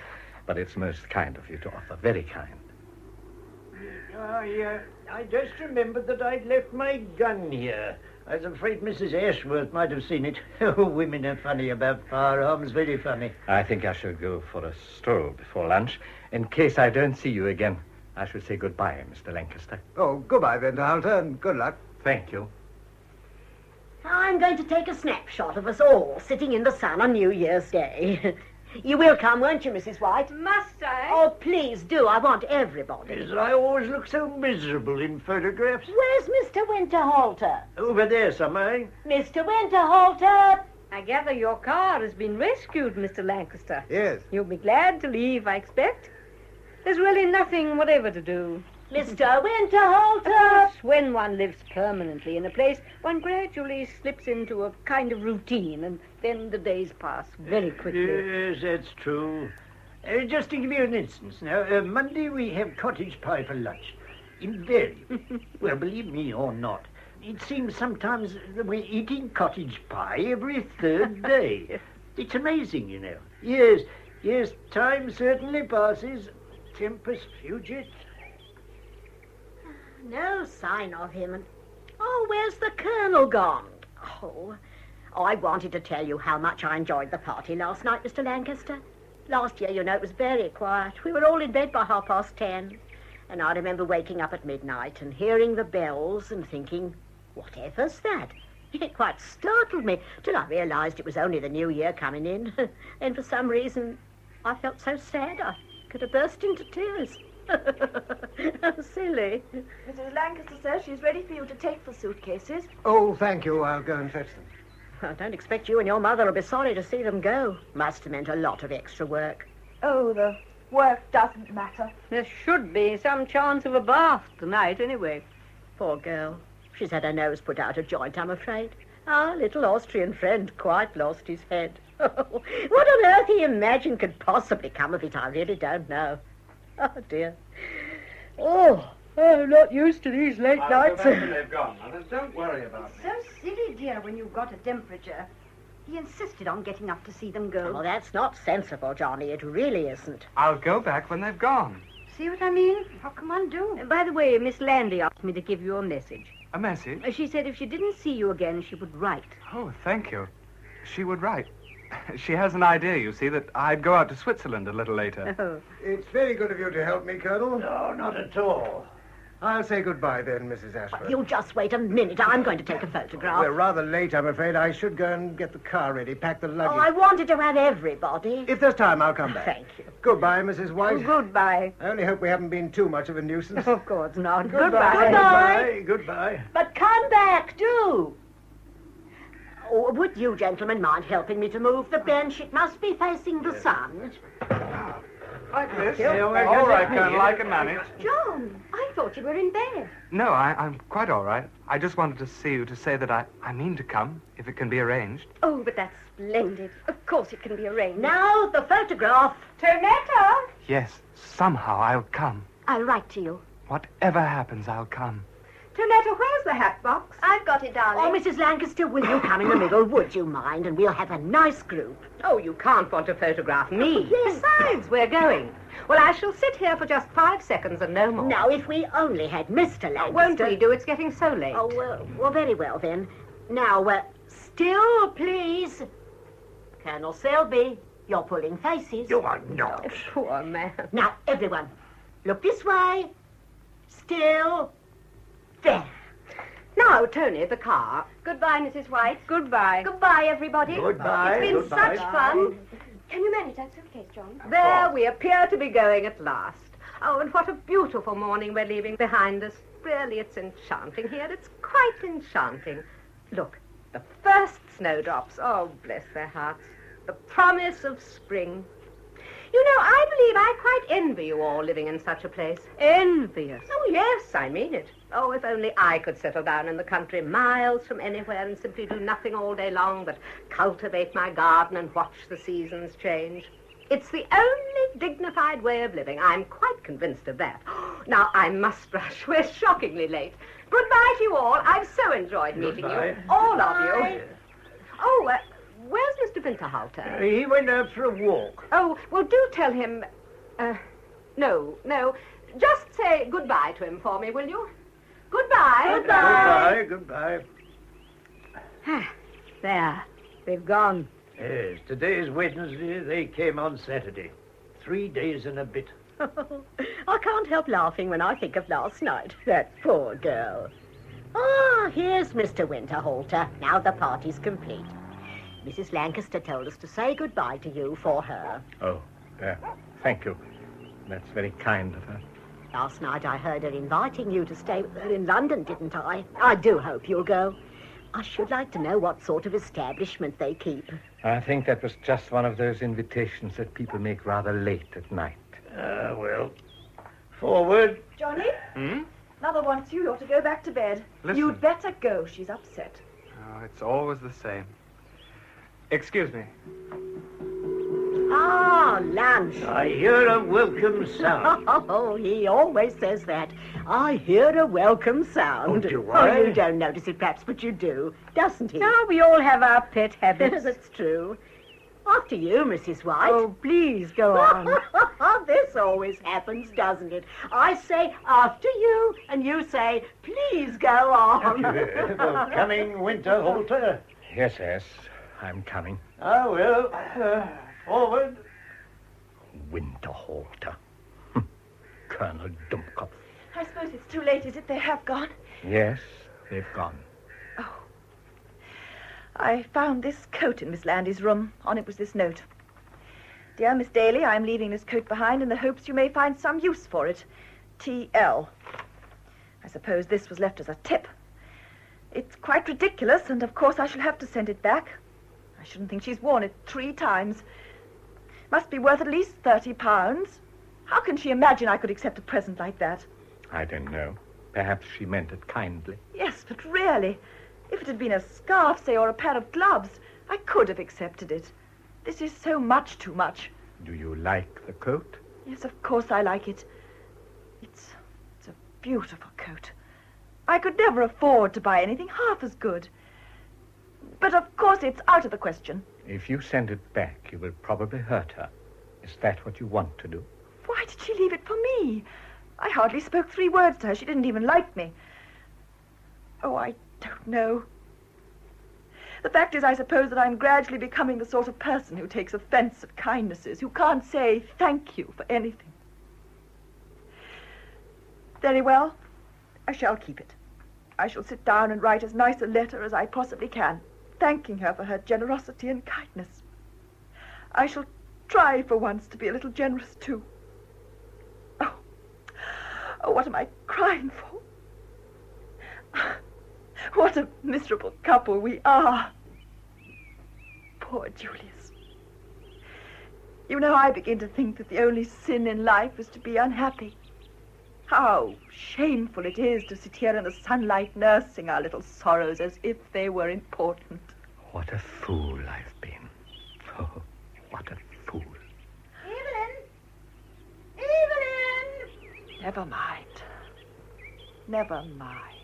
But it's most kind of you to offer. Very kind. I just remembered that I'd left my gun here. I was afraid Mrs. Ashworth might have seen it. Oh, women are funny about firearms, very funny. I think I shall go for a stroll before lunch. In case I don't see you again, I shall say goodbye, Mr. Lancaster. Oh, goodbye, Winterhalter, and good luck. Thank you. I'm going to take a snapshot of us all sitting in the sun on New Year's Day. You will come, won't you, Mrs. White? Must I? Oh, please do. I want everybody. Yes, I always look so miserable in photographs. Where's Mr. Winterhalter? Over there somewhere. Mr. Winterhalter! I gather your car has been rescued, Mr. Lancaster. Yes. You'll be glad to leave, I expect. There's really nothing whatever to do. Mr. Winterhalter! When one lives permanently in a place, one gradually slips into a kind of routine, and then the days pass very quickly. Yes, that's true. Just to give you an instance now, Monday we have cottage pie for lunch. Invariably. Well, believe me or not, it seems sometimes that we're eating cottage pie every third day. It's amazing, you know. Yes, time certainly passes. Tempus fugit. No sign of him. And oh, where's the Colonel gone? Oh, I wanted to tell you how much I enjoyed the party last night, Mr. Lancaster. Last year, you know, it was very quiet. We were all in bed by 10:30. And I remember waking up at midnight and hearing the bells and thinking, whatever's that? It quite startled me till I realised it was only the new year coming in. And for some reason, I felt so sad I could have burst into tears. How silly. Mrs. Lancaster says she's ready for you to take the suitcases. Oh, thank you. I'll go and fetch them. I don't expect you and your mother will be sorry to see them go. Must have meant a lot of extra work. Oh, the work doesn't matter. There should be some chance of a bath tonight, anyway. Poor girl. She's had her nose put out of joint, I'm afraid. Our little Austrian friend quite lost his head. What on earth he imagined could possibly come of it, I really don't know. Oh, dear. Oh, I'm not used to these late nights. Go back when they've gone, Mother. Don't worry about me. So silly, dear, when you've got a temperature. He insisted on getting up to see them go. Oh, that's not sensible, Johnny. It really isn't. I'll go back when they've gone. See what I mean? How can one do? By the way, Miss Landy asked me to give you a message. A message? She said if she didn't see you again, she would write. Oh, thank you. She would write. She has an idea, you see, that I'd go out to Switzerland a little later. Oh. It's very good of you to help me, Colonel. No, not at all. I'll say goodbye then, Mrs. Ashford. You just wait a minute. I'm going to take a photograph. We're rather late, I'm afraid. I should go and get the car ready, pack the luggage. Oh, I wanted to have everybody. If there's time, I'll come back. Thank you. Goodbye, Mrs. White. Oh, goodbye. I only hope we haven't been too much of a nuisance. Of course not. Goodbye. Goodbye. But come back, do. Oh, would you gentlemen mind helping me to move the bench? It must be facing the sun. Like this? Yeah, All right, Colonel, I can manage. John, I thought you were in bed. No, I'm quite all right. I just wanted to see you to say that I mean to come, if it can be arranged. Oh, but that's splendid. Of course it can be arranged. Now, the photograph. Tonetta! Yes, somehow I'll come. I'll write to you. Whatever happens, I'll come. Tonetta, where's the hat box? I've got it, darling. Oh, Mrs. Lancaster, will you come in the middle? Would you mind? And we'll have a nice group. Oh, you can't want to photograph me. Yes. Besides, we're going. Well, I shall sit here for just 5 seconds and no more. Now, if we only had Mr. Lancaster... Won't we do? It's getting so late. Oh, well, very well, then. Now, still, please. Colonel Selby, you're pulling faces. You are not. Poor man. Now, everyone, look this way. Still. There. Now, Tony, the car. Goodbye, Mrs. White. Goodbye. Goodbye, everybody. Goodbye. It's been Goodbye. such fun. Can you manage that suitcase, John? There we appear to be going at last. Oh, and what a beautiful morning we're leaving behind us. Really, it's enchanting here. It's quite enchanting. Look, the first snowdrops. Oh, bless their hearts. The promise of spring. You know, I believe I quite envy you all living in such a place. Envious? Oh, yes, I mean it. Oh, if only I could settle down in the country miles from anywhere and simply do nothing all day long but cultivate my garden and watch the seasons change. It's the only dignified way of living. I'm quite convinced of that. Now, I must rush. We're shockingly late. Goodbye to you all. I've so enjoyed meeting you. All of you. Oh, where's Mr. Winterhalter? He went out for a walk. Oh, well, do tell him... No. Just say goodbye to him for me, will you? Goodbye. Goodbye. There. They've gone. Yes, today's Wednesday. They came on Saturday. 3 days and a bit. I can't help laughing when I think of last night. That poor girl. Ah, here's Mr. Winterhalter. Now the party's complete. Mrs. Lancaster told us to say goodbye to you for her. Oh, thank you. That's very kind of her. Last night I heard her inviting you to stay with her in London, didn't I? I do hope you'll go. I should like to know what sort of establishment they keep. I think that was just one of those invitations that people make rather late at night. Well, forward. Johnny? Hmm? Mother wants you. You ought to go back to bed. Listen. You'd better go. She's upset. Oh, it's always the same. Excuse me. Ah, lunch. I hear a welcome sound. Oh, he always says that. I hear a welcome sound. Oh, do Oh, I? you don't notice it perhaps, but you do, doesn't he? No, we all have our pet habits. That's true. After you, Mrs. White. Oh, please go on. This always happens, doesn't it? I say after you, and you say, please go on. Well, coming, Winterhalter. Yes, I'm coming. Forward. Winterhalter. Colonel Dummkopf. I suppose it's too late, is it? They have gone. Yes, they've gone. I found this coat in Miss Landy's room. On it was this note. Dear Miss Daly, I'm leaving this coat behind in the hopes you may find some use for it. T.L. I suppose this was left as a tip. It's quite ridiculous, and of course I shall have to send it back. I shouldn't think she's worn it 3 times. Must be worth at least £30. How can she imagine I could accept a present like that? I don't know. Perhaps she meant it kindly. Yes, but really, if it had been a scarf, say, or a pair of gloves, I could have accepted it. This is so much too much. Do you like the coat? Yes, of course I like it. It's a beautiful coat. I could never afford to buy anything half as good. But of course it's out of the question. If you send it back, you will probably hurt her. Is that what you want to do? Why did she leave it for me? I hardly spoke 3 words to her. She didn't even like me. Oh, I don't know. The fact is, I suppose that I'm gradually becoming the sort of person who takes offense at kindnesses, who can't say thank you for anything. Very well. I shall keep it. I shall sit down and write as nice a letter as I possibly can, thanking her for her generosity and kindness. I shall try for once to be a little generous, too. Oh, what am I crying for? What a miserable couple we are. Poor Julius. You know, I begin to think that the only sin in life is to be unhappy. How shameful it is to sit here in the sunlight nursing our little sorrows as if they were important. What a fool I've been. Oh, what a fool. Evelyn! Never mind. Never mind.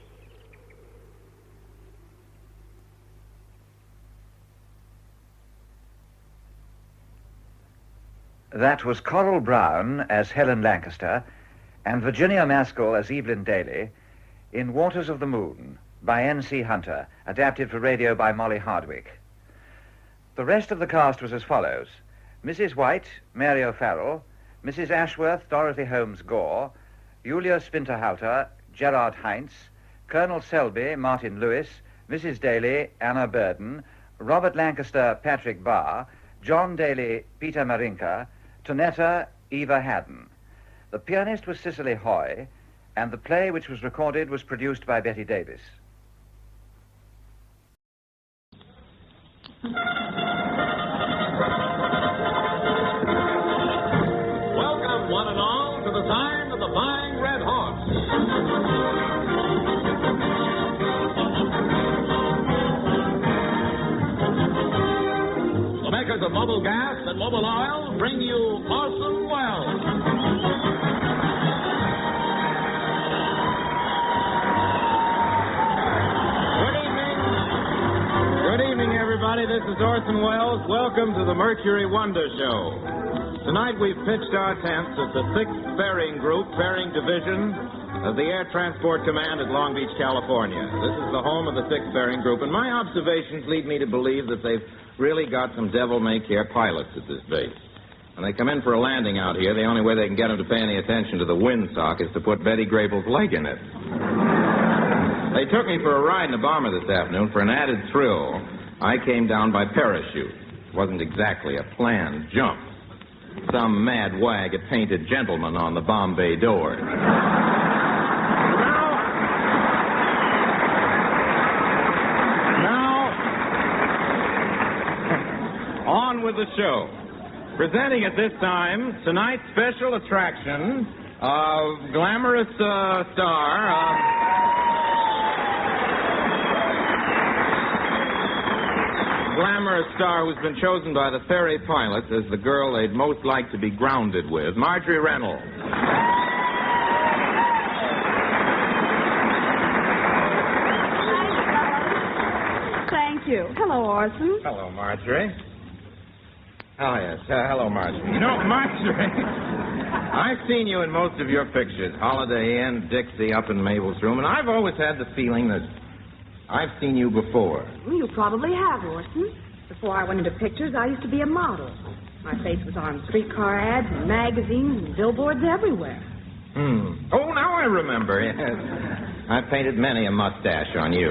That was Coral Brown as Helen Lancaster and Virginia Maskell as Evelyn Daly in Waters of the Moon by N.C. Hunter, adapted for radio by Molly Hardwick. The rest of the cast was as follows: Mrs. White, Mary O'Farrell; Mrs. Ashworth, Dorothy Holmes Gore; Julius Winterhalter, Gerard Heinz; Colonel Selby, Martin Lewis; Mrs. Daly, Anna Burden; Robert Lancaster, Patrick Barr; John Daly, Peter Marinka; Tonetta, Eva Haddon. The pianist was Cicely Hoy, and the play which was recorded was produced by Betty Davis. Welcome, one and all, to the time of the Flying Red Horse. The makers of Mobile Gas and Mobile Oil bring you Orson Welles. Good evening, everybody. This is Orson Welles. Welcome to the Mercury Wonder Show. Tonight we've pitched our tents at the 6th Ferrying Group, Ferrying Division of the Air Transport Command at Long Beach, California. This is the home of the 6th Ferrying Group, and my observations lead me to believe that they've really got some devil-may-care pilots at this base. When they come in for a landing out here, the only way they can get them to pay any attention to the windsock is to put Betty Grable's leg in it. They took me for a ride in a bomber this afternoon. For an added thrill, I came down by parachute. It wasn't exactly a planned jump. Some mad wag had painted gentleman on the bomb bay door. Now, on with the show. Presenting at this time, tonight's special attraction of glamorous star who's been chosen by the ferry pilots as the girl they'd most like to be grounded with, Marjorie Reynolds. Thank you. Hello, Orson. Hello, Marjorie. Oh, yes. Hello, Marjorie. You know, Marjorie, I've seen you in most of your pictures, Holiday Inn, Dixie, Up in Mabel's Room, and I've always had the feeling that I've seen you before. Well, you probably have, Orson. Before I went into pictures, I used to be a model. My face was on streetcar ads and magazines and billboards everywhere. Oh, now I remember, yes. I've painted many a mustache on you.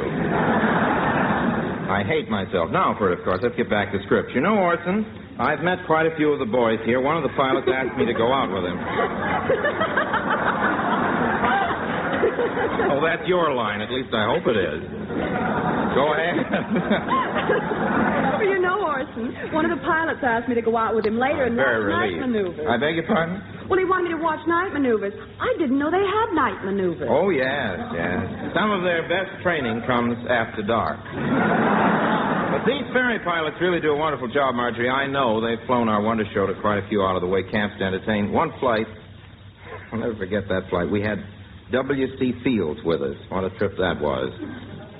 I hate myself. Now, for it, of course, let's get back to script. You know, Orson, I've met quite a few of the boys here. One of the pilots asked me to go out with him. Oh, that's your line. At least I hope it is. Go ahead. Well, you know, Orson, one of the pilots asked me to go out with him later and watch night maneuvers. I beg your pardon? Well, he wanted me to watch night maneuvers. I didn't know they had night maneuvers. Oh, yes. Some of their best training comes after dark. But these ferry pilots really do a wonderful job, Marjorie. I know they've flown our Wonder Show to quite a few out-of-the-way camps to entertain. One flight, I'll never forget that flight. We had W.C. Fields with us. What a trip that was.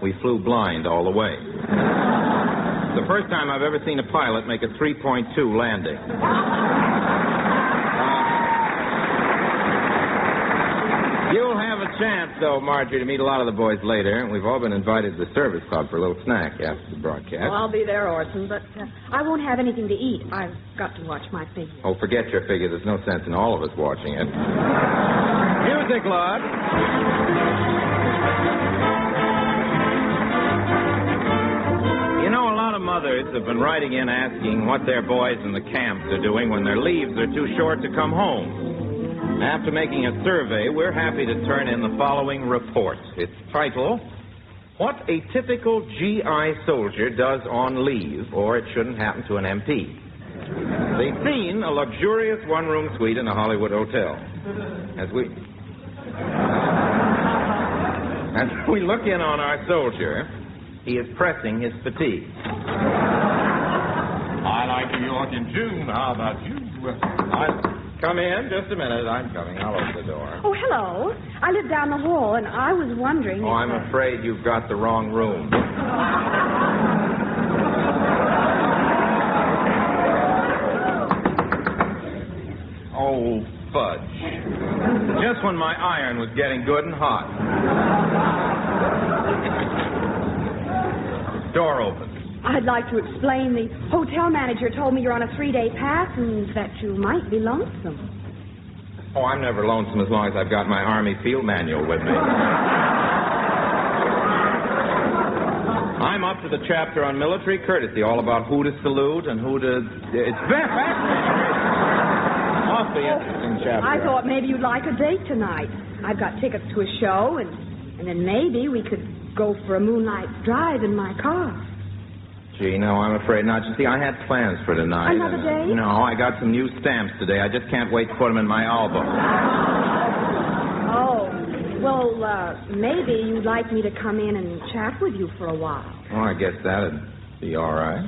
We flew blind all the way. The first time I've ever seen a pilot make a 3.2 landing. You'll have a chance, though, Marjorie, to meet a lot of the boys later. We've all been invited to the service club for a little snack after the broadcast. Well, I'll be there, Orson, but I won't have anything to eat. I've got to watch my figure. Oh, forget your figure. There's no sense in all of us watching it. Music, Lud. You know, a lot of mothers have been writing in asking what their boys in the camps are doing when their leaves are too short to come home. After making a survey, we're happy to turn in the following report. Its title, What a Typical GI Soldier Does on Leave, or It Shouldn't Happen to an MP. They've seen a luxurious one-room suite in a Hollywood hotel. As we look in on our soldier, he is pressing his fatigue. I like New York in June. How about you? Come in. Just a minute. I'm coming. I'll open the door. Oh, hello. I live down the hall, and I was wondering... Oh, I'm afraid you've got the wrong room. Oh, fudge. Just when my iron was getting good and hot. Door open. I'd like to explain. The hotel manager told me you're on a 3-day pass and that you might be lonesome. Oh, I'm never lonesome as long as I've got my Army field manual with me. I'm up to the chapter on military courtesy, all about who to salute and who to... It's fascinating. Off be interesting chapter. I thought maybe you'd like a date tonight. I've got tickets to a show, and then maybe we could go for a moonlight drive in my car. Gee, no, I'm afraid not. You see, I had plans for tonight. Another date? No, I got some new stamps today. I just can't wait to put them in my album. Oh, well, maybe you'd like me to come in and chat with you for a while. Oh, I guess that'd be all right.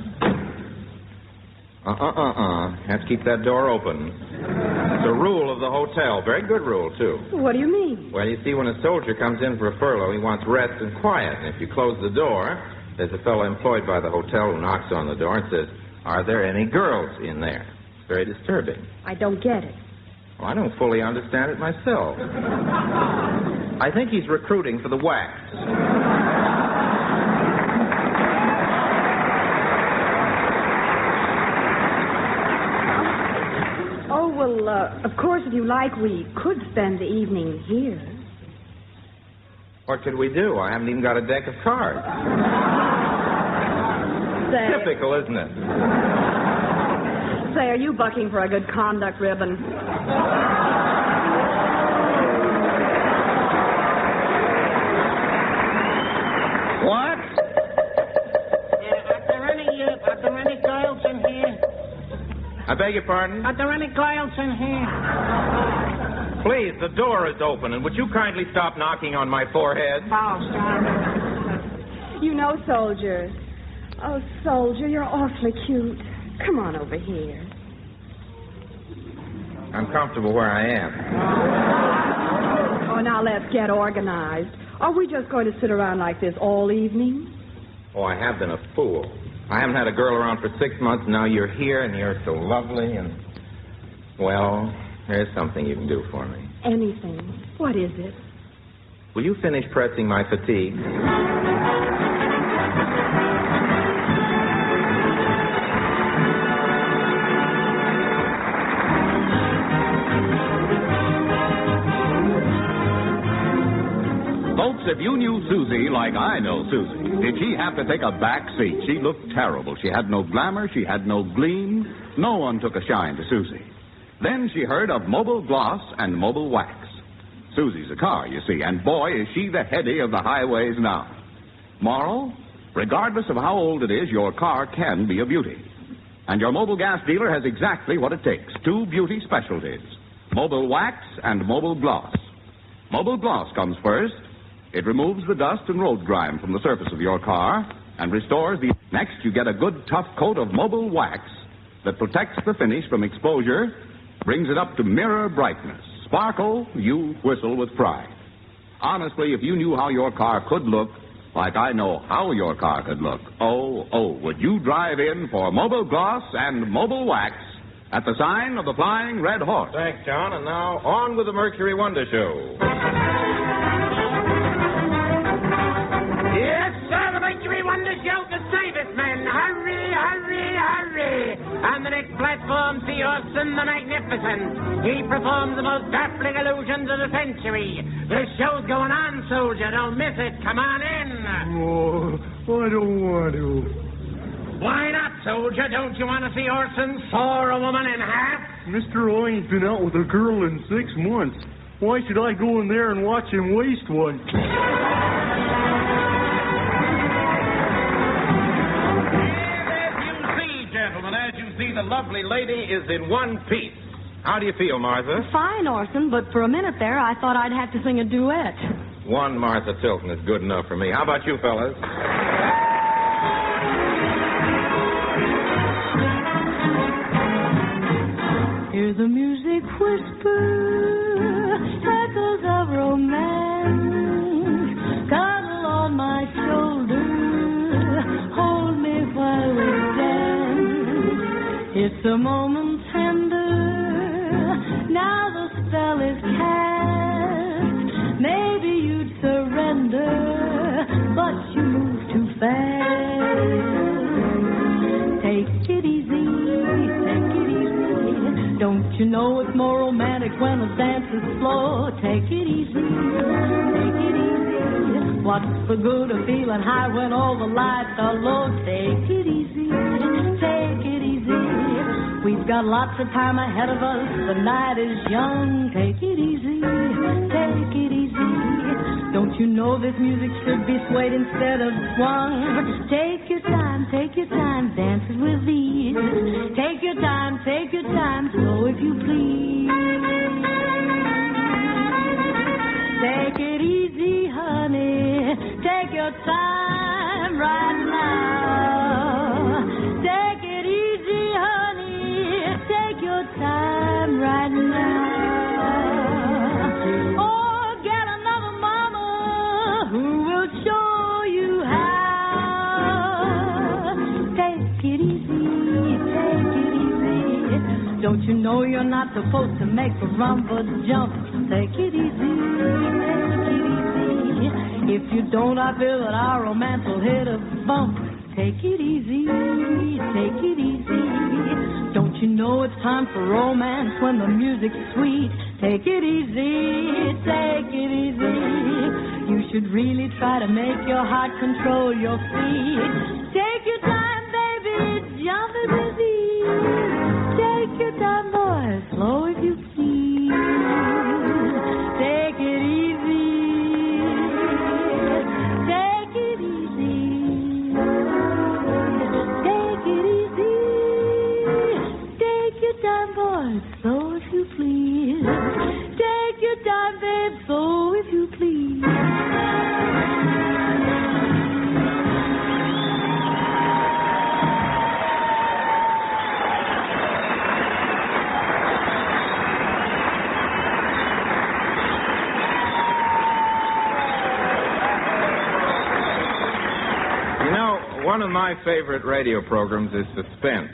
Have to keep that door open. It's a rule of the hotel. Very good rule, too. What do you mean? Well, you see, when a soldier comes in for a furlough, he wants rest and quiet. And if you close the door, there's a fellow employed by the hotel who knocks on the door and says, "Are there any girls in there?" It's very disturbing. I don't get it. Well, I don't fully understand it myself. I think he's recruiting for the wax. Oh, well, of course, if you like, we could spend the evening here. What could we do? I haven't even got a deck of cards. Typical, isn't it? Say, are you bucking for a good conduct ribbon? What? Are there any girls in here? I beg your pardon? Are there any girls in here? Please, the door is open, and would you kindly stop knocking on my forehead? Oh, sorry. You know, Soldier. Oh, Soldier, you're awfully cute. Come on over here. I'm comfortable where I am. Oh, now let's get organized. Are we just going to sit around like this all evening? Oh, I have been a fool. I haven't had a girl around for 6 months, and now you're here, and you're so lovely, and... Well, there's something you can do for me. Anything. What is it? Will you finish pressing my fatigue? Folks, if you knew Susie like I know Susie, did she have to take a back seat? She looked terrible. She had no glamour. She had no gleam. No one took a shine to Susie. Then she heard of mobile gloss and mobile wax. Susie's a car, you see, and boy, is she the heady of the highways now. Moral? Regardless of how old it is, your car can be a beauty. And your mobile gas dealer has exactly what it takes. 2 beauty specialties. Mobile wax and mobile gloss. Mobile gloss comes first. It removes the dust and road grime from the surface of your car and restores the... Next, you get a good tough coat of mobile wax that protects the finish from exposure, brings it up to mirror brightness. Sparkle, you whistle with pride. Honestly, if you knew how your car could look, like I know how your car could look, would you drive in for mobile gloss and mobile wax at the sign of the Flying Red Horse? Thanks, John. And now, on with the Mercury Wonder Show. Yes, sir, the Mercury Wonder Show, the servicemen. Hurry, hurry, hurry. On the next platform, see Orson the Magnificent. He performs the most baffling illusions of the century. The show's going on, soldier. Don't miss it. Come on in. Oh, I don't want to. Why not, soldier? Don't you want to see Orson saw a woman in half? Mr. Owen's been out with a girl in 6 months. Why should I go in there and watch him waste one? As you see, the lovely lady is in one piece. How do you feel, Martha? Fine, Orson, but for a minute there, I thought I'd have to sing a duet. One Martha Tilton is good enough for me. How about you, fellas? Hear the music whisper, echoes of romance. Cuddle on my shoulder, hold me while we dance. It's a moment tender, now the spell is cast. Maybe you'd surrender, but you move too fast. Take it easy, take it easy. Don't you know it's more romantic when the dance is slow? Take it easy, take it easy. What's the good of feeling high when all the lights are low? Take it easy, take it easy. We've We've got lots of time ahead of us. The night is young. Take it easy. Take it easy. Don't you know this music should be swayed instead of swung? Take your time, dance it with ease. Take your time, slow if you please. Take it easy, honey. Take your time right now. Take it easy, honey. Take your time right now. Or get another mama who will show you how. Take it easy, take it easy. Don't you know you're not supposed to make a rumble jump? Take it easy, take it easy. If you don't, I feel that our romance will hit a bump. Take it easy, take it easy. Don't you know it's time for romance when the music's sweet? Take it easy, take it easy. You should really try to make your heart control your feet. Take your time, baby, jump it with ease. Take your time, boy, slow if you please. Take it easy. Take it easy. Take it easy. Take your time, boy, slow if you please. Take your time, babe, slow if you please. One of my favorite radio programs is Suspense,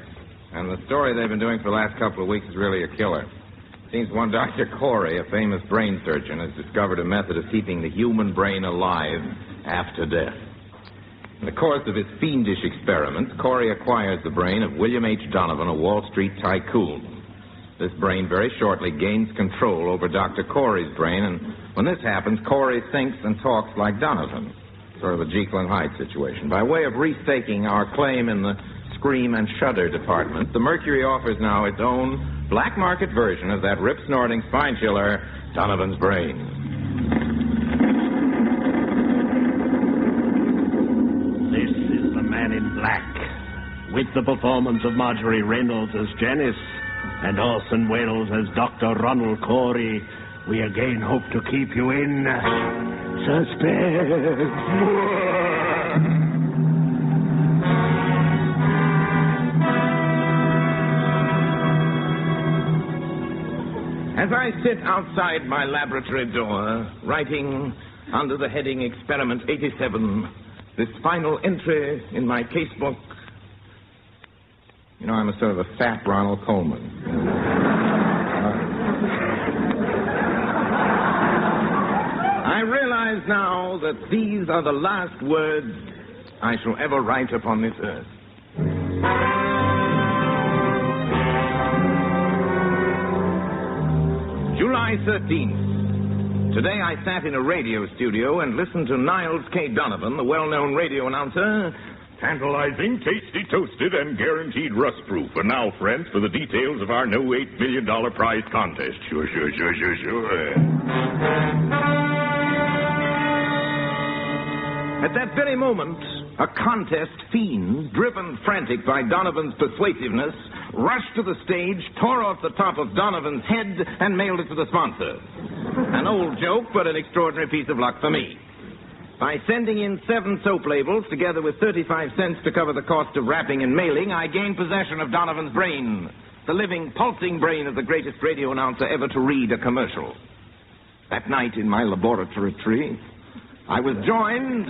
and the story they've been doing for the last couple of weeks is really a killer. It seems one Dr. Corey, a famous brain surgeon, has discovered a method of keeping the human brain alive after death. In the course of his fiendish experiments, Corey acquires the brain of William H. Donovan, a Wall Street tycoon. This brain very shortly gains control over Dr. Corey's brain, and when this happens, Corey thinks and talks like Donovan. Sort of a Jekyll and Hyde situation. By way of restaking our claim in the scream and shudder department, the Mercury offers now its own black market version of that rip-snorting spine chiller, Donovan's Brain. This is the Man in Black, with the performance of Marjorie Reynolds as Janice and Orson Welles as Dr. Ronald Corey. We again hope to keep you in suspense. As I sit outside my laboratory door, writing under the heading Experiment 87, this final entry in my casebook, you know, I'm a sort of a fat Ronald Coleman. I realize now that these are the last words I shall ever write upon this earth. July 13th. Today I sat in a radio studio and listened to Niles K. Donovan, the well-known radio announcer. Tantalizing, tasty, toasted, and guaranteed rust-proof. And now, friends, for the details of our new $8 million prize contest. Sure. At that very moment, a contest fiend, driven frantic by Donovan's persuasiveness, rushed to the stage, tore off the top of Donovan's head, and mailed it to the sponsor. An old joke, but an extraordinary piece of luck for me. By sending in 7 soap labels, together with 35 cents to cover the cost of wrapping and mailing, I gained possession of Donovan's brain, the living, pulsing brain of the greatest radio announcer ever to read a commercial. That night in my laboratory, I was joined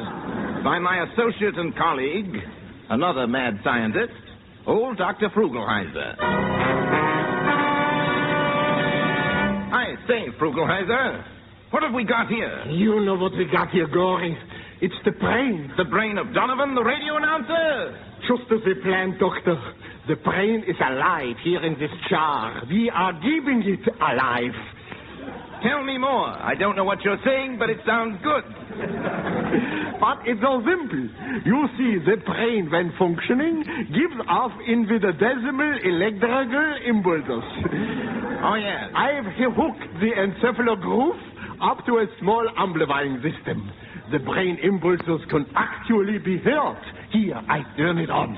by my associate and colleague, another mad scientist, old Dr. Frugelheiser. I say, Frugelheiser, what have we got here? You know what we got here, Goring. It's the brain. The brain of Donovan, the radio announcer? Just as we planned, Doctor. The brain is alive here in this jar. We are keeping it alive. Tell me more. I don't know what you're saying, but it sounds good. But it's so simple. You see, the brain, when functioning, gives off infinitesimal electrical impulses. Oh, yes. I've hooked the encephalo groove up to a small amplifying system. The brain impulses can actually be heard. Here, I turn it on.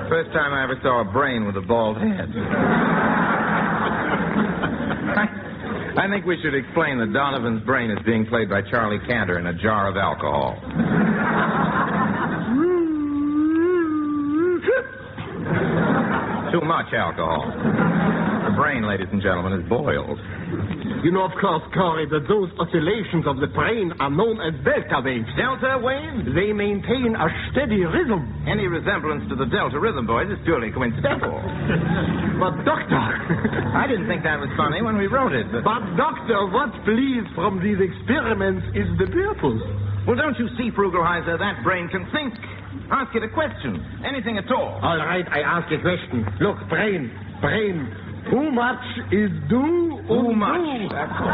First time I ever saw a brain with a bald head. I think we should explain that Donovan's brain is being played by Charlie Cantor in a jar of alcohol. Too much alcohol. The brain, ladies and gentlemen, is boiled. You know, of course, Corey, that those oscillations of the brain are known as delta waves. Delta waves? They maintain a steady rhythm. Any resemblance to the delta rhythm, boys, is purely coincidental. But, Doctor... I didn't think that was funny when we wrote it, but... But, Doctor, what please from these experiments is the purpose? Well, don't you see, Frugelheiser, that brain can think. Ask it a question. Anything at all. All right, I ask a question. Look, brain. Who much is due? Who much? That's all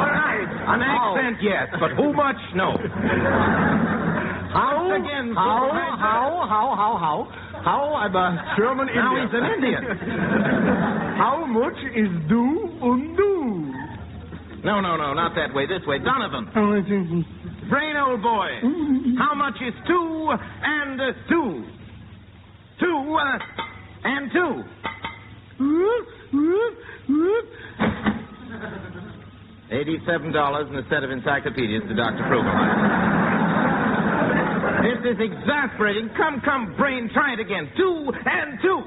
right. An accent, yes, but who much? No. How? Again, How? I'm a German Indian. Now he's an Indian. How much is due undue? No, not that way. This way. Donovan. Brain, old boy. How much is 2 and 2? 2 and 2. $87 and a set of encyclopedias to Dr. Frugelheiser. This is exasperating. Come, brain, try it again. 2 and 2.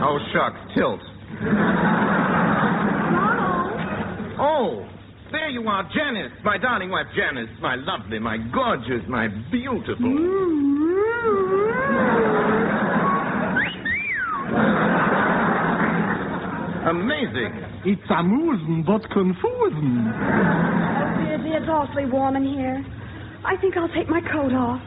Oh, shucks, tilt. Oh, there you are, Janice, my darling wife, Janice, my lovely, my gorgeous, my beautiful. Amazing. It's amusing but confusing. Dear, it's awfully warm in here. I think I'll take my coat off.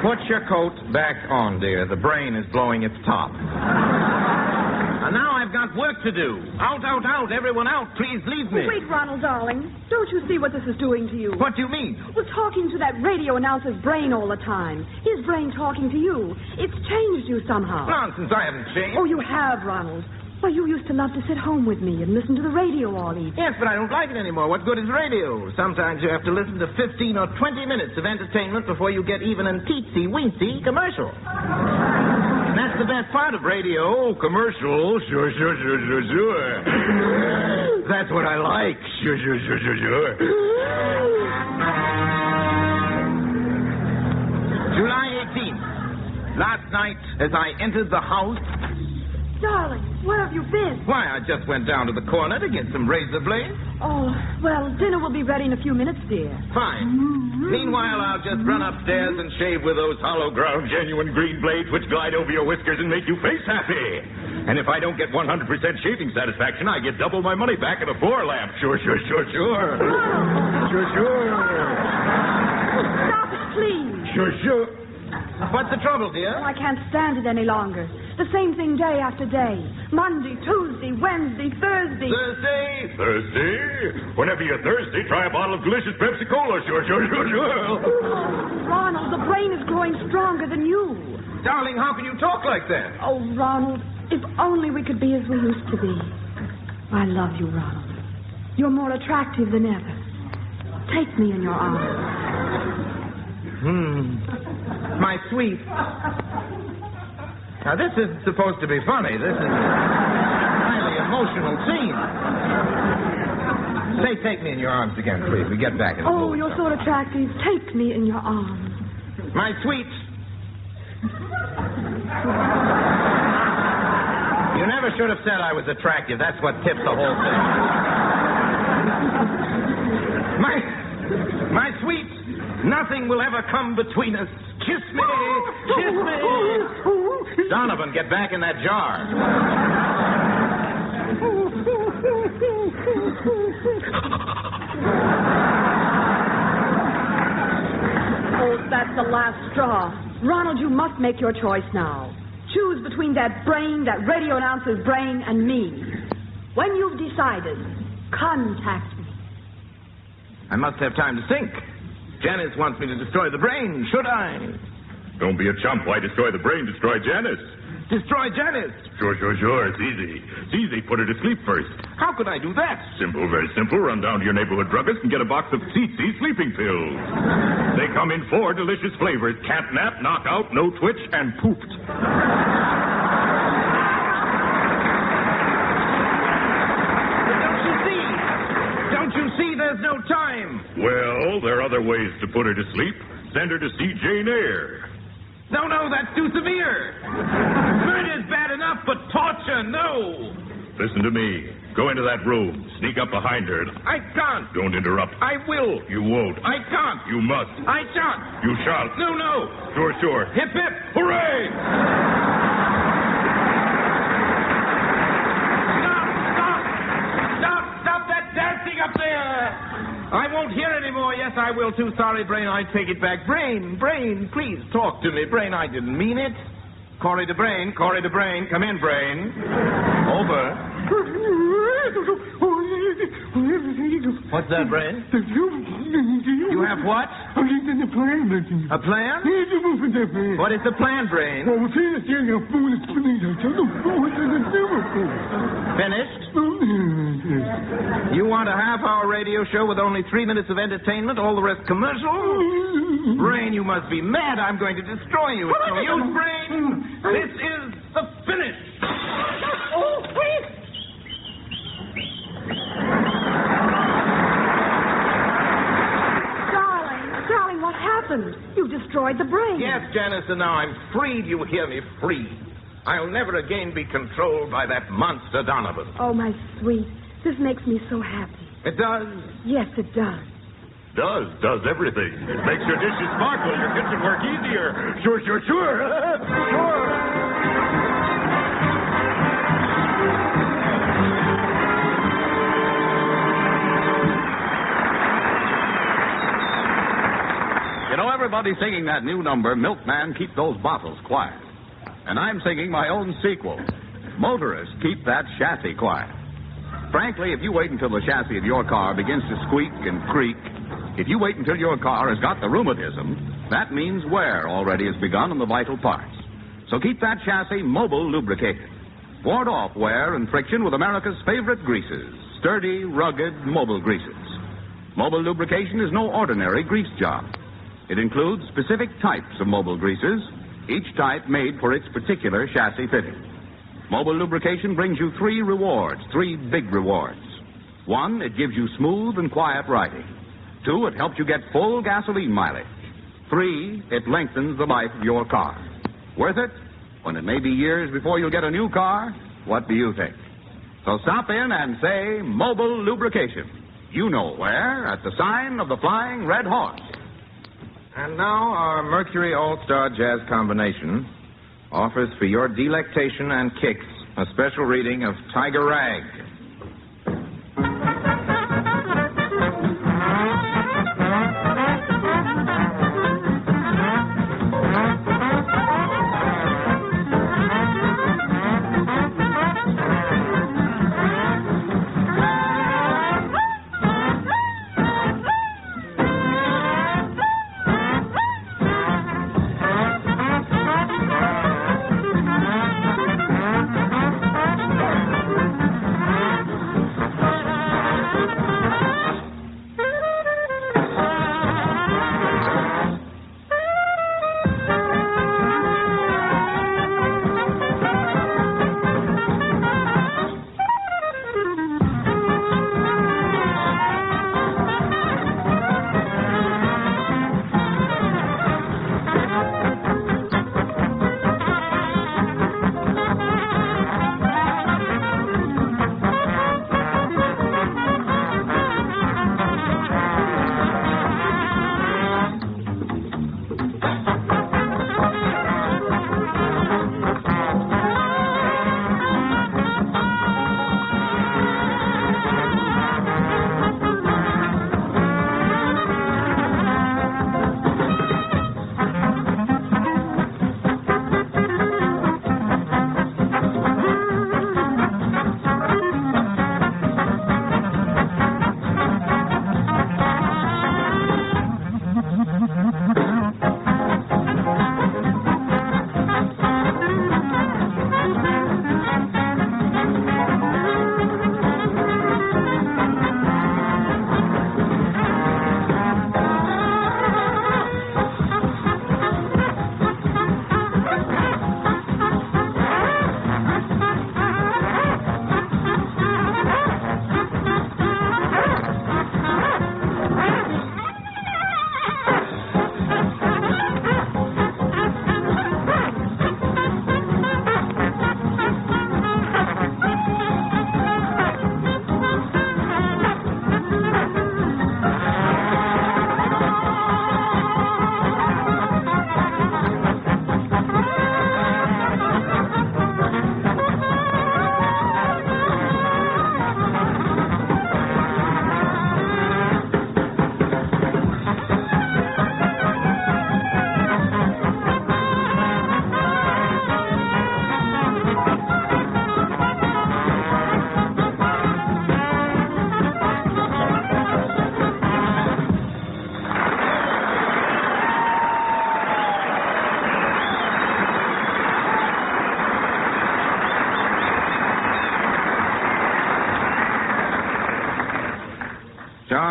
Put your coat back on, dear. The brain is blowing its top. And now I've got work to do. Out, everyone out. Please leave me. Wait, Ronald, darling. Don't you see what this is doing to you? What do you mean? We're talking to that radio announcer's brain all the time. His brain talking to you. It's changed you somehow. Nonsense, I haven't changed. Oh, you have, Ronald. Well, you used to love to sit home with me and listen to the radio all evening. Yes, but I don't like it anymore. What good is radio? Sometimes you have to listen to 15 or 20 minutes of entertainment before you get even a teensy-weensy commercial. That's the best part of radio. Commercial. Sure. That's what I like. Sure. July 18th. Last night, as I entered the house... Darling, where have you been? Why, I just went down to the corner to get some razor blades. Oh, well, dinner will be ready in a few minutes, dear. Fine. Meanwhile, I'll just run upstairs and shave with those hollow ground, genuine green blades which glide over your whiskers and make you face happy. And if I don't get 100% shaving satisfaction, I get double my money back at a 4-lamp. Sure. Sure. Stop it, please. Sure. What's the trouble, dear? Oh, I can't stand it any longer. The same thing day after day. Monday, Tuesday, Wednesday, Thursday. Thursday? Whenever you're thirsty, try a bottle of delicious Pepsi Cola. Sure. Ronald, the brain is growing stronger than you. Darling, how can you talk like that? Oh, Ronald, if only we could be as we used to be. I love you, Ronald. You're more attractive than ever. Take me in your arms. My sweet. Now, this isn't supposed to be funny. This is a highly emotional scene. Say, take me in your arms again, please. We get back in the mood. You're so attractive. Take me in your arms. My sweet. You never should have said I was attractive. That's what tipped the whole thing. My sweet. Nothing will ever come between us. Kiss me! Kiss me! Donovan, get back in that jar. Oh, that's the last straw. Ronald, you must make your choice now. Choose between that brain, that radio announcer's brain, and me. When you've decided, contact me. I must have time to think. Janice wants me to destroy the brain. Should I? Don't be a chump. Why destroy the brain? Destroy Janice. Destroy Janice? Sure. It's easy. It's easy. Put her to sleep first. How could I do that? Simple, very simple. Run down to your neighborhood druggist and get a box of CC sleeping pills. They come in 4 delicious flavors. Cat nap, knockout, no twitch, and pooped. Don't you see there's no time? Well, there are other ways to put her to sleep. Send her to see Jane Eyre. No, that's too severe. Murder's bad enough, but torture, no. Listen to me. Go into that room. Sneak up behind her. I can't. Don't interrupt. I will. You won't. I can't. You must. I shan't. You shall. No. Sure. Hip, hip. Hooray! Stop that dancing up there. I won't hear anymore. Yes, I will too. Sorry, Brain. I take it back. Brain, please talk to me. Brain, I didn't mean it. Corey to Brain. Come in, Brain. Over. What's that, Brain? You have what? A plan? What is the plan, Brain? Finished? You want a half-hour radio show with only 3 minutes of entertainment, all the rest commercial? Brain, you must be mad. I'm going to destroy you. It's no use, Brain. This is the finish. Oh, wait! Darling, what happened? You destroyed the brain. Yes, Janice, and now I'm freed. You hear me? Free. I'll never again be controlled by that monster Donovan. Oh, my sweet. This makes me so happy. It does? Yes, it does. Does everything. It makes your dishes sparkle, your kitchen work easier. Sure. Sure. You know, everybody's singing that new number, Milkman, Keep Those Bottles Quiet. And I'm singing my own sequel, Motorists, Keep That Chassis Quiet. Frankly, if you wait until the chassis of your car begins to squeak and creak, if you wait until your car has got the rheumatism, that means wear already has begun on the vital parts. So keep that chassis mobile lubricated. Ward off wear and friction with America's favorite greases, sturdy, rugged mobile greases. Mobile lubrication is no ordinary grease job. It includes specific types of mobile greases, each type made for its particular chassis fitting. Mobile lubrication brings you 3 rewards, 3 big rewards. 1, it gives you smooth and quiet riding. 2, it helps you get full gasoline mileage. 3, it lengthens the life of your car. Worth it? When it may be years before you'll get a new car? What do you think? So stop in and say Mobile Lubrication. You know where, at the sign of the Flying Red Horse. And now our Mercury All-Star Jazz Combination offers for your delectation and kicks a special reading of Tiger Rag.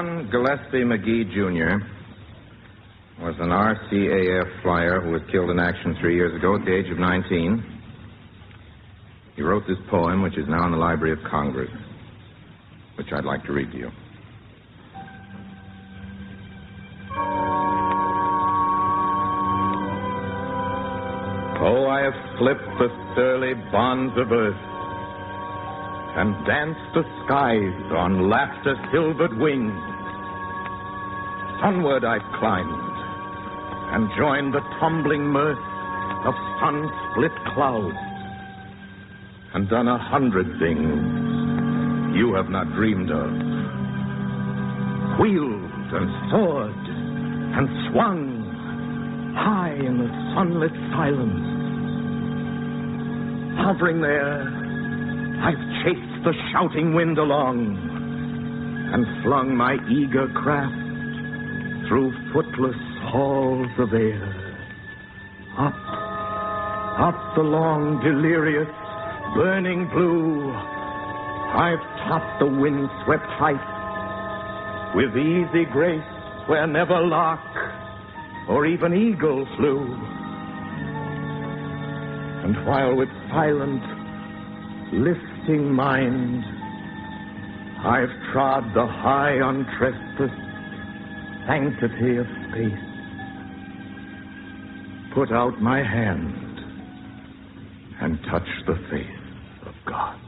John Gillespie McGee, Jr. was an RCAF flyer who was killed in action 3 years ago at the age of 19. He wrote this poem, which is now in the Library of Congress, which I'd like to read to you. Oh, I have slipped the surly bonds of earth and danced the skies on laughter-silvered wings. Sunward I've climbed and joined the tumbling mirth of sun-split clouds and done 100 things you have not dreamed of. Wheeled and soared and swung high in the sunlit silence. Hovering there, I've chased the shouting wind along and flung my eager craft through footless halls of air. Up the long, delirious, burning blue, I've topped the wind-swept heights with easy grace where never lark or even eagle flew. And while with silent, lifting mind I've trod the high, untrespassed sanctity of space, put out my hand and touched the face of God.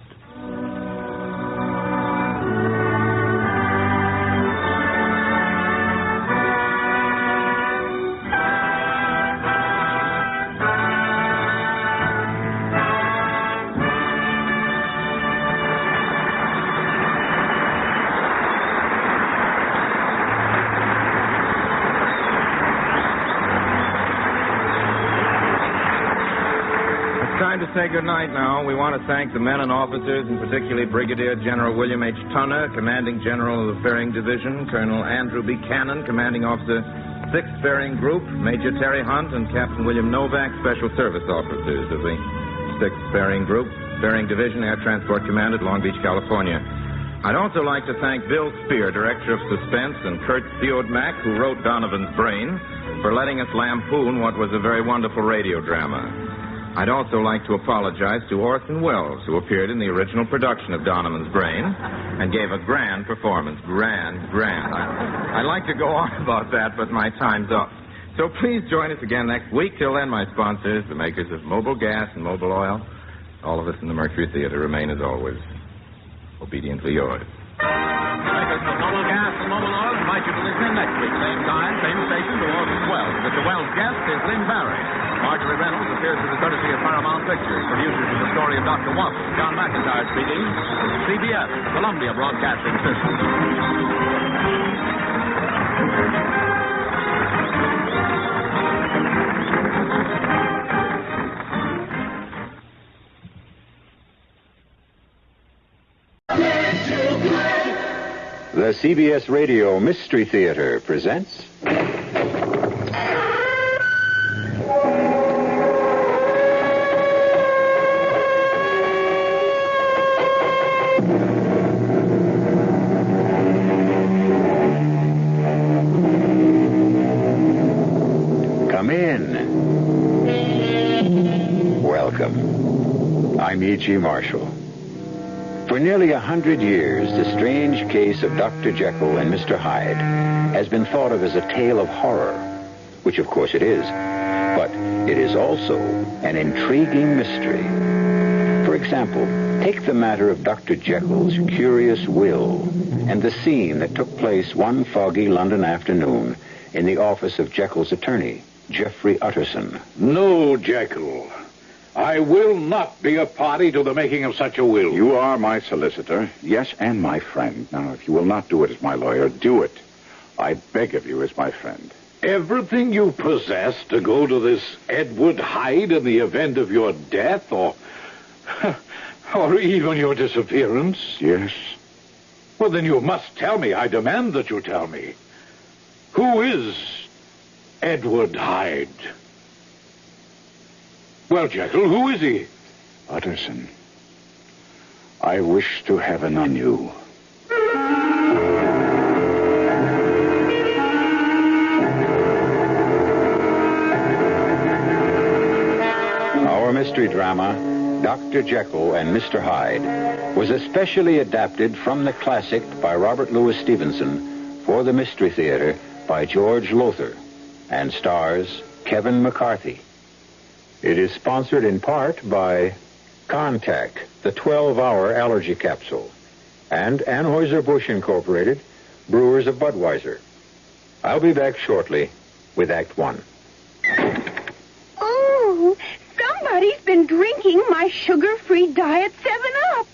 To say goodnight now, we want to thank the men and officers, and particularly Brigadier General William H. Tunner, Commanding General of the Ferrying Division, Colonel Andrew B. Cannon, Commanding Officer, 6th Ferrying Group, Major Terry Hunt, and Captain William Novak, Special Service Officers of the 6th Ferrying Group, Ferrying Division, Air Transport Command at Long Beach, California. I'd also like to thank Bill Spear, Director of Suspense, and Kurt Theodmack, who wrote Donovan's Brain, for letting us lampoon what was a very wonderful radio drama. I'd also like to apologize to Orson Welles, who appeared in the original production of Donovan's Brain and gave a grand performance. Grand. I'd like to go on about that, but my time's up. So please join us again next week. Till then, my sponsors, the makers of Mobile Gas and Mobile Oil, all of us in the Mercury Theater remain, as always, obediently yours. Makers of Mobile Gas and Mobile Oil invite you to listen next week. Same time, same station to Orson Welles. Mr. Welles' guest is Lynn Barry. Marjorie Reynolds appears with the courtesy of Paramount Pictures, producers of the story of Dr. Watson. John McIntyre speaking. CBS, Columbia Broadcasting System. The CBS Radio Mystery Theater presents... Come in. Welcome. I'm E.G. Marshall. For nearly 100 years, the strange case of Dr. Jekyll and Mr. Hyde has been thought of as a tale of horror, which of course it is, but it is also an intriguing mystery. For example, take the matter of Dr. Jekyll's curious will and the scene that took place one foggy London afternoon in the office of Jekyll's attorney, Geoffrey Utterson. No, Jekyll. I will not be a party to the making of such a will. You are my solicitor, yes, and my friend. Now, if you will not do it as my lawyer, do it. I beg of you as my friend. Everything you possess to go to this Edward Hyde in the event of your death or even your disappearance? Yes. Well, then you must tell me. I demand that you tell me. Who is Edward Hyde? Well, Jekyll, who is he? Utterson, I wish to heaven I knew. mystery drama, Dr. Jekyll and Mr. Hyde, was especially adapted from the classic by Robert Louis Stevenson for the Mystery Theater by George Lothar and stars Kevin McCarthy. It is sponsored in part by Contact, the 12-hour allergy capsule, and Anheuser-Busch Incorporated, brewers of Budweiser. I'll be back shortly with Act One. Oh, somebody's been drinking my sugar-free diet 7-Up,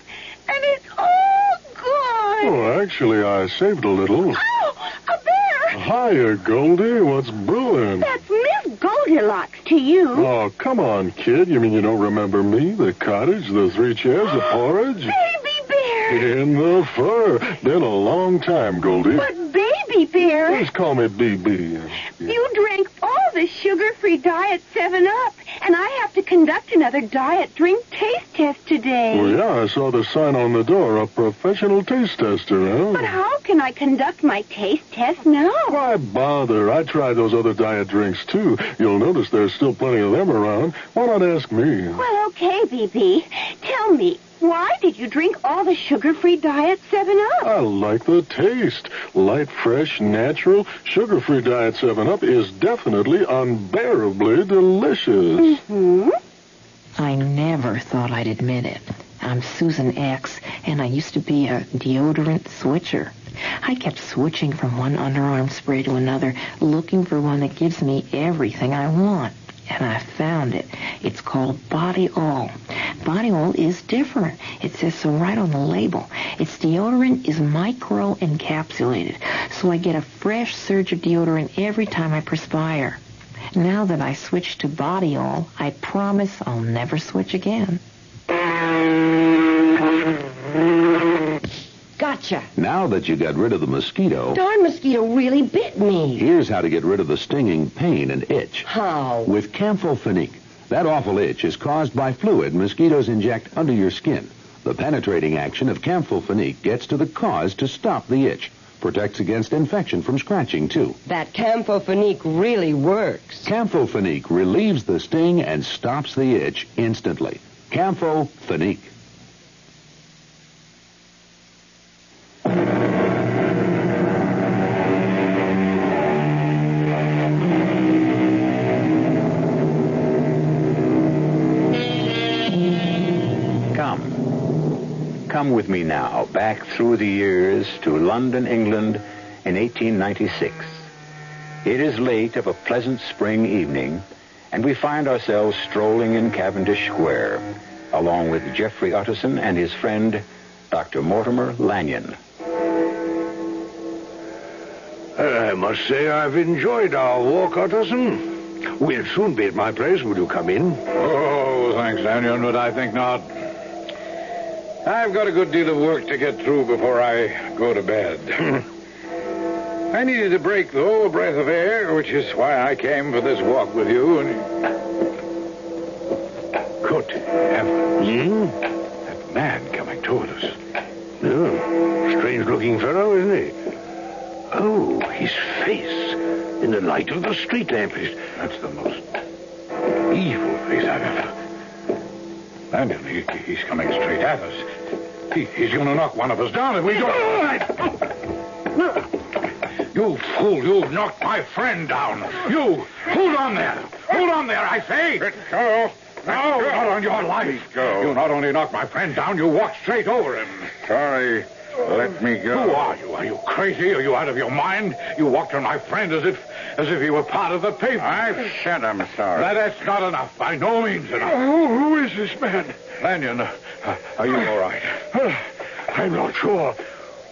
and it's all gone. Oh, actually, I saved a little. Oh, a bear! Hiya, Goldie. What's brewing? That's Miss Goldilocks to you. Oh, come on, kid. You mean you don't remember me? The cottage, the 3 chairs, the porridge? Baby bear! In the fur. Been a long time, Goldie. But Baby bear... Just call me BB. You drank all the sugar-free diet 7-Up, and I have to conduct another diet drink taste test today. Well, yeah, I saw the sign on the door, a professional taste tester, huh? But how can I conduct my taste test now? Why bother? I tried those other diet drinks, too. You'll notice there's still plenty of them around. Why not ask me? Well, okay, BB. Tell me, why did you drink all the sugar-free diet 7-Up? I like the taste. Light, fresh, natural. Sugar-free diet 7-Up is definitely unbearably delicious. Mm-hmm. I never thought I'd admit it. I'm Susan X, and I used to be a deodorant switcher. I kept switching from one underarm spray to another, looking for one that gives me everything I want. And I found it. It's called Body Oil. Body Oil is different. It says so right on the label. Its deodorant is micro-encapsulated, so I get a fresh surge of deodorant every time I perspire. Now that I switched to Body Oil, I promise I'll never switch again. Gotcha. Now that you got rid of the mosquito, Darn mosquito really bit me. here's how to get rid of the stinging pain and itch. How? With Camphofenique. That awful itch is caused by fluid mosquitoes inject under your skin. The penetrating action of Camphofenique gets to the cause to stop the itch. Protects against infection from scratching, too. That Camphofenique really works. Camphofenique relieves the sting and stops the itch instantly. Camphofenique. Come with me now, back through the years to London, England, in 1896. It is late of a pleasant spring evening, and we find ourselves strolling in Cavendish Square, along with Geoffrey Utterson and his friend, Dr. Mortimer Lanyon. I must say I've enjoyed our walk, Utterson. We'll soon be at my place. Will you come in? Oh, thanks, Lanyon, but I think not. I've got a good deal of work to get through before I go to bed. I needed a break, though, a breath of air, which is why I came for this walk with you. And Good heavens. That man coming toward us. Oh, strange-looking fellow, isn't he? Oh, his face in the light of the street lamp. That's the most evil face I've ever... Lanyon, he's coming straight at us. He's going to knock one of us down if we don't... You fool, you've knocked my friend down. You, hold on there. Hold on there, I say. Let go. No, not on your life. Go. You not only knocked my friend down, you walked straight over him. Sorry. Let me go. Who are you? Are you crazy? Are you out of your mind? You walked on my friend as if he were part of the paper. I said I'm sorry. That's not enough. By no means enough. Who is this man? Lanyon, are you all right? I'm not sure.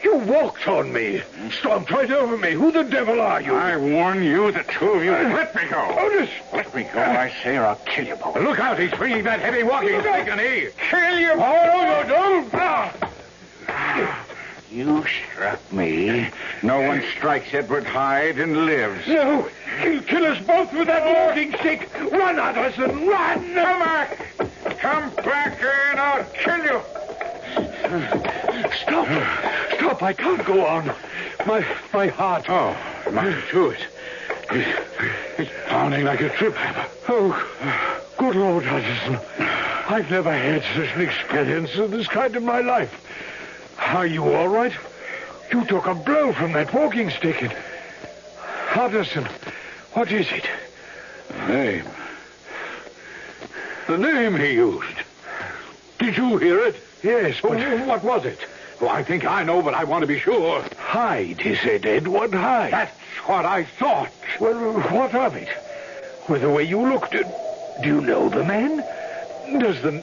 You walked on me. Stomped right over me. Who the devil are you? I warn you, the two of you. Let me go. Let me go, I say, or I'll kill you both. Look out, he's swinging that heavy walking stick, and he... Kill you. Oh, no, don't. You struck me. No one strikes Edward Hyde and lives. No, he'll kill us both with that walking stick. Run, Utterson, run! Come back! Come back here and I'll kill you! Stop! Stop, I can't go on. My heart. Oh, mine too. It's pounding like a trip hammer. Oh, good Lord, Utterson. I've never had such an experience of this kind in my life. Are you all right? You took a blow from that walking stick. Utterson, what is it? Name. The name he used. Did you hear it? Yes, but... what was it? Oh, I think I know, but I want to be sure. Hyde, he said. Edward Hyde. That's what I thought. Well, what of it? Well, the way you looked at... Do you know the man? Does the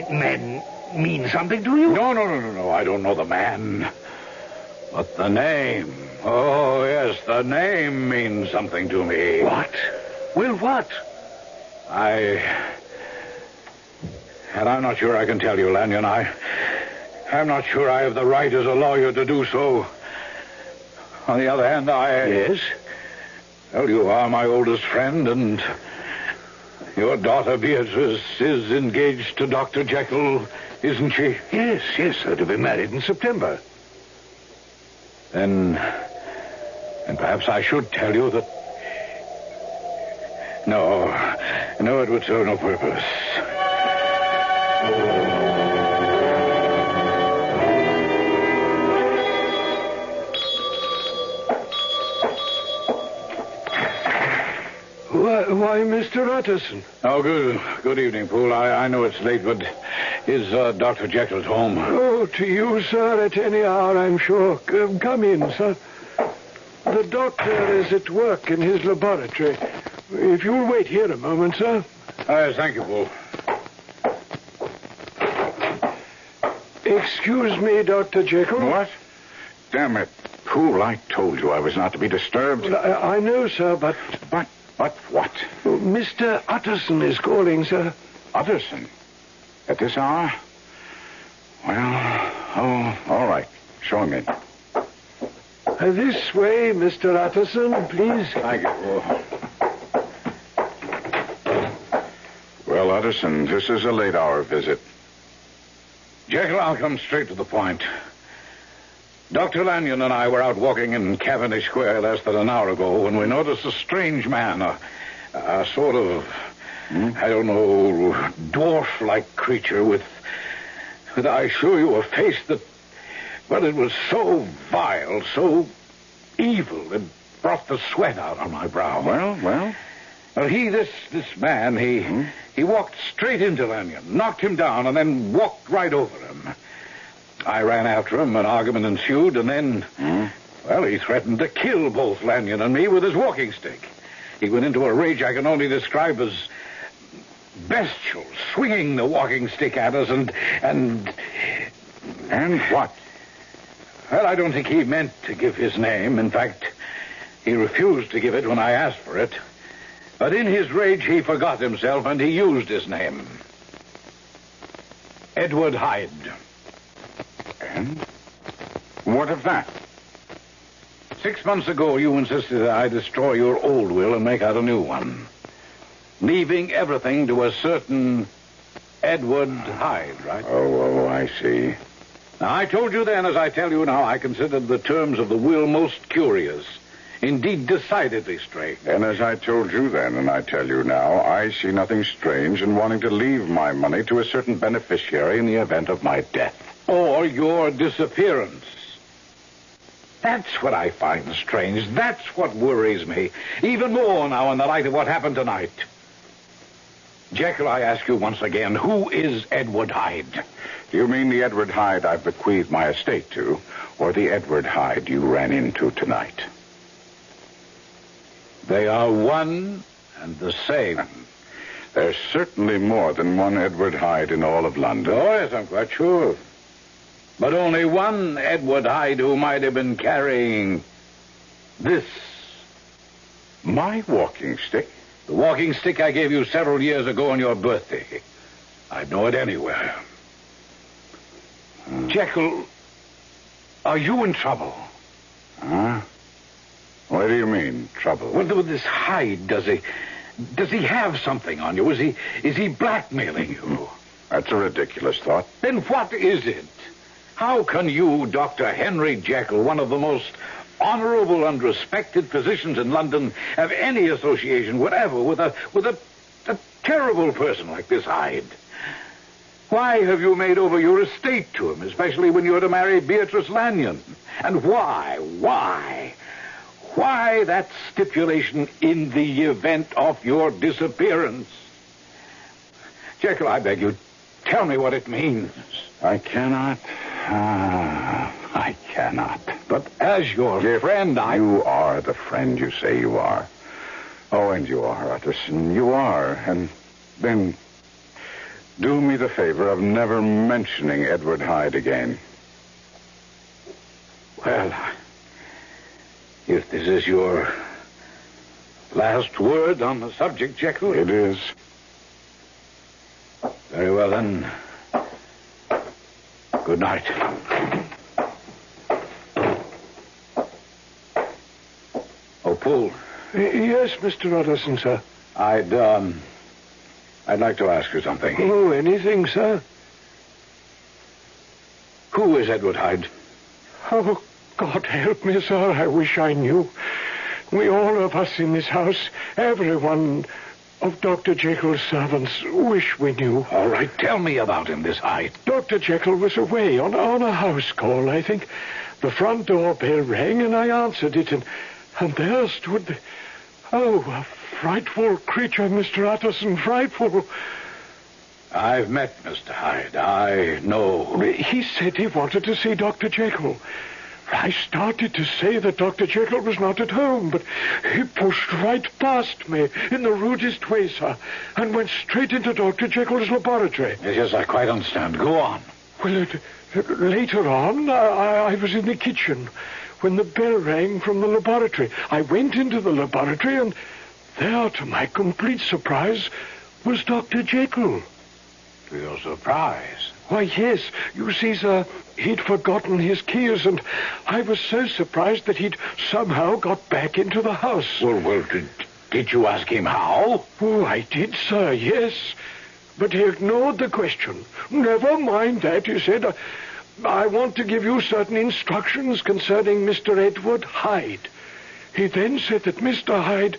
man mean something to you? No. I don't know the man. But the name. Oh, yes, the name means something to me. What? Well, what? And I'm not sure I can tell you, Lanyon. I'm not sure I have the right as a lawyer to do so. On the other hand, Yes? Well, you are my oldest friend, and your daughter Beatrice is engaged to Dr. Jekyll, isn't she? Yes, they're to be married in September. Then perhaps I should tell you that... No, it would serve no purpose. Why, Mr. Utterson. Oh, good evening, Poole. I know it's late, but is Dr. Jekyll at home? Oh, to you, sir, at any hour, I'm sure. Come in, sir. The doctor is at work in his laboratory. If you'll wait here a moment, sir. Thank you, Poole. Excuse me, Dr. Jekyll. What? Damn it, Poole, I told you I was not to be disturbed. Well, I know, sir, but... But what? Mr. Utterson is calling, sir. Utterson? At this hour? Well, all right. Show him in. This way, Mr. Utterson, please. Thank you. Well, Utterson, this is a late-hour visit. Jekyll, I'll come straight to the point. Dr. Lanyon and I were out walking in Cavendish Square less than an hour ago when we noticed a strange man, a sort of, I don't know, dwarf-like creature with, I assure you, a face that, but it was so vile, so evil, it brought the sweat out on my brow. Well, this man, he walked straight into Lanyon, knocked him down, and then walked right over him. I ran after him, an argument ensued, and then, he threatened to kill both Lanyon and me with his walking stick. He went into a rage I can only describe as bestial, swinging the walking stick at us and what? Well, I don't think he meant to give his name. In fact, he refused to give it when I asked for it. But in his rage, he forgot himself, and he used his name. Edward Hyde. And? What of that? 6 months ago, you insisted that I destroy your old will and make out a new one, leaving everything to a certain Edward Hyde, right? Oh, I see. Now, I told you then, as I tell you now, I considered the terms of the will most curious, indeed decidedly strange. And as I told you then, and I tell you now, I see nothing strange in wanting to leave my money to a certain beneficiary in the event of my death. Or your disappearance. That's what I find strange. That's what worries me. Even more now in the light of what happened tonight. Jekyll, I ask you once again, who is Edward Hyde? Do you mean the Edward Hyde I've bequeathed my estate to, or the Edward Hyde you ran into tonight? They are one and the same. There's certainly more than one Edward Hyde in all of London. Oh, yes, I'm quite sure. But only one Edward Hyde who might have been carrying this. My walking stick? The walking stick I gave you several years ago on your birthday. I'd know it anywhere. Jekyll, are you in trouble? Huh? What do you mean, trouble? Well, with this Hyde, does he have something on you? Is he blackmailing you? That's a ridiculous thought. Then what is it? How can you, Dr. Henry Jekyll, one of the most honorable and respected physicians in London, have any association whatever with a terrible person like this Hyde? Why have you made over your estate to him, especially when you're to marry Beatrice Lanyon? And why that stipulation in the event of your disappearance? Jekyll, I beg you, tell me what it means. I cannot. I cannot. But as your friend, You are the friend you say you are. Oh, and you are, Utterson. You are. And then do me the favor of never mentioning Edward Hyde again. Well, if this is your last word on the subject, Jekyll... It is. Very well, then. Good night. Oh, Poole. Yes, Mr. Utterson, sir. I'd like to ask you something. Oh, anything, sir? Who is Edward Hyde? Oh, God help me, sir. I wish I knew. We all of us in this house, everyone of Dr. Jekyll's servants, wish we knew. All right, tell me about him, this Hyde. Dr. Jekyll was away on a house call, I think. The front door bell rang, and I answered it, and there stood... a frightful creature, Mr. Utterson, frightful. I've met Mr. Hyde. I know. He said he wanted to see Dr. Jekyll. I started to say that Dr. Jekyll was not at home, but he pushed right past me in the rudest way, sir, and went straight into Dr. Jekyll's laboratory. Yes, I quite understand. Go on. Well, later on, I was in the kitchen when the bell rang from the laboratory. I went into the laboratory, and there, to my complete surprise, was Dr. Jekyll. To your surprise? Why, yes. You see, sir, he'd forgotten his keys, and I was so surprised that he'd somehow got back into the house. Well, did you ask him how? Oh, I did, sir, yes. But he ignored the question. Never mind that, he said. I want to give you certain instructions concerning Mr. Edward Hyde. He then said that Mr. Hyde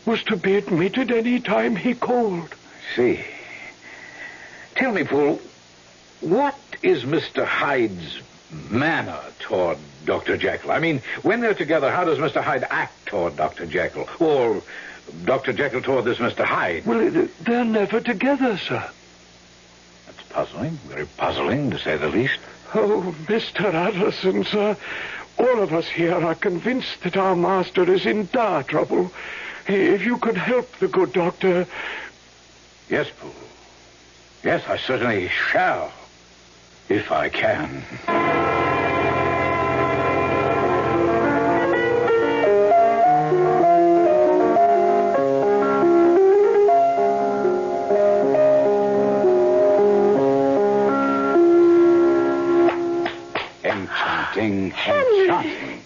was to be admitted any time he called. I see. Tell me, Poole, what is Mr. Hyde's manner toward Dr. Jekyll? I mean, when they're together, how does Mr. Hyde act toward Dr. Jekyll? Or Dr. Jekyll toward this Mr. Hyde? Well, they're never together, sir. That's puzzling, very puzzling, to say the least. Oh, Mr. Utterson, sir, all of us here are convinced that our master is in dire trouble. If you could help the good doctor... Yes, Poole. Yes, I certainly shall, if I can. Enchanting.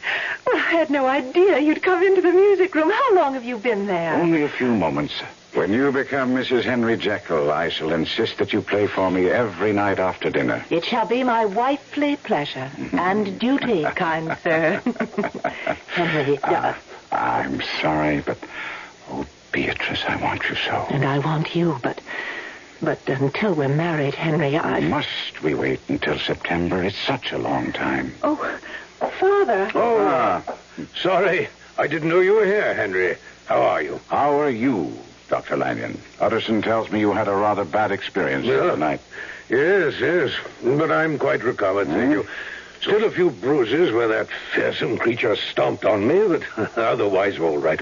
Well, I had no idea you'd come into the music room. How long have you been there? Only a few moments. When you become Mrs. Henry Jekyll, I shall insist that you play for me every night after dinner. It shall be my wifely pleasure and duty, kind sir. Henry, I'm sorry, but... Oh, Beatrice, I want you so. And I want you, but until we're married, Henry, Must we wait until September? It's such a long time. Oh, Father. Oh, sorry. I didn't know you were here, Henry. How are you? How are you, Dr. Lanyon? Utterson tells me you had a rather bad experience tonight. Yes. But I'm quite recovered, thank you. Still a few bruises where that fearsome creature stomped on me, but otherwise all right.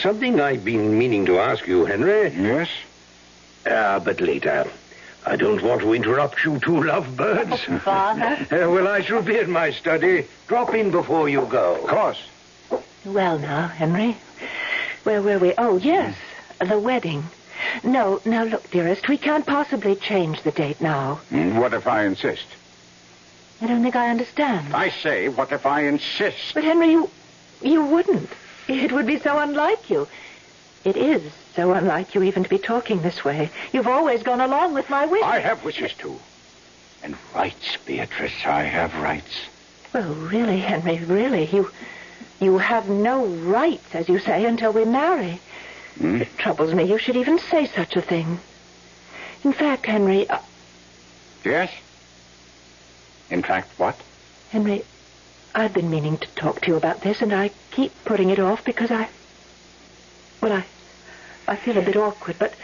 Something I've been meaning to ask you, Henry. Yes? But later. I don't want to interrupt you two lovebirds. Father? Well, I shall be at my study. Drop in before you go. Of course. Well, now, Henry, where were we? Oh, yes, the wedding. No, now, look, dearest, we can't possibly change the date now. What if I insist? I don't think I understand. I say, what if I insist? But, Henry, you wouldn't. It would be so unlike you. It is so unlike you even to be talking this way. You've always gone along with my wishes. I have wishes, too. And rights, Beatrice. I have rights. Well, really, Henry, really, you have no rights, as you say, until we marry. It troubles me you should even say such a thing. In fact, Henry... Yes? In fact, what? Henry, I've been meaning to talk to you about this, and I keep putting it off because I feel a bit awkward, but...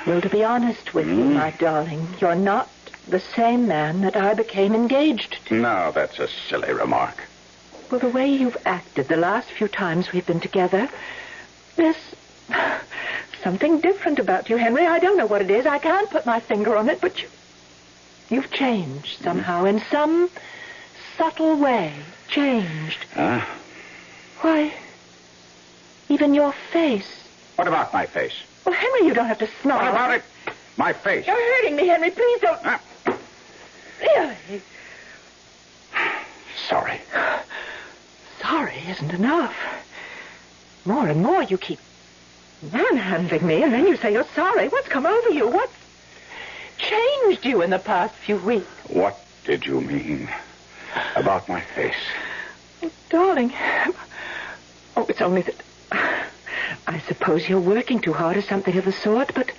Well, to be honest with you, my darling, you're not the same man that I became engaged to. No, that's a silly remark. Well, the way you've acted the last few times we've been together, there's something different about you, Henry. I don't know what it is. I can't put my finger on it, but you've changed somehow, in some subtle way. Changed. Huh? Why, even your face. What about my face? Well, Henry, you don't have to snarl. What about it? My face. You're hurting me, Henry. Please don't. Really? Sorry. Sorry isn't enough. More and more you keep manhandling me, and then you say you're sorry. What's come over you? What's changed you in the past few weeks? What did you mean about my face? Oh, darling. Oh, it's only that... I suppose you're working too hard or something of the sort, but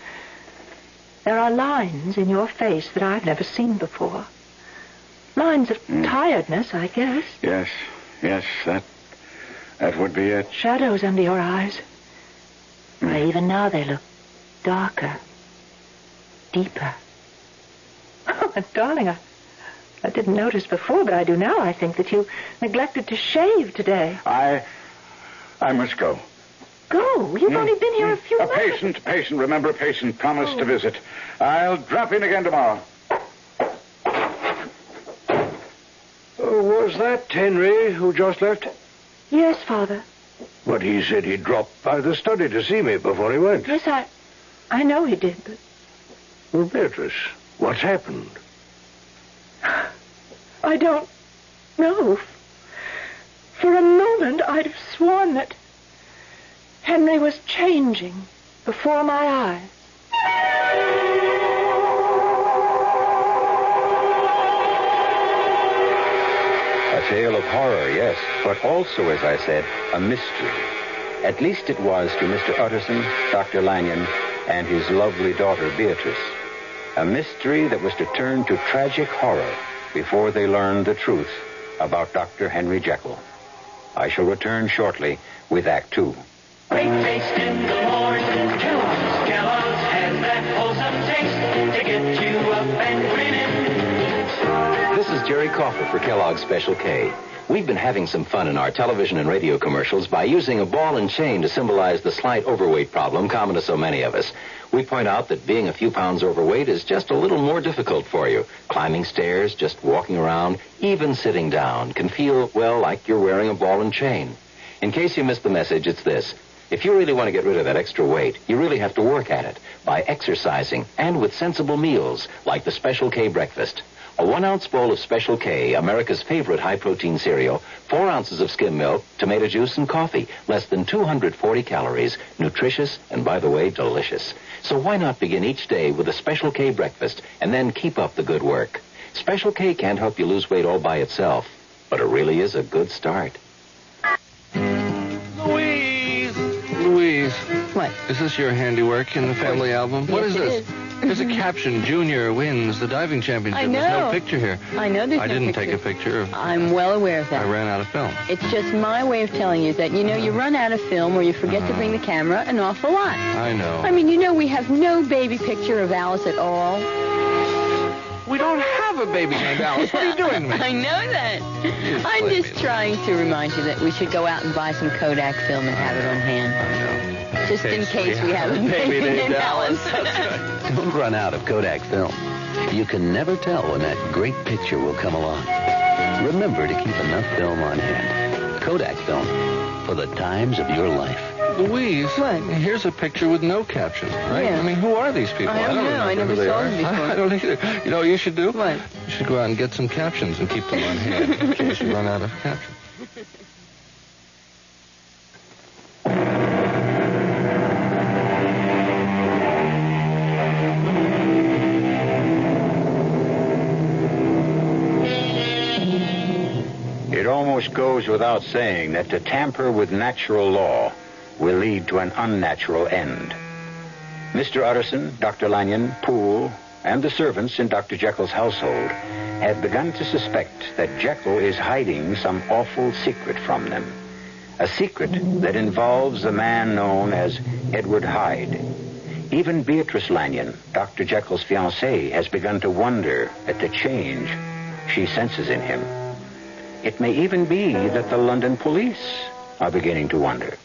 there are lines in your face that I've never seen before. Lines of tiredness, I guess. Yes, that would be it. Shadows under your eyes. Why, even now they look darker, deeper. Oh, darling, I didn't notice before, but I do now. I think that you neglected to shave today. I must go. Go? You've only been here a few minutes. A patient. Remember, a patient promised to visit. I'll drop in again tomorrow. Was that Henry who just left? Yes, Father. But he said he dropped by the study to see me before he went. Yes, I know he did, but... Well, Beatrice, what's happened? I don't know. For a moment, I'd have sworn that Henry was changing before my eyes. A tale of horror, yes, but also, as I said, a mystery. At least it was to Mr. Utterson, Dr. Lanyon, and his lovely daughter, Beatrice. A mystery that was to turn to tragic horror before they learned the truth about Dr. Henry Jekyll. I shall return shortly with Act Two. Great taste in the morning. Kellogg's has that wholesome taste to get you up and grinning. This is Jerry Coffer for Kellogg's Special K. We've been having some fun in our television and radio commercials by using a ball and chain to symbolize the slight overweight problem common to so many of us. We point out that being a few pounds overweight is just a little more difficult for you. Climbing stairs, just walking around, even sitting down can feel, well, like you're wearing a ball and chain. In case you missed the message, it's this. If you really want to get rid of that extra weight, you really have to work at it by exercising and with sensible meals like the Special K breakfast. A 1-ounce bowl of Special K, America's favorite high-protein cereal, 4 ounces of skim milk, tomato juice, and coffee. Less than 240 calories. Nutritious and, by the way, delicious. So why not begin each day with a Special K breakfast and then keep up the good work? Special K can't help you lose weight all by itself, but it really is a good start. Louise. What? Is this your handiwork in the family album? Yes, What is it this? is. There's a caption, Junior wins the diving championship. I know. There's no picture here. I know there's I no didn't picture. take a picture. I'm well aware of that. I ran out of film. It's just my way of telling you that, you run out of film or you forget to bring the camera an awful lot. I know. I mean, we have no baby picture of Alice at all. We don't have a baby named Alice. What are you doing to me? I know that. I'm play just trying to remind you that we should go out and buy some Kodak film and have it on hand. I know. Just in case we have a baby named Alice. Don't run out of Kodak film. You can never tell when that great picture will come along. Remember to keep enough film on hand. Kodak film, for the times of your life. Louise, What? Here's a picture with no caption, right? Yeah. I mean, who are these people? I don't know. remember I never who they saw are. them before. I don't either. You know what you should do? What? You should go out and get some captions and keep them on hand in case you run out of captions. It almost goes without saying that to tamper with natural law will lead to an unnatural end. Mr. Utterson, Dr. Lanyon, Poole, and the servants in Dr. Jekyll's household have begun to suspect that Jekyll is hiding some awful secret from them. A secret that involves the man known as Edward Hyde. Even Beatrice Lanyon, Dr. Jekyll's fiancée, has begun to wonder at the change she senses in him. It may even be that the London police are beginning to wonder.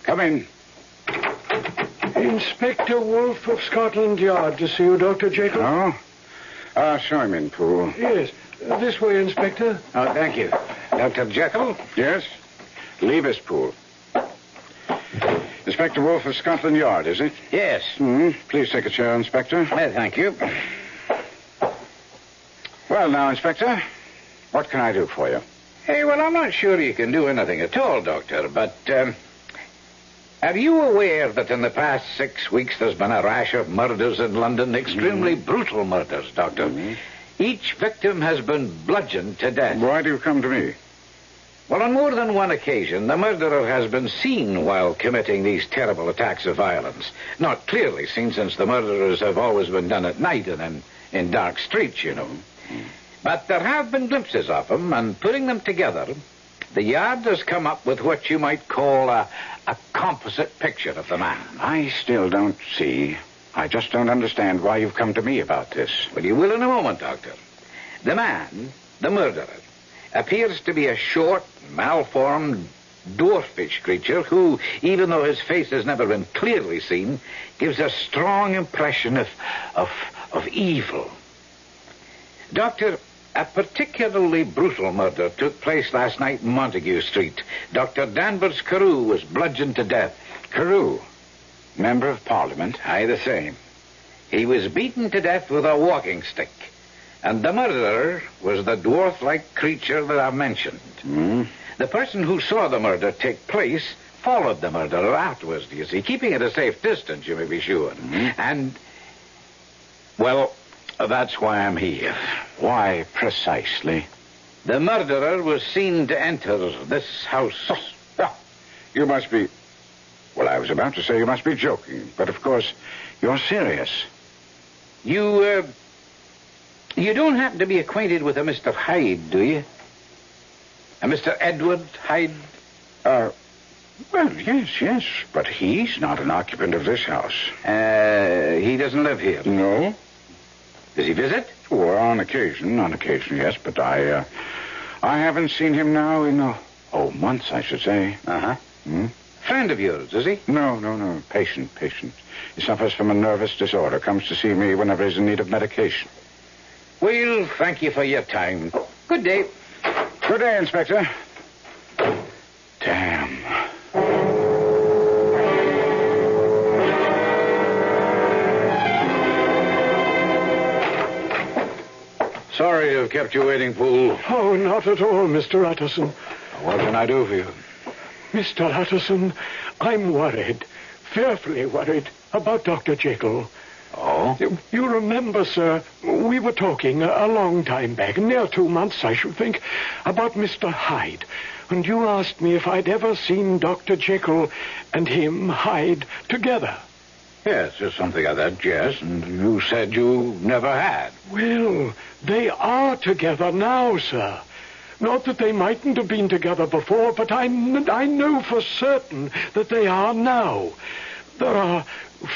Come in. Inspector Wolfe of Scotland Yard to see you, Dr. Jekyll. Oh? Show him in, Poole. Yes. This way, Inspector. Oh, thank you. Dr. Jekyll? Yes? Leave us, Poole. Inspector Wolfe of Scotland Yard, is it? Yes. Please take a chair, Inspector. Thank you. Well, now, Inspector, what can I do for you? Hey, well, I'm not sure you can do anything at all, Doctor, but, are you aware that in the past 6 weeks there's been a rash of murders in London? Extremely brutal murders, Doctor. Each victim has been bludgeoned to death. Why do you come to me? Well, on more than one occasion, the murderer has been seen while committing these terrible attacks of violence. Not clearly seen, since the murderers have always been done at night and in dark streets, you know. But there have been glimpses of him, and putting them together, the Yard has come up with what you might call a composite picture of the man. I still don't see. I just don't understand why you've come to me about this. Well, you will in a moment, Doctor. The man, the murderer, appears to be a short, malformed, dwarfish creature who, even though his face has never been clearly seen, gives a strong impression of evil. Doctor, a particularly brutal murder took place last night in Montague Street. Dr. Danvers Carew was bludgeoned to death. Carew? Member of Parliament? Aye, the same. He was beaten to death with a walking stick. And the murderer was the dwarf-like creature that I mentioned. The person who saw the murder take place followed the murderer afterwards, you see, keeping at a safe distance, you may be sure. And, well, that's why I'm here. Why precisely? The murderer was seen to enter this house. You must be... Well, I was about to say you must be joking, but of course you're serious. You don't happen to be acquainted with a Mr. Hyde, do you? A Mr. Edward Hyde? Well, yes, but he's not an occupant of this house. He doesn't live here? No. Does he visit? Well, on occasion, yes, but I haven't seen him now in, months, I should say. Friend of yours, is he? No. Patient. He suffers from a nervous disorder. Comes to see me whenever he's in need of medication. Well, thank you for your time. Good day. Good day, Inspector. Damn. Sorry to have kept you waiting, Poole. Oh, not at all, Mr. Utterson. What can I do for you? Mr. Atchison, I'm worried, fearfully worried, about Dr. Jekyll. Oh? You remember, sir, we were talking a long time back, near 2 months, I should think, about Mr. Hyde. And you asked me if I'd ever seen Dr. Jekyll and him, Hyde, together. Yes, just something like that, yes. And you said you never had. Well, they are together now, sir. Not that they mightn't have been together before, but I know for certain that they are now. There are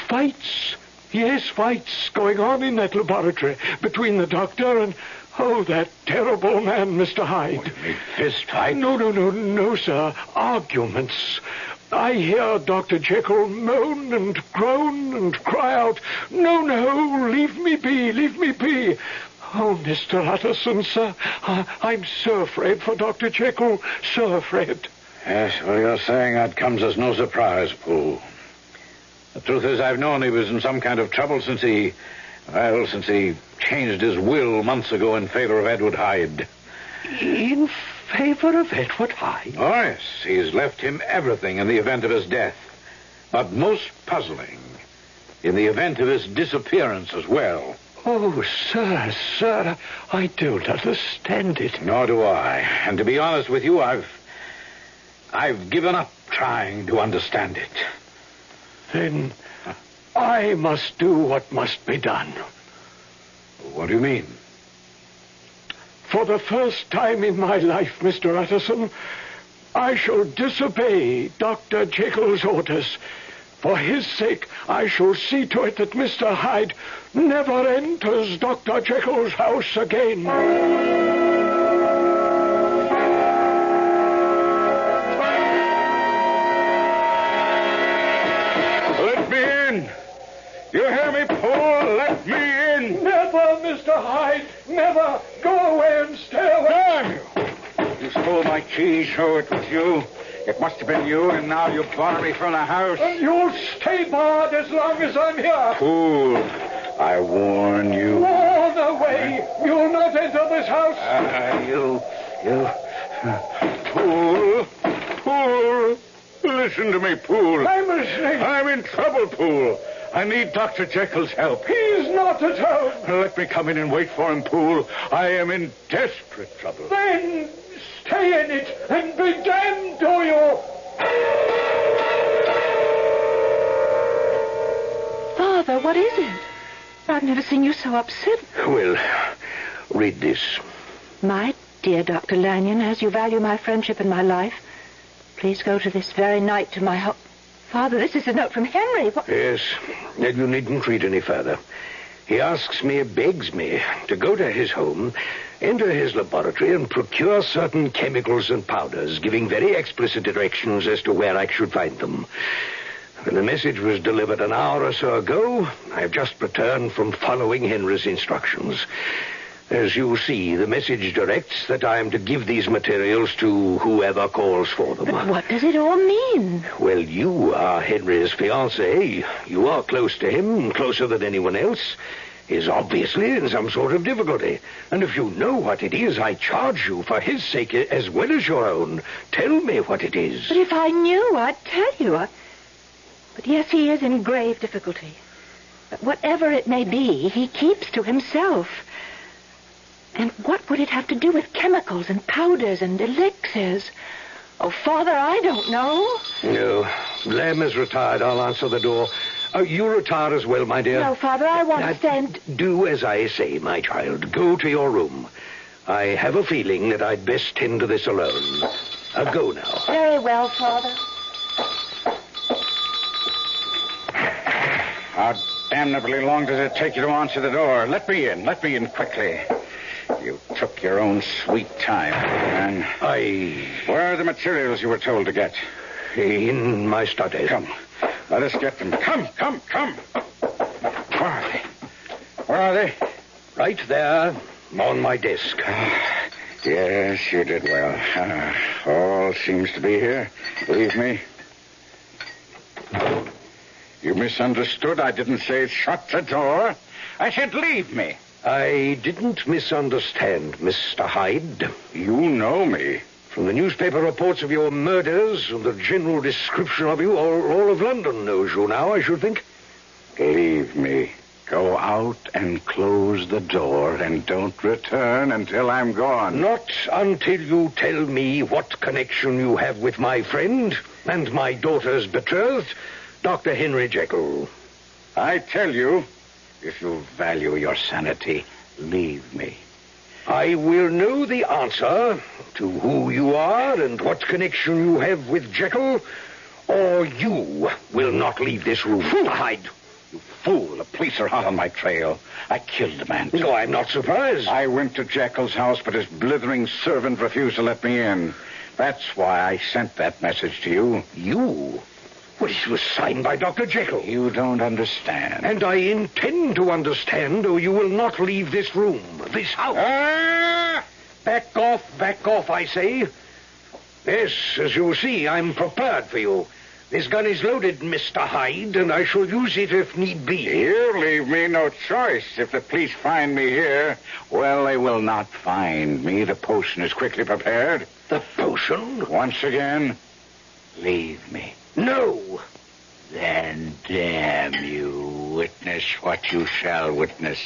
fights going on in that laboratory between the doctor and, that terrible man, Mr. Hyde. What, you mean fist fight? No, sir. Arguments. I hear Dr. Jekyll moan and groan and cry out, No, leave me be. Oh, Mr. Utterson, sir, I'm so afraid for Dr. Jekyll, so afraid. Yes, well, you're saying that comes as no surprise, Poole. The truth is, I've known he was in some kind of trouble since he changed his will months ago in favor of Edward Hyde. In favor of Edward Hyde? Oh, yes. He's left him everything in the event of his death. But most puzzling, in the event of his disappearance as well. Oh, sir, I don't understand it. Nor do I. And to be honest with you, I've given up trying to understand it. Then I must do what must be done. What do you mean? For the first time in my life, Mr. Atchison, I shall disobey Dr. Jekyll's orders. For his sake, I shall see to it that Mr. Hyde never enters Dr. Jekyll's house again. Let me in! You hear me, Poole? Let me in! Never, Mr. Hyde! Never! Go away and stay away! You stole my keys, so it was you. It must have been you, and now you bar me from the house. And you'll stay barred as long as I'm here. Poole, I warn you. Warn away! You'll not enter this house. Poole, listen to me, Poole. I'm listening. I'm in trouble, Poole. I need Dr. Jekyll's help. He's not at home. Let me come in and wait for him, Poole. I am in desperate trouble. Then stay in it and be damned to you. Father, what is it? I've never seen you so upset. Well, read this. My dear Dr. Lanyon, as you value my friendship and my life, please go to this very night to my home. Father, this is a note from Henry. What? Yes, and you needn't read any further. He begs me to go to his home, enter his laboratory, and procure certain chemicals and powders, giving very explicit directions as to where I should find them. When the message was delivered an hour or so ago, I have just returned from following Henry's instructions. As you see, the message directs that I am to give these materials to whoever calls for them. But what does it all mean? Well, you are Henry's fiancée. You are close to him, closer than anyone else. He is obviously in some sort of difficulty. And if you know what it is, I charge you, for his sake as well as your own, tell me what it is. But if I knew, I'd tell you. But yes, he is in grave difficulty. But whatever it may be, he keeps to himself. And what would it have to do with chemicals and powders and elixirs? Oh, Father, I don't know. No. Lamb is retired. I'll answer the door. You retire as well, my dear. No, Father, I want to stand... Do as I say, my child. Go to your room. I have a feeling that I'd best tend to this alone. Go now. Very well, Father. How damnably long does it take you to answer the door? Let me in. Let me in quickly. You took your own sweet time, man. Where are the materials you were told to get? In my study. Come. Let us get them. Come. Where are they? Where are they? Right there, on my desk. Yes, you did well. All seems to be here. Believe me. You misunderstood. I didn't say shut the door. I said leave me. I didn't misunderstand, Mr. Hyde. You know me. From the newspaper reports of your murders and the general description of you, all of London knows you now, I should think. Leave me. Go out and close the door, and don't return until I'm gone. Not until you tell me what connection you have with my friend and my daughter's betrothed, Dr. Henry Jekyll. I tell you, if you value your sanity, leave me. I will know the answer to who you are and what connection you have with Jekyll, or you will not leave this room. Hyde. You fool. The police are hot on my trail. I killed the man. No, I'm not surprised. I went to Jekyll's house, but his blithering servant refused to let me in. That's why I sent that message to you. You? Well, it was signed by Dr. Jekyll. You don't understand. And I intend to understand, or you will not leave this room, this house. Back off, I say. Yes, as you see, I'm prepared for you. This gun is loaded, Mr. Hyde, and I shall use it if need be. You leave me no choice. If the police find me here, well, they will not find me. The potion is quickly prepared. The potion? Once again, leave me. No. Then, damn you, witness what you shall witness.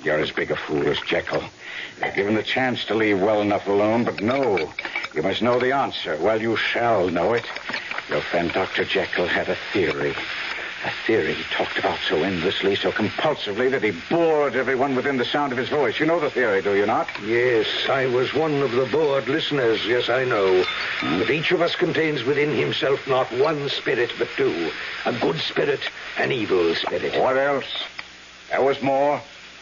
You're as big a fool as Jekyll. You're given the chance to leave well enough alone, but no. You must know the answer. Well, you shall know it. Your friend Dr. Jekyll had a theory. A theory he talked about so endlessly, so compulsively, that he bored everyone within the sound of his voice. You know the theory, do you not? Yes, I was one of the bored listeners. Yes, I know. But each of us contains within himself not one spirit, but two. A good spirit, an evil spirit. What else? There was more.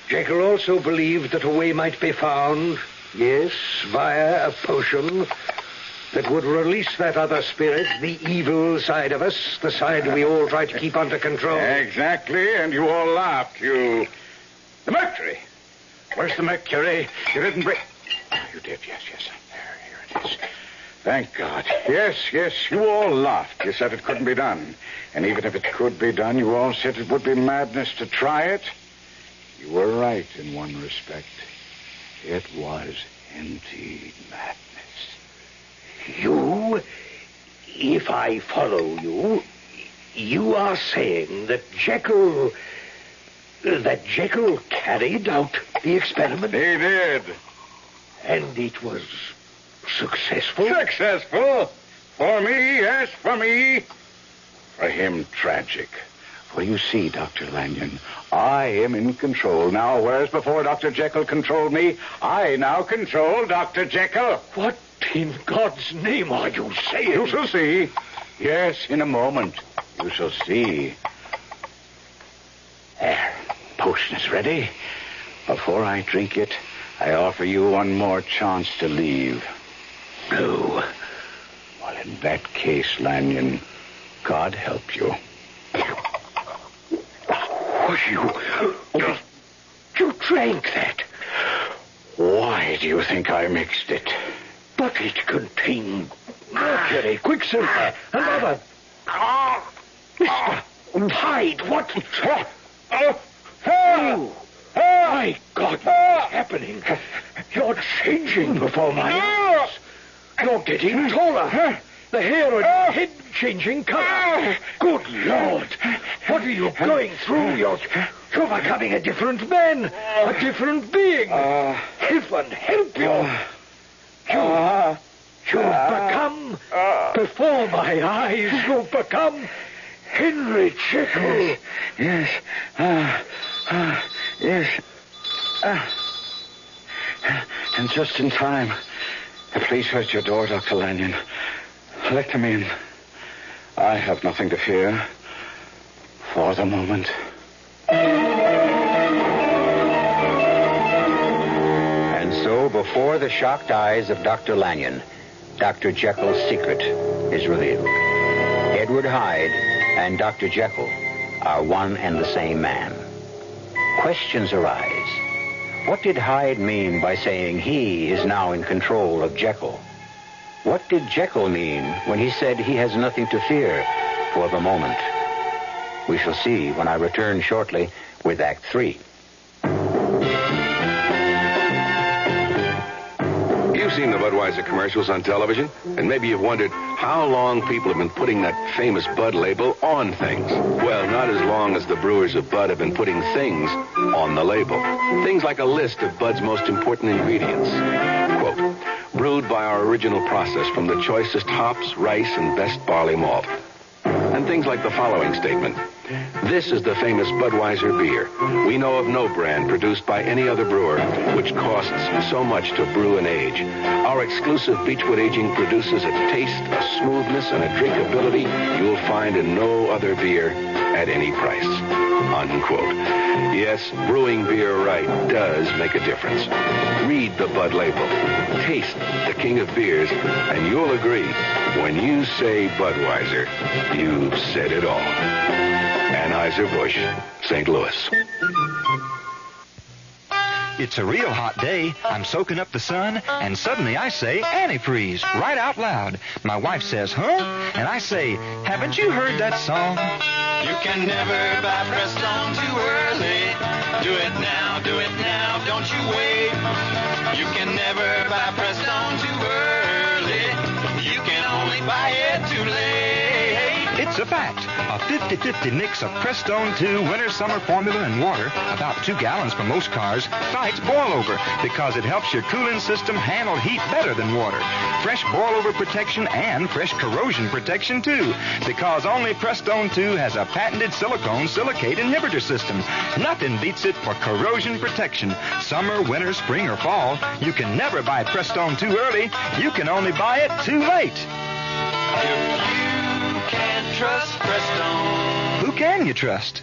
Jekyll also believed that a way might be found, yes, via a potion that would release that other spirit, the evil side of us, the side we all try to keep under control. Exactly, and you all laughed. The mercury. Where's the mercury? You didn't bring... Oh, you did, yes. Here it is. Thank God. Yes, you all laughed. You said it couldn't be done. And even if it could be done, you all said it would be madness to try it. You were right in one respect. It was indeed madness. You, if I follow you, you are saying that Jekyll carried out the experiment? He did. And it was successful? Successful? For me, yes, for me. For him, tragic. For you see, Dr. Lanyon, I am in control now, whereas before Dr. Jekyll controlled me, I now control Dr. Jekyll. What in God's name are you saying? You shall see. Yes, in a moment. You shall see. There. Potion is ready. Before I drink it, I offer you one more chance to leave. No. Well, in that case, Lanyon, God help you. You drank that. Why do you think I mixed it? But it contained mercury, quicksilver, and other... Mr. Hyde, what... Oh, my God, what's happening? You're changing before my eyes. You're getting taller. The hair on your head changing color. Good Lord. What are you going through? You're becoming a different man. A different being. Heaven help you. You've become, before my eyes, you've become Henry Jekyll. Yes. Yes. And just in time. Please shut your door, Dr. Lanyon. Let them in. I have nothing to fear. For the moment. And so, before the shocked eyes of Dr. Lanyon, Dr. Jekyll's secret is revealed. Edward Hyde and Dr. Jekyll are one and the same man. Questions arise. What did Hyde mean by saying he is now in control of Jekyll? What did Jekyll mean when he said he has nothing to fear for the moment? We shall see when I return shortly with Act 3. You've seen the Budweiser commercials on television, and maybe you've wondered how long people have been putting that famous Bud label on things. Well, not as long as the brewers of Bud have been putting things on the label. Things like a list of Bud's most important ingredients. Quote, brewed by our original process from the choicest hops, rice, and best barley malt. And things like the following statement. This is the famous Budweiser beer. We know of no brand produced by any other brewer which costs so much to brew and age. Our exclusive Beechwood aging produces a taste, a smoothness, and a drinkability you'll find in no other beer at any price. Unquote. Yes, brewing beer right does make a difference. Read the Bud label. Taste the king of beers, and you'll agree, when you say Budweiser, you've said it all. Anheuser-Busch, St. Louis. It's a real hot day. I'm soaking up the sun, and suddenly I say antifreeze right out loud. My wife says, huh? And I say, haven't you heard that song? You can never buy Prestone too early. Do it now, don't you wait. You can never buy Prestone too early. You can only buy it too late. It's It's a fact. A 50-50 mix of Prestone 2 Winter Summer Formula and water, about 2 gallons for most cars, fights boil-over because it helps your cooling system handle heat better than water. Fresh boil-over protection and fresh corrosion protection, too, because only Prestone 2 has a patented silicone silicate inhibitor system. Nothing beats it for corrosion protection. Summer, winter, spring, or fall, you can never buy Prestone too early. You can only buy it too late. If you can't trust Prestone, who can you trust?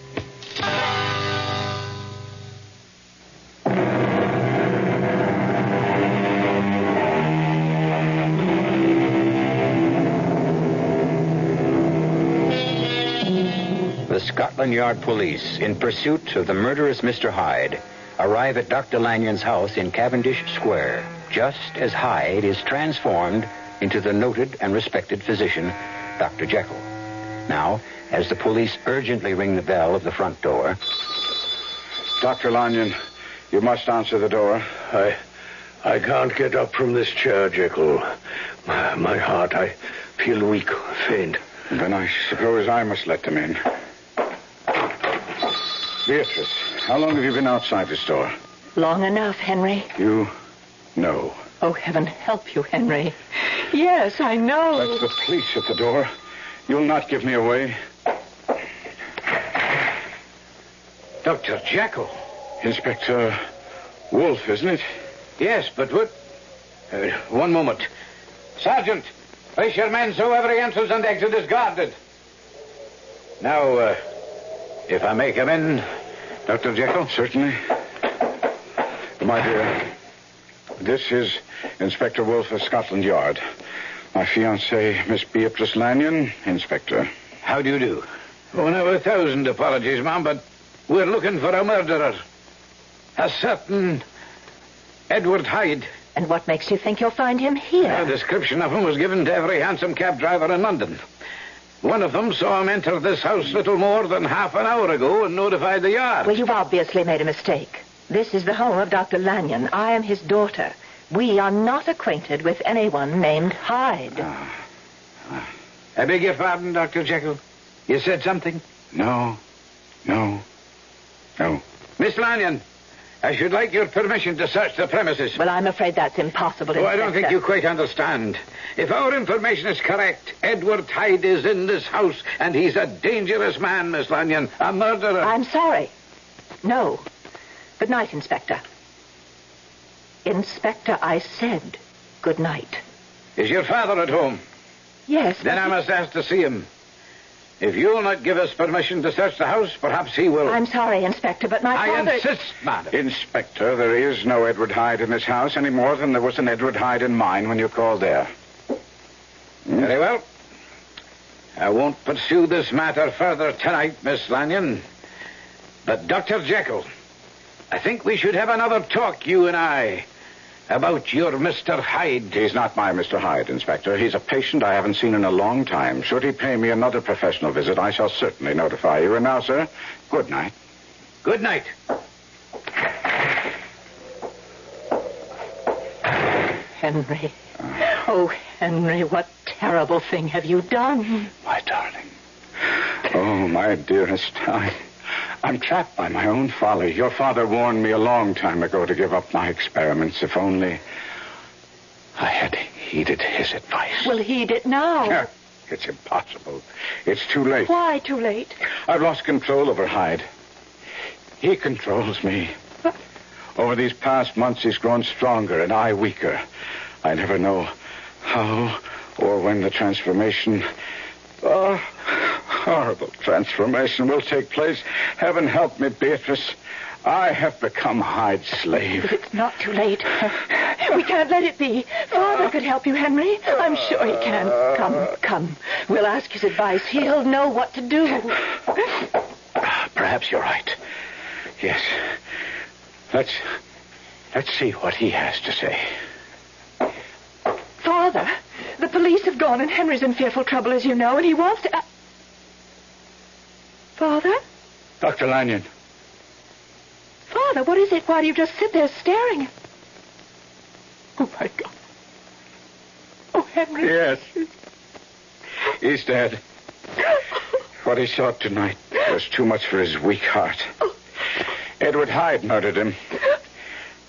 The Scotland Yard police, in pursuit of the murderous Mr. Hyde, arrive at Dr. Lanyon's house in Cavendish Square, just as Hyde is transformed into the noted and respected physician, Dr. Jekyll. Now, as the police urgently ring the bell of the front door... Dr. Lanyon, you must answer the door. I can't get up from this chair, Jekyll. My heart, I feel weak, faint. Then I suppose I must let them in. Beatrice, how long have you been outside this door? Long enough, Henry. You know. Oh, heaven help you, Henry. Yes, I know. That's the police at the door. You'll not give me away. Dr. Jekyll. Inspector Wolf, isn't it? Yes, but what... one moment. Sergeant, place your men so every entrance and exit is guarded. Now, if I may come in, Dr. Jekyll? Certainly. My dear, this is Inspector Wolf of Scotland Yard. My fiancée, Miss Beatrice Lanyon, Inspector. How do you do? Oh, now, 1,000 apologies, ma'am, but we're looking for a murderer. A certain Edward Hyde. And what makes you think you'll find him here? A description of him was given to every hansom cab driver in London. One of them saw him enter this house little more than half an hour ago and notified the yard. Well, you've obviously made a mistake. This is the home of Dr. Lanyon. I am his daughter. We are not acquainted with anyone named Hyde. I beg your pardon, Dr. Jekyll. You said something? No. Miss Lanyon, I should like your permission to search the premises. Well, I'm afraid that's impossible, I don't think you quite understand. If our information is correct, Edward Hyde is in this house, and he's a dangerous man, Miss Lanyon. A murderer. I'm sorry. No. Good night, Inspector. Inspector, I said good night. Is your father at home? Yes. Then I must ask to see him. If you'll not give us permission to search the house, perhaps he will. I'm sorry, Inspector, but my father... I insist, madam. Inspector, there is no Edward Hyde in this house any more than there was an Edward Hyde in mine when you called there. Very well. I won't pursue this matter further tonight, Miss Lanyon. But, Dr. Jekyll, I think we should have another talk, you and I, about your Mr. Hyde. He's not my Mr. Hyde, Inspector. He's a patient I haven't seen in a long time. Should he pay me another professional visit, I shall certainly notify you. And now, sir, good night. Good night. Henry. Oh, Henry, what terrible thing have you done? My darling. Oh, my dearest, I'm trapped by my own folly. Your father warned me a long time ago to give up my experiments. If only I had heeded his advice. Well, heed it now. It's impossible. It's too late. Why too late? I've lost control over Hyde. He controls me. Over these past months, he's grown stronger and I weaker. I never know how or when the transformation... horrible transformation will take place. Heaven help me, Beatrice. I have become Hyde's slave. But it's not too late. We can't let it be. Father could help you, Henry. I'm sure he can. Come. We'll ask his advice. He'll know what to do. Perhaps you're right. Yes. Let's see what he has to say. Father, the police have gone and Henry's in fearful trouble, as you know, and he wants to... Father? Dr. Lanyon. Father, what is it? Why do you just sit there staring? Oh, my God. Oh, Henry. Yes. He's dead. What he saw tonight was too much for his weak heart. Edward Hyde murdered him.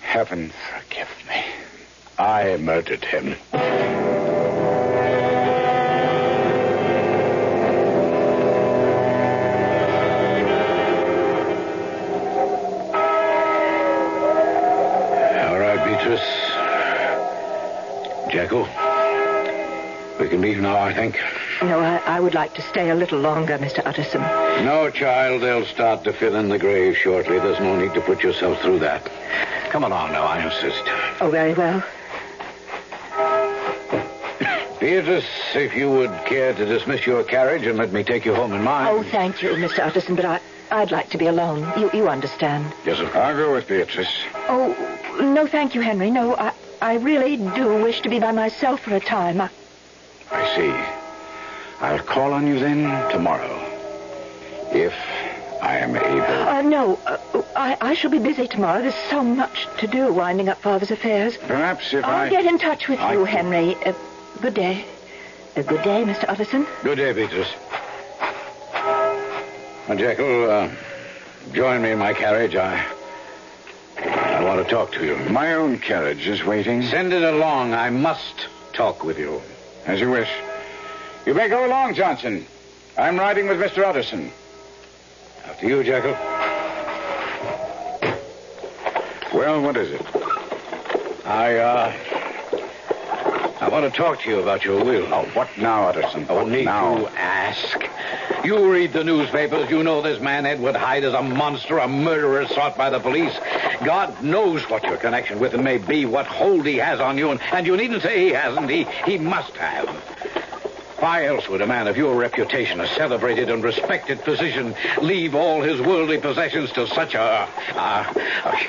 Heaven forgive me. I murdered him. All right, Beatrice. Jekyll. We can leave now, I think. No, I would like to stay a little longer, Mr. Utterson. No, child. They'll start to fill in the grave shortly. There's no need to put yourself through that. Come along now, I insist. Oh, very well. Beatrice, if you would care to dismiss your carriage and let me take you home in mine. Oh, thank you, Mr. Utterson, but I'd like to be alone. You understand. Yes, sir. I'll go with Beatrice. Oh, no, thank you, Henry. No, I really do wish to be by myself for a time. I see. I'll call on you then tomorrow. If I am able. No, I shall be busy tomorrow. There's so much to do winding up Father's affairs. Perhaps if I'll get in touch with you, Henry. Good day. Good day, Mr. Utterson. Good day, Beatrice. Jekyll, join me in my carriage. I want to talk to you. My own carriage is waiting. Send it along. I must talk with you. As you wish. You may go along, Johnson. I'm riding with Mr. Utterson. After you, Jekyll. Well, what is it? I want to talk to you about your will. Oh, what now, Utterson? Oh, need now? to ask. You read the newspapers. You know this man, Edward Hyde, is a monster, a murderer sought by the police. God knows what your connection with him may be, what hold he has on you, and you needn't say he hasn't. He must have. Why else would a man of your reputation, a celebrated and respected physician, leave all his worldly possessions to such a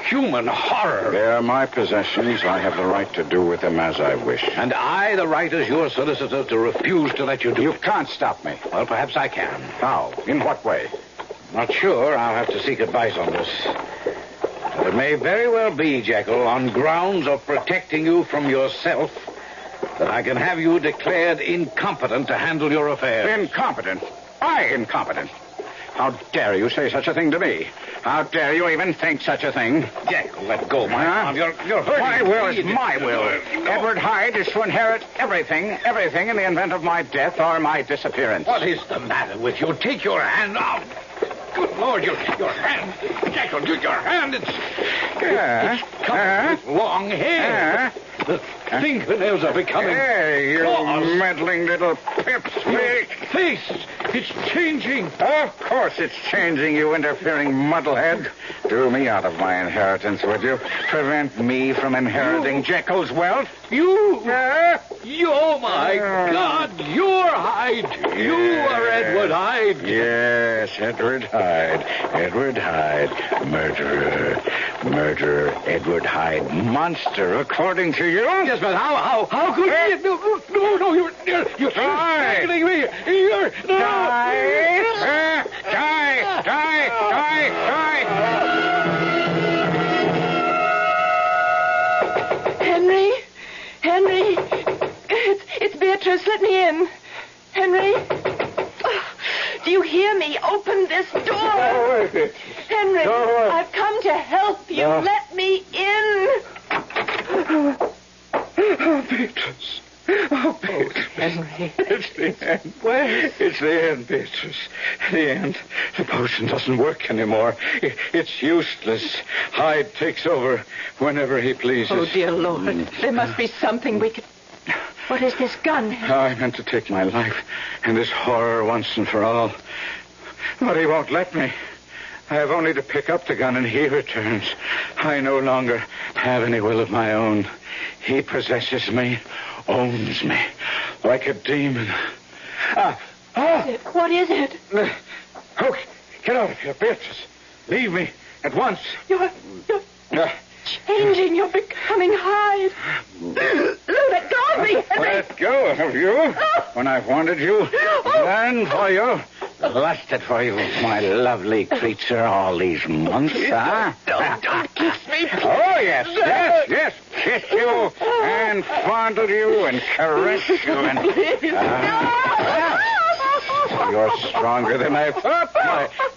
human horror? They're my possessions. I have the right to do with them as I wish. And I the right as your solicitor to refuse to let you do You it. can't stop me. Well, perhaps I can. How? In what way? Not sure. I'll have to seek advice on this. But it may very well be, Jekyll, on grounds of protecting you from yourself, that I can have you declared incompetent to handle your affairs. Incompetent? I incompetent? How dare you say such a thing to me? How dare you even think such a thing? Jekyll, let go my arm. You're hurting My will me. is my will. Edward Hyde is to inherit everything in the event of my death or my disappearance. What is the matter with you? Take your hand out. Good Lord, your hand. Jekyll, your hand. It's covered with long hair. The fingernails are becoming Hey, you claws. meddling little pipsqueak. Face, it's changing. Of course it's changing, you interfering muddlehead. Do me out of my inheritance, would you? Prevent me from inheriting Jekyll's wealth? You, oh my God, you're Hyde. You are Edward Hyde. Yes, Edward Hyde. Edward Hyde. Murderer, Edward Hyde. Monster, according to you? Yes, but how could you? No, you're strangling me. You're Die! Henry, it's Beatrice. Let me in. Henry, do you hear me? Open this door. Henry, I've come to help you. Let me in. Oh, Beatrice. Oh, Beatrice. Henry. It's the end. Where? It's the end, Beatrice. The end. The potion doesn't work anymore. It's useless. Hyde takes over whenever he pleases. Oh, dear Lord. There must be something we could... What is this gun? I meant to take my life and this horror once and for all. But he won't let me. I have only to pick up the gun and he returns. I no longer have any will of my own. He possesses me, owns me, like a demon. What is it? Oh, get out of here, Beatrice. Leave me at once. You're changing. You're becoming Hyde. Let go of me. Let go of you? When I've wanted you, yearned for you, lusted for you, my lovely creature, all these months, huh? Don't kiss me. Oh, yes. Kiss you and fondle you and caress you and... You're stronger than I thought.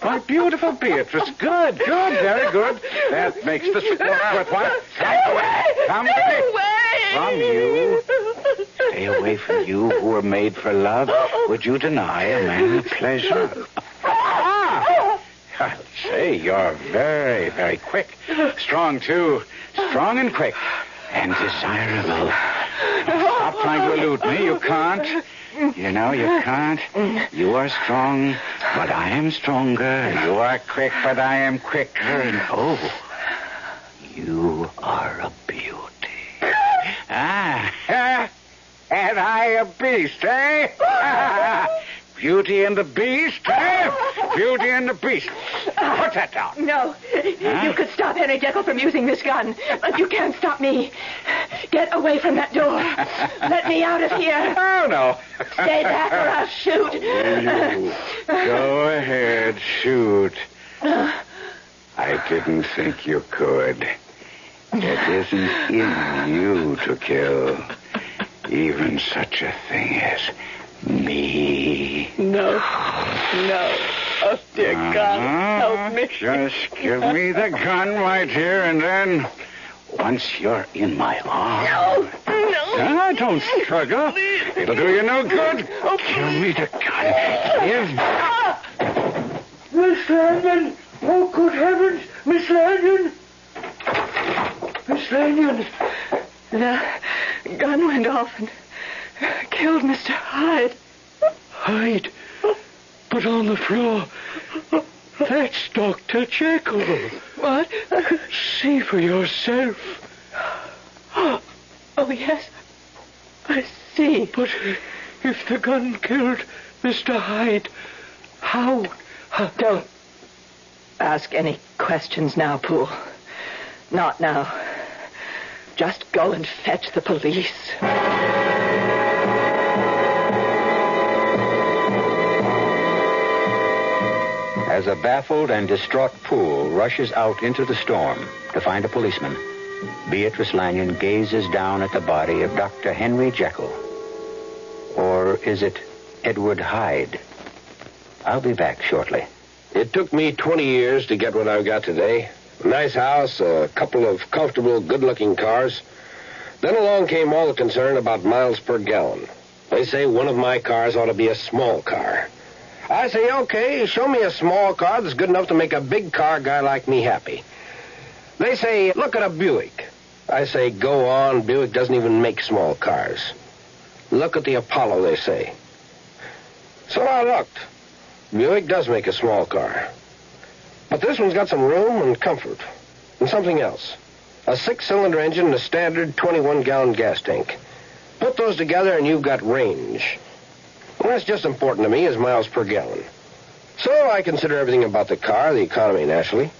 My beautiful Beatrice. Good, very good. That makes the sport worthwhile. Come away from you. Stay away from you who were made for love. Would you deny a man the pleasure? I'll say you're very, very quick. Strong, too. Strong and quick. And desirable. Stop trying to elude me. You can't. You know, you can't. You are strong, but I am stronger. You are quick, but I am quicker. And you are a beauty. And I a beast, eh? Beauty and the Beast, eh? Beauty and the Beast. Put that down. No. You could stop Henry Jekyll from using this gun, but you can't stop me. Get away from that door. Let me out of here. Oh, no. Stay back or I'll shoot. Go ahead, shoot. I didn't think you could. It isn't in you to kill. Even such a thing as me. No. Oh, dear God, help me. Just give me the gun right here, and then once you're in my arms... No. Don't struggle. It'll do you no good. Give me the gun. Miss Lanyon! Oh, good heavens! Miss Lanyon! Miss Lanyon! The gun went off and killed Mr. Hyde. Hyde? But on the floor, that's Dr. Jekyll. What? See for yourself. Oh, yes. I see. But if the gun killed Mr. Hyde, how? Don't ask any questions now, Poole. Not now. Just go and fetch the police. As a baffled and distraught Poole rushes out into the storm to find a policeman, Beatrice Lanyon gazes down at the body of Dr. Henry Jekyll. Or is it Edward Hyde? I'll be back shortly. It took me 20 years to get what I've got today. A nice house, a couple of comfortable, good-looking cars. Then along came all the concern about miles per gallon. They say one of my cars ought to be a small car. I say, okay, show me a small car that's good enough to make a big car guy like me happy. They say, look at a Buick. I say, go on, Buick doesn't even make small cars. Look at the Apollo, they say. So I looked. Buick does make a small car. But this one's got some room and comfort. And something else. A 6-cylinder engine and a standard 21-gallon gas tank. Put those together and you've got range. Well, that's just important to me is miles per gallon. So I consider everything about the car, the economy naturally,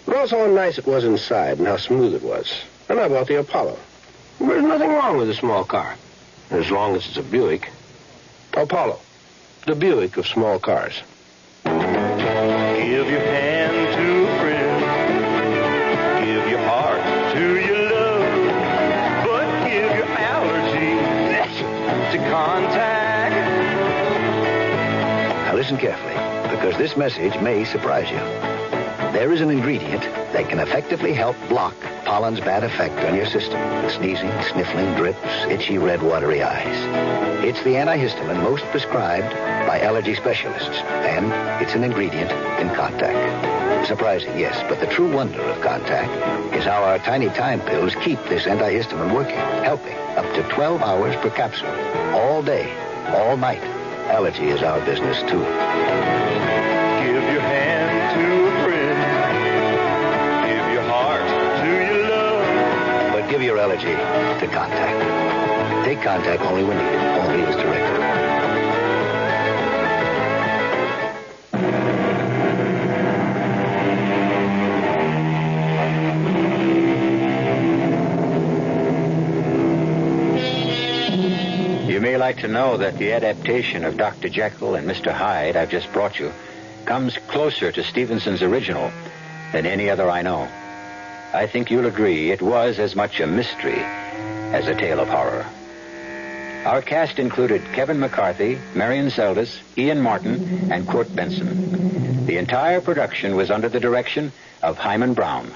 but also how nice it was inside and how smooth it was. And I bought the Apollo. There's nothing wrong with a small car, as long as it's a Buick. Apollo, the Buick of small cars. Give your hand to a friend. Give your heart to your love. But give your allergy to contact. Now listen carefully, because this message may surprise you. There is an ingredient that can effectively help block pollen's bad effect on your system. Sneezing, sniffling, drips, itchy, red, watery eyes. It's the antihistamine most prescribed by allergy specialists, and it's an ingredient in Contact. Surprising, yes, but the true wonder of Contact is how our tiny time pills keep this antihistamine working, helping up to 12 hours per capsule, all day, all night. Allergy is our business, too. Give your hand to a friend. Give your heart to your love. But give your allergy to Contact. Take Contact only when needed, only as directed. You may like to know that the adaptation of Dr. Jekyll and Mr. Hyde I've just brought you comes closer to Stevenson's original than any other I know. I think you'll agree it was as much a mystery as a tale of horror. Our cast included Kevin McCarthy, Marion Seldes, Ian Martin, and Kurt Benson. The entire production was under the direction of Hyman Brown.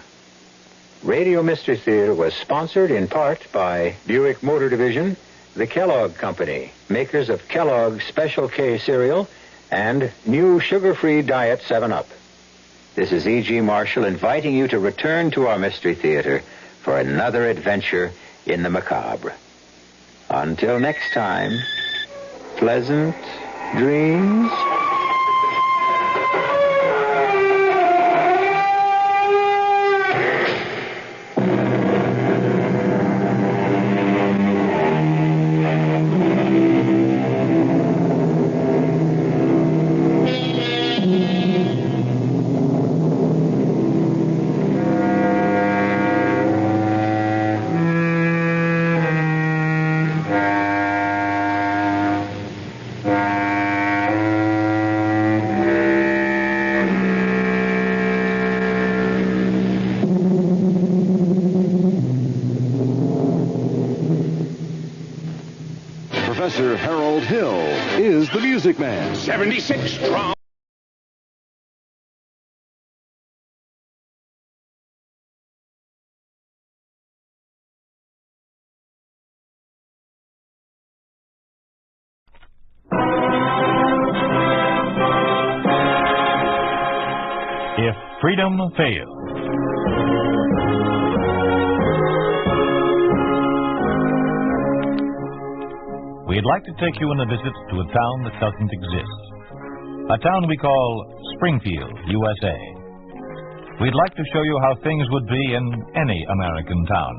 Radio Mystery Theater was sponsored in part by Buick Motor Division, the Kellogg Company, makers of Kellogg's Special K cereal, and new sugar-free Diet 7-Up. This is E.G. Marshall inviting you to return to our Mystery Theater for another adventure in the macabre. Until next time, pleasant dreams. Professor Harold Hill is the Music Man. 76 strong. If freedom fails. We'd like to take you on a visit to a town that doesn't exist. A town we call Springfield, USA. We'd like to show you how things would be in any American town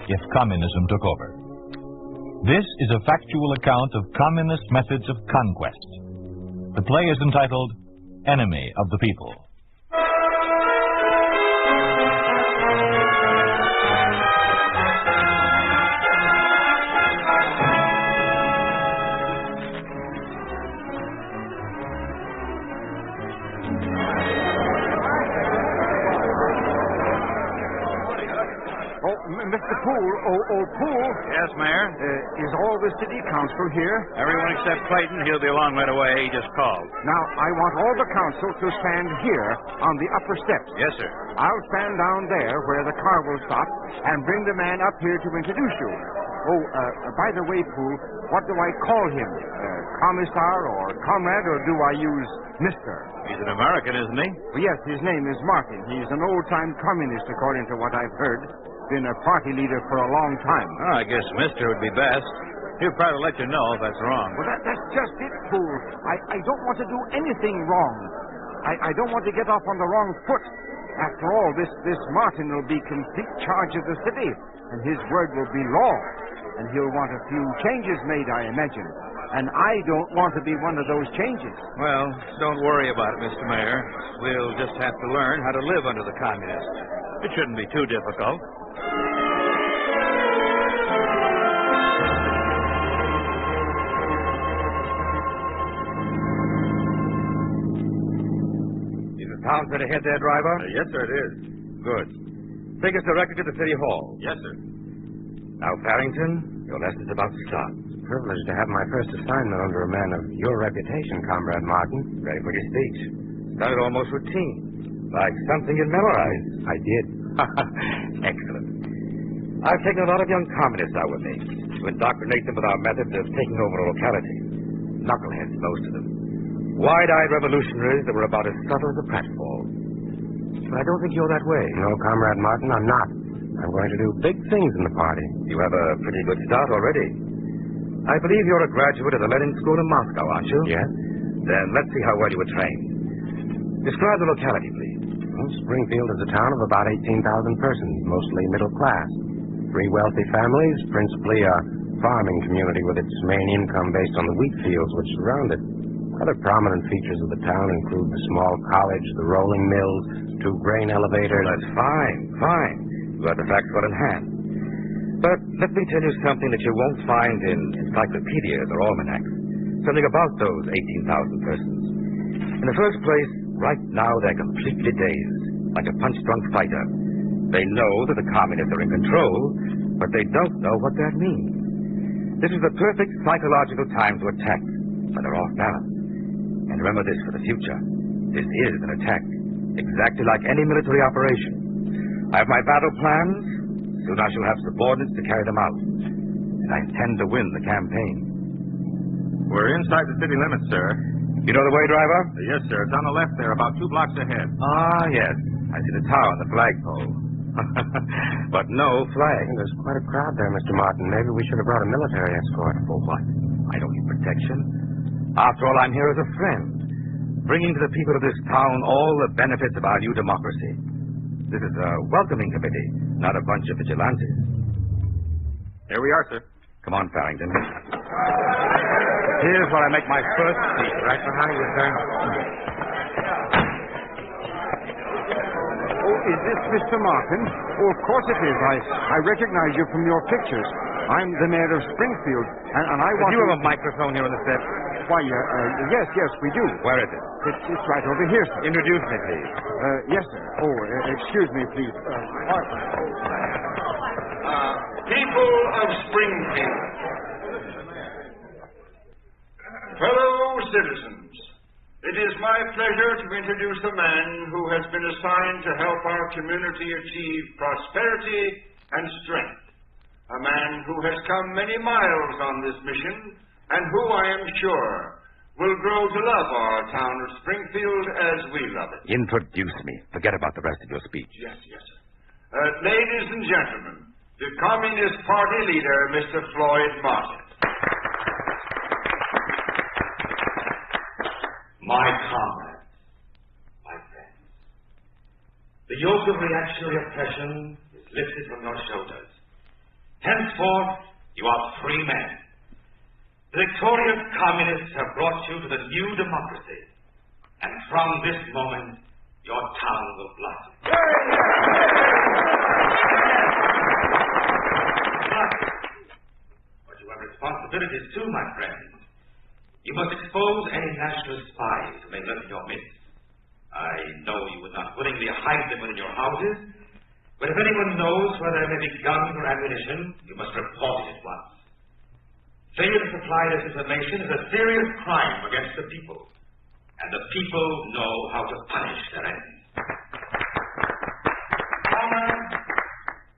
if communism took over. This is a factual account of communist methods of conquest. The play is entitled Enemy of the People. Mr. Poole, Poole. Yes, Mayor? Is all the city council here? Everyone except Clayton. He'll be along right away. He just called. Now, I want all the council to stand here on the upper steps. Yes, sir. I'll stand down there where the car will stop and bring the man up here to introduce you. Oh, by the way, Poole, what do I call him? Commissar or comrade, or do I use Mr.? He's an American, isn't he? Well, yes, his name is Martin. He's an old-time communist, according to what I've heard. Been a party leader for a long time. Oh, I guess Mr. would be best. He'll probably let you know if that's wrong. Well, that's just it, Poole. I don't want to do anything wrong. I don't want to get off on the wrong foot. After all, this Martin will be complete charge of the city, and his word will be law. And he'll want a few changes made, I imagine. And I don't want to be one of those changes. Well, don't worry about it, Mr. Mayor. We'll just have to learn how to live under the communists. It shouldn't be too difficult. Is the town set ahead there, driver? Yes, sir, it is. Good. Take us directly to the city hall. Yes, sir. Now, Farrington, your lesson's about to start. It's a privilege to have my first assignment under a man of your reputation, Comrade Martin. Ready for your speech. Sounded almost routine, like something you'd memorized. I did. Excellent. I've taken a lot of young communists out with me to indoctrinate them with our methods of taking over a locality. Knuckleheads, most of them. Wide-eyed revolutionaries that were about as subtle as a pratfall. But I don't think you're that way. No, Comrade Martin, I'm not. I'm going to do big things in the party. You have a pretty good start already. I believe you're a graduate of the Lenin School in Moscow, aren't you? Yes. Then let's see how well you were trained. Describe the locality, please. Well, Springfield is a town of about 18,000 persons, mostly middle class. 3 wealthy families, principally a farming community with its main income based on the wheat fields which surround it. Other prominent features of the town include the small college, the rolling mills, 2 grain elevators. Well, that's fine. You have the facts well in hand. But let me tell you something that you won't find in encyclopedias or almanacs. Something about those 18,000 persons. In the first place, right now they're completely dazed, like a punch-drunk fighter. They know that the communists are in control, but they don't know what that means. This is the perfect psychological time to attack when they're off balance. And remember this for the future. This is an attack, exactly like any military operation. I have my battle plans. Soon I shall have subordinates to carry them out. And I intend to win the campaign. We're inside the city limits, sir. You know the way, driver? Yes, sir. It's on the left there, about 2 blocks ahead. Ah, yes. I see the tower and the flagpole. But no flag. There's quite a crowd there, Mr. Martin. Maybe we should have brought a military escort. For what? I don't need protection. After all, I'm here as a friend, bringing to the people of this town all the benefits of our new democracy. This is a welcoming committee, not a bunch of vigilantes. Here we are, sir. Come on, Farrington. Here's where I make my first speech. Right behind you, sir. Oh, is this Mr. Martin? Oh, of course it is. I recognize you from your pictures. I'm the mayor of Springfield, and I want Do you have a microphone here on the steps? Why, yes, we do. Where is it? It's right over here, sir. Introduce me, please. Yes, sir. Oh, excuse me, please. People of Springfield, fellow citizens, it is my pleasure to introduce a man who has been assigned to help our community achieve prosperity and strength. A man who has come many miles on this mission, and who, I am sure, will grow to love our town of Springfield as we love it. Introduce me. Forget about the rest of your speech. Yes, sir. Ladies and gentlemen, the Communist Party leader, Mr. Floyd Martin. My comrades, my friends, the yoke of reactionary oppression is lifted from your shoulders. Henceforth, you are free men. The victorious communists have brought you to the new democracy, and from this moment, your town will blossom. But you have responsibilities too, my friends. You must expose any nationalist spies who may lurk in your midst. I know you would not willingly hide them within your houses, but if anyone knows where there may be guns or ammunition, you must report it at once. Failure to supply this information is a serious crime against the people, and the people know how to punish their enemies.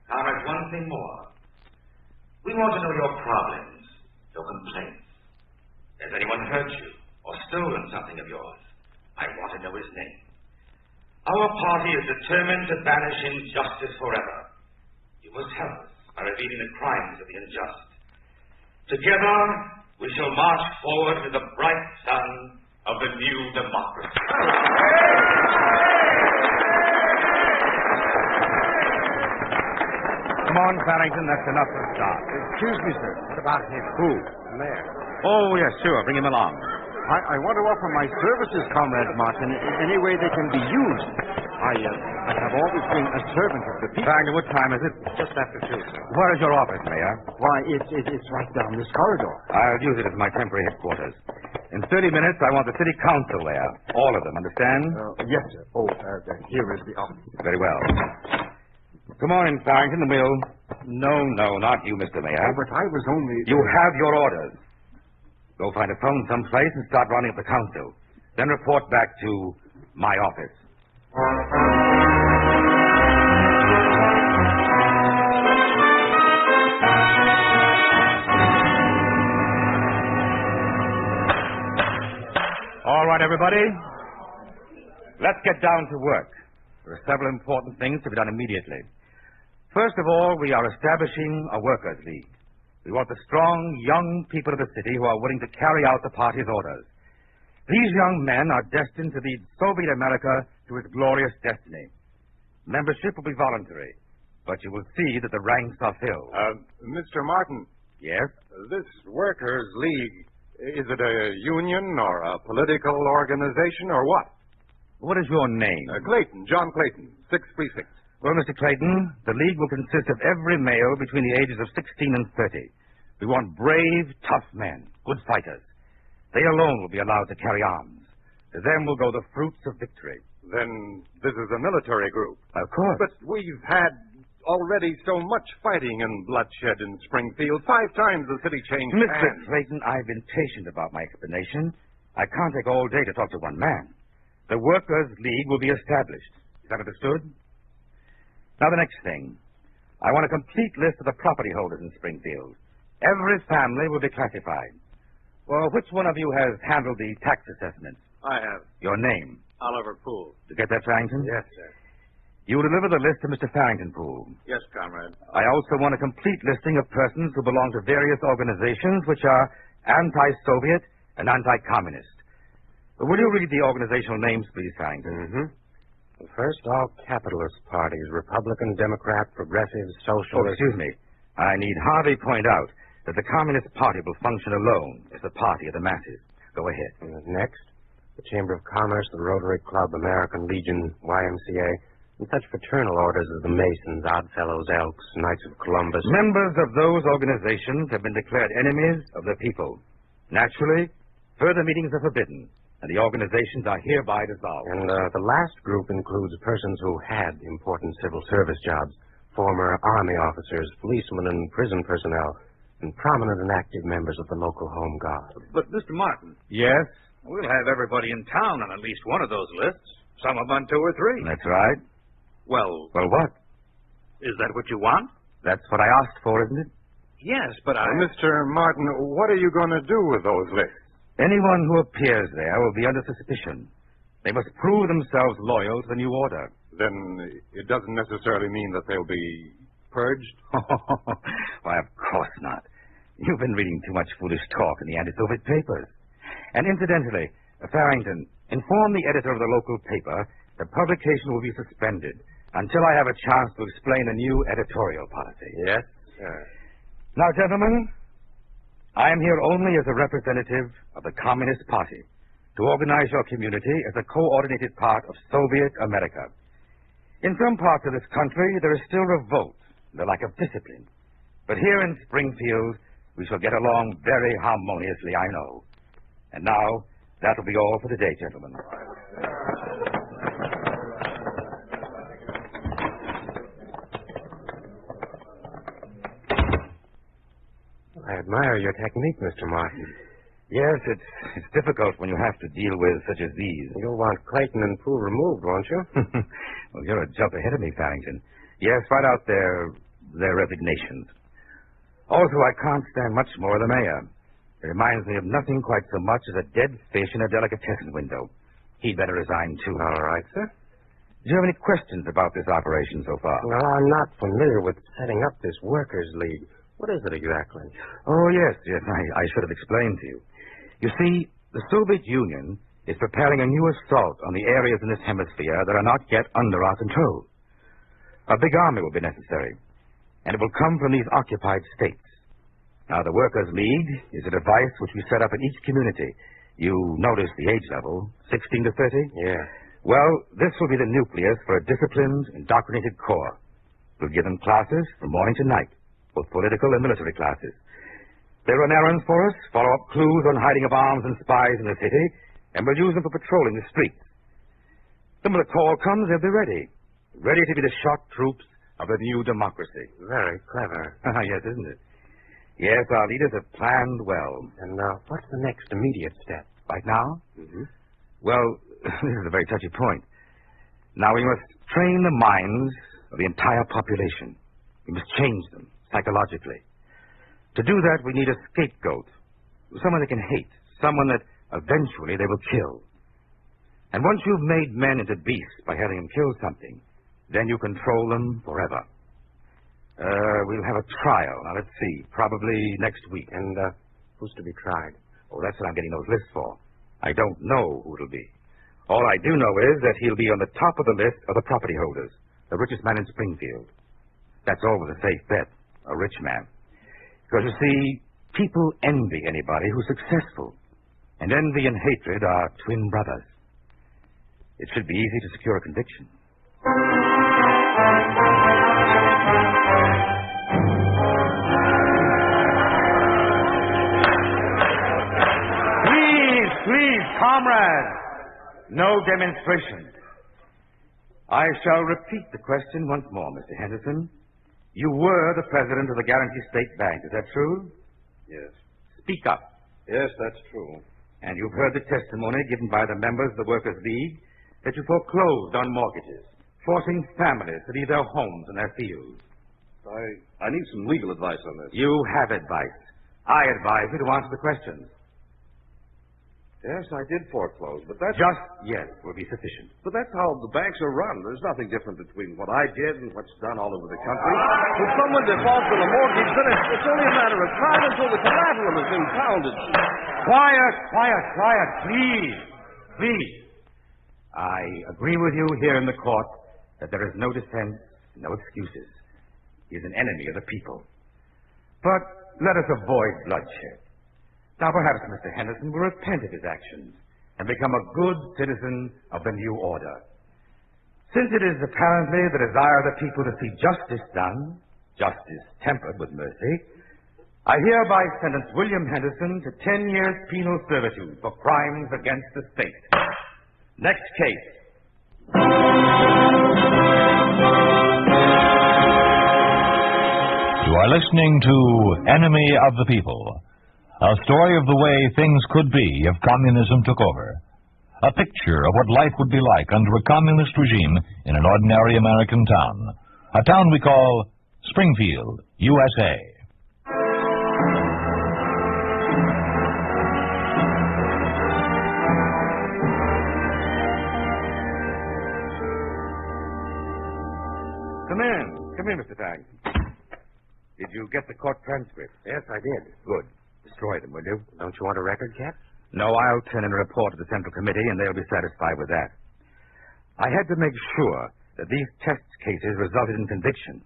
Comrades, one thing more. We want to know your problems, your complaints. Has anyone hurt you or stolen something of yours? I want to know his name. Our party is determined to banish injustice forever. You must help us by revealing the crimes of the unjust. Together, we shall march forward to the bright sun of the new democracy. Come on, Farrington, that's enough for a start. Excuse me, sir. What about him? Who? The mayor. Oh, yes, sure. Bring him along. I want to offer my services, Comrade Martin, in any way they can be used. I have always been a servant of the people. Farrington, what time is it? Just after 2, sir. Where is your office, Mayor? Why, it's right down this corridor. I'll use it as my temporary headquarters. In 30 minutes, I want the city council there. All of them, understand? Yes, sir. Oh, here is the office. Very well. Come on in, Farrington, and we'll... No, not you, Mr. Mayor. Oh, but I was only... You have your orders. Go find a phone someplace and start rounding up the council. Then report back to my office. All right, everybody. Let's get down to work. There are several important things to be done immediately. First of all, we are establishing a workers' league. We want the strong, young people of the city who are willing to carry out the party's orders. These young men are destined to lead Soviet America to its glorious destiny. Membership will be voluntary, but you will see that the ranks are filled. Mr. Martin. Yes? This workers' league, is it a union or a political organization or what? What is your name? Clayton, John Clayton, 6th Precinct. Well, Mr. Clayton, the league will consist of every male between the ages of 16 and 30. We want brave, tough men, good fighters. They alone will be allowed to carry arms. To them will go the fruits of victory. Then this is a military group. Of course. But we've had already so much fighting and bloodshed in Springfield. 5 times the city changed Mr. hands. Clayton, I've been patient about my explanation. I can't take all day to talk to one man. The Workers' League will be established. Is that understood? Now, the next thing. I want a complete list of the property holders in Springfield. Every family will be classified. Well, which one of you has handled the tax assessments? I have. Your name? Oliver Poole. You get that, Farrington? Yes, sir. You deliver the list to Mr. Farrington Poole. Yes, comrade. I also want a complete listing of persons who belong to various organizations which are anti-Soviet and anti-communist. Will you read the organizational names, please, Farrington? Mm-hmm. First, all capitalist parties, Republican, Democrat, Progressive, Oh, Socialist... excuse me. I need hardly point out that the Communist Party will function alone as the party of the masses. Go ahead. Next, the Chamber of Commerce, the Rotary Club, American Legion, YMCA, and such fraternal orders as the Masons, Oddfellows, Elks, Knights of Columbus. Members of those organizations have been declared enemies of the people. Naturally, further meetings are forbidden, and the organizations are hereby dissolved. And the last group includes persons who had important civil service jobs, former Army officers, policemen, and prison personnel, and prominent and active members of the local home guard. But, Mr. Martin. Yes? We'll have everybody in town on at least one of those lists. Some of them on 2 or 3. That's right. Well, what? Is that what you want? That's what I asked for, isn't it? Yes, but Mr. Martin, what are you going to do with those lists? Anyone who appears there will be under suspicion. They must prove themselves loyal to the new order. Then it doesn't necessarily mean that they'll be purged? Why, of course not. You've been reading too much foolish talk in the anti-Soviet papers. And incidentally, Farrington, inform the editor of the local paper that publication will be suspended until I have a chance to explain the new editorial policy. Yes, sir. Now, gentlemen, I am here only as a representative of the Communist Party to organize your community as a coordinated part of Soviet America. In some parts of this country, there is still revolt, the lack of discipline. But here in Springfield, we shall get along very harmoniously, I know. And now, that will be all for today, gentlemen. I admire your technique, Mr. Martin. Yes, it's difficult when you have to deal with such as these. You'll want Clayton and Poole removed, won't you? Well, you're a jump ahead of me, Farrington. Yes, write out their resignations. Also, I can't stand much more of the mayor. It reminds me of nothing quite so much as a dead fish in a delicatessen window. He'd better resign, too. All right, sir. Do you have any questions about this operation so far? Well, I'm not familiar with setting up this Workers' League. What is it exactly? Oh, yes, I should have explained to you. You see, the Soviet Union is preparing a new assault on the areas in this hemisphere that are not yet under our control. A big army will be necessary, and it will come from these occupied states. Now, the Workers' League is a device which we set up in each community. You notice the age level, 16 to 30? Yeah. Well, this will be the nucleus for a disciplined, indoctrinated corps. We'll give them classes from morning to night, both political and military classes. They run errands for us, follow up clues on hiding of arms and spies in the city, and we'll use them for patrolling the streets. Then when the call comes, they'll be ready to be the shock troops of the new democracy. Very clever. Yes, isn't it? Yes, our leaders have planned well. And what's the next immediate step? Right now? Mm-hmm. Well, this is a very touchy point. Now, we must train the minds of the entire population. We must change them psychologically. To do that, we need a scapegoat, someone they can hate, someone that eventually they will kill. And once you've made men into beasts by having them kill something, then you control them forever. We'll have a trial. Now, let's see. Probably next week. And who's to be tried? Oh, that's what I'm getting those lists for. I don't know who it'll be. All I do know is that he'll be on the top of the list of the property holders, the richest man in Springfield. That's always a safe bet, a rich man. Because, you see, people envy anybody who's successful. And envy and hatred are twin brothers. It should be easy to secure a conviction. Please, comrades, no demonstration. I shall repeat the question once more, Mr. Henderson. You were the president of the Guarantee State Bank. Is that true? Yes. Speak up. Yes, that's true. And you've heard the testimony given by the members of the Workers' League that you foreclosed on mortgages, forcing families to leave their homes and their fields. I need some legal advice on this. You have advice. I advise you to answer the questions. Yes, I did foreclose, but that's... Just yes will be sufficient. But that's how the banks are run. There's nothing different between what I did and what's done all over the country. If someone defaults on a mortgage, then it's only a matter of time until the collateral has been pounded. Quiet, please. Please. I agree with you here in the court that there is no defense, no excuses. He is an enemy of the people. But let us avoid bloodshed. Now, perhaps Mr. Henderson will repent of his actions and become a good citizen of the new order. Since it is apparently the desire of the people to see justice done, justice tempered with mercy, I hereby sentence William Henderson to 10 years penal servitude for crimes against the state. Next case. You are listening to Enemy of the People, a story of the way things could be if communism took over. A picture of what life would be like under a communist regime in an ordinary American town. A town we call Springfield, USA. Come in, Mr. Tang. Did you get the court transcript? Yes, I did. Good. Destroy them, will you? Don't you want a record, Cap? No, I'll turn in a report to the Central Committee, and they'll be satisfied with that. I had to make sure that these test cases resulted in conviction.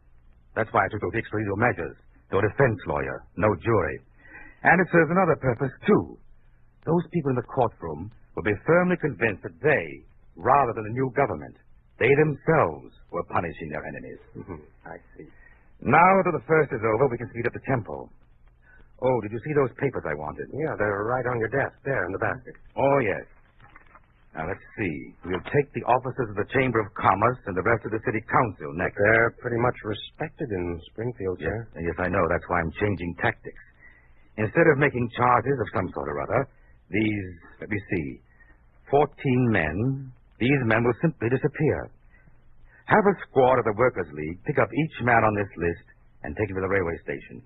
That's why I took those extra legal measures. No defense lawyer, no jury. And it serves another purpose, too. Those people in the courtroom will be firmly convinced that they, rather than the new government, they themselves were punishing their enemies. I see. Now that the first is over, we can speed up the tempo. Oh, did you see those papers I wanted? Yeah, they're right on your desk, there in the basket. Oh, yes. Now, let's see. We'll take the officers of the Chamber of Commerce and the rest of the City Council next. They're pretty much respected in Springfield, sir. Yes, I know. That's why I'm changing tactics. Instead of making charges of some sort or other, these, let me see, 14 men, these men will simply disappear. Have a squad of the Workers' League pick up each man on this list and take him to the railway station.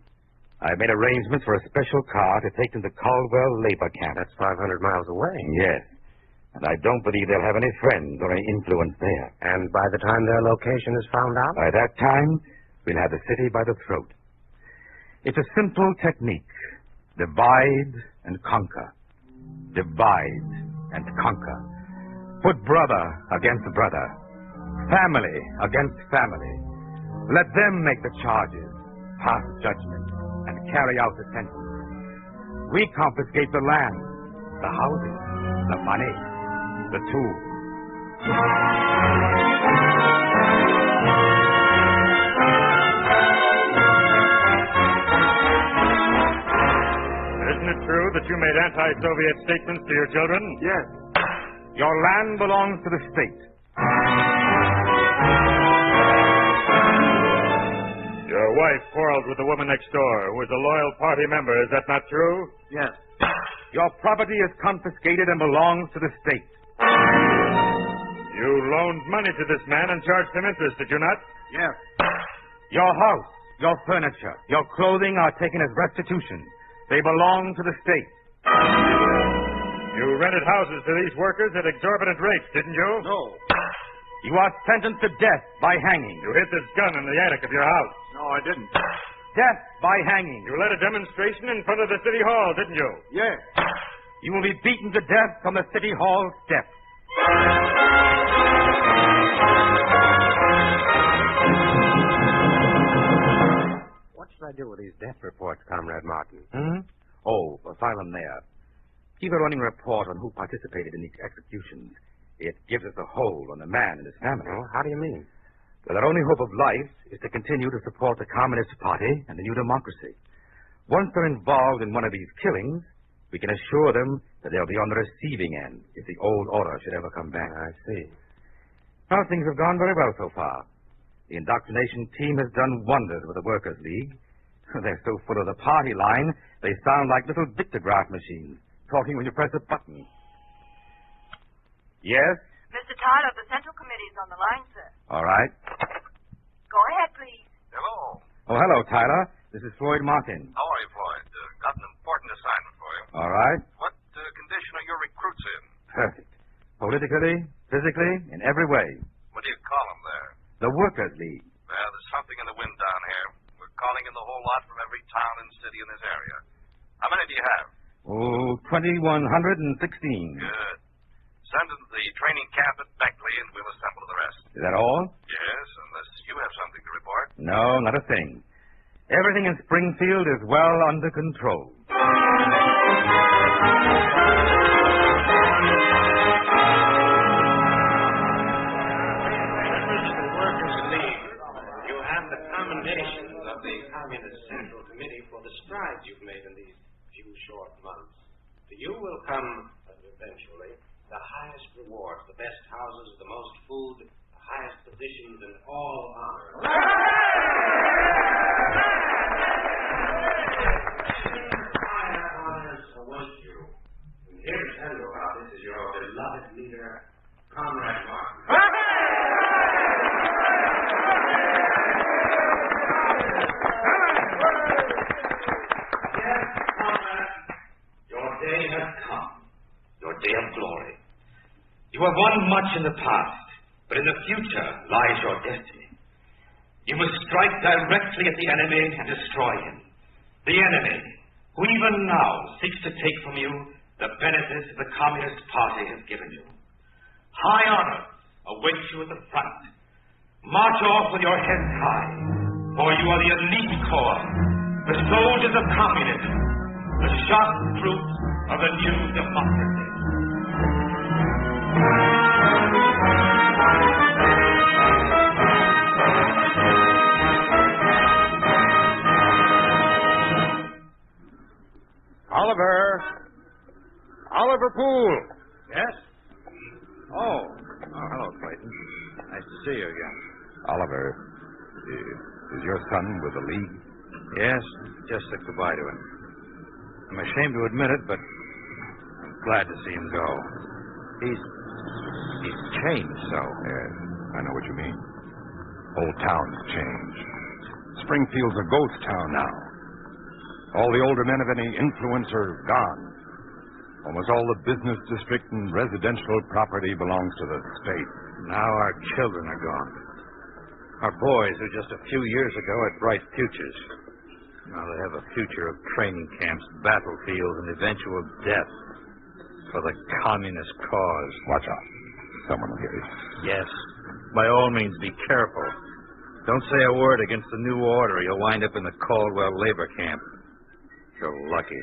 I've made arrangements for a special car to take them to Caldwell Labor Camp. That's 500 miles away. Yes. And I don't believe they'll have any friends or any influence there. And by the time their location is found out? By that time, we'll have the city by the throat. It's a simple technique. Divide and conquer. Divide and conquer. Put brother against brother. Family against family. Let them make the charges, pass judgment, and carry out the sentence. We confiscate the land, the houses, the money, the tools. Isn't it true that you made anti-Soviet statements to your children? Yes. Your land belongs to the state. Your wife quarreled with the woman next door, who was a loyal party member. Is that not true? Yes. Your property is confiscated and belongs to the state. You loaned money to this man and charged him interest, did you not? Yes. Your house, your furniture, your clothing are taken as restitution. They belong to the state. You rented houses to these workers at exorbitant rates, didn't you? No. You are sentenced to death by hanging. You hid this gun in the attic of your house. No, I didn't. Death by hanging. You led a demonstration in front of the city hall, didn't you? Yes. You will be beaten to death on the city hall steps. What should I do with these death reports, Comrade Martin? Oh, file them there. Keep a running report on who participated in these executions. It gives us a hold on the man and his family. Oh, how do you mean? Well, our only hope of life is to continue to support the Communist Party and the new democracy. Once they're involved in one of these killings, we can assure them that they'll be on the receiving end if the old order should ever come back. I see. Now, things have gone very well so far. The indoctrination team has done wonders with the Workers' League. They're so full of the party line, they sound like little dictograph machines, talking when you press a button. Yes? Mr. Tyler, the Central Committee is on the line, sir. All right. Go ahead, please. Hello. Oh, hello, Tyler. This is Floyd Martin. How are you, Floyd? Got an important assignment for you. All right. What condition are your recruits in? Perfect. Politically, physically, in every way. What do you call them there? The Workers' League. Well, there's something in the wind down here. We're calling in the whole lot from every town and city in this area. How many do you have? Oh, 2,116. Good. Send them to the training camp at Beckley, and we'll assemble the rest. Is that all? Yes, unless you have something to report. No, not a thing. Everything in Springfield is well under control. You have the commendations of the Communist Central Committee for the strides you've made in these few short months. To you will come, eventually, the highest rewards, the best houses, the most food, the highest positions, and all honor. Higher honors await you. And here to tell you about this is your beloved leader, Comrade Martin. Day has come, your day of glory. You have won much in the past, but in the future lies your destiny. You must strike directly at the enemy and destroy him. The enemy, who even now seeks to take from you the benefits the Communist Party has given you. High honor awaits you at the front. March off with your heads high, for you are the elite corps, the soldiers of communism, the sharp troops of a new democracy. Oliver Poole. Yes? Oh, hello, Clayton. Nice to see you again. Oliver, is your son with the League? Yes, just said goodbye to him. I'm ashamed to admit it, but I'm glad to see him go. He's changed so. Yes, I know what you mean. Old town's changed. Springfield's a ghost town now. All the older men of any influence are gone. Almost all the business district and residential property belongs to the state. Now our children are gone. Our boys, who just a few years ago had bright futures, now they have a future of training camps, battlefields, and eventual death for the communist cause. Watch out. Someone will hear you. Yes. By all means, be careful. Don't say a word against the new order. You'll wind up in the Caldwell labor camp. You're lucky.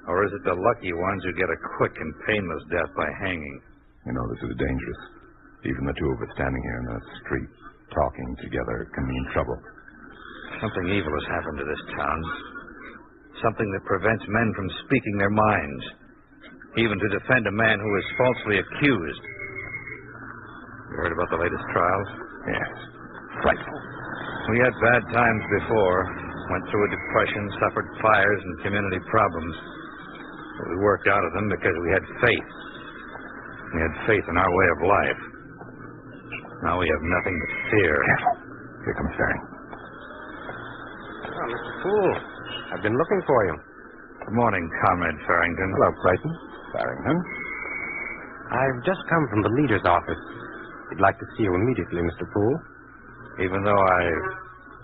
Or is it the lucky ones who get a quick and painless death by hanging? You know, this is dangerous. Even the two of us standing here in the street talking together can mean trouble. Something evil has happened to this town. Something that prevents men from speaking their minds, even to defend a man who is falsely accused. You heard about the latest trials? Yes. Frightful. We had bad times before. Went through a depression, suffered fires and community problems. But we worked out of them because we had faith. We had faith in our way of life. Now we have nothing but fear. Careful. Here comes Ferry. Oh, Mr. Poole, I've been looking for you. Good morning, Comrade Farrington. Hello, Clayton. Farrington. I've just come from the leader's office. He'd like to see you immediately, Mr. Poole. Even though I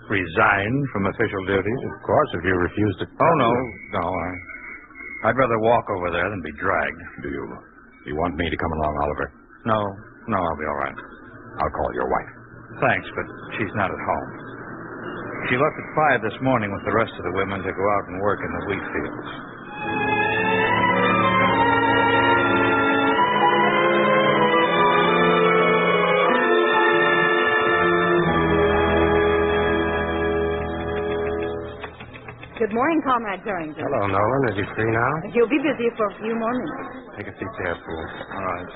resigned from official duties? Of course, if you refuse to... Oh, no. I'd rather walk over there than be dragged. Do you want me to come along, Oliver? No, I'll be all right. I'll call your wife. Thanks, but she's not at home. She left at 5 this morning with the rest of the women to go out and work in the wheat fields. Good morning, Comrade Farrington. Hello, Nolan. Is he free now? You'll be busy for a few more minutes. Take a seat there, Poole. All right.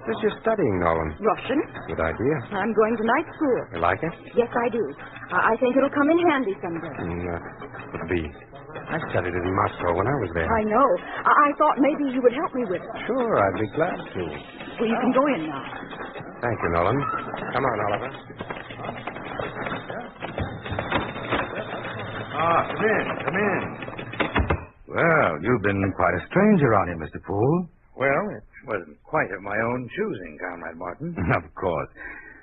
What is your studying, Nolan? Russian. Good idea. I'm going to night school. You like it? Yes, I do. I think it'll come in handy someday. Could be. I studied it in Moscow when I was there. I know. I thought maybe you would help me with it. Sure, I'd be glad to. Well, you can go in now. Thank you, Nolan. Come on, Oliver. Come in. Well, you've been quite a stranger around here, Mr. Poole. Well, it wasn't quite of my own choosing, Comrade Martin. Of course.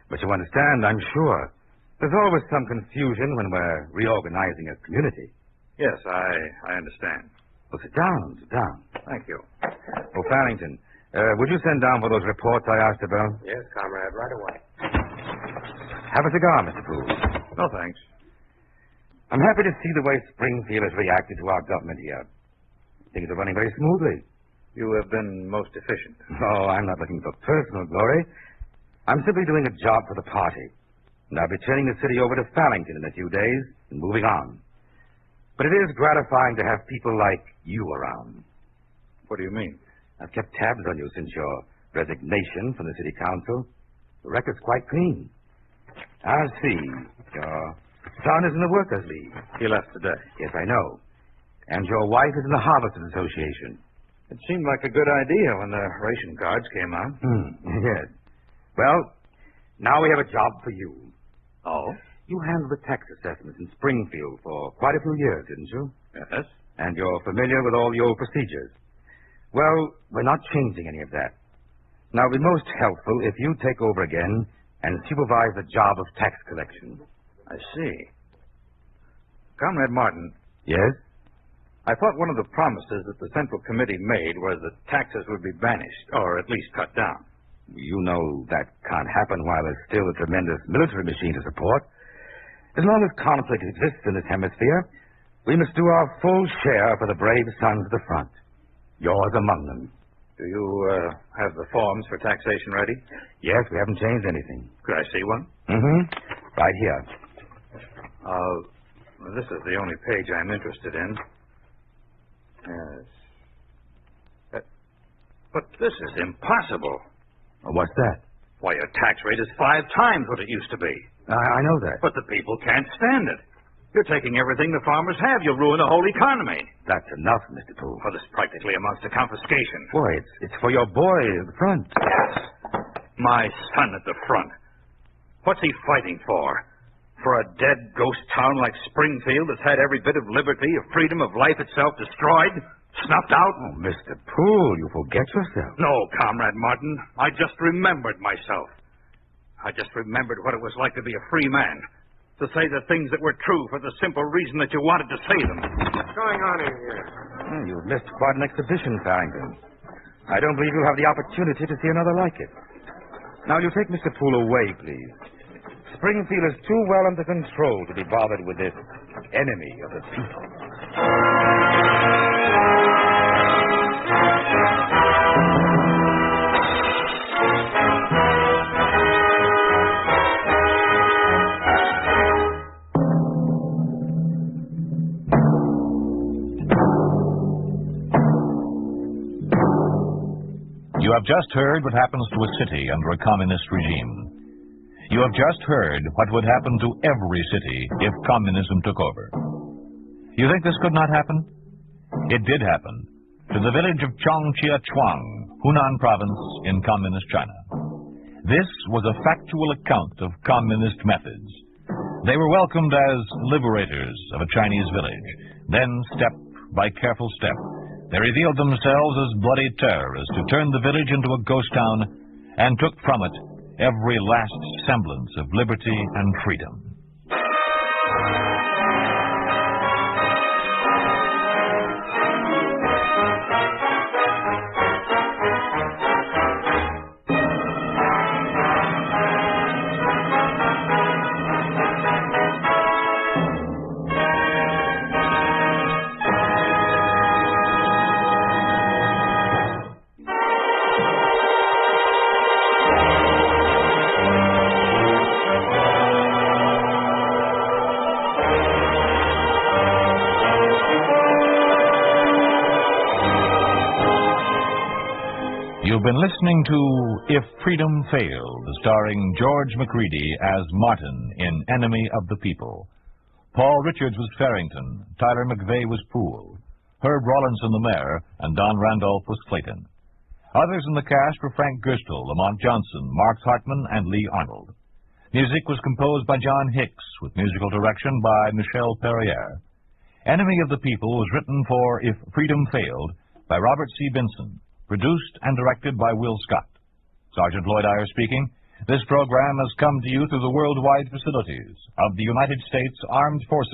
But you understand, I'm sure. There's always some confusion when we're reorganizing a community. Yes, I understand. Well, sit down. Thank you. Oh, Farrington, would you send down for those reports I asked about? Yes, Comrade, right away. Have a cigar, Mr. Poole. No, thanks. I'm happy to see the way Springfield has reacted to our government here. Things are running very smoothly. You have been most efficient. Oh, I'm not looking for personal glory. I'm simply doing a job for the party. And I'll be turning the city over to Farrington in a few days and moving on. But it is gratifying to have people like you around. What do you mean? I've kept tabs on you since your resignation from the city council. The record's quite clean. I see. Your son is in the Workers' League. He left today. Yes, I know. And your wife is in the Harvesters Association. It seemed like a good idea when the ration cards came out. Yes. Well, now we have a job for you. Oh? You handled the tax assessments in Springfield for quite a few years, didn't you? Yes. And you're familiar with all the old procedures. Well, we're not changing any of that. Now, it would be most helpful if you take over again and supervise the job of tax collection. I see. Comrade Martin. Yes? I thought one of the promises that the Central Committee made was that taxes would be banished, or at least cut down. You know that can't happen while there's still a tremendous military machine to support. As long as conflict exists in this hemisphere, we must do our full share for the brave sons of the front. Yours among them. Do you have the forms for taxation ready? Yes, we haven't changed anything. Could I see one? Right here. This is the only page I'm interested in. Yes. But this is impossible. What's that? Why, your tax rate is 5 times what it used to be. I know that. But the people can't stand it. You're taking everything the farmers have. You'll ruin the whole economy. That's enough, Mr. Poole. Well, this practically amounts to confiscation. Boy, it's for your boy at the front. Yes. My son at the front. What's he fighting for? For a dead ghost town like Springfield that's had every bit of liberty, of freedom, of life itself destroyed? Snuffed out? Oh, Mr. Poole, you forget yourself. No, Comrade Martin. I just remembered myself. I just remembered what it was like to be a free man. To say the things that were true for the simple reason that you wanted to say them. What's going on in here? You've missed quite an exhibition, Farrington. I don't believe you'll have the opportunity to see another like it. Now, you take Mr. Poole away, please. Springfield is too well under control to be bothered with this enemy of the people. You have just heard what happens to a city under a communist regime. You have just heard what would happen to every city if communism took over. You think this could not happen? It did happen to the village of Chongqia-Chuang, Hunan province in communist China. This was a factual account of communist methods. They were welcomed as liberators of a Chinese village. Then, step by careful step, they revealed themselves as bloody terrorists who turned the village into a ghost town and took from it every last semblance of liberty and freedom. You've been listening to If Freedom Failed, starring George Macready as Martin in Enemy of the People. Paul Richards was Farrington, Tyler McVeigh was Poole, Herb Rawlinson the Mayor, and Don Randolph was Clayton. Others in the cast were Frank Gerstle, Lamont Johnson, Mark Hartman, and Lee Arnold. Music was composed by John Hicks, with musical direction by Michel Perrier. Enemy of the People was written for If Freedom Failed by Robert C. Benson, produced and directed by Will Scott. Sergeant Lloyd Iyer speaking. This program has come to you through the worldwide facilities of the United States Armed Forces